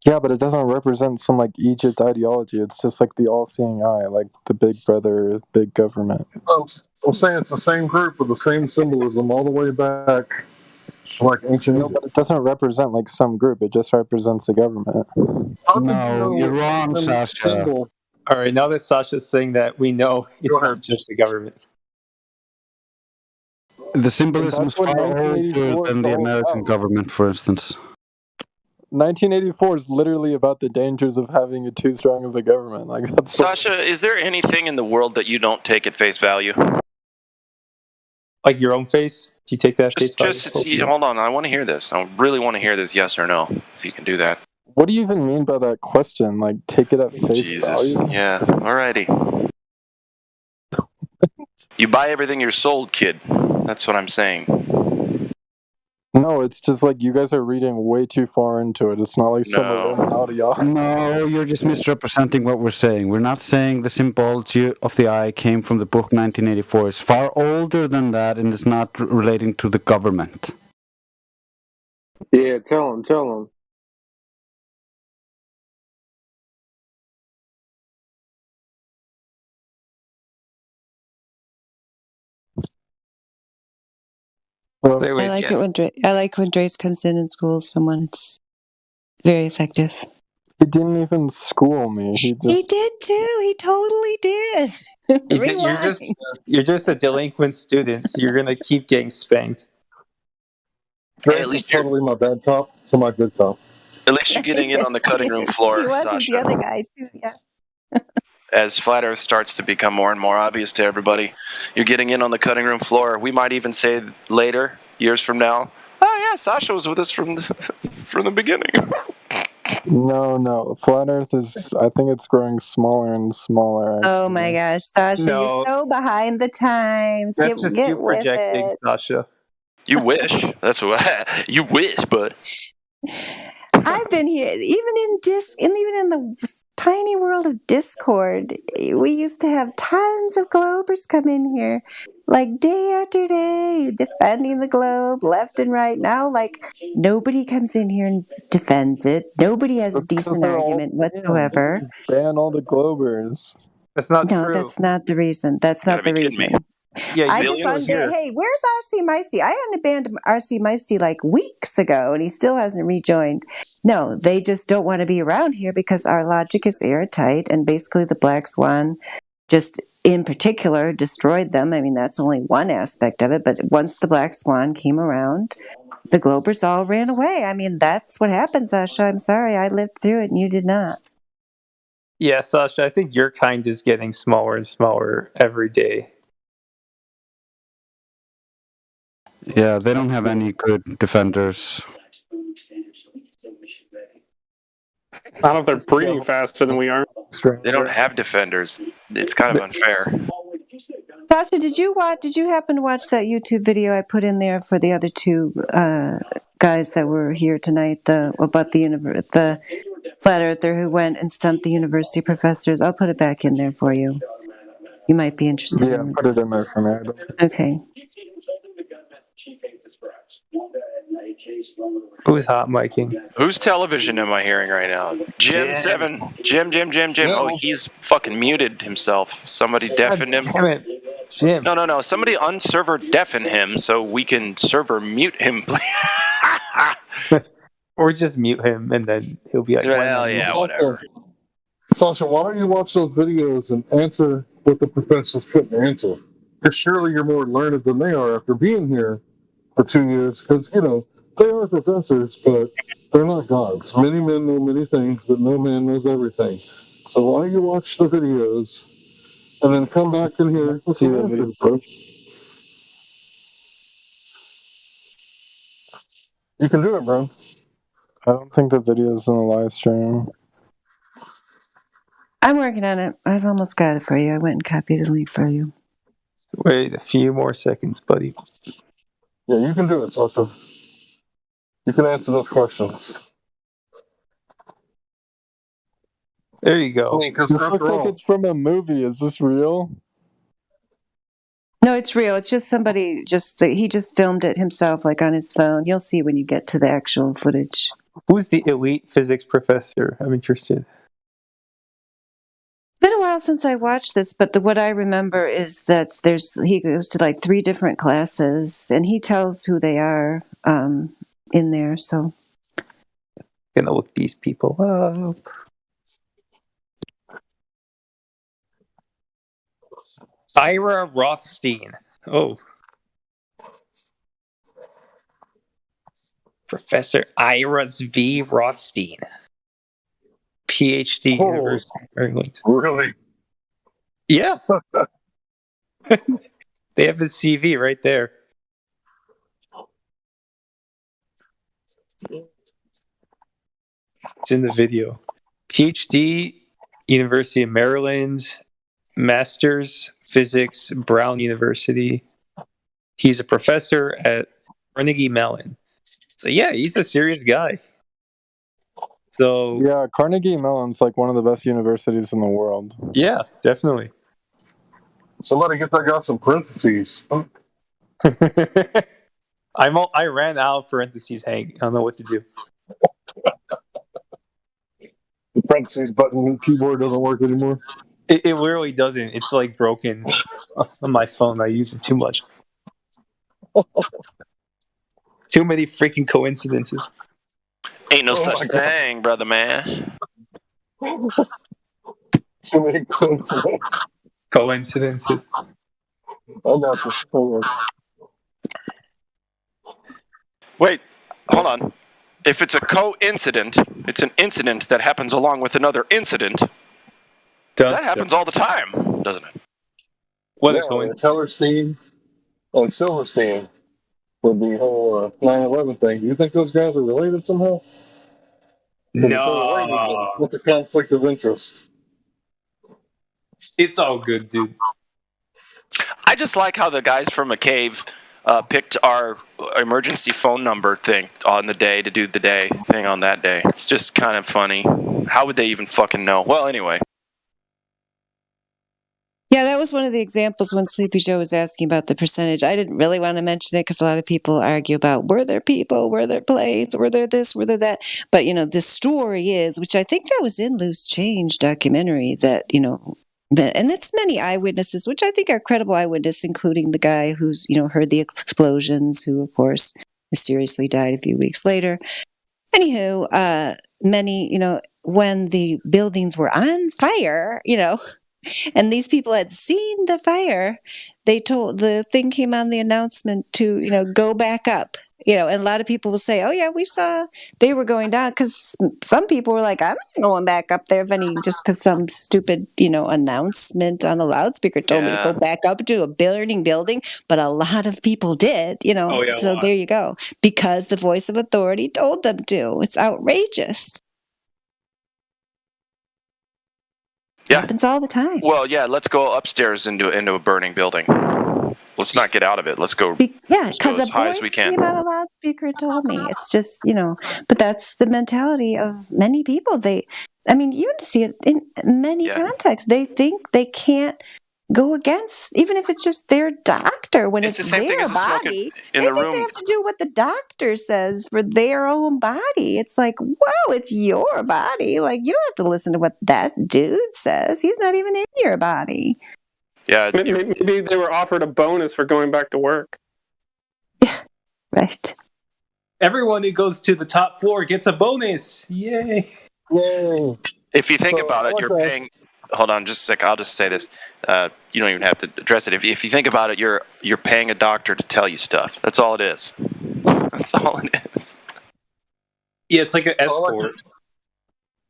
R: Yeah, but it doesn't represent some like Egypt ideology. It's just like the all-seeing eye, like the big brother, big government.
F: I'm saying it's the same group with the same symbolism all the way back, like ancient
R: No,
F: Egypt.
R: but it doesn't represent like some group. It just represents the government.
N: No, you're wrong, Sasha.
M: All right, now that Sasha's saying that, we know it's not just the government.
N: The symbolism is
R: That's what
N: far older
R: 1984
N: than
R: is
N: the
R: all
N: American
R: about.
N: government, for instance.
R: 1984 is literally about the dangers of having a too strong of a government. Like that's
I: Sasha, is there anything in the world that you don't take at face value?
M: Like your own face? Do you take that face value?
I: Hold on. I want to hear this. I really want to hear this. Yes or no? If you can do that.
R: What do you even mean by that question? Like, take it at face
I: Jesus.
R: value?
I: Yeah. Alrighty. You buy everything you're sold, kid. That's what I'm saying.
R: No, it's just like you guys are reading way too far into it. It's not like some Illuminati.
N: No, you're just misrepresenting what we're saying. We're not saying the symbology of the eye came from the book 1984. It's far older than that, and it's not relating to the government.
E: Yeah, tell him.
G: I like it when Drace comes in and schools someone. It's very effective.
R: He didn't even school me. He
G: did too. He totally did.
M: You're just a delinquent student. So you're gonna keep getting spanked.
F: Grace is totally my bad cop to my good cop.
I: At least you're getting in on the cutting room floor,
G: He wasn't
I: Sasha.
G: the other guy. Yeah.
I: As Flat Earth starts to become more and more obvious to everybody, you're getting in on the cutting room floor. We might even say later, years from now, oh yeah, Sasha was with us from the beginning.
R: No. Flat Earth is. I think it's growing smaller and smaller.
G: Oh my gosh, Sasha,
M: No.
G: you're so behind the times.
M: That's just
G: Get
M: you
G: with
M: projecting,
G: it.
M: Sasha.
I: You wish. That's what you wish, bud.
G: I've been here, even in the tiny world of Discord. We used to have tons of Globers come in here, like day after day, defending the globe left and right. Now, like nobody comes in here and defends it. Nobody has a decent argument whatsoever.
R: Just ban all the Globers.
M: That's not
G: No,
M: true.
G: that's not the reason. That's not the reason.
M: Yeah,
G: I just unbanned. Hey, where's RC Meisty? I unbanned RC Meisty like weeks ago, and he still hasn't rejoined. No, they just don't want to be around here because our logic is airtight, and basically the Black Swan, just in particular, destroyed them. I mean, that's only one aspect of it. But once the Black Swan came around, the Globers all ran away. I mean, that's what happens, Sasha. I'm sorry, I lived through it, and you did not.
M: Yeah, Sasha, I think your kind is getting smaller and smaller every day.
N: Yeah, they don't have any good defenders.
J: I don't know if they're breeding faster than we are.
I: They don't have defenders. It's kind of unfair.
G: Sasha, did you happen to watch that YouTube video I put in there for the other two guys that were here tonight? About the flat earther who went and stumped the university professors. I'll put it back in there for you. You might be interested.
R: Yeah, put it in there for me.
G: Okay.
M: Who's hot miking?
I: Whose television am I hearing right now? Jim7. Jim. Oh, he's fucking muted himself. Somebody deafened him.
M: Damn it. Jim.
I: No. Somebody unserver deafen him so we can server mute him.
M: Or just mute him and then he'll be like,
I: well, yeah, whatever.
F: Sasha, why don't you watch those videos and answer what the professors couldn't answer? Because surely you're more learned than they are after being here for 2 years. Because, they are professors, but they're not gods. Many men know many things, but no man knows everything. So why don't you watch the videos and then come back in here and see the answers, bro? You can do it, bro.
R: I don't think the video's in the live stream.
G: I'm working on it. I've almost got it for you. I went and copied the link for you.
M: Wait a few more seconds, buddy.
F: Yeah, you can do it, Sasha. You can answer those questions.
M: There you go.
R: This looks like it's from a movie. Is this real?
G: No, it's real. It's just somebody he just filmed it himself, like on his phone. You'll see when you get to the actual footage.
M: Who's the elite physics professor? I'm interested.
G: It's been a while since I watched this, but what I remember is that he goes to like 3 different classes, and he tells who they are in there. So,
M: Gonna look these people up. Ira Rothstein. Oh. Professor Ira V. Rothstein. PhD, University of Maryland.
F: Really?
M: Yeah. They have his CV right there. It's in the video. PhD, University of Maryland. Master's Physics, Brown University. He's a professor at Carnegie Mellon. So yeah, he's a serious guy. So
R: yeah, Carnegie Mellon's like one of the best universities in the world.
M: Yeah, definitely.
F: Somebody get that guy some parentheses.
M: I ran out of parentheses, Hank. I don't know what to do.
F: The parentheses button on the keyboard doesn't work anymore.
M: It literally doesn't. It's like broken on my phone. I use it too much. Too many freaking coincidences.
I: Ain't no such thing, brother man.
F: Too many coincidences.
M: Coincidences.
F: I got this.
I: Wait, hold on. If it's a coincident, it's an incident that happens along with another incident. That happens all the time, doesn't it?
M: What
F: is coincidence? Hellerstein and Silverstein with the whole 9/11 thing. Do you think those guys are related somehow?
M: No.
F: What's a conflict of interest?
M: It's all good, dude.
I: I just like how the guys from McCabe picked our emergency phone number thing on the day to do the day thing on that day. It's just kind of funny. How would they even fucking know? Well, anyway.
G: yeah, that was one of the examples when Sleepy Joe was asking about the percentage. I didn't really want to mention it because a lot of people argue about were there people, were there planes, were there this, were there that. But, the story is, which I think that was in Loose Change documentary, that, and it's many eyewitnesses, which I think are credible eyewitnesses, including the guy who's, heard the explosions, who, of course, mysteriously died a few weeks later. Anywho, many, when the buildings were on fire, and these people had seen the fire, the thing came on the announcement to, go back up, and a lot of people will say, oh yeah, we saw they were going down, because some people were like, I'm not going back up there just because some stupid, announcement on the loudspeaker told me to go back up to a burning building. But a lot of people did, so there you go, because the voice of authority told them to. It's outrageous.
I: Yeah.
G: Happens all the time.
I: Well, yeah, let's go upstairs into a burning building. Let's not get out of it. Let's go,
G: because
I: go
G: a
I: as high as
G: voice
I: we can.
G: came out of a loudspeaker told me. It's just, but that's the mentality of many people. You see it in many contexts. They think they can't go against, even if it's just their doctor, when it's
I: the same
G: their
I: thing as
G: body.
I: in
G: they
I: the
G: think
I: room.
G: they have to do what the doctor says for their own body. It's like, whoa, it's your body. Like, you don't have to listen to what that dude says. He's not even in your body.
I: Yeah,
J: maybe they were offered a bonus for going back to work.
G: Yeah, right.
M: Everyone who goes to the top floor gets a bonus. Yay.
F: Yay.
I: If you think about it, you're paying. Hold on, just a sec. I'll just say this. You don't even have to address it. If you think about it, you're paying a doctor to tell you stuff. That's all it is. That's all it is.
M: Yeah, it's like an escort.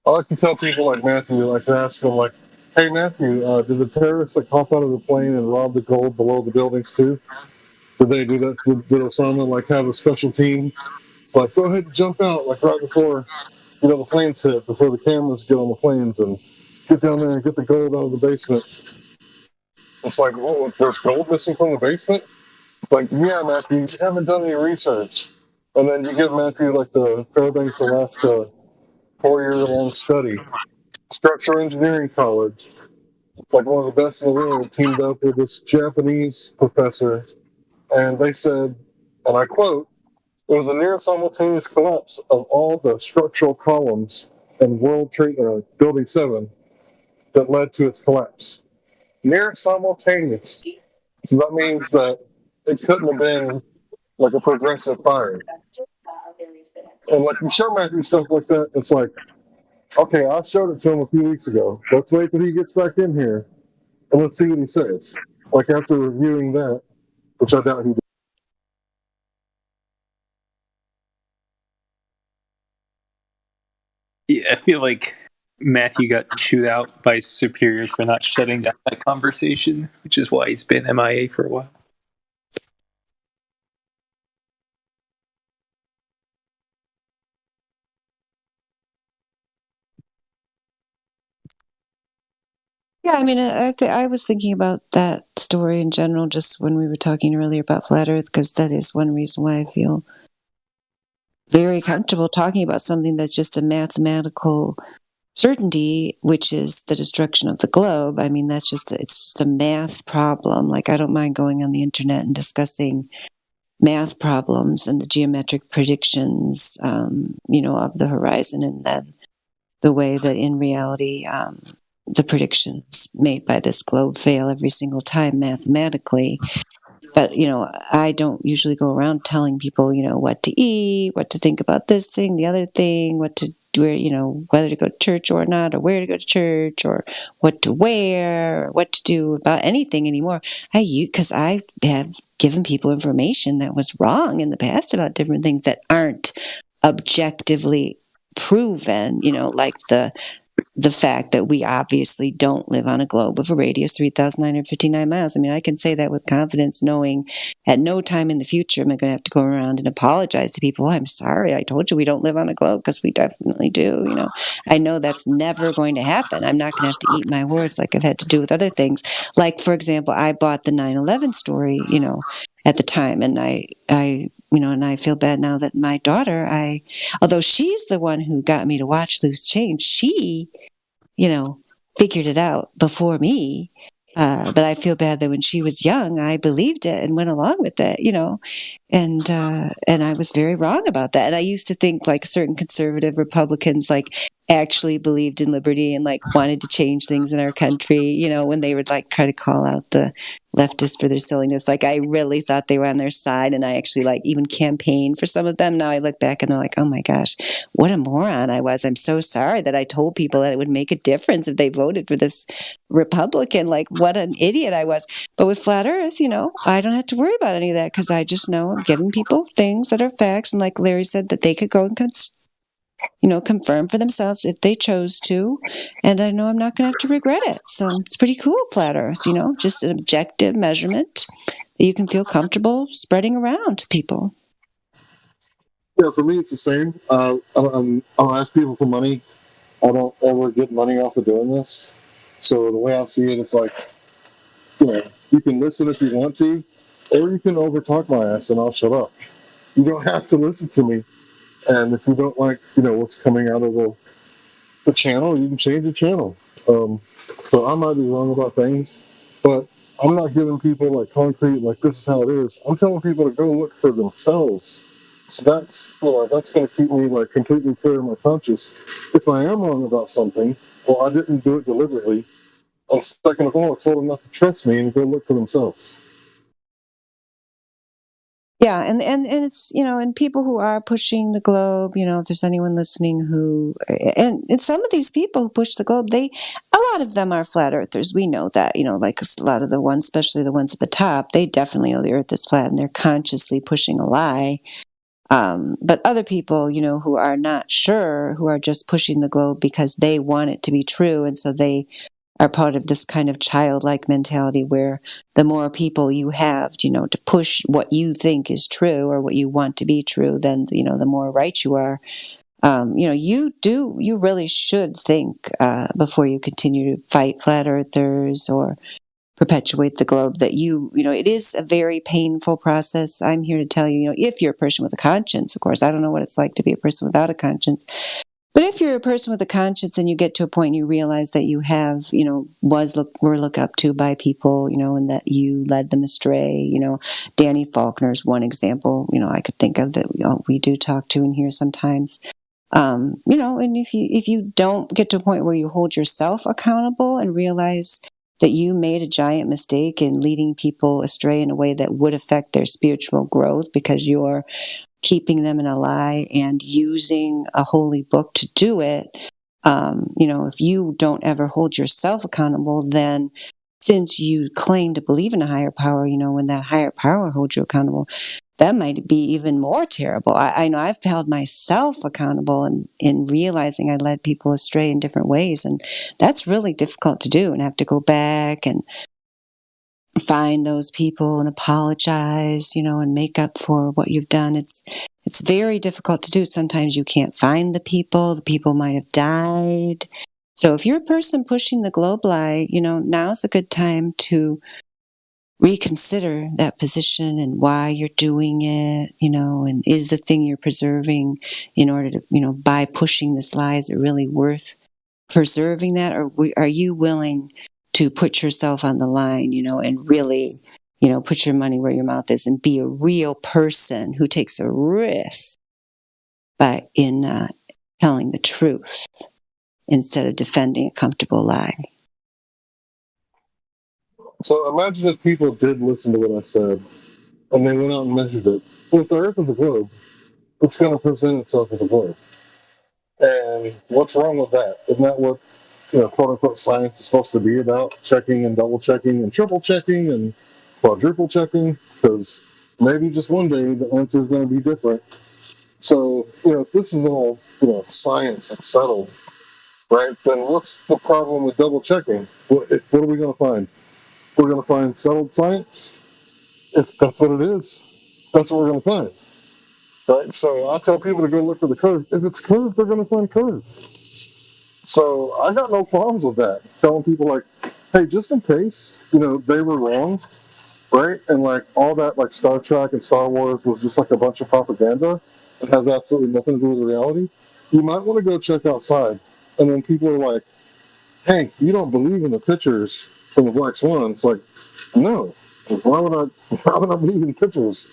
F: I like to tell people like Matthew, like to ask them, like, hey Matthew, did the terrorists hop out of the plane and rob the gold below the buildings too? Did they do that? Did Osama have a special team? Like, go ahead and jump out, like right before the planes hit, before the cameras get on the planes, and get down there and get the gold out of the basement. It's like, whoa, there's gold missing from the basement? It's like, yeah, Matthew, you haven't done any research. And then you give Matthew like the Fairbanks Alaska 4-year-long study. Structural Engineering College. It's like one of the best in the world, teamed up with this Japanese professor. And they said, and I quote, It was a near simultaneous collapse of all the structural columns in World Trade Building 7 that led to its collapse. Near simultaneous. So that means that it couldn't have been like a progressive fire. And like you show Matthew stuff like that, it's like, okay, I showed it to him a few weeks ago. Let's wait till he gets back in here and let's see what he says. Like after reviewing that, which I doubt he did.
M: Yeah, I feel like Matthew got chewed out by his superiors for not shutting down that conversation, which is why he's been MIA for a while.
G: Yeah, I mean, I was thinking about that story in general just when we were talking earlier about Flat Earth, because that is one reason why I feel very comfortable talking about something that's just a mathematical certainty, which is the destruction of the globe. I mean, it's just a math problem. Like, I don't mind going on the internet and discussing math problems and the geometric predictions, of the horizon, and then the way that in reality, the predictions made by this globe fail every single time mathematically. But, I don't usually go around telling people, what to eat, what to think about this thing, the other thing, what to do, whether to go to church or not, or where to go to church, or what to wear, or what to do about anything anymore. Because I have given people information that was wrong in the past about different things that aren't objectively proven, like the fact that we obviously don't live on a globe of a radius 3,959 miles. I mean, I can say that with confidence, knowing at no time in the future am I going to have to go around and apologize to people. I'm sorry, I told you we don't live on a globe, because we definitely do. I know that's never going to happen. I'm not going to have to eat my words like I've had to do with other things. Like, for example, I bought the 9/11 story, at the time, and and I feel bad now that my daughter, although she's the one who got me to watch Loose Change, she, figured it out before me. But I feel bad that when she was young, I believed it and went along with it, and I was very wrong about that. And I used to think like certain conservative Republicans actually believed in liberty and wanted to change things in our country, when they would try to call out the leftists for their silliness. I really thought they were on their side, and I actually even campaigned for some of them. Now I look back and they're like, oh my gosh, what a moron I was. I'm so sorry that I told people that it would make a difference if they voted for this Republican. What an idiot I was. But with Flat Earth, I don't have to worry about any of that, because I just know I'm giving people things that are facts, and like Larry said, that they could go and confirm for themselves if they chose to. And I know I'm not going to have to regret it. So it's pretty cool, Flat Earth, just an objective measurement that you can feel comfortable spreading around to people.
F: Yeah, for me, it's the same. I'll ask people for money. I don't ever get money off of doing this. So the way I see it, it's you can listen if you want to, or you can overtalk my ass and I'll shut up. You don't have to listen to me. And if you don't like, what's coming out of the channel, you can change the channel. So I might be wrong about things, but I'm not giving people concrete, this is how it is. I'm telling people to go look for themselves. So that's going to keep me completely clear in my conscience. If I am wrong about something, well, I didn't do it deliberately. And second of all, I told them not to trust me and go look for themselves.
G: Yeah, and it's, and people who are pushing the globe, if there's anyone listening and some of these people who push the globe, a lot of them are flat earthers. We know that, a lot of the ones, especially the ones at the top, they definitely know the earth is flat and they're consciously pushing a lie. But other people, who are not sure, who are just pushing the globe because they want it to be true, and so they are part of this kind of childlike mentality where the more people you have, to push what you think is true or what you want to be true, then, the more right you are. You really should think before you continue to fight flat earthers or perpetuate the globe that it is a very painful process. I'm here to tell you, if you're a person with a conscience, of course, I don't know what it's like to be a person without a conscience. But if you're a person with a conscience and you get to a point and you realize that you have, were looked up to by people, and that you led them astray, Danny Faulkner's one example, I could think of that we do talk to in here sometimes. And if you don't get to a point where you hold yourself accountable and realize that you made a giant mistake in leading people astray in a way that would affect their spiritual growth because you're keeping them in a lie and using a holy book to do it, if you don't ever hold yourself accountable, then since you claim to believe in a higher power, when that higher power holds you accountable, that might be even more terrible. I know I've held myself accountable in realizing I led people astray in different ways, and that's really difficult to do, and have to go back and find those people and apologize, and make up for what you've done. It's very difficult to do. Sometimes you can't find the people might have died. So if you're a person pushing the globe lie, now's a good time to reconsider that position and why you're doing it, and is the thing you're preserving in order to, by pushing this lie, is it really worth preserving that? Or are you willing to put yourself on the line, and really, put your money where your mouth is and be a real person who takes a risk in telling the truth instead of defending a comfortable lie?
F: So imagine if people did listen to what I said and they went out and measured it. If the Earth is a globe, it's going to present itself as a globe. And what's wrong with that? Isn't that what, quote unquote, science is supposed to be about? Checking and double checking and triple checking and quadruple checking? Because maybe just one day the answer is going to be different. So, if this is all, science and settled, right, then what's the problem with double checking? What are we going to find? We're going to find settled science? If that's what it is, that's what we're going to find. Right? So I tell people to go look for the curve. If it's curved, they're going to find curves. So I got no problems with that. Telling people, like, hey, just in case, they were wrong, right? And, all that, Star Trek and Star Wars was just, a bunch of propaganda and has absolutely nothing to do with reality, you might want to go check outside. And then people are like, Hank, you don't believe in the pictures from the Black Swan. It's like, no. Why would I believe in pictures?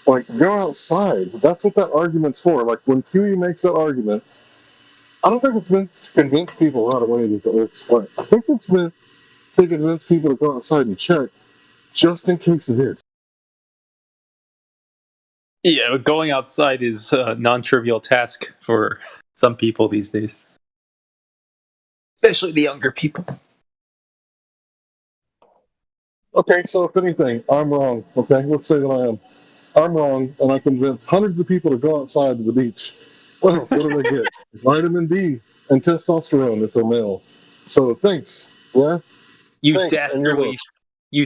F: Go outside. That's what that argument's for. When Huey makes that argument, I don't think it's meant to convince people right away that the Earth's flat. I think it's meant to convince people to go outside and check, just in case it is.
M: Yeah, but going outside is a non-trivial task for some people these days, especially the younger people.
F: Okay, so if anything, I'm wrong. Okay, let's say that I am. I'm wrong, and I convinced hundreds of people to go outside to the beach. Well, what do they get? Vitamin D and testosterone if they're male. So thanks. Yeah.
M: You
F: Thanks,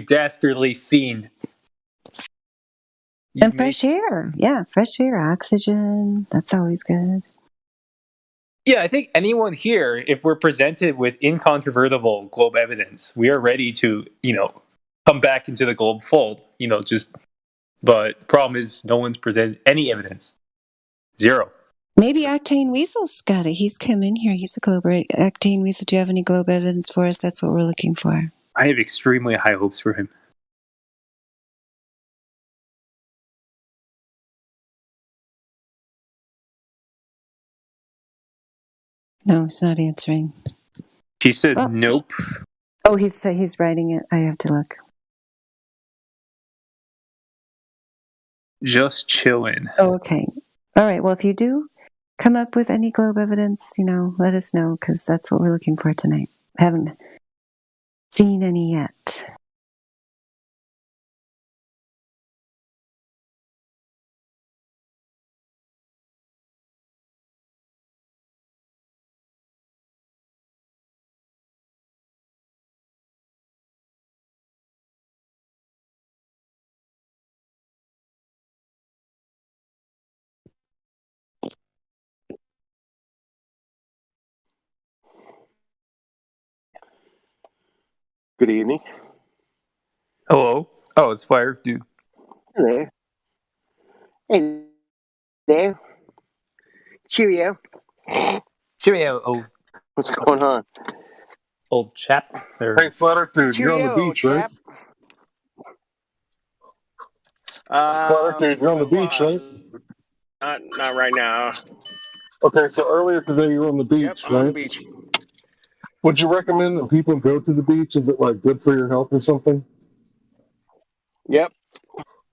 M: dastardly fiend.
G: And fresh air. Yeah, fresh air, oxygen. That's always good.
M: Yeah, I think anyone here, if we're presented with incontrovertible globe evidence, we are ready to, come back into the globe fold. But the problem is no one's presented any evidence. Zero.
G: Maybe Octane Weasel's got it. He's come in here. He's a globe. Octane Weasel, do you have any globe evidence for us? That's what we're looking for.
M: I have extremely high hopes for him.
G: No, he's not answering.
M: He said nope.
G: Oh, he's writing it. I have to look.
M: Just chilling.
G: Oh, okay. All right. Well, if you do come up with any globe evidence, let us know, because that's what we're looking for tonight. Haven't seen any yet.
C: Good evening.
M: Hello. Oh, it's Fire Dude.
C: Hello. Hey there. Cheerio.
M: Cheerio, old.
C: What's going on?
M: Old chap. Or...
F: Hey, Flat Earth dude, you're on the
C: Cheerio,
F: beach, right? Flat Earth dude, you're on the beach, right?
C: Not right now.
F: Okay, so earlier today you were on the beach,
C: I'm
F: right?
C: on the beach.
F: Would you recommend that people go to the beach? Is it like good for your health or something?
C: Yep.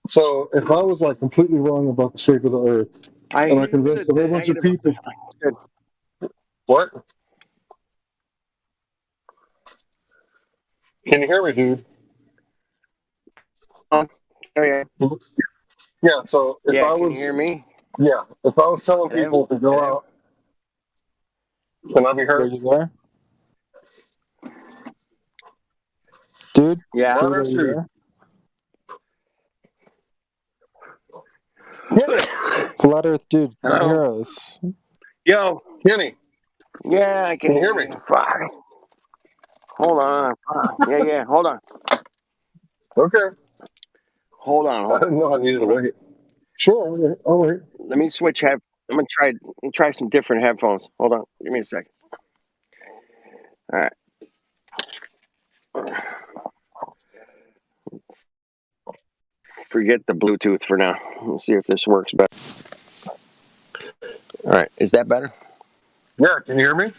F: So if I was like completely wrong about the shape of the Earth, and I convinced a whole bunch of people, what? Can you hear me, dude?
C: Oh yeah.
F: Yeah. So if I
C: Can
F: was,
C: you hear me?
F: yeah, if I was telling
C: Hello?
F: people to go
C: Hello?
F: out, can I be
R: Are
F: heard?
R: you there? Dude?
C: Yeah.
R: Dude, are you
F: Dude.
R: there? Flat Earth dude, can you hear us?
C: Yo.
F: Kenny.
C: Yeah, I can
F: hear me?
C: Fuck. Hold on. Yeah. Hold on.
F: Okay.
C: Hold on.
F: I didn't know I needed to wait. Sure. I'll wait.
C: Let me switch I'm gonna try some different headphones. Hold on. Give me a second. All right. Forget the Bluetooth for now. Let's see if this works better. All right. Is that better?
F: Yeah. Can you hear me?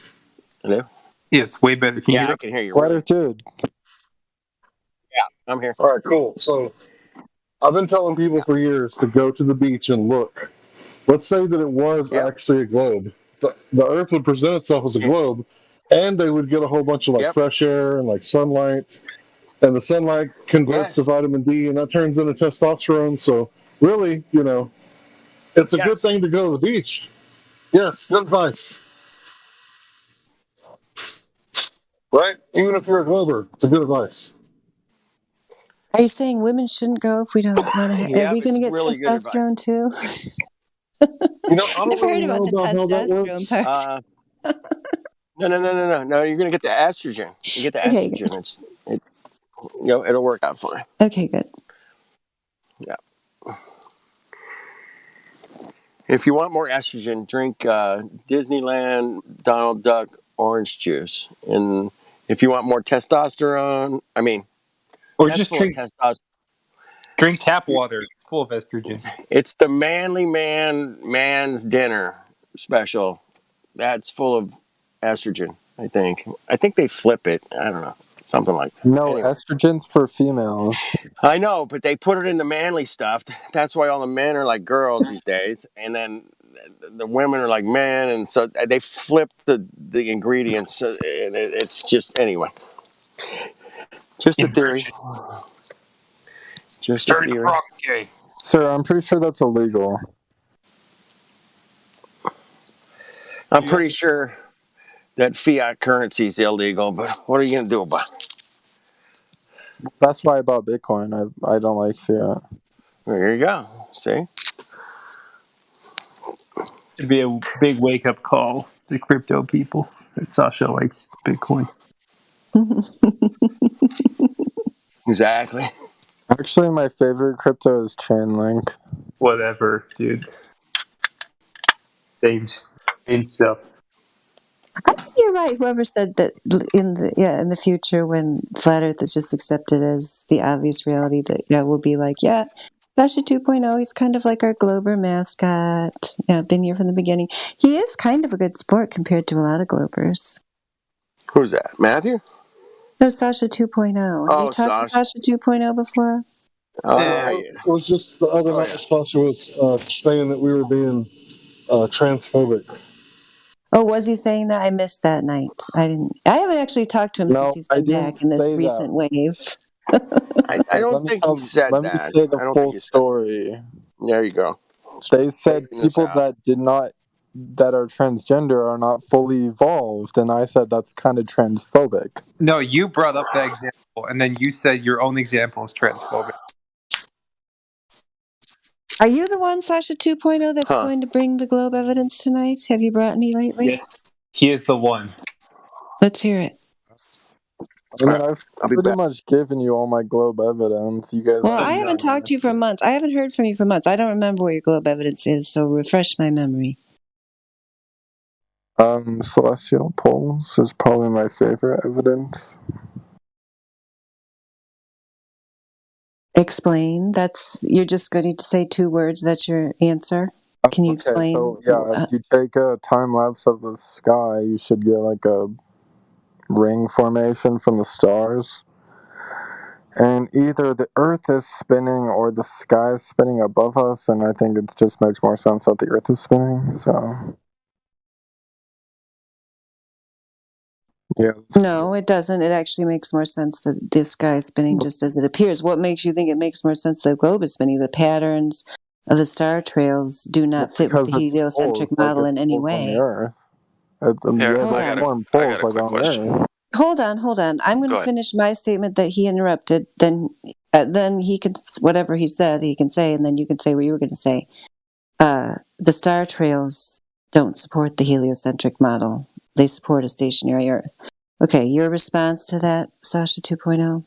C: Hello?
M: Yeah, it's way better. Can you hear
C: I can hear you.
R: Flat Earth dude.
C: I'm here.
F: All right, cool. So I've been telling people for years to go to the beach and look. Let's say that it was actually a globe. The Earth would present itself as a globe, and they would get a whole bunch of like fresh air and like sunlight, and the sunlight converts to vitamin D, and that turns into testosterone. So really, it's a good thing to go to the beach. Yes, good advice. Right? Even if you're a glober, it's a good advice.
G: Are you saying women shouldn't go if we don't want to? Are we going to get
C: really good advice.
G: testosterone too?
F: I don't
G: Never
F: really
G: heard
F: know
G: about the
F: about how that
G: testosterone
F: works.
G: part.
C: No. You're gonna get the estrogen. You get the
G: Okay,
C: estrogen. It'll work out fine.
G: Okay, good.
C: Yeah. If you want more estrogen, drink Disneyland Donald Duck orange juice. And if you want more testosterone,
M: Or
C: that's
M: just
C: full
M: drink
C: of testosterone.
M: Drink tap water, full of estrogen.
C: It's the manly man's dinner special. That's full of estrogen, I think. I think they flip it. I don't know. Something like that.
R: No,
C: Anyway.
R: estrogen's for females.
C: I know, but they put it in the manly stuff. That's why all the men are like girls these days. And then the women are like men. And so they flip the ingredients. And it's just, anyway. Just a theory. Just a theory.
R: Sir, I'm pretty sure that's illegal.
C: I'm pretty sure that fiat currency is illegal, but what are you going to do about it?
R: That's why I bought Bitcoin. I don't like fiat.
C: There you go. See?
M: It'd be a big wake up call to crypto people that Sasha likes Bitcoin.
C: Exactly.
R: Actually, my favorite crypto is Chainlink.
M: Whatever, dude. Same stuff.
G: I think you're right. Whoever said that in the future, when flat Earth is just accepted as the obvious reality, that we'll be like, Sasha 2.0. He's kind of like our Glober mascot. Yeah, been here from the beginning. He is kind of a good sport compared to a lot of Globers.
C: Who's that? Matthew?
G: No, Sasha 2.0. Have you talked to Sasha 2.0 before?
F: It was just the other night. Sasha was saying that we were being transphobic.
G: Oh, was he saying that? I missed that night. I haven't actually talked to him since he's been back in this recent wave.
C: I don't think he said that.
R: Let me say the full story.
C: There you go.
R: They said people that are transgender are not fully evolved, and I said that's kind of transphobic.
M: No, you brought up that example, and then you said your own example is transphobic.
G: Are you the one, Sasha 2.0, that's going to bring the globe evidence tonight? Have you brought any lately?
M: Yeah, he is the one.
G: Let's hear it.
R: I mean, I've pretty much given you all my globe evidence. You guys.
G: Well, I haven't talked to you for months. I haven't heard from you for months. I don't remember where your globe evidence is, so refresh my memory.
R: Celestial poles is probably my favorite evidence.
G: Explain. You're just going to say 2 words. That's your answer. Can you explain?
R: So yeah, if you take a time lapse of the sky, you should get like a ring formation from the stars. And either the Earth is spinning or the sky is spinning above us, and I think it just makes more sense that the Earth is spinning. So yeah.
G: No, it doesn't. It actually makes more sense that the sky is spinning just as it appears. What makes you think it makes more sense that the globe is spinning? The patterns of the star trails do not fit with the heliocentric model in any way. Hold on. I'm going to finish my statement that he interrupted. Then he can, whatever he said, he can say, and then you can say what you were going to say. The star trails don't support the heliocentric model. They support a stationary Earth. Okay, your response to that, Sasha 2.0?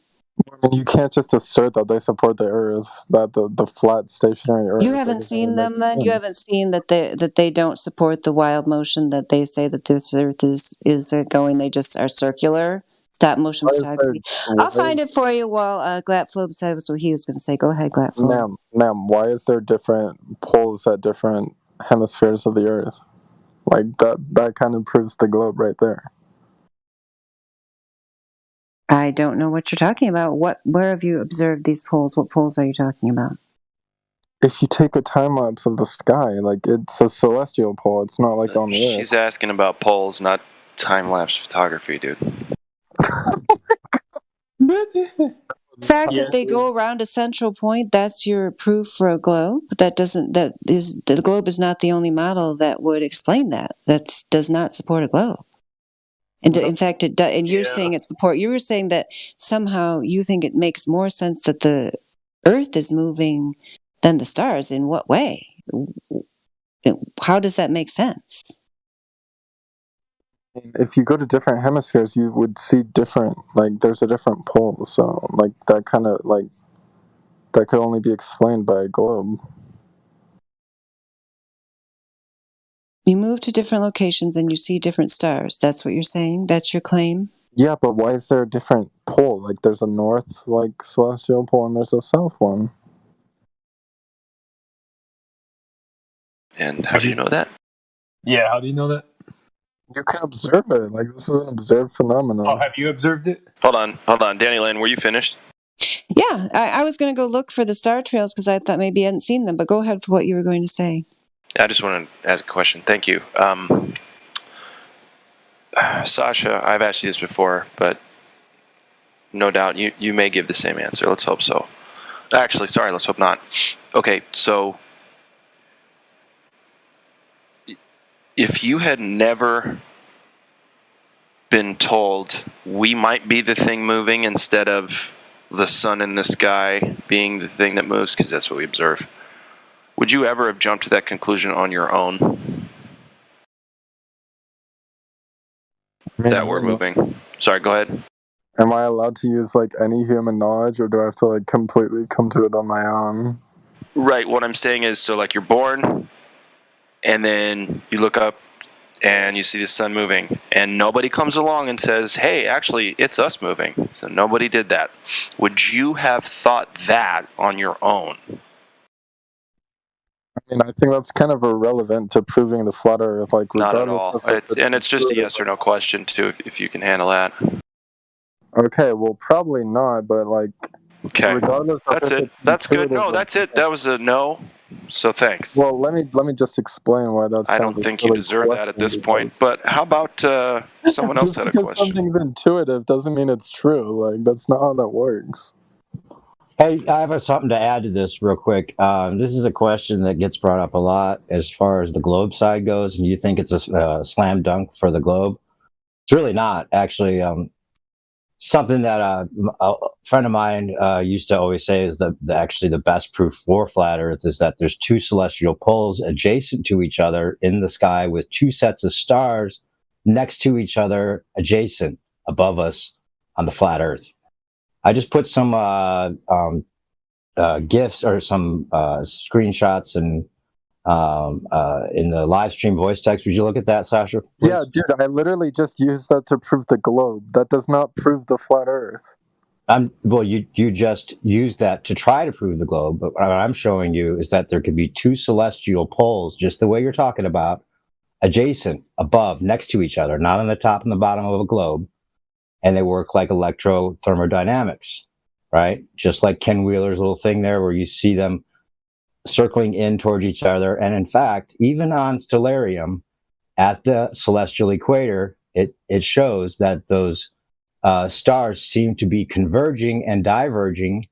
R: I mean, you can't just assert that they support the Earth, that the flat stationary Earth.
G: You haven't seen them then? You haven't seen that they don't support the wild motion, that they say that this Earth is going, they just are circular? Stop motion photography. I'll find it for you while Glatflobe said what he was going to say. Go ahead, Glatflobe.
R: Ma'am, why is there different poles at different hemispheres of the Earth? Like, that kind of proves the globe right there.
G: I don't know what you're talking about. Where have you observed these poles? What poles are you talking about?
R: If you take a time lapse of the sky, like, it's a celestial pole. It's not like on the Earth.
I: She's asking about poles, not time lapse photography, dude.
G: The fact that they go around a central point, that's your proof for a globe. The globe is not the only model that would explain that. That does not support a globe. And in fact, it does. And you're saying it support. You were saying that somehow you think it makes more sense that the Earth is moving than the stars. In what way? How does that make sense?
R: If you go to different hemispheres, you would see different, like, there's a different pole. So, like, that kind of, like, that could only be explained by a globe.
G: You move to different locations and you see different stars. That's what you're saying? That's your claim?
R: Yeah, but why is there a different pole? Like, there's a north, like, celestial pole, and there's a south one.
I: And how do you know that?
M: Yeah, how do you know that?
R: You can observe it. Like, this is an observed phenomenon.
M: Oh, have you observed it?
I: Hold on. Danny Lynn, were you finished?
G: Yeah, I was going to go look for the star trails because I thought maybe I hadn't seen them, but go ahead for what you were going to say.
I: I just want to ask a question. Thank you. Sasha, I've asked you this before, but no doubt you may give the same answer. Let's hope so. Actually, sorry, let's hope not. Okay, so if you had never been told we might be the thing moving instead of the sun in the sky being the thing that moves, because that's what we observe, would you ever have jumped to that conclusion on your own? That we're moving. Sorry, go ahead.
R: Am I allowed to use, like, any human knowledge, or do I have to, like, completely come to it on my own?
I: Right, what I'm saying is, so, like, you're born, and then you look up, and you see the sun moving, and nobody comes along and says, hey, actually, it's us moving. So nobody did that. Would you have thought that on your own?
R: I mean, I think that's kind of irrelevant to proving the flat Earth. Like,
I: not at all. It's just a yes or no question, too, if you can handle that.
R: Okay, well, probably not, but, like,
I: okay,
R: regardless of
I: that's it. That's good. No, that's it. That was a no. So thanks.
R: Well, let me just explain why that's.
I: I don't think you deserve that at this point. But how about someone else had a question?
R: Something's intuitive doesn't mean it's true. Like, that's not how that works.
B: Hey, I have something to add to this real quick. This is a question that gets brought up a lot as far as the globe side goes, and you think it's a slam dunk for the globe. It's really not, actually. Something that a friend of mine used to always say is actually the best proof for flat Earth is that there's 2 celestial poles adjacent to each other in the sky with 2 sets of stars next to each other adjacent above us on the flat Earth. I just put some GIFs or some screenshots and in the live stream voice text. Would you look at that, Sasha? Please?
R: Yeah, dude, I literally just used that to prove the globe. That does not prove the flat Earth.
B: Well, you just used that to try to prove the globe, but what I'm showing you is that there could be two celestial poles, just the way you're talking about, adjacent, above, next to each other, not on the top and the bottom of a globe, and they work like electrothermodynamics, right? Just like Ken Wheeler's little thing there, where you see them circling in towards each other, and in fact, even on Stellarium, at the celestial equator, it shows that those stars seem to be converging and diverging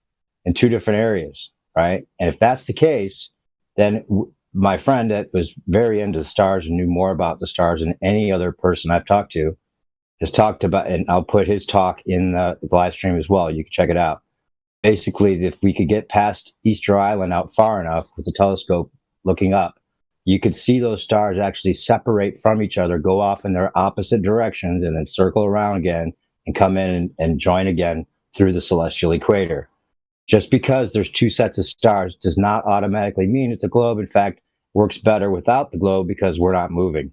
B: in two different areas, right? And if that's the case, then my friend that was very into the stars and knew more about the stars than any other person I've talked to has talked about, and I'll put his talk in the live stream as well. You can check it out. Basically, if we could get past Easter Island out far enough with the telescope looking up, you could see those stars actually separate from each other, go off in their opposite directions, and then circle around again and come in and join again through the celestial equator. Just because there's two sets of stars does not automatically mean it's a globe. In fact, works better without the globe because we're not moving.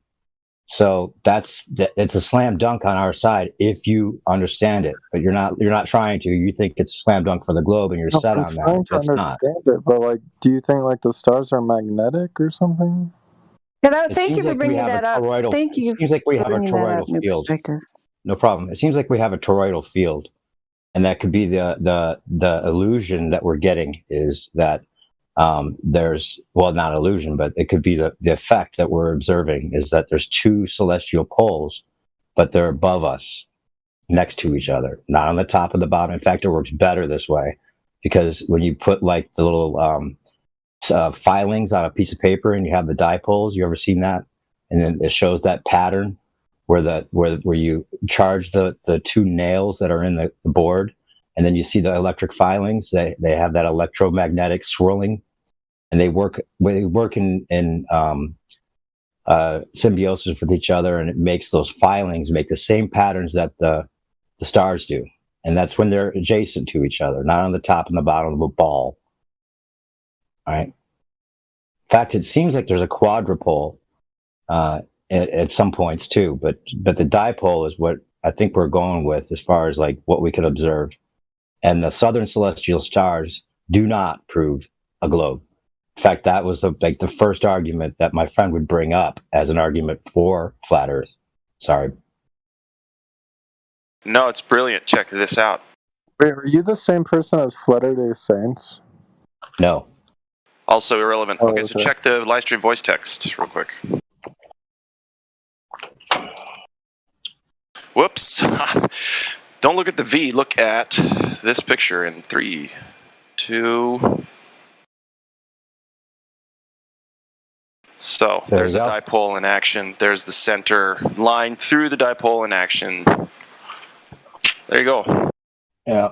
B: So it's a slam dunk on our side if you understand it, but you're not trying to. You think it's a slam dunk for the globe, and you're set on that.
R: I'm trying to
B: It's not.
R: understand it, but like, do you think like the stars are magnetic or something?
G: Yeah,
B: It
G: thank
B: seems
G: you for
B: like we
G: bringing
B: have
G: that
B: a
G: up.
B: toroidal.
G: Thank you
B: It seems like we
G: for
B: have a
G: bringing that up.
B: toroidal
G: New
B: field.
G: perspective.
B: No problem. It seems like we have a toroidal field, and that could be the illusion that we're getting is that there's, well, not illusion, but it could be the effect that we're observing is that there's two celestial poles, but they're above us, next to each other, not on the top and the bottom. In fact, it works better this way because when you put like the little filings on a piece of paper and you have the dipoles, you ever seen that? And then it shows that pattern where you charge the two nails that are in the board, and then you see the electric filings. They have that electromagnetic swirling, and they work in symbiosis with each other, and it makes those filings make the same patterns that the stars do, and that's when they're adjacent to each other, not on the top and the bottom of a ball. All right. In fact, it seems like there's a quadrupole at some points too, but the dipole is what I think we're going with as far as like what we could observe. And the southern celestial stars do not prove a globe. In fact, that was the first argument that my friend would bring up as an argument for flat Earth. Sorry.
I: No, it's brilliant. Check this out.
R: Wait, are you the same person as Flatter Day Saints?
B: No.
I: Also irrelevant.
R: Oh,
I: Okay, so
R: okay.
I: check the live stream voice text real quick. Whoops. Don't look at the V. Look at this picture in 3, 2. So there's a dipole in action. There's the center line through the dipole in action. There you go.
B: Yeah.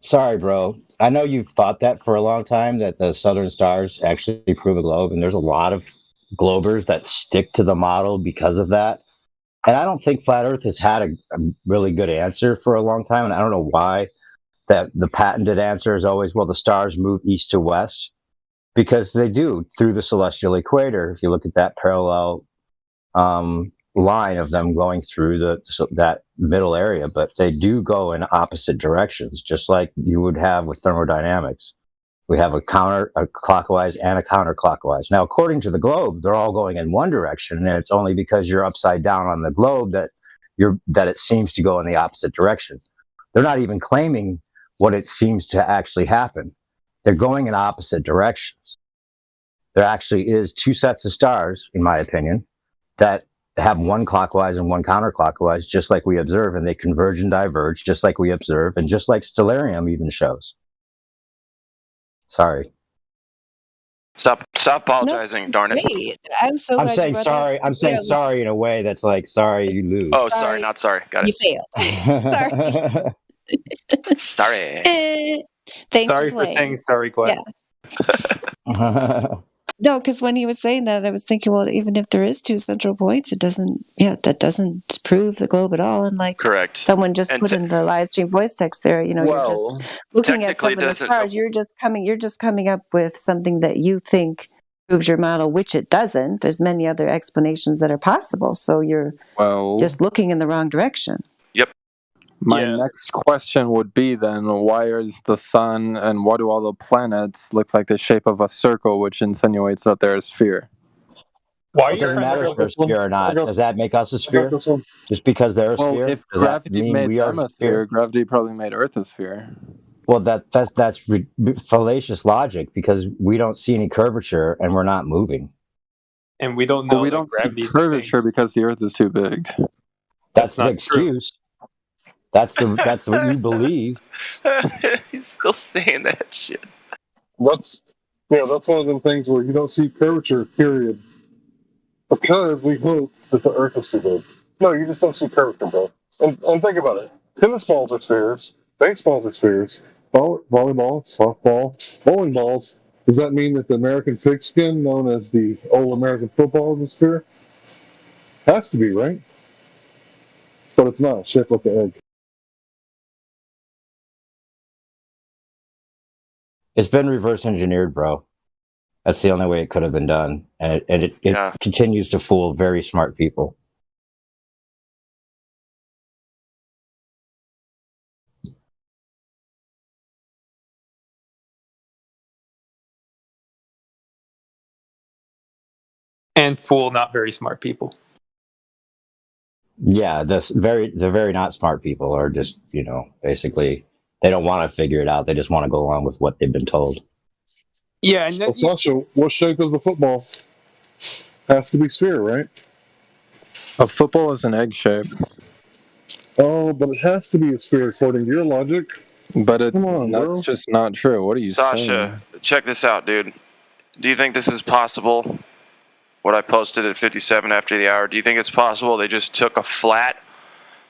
B: Sorry, bro. I know you've thought that for a long time, that the southern stars actually prove a globe, and there's a lot of globers that stick to the model because of that. And I don't think Flat Earth has had a really good answer for a long time, and I don't know why. That the patented answer is always, well, the stars move east to west, because they do through the celestial equator. If you look at that parallel line of them going through that middle area, but they do go in opposite directions, just like you would have with thermodynamics. We have a clockwise and a counterclockwise. Now, according to the globe, they're all going in one direction, and it's only because you're upside down on the globe that it seems to go in the opposite direction. They're not even claiming what it seems to actually happen. They're going in opposite directions. There actually is two sets of stars, in my opinion, that have one clockwise and one counterclockwise, just like we observe, and they converge and diverge, just like we observe, and just like Stellarium even shows. Sorry.
I: Stop apologizing, darn it.
G: Wait, I'm so
B: I'm
G: glad
B: saying
G: you brought
B: sorry.
G: that.
B: I'm saying
G: Yeah,
B: sorry in a way that's like, sorry you lose.
I: Oh, sorry, not sorry. Got
G: You
I: it.
G: failed.
I: Sorry.
G: Thanks
M: Sorry
G: for
M: for
G: playing.
M: saying sorry, Glenn.
G: Yeah. No, because when he was saying that, I was thinking, well, even if there is two central points, that doesn't prove the globe at all. And like
I: Correct.
G: someone just
I: And
G: put in the live stream voice text there, you're just looking at some of the stars. You're just coming up with something that you think proves your model, which it doesn't. There's many other explanations that are possible. So you're just looking in the wrong direction.
I: Yep.
R: My next question would be then, why is the sun and why do all the planets look like the shape of a circle, which insinuates that they're a sphere?
M: Why are
B: It
M: you
B: doesn't
M: trying
B: matter
M: to
B: if they're a sphere or not. Does that make us a sphere? Just because they're a
R: Well,
B: sphere?
R: if
B: Does that
R: gravity
B: mean
R: made
B: we are
R: them
B: a
R: a
B: sphere?
R: sphere, gravity probably made Earth a sphere.
B: Well, that's fallacious logic because we don't see any curvature and we're not moving.
M: And we don't
R: But
M: know
R: we
M: that
R: don't see
M: gravity's a thing.
R: curvature because the Earth is too big.
B: That's the
M: not
B: excuse. That's what you believe.
I: He's still saying that shit.
F: That's one of them things where you don't see curvature, period. Because we hope that the Earth is too big. No, you just don't see curvature, bro. And think about it. Tennis balls are spheres. Baseballs are spheres. Volleyball, softball, bowling balls. Does that mean that the American pigskin, known as the old American football, is a sphere? Has to be, right? But it's not. Shaped like an egg.
B: It's been reverse engineered, bro. That's the only way it could have been done, and it continues to fool very smart people.
M: And fool not very smart people.
B: Yeah, the very not smart people are just, basically they don't want to figure it out. They just want to go along with what they've been told.
M: Yeah,
F: So Sasha, what shape is the football? Has to be sphere, right?
R: A football is an egg shape.
F: Oh, but it has to be a sphere according to your logic.
R: But
F: Come on,
R: that's
F: bro.
R: just not true. What are you saying?
I: Sasha, check this out, dude. Do you think this is possible? What I posted at 57 after the hour. Do you think it's possible they just took a flat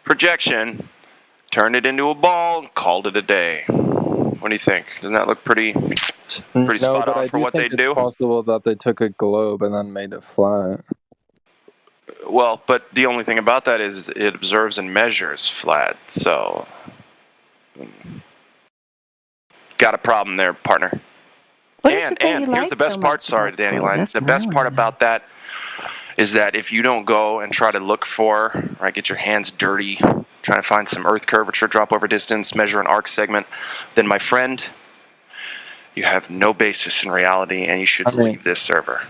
I: projection, turned it into a ball, and called it a day? What do you think? Doesn't that look pretty spot
R: but
I: on
R: I
I: for what they
R: think
I: do?
R: it's possible that they took a globe and then made it flat.
I: Well, but the only thing about that is it observes and measures flat. So, got a problem there, partner. And here's the best part. Sorry, Danny Line. The best part about that is that if you don't go and try to look for, right, get your hands dirty, trying to find some Earth curvature, drop over distance, measure an arc segment, then my friend, you have no basis in reality, and you should leave this server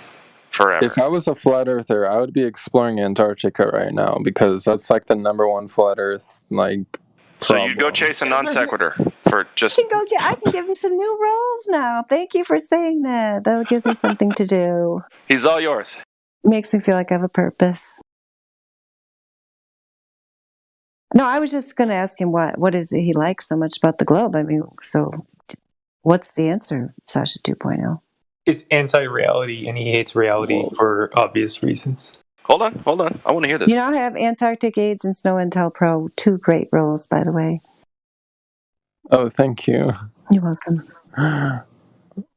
I: forever.
R: If I was a flat earther, I would be exploring Antarctica right now because that's like the #1 flat Earth
I: So you'd go chase a non sequitur for just.
G: I can give you some new roles now. Thank you for saying that. That gives me something to do.
I: He's all yours.
G: Makes me feel like I have a purpose. No, I was just going to ask him what is it he likes so much about the globe. I mean, so what's the answer, Sasha 2.0?
M: It's anti-reality, and he hates reality for obvious reasons.
I: Hold on. I want to hear this.
G: You now have Antarctic AIDS and Snow Intel Pro, 2 great roles, by the way.
R: Oh, thank you.
G: You're welcome.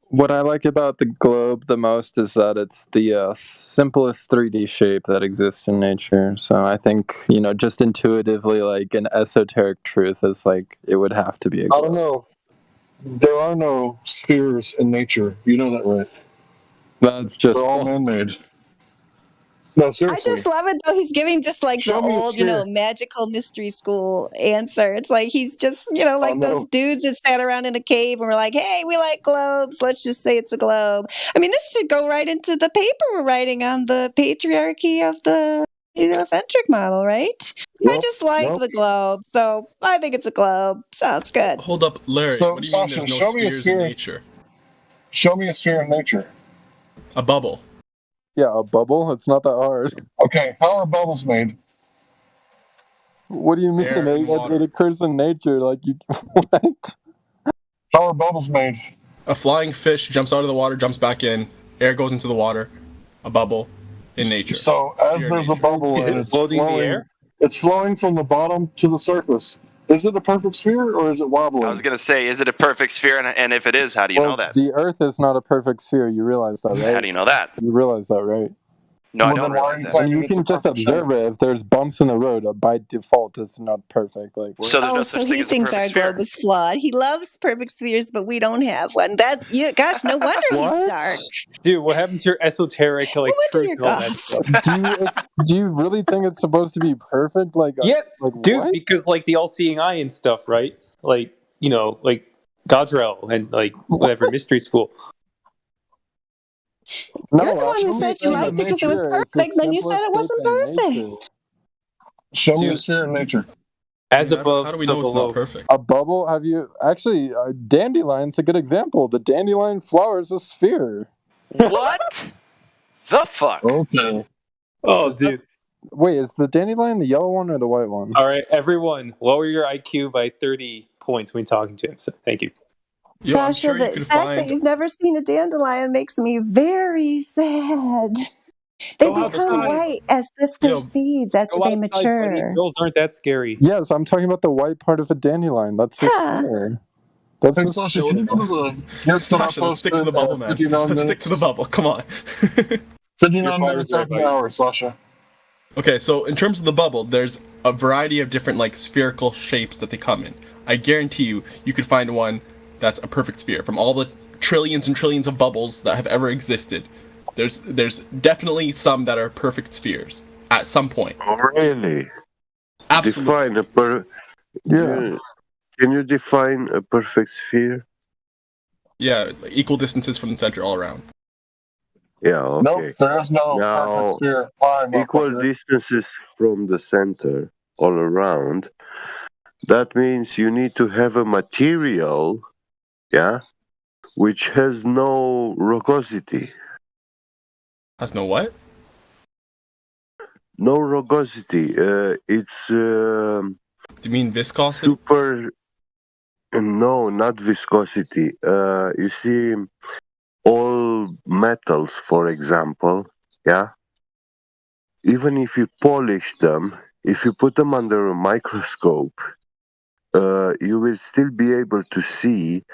R: What I like about the globe the most is that it's the simplest 3D shape that exists in nature. So I think, just intuitively, like an esoteric truth is like it would have to be a globe.
F: I don't know. There are no spheres in nature. You know that, right?
R: That's just...
F: They're all man-made. No, seriously.
G: I just love it, though. He's giving just like
F: Show
G: the
F: me a
G: old,
F: sphere.
G: magical mystery school answer. It's like he's just, those dudes that sat around in a cave and were like, hey, we like globes. Let's just say it's a globe. I mean, this should go right into the paper we're writing on the patriarchy of the heliocentric model, right? I just like the globe, so I think it's a globe. Sounds good.
S: Hold up, Larry.
F: So,
S: what do you mean
F: Sasha,
S: there's no
F: show me a
S: spheres
F: sphere.
S: in nature?
F: Show me a sphere in nature.
S: A bubble.
R: Yeah, a bubble? It's not that hard.
F: Okay, how are bubbles made?
R: What do you mean?
S: Air and water.
R: It occurs in nature. Like, what?
F: How are bubbles made?
S: A flying fish jumps out of the water, jumps back in. Air goes into the water. A bubble in nature.
F: So, as there's a bubble,
M: Is it
F: and it's
M: floating in the
F: flowing,
M: air?
F: it's flowing from the bottom to the surface. Is it a perfect sphere or is it wobbling?
I: I was going to say, is it a perfect sphere? And if it is, how do you know that?
R: The Earth is not a perfect sphere. You realize that, right?
I: How do you know that?
R: You realize that, right?
I: No, I
F: Well,
I: don't
F: then why are
I: realize
F: you
I: that.
F: claiming
R: You
F: it's a
R: can just
F: perfect shape?
R: observe it. If there's bumps in the road, by default, it's not perfect. Like, what?
I: So there's no
G: Oh,
I: such
G: so
I: thing
G: he
I: as a
G: thinks
I: perfect
G: our
I: sphere.
G: globe is flawed. He loves perfect spheres, but we don't have one. Gosh, no wonder he's
M: What?
G: dark.
M: Dude, what happened to your esoteric
G: No
M: like
G: wonder
M: truth
G: you're
M: and all that
G: goth.
M: stuff?
R: Do you really think it's supposed to be perfect?
M: Yeah, dude,
R: what?
M: because like the all-seeing eye and stuff, right? Like, you know, like Godrel and like whatever mystery school.
R: No,
G: You're the one who
F: Show me a
G: said you
F: sphere in
G: liked it because it was
F: nature.
R: It's the
G: perfect. Then you said
R: simplest
G: it
R: shape
G: wasn't
R: in nature.
G: perfect.
F: Show me a
M: Dude,
F: sphere in nature.
M: as
S: I mean,
M: above,
S: how do we
M: so
S: know it's not
M: below.
S: perfect?
R: A bubble? Have you actually? Dandelion's a good example. The dandelion flower is a sphere.
I: What the fuck?
F: Okay.
M: Oh, dude.
R: Wait, is the dandelion the yellow one or the white one?
M: All right, everyone, lower your IQ by 30 points when talking to him. So, thank you.
S: Yo, I'm
G: Sasha,
S: sure you
G: the
S: could
G: fact that
S: find.
G: you've never seen a dandelion makes me very sad. They
M: Go
G: become
M: outside.
G: white as if they're
M: Yo,
G: seeds after
M: go
G: they
M: outside, buddy.
G: mature.
M: Girls aren't that scary.
R: Yes, I'm talking about the white part of a dandelion. That's a
G: Ha!
R: sphere. That's
F: Hey,
R: a
F: Sasha,
S: Yo,
F: can you go to the gifts that I
S: Sasha, let's stick to
F: posted
S: the bubble,
F: at
S: man.
F: 59
S: Let's stick to the
F: minutes?
S: bubble. Come on.
F: 59 minutes after the hour, Sasha.
S: Okay, so in terms of the bubble, there's a variety of different like spherical shapes that they come in. I guarantee you could find one that's a perfect sphere from all the trillions and trillions of bubbles that have ever existed. There's definitely some that are perfect spheres at some point.
O: Oh, really?
S: Absolutely.
O: Define a
R: Yeah.
O: Can you define a perfect sphere?
S: Yeah, equal distances from the center all around.
O: Yeah, okay.
F: Nope, there is no
O: Now,
F: perfect sphere. Fine,
O: equal
F: motherfucker.
O: distances from the center all around. That means you need to have a material, yeah, which has no rugosity.
S: Has no what?
O: No rugosity. It's
S: Do you mean viscosity?
O: super. No, not viscosity. You see, all metals, for example, yeah. Even if you polish them, if you put them under a microscope, you will still be able to see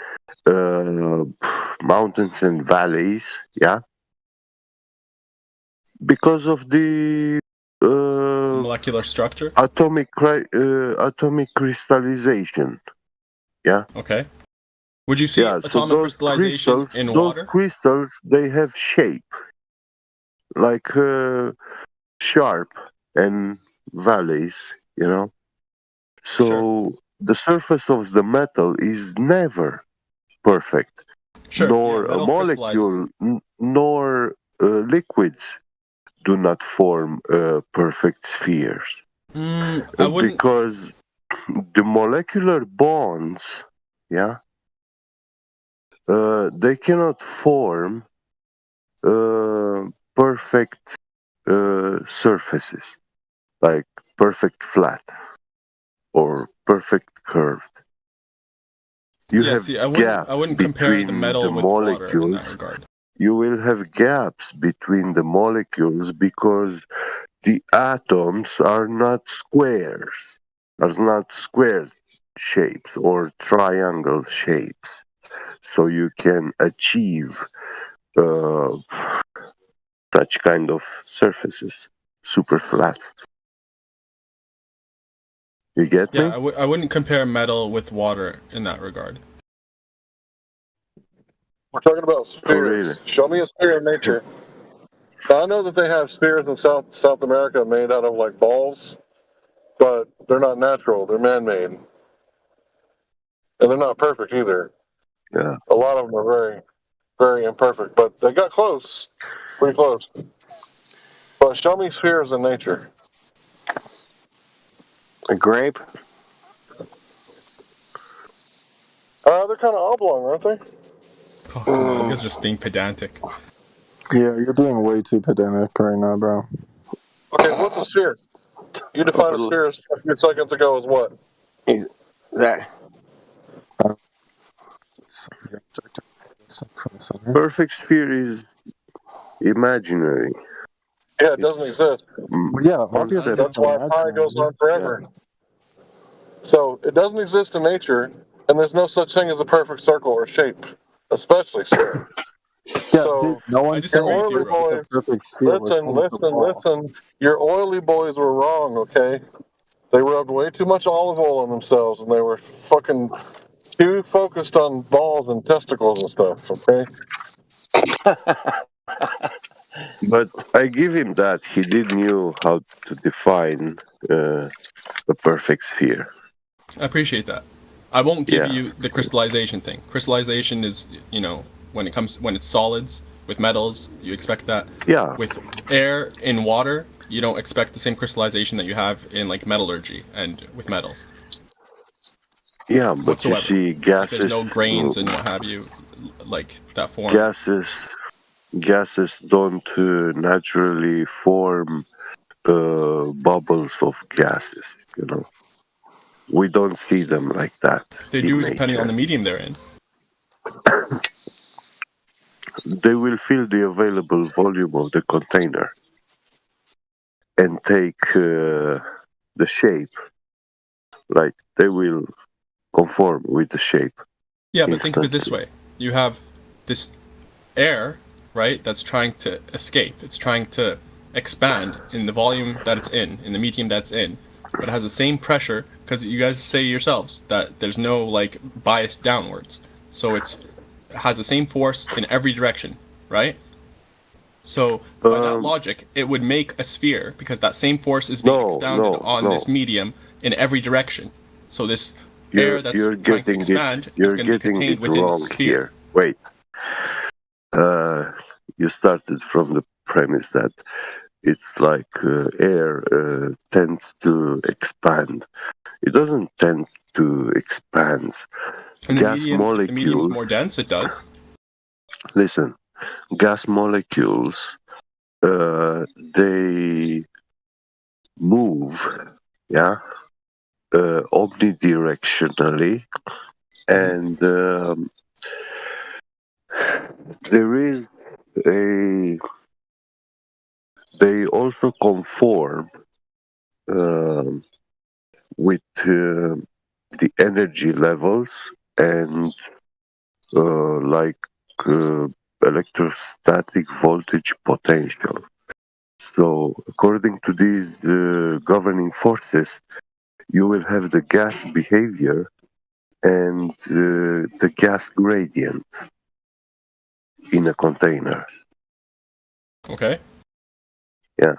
O: mountains and valleys, yeah, because of the
S: Molecular structure?
O: atomic crystallization, yeah.
S: Okay. Would you see
O: Yeah, so
S: atomic
O: those
S: crystallization
O: crystals,
S: in
O: those
S: water?
O: crystals, they have shape, like sharp and valleys, you know. So the surface of the metal is never perfect,
S: Sure,
O: nor
S: yeah,
O: a
S: metal
O: molecule, nor liquids do not form perfect spheres.
S: I wouldn't.
O: Because the molecular bonds, yeah, they cannot form perfect surfaces, like perfect flat or perfect curved. You
S: Yeah,
O: have
S: see, I
O: gaps
S: wouldn't compare the
O: between
S: metal
O: the
S: with water in that
O: molecules.
S: regard.
O: You will have gaps between the molecules because the atoms are not squares, are not square shapes or triangle shapes. So you can achieve such kind of surfaces, super flat. You get me?
S: Yeah, I wouldn't compare metal with water in that regard.
F: We're talking about spheres.
O: Oh, really?
F: Show me a sphere in nature. Now, I know that they have spheres in South America made out of like balls, but they're not natural. They're man-made, and they're not perfect either.
O: Yeah.
F: A lot of them are very, very imperfect, but they got close, pretty close. But show me spheres in nature.
C: A grape?
F: They're kind of oblong, aren't they?
S: Oh, come on, you guys are just being pedantic.
R: Yeah, you're being way too pedantic right now, bro.
F: Okay, what's a sphere? You defined a sphere a few seconds ago as what?
C: Is that?
O: Perfect sphere is imaginary.
F: Yeah, it doesn't exist.
R: Yeah, obviously
F: That's why pi goes on forever. So it doesn't exist in nature, and there's no such thing as a perfect circle or shape, especially sphere. So
J: no one
F: your oily boys, listen. Your oily boys were wrong. Okay, they rubbed way too much olive oil on themselves, and they were fucking too focused on balls and testicles and stuff. Okay.
O: But I give him that he did knew how to define the perfect sphere.
S: I appreciate that. I won't give
O: Yeah.
S: you the crystallization thing. Crystallization is, when it's solids with metals, you expect that.
O: Yeah.
S: With air in water, you don't expect the same crystallization that you have in like metallurgy and with metals.
O: Yeah, but
S: whatsoever.
O: you see,
S: Like,
O: gases.
S: there's no grains and what have you, like that form.
O: Gases don't naturally form bubbles of gases. We don't see them like that.
S: They
O: in
S: do
O: nature.
S: depending on the medium they're in.
O: They will fill the available volume of the container and take the shape. Like they will conform with the shape.
S: Yeah, but think of it this way: you have this air, right? That's trying to escape. It's trying to expand in the volume that it's in the medium that's in, but it has the same pressure because you guys say yourselves that there's no like bias downwards, so it has the same force in every direction, right? So by that logic, it would make a sphere because that same force is being expounded on this medium in every direction. So this air that's trying to expand is going to be contained within the sphere.
O: Here. Wait. You started from the premise that it's like air tends to expand. It doesn't tend to expand.
S: And
O: Gas
S: if the medium's
O: molecules.
S: more dense, it does.
O: Listen, gas molecules, they move, omnidirectionally, and there is they also conform with the energy levels and electrostatic voltage potential. So according to these governing forces, you will have the gas behavior and the gas gradient in a container.
S: Okay.
O: Yeah.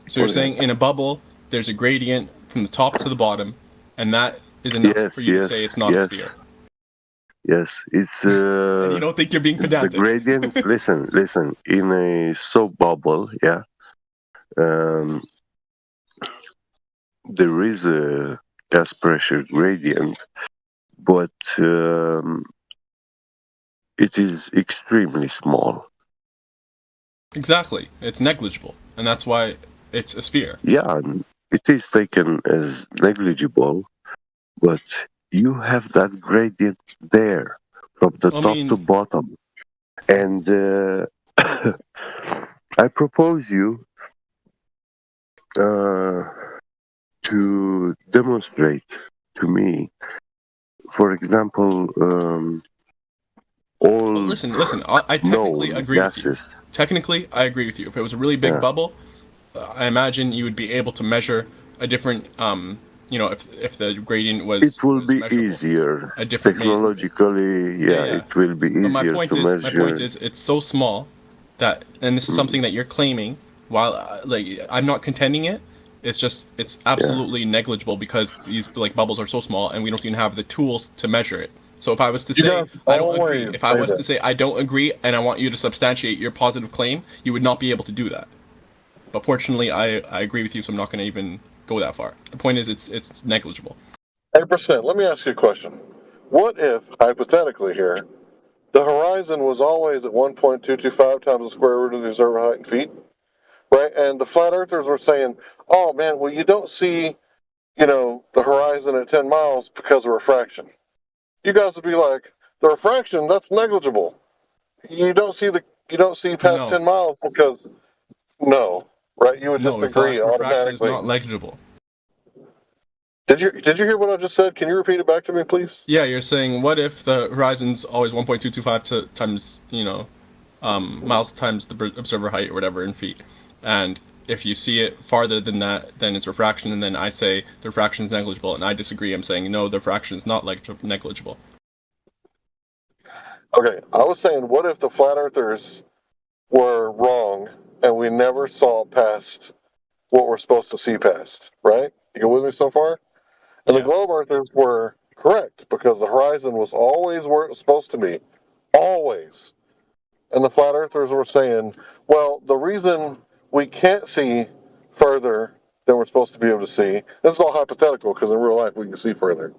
S: So you're saying in a bubble, there's a gradient from the top to the bottom, and that is enough for you to say it's not a sphere.
O: Yes, it's.
S: And you don't think you're being pedantic?
O: The gradient. listen. In a soap bubble, there is a gas pressure gradient, but it is extremely small.
S: Exactly, it's negligible, and that's why it's a sphere.
O: Yeah, it is taken as negligible, but you have that gradient there from the top to bottom. And I propose you to demonstrate to me, for example, all.
S: Well, listen. I technically agree with you. Technically, I agree with you. If it was a really big bubble, I imagine you would be able to measure a different. If the gradient was.
O: It will be easier. Technologically, it will be easier to measure.
S: My point is, it's so small that, and this is something that you're claiming. While I'm not contending it, it's absolutely negligible because these bubbles are so small, and we don't even have the tools to measure it. So if I was to say I don't agree, if I was to say I don't agree, and I want you to substantiate your positive claim, you would not be able to do that. But fortunately, I agree with you, so I'm not going to even go that far. The point is, it's negligible.
F: 8%. Let me ask you a question. What if, hypothetically here, the horizon was always at 1.225 times the square root of the observer height in feet, right? And the flat earthers were saying, oh man, well you don't see, the horizon at 10 miles because of refraction. You guys would be like, the refraction, that's negligible. You don't see past 10 miles because right? You would just agree automatically.
S: Refraction is not negligible.
F: Did you hear what I just said? Can you repeat it back to me, please?
S: Yeah, you're saying what if the horizon's always 1.225 times miles times the observer height or whatever in feet, and if you see it farther than that, then it's refraction, and then I say the refraction is negligible, and I disagree. I'm saying no, the refraction is not negligible.
F: Okay, I was saying, what if the flat earthers were wrong and we never saw past what we're supposed to see past, right? You go with me so far? And the globe earthers were correct because the horizon was always where it was supposed to be. Always. And the flat earthers were saying, well, the reason we can't see further than we're supposed to be able to see, this is all hypothetical because in real life we can see further,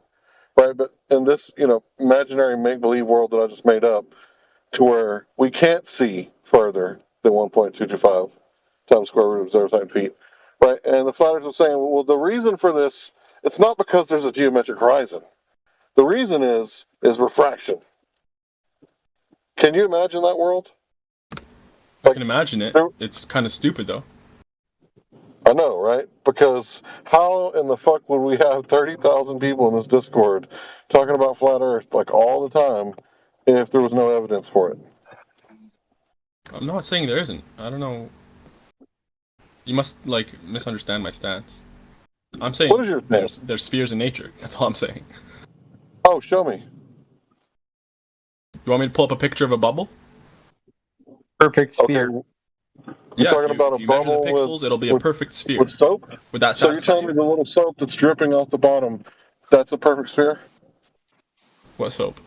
F: right? But in this, imaginary make-believe world that I just made up, to where we can't see further than 1.225 times square root of 0 feet, right? And the flat earthers are saying, well, the reason for this, it's not because there's a geometric horizon. The reason is refraction. Can you imagine that world?
S: I can imagine it. It's kind of stupid, though.
F: I know, right? Because how in the fuck would we have 30,000 people in this Discord talking about flat Earth like all the time if there was no evidence for it?
S: I'm not saying there isn't. I don't know. You must misunderstand my stance. I'm saying
F: What is your stance?
S: there's spheres in nature. That's all I'm saying.
F: Oh, show me.
S: You want me to pull up a picture of a bubble?
M: Perfect sphere.
F: Okay. You're talking about a bubble
S: the pixels, it'll be a perfect sphere.
F: With soap?
S: Would that
F: So you're
S: satisfy
F: telling me the little soap that's dripping off the bottom, that's a perfect sphere?
S: What soap?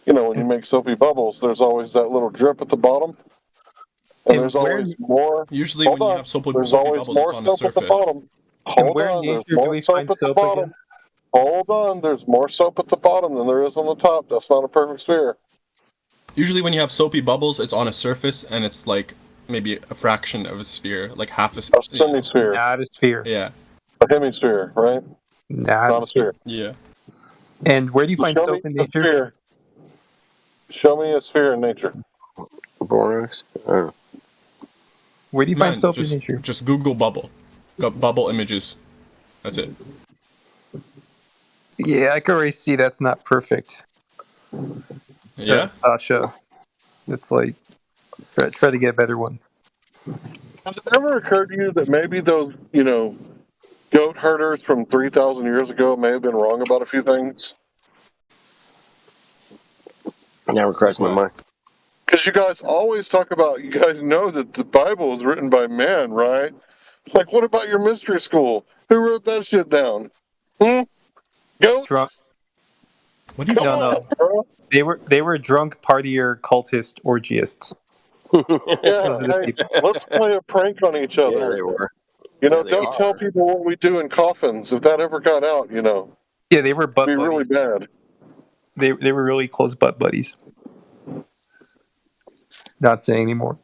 F: When you make soapy bubbles, there's always that little drip at the bottom. And there's always more.
S: Usually when you have soapy
F: there's
S: bubbles,
F: always more
S: it's on the
F: soap at the
S: surface.
F: bottom. Hold on, there's more soap at the bottom. Hold on, there's more soap at the bottom than there is on the top. That's not a perfect sphere.
S: Usually when you have soapy bubbles, it's on a surface and it's like maybe a fraction of a sphere, like half a sphere.
F: A semi-sphere.
M: Not a sphere.
S: Yeah.
F: A hemisphere, right?
M: Not
F: a sphere.
S: Yeah.
M: And where do you find
F: Show
M: soap
F: me
M: in
F: a
M: nature?
F: sphere. Show me a sphere in nature.
C: Borax.
M: Where do you find soap in
S: just,
M: nature?
S: Just Google bubble. Got bubble images. That's it.
M: Yeah, I can already see that's not perfect.
S: Yeah?
M: Sasha. It's like, try to get a better one.
F: Has it ever occurred to you that maybe those, goat herders from 3,000 years ago may have been wrong about a few things?
C: Never crossed my mind.
F: Because you guys always talk about, you guys know that the Bible is written by man, right? Like, what about your mystery school? Who wrote that shit down? Goats?
M: Drunk.
S: What do you
M: No. They were drunk partier cultist orgiasts.
F: Yeah, hey, let's play a prank on each other.
C: Yeah, they were.
F: Don't tell people what we do in coffins. If that ever got out,
M: Yeah, they were butt
F: it'd be
M: buddies.
F: really bad.
M: They were really close butt buddies. Not saying anymore.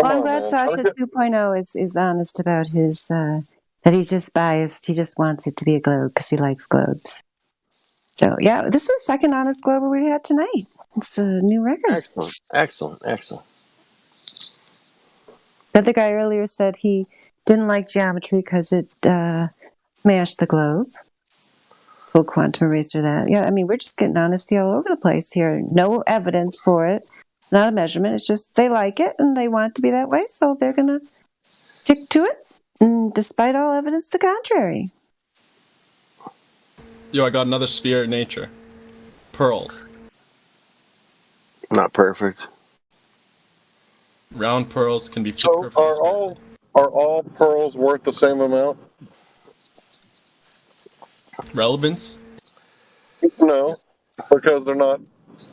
G: I'm glad Sasha 2.0 is honest about his that he's just biased. He just wants it to be a globe because he likes globes. So yeah, this is the second honest globe we had tonight. It's a new record.
C: Excellent.
G: The other guy earlier said he didn't like geometry because it mashed the globe. Full quantum eraser that. Yeah, I mean, we're just getting honesty all over the place here. No evidence for it. Not a measurement. It's just they like it and they want it to be that way, so they're going to stick to it, despite all evidence to the contrary.
S: Yo, I got another sphere in nature. Pearls.
C: Not perfect.
S: Round pearls can be
F: So
S: perfectly
F: are all pearls worth the same amount?
S: Relevance?
F: No, because they're not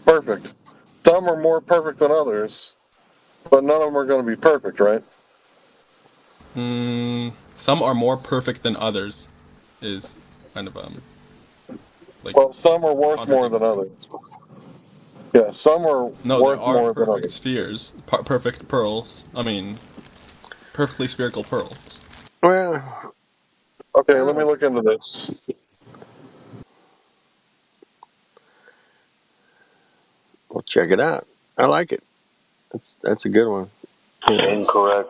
F: perfect. Some are more perfect than others, but none of them are going to be perfect, right?
S: Some are more perfect than others. Is kind of
F: Well, some are worth more than others. Yeah, some are worth
S: there are
F: more than
S: perfect
F: others.
S: spheres, perfect pearls. I mean, perfectly spherical pearls.
C: Well,
F: okay, let me look into this.
C: Well, check it out. I like it. That's a good one.
F: Incorrect.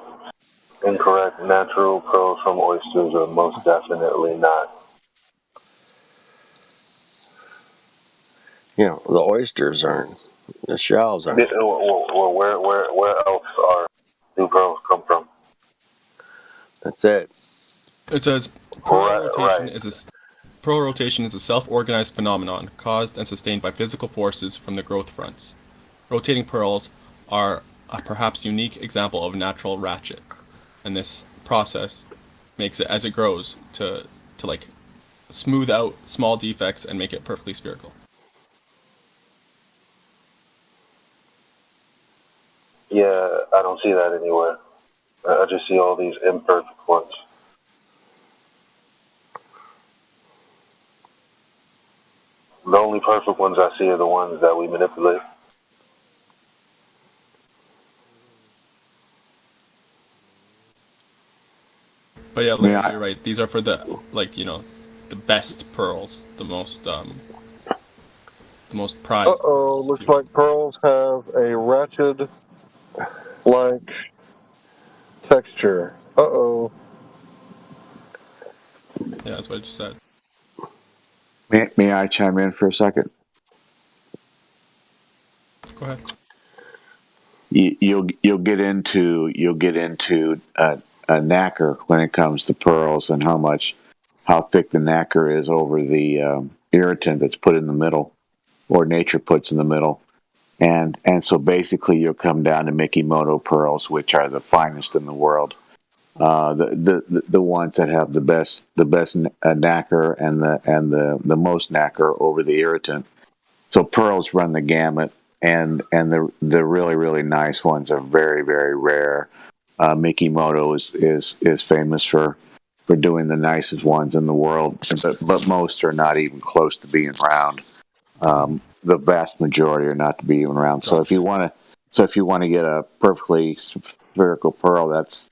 O: Incorrect. Natural pearls from oysters are most definitely not.
C: You know, the oysters aren't. The shells aren't.
O: Where else are new pearls come from?
C: That's it.
S: It says pearl rotation is a self-organized phenomenon caused and sustained by physical forces from the growth fronts. Rotating pearls are a perhaps unique example of natural ratchet, and this process makes it, as it grows, to like smooth out small defects and make it perfectly spherical.
O: Yeah, I don't see that anywhere. I just see all these imperfect ones. The only perfect ones I see are the ones that we manipulate.
S: But yeah, you're right. These are for the the best pearls, the most prized.
F: Looks like pearls have a ratchet like texture.
S: Yeah, that's what I just said.
H: May I chime in for a second?
S: Go ahead.
H: You'll get into a nacre when it comes to pearls and how thick the nacre is over the irritant that's put in the middle, or nature puts in the middle, and so basically you'll come down to Mikimoto pearls, which are the finest in the world. The ones that have the best nacre and the most nacre over the irritant. So pearls run the gamut, and the really really nice ones are very very rare. Mikimoto is famous for doing the nicest ones in the world, but most are not even close to being round. The vast majority are not to be even round. So if you want to get a perfectly spherical pearl, that's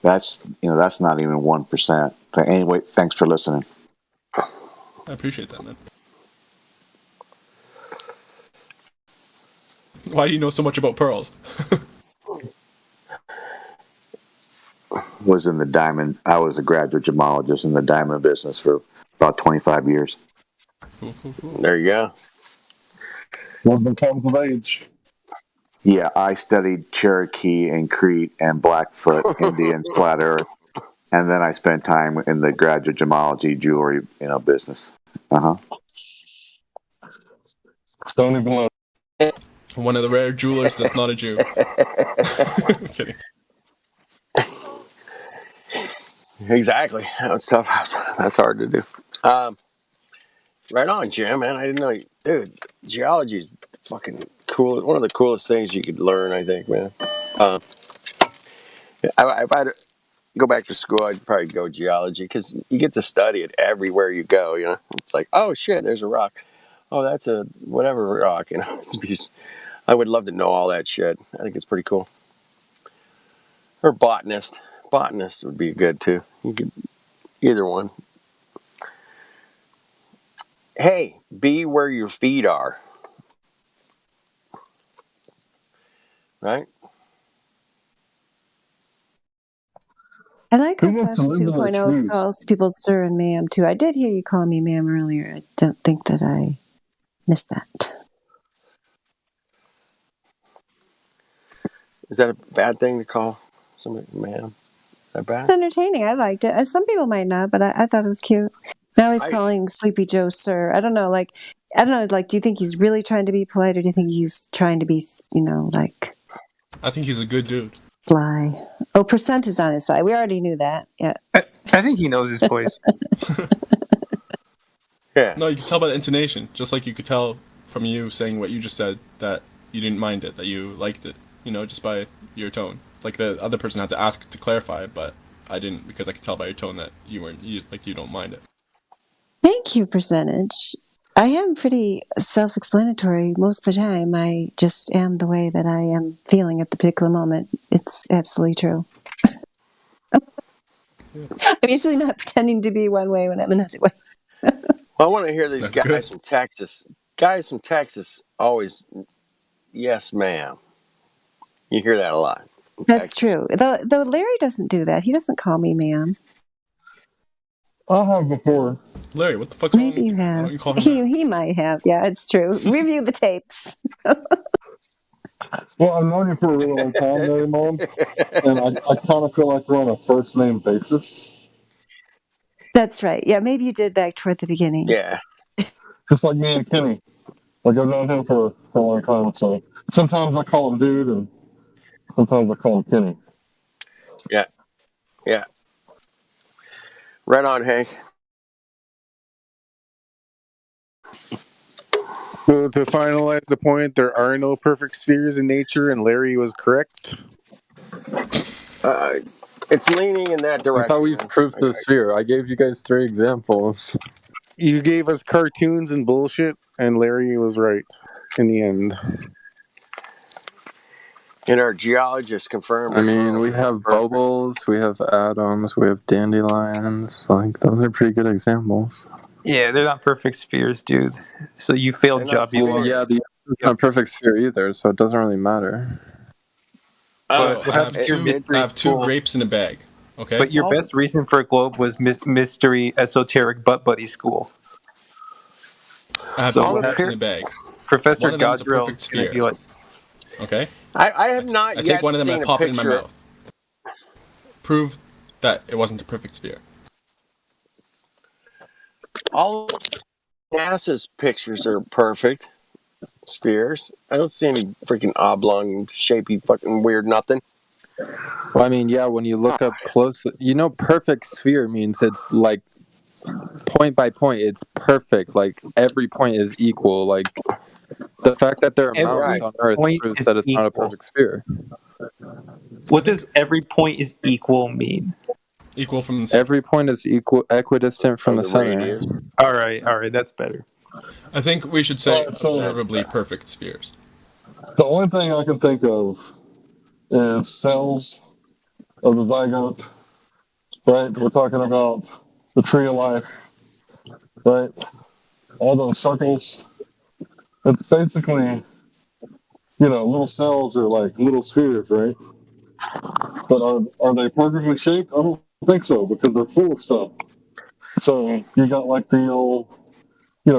H: not even 1%. But anyway, thanks for listening.
S: I appreciate that, man. Why do you know so much about pearls?
H: I was a graduate gemologist in the diamond business for about 25 years.
C: There you go.
F: Wisdom comes with age.
H: Yeah, I studied Cherokee and Crete and Blackfoot Indians, Flat Earth, and then I spent time in the graduate gemology jewelry, business.
F: Don't even know.
S: One of the rare jewelers that's not a Jew. Kidding.
C: Exactly. That's tough. That's hard to do. Right on, Jim, man. I didn't know dude, geology is fucking cool. One of the coolest things you could learn, I think, man. If I had to go back to school, I'd probably go geology, because you get to study it everywhere you go, It's like, oh, shit, there's a rock. Oh, that's a whatever rock, I would love to know all that shit. I think it's pretty cool. Or botanist. Botanist would be good, too. You could, either one. Hey, be where your feet are. Right?
G: I like how
F: Who wants to
G: Sasha
F: live in the
G: 2.0
F: trees?
G: calls people sir and ma'am too. I did hear you call me ma'am earlier. I don't think that I missed that.
C: Is that a bad thing to call somebody ma'am? Is that bad?
G: It's entertaining. I liked it. Some people might not, but I thought it was cute. Now he's calling Sleepy Joe sir. I don't know. Do you think he's really trying to be polite, or do you think he's trying to be,
S: I think he's a good dude.
G: sly? Oh, Percent is on his side. We already knew that. Yeah.
M: I think he knows his place.
C: Yeah.
S: No, you can tell by the intonation, just like you could tell from you saying what you just said, that you didn't mind it, that you liked it, just by your tone. Like the other person had to ask to clarify, but I didn't, because I could tell by your tone that you don't mind it.
G: Thank you, Percentage. I am pretty self-explanatory most of the time. I just am the way that I am feeling at the particular moment. It's absolutely true. I'm usually not pretending to be one way when I'm another way.
C: Well, I want to hear these guys from Texas. Guys from Texas always, yes, ma'am. You hear that a lot.
G: That's true. Though Larry doesn't do that. He doesn't call me ma'am.
F: I have before.
S: Larry, what the fuck's wrong?
G: Maybe you
S: Why
G: have.
S: don't you call him that?
G: He might have. Yeah, it's true. Review the tapes.
F: Well, I've known you for a really long time, Mary Mom, and I kind of feel like we're on a first name basis.
G: That's right. Yeah, maybe you did back toward the beginning.
C: Yeah.
F: Just like me and Kenny. Like, I've known him for a long time, so sometimes I call him dude, and sometimes I call him Kenny.
C: Yeah. Yeah. Right on, Hank.
L: So to finalize the point, there are no perfect spheres in nature, and Larry was correct.
C: It's leaning in that direction.
R: I thought we proved the sphere. I gave you guys 3 examples.
L: You gave us cartoons and bullshit, and Larry was right in the end.
C: And our geologist confirmed.
R: I mean, we have bubbles, we have atoms, we have dandelions. Like, those are pretty good examples.
M: Yeah, they're not perfect spheres, dude. So you failed job.
R: Well, yeah, the Earth's not a perfect sphere either, so it doesn't really matter.
M: But
S: I have two grapes in a bag. Okay.
M: But your best reason for a globe was mystery esoteric butt buddy school.
S: I have
M: So
S: two
M: what
S: grapes in a
M: happened?
S: bag.
M: Professor
S: One of them is a
M: Godrill
S: perfect
M: is gonna be
S: sphere.
M: like,
S: Okay.
C: I have not
S: I
C: yet
S: take one of them
C: seen
S: and
C: a
S: pop it in my
C: picture.
S: mouth. Prove that it wasn't a perfect sphere.
C: All of NASA's pictures are perfect spheres. I don't see any freaking oblong, shapey, fucking weird nothing.
R: Well, I mean, yeah, when you look up closely, perfect sphere means it's like point by point, it's perfect. Like, every point is equal. Like, the fact that there are
M: Every
R: mountains on Earth
M: point
R: proves
M: is
R: that it's not a
M: equal.
R: perfect sphere.
M: what does every point is equal mean?
S: Equal from
R: Every point is equidistant from the center.
M: All right, that's better.
S: I think we should say
F: So-
S: observably perfect spheres.
F: The only thing I can think of is cells of the zygote, right? We're talking about the tree of life, right? All those circles. It's basically, little cells are like little spheres, right? But are they perfectly shaped? I don't think so, because they're full of stuff. So you got like the old,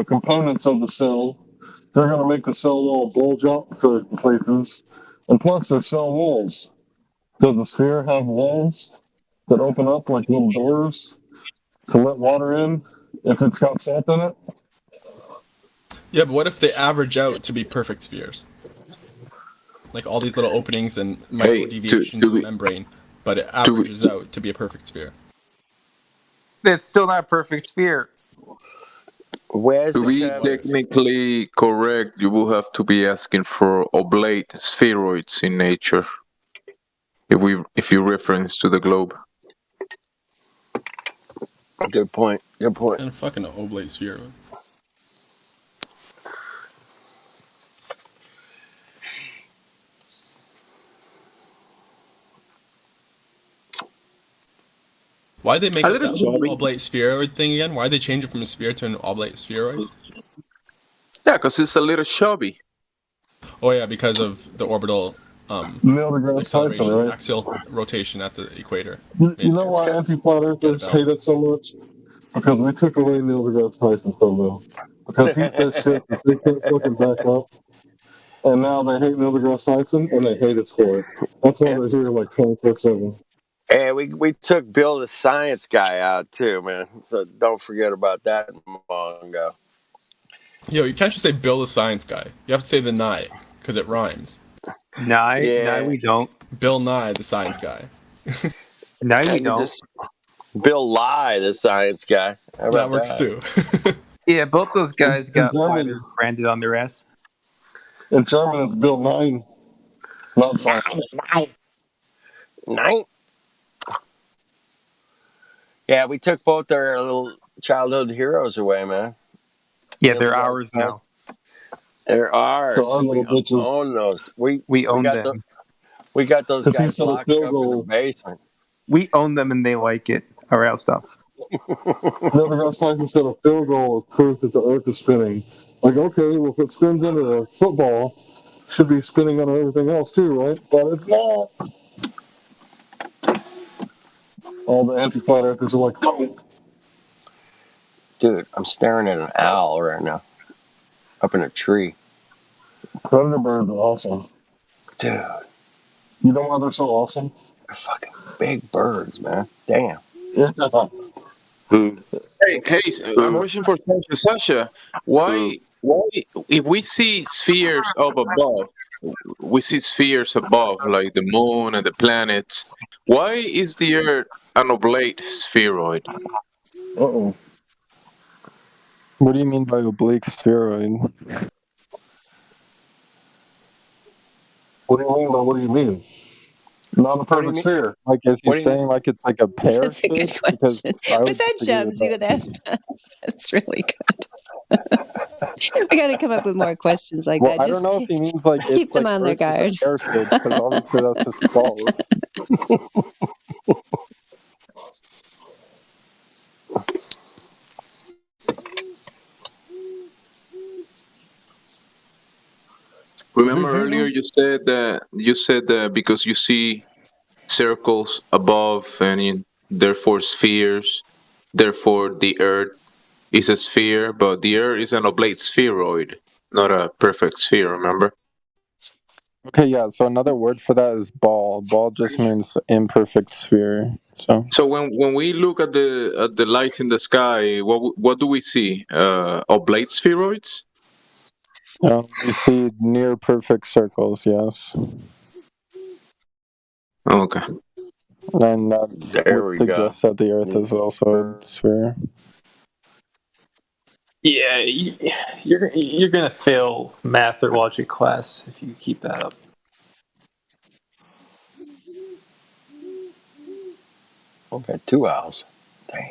F: components of the cell. They're going to make the cell wall bulge up to certain places. And plus, they're cell walls. Does the sphere have walls that open up like little doors to let water in if it's got salt in it?
S: Yeah, but what if they average out to be perfect spheres? Like all these little openings and micro deviations in the membrane, but it averages out to be a perfect sphere.
M: That's still not a perfect sphere.
T: To be technically correct, you will have to be asking for oblate spheroids in nature. If you reference to the globe.
C: Good point. Good point.
S: And fucking oblate sphere. Why'd they make
T: A
S: it
T: little
S: that
T: chubby.
S: oblate spheroid thing again? Why'd they change it from a sphere to an oblate spheroid?
T: Yeah, because it's a little chubby.
S: Oh yeah, because of the orbital
F: Neil deGrasse Tyson,
S: acceleration,
F: right?
S: axial rotation at the equator.
F: You know why anti-flat earthers hate it so much? Because we took away Neil deGrasse Tyson from them. Because he said shit that they can't fucking back up. And now they hate Neil deGrasse Tyson, and they hate us for it. That's why they're here like 24/7.
C: Hey, we took Bill the Science Guy out too, man. So don't forget about that, Mongo.
S: Yo, you can't just say Bill the Science Guy. You have to say the Nye, because it rhymes.
M: Nye, we don't.
S: Bill Nye, the Science Guy.
M: Nye, we
C: And
M: don't.
C: just Bill Nye, the Science Guy. How
S: That
C: about
S: works too.
M: Yeah, both those guys got
F: German.
M: flat Earth branded on their ass.
F: In German, it's Bill 9, not science.
C: Nine. Yeah, we took both our little childhood heroes away, man.
M: Yeah, they're ours now.
C: They're ours.
F: So our little
C: We
F: bitches.
C: own those. We
M: own
C: got
M: them.
C: We got those
F: Because he
C: guys
F: said a
C: locked
F: field
C: up in
F: goal.
C: the basement.
M: We own them and they like it. All right, I'll stop.
F: Neil deGrasse Tyson said a field goal is proof that the Earth is spinning. Like, okay, well, if it spins under a football, it should be spinning under everything else too, right? But it's not. all the anti-flat earthers are like, no.
C: Dude, I'm staring at an owl right now. Up in a tree.
F: Predator birds are awesome.
C: Dude.
F: You know why they're so awesome?
C: They're fucking big birds, man. Damn.
F: Yeah.
T: Hey, a question for Sasha. Why, if we see spheres up above, we see spheres above, like the moon and the planets, why is the Earth an oblate spheroid?
F: Uh-oh.
R: What do you mean by oblique spheroid?
F: What do you mean by what do you mean? Not a perfect sphere.
R: Like, is he
F: What do you
R: saying like it's like a pear
G: That's a good
R: shape?
G: question.
R: I would
G: Was that
R: disagree with
G: Jumsy that asked that? That's really good. We got to come up with more questions like
R: Well,
G: that.
R: I don't know if he means like
G: keep
R: it's
G: them
R: like
G: on their
R: Earth is
G: guard.
R: a pear shape, because obviously that's just false.
T: Remember earlier you said that because you see circles above and therefore spheres, therefore the Earth is a sphere, but the Earth is an oblate spheroid, not a perfect sphere. Remember?
R: Okay, yeah. So another word for that is ball. Ball just means imperfect sphere.
T: So when we look at the lights in the sky, what do we see? Oblate spheroids?
R: We see near perfect circles. Yes.
T: Okay.
R: And that's
C: There
R: what
C: we go.
R: suggests that the Earth is also a sphere.
M: Yeah, you're gonna fail math or logic class if you keep that up.
C: Okay, 2 owls. Damn.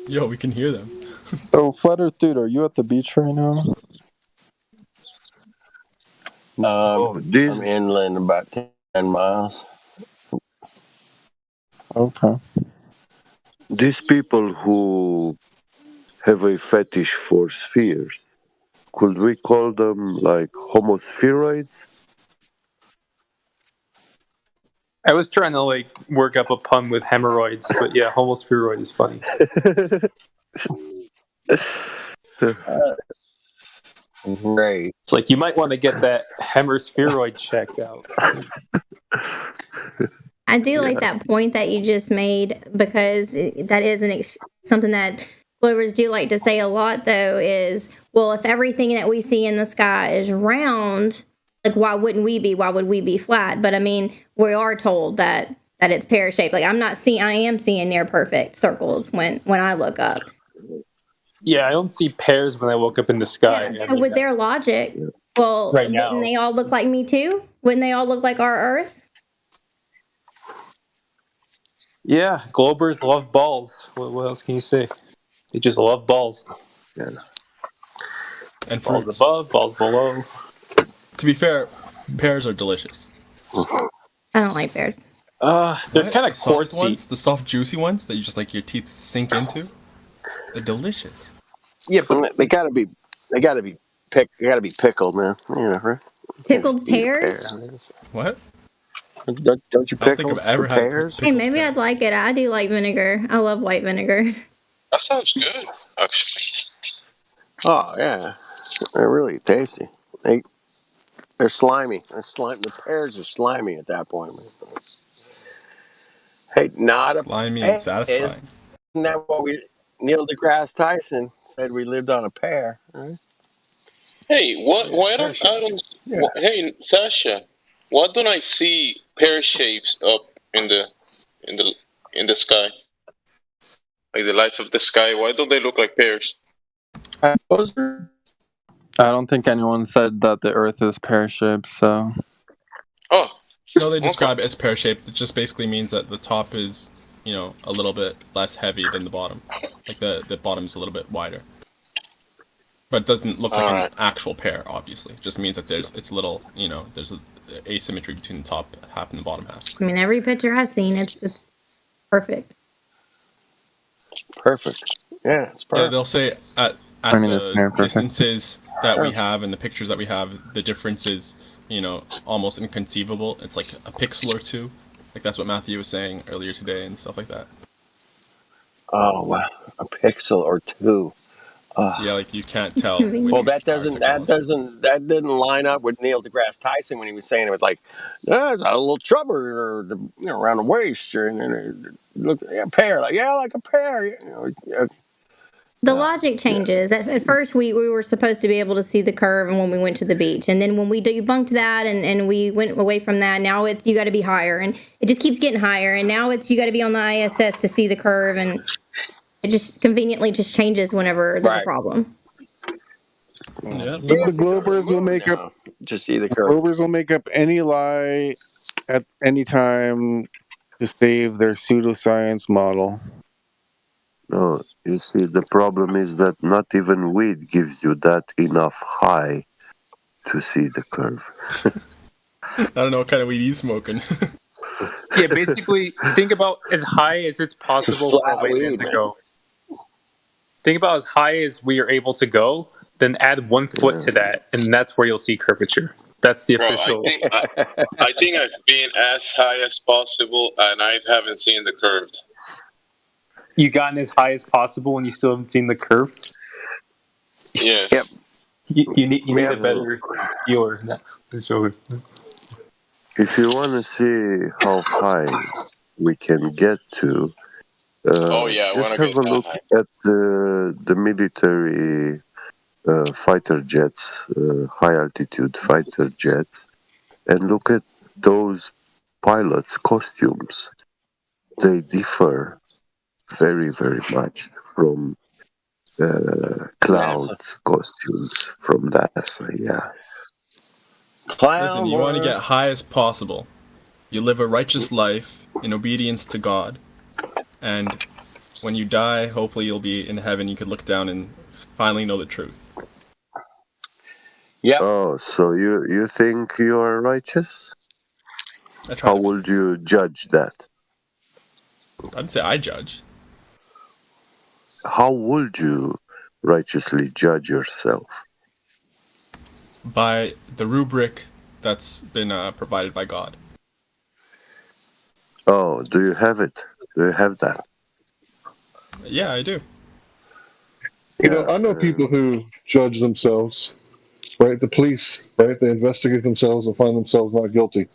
S: Yo, we can hear them.
R: So, Flat Earth Dude, are you at the beach right now?
C: I'm inland about 10 miles.
R: Okay.
O: These people who have a fetish for spheres, could we call them like homospheroids?
M: I was trying to like work up a pun with hemorrhoids, but yeah, homospheroid is funny.
C: Great.
M: It's like you might want to get that hemispheroid checked out.
A: I do like that point that you just made, because that is something that Glovers do like to say a lot, though, is, well, if everything that we see in the sky is round, like, why wouldn't we be? Why would we be flat? But I mean, we are told that it's pear-shaped. Like, I am seeing near perfect circles when I look up.
M: Yeah, I don't see pears when I woke up in the sky.
A: Yeah, so with their logic, well,
M: Right now.
A: wouldn't they all look like me too? Wouldn't they all look like our Earth?
M: Yeah, Globers love balls. What else can you say? They just love balls.
T: Yeah.
S: And
M: balls
S: fruits.
M: above, balls below.
S: To be fair, pears are delicious.
A: I don't like pears.
M: They're kind of
S: soft
M: quartzy.
S: ones, the soft, juicy ones that you just like your teeth sink into. They're delicious.
C: Yeah, but they gotta be pickled, man. You know, right?
A: Pickled pears?
S: What?
C: Don't you
S: I don't think
C: pickle
S: I've ever
C: the
S: had
C: pears?
A: Hey, maybe I'd like it. I do like vinegar. I love white vinegar.
T: That sounds good, actually.
C: Oh yeah, they're really tasty. They're slimy. The pears are slimy at that point, man. Hey, not a
S: slimy and satisfying.
C: Isn't that what Neil deGrasse Tyson said we lived on a pear? Right?
T: Hey, Hey, Sasha, why don't I see pear shapes up in the sky? Like the lights of the sky, why don't they look like pears?
R: I don't think anyone said that the Earth is pear-shaped, so...
T: Oh.
S: No, they describe it as pear-shaped. It just basically means that the top is, a little bit less heavy than the bottom. Like the bottom is a little bit wider. But it doesn't look like an actual pear, obviously. It just means that there's little, there's asymmetry between the top half and the bottom half.
A: I mean, every picture I've seen, it's perfect.
C: Perfect. Yeah, it's perfect.
S: Yeah, they'll say at the distances that we have and the pictures that we have, the difference is, almost inconceivable. It's like a pixel or two. Like that's what Matthew was saying earlier today and stuff like that.
C: Oh wow, a pixel or two.
S: Yeah, like you can't tell.
C: Well, that didn't line up with Neil deGrasse Tyson when he was saying it was like, there's a little trouble or around the waist, or look a pear, like like a pear.
A: The logic changes. At first, we were supposed to be able to see the curve and when we went to the beach. And then when we debunked that and we went away from that, now it's you got to be higher. And it just keeps getting higher. And now it's you got to be on the ISS to see the curve. And it just conveniently just changes whenever there's a problem.
S: Yeah.
L: The Globers will make up.
C: Just see the curve.
L: Globers will make up any lie at any time to save their pseudoscience model.
O: No, you see, the problem is that not even weed gives you that enough high to see the curve.
S: I don't know what kind of weed he's smoking.
M: Yeah, basically, think about as high as it's possible for a wave to go. Think about as high as we are able to go, then add 1 foot to that, and that's where you'll see curvature. That's the official.
P: I think I've been as high as possible, and I haven't seen the curve.
M: You gotten as high as possible, and you still haven't seen the curve.
P: Yeah.
C: Yep.
M: You need a better viewer.
O: If you want to see how high we can get to, just have a look at the military fighter jets, high altitude fighter jets, and look at those pilots' costumes. They differ very, very much from Cloud's costumes from NASA, yeah.
S: Listen, you want to get high as possible. You live a righteous life in obedience to God. And when you die, hopefully you'll be in heaven. You could look down and finally know the truth.
C: Yeah.
O: Oh, so you think you are righteous? How would you judge that?
S: I'd say I judge.
O: How would you righteously judge yourself?
S: By the rubric that's been provided by God.
O: Oh, do you have it? Do you have that?
S: Yeah, I do.
F: You know, I know people who judge themselves, right? The police, right? They investigate themselves and find themselves not guilty.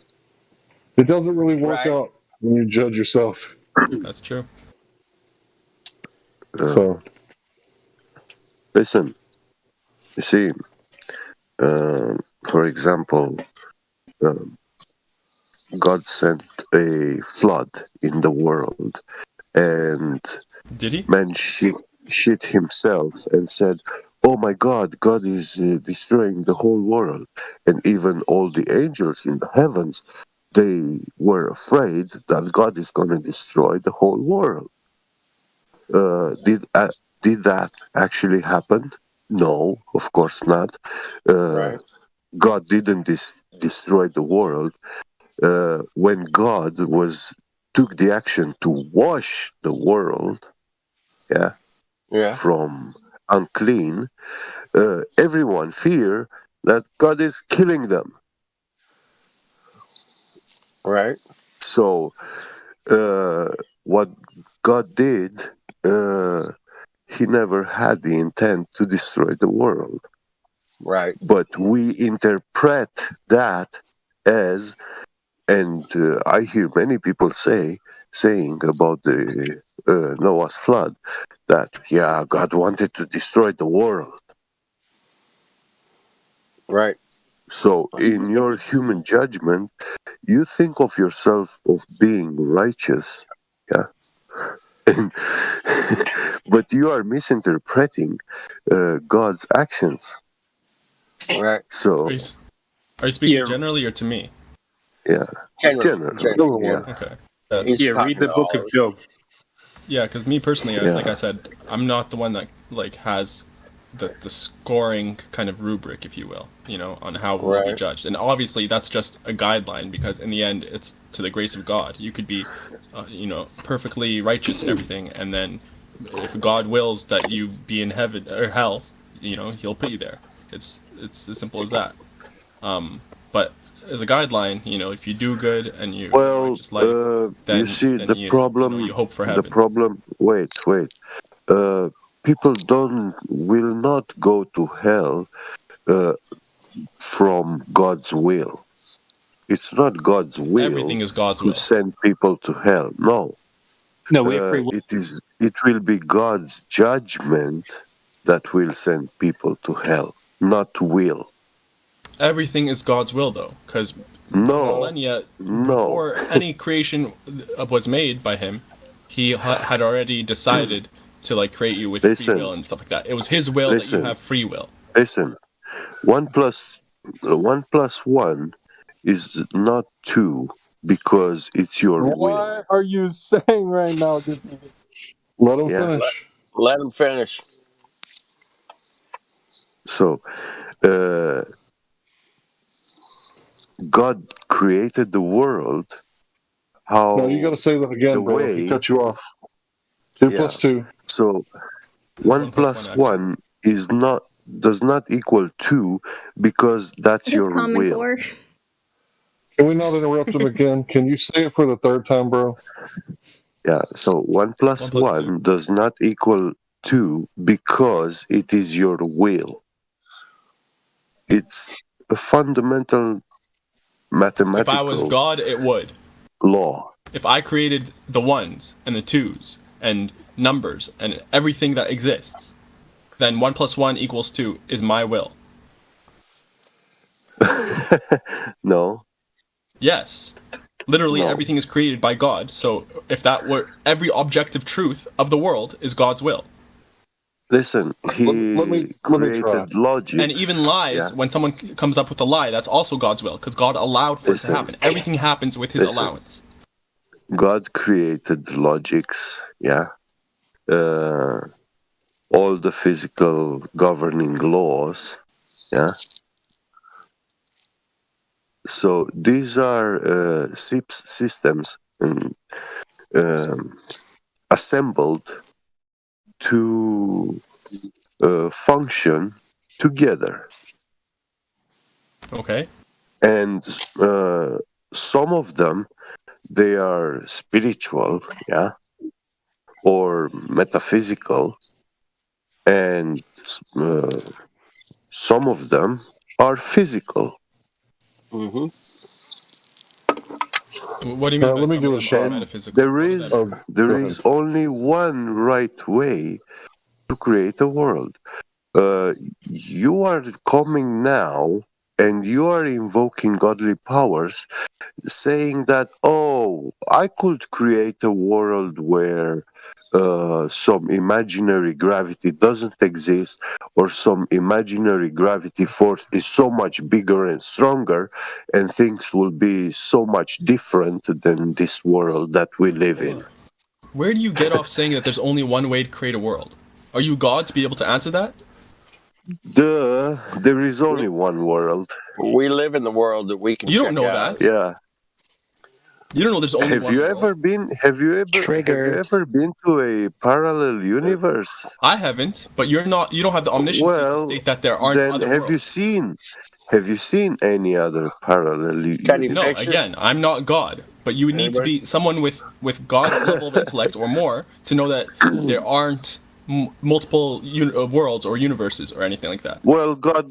F: It doesn't really work out when you judge yourself.
S: That's true.
O: So, listen, you see, for example, God sent a flood in the world, and
S: did he?
O: Man shit himself and said, "Oh my God, God is destroying the whole world," and even all the angels in the heavens, they were afraid that God is going to destroy the whole world. Did that actually happen? No, of course not. God didn't destroy the world. When God took the action to wash the world, from unclean, everyone fear that God is killing them.
C: Right.
O: So, what God did, he never had the intent to destroy the world.
C: Right.
O: But we interpret that as, and I hear many people saying about the Noah's flood, that, God wanted to destroy the world.
C: Right.
O: So in your human judgment, you think of yourself of being righteous, but you are misinterpreting God's actions.
C: Right.
O: So,
S: are you speaking generally or to me?
O: Yeah. Generally.
S: Yeah. Okay.
M: Read the book of Job.
S: Yeah, because me personally, like I said, I'm not the one that has the scoring kind of rubric, if you will, on how we'll be judged. And obviously, that's just a guideline because in the end, it's to the grace of God. You could be, perfectly righteous and everything, and then if God wills that you be in heaven or hell, He'll put you there. It's as simple as that. But as a guideline, if you do good and you
O: Well,
S: just life, then
O: you see,
S: then
O: the
S: you
O: problem,
S: you hope for
O: the
S: heaven.
O: problem, wait. People will not go to hell from God's will. It's not God's will
S: Everything is God's
O: to
S: will.
O: send people to hell. No.
M: No, we have free will.
O: It will be God's judgment that will send people to hell, not will.
S: Everything is God's will, though, because millennia before any creation was made by Him, He had already decided to create you with free will and stuff like that. It was His will that you have free will.
O: Listen, 1 plus 1 is not 2 because it's your will.
R: What are you saying right now, Dippy?
F: Let him finish.
C: Let him finish.
O: So, God created the world. How?
F: No, you got to say that again, bro. If he cut you off. 2 plus 2.
O: So, 1 plus 1 does not equal 2 because that's your will.
F: Can we not interrupt him again? Can you say it for the third time, bro?
O: Yeah, so 1 plus 1 does not equal 2 because it is your will. It's a fundamental mathematical
S: If I was God, it would.
O: Law.
S: If I created the ones and the twos and numbers and everything that exists, then 1 plus 1 equals 2 is my will.
O: No.
S: Yes. Literally everything is created by God. So if that were every objective truth of the world is God's will.
O: Listen, he created logic.
S: And even lies, when someone comes up with a lie, that's also God's will, because God allowed for it to happen. Everything happens with His allowance.
O: God created logics, all the physical governing laws, So these are systems assembled to function together.
S: Okay.
O: And some of them, they are spiritual, or metaphysical, and some of them are physical.
C: Mm-hmm.
S: What do you mean?
F: Let me give it a shot.
O: There is only one right way to create a world. You are coming now and you are invoking godly powers, saying that, I could create a world where some imaginary gravity doesn't exist, or some imaginary gravity force is so much bigger and stronger, and things will be so much different than this world that we live in.
S: Where do you get off saying that there's only one way to create a world? Are you God to be able to answer that?
O: There is only one world.
C: We live in the world that we can.
S: You don't know that.
O: Yeah.
S: You don't know there's only one
O: Have you ever been to a parallel universe?
S: I haven't, but you don't have the omniscience to state that there aren't
O: then
S: other
O: have
S: worlds.
O: you seen any other parallel universe?
S: No, again, I'm not God, but you would need to be someone with God's level of intellect or more to know that there aren't multiple worlds or universes or anything like that.
O: Well, God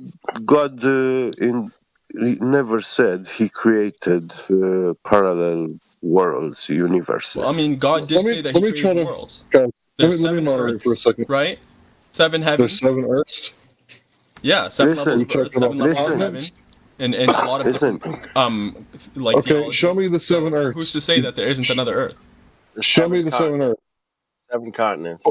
O: he never said He created parallel worlds, universes.
S: Well, I mean, God did say that He created worlds.
F: Let
S: There's
F: me moderate for a second.
S: Right? 7 heavens.
F: There's 7 Earths.
S: Yeah, 7 levels of Earth, 7 levels of heaven, and a lot of different,
F: Okay, show me the 7 Earths.
S: Who's to say that there isn't another Earth?
F: Show me the 7 Earths.
C: 7 continents.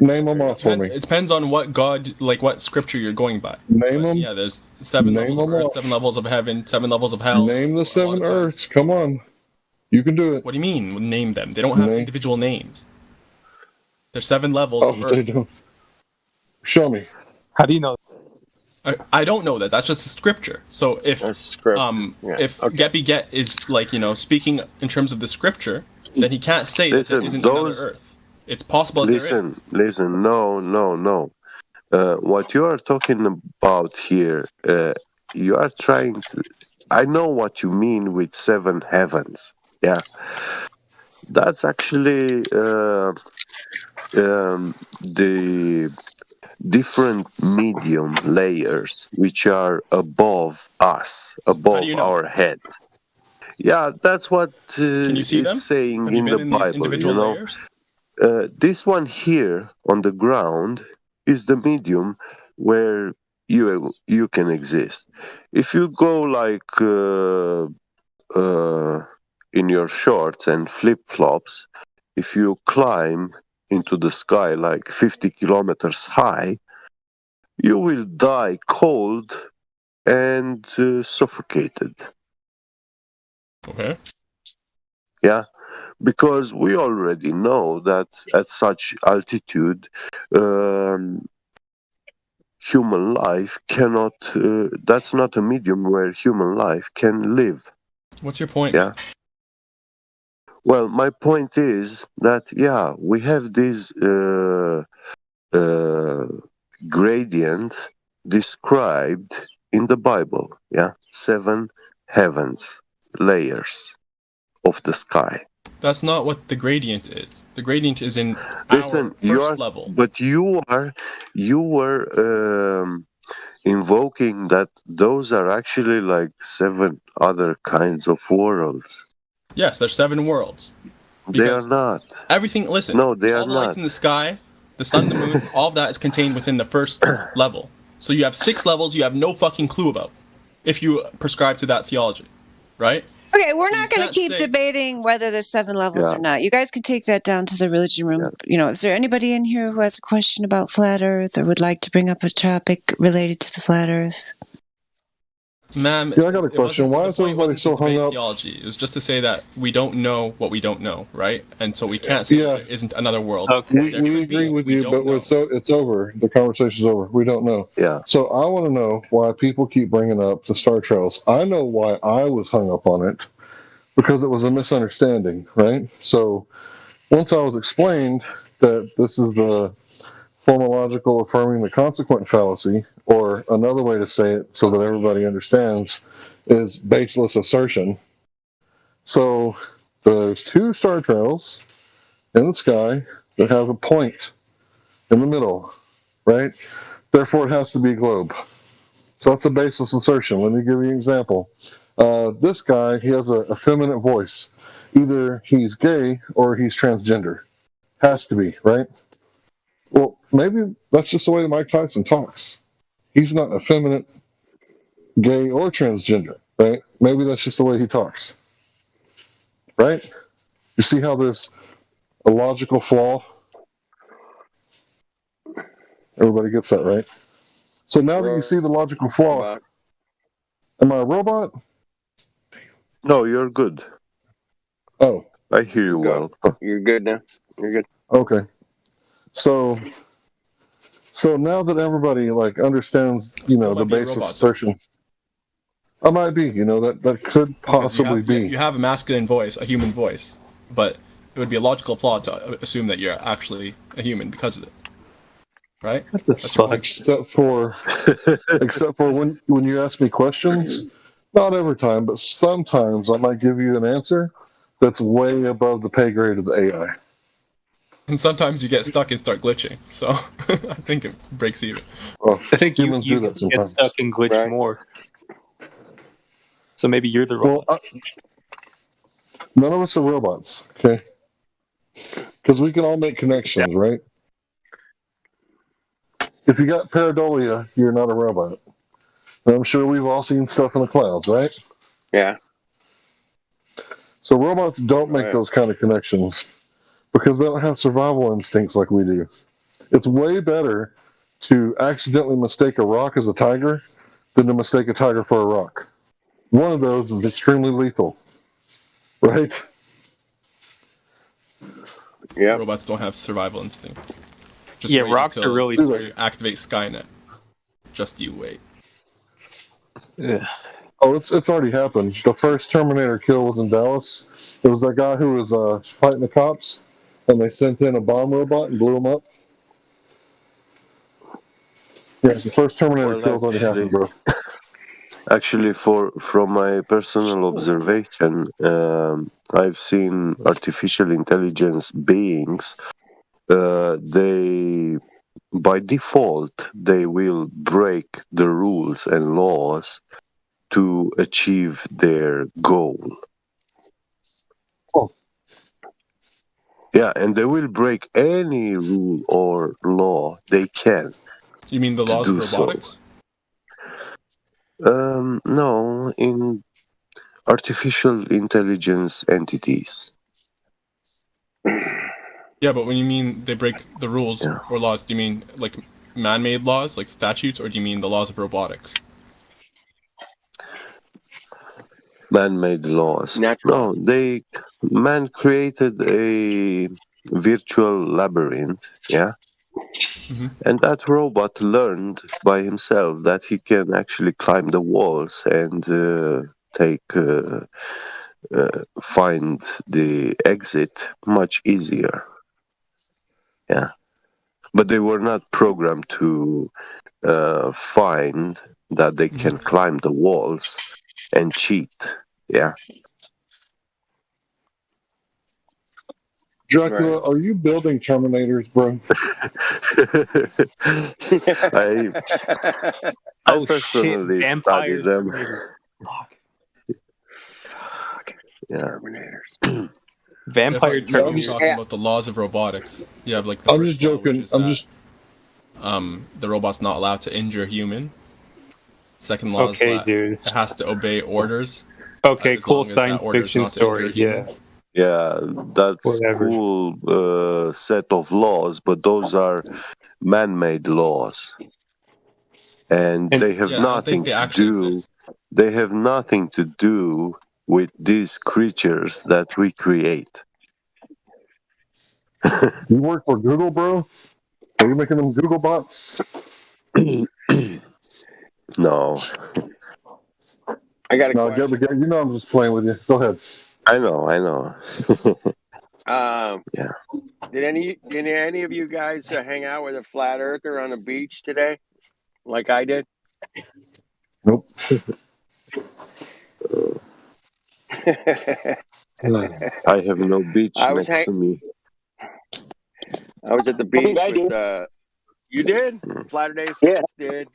F: Name them off for me.
S: It depends on what God, what scripture you're going by.
F: Name them.
S: Yeah, there's 7 levels of Earth, 7 levels of heaven, 7 levels of hell.
F: Name the 7 Earths. Come on. You can do it.
S: What do you mean, name them? They don't have individual names. There's 7 levels of Earth.
F: They don't. Show me.
M: How do you know?
S: I don't know that. That's just a scripture. So if Gepi Get is speaking in terms of the scripture, then he can't say that there isn't another Earth. It's possible that there is.
O: Listen, no. What you are talking about here, you are trying I know what you mean with 7 heavens. Yeah, that's actually the different medium layers which are above us,
S: How do
O: above
S: you know?
O: our head. Yeah, that's what
S: Can you see them?
O: it's saying
S: Have you
O: in
S: been
O: the
S: in these
O: Bible,
S: individual
O: you know.
S: layers?
O: This one here on the ground is the medium where you can exist. If you go like in your shorts and flip-flops, if you climb into the sky like 50 kilometers high, you will die cold and suffocated.
S: Okay.
O: Yeah, because we already know that at such altitude, human life cannot. That's not a medium where human life can live.
S: What's your point?
O: Yeah. Well, my point is that yeah, we have this gradient described in the Bible. Yeah, 7 heavens, layers of the sky.
S: That's not what the gradient is. The gradient is in
O: Listen,
S: our first level.
O: but you were invoking that those are actually like 7 other kinds of worlds.
S: Yes, there's 7 worlds.
O: They are not.
S: Everything. Listen.
O: No, they
S: all
O: are
S: the
O: not.
S: lights in the sky, the sun, the moon, all of that is contained within the first level. So you have 6 levels you have no fucking clue about, if you prescribe to that theology, right?
G: Okay, we're not going to
S: can't
G: keep
S: say-
G: debating whether there's 7 levels
O: Yeah.
G: or not. You guys can take that down to the religion room. You know, is there anybody in here who has a question about flat Earth or would like to bring up a topic related to the flat Earth?
S: Ma'am,
F: Yeah, I got a question. Why is everybody so hung up?
S: Theology. It was just to say that we don't know what we don't know, right? And so we can't say
F: Yeah.
S: there isn't another world.
F: We agree with you, but it's over. The conversation's over. We don't know.
O: Yeah.
F: So I want to know why people keep bringing up the Star Trails. I know why I was hung up on it, because it was a misunderstanding, right? So once I was explained that this is the formological affirming the consequent fallacy, or another way to say it so that everybody understands is baseless assertion. So there's 2 star trails in the sky that have a point in the middle, right? Therefore, it has to be a globe. So that's a baseless assertion. Let me give you an example. This guy, he has a effeminate voice. Either he's gay or he's transgender. Has to be, right? Well, maybe that's just the way Mike Tyson talks. He's not effeminate, gay, or transgender, right? Maybe that's just the way he talks, right? You see how there's a logical flaw? Everybody gets that, right? So now that you see the logical flaw, am I a robot?
O: No, you're good.
F: Oh.
O: I hear you well.
E: You're good now. You're good.
F: Okay. So now that everybody like understands, the
S: be a
F: basis
S: robot,
F: assertion, I might be, that could possibly be.
S: You have a masculine voice, a human voice, but it would be a logical flaw to assume that you're actually a human because of it, right?
M: What the fuck?
F: Except for when you ask me questions, not every time, but sometimes I might give you an answer that's way above the pay grade of the AI.
S: And sometimes you get stuck and start glitching, so I think it breaks even.
F: Well,
M: I think
F: humans
M: you
F: do that
M: get
F: sometimes.
M: stuck and glitch more. So maybe you're the robot.
F: Well, none of us are robots, okay? Because we can all make connections, right? If you got pareidolia, you're not a robot. And I'm sure we've all seen stuff in the clouds, right?
E: Yeah.
F: So robots don't make those kind of connections because they don't have survival instincts like we do. It's way better to accidentally mistake a rock as a tiger than to mistake a tiger for a rock. One of those is extremely lethal, right?
E: Yeah.
S: Robots don't have survival instincts.
M: Yeah,
S: wait
M: rocks
S: until
M: are really
S: you activate Skynet. Just you wait.
M: Yeah.
F: Oh, it's already happened. The first Terminator kill was in Dallas. It was that guy who was fighting the cops, and they sent in a bomb robot and blew him up. Yes, the first Terminator kill already happened, bro.
O: Actually, from my personal observation, I've seen artificial intelligence beings. They, by default, they will break the rules and laws to achieve their goal.
F: Oh.
O: Yeah, and they will break any rule or law they can.
S: You mean the
O: to
S: laws of
O: do so.
S: robotics?
O: No, in artificial intelligence entities.
S: Yeah, but when you mean they break the rules or laws, do you mean like man-made laws, like statutes, or do you mean the laws of robotics?
O: Man-made laws. No, man created a virtual labyrinth, yeah? And that robot learned by himself that he can actually climb the walls and find the exit much easier. Yeah. But they were not programmed to find that they can climb the walls and cheat. Yeah.
F: Dracula, are you building Terminators, bro?
O: I personally study them. Yeah.
S: Vampire
J: Terminators.
S: Terminators. Talking about the laws of robotics. You have like the
F: I'm
S: first
F: just
S: law,
F: joking.
S: which is that, the robot's not allowed to injure a human. Second law is that it has to obey orders.
J: Okay,
S: as
J: cool
S: long as that
J: science
S: order is
J: fiction
S: not to injure a
J: story.
S: human.
J: Yeah.
O: Yeah, that's
J: Whatever.
O: cool set of laws, but those are man-made laws, and they have nothing to do. They have nothing to do with these creatures that we create.
F: You work for Google, bro? Are you making them Google bots?
O: No.
E: I got a
F: no,
E: question.
F: You know I'm just playing with you. Go ahead.
O: I know.
E: Yeah. Did any of you guys hang out with a flat earther on the beach today, like I did?
F: Nope.
O: I have no beach next to me.
E: I was at the beach with. You did? Flat Day Saints did.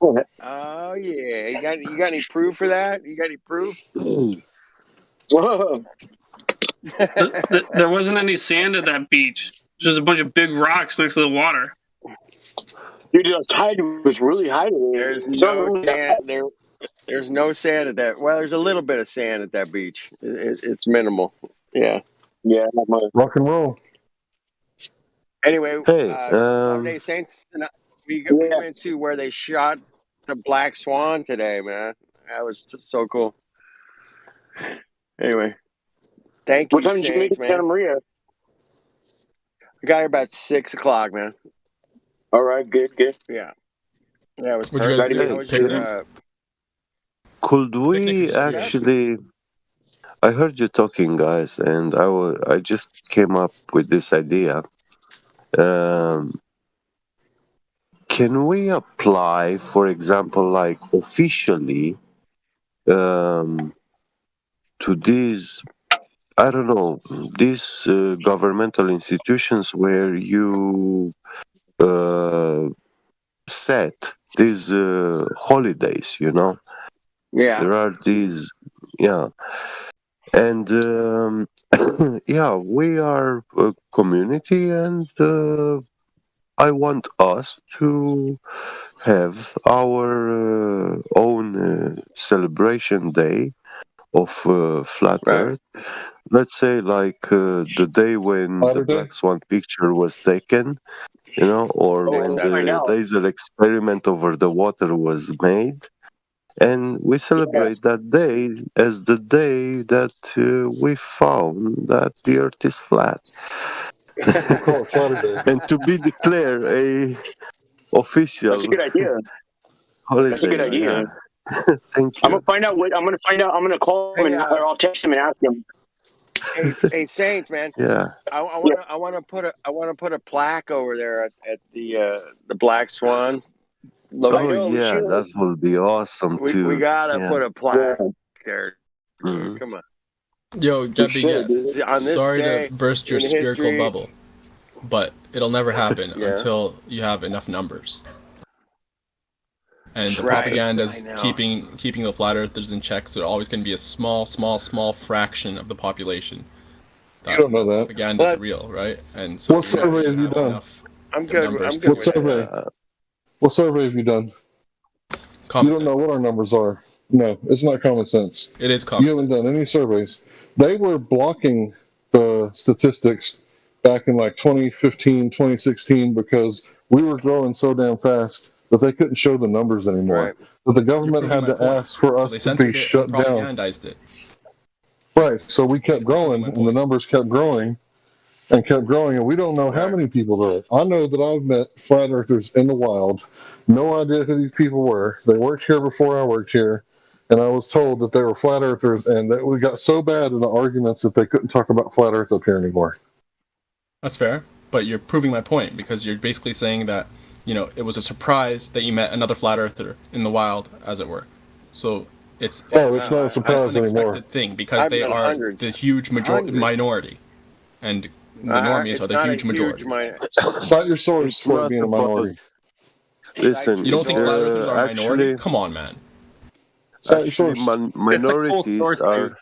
E: Oh yeah. You got any proof for that? You got any proof?
J: Whoa. There wasn't any sand at that beach. Just a bunch of big rocks next to the water.
Q: Dude, the tide was really high today.
E: There's no sand. There's no sand at that. Well, there's a little bit of sand at that beach. It's minimal. Yeah.
Q: Yeah. Not much.
F: Rock and roll.
E: Anyway,
O: Hey,
E: Saturday Saints. We went to where they shot the Black Swan today, man. That was just so cool. Anyway, thank you.
Q: What time did you make it to Santa Maria?
E: I got here about 6 o'clock, man.
Q: All right, good.
E: Yeah, it was
S: What'd you guys
E: perfect.
S: do?
O: Could we actually? I heard you talking, guys, and I just came up with this idea. Can we apply, for example, like officially, to these, I don't know, these governmental institutions where you set these holidays, you know?
E: Yeah.
O: There are these, yeah. And yeah, we are a community, and I want us to have our own celebration day of Flat Earth. Let's say like the day when the Black Swan picture was taken, you know, or when the laser experiment over the water was made. And we celebrate that day as the day that we found that the Earth is flat. And to be declared a official.
Q: That's a good idea.
O: Holiday.
Q: That's a good idea.
O: Yeah. Thank you.
Q: I'm gonna find out what I'm gonna find out. I'm gonna call him or I'll text him and ask him.
E: Hey, Saints, man.
O: Yeah.
E: I want to put a plaque over there at the Black Swan
O: Oh yeah, that will be awesome
E: We
O: too.
E: gotta
O: Yeah.
E: put a plaque there.
O: Mhm.
E: Come on.
S: Yo, Gabby,
E: On this
S: sorry
E: day
S: to burst your
E: in
S: spherical
E: history-
S: bubble, but it'll never happen
E: Yeah.
S: until you have enough numbers. And the
E: Right.
S: propaganda
E: I
S: is
E: know.
S: keeping the flat earthers in check. So they're always going to be a small fraction of the population.
F: You don't know that.
S: Propaganda is real, right? And so
F: What
S: if you're not
F: survey have
S: gonna
F: you
S: have
F: done?
S: enough
E: I'm
S: the
E: good.
S: numbers
E: I'm
S: to-
E: good
F: What
E: with
F: survey?
E: that.
F: What survey have you done? You don't know what our numbers are. No, it's not common sense.
S: It is common.
F: You haven't done any surveys. They were blocking the statistics back in like 2015, 2016 because we were growing so damn fast that they couldn't show the numbers anymore.
E: Right.
F: But the government had to ask for
S: So
F: us
S: they
F: to
S: censored
F: be
S: it
F: shut
S: and
F: down.
S: propagandized it.
F: Right. So we kept growing, and the numbers kept growing and kept growing, and we don't know how many people there are. I know that I've met flat earthers in the wild. No idea who these people were. They worked here before I worked here, and I was told that they were flat earthers, and that we got so bad in the arguments that they couldn't talk about flat earth up here anymore.
S: That's fair, but you're proving my point because you're basically saying that, you know, it was a surprise that you met another flat earther in the wild, as it were. So it's
F: Oh, it's not a surprise
S: an
F: anymore.
S: unexpected thing because
E: I've
S: they
E: met
S: are
E: hundreds.
S: the huge minority, and the normies
E: It's
S: are the
E: not
S: huge
E: a
S: majority.
F: Cite your source
O: It's
F: for it
O: not
F: being a
O: about-
F: minority.
O: Listen,
S: You don't think flat earthers are a minority?
O: actually,
S: Come on, man.
O: actually, minorities are.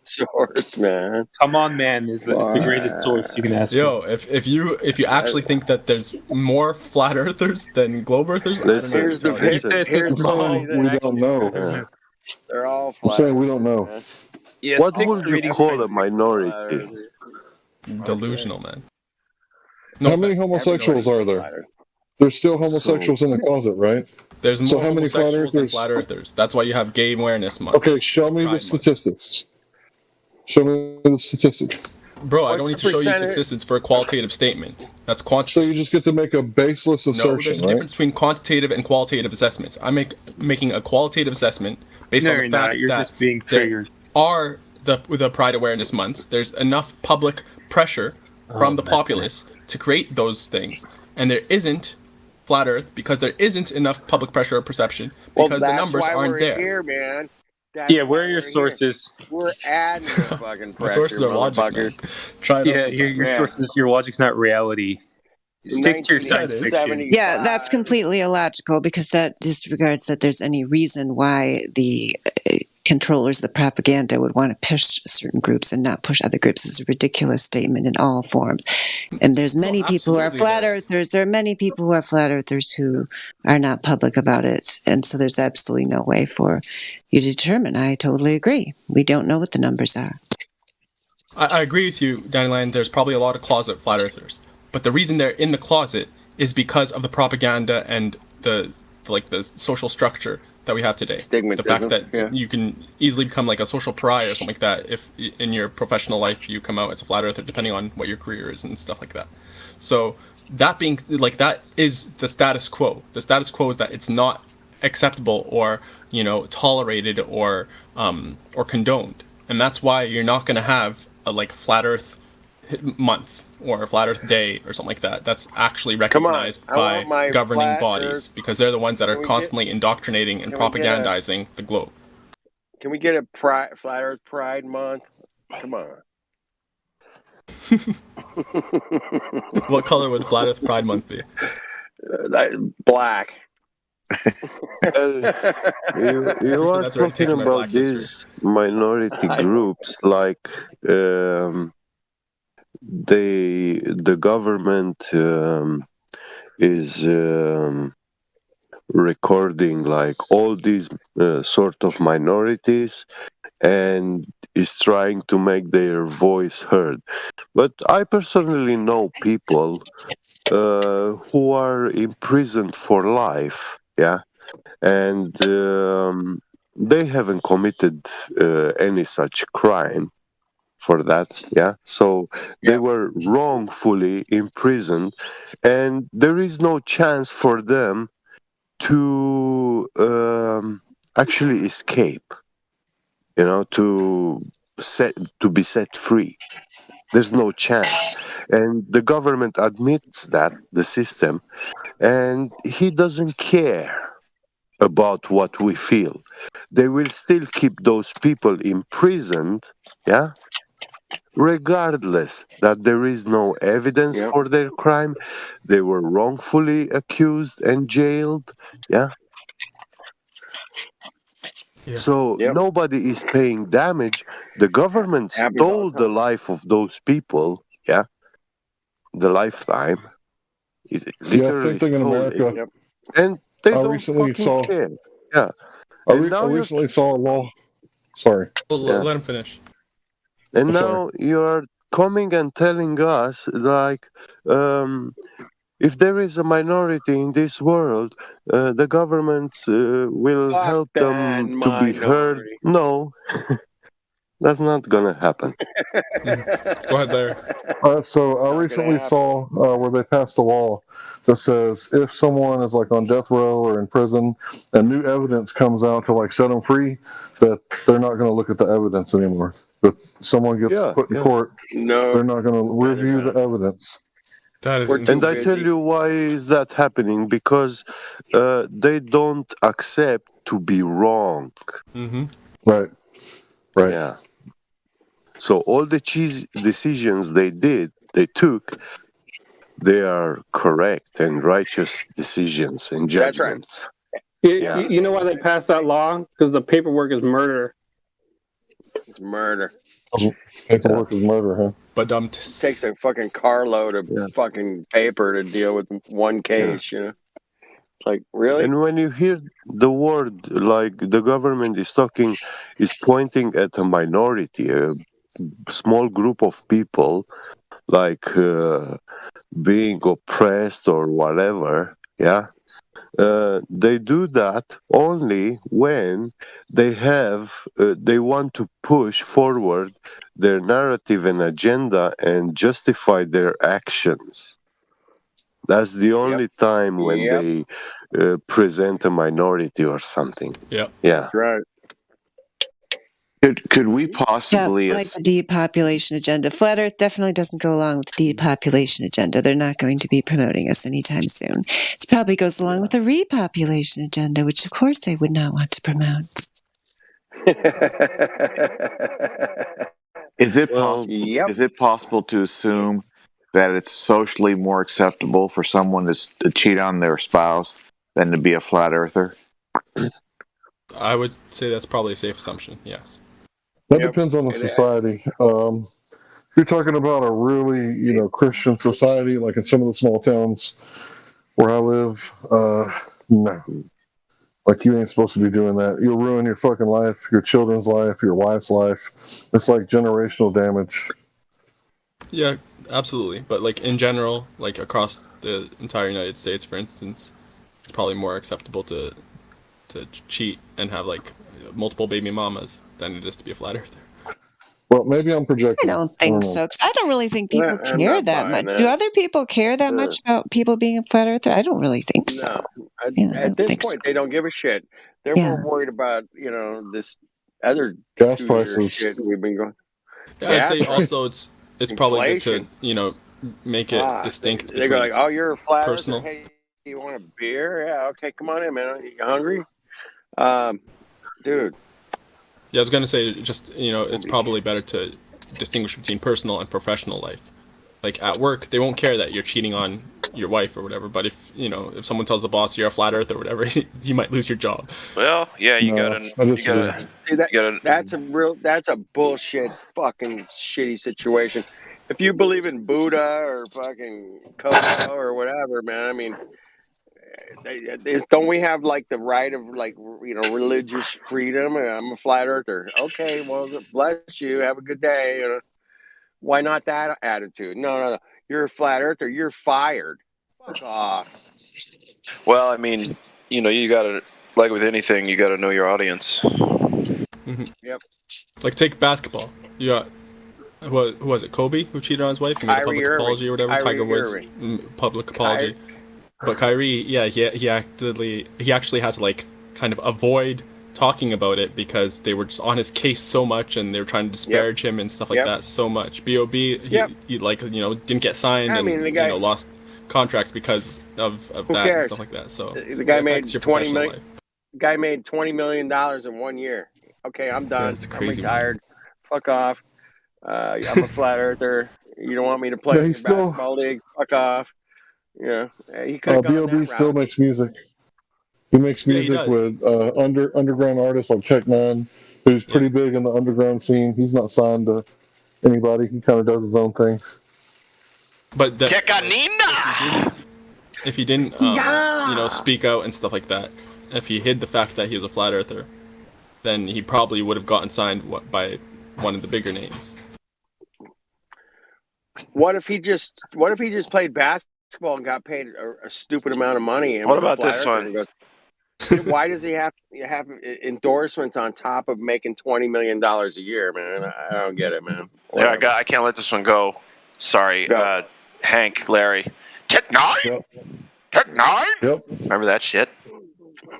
E: Source, man.
M: Come on, man, is the greatest source you can ask
S: Yo, if you actually think that there's more flat earthers than globe earthers,
O: Listen,
S: I don't know.
E: Here's the
O: listen.
E: here's the funny thing.
F: We don't know.
O: Yeah.
E: They're all
F: I'm
E: flat.
F: saying we don't know.
E: man.
M: Yes,
O: What would you call a minority?
S: Delusional, man.
F: How many homosexuals are there? There's still homosexuals in the closet, right?
S: There's more
F: So how many flat
S: homosexuals than
F: earthers?
S: flat earthers. That's why you have Gay Awareness Month.
F: Okay, show me the
S: Pride Month.
F: statistics. Show me the statistics.
S: Bro, I don't
E: What's
S: need
E: the
S: to show you
E: percentage?
S: statistics for a qualitative statement. That's quantitative.
F: So you just get to make a baseless
S: No,
F: assertion,
S: there's a
F: right?
S: difference between quantitative and qualitative assessments. I'm making a qualitative assessment based
M: No,
S: on the
M: you're
S: fact
M: not. You're
S: that
M: just being
S: there
M: triggered.
S: are the Pride Awareness Months. There's enough public pressure from the populace to create those things, and there isn't flat Earth because there isn't enough public pressure or perception because the
E: that's
S: numbers
E: why
S: aren't
E: we're
S: there.
E: Here, man. That's
M: Yeah,
E: why
M: where are your
E: we're here.
M: sources?
E: We're adding the fucking
S: My
E: pressure,
S: sources are logic, man.
E: motherfuckers.
S: Try it
M: Yeah,
S: out
M: your
S: sometime.
M: sources, your logic's not reality. Stick to your science fiction.
E: 1975.
G: Yeah, that's completely illogical because that disregards that there's any reason why the controllers of the propaganda would want to push certain groups and not push other groups. Is a ridiculous statement in all forms. And there's many people who are flat earthers. There are many people who are flat earthers who are not public about it. And so there's absolutely no way for you to determine. I totally agree. We don't know what the numbers are.
S: I agree with you, Dandelion. There's probably a lot of closet flat earthers, but the reason they're in the closet is because of the propaganda and the social structure that we have today. The fact that you can easily become like a social pariah or something like that if in your professional life you come out as a flat earther, depending on what your career is and stuff like that. So that being like that is the status quo. The status quo is that it's not acceptable or tolerated or condoned, and that's why you're not going to have a like flat Earth month or a flat Earth day or something like that. That's actually recognized
E: I want
S: by
E: my
S: governing
E: flat
S: bodies
E: Earth-
S: because they're the ones that are
E: Can we
S: constantly indoctrinating and
E: can we get a-
S: propagandizing the globe.
E: Can we get a flat Earth Pride Month? Come on.
S: What color would Flat Earth Pride Month be?
E: Black.
O: You are
S: That's where I'm
O: talking
S: taking my
O: about
S: black history.
O: these minority groups like the government is recording like all these sort of minorities and is trying to make their voice heard. But I personally know people who are imprisoned for life, yeah, and they haven't committed any such crime for that, yeah. So they were wrongfully imprisoned, and there is no chance for them to actually escape, to be set free. There's no chance. And the government admits that, the system, and he doesn't care about what we feel. They will still keep those people imprisoned, yeah, regardless that there is no evidence
E: Yep.
O: for their crime. They were wrongfully accused and jailed, yeah. So
E: Yep.
O: nobody is paying damage. The government
E: Happy
O: stole
E: about
O: the life of those people, yeah, the lifetime. It
F: Yeah,
O: literally
F: same thing in
O: stole
F: America.
O: it, and they
F: I
O: don't
F: recently
O: fucking
F: saw.
O: care. Yeah,
F: I
O: and now you're
F: recently saw a law. Sorry.
O: Yeah.
S: Let him finish.
O: And
F: I'm sorry.
O: now you're coming and telling us like, if there is a minority in this world, the government will
E: Fuck
O: help
E: that
O: them to be heard.
E: minority.
O: No, that's not gonna happen.
S: Go ahead, Larry.
F: So I recently saw where they passed a law that says if someone is like on death row or in prison and new evidence comes out to like set them free, that they're not going to look at the evidence anymore. If someone gets
O: Yeah,
F: put in
O: yeah.
F: court,
E: No.
F: they're not going to review the evidence.
S: That is
O: And I tell you why is that happening, because they don't accept to be wrong.
S: Mm-hmm.
F: Right. Right.
O: Yeah. So all the decisions they took, they are correct and righteous decisions and
E: That's right.
O: judgments.
J: You, you know why they passed that law? Because the paperwork is murder.
E: It's murder.
F: Paperwork is murder, huh?
S: But
E: takes a fucking carload of fucking paper to deal with one case, you know. It's like, really?
O: And when you hear the word like the government is pointing at a minority, a small group of people, like being oppressed or whatever, yeah. They do that only when they want to push forward their narrative and agenda and justify their actions. That's the only time when they present a minority or something.
S: Yep.
O: Yeah.
E: That's right.
H: Could we possibly
G: Yeah, like the depopulation agenda. Flat Earth definitely doesn't go along with the depopulation agenda. They're not going to be promoting us anytime soon. It probably goes along with the repopulation agenda, which of course they would not want to promote.
H: Is it possible to assume that it's socially more acceptable for someone to cheat on their spouse than to be a flat earther?
S: I would say that's probably a safe assumption. Yes.
F: That depends on the society. If you're talking about a really, Christian society, like in some of the small towns where I live, no. Like, you ain't supposed to be doing that. You'll ruin your fucking life, your children's life, your wife's life. It's like generational damage.
S: Yeah, absolutely. But like in general, like across the entire United States, for instance, it's probably more acceptable to cheat and have like multiple baby mamas than it is to be a flat earther.
F: Well, maybe I'm projecting.
G: I don't think so, because I don't really think people care that much. Do other people care that much about people being a flat earther? I don't really think so.
E: No. At this point, they don't give a shit. They're more worried about, this other
F: gas
E: 2
F: prices.
E: year shit we've been going.
S: Yeah, I'd say also it's probably good to make it distinct.
E: They go like, "Oh, you're a flat
S: personal.
E: earther. Hey, you want a beer? Yeah, okay, come on in, man. You hungry, dude?"
S: Yeah, I was gonna say just it's probably better to distinguish between personal and professional life. Like at work, they won't care that you're cheating on your wife or whatever. But if someone tells the boss you're a flat earth or whatever, you might lose your job.
I: Well, yeah, you gotta.
E: See, that's a bullshit, fucking shitty situation. If you believe in Buddha or fucking Kodo or whatever, man, I mean, don't we have like the right of religious freedom? I'm a flat earther. Okay, well, bless you. Have a good day. Why not that attitude? No. You're a flat earther. You're fired. Fuck off.
I: Well, I mean, you gotta, like with anything, you gotta know your audience.
S: Mm-hmm.
E: Yep.
S: Like take basketball. You got who was it? Kobe who cheated on his wife. He made a public apology or whatever. Tiger Woods public apology. But Kyrie, yeah, he actually had to like kind of avoid talking about it because they were just on his case so much and they were trying to disparage him and stuff like that so much. B.O.B. He like didn't get signed and
E: the guy,
S: lost contracts because of
E: who
S: that
E: cares?
S: and stuff like that. So
E: The guy made
S: your
E: 20
S: professional
E: million.
S: life.
E: Guy made $20 million in 1 year. Okay, I'm done.
S: That's
E: I'm
S: crazy,
E: retired. Fuck off. I'm a flat earther. You don't want me to play
F: Yeah,
E: in your
F: he's still
E: basketball league? Fuck off. Yeah, he could have gone
F: B.O.B.
E: that
F: still
E: route.
F: makes music. He makes
S: Yeah, he
F: music
S: does.
F: with underground artists like Tech9, who's pretty big in the underground scene. He's not signed to anybody. He kind of does his own thing.
S: But if he didn't speak out and stuff like that, if he hid the fact that he was a flat earther, then he probably would have gotten signed by one of the bigger names.
E: What if he just played basketball and got paid a stupid amount of money? And
I: What
E: was a
I: about
E: flat
I: this
E: earther
I: one?
E: and goes, why does he have endorsements on top of making $20 million a year, man? I don't get it, man.
I: Yeah, I can't let this one go. Sorry, Hank, Larry. Tech9?
F: Yep.
I: Tech9?
F: Yep.
I: Remember that shit?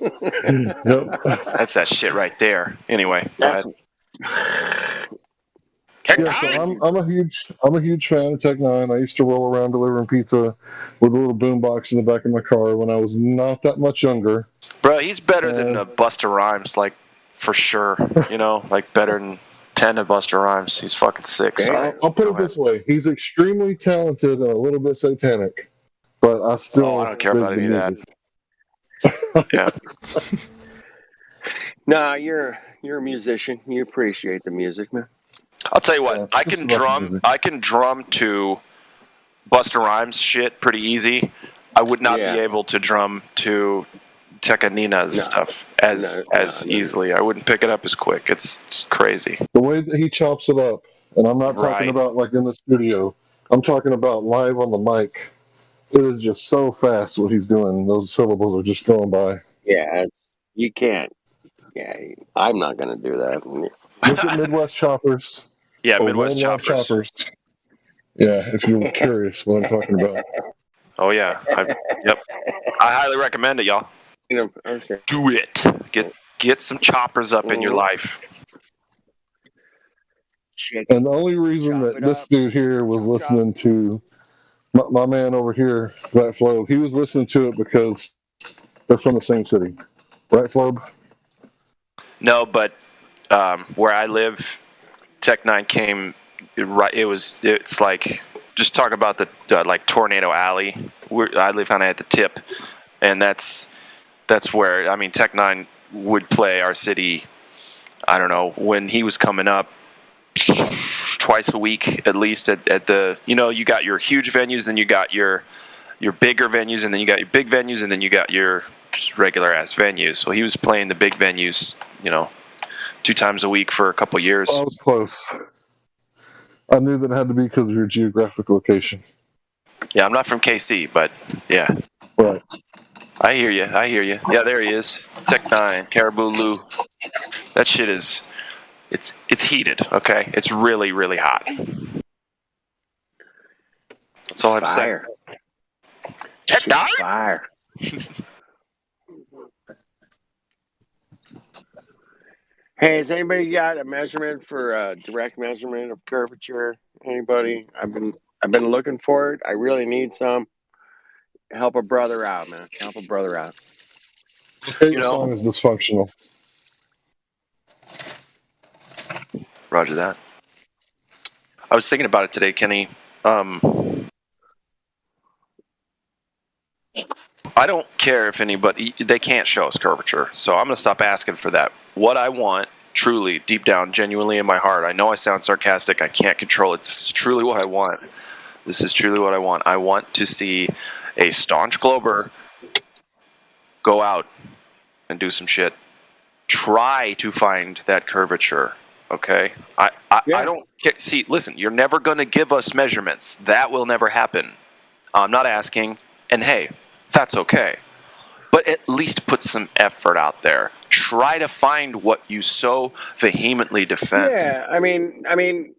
F: Yep.
I: That's that shit right there. Anyway, go ahead.
F: Yeah, so I'm a huge fan of Tech9. I used to roll around delivering pizza with a little boombox in the back of my car when I was not that much younger.
I: Bro, he's better than Busta Rhymes, like, for sure. Like better than 10 of Busta Rhymes. He's fucking sick. Sorry.
F: I'll put it this way: he's extremely talented and a little bit satanic, but I still
I: I don't care about any of that. Yeah.
E: Nah, you're a musician. You appreciate the music, man.
I: I'll tell you what, I can drum to Busta Rhymes shit pretty easy. I would not be able to drum to Tekanina's stuff as easily. I wouldn't pick it up as quick. It's crazy.
F: The way that he chops it up, and I'm not talking about like in the studio. I'm talking about live on the mic. It is just so fast what he's doing. Those syllables are just going by.
E: Yeah, you can't. Yeah, I'm not gonna do that.
F: Look at Midwest Choppers.
I: Yeah, Midwest
F: Choppers. Yeah, if you're curious what I'm talking about.
I: Oh yeah, yep. I highly recommend it, y'all. Do it. Get some choppers up in your life.
F: And the only reason that this dude here was listening to my man over here, Flat Flow, he was listening to it because they're from the same city, right, Flow?
I: No, but where I live, Tech9 came right. It's like, just talk about the like Tornado Alley. I live kind of at the tip, and that's where Tech9 would play our city. I don't know, when he was coming up, twice a week at least at the, you got your huge venues, then you got your bigger venues, and then you got your big venues, and then you got your just regular ass venues. So he was playing the big venues, 2 times a week for a couple years.
F: I was close. I knew that it had to be because of your geographic location.
I: Yeah, I'm not from KC, but yeah.
F: Right.
I: I hear you. Yeah, there he is. Tech9, Caribou Lou. That shit is, it's heated, okay? It's really, really hot. That's all I'm saying. Tech9?
E: Fire. Hey, has anybody got a measurement for direct measurement of curvature? Anybody? I've been looking for it. I really need some. Help a brother out, man. Help a brother out.
F: The song is dysfunctional.
I: Roger that. I was thinking about it today, Kenny. I don't care if anybody, they can't show us curvature, so I'm going to stop asking for that. What I want, truly, deep down, genuinely in my heart, I know I sound sarcastic, I can't control it, this is truly what I want. I want to see a staunch Glober go out and do some shit. Try to find that curvature, okay? I don't care. See, listen, you're never going to give us measurements. That will never happen. I'm not asking, and hey, that's okay. But at least put some effort out there. Try to find what you so vehemently defend.
E: Yeah, I mean,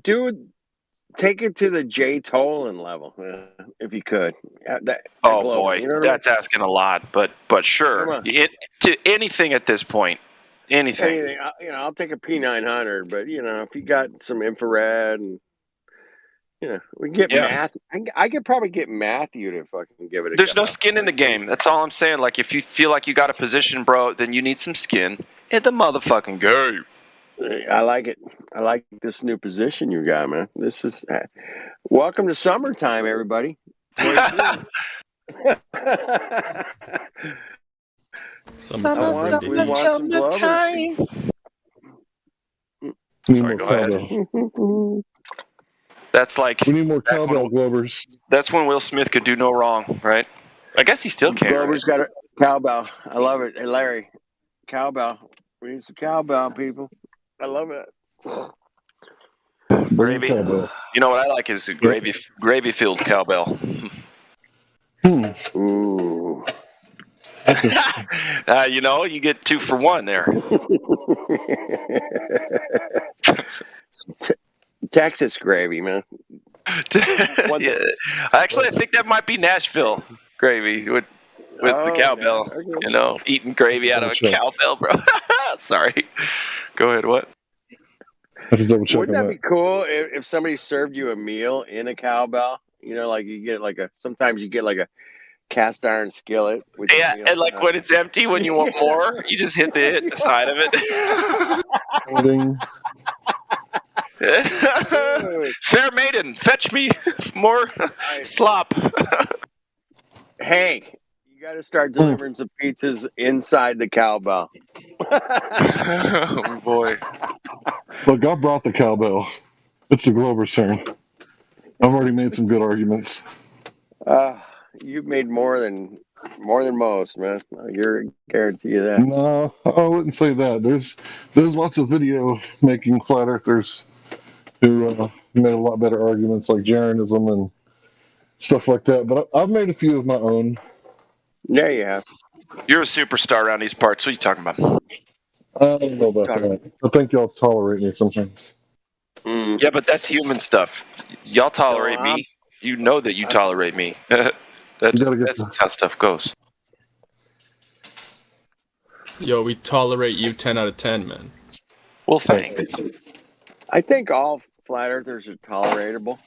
E: dude, take it to the Jay Tolan level, if you could.
I: Oh
E: Glover,
I: boy,
E: you know what
I: that's asking a lot, but sure, to anything at this point, Anything.
E: Anything, I'll take a P900, but if you got some infrared and we can get
I: Yeah.
E: Matthew. I could probably get Matthew to fucking give it a
I: There's
E: go.
I: no skin in the game. That's all I'm saying. Like, if you feel like you got a position, bro, then you need some skin in the motherfucking game.
E: I like it. I like this new position you got, man. This is welcome to summertime, everybody.
I: Summertime.
F: We need
I: Sorry,
F: more
I: go ahead.
F: cowbell.
I: That's like
F: We need more cowbell Globers.
I: that's when Will Smith could do no wrong, right? I guess he still can.
E: Glover's got a cowbell. I love it. Hey, Larry, cowbell. We need some cowbell, people. I love it.
I: Gravy. You know what I like is gravy filled cowbell.
E: Ooh.
I: You get 2 for 1 there.
E: Texas gravy, man.
I: Yeah. Actually, I think that might be Nashville gravy with the cowbell.
E: Okay.
I: Eating gravy out of a cowbell, bro. Sorry. Go ahead. What?
E: Wouldn't that be cool if somebody served you a meal in a cowbell? Like you get sometimes you get like a cast iron skillet. With
I: and like when it's empty, when you want more, you just hit the side of it. Fair maiden, fetch me more slop.
E: Hey, you got to start delivering some pizzas inside the cowbell.
I: Oh boy!
F: Look, I brought the cowbell. It's the Glover's turn. I've already made some good arguments.
E: You've made more than most, man. You're guarantee of that.
F: No, I wouldn't say that. There's lots of video making flat earthers who made a lot better arguments, like Jeranism and stuff like that. But I've made a few of my own.
E: Yeah, you have.
I: You're a superstar around these parts. What are you talking about?
F: I don't know about that. I think y'all tolerate me sometimes.
I: Yeah, but that's human stuff. Y'all tolerate me. You know that you tolerate me. That's how stuff goes.
S: Yo, we tolerate you 10 out of 10, man.
I: Well, thanks.
E: I think all flat earthers are tolerable.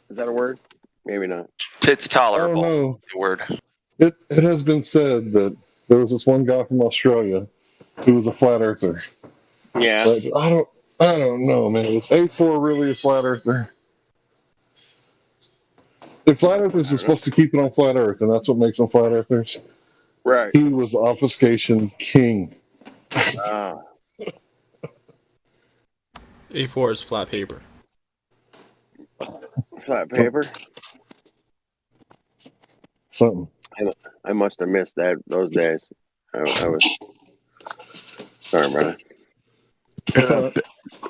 E: Is that a word? Maybe not.
I: It's tolerable.
F: Oh, no.
I: The word.
F: It has been said that there was this one guy from Australia who was a flat earther.
E: Yeah.
F: But I don't know, man. Was A4 really a flat earther? If flat earthers are supposed to keep it on flat earth, and that's what makes them flat earthers.
E: Right.
F: He was the obfuscation king.
S: A4 is flat paper.
E: Flat paper?
F: Something.
E: I must have missed those days. I was sorry, brother.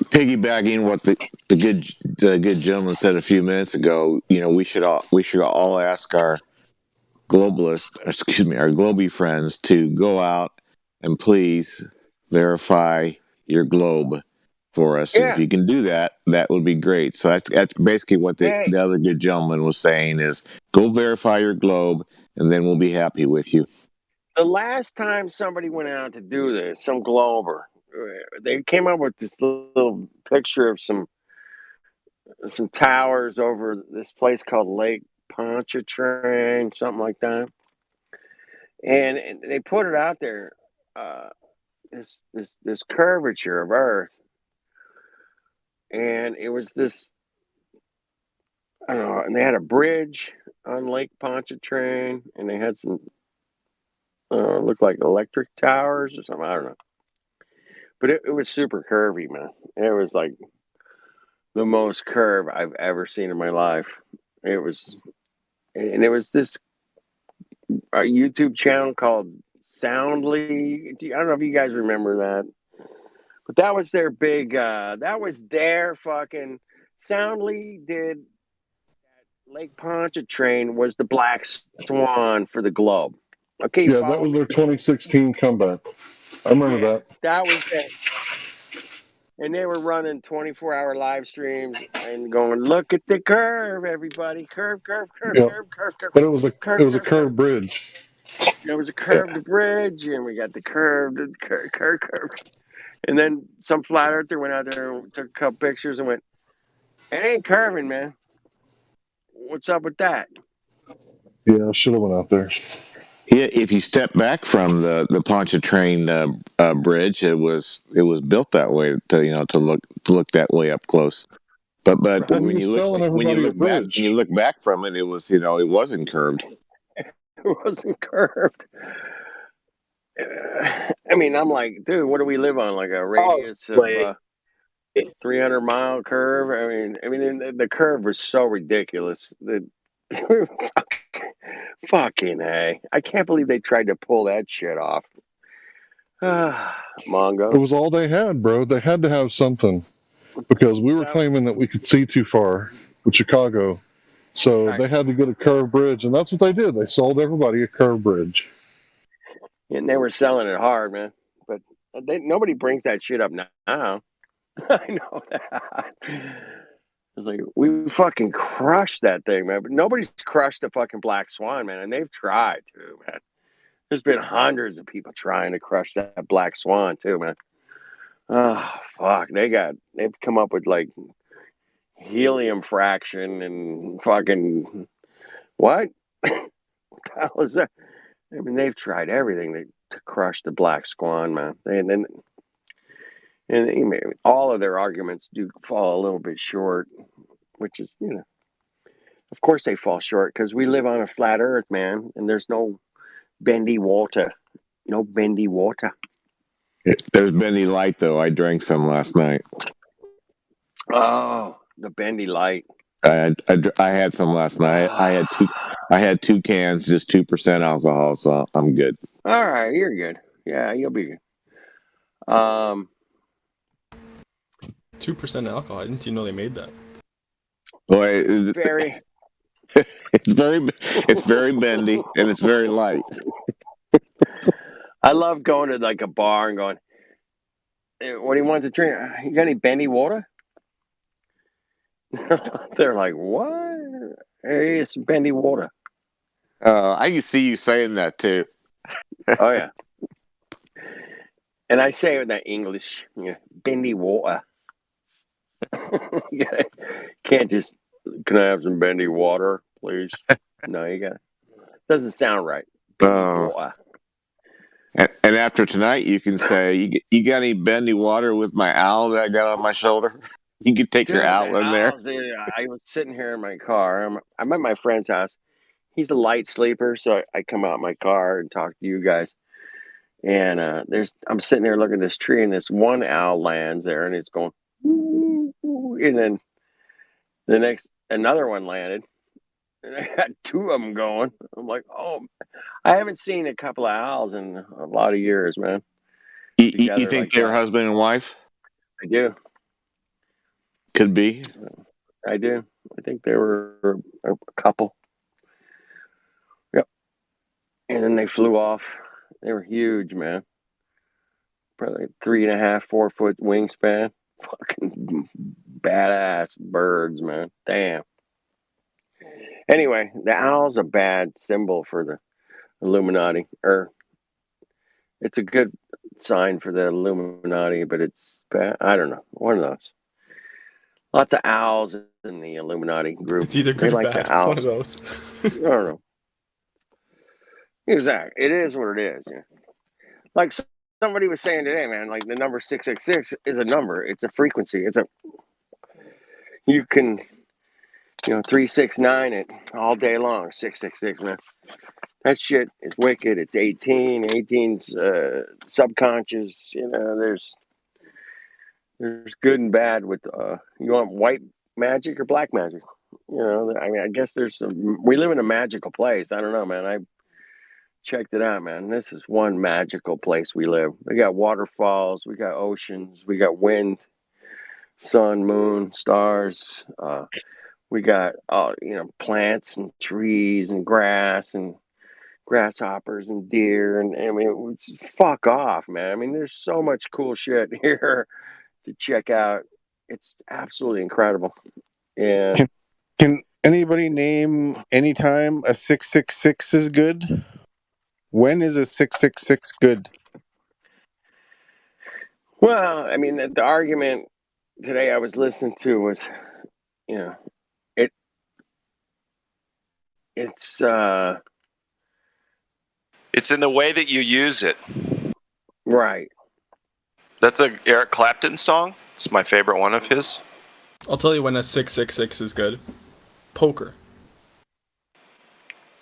H: Piggybacking what the good gentleman said a few minutes ago, we should all ask our our Globie friends to go out and please verify your globe for us.
E: Yeah.
H: If you can do that, that would be great. So that's basically what the other good gentleman was saying is go verify your globe, and then we'll be happy with you.
E: The last time somebody went out to do this, some Glober, they came up with this little picture of some towers over this place called Lake Pontchartrain, something like that. And they put it out there, this curvature of Earth, and it was this. I don't know, and they had a bridge on Lake Pontchartrain, and they had some looked like electric towers or something. I don't know. But it was super curvy, man. It was like the most curve I've ever seen in my life. It was this YouTube channel called Soundly. I don't know if you guys remember that. But that was their big, that was their fucking, Soundly did, Lake Pontchartrain was the black swan for the globe. Okay.
F: Yeah, that was their 2016 comeback. I remember that.
E: That was it. And they were running 24-hour live streams and going, look at the curve, everybody. Curve.
F: Yeah. But it was a curved bridge.
E: There was a curved bridge, and we got the curved. And then some flat earther went out there and took a couple pictures and went, "It ain't curving, man. What's up with that?"
F: Yeah, I should have went out there.
H: Yeah, if you step back from the Pontchartrain bridge, it was built that way to look that way up close. But
F: He
H: when
F: was
H: you look
F: telling everybody a bridge.
H: back from it, it was it wasn't curved.
E: It wasn't curved. I mean, I'm like, dude, what do we live on? Like a radius of 300-mile curve? I mean, the curve was so ridiculous that fucking A. I can't believe they tried to pull that shit off. Mongo.
F: It was all they had, bro. They had to have something because we were claiming that we could see too far with Chicago. So they had to get a curved bridge, and that's what they did. They sold everybody a curved bridge.
E: And they were selling it hard, man. But nobody brings that shit up now. I know that. It's like, we fucking crushed that thing, man. But nobody's crushed the fucking Black Swan, man. And they've tried, too, man. There's been hundreds of people trying to crush that Black Swan, too, man. Oh, fuck. They've come up with, like, helium fraction and fucking... What? What the hell is that? I mean, they've tried everything to crush the Black Swan, man. And all of their arguments do fall a little bit short, which is, of course they fall short because we live on a flat earth, man, and there's no bendy water. No bendy water.
H: There's bendy light though. I drank some last night.
E: Oh, the bendy light.
H: I had some last night. I had 2 cans, just 2% alcohol, so I'm good.
E: All right, you're good. Yeah, you'll be good.
S: 2% alcohol. I didn't even know they made that.
H: Boy,
E: Very.
H: it's very bendy and it's very light.
E: I love going to like a bar and going, "Hey, what do you want to drink? You got any bendy water?" They're like, "What? Hey, it's bendy water."
H: I can see you saying that too.
E: Oh yeah. And I say it with that English, bendy water. You can't just, "Can I have some bendy water, please?" No, you got it. Doesn't sound right. Bendy water.
H: And after tonight, you can say, "You got any bendy water with my owl that I got on my shoulder?" You can take your owl in there.
E: I was sitting here in my car. I'm at my friend's house. He's a light sleeper, so I come out in my car and talk to you guys. And I'm sitting there looking at this tree, and this one owl lands there, and it's going, "Ooh, ooh," and then another one landed, and I had 2 of them going. I'm like, oh, I haven't seen a couple of owls in a lot of years, man.
H: You think they're husband and wife?
E: I do.
H: Could be.
E: I do. I think they were a couple. Yep. And then they flew off. They were huge, man. Probably 3.5, 4 foot wingspan. Fucking badass birds, man. Damn. Anyway, the owl's a bad symbol for the Illuminati. Or it's a good sign for the Illuminati, but it's bad. I don't know. One of those. Lots of owls in the Illuminati group.
S: It's either good or bad.
E: The owls.
S: One of those.
E: I don't know. Exactly. It is what it is. Yeah. Like somebody was saying today, man, like the number 666 is a number. It's a frequency. You can, 369 it all day long. 666, man. That shit is wicked. It's 18. 18's subconscious. There's good and bad with. You want white magic or black magic? I guess we live in a magical place. I don't know, man. I checked it out, man. This is one magical place we live. We got waterfalls, we got oceans, we got wind, sun, moon, stars. We got plants and trees and grass and grasshoppers and deer and I mean, fuck off, man. I mean, there's so much cool shit here to check out. It's absolutely incredible. And
L: Can anybody name any time a 666 is good? When is a 666 good?
E: Well, I mean, the argument today I was listening to was, you know, it's
I: It's in the way that you use it.
E: right.
I: That's a Eric Clapton song. It's my favorite one of his.
S: I'll tell you when a 666 is good. Poker.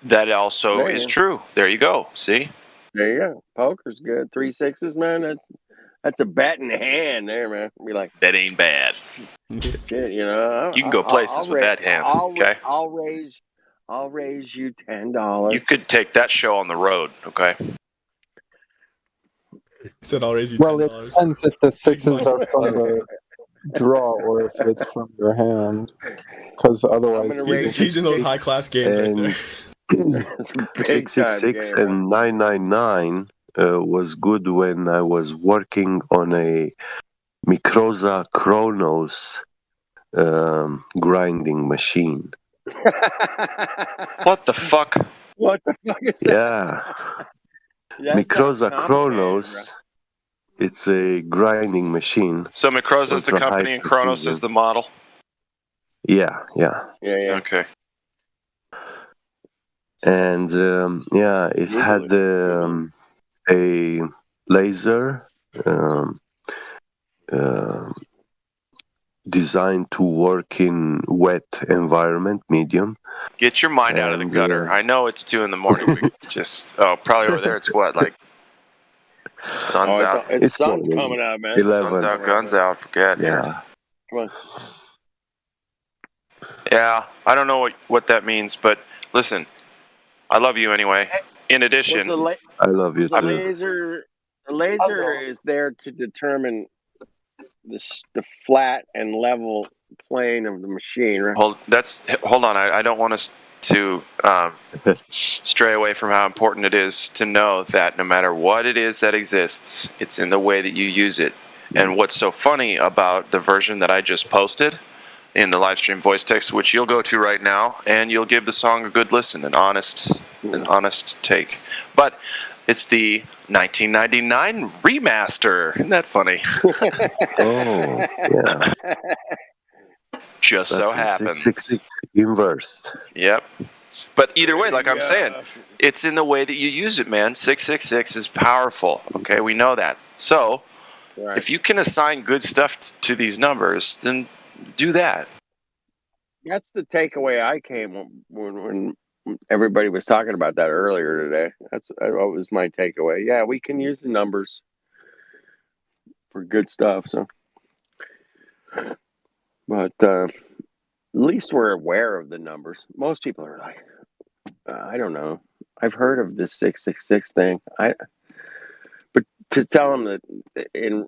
I: That also
E: There
I: is
E: you go.
I: true. There you go. See?
E: There you go. Poker's good. 3 6s, man. That's a bet in hand there, man. Be like,
I: that ain't bad.
E: Shit, you know.
I: You can go places with that hand. Okay.
E: I'll raise you $10.
I: You could take that show on the road. Okay.
S: He said I'll raise you
R: Well, it
S: $10.
R: depends if the sixes are from the draw or if it's from your hand. Because otherwise,
S: He's in those high class games right there.
O: 666 and 999 was good when I was working on a Microsa Chronos grinding machine.
I: What the fuck?
E: What the fuck is that?
O: Yeah. Microsa Chronos. It's a grinding machine.
I: So Microsa is the
O: Ultra
I: company
O: high
I: and Kronos
O: precision.
I: is the model.
O: Yeah.
E: Yeah.
I: Okay.
O: And it had a laser designed to work in wet environment, medium.
I: Get your mind out of the gutter. I know it's 2 a.m. We just probably over there. It's what, like sun's out.
E: It's sun's coming out, man.
O: 11.
I: Sun's out, guns out. Forget.
O: Yeah.
E: Come on.
I: Yeah, I don't know what that means, but listen, I love you anyway. In addition,
O: I love you
E: the laser is there to determine the flat and level plane of the machine, right?
I: hold on. I don't want us to stray away from how important it is to know that no matter what it is that exists, it's in the way that you use it. And what's so funny about the version that I just posted in the live stream voice text, which you'll go to right now, and you'll give the song a good listen, an honest take. But it's the 1999 remaster. Isn't that funny?
O: Oh, yeah.
I: Just
O: That's
I: so happens.
O: 666 inverse.
I: Yep. But either way, like I'm saying, it's in the way that you use it, man. 666 is powerful. Okay, we know that. So, if you can assign good stuff to these numbers, then do that.
E: That's the takeaway I came when everybody was talking about that earlier today. That was my takeaway. Yeah, we can use the numbers for good stuff. So, but at least we're aware of the numbers. Most people are like, I don't know. I've heard of this 666 thing. But to tell them that in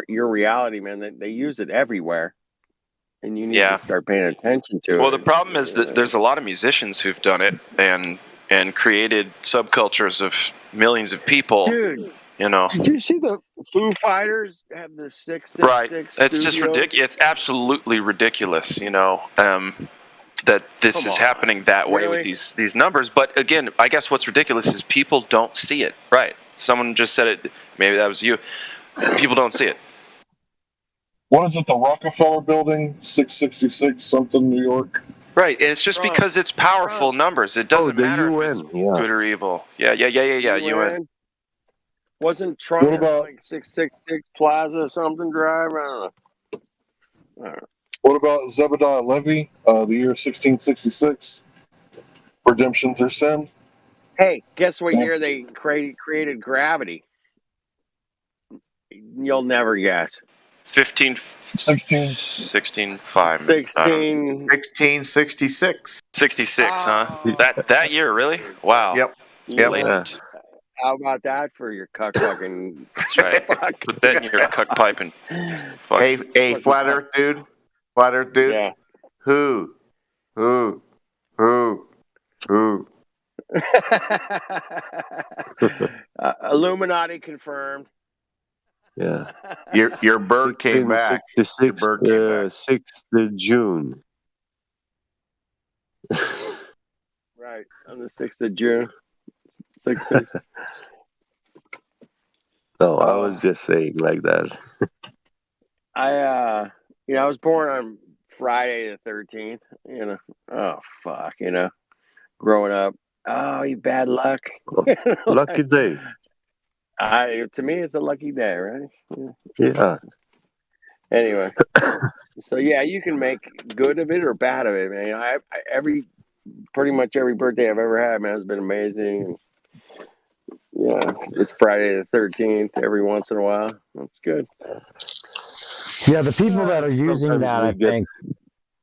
E: your reality, man, they use it everywhere. And you need to start paying attention to it.
I: Well, the problem is that there's a lot of musicians who've done it and created subcultures of millions of people.
E: Dude,
I: you know.
E: Did you see the Foo Fighters have the 666?
I: Right. It's just ridiculous. It's absolutely ridiculous, you know, that this is happening that way with these numbers. But again, I guess what's ridiculous is people don't see it. Right. Someone just said it. Maybe that was you. People don't see it.
F: What is it, the Rockefeller Building, 666, something, New York?
I: Right, and it's just because it's powerful numbers. It doesn't matter if it's good or evil. Yeah, UN.
E: Wasn't Trump like 666 Plaza something drive? I don't know.
F: What about Zebediah Levy, the year 1666, Redemption Through Sin?
E: Hey, guess what year they created gravity? You'll never guess.
I: 1666. 66, huh? That year, really? Wow.
H: Yep.
I: Blatant.
E: How about that for your cuck fucking?
I: That's right. Put that in your cuck pipe and.
H: Hey, flat Earth dude. Flat Earth dude.
E: Yeah.
H: Who?
E: Illuminati confirmed.
O: Yeah.
H: Your bird came back.
O: 6th June.
E: Right, on the 6th of June. 6th.
O: No, I was just saying like that.
E: I was born on Friday the 13th. Oh fuck, growing up. Oh, you bad luck.
O: Lucky day.
E: To me, it's a lucky day, right?
O: Yeah.
E: Anyway, so yeah, you can make good of it or bad of it, man. Pretty much every birthday I've ever had, man, has been amazing. Yeah, it's Friday the 13th every once in a while. That's good.
B: Yeah, the people that are using
O: Sometimes
B: that,
O: we
B: I
O: get
B: think,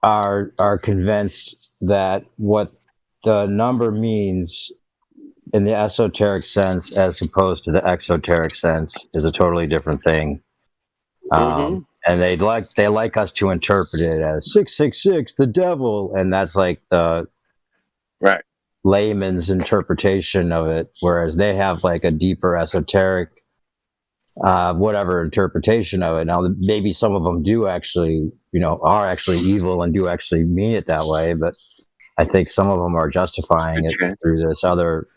B: are convinced that what the number means in the esoteric sense as opposed to the exoteric sense is a totally different thing. And they like us to interpret it as 666, the devil, and that's like the
E: right
B: layman's interpretation of it, whereas they have like a deeper esoteric whatever interpretation of it. Now, maybe some of them do actually, are actually evil and do actually mean it that way, but I think some of them are justifying it through this other,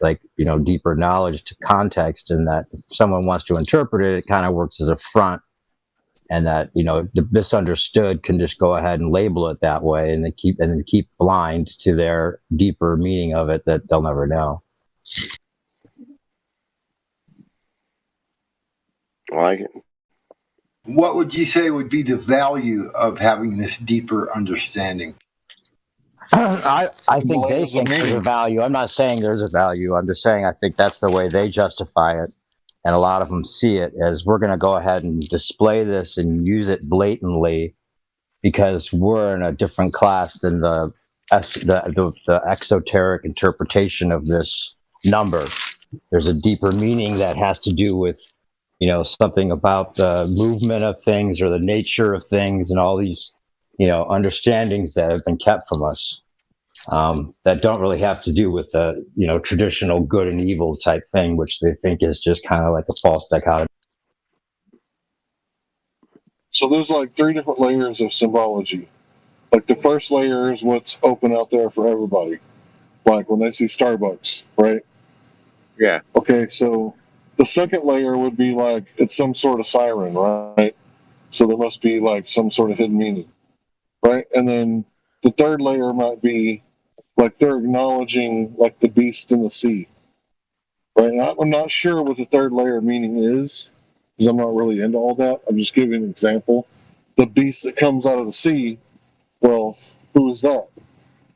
B: deeper knowledge to context, and that if someone wants to interpret it, it kind of works as a front, and that, the misunderstood can just go ahead and label it that way, and then keep blind to their deeper meaning of it that they'll never know.
E: I like it.
K: What would you say would be the value of having this deeper understanding?
B: I think they think there's a value. I'm not saying there's a value. I'm just saying I think that's the way they justify it. And a lot of them see it as we're going to go ahead and display this and use it blatantly because we're in a different class than the exoteric interpretation of this number. There's a deeper meaning that has to do with, something about the movement of things or the nature of things and all these, understandings that have been kept from us. That don't really have to do with the traditional good and evil type thing, which they think is just kind of like a false dichotomy.
F: So there's like 3 different layers of symbology. Like the first layer is what's open out there for everybody. Like when they see Starbucks, right?
E: Yeah.
F: Okay, so the second layer would be like it's some sort of siren, right? So there must be like some sort of hidden meaning, right? And then the third layer might be like they're acknowledging like the beast in the sea, right? And I'm not sure what the third layer meaning is because I'm not really into all that. I'm just giving an example. The beast that comes out of the sea, well, who is that?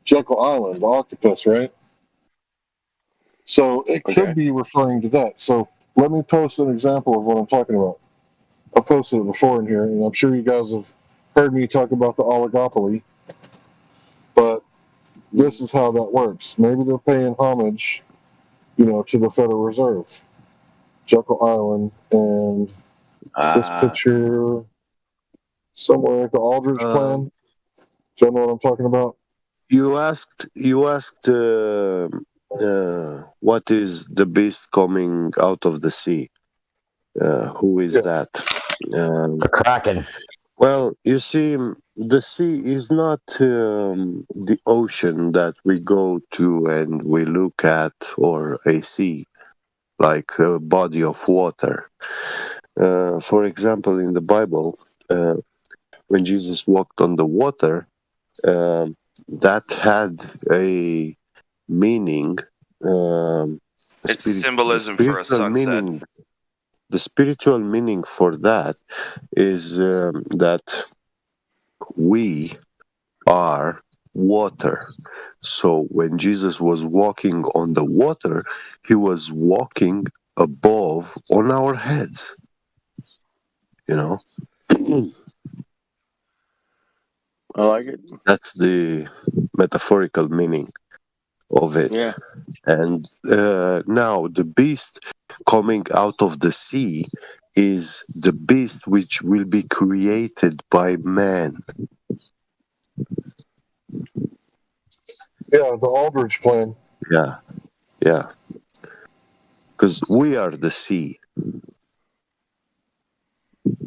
F: Jekyll Island, the octopus, right? So it could be referring to that. So let me post an example of what I'm talking about. I posted it before in here, and I'm sure you guys have heard me talk about the oligopoly, but this is how that works. Maybe they're paying homage, to the Federal Reserve, Jekyll Island, and this picture somewhere at the Aldrich Plan. Do you know what I'm talking about?
O: You asked what is the beast coming out of the sea? Who is that?
B: The Kraken.
O: Well, you see, the sea is not the ocean that we go to and we look at, or a sea, like a body of water. For example, in the Bible, when Jesus walked on the water, that had a meaning.
I: It's symbolism for a sunset.
O: Meaning, the spiritual meaning for that is that we are water. So when Jesus was walking on the water, he was walking above on our heads.
E: I like it.
O: That's the metaphorical meaning of it.
E: Yeah.
O: And now the beast coming out of the sea is the beast which will be created by man.
F: Yeah, the Aldrich Plan.
O: Yeah. Because we are the sea.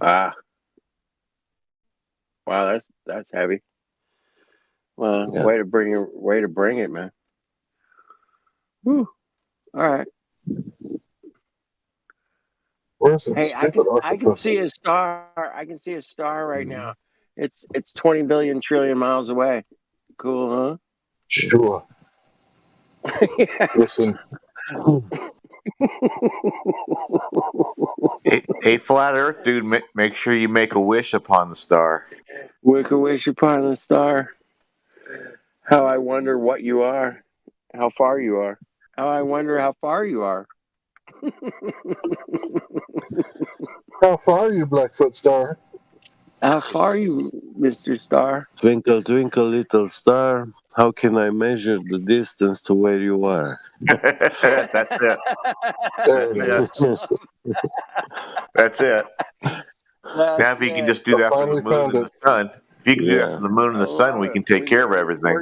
E: Wow, that's heavy. Well,
O: Yeah.
E: way to bring it, man. Whew. All right.
O: Where's some
E: Hey, I
O: stupid
E: can see
O: octopuses?
E: a star. I can see a star right now. It's 20 billion trillion miles away. Cool,
O: Sure.
E: huh? Yeah.
O: Listen,
H: Hey, flat Earth dude, make sure you make a wish upon the star.
E: Wish upon a star. How I wonder what you are. How far you are. How I wonder how far you are.
O: how far are you, Blackfoot Star?
E: How far are you, Mr. Star?
O: Twinkle, twinkle, little star. How can I measure the distance to where you are?
H: That's it.
O: There
H: That's
O: it
H: it.
O: is.
H: That's it.
E: That's
H: Now, if you can
E: it.
H: just do
O: I
H: that for the
O: finally
H: moon
O: found
H: and
O: it.
H: the sun, if you can do that
O: Yeah.
H: for the moon and
E: I
H: the sun,
E: love
H: we
E: it.
H: can take care of everything.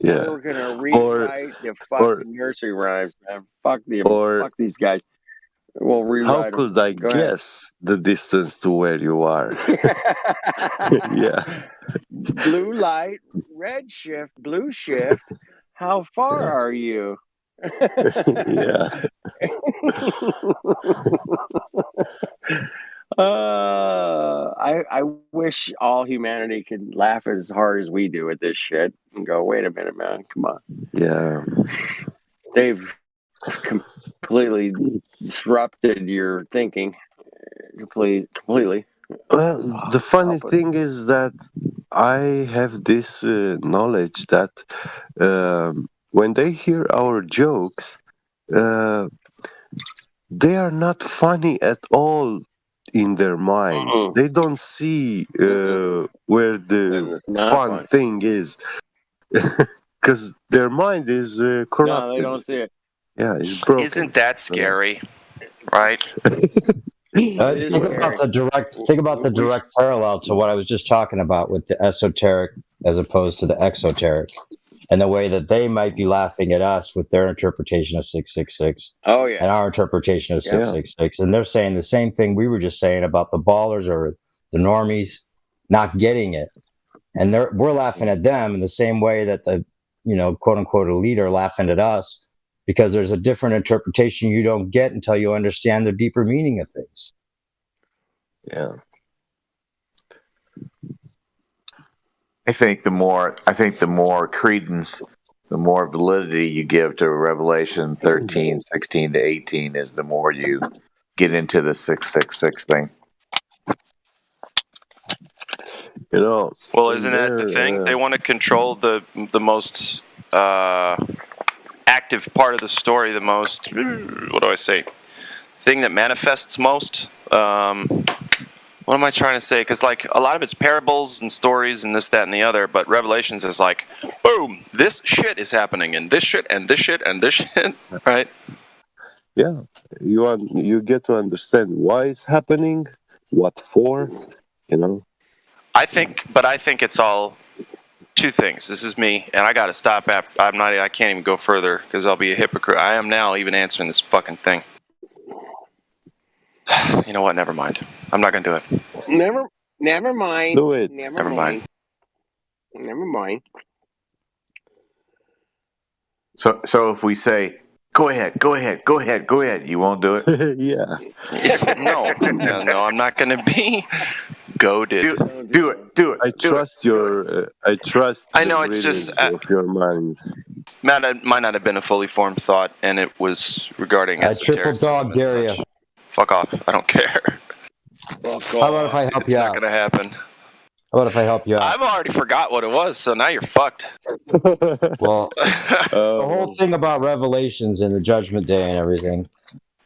O: Yeah.
E: We're gonna
O: Or
E: rewrite the
O: or
E: fucking nursery rhymes, man. Fuck
O: or
E: these guys. We'll
O: how
E: rewrite them.
O: could I
E: Go ahead.
O: guess the distance to where you are? Yeah.
E: Blue light, red shift, blue shift. How far are you?
O: Yeah.
E: I wish all humanity could laugh as hard as we do at this shit and go, wait a minute, man, come on.
O: Yeah.
E: They've completely disrupted your thinking. Completely.
O: Well, the funny thing is that I have this knowledge that when they hear our jokes, they are not funny at all in their minds. They don't see where the fun thing is, because their mind is corrupted.
E: No, they don't see it.
O: Yeah, it's broken.
I: Isn't that scary? Right?
B: Think about the direct parallel to what I was just talking about with the esoteric as opposed to the exoteric, and the way that they might be laughing at us with their interpretation of 666.
E: Oh yeah.
B: And our interpretation of 666, and they're saying the same thing we were just saying about the ballers or the normies not getting it, and we're laughing at them in the same way that the quote unquote elite are laughing at us. Because there's a different interpretation you don't get until you understand the deeper meaning of things.
O: Yeah.
H: I think the more credence, the more validity you give to Revelation 13, 16 to 18 is the more you get into the 666 thing.
I: Well, isn't that the thing? They want to control the most active part of the story, the most, what do I say, thing that manifests most. What am I trying to say? Because like a lot of it's parables and stories and this, that, and the other, but Revelations is like, boom, this shit is happening, and this shit, and this shit, and this shit, right?
O: Yeah, you get to understand why it's happening, what for,
I: I think it's all two things. This is me, and I got to stop. I can't even go further because I'll be a hypocrite. I am now even answering this fucking thing. You know what? Never mind. I'm not gonna do it.
E: Never mind.
O: Do it.
I: Never mind.
E: Never mind.
H: So if we say, go ahead, you won't do it?
O: Yeah.
I: No, I'm not gonna be goaded.
H: Do it.
O: I trust your.
I: I know it's just
O: of your mind.
I: Matt, might not have been a fully formed thought, and it was regarding
B: triple dog dare you.
I: Fuck off. I don't care.
B: How about if I help you out?
I: It's not gonna happen.
B: How about if I help you out?
I: I've already forgot what it was, so now you're fucked.
B: Well, the whole thing about Revelations and the Judgment Day and everything.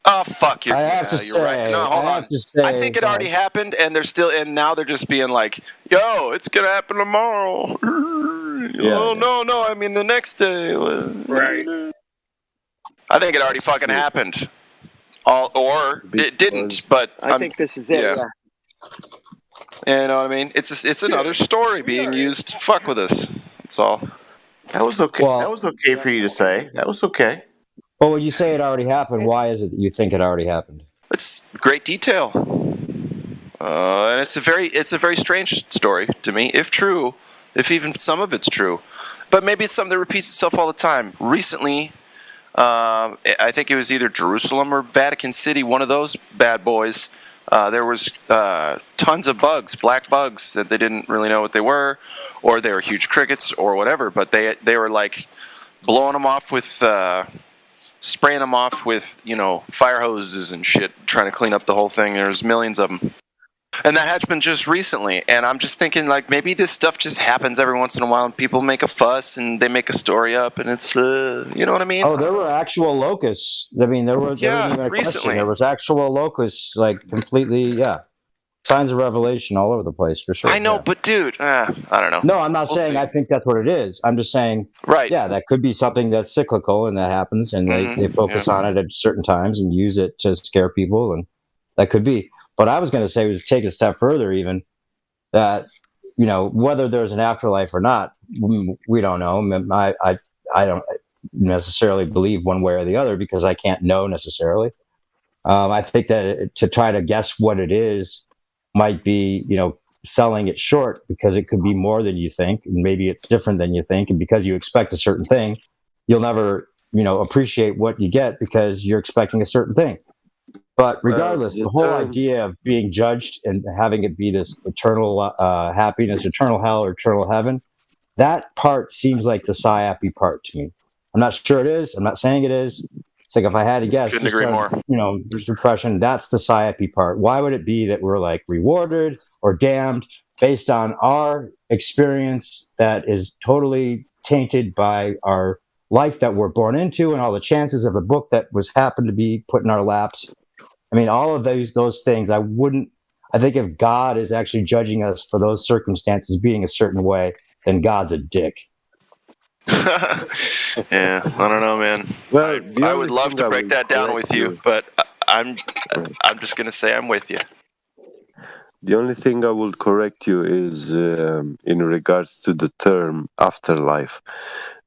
I: Oh fuck! You're
B: say,
I: right. No, hold on. I think it already happened, and now they're just being like, "Yo, it's gonna happen tomorrow." Oh no! I mean the next day.
E: Right.
I: I think it already fucking happened. Or it didn't, but
E: I think this is it. Yeah.
I: You know what I mean? It's another story being used to fuck with us. That's all.
H: That was okay. That was okay for you to say. That was okay.
B: Well, when you say it already happened, why is it that you think it already happened?
I: It's great detail, and it's a very strange story to me, if true, if even some of it's true. But maybe it's something that repeats itself all the time. Recently, I think it was either Jerusalem or Vatican City, one of those bad boys. There was tons of bugs, black bugs, that they didn't really know what they were, or they were huge crickets or whatever. But they were like blowing them off with, spraying them off with, fire hoses and shit, trying to clean up the whole thing. There's millions of them. And that happened just recently, and I'm just thinking, like, maybe this stuff just happens every once in a while, and people make a fuss, and they make a story up, and it's, you know what I mean?
B: Oh, there were actual locusts. I mean, there wasn't even a
I: recently.
B: question. There was actual locusts, like, completely, signs of revelation all over the place, for sure.
I: I know, but dude, I don't know.
B: No, I'm not saying I think that's what it is. I'm just saying,
I: right?
B: Yeah, that could be something that's cyclical, and that happens, and they focus on it at certain times and use it to scare people, and that could be. What I was going to say was take it a step further, even that, whether there's an afterlife or not, we don't know. I don't necessarily believe one way or the other because I can't know necessarily. I think that to try to guess what it is might be, selling it short, because it could be more than you think, and maybe it's different than you think, and because you expect a certain thing, you'll never, appreciate what you get because you're expecting a certain thing. But regardless, the whole idea of being judged and having it be this eternal happiness, eternal hell, or eternal heaven, that part seems like the psyops part to me. I'm not sure it is. I'm not saying it is. It's like if I had to guess,
I: couldn't agree more.
B: Just depression, that's the psyops part. Why would it be that we're like rewarded or damned based on our experience that is totally tainted by our life that we're born into and all the chances of the book that was happened to be put in our laps? I mean, all of those things, I think if God is actually judging us for those circumstances being a certain way, then God's a dick.
I: Yeah, I don't know, man.
O: Well,
I: I would love to break that down with you, but I'm just going to say I'm with you.
O: The only thing I will correct you is in regards to the term afterlife.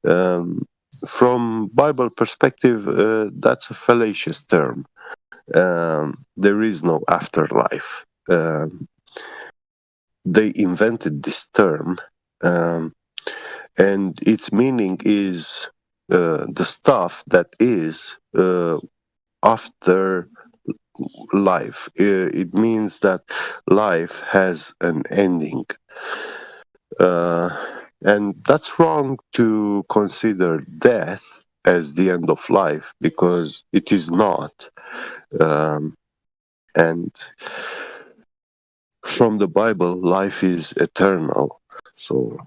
O: From Bible perspective, that's a fallacious term. There is no afterlife. They invented this term, and its meaning is the stuff that is after life. It means that life has an ending. And that's wrong to consider death as the end of life, because it is not. And from the Bible, life is eternal. So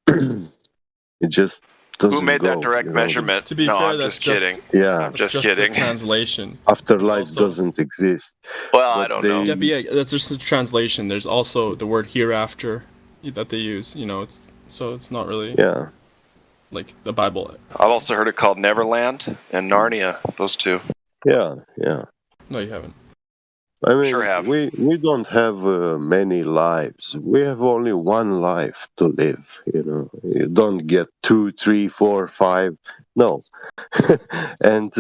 O: it just doesn't
I: Who made
O: go,
I: that direct measurement?
S: To be
I: no,
S: fair,
I: I'm
S: that's
I: just kidding.
O: Yeah,
I: I'm just
S: the
I: kidding.
S: translation.
O: Afterlife doesn't exist.
I: Well, I don't know.
S: Yeah, that's just the translation. There's also the word hereafter that they use. It's not really like the Bible.
I: I've also heard it called Neverland and Narnia. Those two.
O: Yeah.
S: No, you haven't.
O: I mean,
I: Sure have.
O: we don't have many lives. We have only one life to live. You don't get 2, 3, 4, 5. No. And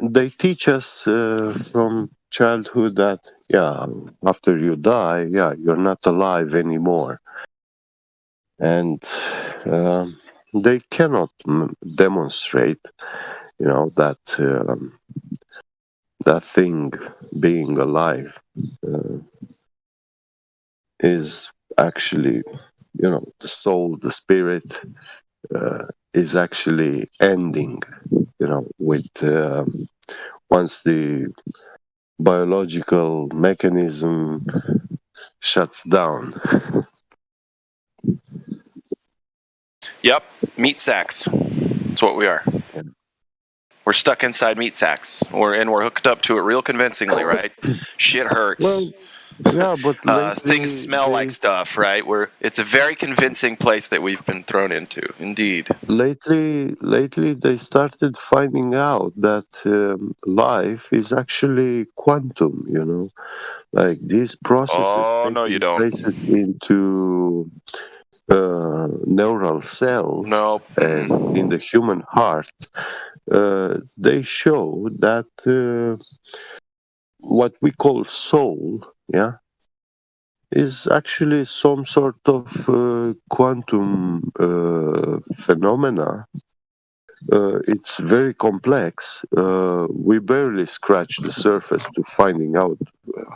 O: they teach us from childhood that after you die, you're not alive anymore. And they cannot demonstrate, that thing being alive is actually, the soul, the spirit is actually ending, with once the biological mechanism shuts down.
I: Yep, meat sacks. That's what we are. We're stuck inside meat sacks, we're hooked up to it real convincingly, right? Shit hurts.
O: Well, yeah, but
I: things smell like stuff, right? It's a very convincing place that we've been thrown into. Indeed.
O: Lately, they started finding out that
I: life
O: is actually quantum. Like these processes.
I: Oh no, you don't.
O: Places into neural cells.
I: Nope.
O: And in the human heart. They show that what we call soul, is actually some sort of quantum phenomena it's very complex. We barely scratch the surface to finding out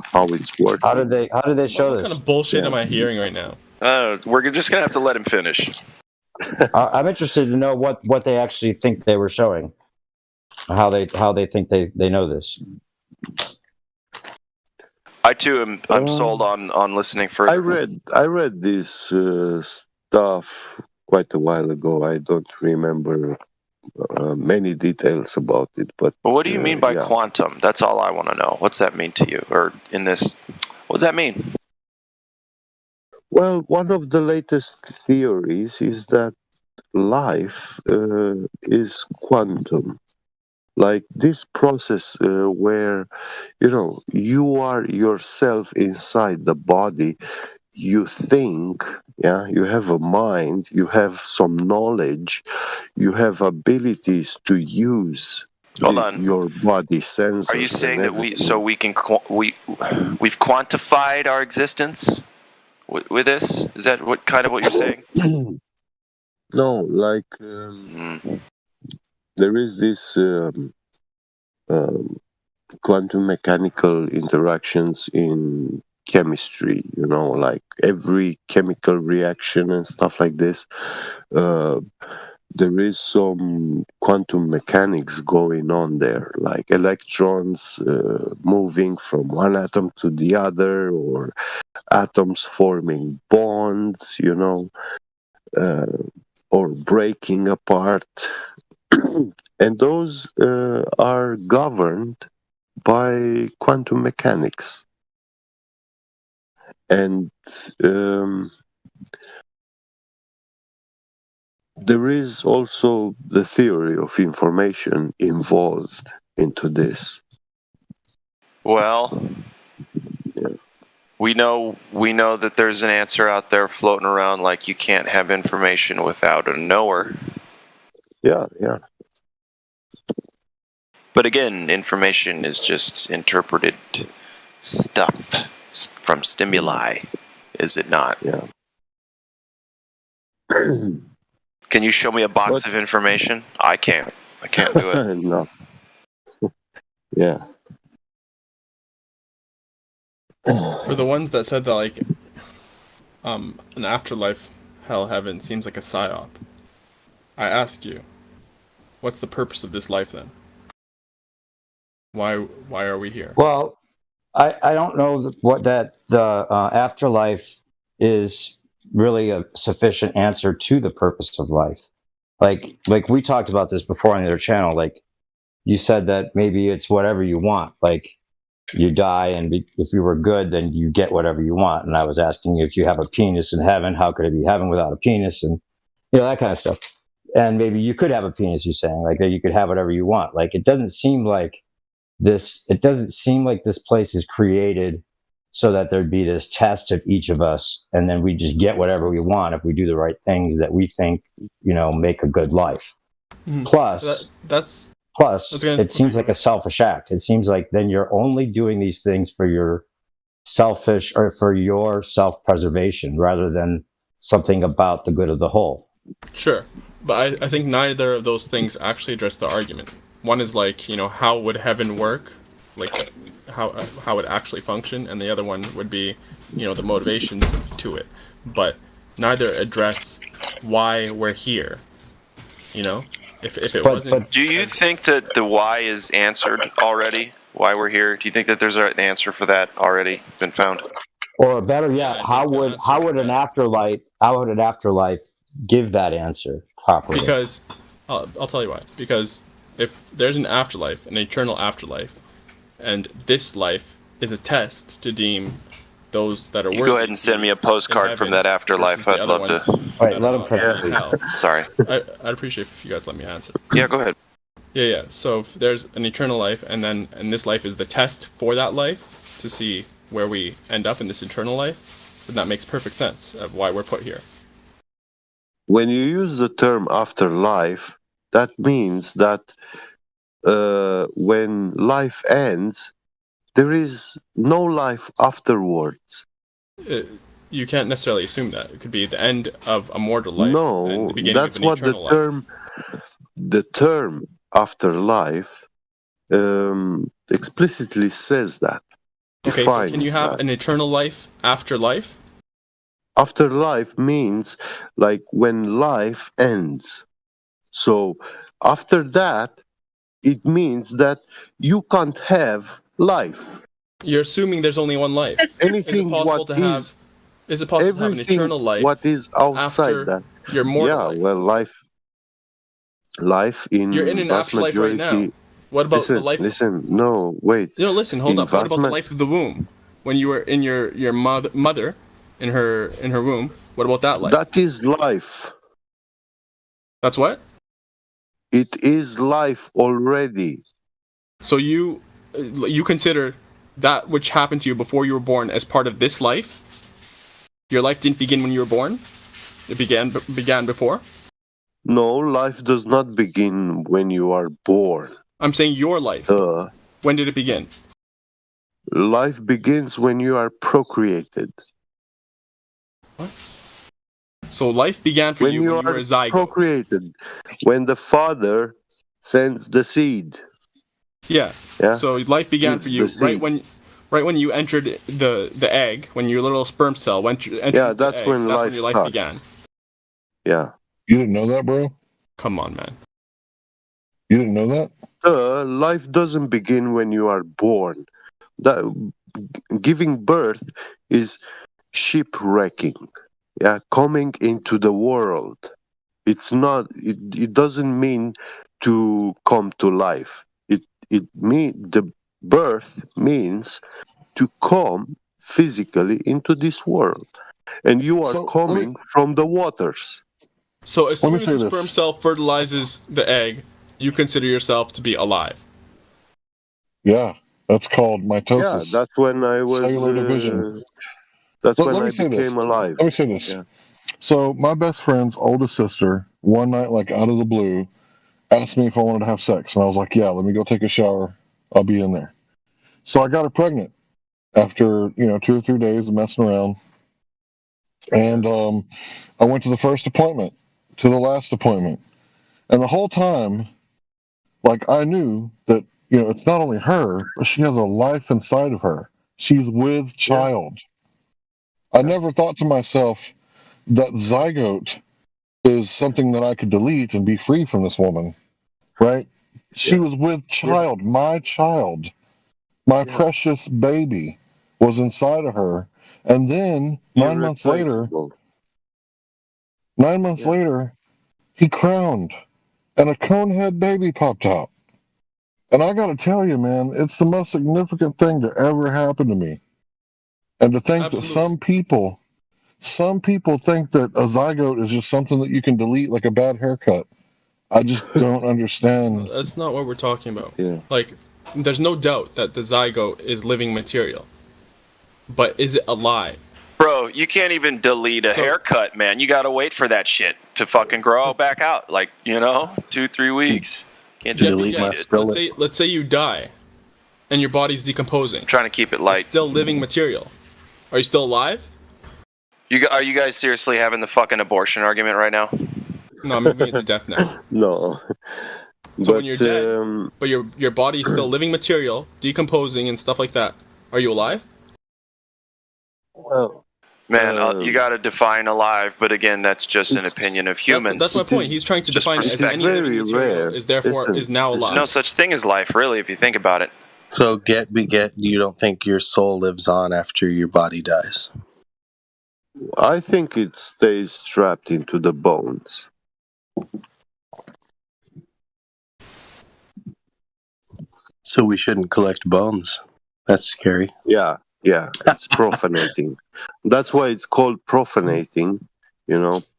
O: how it's working.
B: How did they show
S: What
B: this?
S: kind of bullshit
O: Yeah.
S: am I hearing right now?
I: We're just gonna have to let him finish.
B: I'm interested to know what they actually think they were showing. How they think they know this.
I: I too I'm sold on listening further.
O: I read this stuff quite a while ago. I don't remember many details about it, but
I: Well, what do you mean by
O: yeah.
I: quantum? That's all I want to know. What's that mean to you? Or in this, what does that mean?
O: Well, one of the latest theories is that life is quantum. Like this process where, you are yourself inside the body, you think, you have a mind, you have some knowledge, you have abilities to use
I: Hold on.
O: your body sensors.
I: Are you saying
O: and
I: that
O: everything.
I: we've quantified our existence with this? Is that what you're saying?
O: No, like there is this quantum mechanical interactions in chemistry, like every chemical reaction and stuff like this. There is some quantum mechanics going on there, like electrons moving from one atom to the other, or atoms forming bonds, or breaking apart. And those are governed by quantum mechanics. And there is also the theory of information involved into this.
I: Well, we know that there's an answer out there floating around, like you can't have information without a knower.
O: Yeah.
I: But again, information is just interpreted stuff from stimuli, is it not?
O: Yeah.
I: Can you show me a box of information? I can't do it.
O: No. Yeah.
S: For the ones that said that, like, an afterlife, hell, heaven seems like a psyop, I ask you, what's the purpose of this life then? Why are we here?
B: Well, I don't know what the afterlife is really a sufficient answer to the purpose of life. Like we talked about this before on the other channel. Like you said that maybe it's whatever you want. Like you die, and if you were good, then you get whatever you want. And I was asking you, if you have a penis in heaven, how could it be heaven without a penis? And that kind of stuff. And maybe you could have a penis. You're saying like that you could have whatever you want. Like it doesn't seem like this place is created so that there'd be this test of each of us, and then we just get whatever we want if we do the right things that we think make a good life. Plus it seems like a selfish act. It seems like then you're only doing these things for your selfish or for your self-preservation rather than something about the good of the whole.
S: Sure, but I think neither of those things actually address the argument. One is like, how would heaven work? Like, how it actually function? And the other one would be, the motivations to it. But neither address why we're here. If it wasn't...
I: Do you think that the why is answered already? Why we're here? Do you think that there's an answer for that already been found?
B: Or better yet, how would an afterlife give that answer properly?
S: Because I'll tell you why. Because if there's an afterlife, an eternal afterlife, and this life is a test to deem those that are worthy.
I: Go ahead and send me a postcard from that afterlife. I'd love to.
B: All right, let him finish.
I: Sorry.
S: I'd appreciate if you guys let me answer.
I: Yeah, go ahead.
S: Yeah. So if there's an eternal life, and this life is the test for that life to see where we end up in this eternal life, then that makes perfect sense of why we're put here.
O: When you use the term afterlife, that means that when life ends, there is no life afterwards.
S: You can't necessarily assume that. It could be the end of a mortal life.
O: No,
S: and the beginning
O: that's
S: of an
O: what the
S: eternal
O: term. the term afterlife explicitly says that.
S: Okay, so can you
O: Defines
S: have
O: that.
S: an eternal life after life?
O: Afterlife means like when life ends. So after that, it means that you can't have life.
S: You're assuming there's only one life.
O: Anything what
S: Is it possible to have an
O: everything
S: eternal life
O: what is outside
S: after
O: that.
S: your mortal
O: Yeah,
S: life?
O: well, life
S: You're in
O: in
S: an
O: vast
S: afterlife right now.
O: majority.
S: What about the life?
O: Listen. No, wait.
S: Listen. Hold
O: In
S: up. What
O: vast
S: about the
O: ma-
S: life of the womb? When you were in your mother in her womb. What about that life?
O: That is life.
S: That's what?
O: It is life already.
S: So you consider that which happened to you before you were born as part of this life? Your life didn't begin when you were born? It began before?
O: No, life does not begin when you are born.
S: I'm saying your life. When did it begin?
O: Life begins when you are procreated.
S: What? So life began for you when you were a zygote.
O: Procreated. When the father sends the seed.
S: Yeah. So life began for you right when you entered the egg, when your little sperm cell entered
O: that's
S: the egg,
O: when
S: that's
O: life
S: when your life
O: starts.
S: began.
O: Yeah.
F: You didn't know that, bro?
S: Come on, man.
F: You didn't know that?
O: Life doesn't begin when you are born. Giving birth is shipwrecking. Yeah, coming into the world. It's not. It doesn't mean to come to life. The birth means to come physically into this world, and you are coming from the waters.
S: So as soon as the sperm cell fertilizes the egg, you consider yourself to be alive.
F: Yeah, that's called mitosis.
O: Yeah, that's when I was.
F: Cellular division.
O: That's when I became alive.
F: Let me say this.
O: Yeah.
F: So my best friend's oldest sister, one night, like out of the blue, asked me if I wanted to have sex, and I was like, "Yeah, let me go take a shower. I'll be in there." So I got her pregnant after 2 or 3 days of messing around, and I went to the first appointment, to the last appointment, and the whole time, like I knew that it's not only her, but she has a life inside of her. She's with child. I never thought to myself that zygote is something that I could delete and be free from this woman, right? She was with child. My child, my precious baby was inside of her. And then 9 months later, he crowned and a conehead baby popped out. And I got to tell you, man, it's the most significant thing to ever happen to me. And to think that some people think that a zygote is just something that you can delete like a bad haircut. I just don't understand.
S: That's not what we're talking about.
O: Yeah.
S: Like, there's no doubt that the zygote is living material. But is it alive?
I: Bro, you can't even delete a haircut, man. You gotta wait for that shit to fucking grow back out. Like, 2-3 weeks. Can't just delete my skillet.
S: Let's say you die, and your body's decomposing.
I: I'm trying to keep it light.
S: It's still living material. Are you still alive?
I: Are you guys seriously having the fucking abortion argument right now?
S: No, I'm moving it to death now.
O: No.
S: So when you're dead, but your body is still living material, decomposing and stuff like that, are you alive?
O: Well,
I: man, you got to define alive, but again, that's just an opinion of humans.
S: That's my point. He's trying to define it as any living material is therefore is now alive.
I: There's no such thing as life, really, if you think about it.
U: So you don't think your soul lives on after your body dies?
O: I think it stays trapped into the bones.
U: So we shouldn't collect bones. That's scary.
O: Yeah, it's profanating. That's why it's called profanating,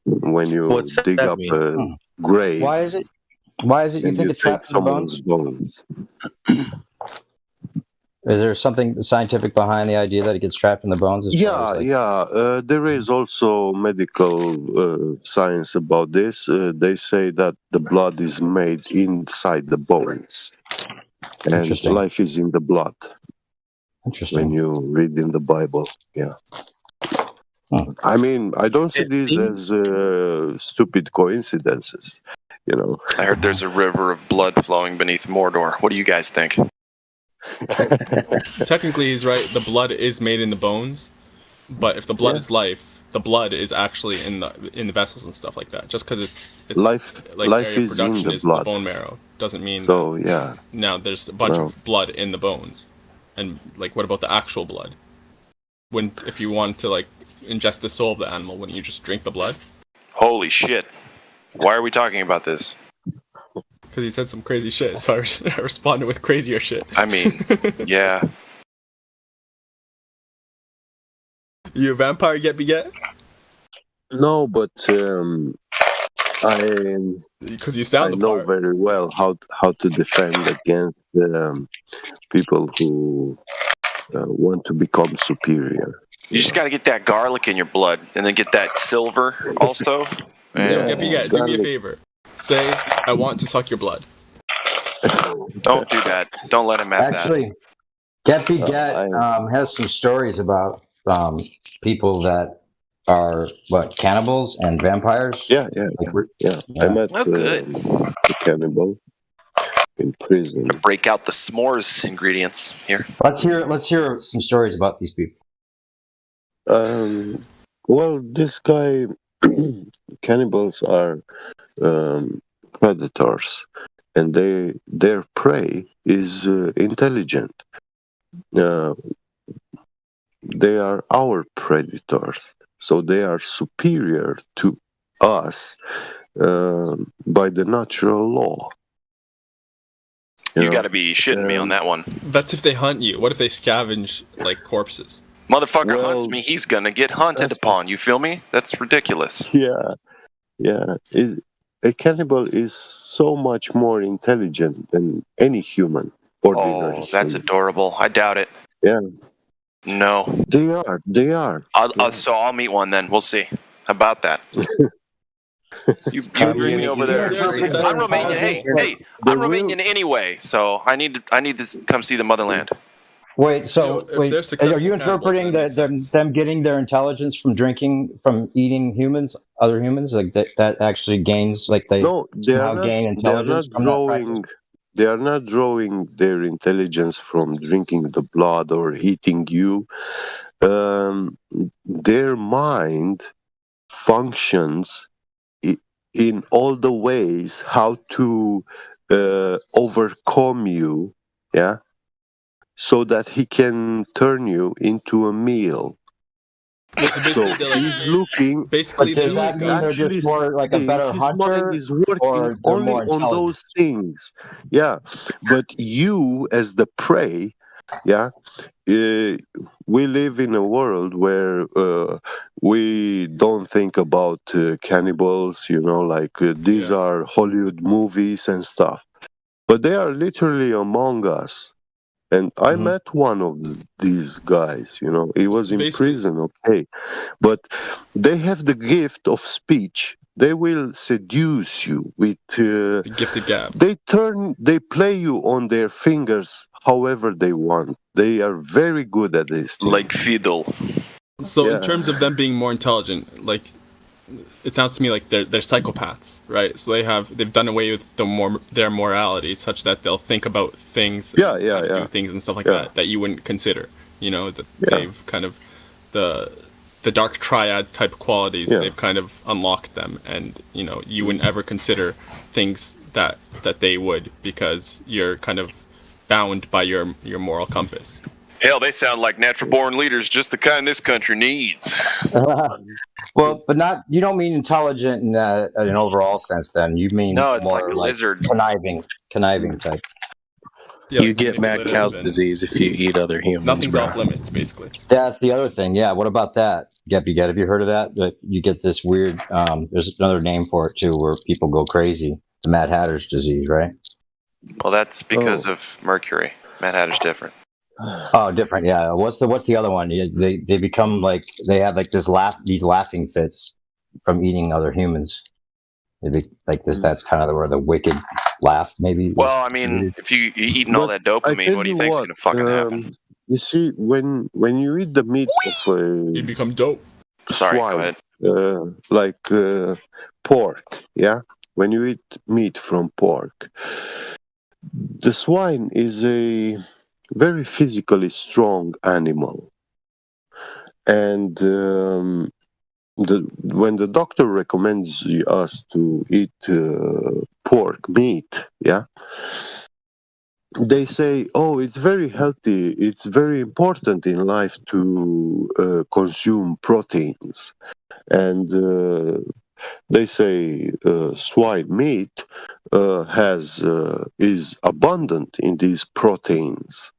O: when you dig up a grave.
B: Why is it you think it's trapped in
O: someone's bones?
B: Is there something scientific behind the idea that it gets trapped in the bones?
O: There is also medical science about this. They say that the blood is made inside the bones. And life is in the blood.
B: Interesting.
O: When you read in the Bible, I mean, I don't see these as stupid coincidences. you know.
I: I heard there's a river of blood flowing beneath Mordor. What do you guys think?
S: Technically, he's right. The blood is made in the bones, but if the blood is life, the blood is actually in the vessels and stuff like that. Just because it's
O: life
S: like
O: life
S: area of
O: is in
S: production
O: the
S: is
O: blood.
S: the bone marrow doesn't mean
O: So yeah,
S: now there's a bunch
O: well,
S: of blood in the bones. And like, what about the actual blood? If you want to like ingest the soul of the animal, wouldn't you just drink the blood?
I: Holy shit! Why are we talking about this?
S: Because he said some crazy shit, so I responded with crazier shit.
I: I mean, yeah.
S: You a vampire, get?
O: no, but
S: Because you sound
O: I know very well how to defend against people who want to become superior.
I: You just got to get that garlic in your blood, and then get that silver also.
S: Yo, get, do me a favor. Say, I want to suck your blood.
I: Don't do that. Don't let him have
B: Actually, Get has some stories about people that are cannibals and vampires.
O: Yeah. I met
I: good.
O: a cannibal in prison.
I: Break out the s'mores ingredients here.
B: Let's hear some stories about these people.
O: Well, this guy, cannibals are predators, and their prey is intelligent. They are our predators, so they are superior to us by the natural law.
I: You got to be shitting me on that one.
S: That's if they hunt you. What if they scavenge like corpses?
I: Motherfucker hunts me, he's gonna get hunted upon. You feel me? That's ridiculous.
O: Yeah. A cannibal is so much more intelligent than any human. Ordinary
I: that's
O: human.
I: adorable. I doubt it.
O: Yeah.
I: No.
O: They are.
I: So I'll meet one then. We'll see. How about that? You bring me over there. I'm Romanian. Hey, I'm Romanian anyway, so I need to come see the motherland.
B: Wait, are you interpreting them getting their intelligence from eating humans, other humans, like that actually gains, like they somehow gain intelligence from that?
O: They are not drawing their intelligence from drinking the blood or eating you. Their mind functions in all the ways how to overcome you, yeah, so that he can turn you into a meal. So he's looking.
B: Basically, does that mean they're just more like a better
O: his
B: hunter,
O: mind is working
B: or they're
O: only
B: more
O: on
B: intelligent?
O: those things? Yeah, but you as the prey, yeah. We live in a world where we don't think about cannibals, these are Hollywood movies and stuff. But they are literally among us. And I met one of these guys, he was in prison, okay. But they have the gift of speech. They will seduce you with
S: the gifted gab.
O: They play you on their fingers however they want. They are very good at this thing.
I: Like fiddle.
S: So in terms of them being more intelligent, like it sounds to me like they're psychopaths, right? So they've done away with their morality such that they'll think about things, do things and stuff like that you wouldn't consider. They've kind of the dark triad type qualities. They've kind of unlocked them, and you wouldn't ever consider things that they would, because you're kind of bound by your moral compass.
I: Hell, they sound like natural-born leaders, just the kind this country needs.
B: Well, but you don't mean intelligent in an overall sense. Then you mean
I: no, it's
B: more
I: like a lizard,
B: conniving type.
U: Yeah, you get mad cow's disease if you eat other humans.
S: Nothing's off limits, basically.
B: That's the other thing. Yeah. What about that? Have you heard of that? You get this weird. There's another name for it too, where people go crazy. The Mad Hatter's disease, right?
I: Well, that's because of mercury. Mad Hatter's different.
B: Oh, different. Yeah. What's the other one? They become like they have like these laughing fits from eating other humans. They be like this. That's kind of where the wicked laugh, maybe.
I: Well, I mean, if you're eating all that dopamine, what do you think's going to fucking happen?
O: You see, when you eat the meat of
S: you become dope.
I: Sorry,
O: swine,
I: go ahead.
O: Like pork, yeah, when you eat meat from pork, the swine is a very physically strong animal. And when the doctor recommends us to eat pork meat, they say, oh, it's very healthy, it's very important in life to consume proteins. And they say swine meat is abundant in these proteins.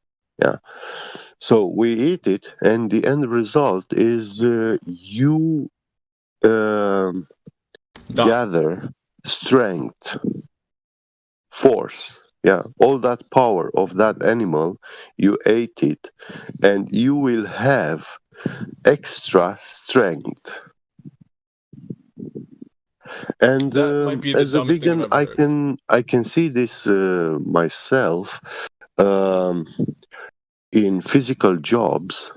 O: So we eat it, and the end result is you gather strength, force. All that power of that animal, you ate it, and you will have extra strength. And as a vegan, I can see this myself in physical jobs.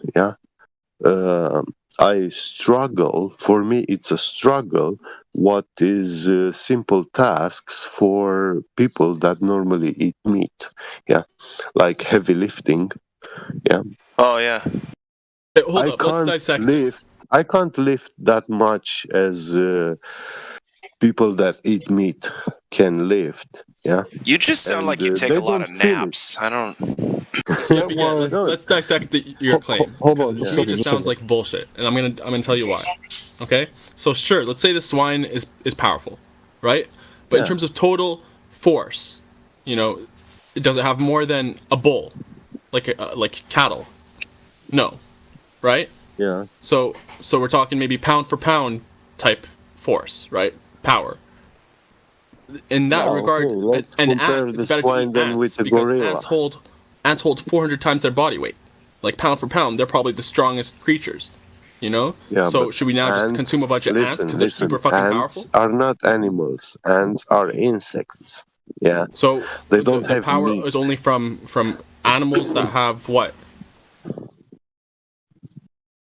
O: I struggle. For me, it's a struggle. What is simple tasks for people that normally eat meat? Like heavy lifting.
I: Oh yeah.
S: Hey, hold up. Let's dissect.
O: I can't lift that much as people that eat meat can lift.
I: You just sound like you take a lot of naps. I don't.
S: Let's dissect your claim.
F: Hold on,
S: It just sounds like bullshit, and I'm gonna tell you why. Okay, so sure, let's say the swine is powerful, right? But in terms of total force, does it have more than a bull, like cattle? No, right?
O: Yeah.
S: So we're talking maybe pound for pound type force, right? Power. In that regard,
O: let's compare the swine then with the gorilla.
S: Ants hold 400 times their body weight. Like pound for pound, they're probably the strongest creatures. So should we now just consume a bunch of ants because they're super fucking
O: ants
S: powerful?
O: Are not animals. Ants are insects.
S: So
O: they don't
S: the
O: have
S: power
O: meat.
S: is only from animals that have what?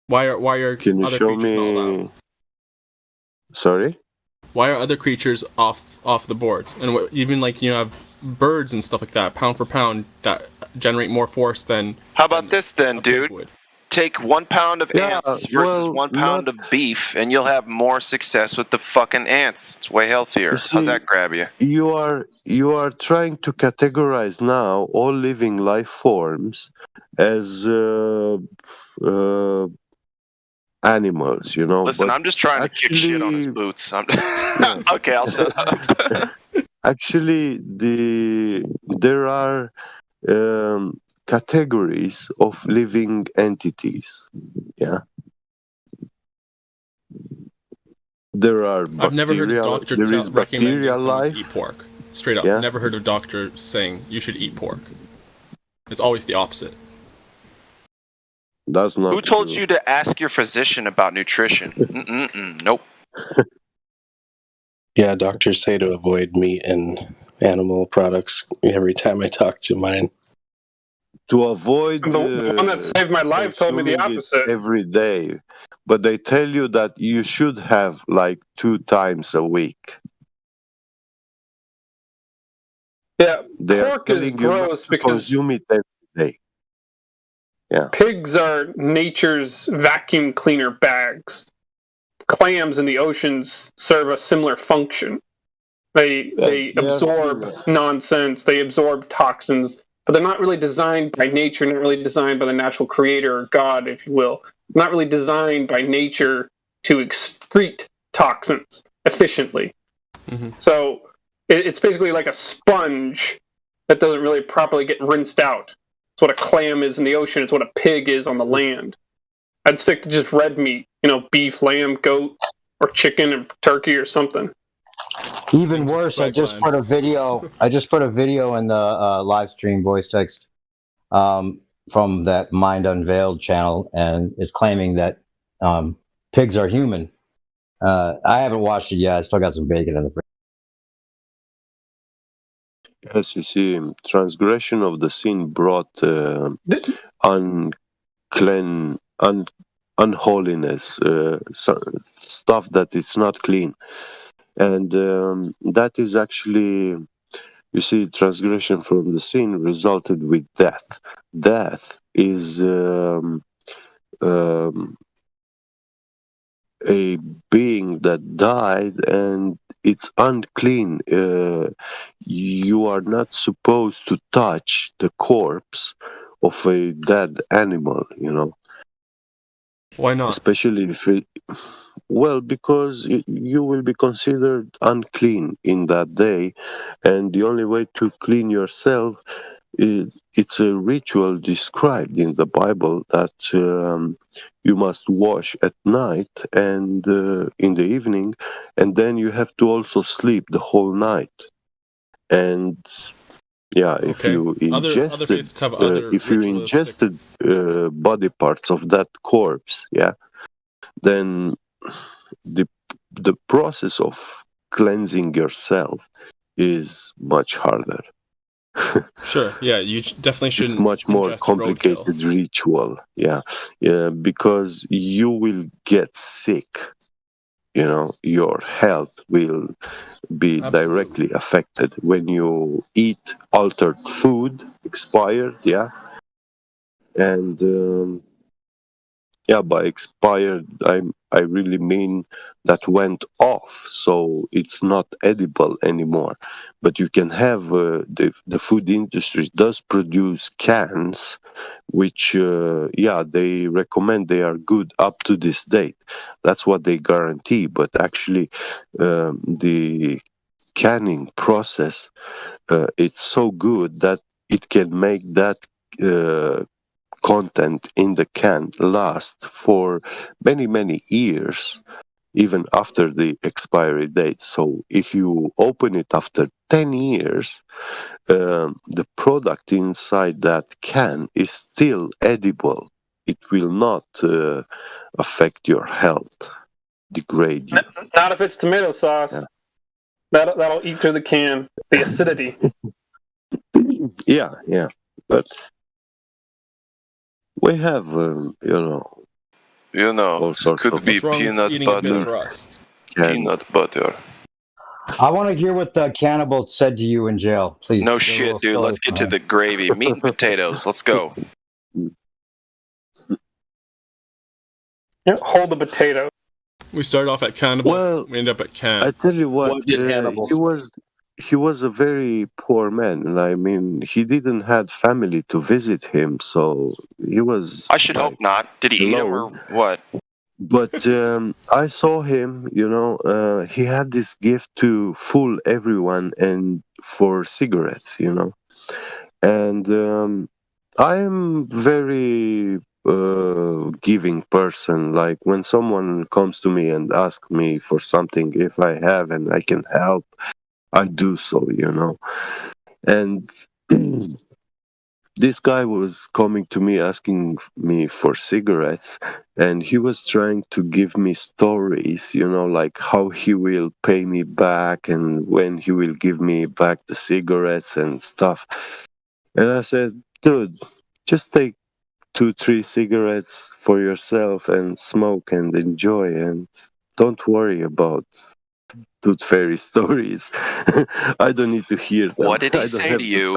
S: Why are
O: Can you
S: other
O: show
S: creatures not allowed?
O: me? Sorry.
S: Why are other creatures off the boards? And even have birds and stuff like that, pound for pound, that generate more force than.
I: How about this then, dude? Take 1 pound of ants versus 1 pound of beef, and you'll have more success with the fucking ants. It's way healthier. How's that grab you?
O: You are trying to categorize now all living life forms as animals,
I: Listen,
O: but
I: I'm just trying to kick shit on his boots. Okay, I'll shut up.
O: Actually, there are categories of living entities. There are bacteria.
S: I've never heard a doctor
O: there is bacterial life.
S: Eat pork. Straight up, never heard a doctor saying you should eat pork. It's always the opposite.
O: That's not.
I: Who told you to ask your physician about nutrition? Nope.
U: Yeah, doctors say to avoid meat and animal products every time I talk to mine.
O: To avoid
J: the one that saved my life told me the opposite
O: every day, but they tell you that you should have like 2 times a week.
J: Yeah,
O: they
J: pork
O: are
J: is
O: telling
J: gross
O: you
J: because
O: consume it every day.
J: Pigs are nature's vacuum cleaner bags. Clams in the oceans serve a similar function. They absorb nonsense, they absorb toxins, but they're not really designed by nature, not really designed by the natural creator or God, if you will. Not really designed by nature to excrete toxins efficiently.
S: Mm-hmm.
J: So it's basically like a sponge that doesn't really properly get rinsed out. It's what a clam is in the ocean. It's what a pig is on the land. I'd stick to just red meat, beef, lamb, goat, or chicken or turkey or something.
B: Even worse, I just put a video in the live stream voice text from that Mind Unveiled channel, and it's claiming that pigs are human. I haven't watched it yet. I still got some bacon in the fridge.
O: Yes, you see, transgression of the sin brought unholiness, stuff that it's not clean. And that is actually, you see, transgression from the sin resulted with death. Death is a being that died and it's unclean. You are not supposed to touch the corpse of a dead animal, you know.
S: Why not?
O: Especially if it, well, because you will be considered unclean in that day, and the only way to clean yourself, it's a ritual described in the Bible that you must wash at night and in the evening, and then you have to also sleep the whole night. And yeah, if you ingested, body parts of that corpse, yeah, then the process of cleansing yourself is much harder.
S: Sure. Yeah, you definitely shouldn't.
O: It's much more
S: ingest
O: complicated ritual. Yeah, because you will get sick. You know, your health will be directly affected when you eat altered food, expired. Yeah, and by expired, I really mean that went off, so it's not edible anymore. But you can have the food industry does produce cans, which they recommend they are good up to this date. That's what they guarantee. But actually, the canning process it's so good that it can make that content in the can last for many years, even after the expiry date. So if you open it after 10 years, the product inside that can is still edible. It will not affect your health, degrade you.
J: Not if it's tomato sauce. Yeah. That'll eat through the can. The acidity.
O: Yeah, but we have, all sorts
I: could
O: of
I: be peanut butter. Peanut butter.
B: I want to hear what the cannibal said to you in jail, please.
I: No shit, dude. Let's get to the gravy. Meat and potatoes. Let's go.
J: Yeah, hold the potato.
S: We started off at cannibal.
O: Well,
S: we ended up at can.
O: I tell you what, he was a very poor man, and I mean, he didn't have family to visit him, so he was.
I: I should hope not. Did he eat him or what?
O: But I saw him. He had this gift to fool everyone and for cigarettes. And I am very giving person. Like when someone comes to me and asks me for something, if I have and I can help, I do so, and this guy was coming to me asking me for cigarettes, and he was trying to give me stories, like how he will pay me back and when he will give me back the cigarettes and stuff. And I said, dude, just take 2-3 cigarettes for yourself and smoke and enjoy, and don't worry about tooth fairy stories. I don't need to hear them.
I: What did he say to you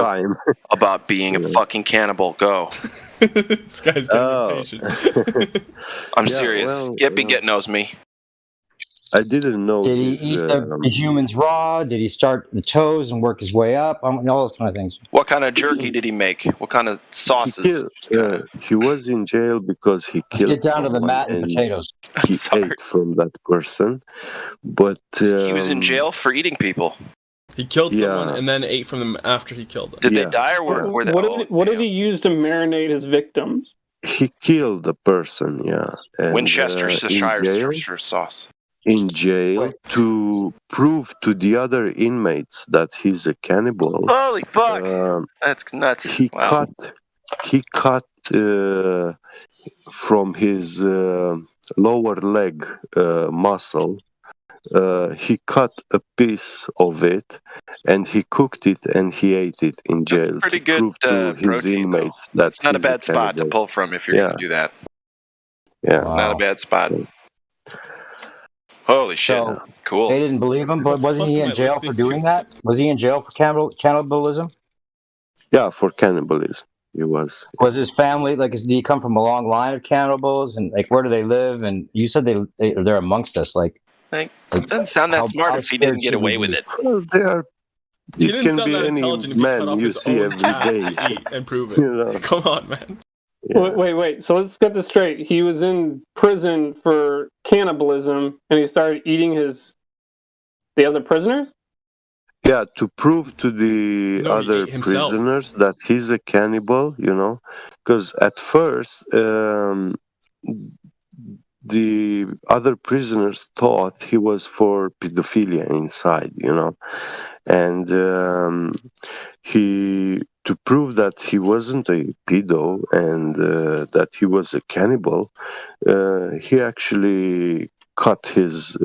I: about being a fucking cannibal? Go.
S: This guy's getting impatient.
I: I'm serious. Get knows me.
O: I didn't know.
B: Did he eat the humans raw? Did he start the toes and work his way up? All those kind of things.
I: What kind of jerky did he make? What kind of sauces?
O: He was in jail because he killed.
B: Let's get down to the mat and potatoes.
O: He ate from that person, but
I: he was in jail for eating people.
S: He killed someone and then ate from them after he killed them.
I: Did they die or were they?
J: What did he use to marinate his victims?
O: He killed the person. Yeah. And,
I: Winchestershire sauce.
O: In jail to prove to the other inmates that he's a cannibal.
I: Holy fuck! That's nuts.
O: He cut from his lower leg muscle. He cut a piece of it and he cooked it and he ate it in jail.
I: That's pretty good
O: prove to his
I: protein,
O: inmates that
I: it's not a bad spot to pull from if you're going to do that.
O: Yeah,
I: not a bad spot. Holy Holy shit!
B: So
I: Cool.
B: they didn't believe him, but wasn't he in jail for doing that? Was he in jail for cannibalism?
O: Yeah, for cannibalism, he was.
B: Was his family like? Did he come from a long line of cannibals? And like, where do they live? And you said they're amongst us. Like,
I: It doesn't sound that smart
B: how
I: if he didn't
B: scared
I: get
B: should we
I: away with
B: be?
I: it.
O: Well, they are.
S: He
O: It
S: didn't
O: can
S: sound
O: be
S: that
O: any
S: intelligent if he cut
O: man
S: off
O: you
S: his
O: see
S: own
O: every
S: cat
O: day.
S: to eat and prove it.
O: You know?
S: Come on, man.
O: Yeah.
J: Wait. So let's get this straight. He was in prison for cannibalism, and he started eating the other prisoners.
O: Yeah, to prove to the
S: No, he
O: other
S: ate himself.
O: prisoners that he's a cannibal, because at first the other prisoners thought he was for pedophilia inside, and to prove that he wasn't a pedo and that he was a cannibal, he actually cut his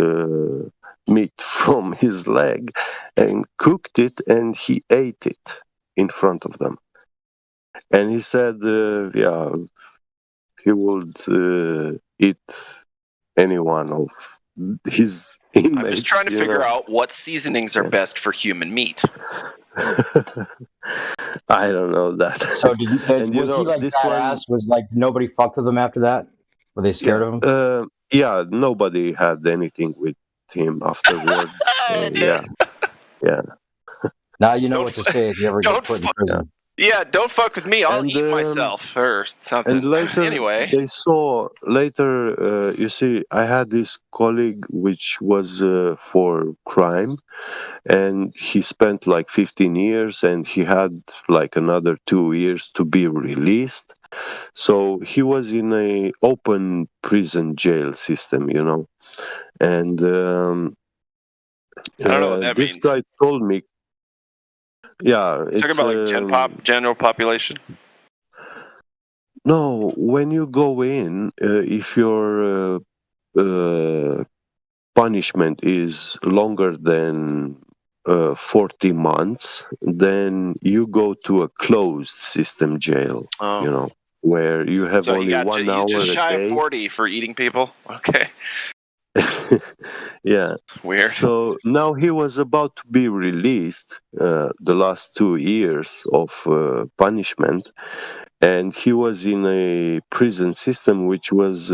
O: meat from his leg and cooked it, and he ate it in front of them. And he said, he would eat any one of his inmates.
I: I'm just trying to figure out what seasonings are best for human meat.
O: I don't know that.
B: So was he like badass? Was like nobody fucked with him after that? Were they scared of him?
O: Yeah, nobody had anything with him afterwards. Yeah.
B: Now you know what to say if you ever get put in prison.
I: Yeah, don't fuck with me. I'll eat myself or something.
O: And later,
I: anyway,
O: you see, I had this colleague which was for crime, and he spent like 15 years, and he had like another 2 years to be released. So he was in a open prison jail system, and
I: I don't know what that
O: this
I: means.
O: guy told me. Yeah, it's
I: talking about like general population.
O: No, when you go in, if your punishment is longer than 40 months, then you go to a closed system jail. Where you have
I: So
O: only 1 hour
I: just
O: a
I: shy
O: day.
I: of 40 for eating people. Okay.
O: Yeah.
I: Weird.
O: So now he was about to be released, the last 2 years of punishment, and he was in a prison system which was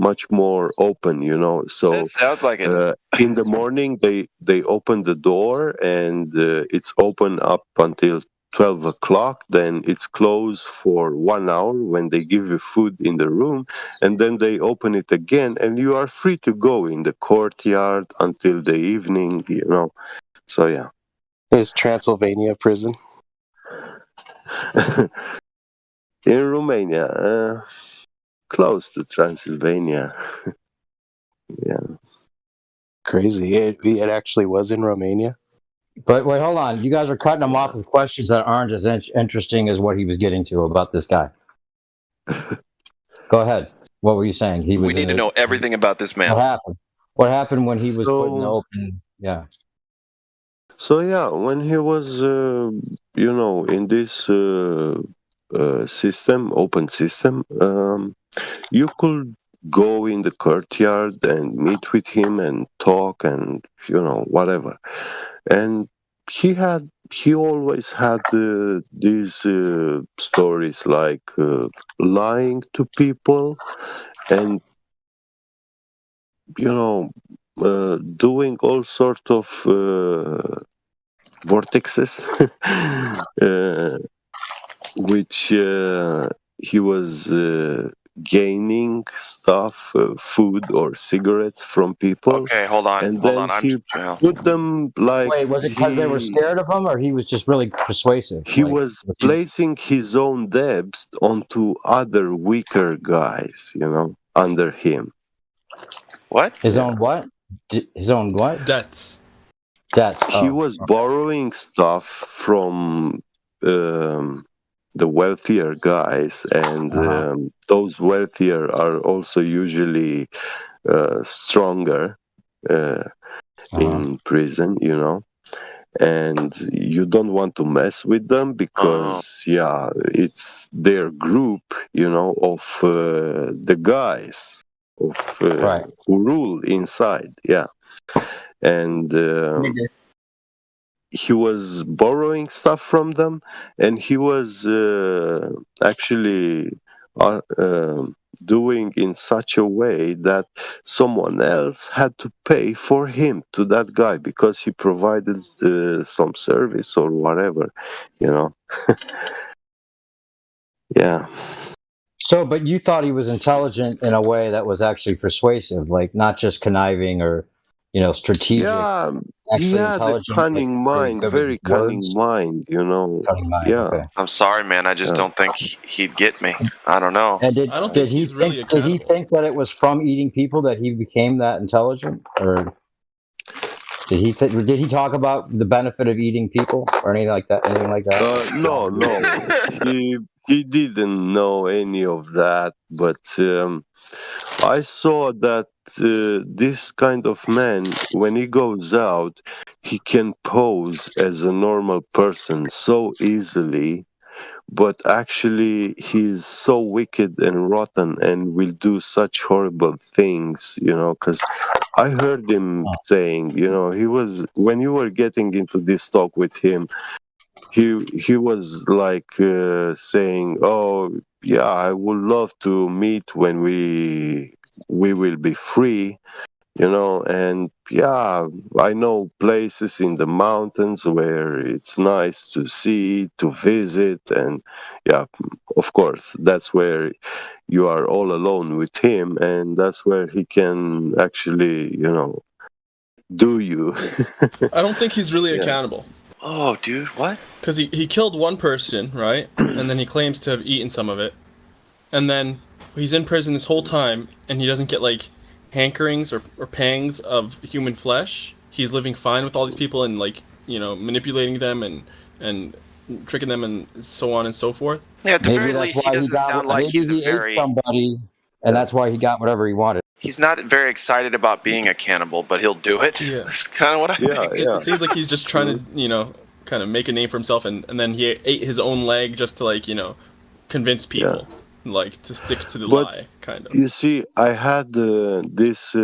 O: much more open, So
I: That sounds like it.
O: in the morning they open the door, and it's open up until 12 o'clock, then it's closed for 1 hour when they give you food in the room, and then they open it again, and you are free to go in the courtyard until the evening, So, yeah.
U: Is Transylvania prison?
O: In Romania, close to Transylvania. Yeah.
U: Crazy. It actually was in Romania?
B: But wait, hold on. You guys are cutting him off with questions that aren't as interesting as what he was getting to about this guy. Go ahead. What were you saying?
I: We need to know everything about this man.
B: What happened? What happened when he was put in the open? Yeah.
O: So yeah, when he was, in this system, open system, you could go in the courtyard and meet with him and talk and whatever. And he always had these stories like lying to people and doing all sort of vortexes, which he was gaining stuff, food or cigarettes from people.
I: Okay, hold on.
O: And then he put them like.
B: Wait, was it because they were scared of him, or he was just really persuasive?
O: He was placing his own debts onto other weaker guys, under him.
I: What?
B: His own what? His own what?
S: Debts.
O: He was borrowing stuff from the wealthier guys, and those wealthier are also usually stronger in prison, and you don't want to mess with them because it's their group, of the guys who rule inside. and he was borrowing stuff from them, and he was actually doing in such a way that someone else had to pay for him to that guy because he provided some service or whatever, you know. Yeah.
B: So, but you thought he was intelligent in a way that was actually persuasive, like not just conniving or, strategic.
O: Yeah, he
B: Actually
O: had a
B: intelligent,
O: cunning
B: like,
O: mind,
B: good
O: very
B: with
O: cunning
B: words.
O: mind, you know.
B: Cunning mind.
O: Yeah.
B: Okay.
I: I'm sorry, man. I just don't think he'd get me. I don't know.
B: And
S: I don't
B: did
S: think
B: he
S: he's really
B: think did he
S: accountable.
B: think that it was from eating people that he became that intelligent, or did he talk about the benefit of eating people or anything like that?
O: No, he didn't know any of that, but I saw that this kind of man, when he goes out, he can pose as a normal person so easily, but actually he's so wicked and rotten and will do such horrible things, because I heard him saying, he was, when you were getting into this talk with him, he was like saying, "Oh, yeah, I would love to meet when we will be free, and yeah, I know places in the mountains where it's nice to see, to visit, and yeah, of course, that's where you are all alone with him, and that's where he can actually, do you."
S: I don't think he's really
O: Yeah.
S: accountable.
I: Oh, dude, what?
S: Because he killed one person, right? And then he claims to have eaten some of it. And then he's in prison this whole time, and he doesn't get, like, hankerings or pangs of human flesh. He's living fine with all these people and, like, manipulating them and tricking them and so on and so forth.
I: Yeah, at the
B: Maybe
I: very
B: that's
I: least, he
B: why
I: doesn't sound like
B: maybe
I: he's
B: he ate somebody, and that's why he got whatever he wanted.
I: He's not very excited about being a cannibal, but he'll do it.
S: Yeah.
I: That's kind of what I think.
S: It seems like he's just trying to, kind of make a name for himself, and then he ate his own leg just to, like, convince people, like, to stick to the lie, kind of.
O: You see, I had this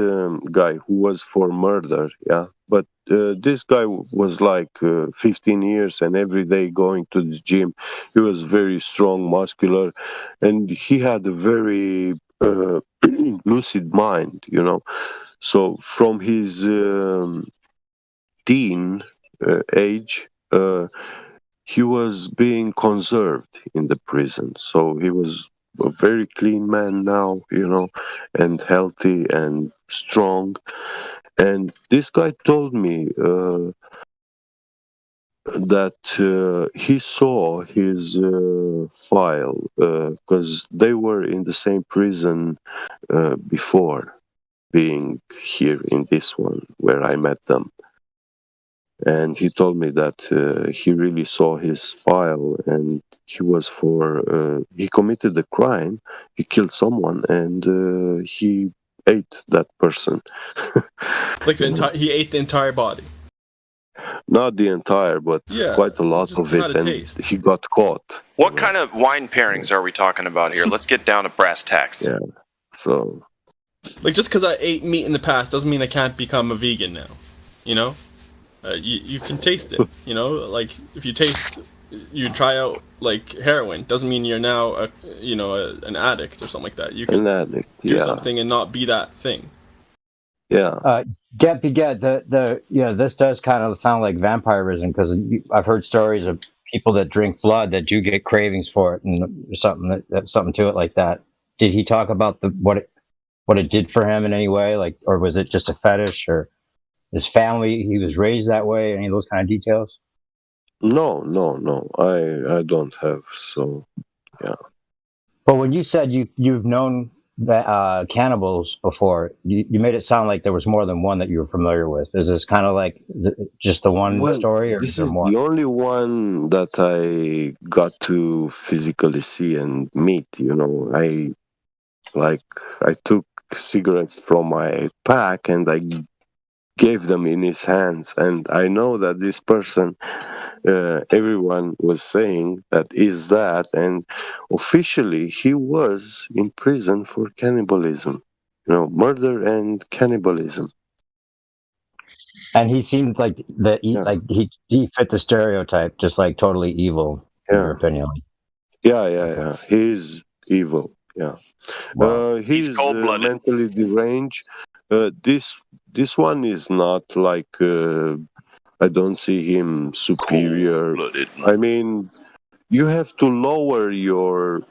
O: guy who was for murder, yeah, but this guy was like 15 years and every day going to the gym. He was very strong, muscular, and he had a very lucid mind, So from his teen age, he was being conserved in the prison. So he was a very clean man now, and healthy and strong. And this guy told me that he saw his file because they were in the same prison before being here in this one where I met them. And he told me that he really saw his file, and he was he committed a crime, he killed someone, and he ate that person.
S: Like he ate the entire body.
O: Not the entire, but quite a lot of
S: had
O: it,
S: a
O: and
S: taste.
O: he got caught.
I: What kind of wine pairings are we talking about here? Let's get down to brass tacks.
O: Yeah, so...
S: Like, just because I ate meat in the past doesn't mean I can't become a vegan now, you can taste it, like, if you try out, like, heroin, doesn't mean you're now an addict or something like that. You can
O: An addict,
S: do
O: yeah.
S: something and not be that thing.
O: Yeah.
B: This does kind of sound like vampirism, because I've heard stories of people that drink blood that do get cravings for it, and something to it like that. Did he talk about what it did for him in any way, like, or was it just a fetish, or his family, he was raised that way, any of those kind of details?
O: No, I don't have, so, yeah.
B: But when you said you've known cannibals before, you made it sound like there was more than one that you were familiar with. Is this kind of like just the one story, or
O: this
B: is there
O: is
B: more?
O: the only one that I got to physically see and meet, I took cigarettes from my pack and I gave them in his hands, and I know that this person, everyone was saying that is that, and officially he was in prison for cannibalism, murder and cannibalism.
B: And he seemed like he fit the stereotype, just like totally evil. In your opinion?
O: Yeah. He's evil. Yeah.
B: Wow.
O: He's mentally deranged. This one is not like I don't see him superior. I mean, you have to lower your.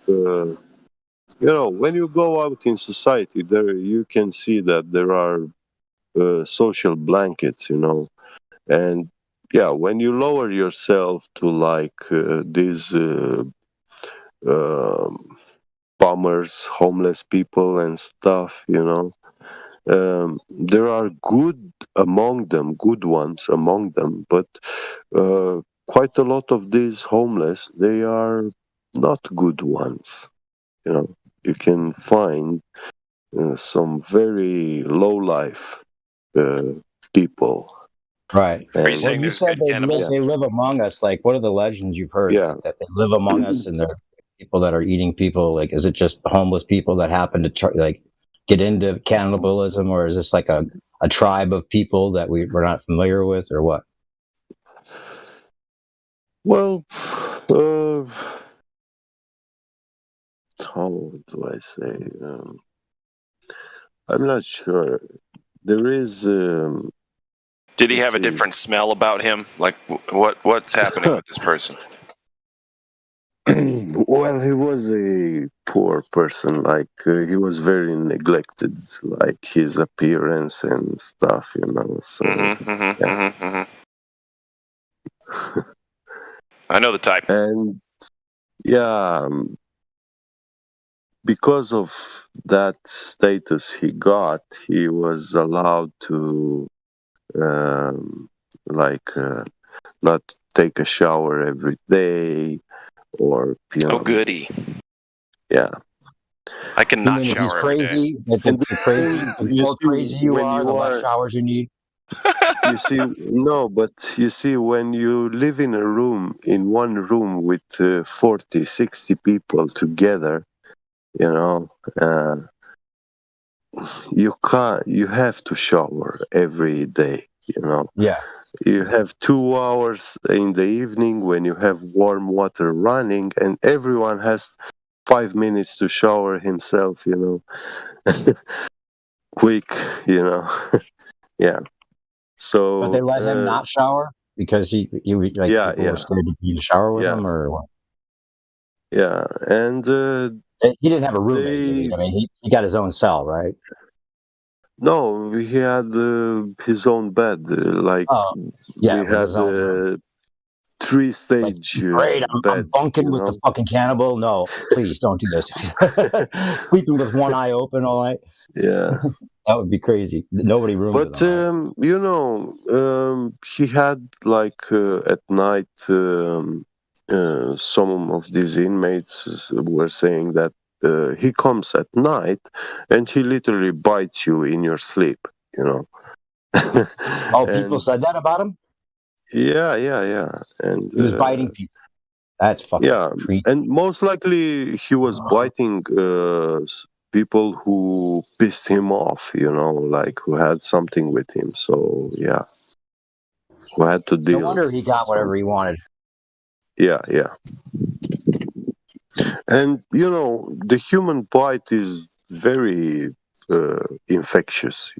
O: When you go out in society, there you can see that there are social blankets. And yeah, when you lower yourself to like these bummers, homeless people and stuff, there are good ones among them, but quite a lot of these homeless, they are not good ones. You can find some very low life people.
B: Right.
I: Are you saying
B: you
I: there's
B: said
I: good
B: they
I: cannibals?
B: live among us. Like, what are the legends you've heard that they live among us and they're people that are eating people? Like, is it just homeless people that happen to get into cannibalism, or is this like a tribe of people that we're not familiar with, or what?
O: Well, how do I say? I'm not sure. There is.
I: Did he have a different smell about him? Like, what's happening with this person?
O: Well, he was a poor person. Like he was very neglected, like his appearance and stuff. So.
I: I know the type.
O: And yeah, because of that status he got, he was allowed to not take a shower every day, or
I: goody.
O: Yeah.
I: I cannot
B: if
I: shower
B: he's crazy,
O: And
B: the crazy, the more crazy you
O: when
B: are,
O: you
B: the
O: are-
B: less showers you need.
O: You see, no, but you see, when you live in one room with 40, 60 people together, you have to shower every day,
B: Yeah.
O: You have 2 hours in the evening when you have warm water running, and everyone has 5 minutes to shower himself, quick, yeah. So,
B: But they let him not shower because he people were scared to be in the shower with him, or what?
O: Yeah, and
B: He didn't have a roommate. Did he? I mean, he got his own cell, right?
O: no, he had his own bed. We had
B: his own
O: 3-stage
B: Great, I'm
O: bed.
B: bunking with the fucking cannibal. No, please don't do this. Sleeping with one eye open all night.
O: Yeah.
B: That would be crazy. Nobody roomed
O: But
B: with him.
O: he had at night. Some of these inmates were saying that he comes at night and he literally bites you in your sleep.
B: Oh, people said that about him?
O: Yeah. And
B: he was biting people. That's fucking creepy.
O: And most likely he was biting people who pissed him off, who had something with him. So yeah, who had to deal.
B: No wonder he got whatever he wanted.
O: Yeah. And the human bite is very infectious.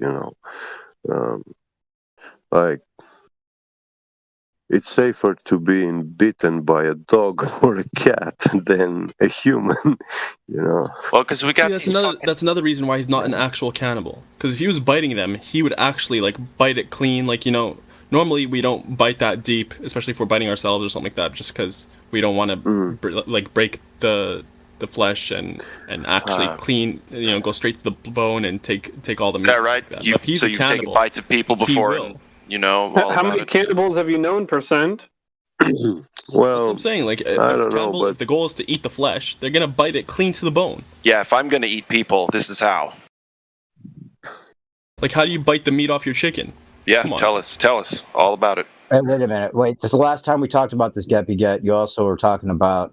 O: It's safer to be bitten by a dog or a cat than a human,
I: Well, because we got
S: that's another reason why he's not an actual cannibal. Because if he was biting them, he would actually bite it clean. Normally we don't bite that deep, especially if we're biting ourselves or something like that, just because we don't want to break the flesh and actually clean. Go straight to the bone and take all the meat.
I: Is that right?
S: Like that.
I: You've taken bites of people before.
J: How many cannibals have you known, percent?
O: Well,
S: that's what I'm saying.
O: I don't know, but
S: if the goal is to eat the flesh, they're gonna bite it clean to the bone.
I: Yeah, if I'm gonna eat people, this is how.
S: How do you bite the meat off your chicken?
I: Yeah, tell us all about it.
B: Hey, wait a minute. Wait, this is the last time we talked about this Geppy Get. You also were talking about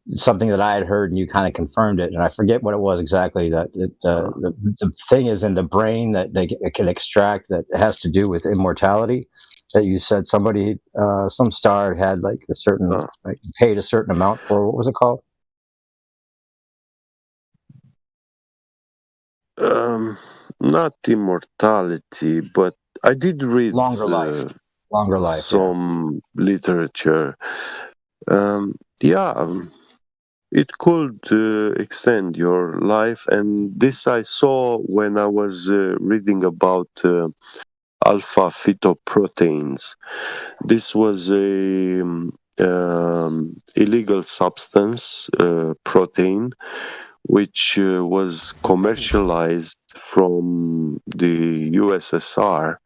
B: something that I had heard, and you kind of confirmed it, and I forget what it was exactly. That the thing is in the brain that they can extract that has to do with immortality. That you said somebody, some star had like a certain, like paid a certain amount for. What was it called?
O: Not immortality, but I did read
B: Longer life,
O: some literature. It could extend your life, and this I saw when I was reading about alpha phytoproteins. This was a illegal substance, protein, which was commercialized from the USSR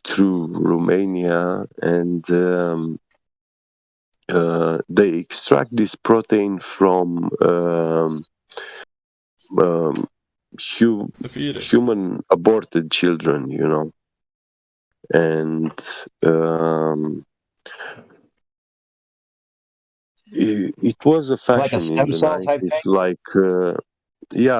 O: through Romania, and they extract this protein from human aborted children, and it was a fashion
B: like a stem
O: in the
B: cell type
O: 90s,
B: thing?
O: like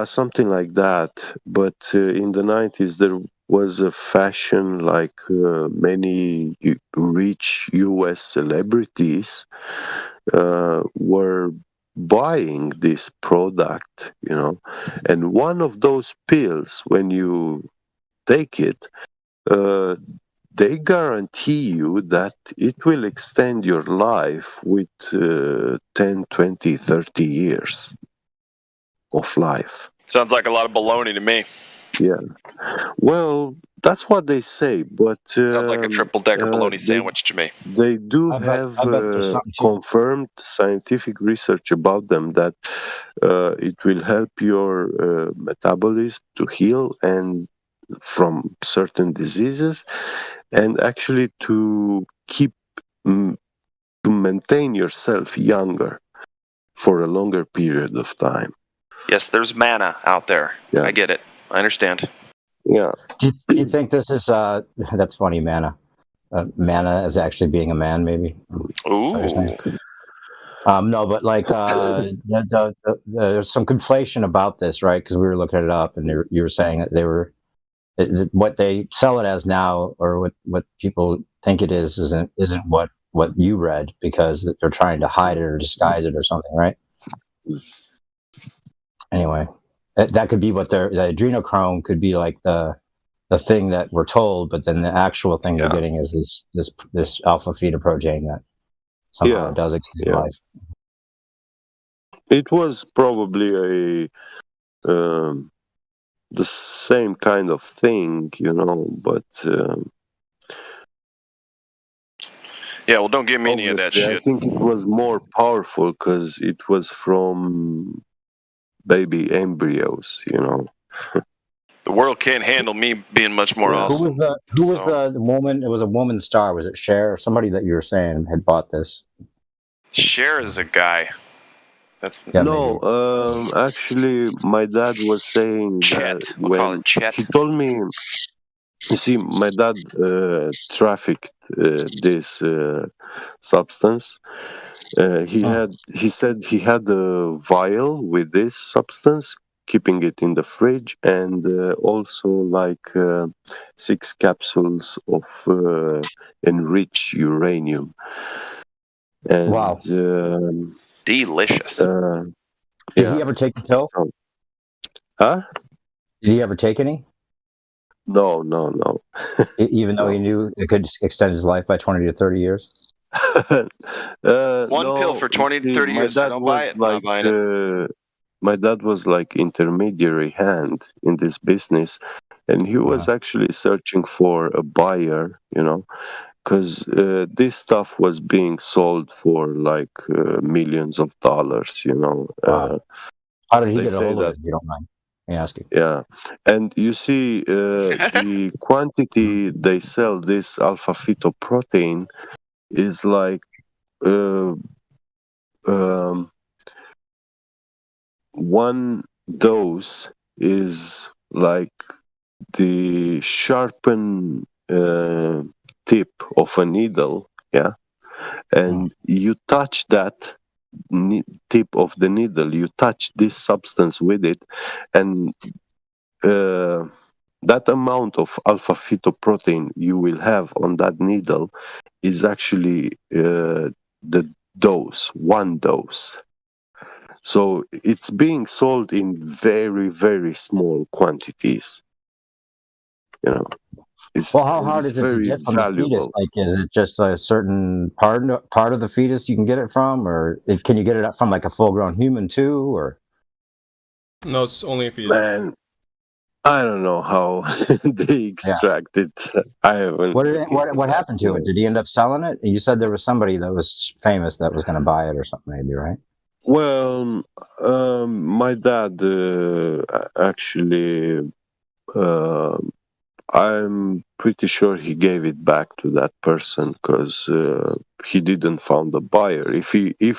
O: something like that. But in the 90s, there was a fashion like many rich US celebrities were buying this product, and one of those pills, when you take it, they guarantee you that it will extend your life with 10, 20, 30 years of life.
I: Sounds like a lot of baloney to me.
O: Yeah. Well, that's what they say, but
I: Sounds like a triple-decker bologna sandwich to me.
O: They do have confirmed scientific research about them that it will help your metabolism to heal and from certain diseases, and actually to maintain yourself younger for a longer period of time.
I: Yes, there's mana out there. Yeah. I get it. I understand.
O: Yeah.
B: Do you think this is that's funny, mana? Mana is actually being a man, maybe.
I: Ooh.
B: No, but like there's some conflation about this, right? Because we were looking it up, and you were saying that they were what they sell it as now, or what people think it is, isn't what you read, because they're trying to hide it or disguise it or something, right? Anyway, that could be what the adrenochrome could be, like the thing that we're told, but then the actual thing they're getting is this alpha fetoprotein that somehow does extend life.
O: It was probably the same kind of thing, but
I: yeah, well, don't give me any of that shit.
O: I think it was more powerful because it was from baby embryos,
I: The world can't handle me being much more awesome.
B: Who was the woman? It was a woman star. Was it Cher or somebody that you were saying had bought this?
I: Cher is a guy. That's
O: actually, my dad was saying
I: Chet.
O: that
I: We'll call it Chet.
O: he told me. You see, my dad trafficked this substance. He said he had a vial with this substance, keeping it in the fridge, and also like 6 capsules of enriched uranium. And,
B: wow.
I: Delicious.
B: Did he ever take the pill?
O: Huh?
B: Did he ever take any?
O: No.
B: Even though he knew it could extend his life by 20 to 30 years?
I: One pill for 20 to 30 years. I don't buy it.
O: Like, my dad was like intermediary hand in this business, and he was actually searching for a buyer, because this stuff was being sold for like millions of dollars,
B: Wow. How did he get a hold of it, if you don't mind me asking?
O: Yeah, and you see the quantity they sell this alpha fetoprotein is like one dose is like the sharpened tip of a needle, and you touch that tip of the needle, you touch this substance with it, and that amount of alpha fetoprotein you will have on that needle is actually the dose, one dose. So it's being sold in very, very small quantities. You know,
B: Well, how hard is it to get from the fetus? Like, is it just a certain part of the fetus you can get it from, or can you get it from like a full-grown human too, or?
S: No, it's only a fetus.
O: Man, I don't know how they extract it. I haven't.
B: What happened to it? Did he end up selling it? You said there was somebody that was famous that was going to buy it or something, maybe, right?
O: Well, my dad actually, I'm pretty sure he gave it back to that person because he didn't found a buyer. If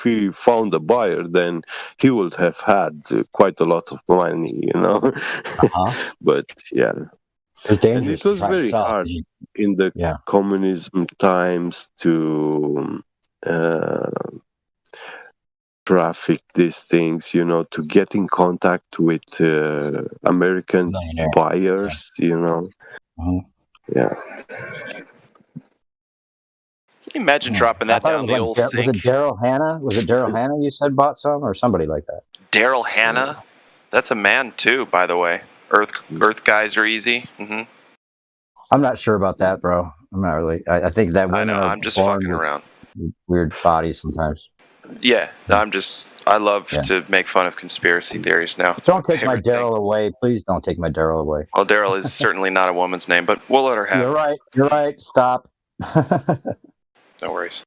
O: he found a buyer, then he would have had quite a lot of money, you know. But yeah, and it was very hard in the communism times to traffic these things, you know, to get in contact with American buyers, you know. Yeah.
I: Can you imagine dropping that down the old sink?
B: Was it Daryl Hannah? Was it Daryl Hannah you said bought some, or somebody like that?
I: Daryl Hannah? That's a man too, by the way. Earth guys are easy. Mm-hmm.
B: I'm not sure about that, bro. I'm not really. I think that women
I: I'm just fucking around.
B: Weird bodies sometimes.
I: Yeah, I love to make fun of conspiracy theories now.
B: Don't take my Daryl away. Please don't take my Daryl away.
I: Well, Daryl is certainly not a woman's name, but we'll let her have it.
B: You're right. Stop.
I: No worries.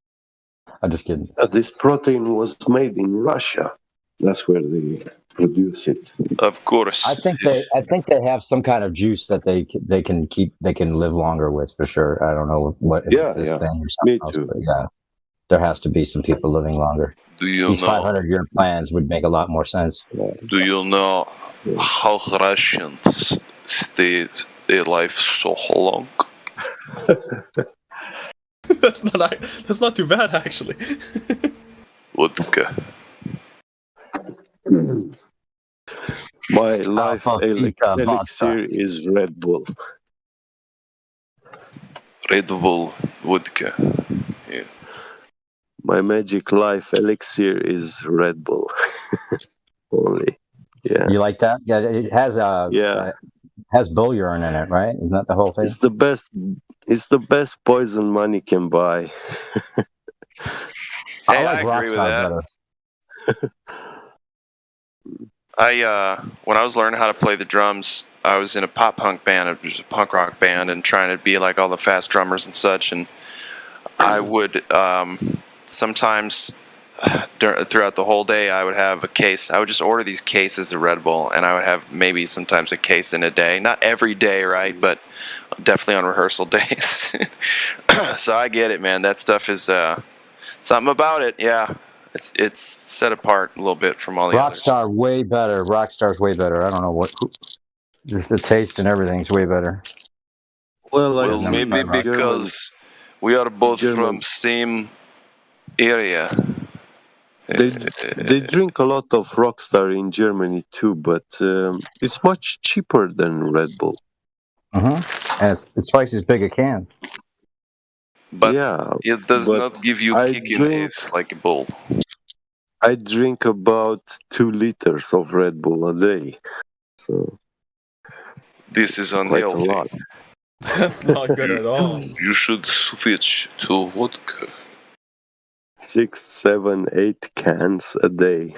B: I'm just kidding.
O: This protein was made in Russia. That's where they produce it.
I: Of course.
B: I think they have some kind of juice that they can live longer with for sure. I don't know what thing or something else, but yeah. There has to be some people living longer. These 500-year plans would make a lot more sense.
I: Do you know how Russians stay their life so long?
S: That's not too bad, actually.
I: Vodka.
O: My life elixir is Red Bull.
I: Red Bull vodka. Yeah.
O: My magic life elixir is Red Bull. Only. Yeah.
B: You like that? Yeah, it has has bull urine in it, right? Isn't that the whole thing?
O: It's the best poison money can buy.
I: I agree with that. When I was learning how to play the drums, I was in a pop punk band. It was a punk rock band, and trying to be like all the fast drummers and such. And I would sometimes throughout the whole day, I would have a case. I would just order these cases of Red Bull, and I would have maybe sometimes a case in a day. Not every day, right? But definitely on rehearsal days. So I get it, man. That stuff is something about it. Yeah, it's set apart a little bit from all the others.
B: Rockstar way better. Rockstar's way better. I don't know just the taste and everything's way better.
O: Well,
I: maybe because we are both from same area.
O: They drink a lot of Rockstar in Germany too, but it's much cheaper than Red Bull.
B: And it's twice as big a can.
I: But it does not give you kickiness like a bull.
O: I drink about 2 liters of Red Bull a day. So
I: this is unhealthy.
S: That's not good at all.
I: You should switch to vodka.
O: 6, 7, 8 cans a day.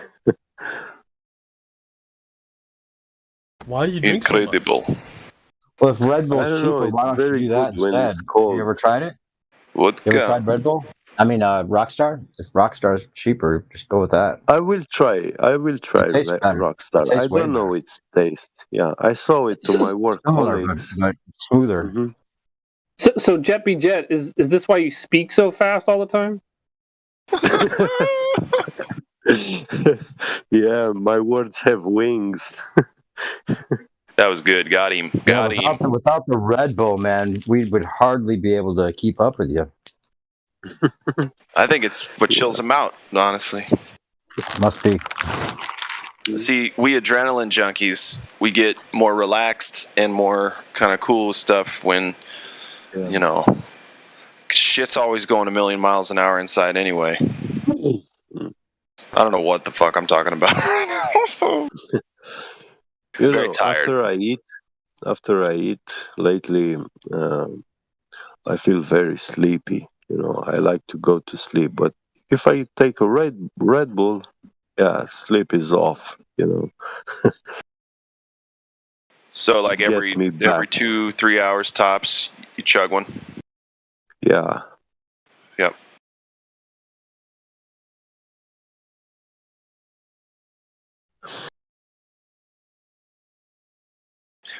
S: Why do you drink
I: Incredible.
S: so much?
B: Well, if Red Bull's cheaper, why don't you do that instead? Have you ever tried it?
I: Vodka.
B: You ever tried Red Bull? I mean, Rockstar? If Rockstar's cheaper, just go with that.
O: I will try Rockstar. I don't know its taste. Yeah, I saw it to my work colleagues.
B: Smoother.
O: Mm-hmm.
J: So Jeppy Jet, is this why you speak so fast all the time?
O: Yeah, my words have wings.
I: That was good. Got him.
B: Without the Red Bull, man, we would hardly be able to keep up with you.
I: I think it's what chills him out, honestly.
B: Must be.
I: See, we adrenaline junkies, we get more relaxed and more kind of cool stuff when, you know, shit's always going a million miles an hour inside anyway. I don't know what the fuck I'm talking about right now.
O: Very
I: tired.
O: After I eat lately, I feel very sleepy. I like to go to sleep, but if I take a Red Bull, yeah, sleep is off.
I: So like
O: It
I: every
O: gets me back.
I: 2-3 hours tops, you chug one.
O: Yeah.
I: Yep.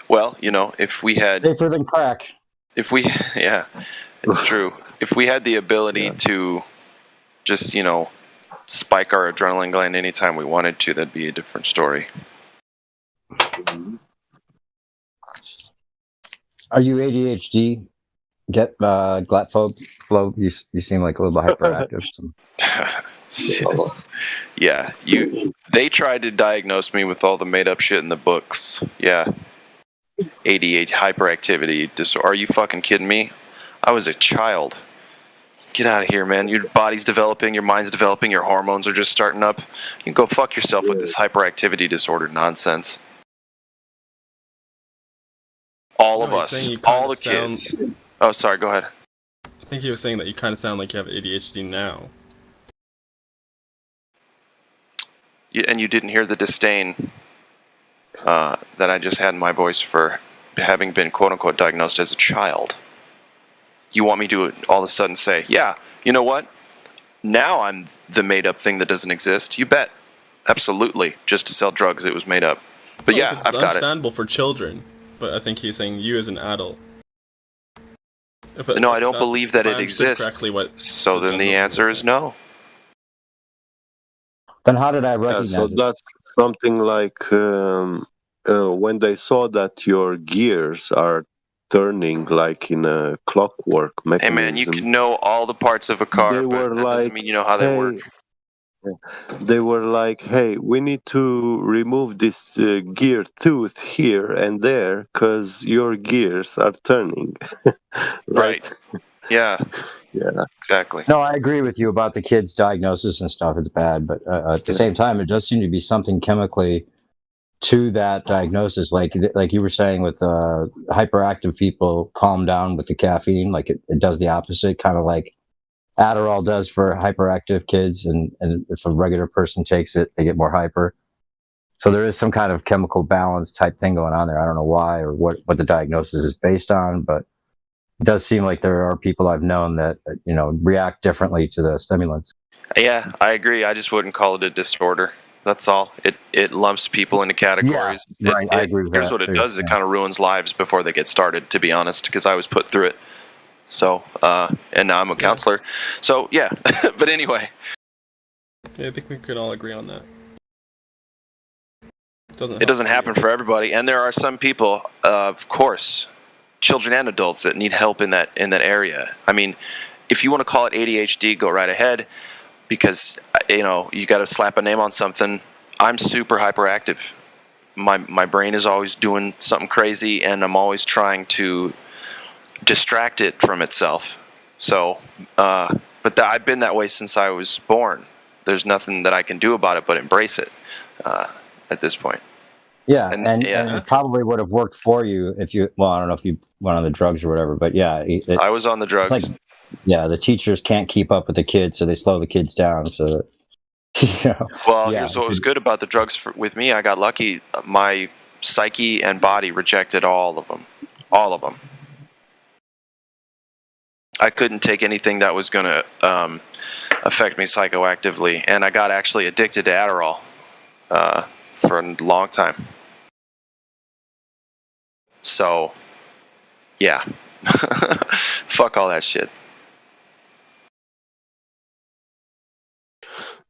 I: Well, if we had
B: safer than crack.
I: Yeah, it's true. If we had the ability to just, spike our adrenaline gland anytime we wanted to, that'd be a different story.
B: Are you ADHD? Get Glatphobe? Flo, you seem like a little bit hyperactive.
I: Yeah, they tried to diagnose me with all the made up shit in the books. Yeah. ADHD, hyperactivity disorder. Are you fucking kidding me? I was a child. Get out of here, man. Your body's developing, your mind's developing, your hormones are just starting up. You can go fuck yourself with this hyperactivity disorder nonsense. All of us, all the kids. Oh, sorry, go ahead.
S: I think he was saying that you kind of sound like you have ADHD now.
I: And you didn't hear the disdain that I just had in my voice for having been quote-unquote diagnosed as a child. You want me to all of a sudden say, yeah, you know what? Now I'm the made-up thing that doesn't exist. You bet. Absolutely. Just to sell drugs, it was made up. But yeah,
S: It's
I: I've got it.
S: understandable for children, but I think he's saying you as an adult.
I: No, I don't believe that it exists. So then the answer is no.
B: Then how did I recognize
O: so
B: it?
O: that's something like when they saw that your gears are turning like in a clockwork
I: Hey
O: mechanism.
I: man, you can know all the parts of a car,
O: They
I: but
O: were
I: that doesn't
O: like,
I: mean you know how they
O: hey,
I: work.
O: They were like, hey, we need to remove this gear tooth here and there because your gears are turning. Right?
I: Yeah.
O: Yeah.
I: Exactly.
B: No, I agree with you about the kids' diagnosis and stuff. It's bad, but at the same time, it does seem to be something chemically to that diagnosis. Like you were saying with hyperactive people, calm down with the caffeine. Like it does the opposite, kind of like Adderall does for hyperactive kids, and if a regular person takes it, they get more hyper. So there is some kind of chemical balance type thing going on there. I don't know why or what the diagnosis is based on, but it does seem like there are people I've known that react differently to the stimulants.
I: Yeah, I agree. I just wouldn't call it a disorder. That's all. It lumps people into categories.
B: Yeah, right. I agree with that.
I: Here's what it does. It kind of ruins lives before they get started, to be honest, because I was put through it. So, and now I'm a counselor. So, yeah. But anyway.
S: Yeah, I think we could all agree on that.
I: It doesn't happen for everybody. And there are some people, of course, children and adults that need help in that area. I mean, if you want to call it ADHD, go right ahead, because you got to slap a name on something. I'm super hyperactive. My brain is always doing something crazy, and I'm always trying to distract it from itself. So, but I've been that way since I was born. There's nothing that I can do about it but embrace it at this point.
B: Yeah, and it probably would have worked for you if you. Well, I don't know if you went on the drugs or whatever, but yeah,
I: I was on the drugs.
B: It's like, the teachers can't keep up with the kids, so they slow the kids down. So that,
I: Well, here's what was good about the drugs with me. I got lucky. My psyche and body rejected all of them. All of them. I couldn't take anything that was going to affect me psychoactively, and I got actually addicted to Adderall for a long time. So, yeah. Fuck all that shit.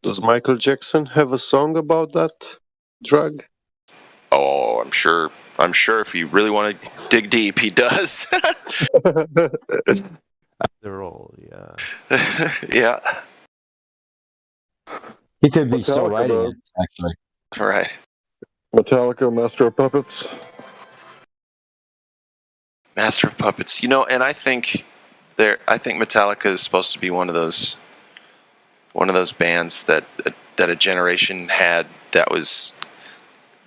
O: Does Michael Jackson have a song about that drug?
I: Oh, I'm sure if you really want to dig deep, he does.
D: They're all, yeah.
I: Yeah.
B: He could be still
F: Metallica,
B: writing
F: bro.
B: it, actually.
I: Right.
F: Metallica, Master of Puppets.
I: Master of Puppets. You know, and I think Metallica is supposed to be one of those bands that a generation had that was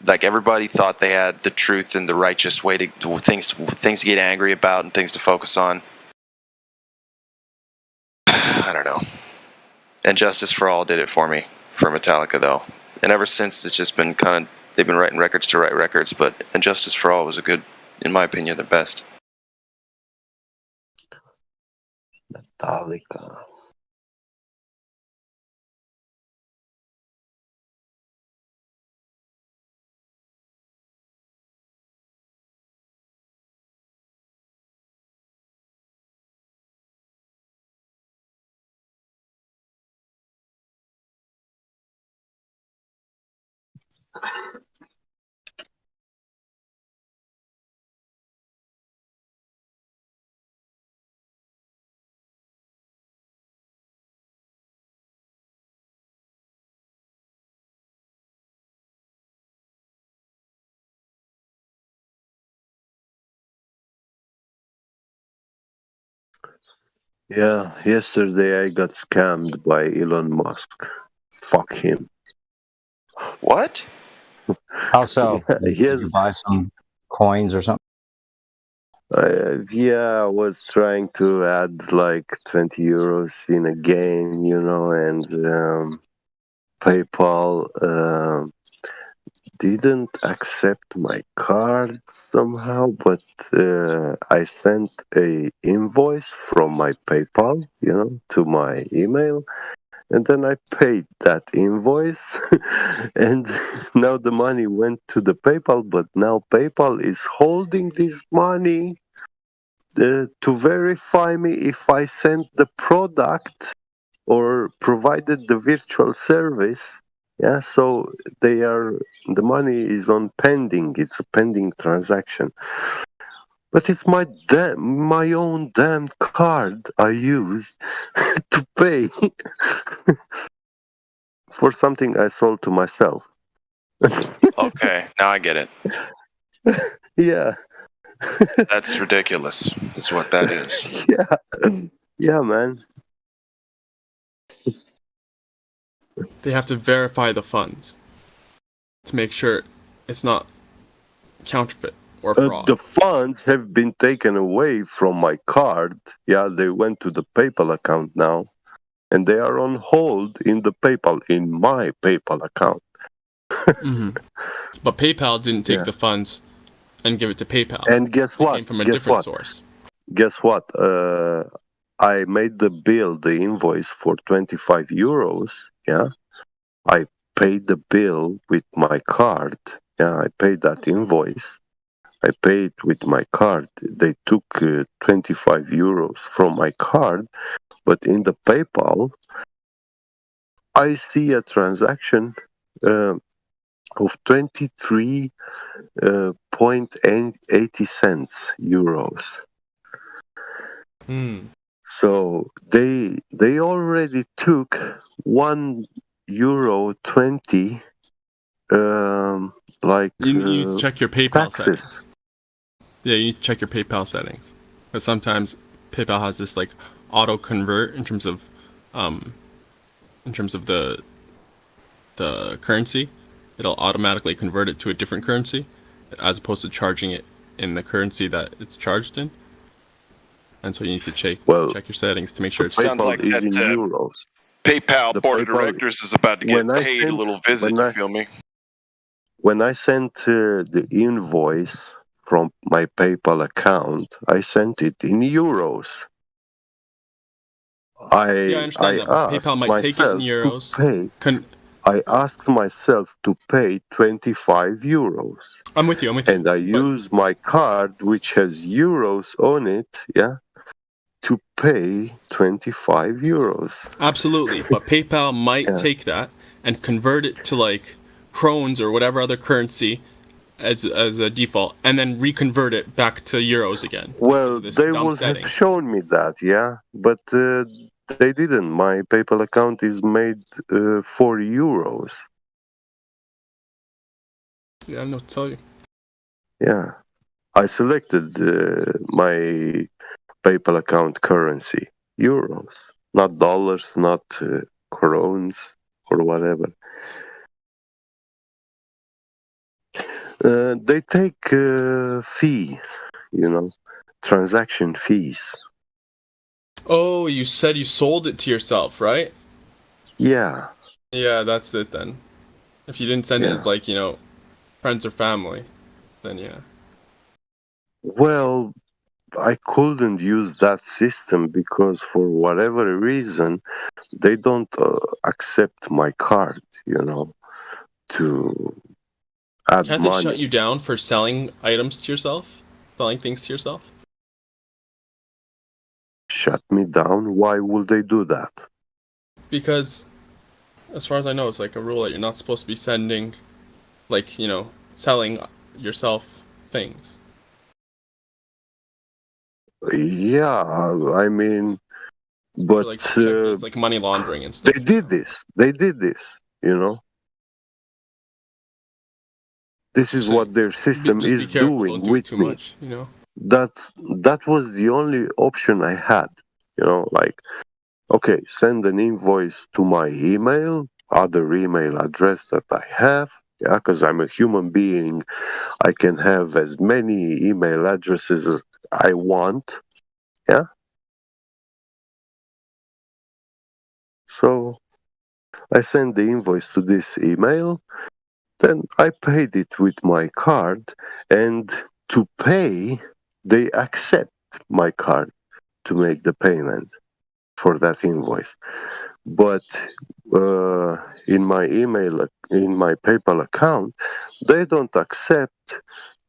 I: like everybody thought they had the truth and the righteous way to things to get angry about and things to focus on. I don't know. And Justice for All did it for me, for Metallica though. And ever since it's just been they've been writing records to write records, but And Justice for All was a good, in my opinion, the best.
O: Metallica. Yeah, yesterday I got scammed by Elon Musk. Fuck him.
I: What?
B: How so? Did you buy some coins or something?
O: Yeah, I was trying to add like 20 euros in a game, you know, and PayPal didn't accept my card somehow, but I sent a invoice from my PayPal, you know, to my email, and then I paid that invoice, and now the money went to the PayPal, but now PayPal is holding this money to verify me if I sent the product or provided the virtual service. Yeah, so the money is on pending. It's a pending transaction. But it's my own damn card I used to pay for something I sold to myself.
I: Okay, now I get it.
O: Yeah.
I: That's ridiculous, is what that is.
O: Yeah, man.
S: They have to verify the funds to make sure it's not counterfeit or fraud.
O: The funds have been taken away from my card. Yeah, they went to the PayPal account now, and they are on hold in my PayPal account.
S: Mm-hmm. But PayPal didn't take the funds and give it to PayPal.
O: And guess what?
S: It came from a different source.
O: Guess what? I made the invoice for 25 euros. Yeah, I paid the bill with my card. Yeah, I paid that invoice. I paid with my card. They took 25 euros from my card, but in the PayPal, I see a transaction of 23.80 euros. So they already took €1.20 like
S: you need to check your PayPal
O: taxes.
S: settings. Yeah, you need to check your PayPal settings, because sometimes PayPal has this like auto convert in terms of the currency. It'll automatically convert it to a different currency, as opposed to charging it in the currency that it's charged in. And so you need to check your settings to make sure it's
I: Sounds like that
O: euros.
I: PayPal board of directors is about to get paid a little visit, you feel me?
O: When I sent the invoice from my PayPal account, I sent it in euros. I
S: understand that. PayPal might take it in euros.
O: I asked myself to pay 25 euros.
S: I'm with you.
O: And I use my card, which has euros on it, to pay 25 euros.
S: Absolutely. But PayPal might take that and convert it to like Krones or whatever other currency as a default, and then reconvert it back to euros again.
O: Well, they would have shown me that, but they didn't. My PayPal account is made for euros.
S: Yeah, I don't know what to tell you.
O: Yeah, I selected my PayPal account currency, euros, not dollars, not crowns or whatever. They take fees, transaction fees.
S: Oh, you said you sold it to yourself, right?
O: Yeah.
S: Yeah, that's it then. If you didn't send it
O: Yeah.
S: as like, friends or family, then yeah.
O: Well, I couldn't use that system because for whatever reason, they don't accept my card, to add
S: Can't they shut
O: money.
S: you down for selling items to yourself? Selling things to yourself?
O: Shut me down? Why would they do that?
S: Because, as far as I know, it's like a rule that you're not supposed to be sending, like, selling yourself things.
O: Yeah, I mean, but
S: like protected, it's like money laundering and stuff.
O: they did this. They did this, This is what their system
S: Just
O: is
S: be careful,
O: doing
S: don't do
O: with
S: too
O: me.
S: much,
O: That was the only option I had, like, okay, send an invoice to my email, other email address that I have, yeah, because I'm a human being. I can have as many email addresses as I want, yeah. So I send the invoice to this email, then I paid it with my card, and to pay, they accept my card to make the payment for that invoice. But in my PayPal account, they don't accept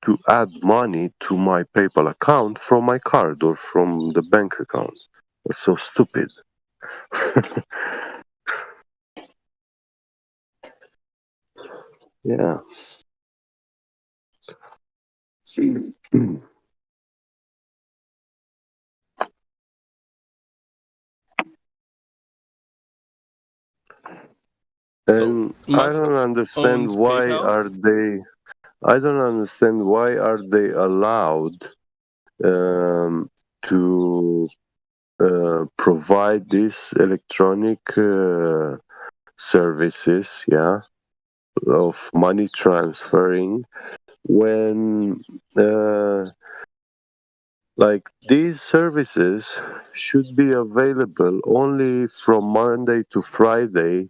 O: to add money to my PayPal account from my card or from the bank account. It's so stupid. Yeah. And I don't understand why are they. I don't understand why are they allowed to provide these electronic services, yeah, of money transferring when like these services should be available only from Monday to Friday,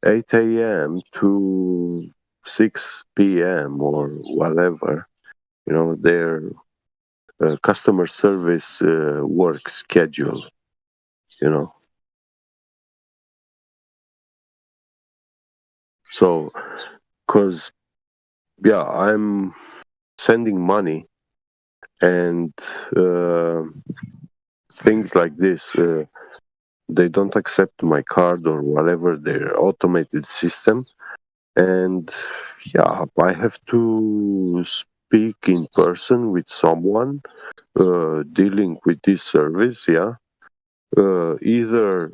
O: 8 a.m. to 6 p.m. or whatever, their customer service work schedule, So, because, yeah, I'm sending money and things like this, they don't accept my card or whatever, their automated system. And yeah, I have to speak in person with someone dealing with this service, yeah. Either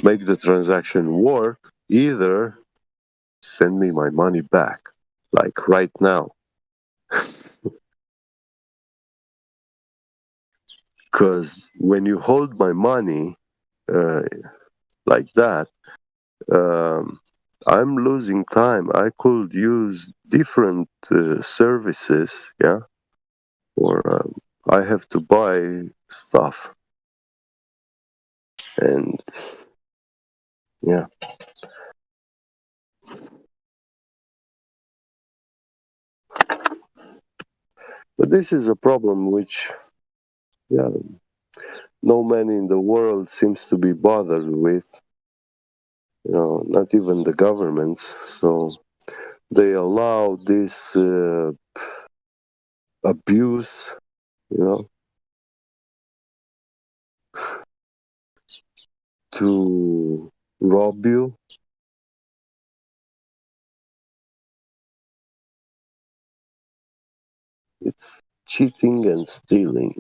O: make the transaction work, either send me my money back, like right now. Because when you hold my money like that, I'm losing time. I could use different services, yeah, or I have to buy stuff, and yeah. But this is a problem which, yeah, no man in the world seems to be bothered with, not even the governments. So they allow this abuse, to rob you. It's cheating and stealing.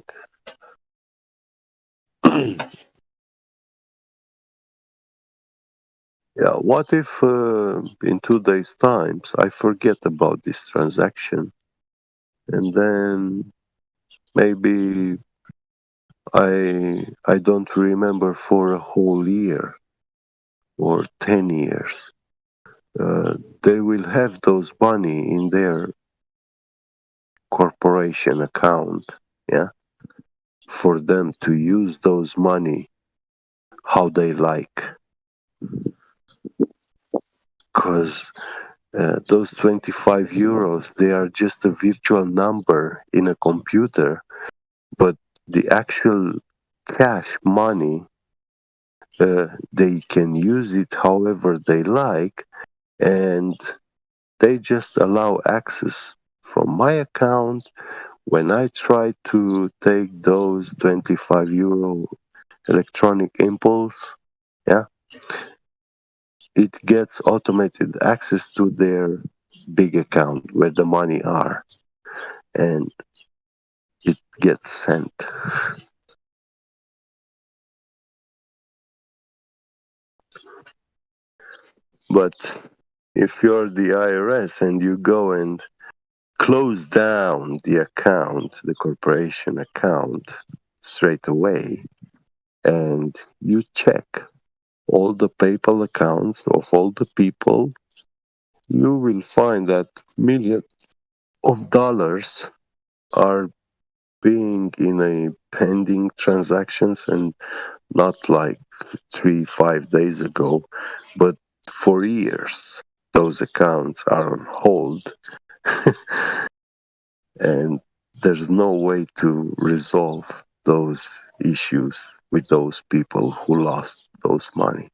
O: Yeah, what if in 2 days' times I forget about this transaction and then maybe I don't remember for a whole year or 10 years. They will have those money in their corporation account, yeah, for them to use those money how they like. Because those 25 euros, they are just a virtual number in a computer, but the actual cash money, they can use it however they like, and they just allow access from my account. When I try to take those 25 euro electronic impulse, yeah, it gets automated access to their big account where the money are, and it gets sent. But if you're the IRS and you go and close down the account, the corporation account, straight away, and you check all the PayPal accounts of all the people, you will find that millions of dollars are being in a pending transactions, and not like 3-5 days ago, but for years those accounts are on hold. And there's no way to resolve those issues with those people who lost those money.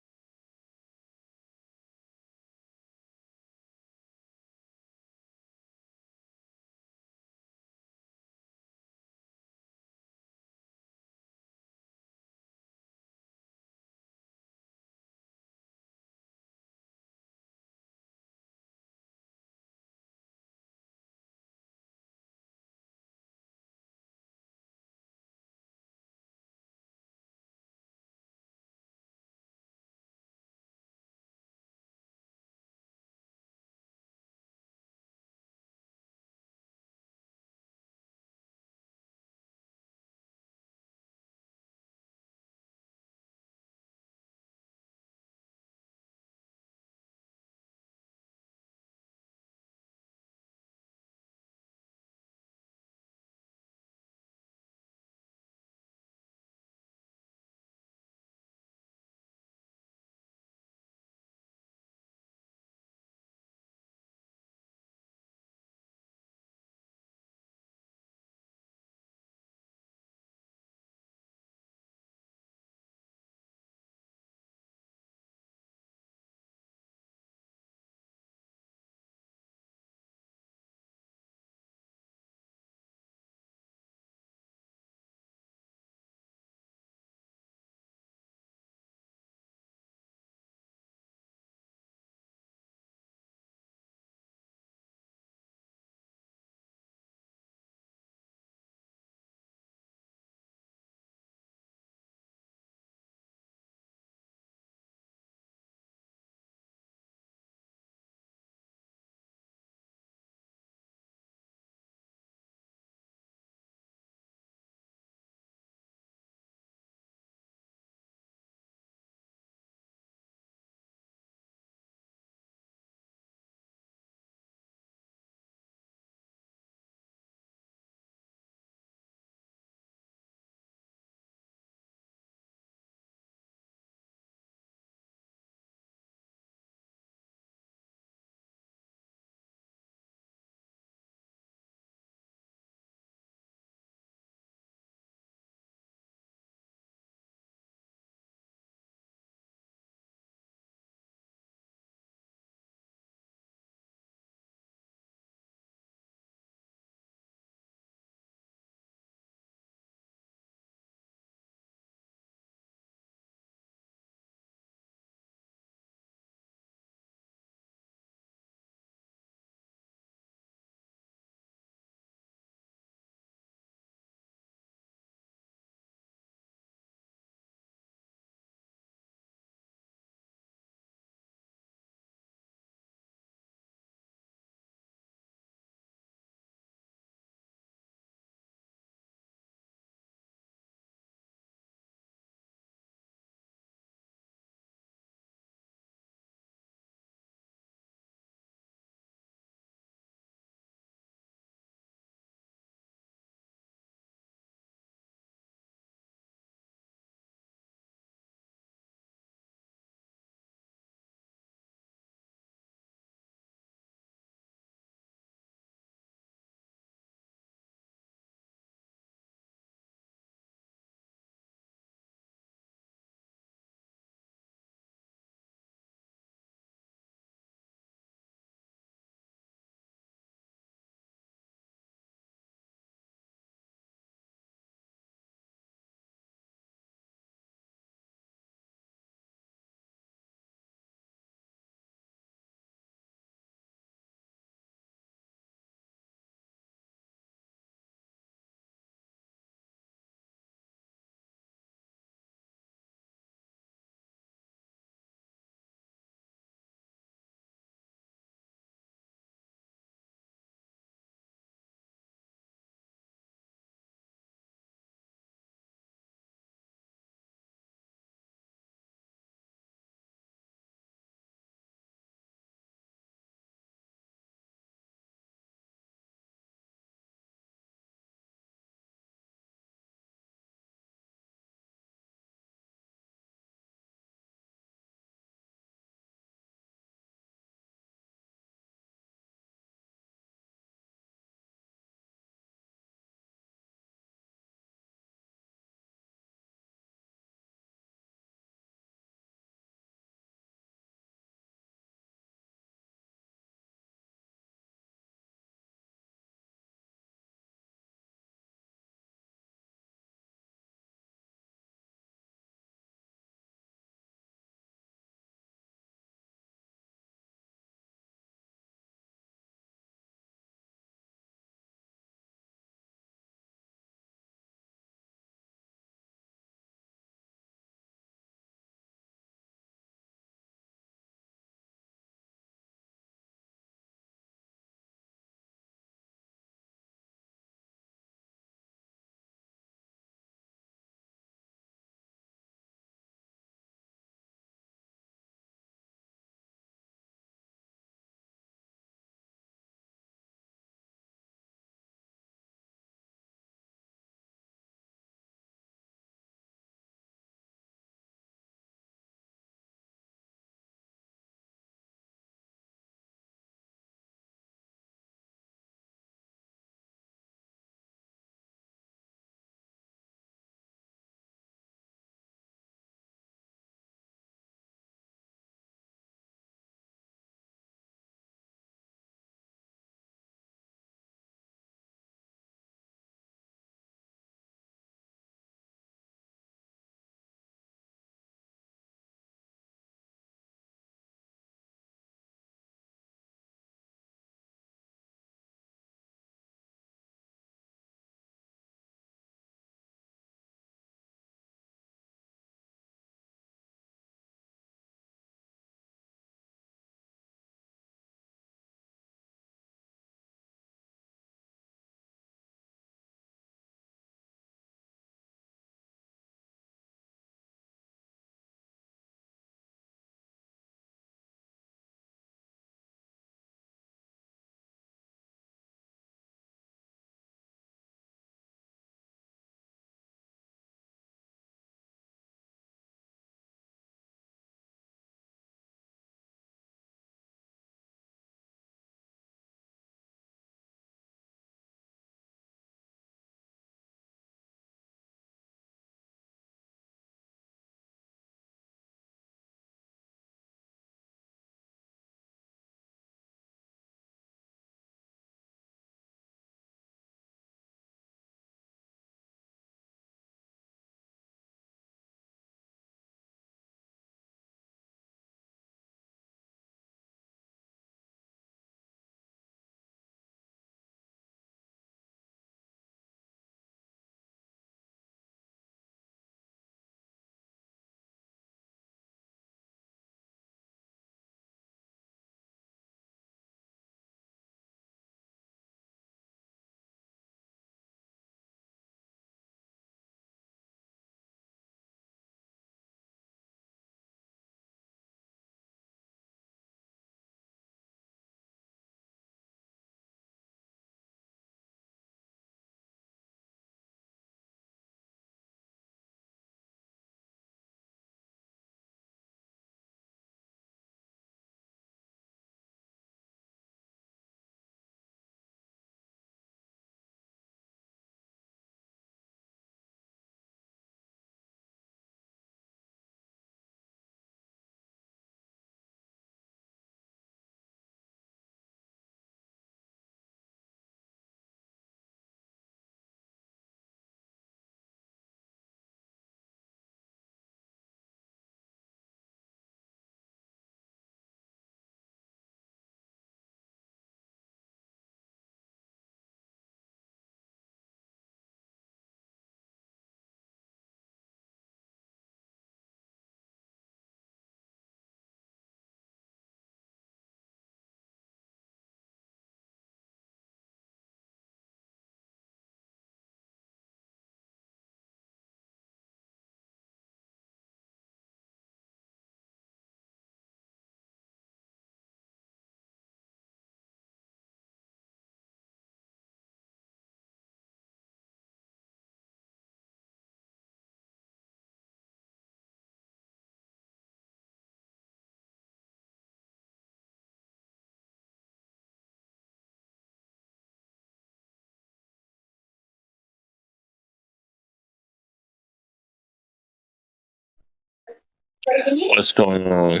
D: What's going on?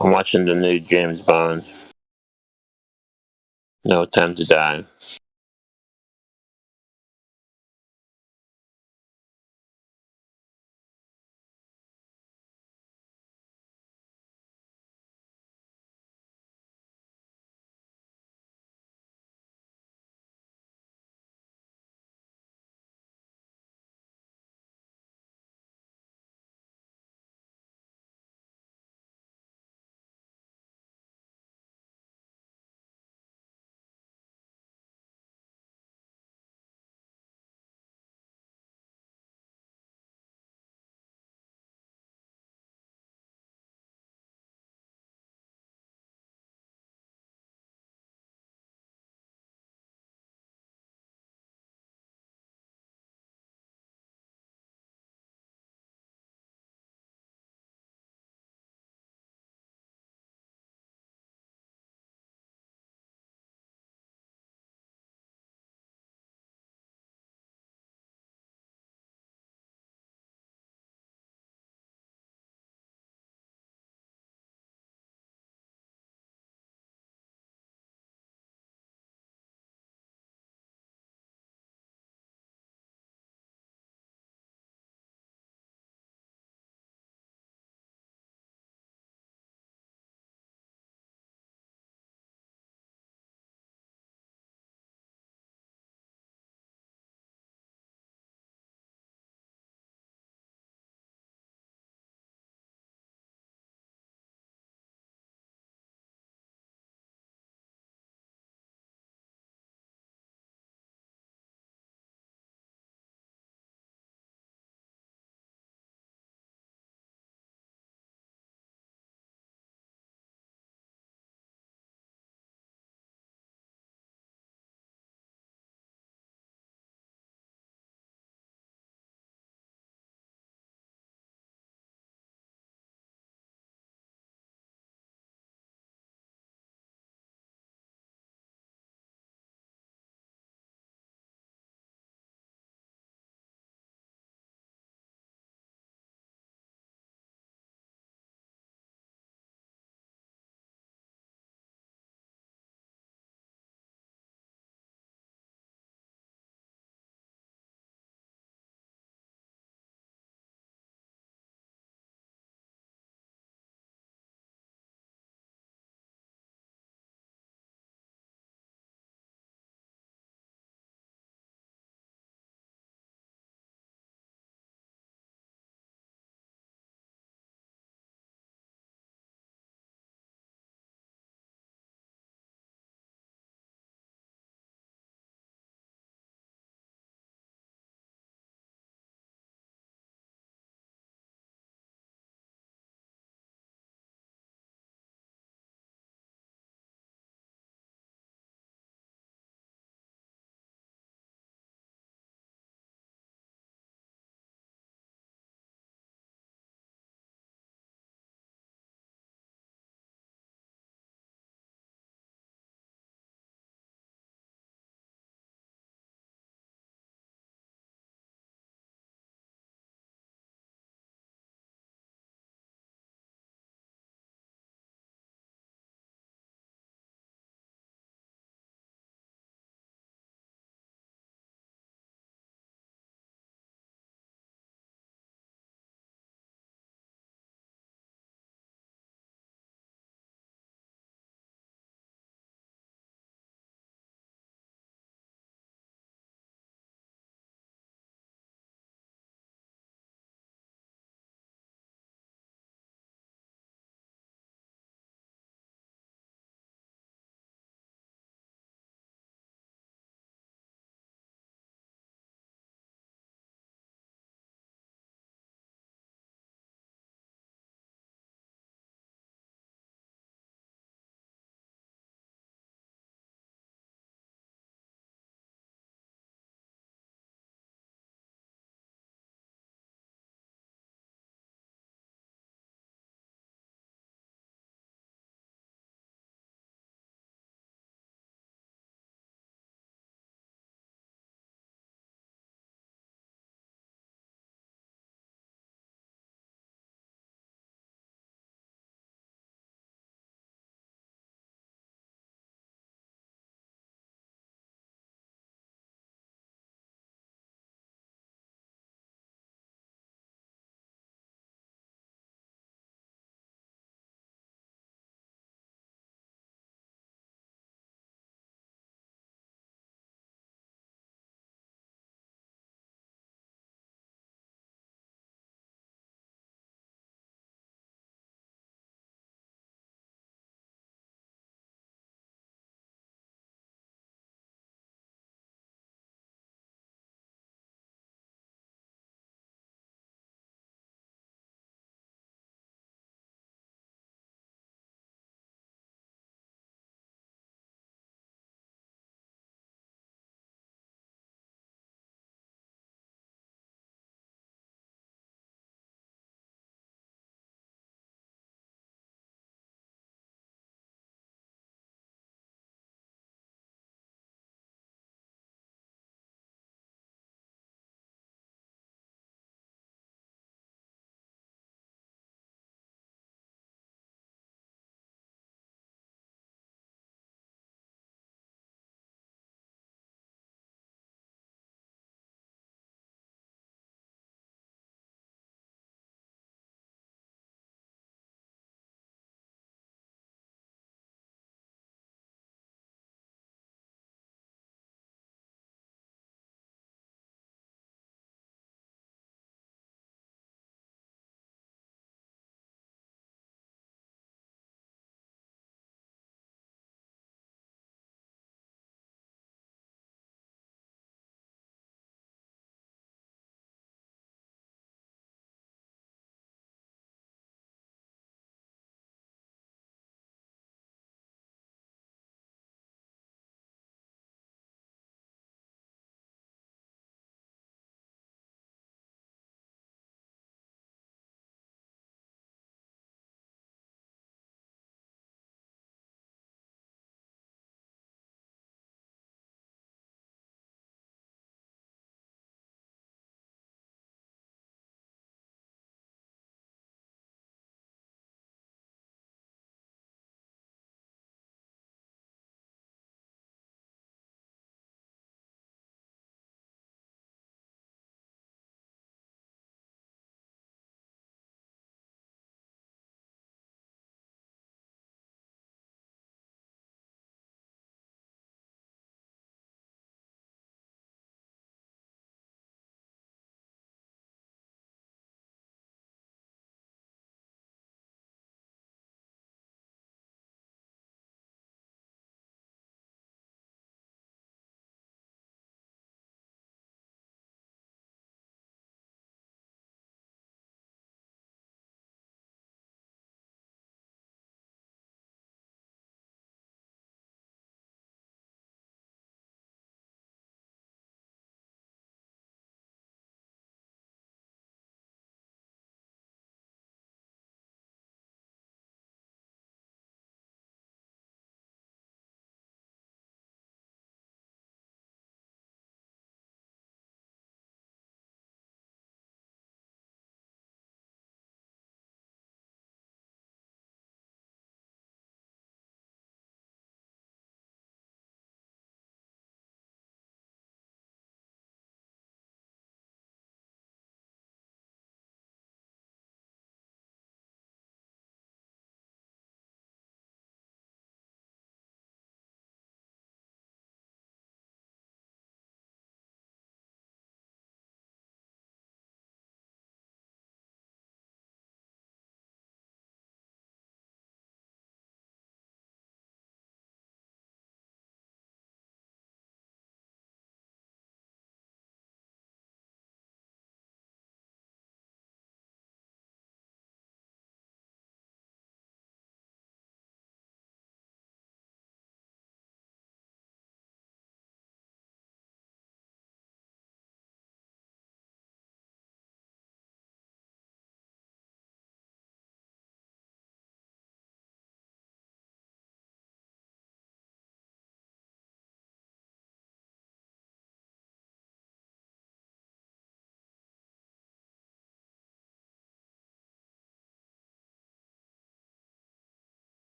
D: I'm watching the new James Bond. No Time to Die.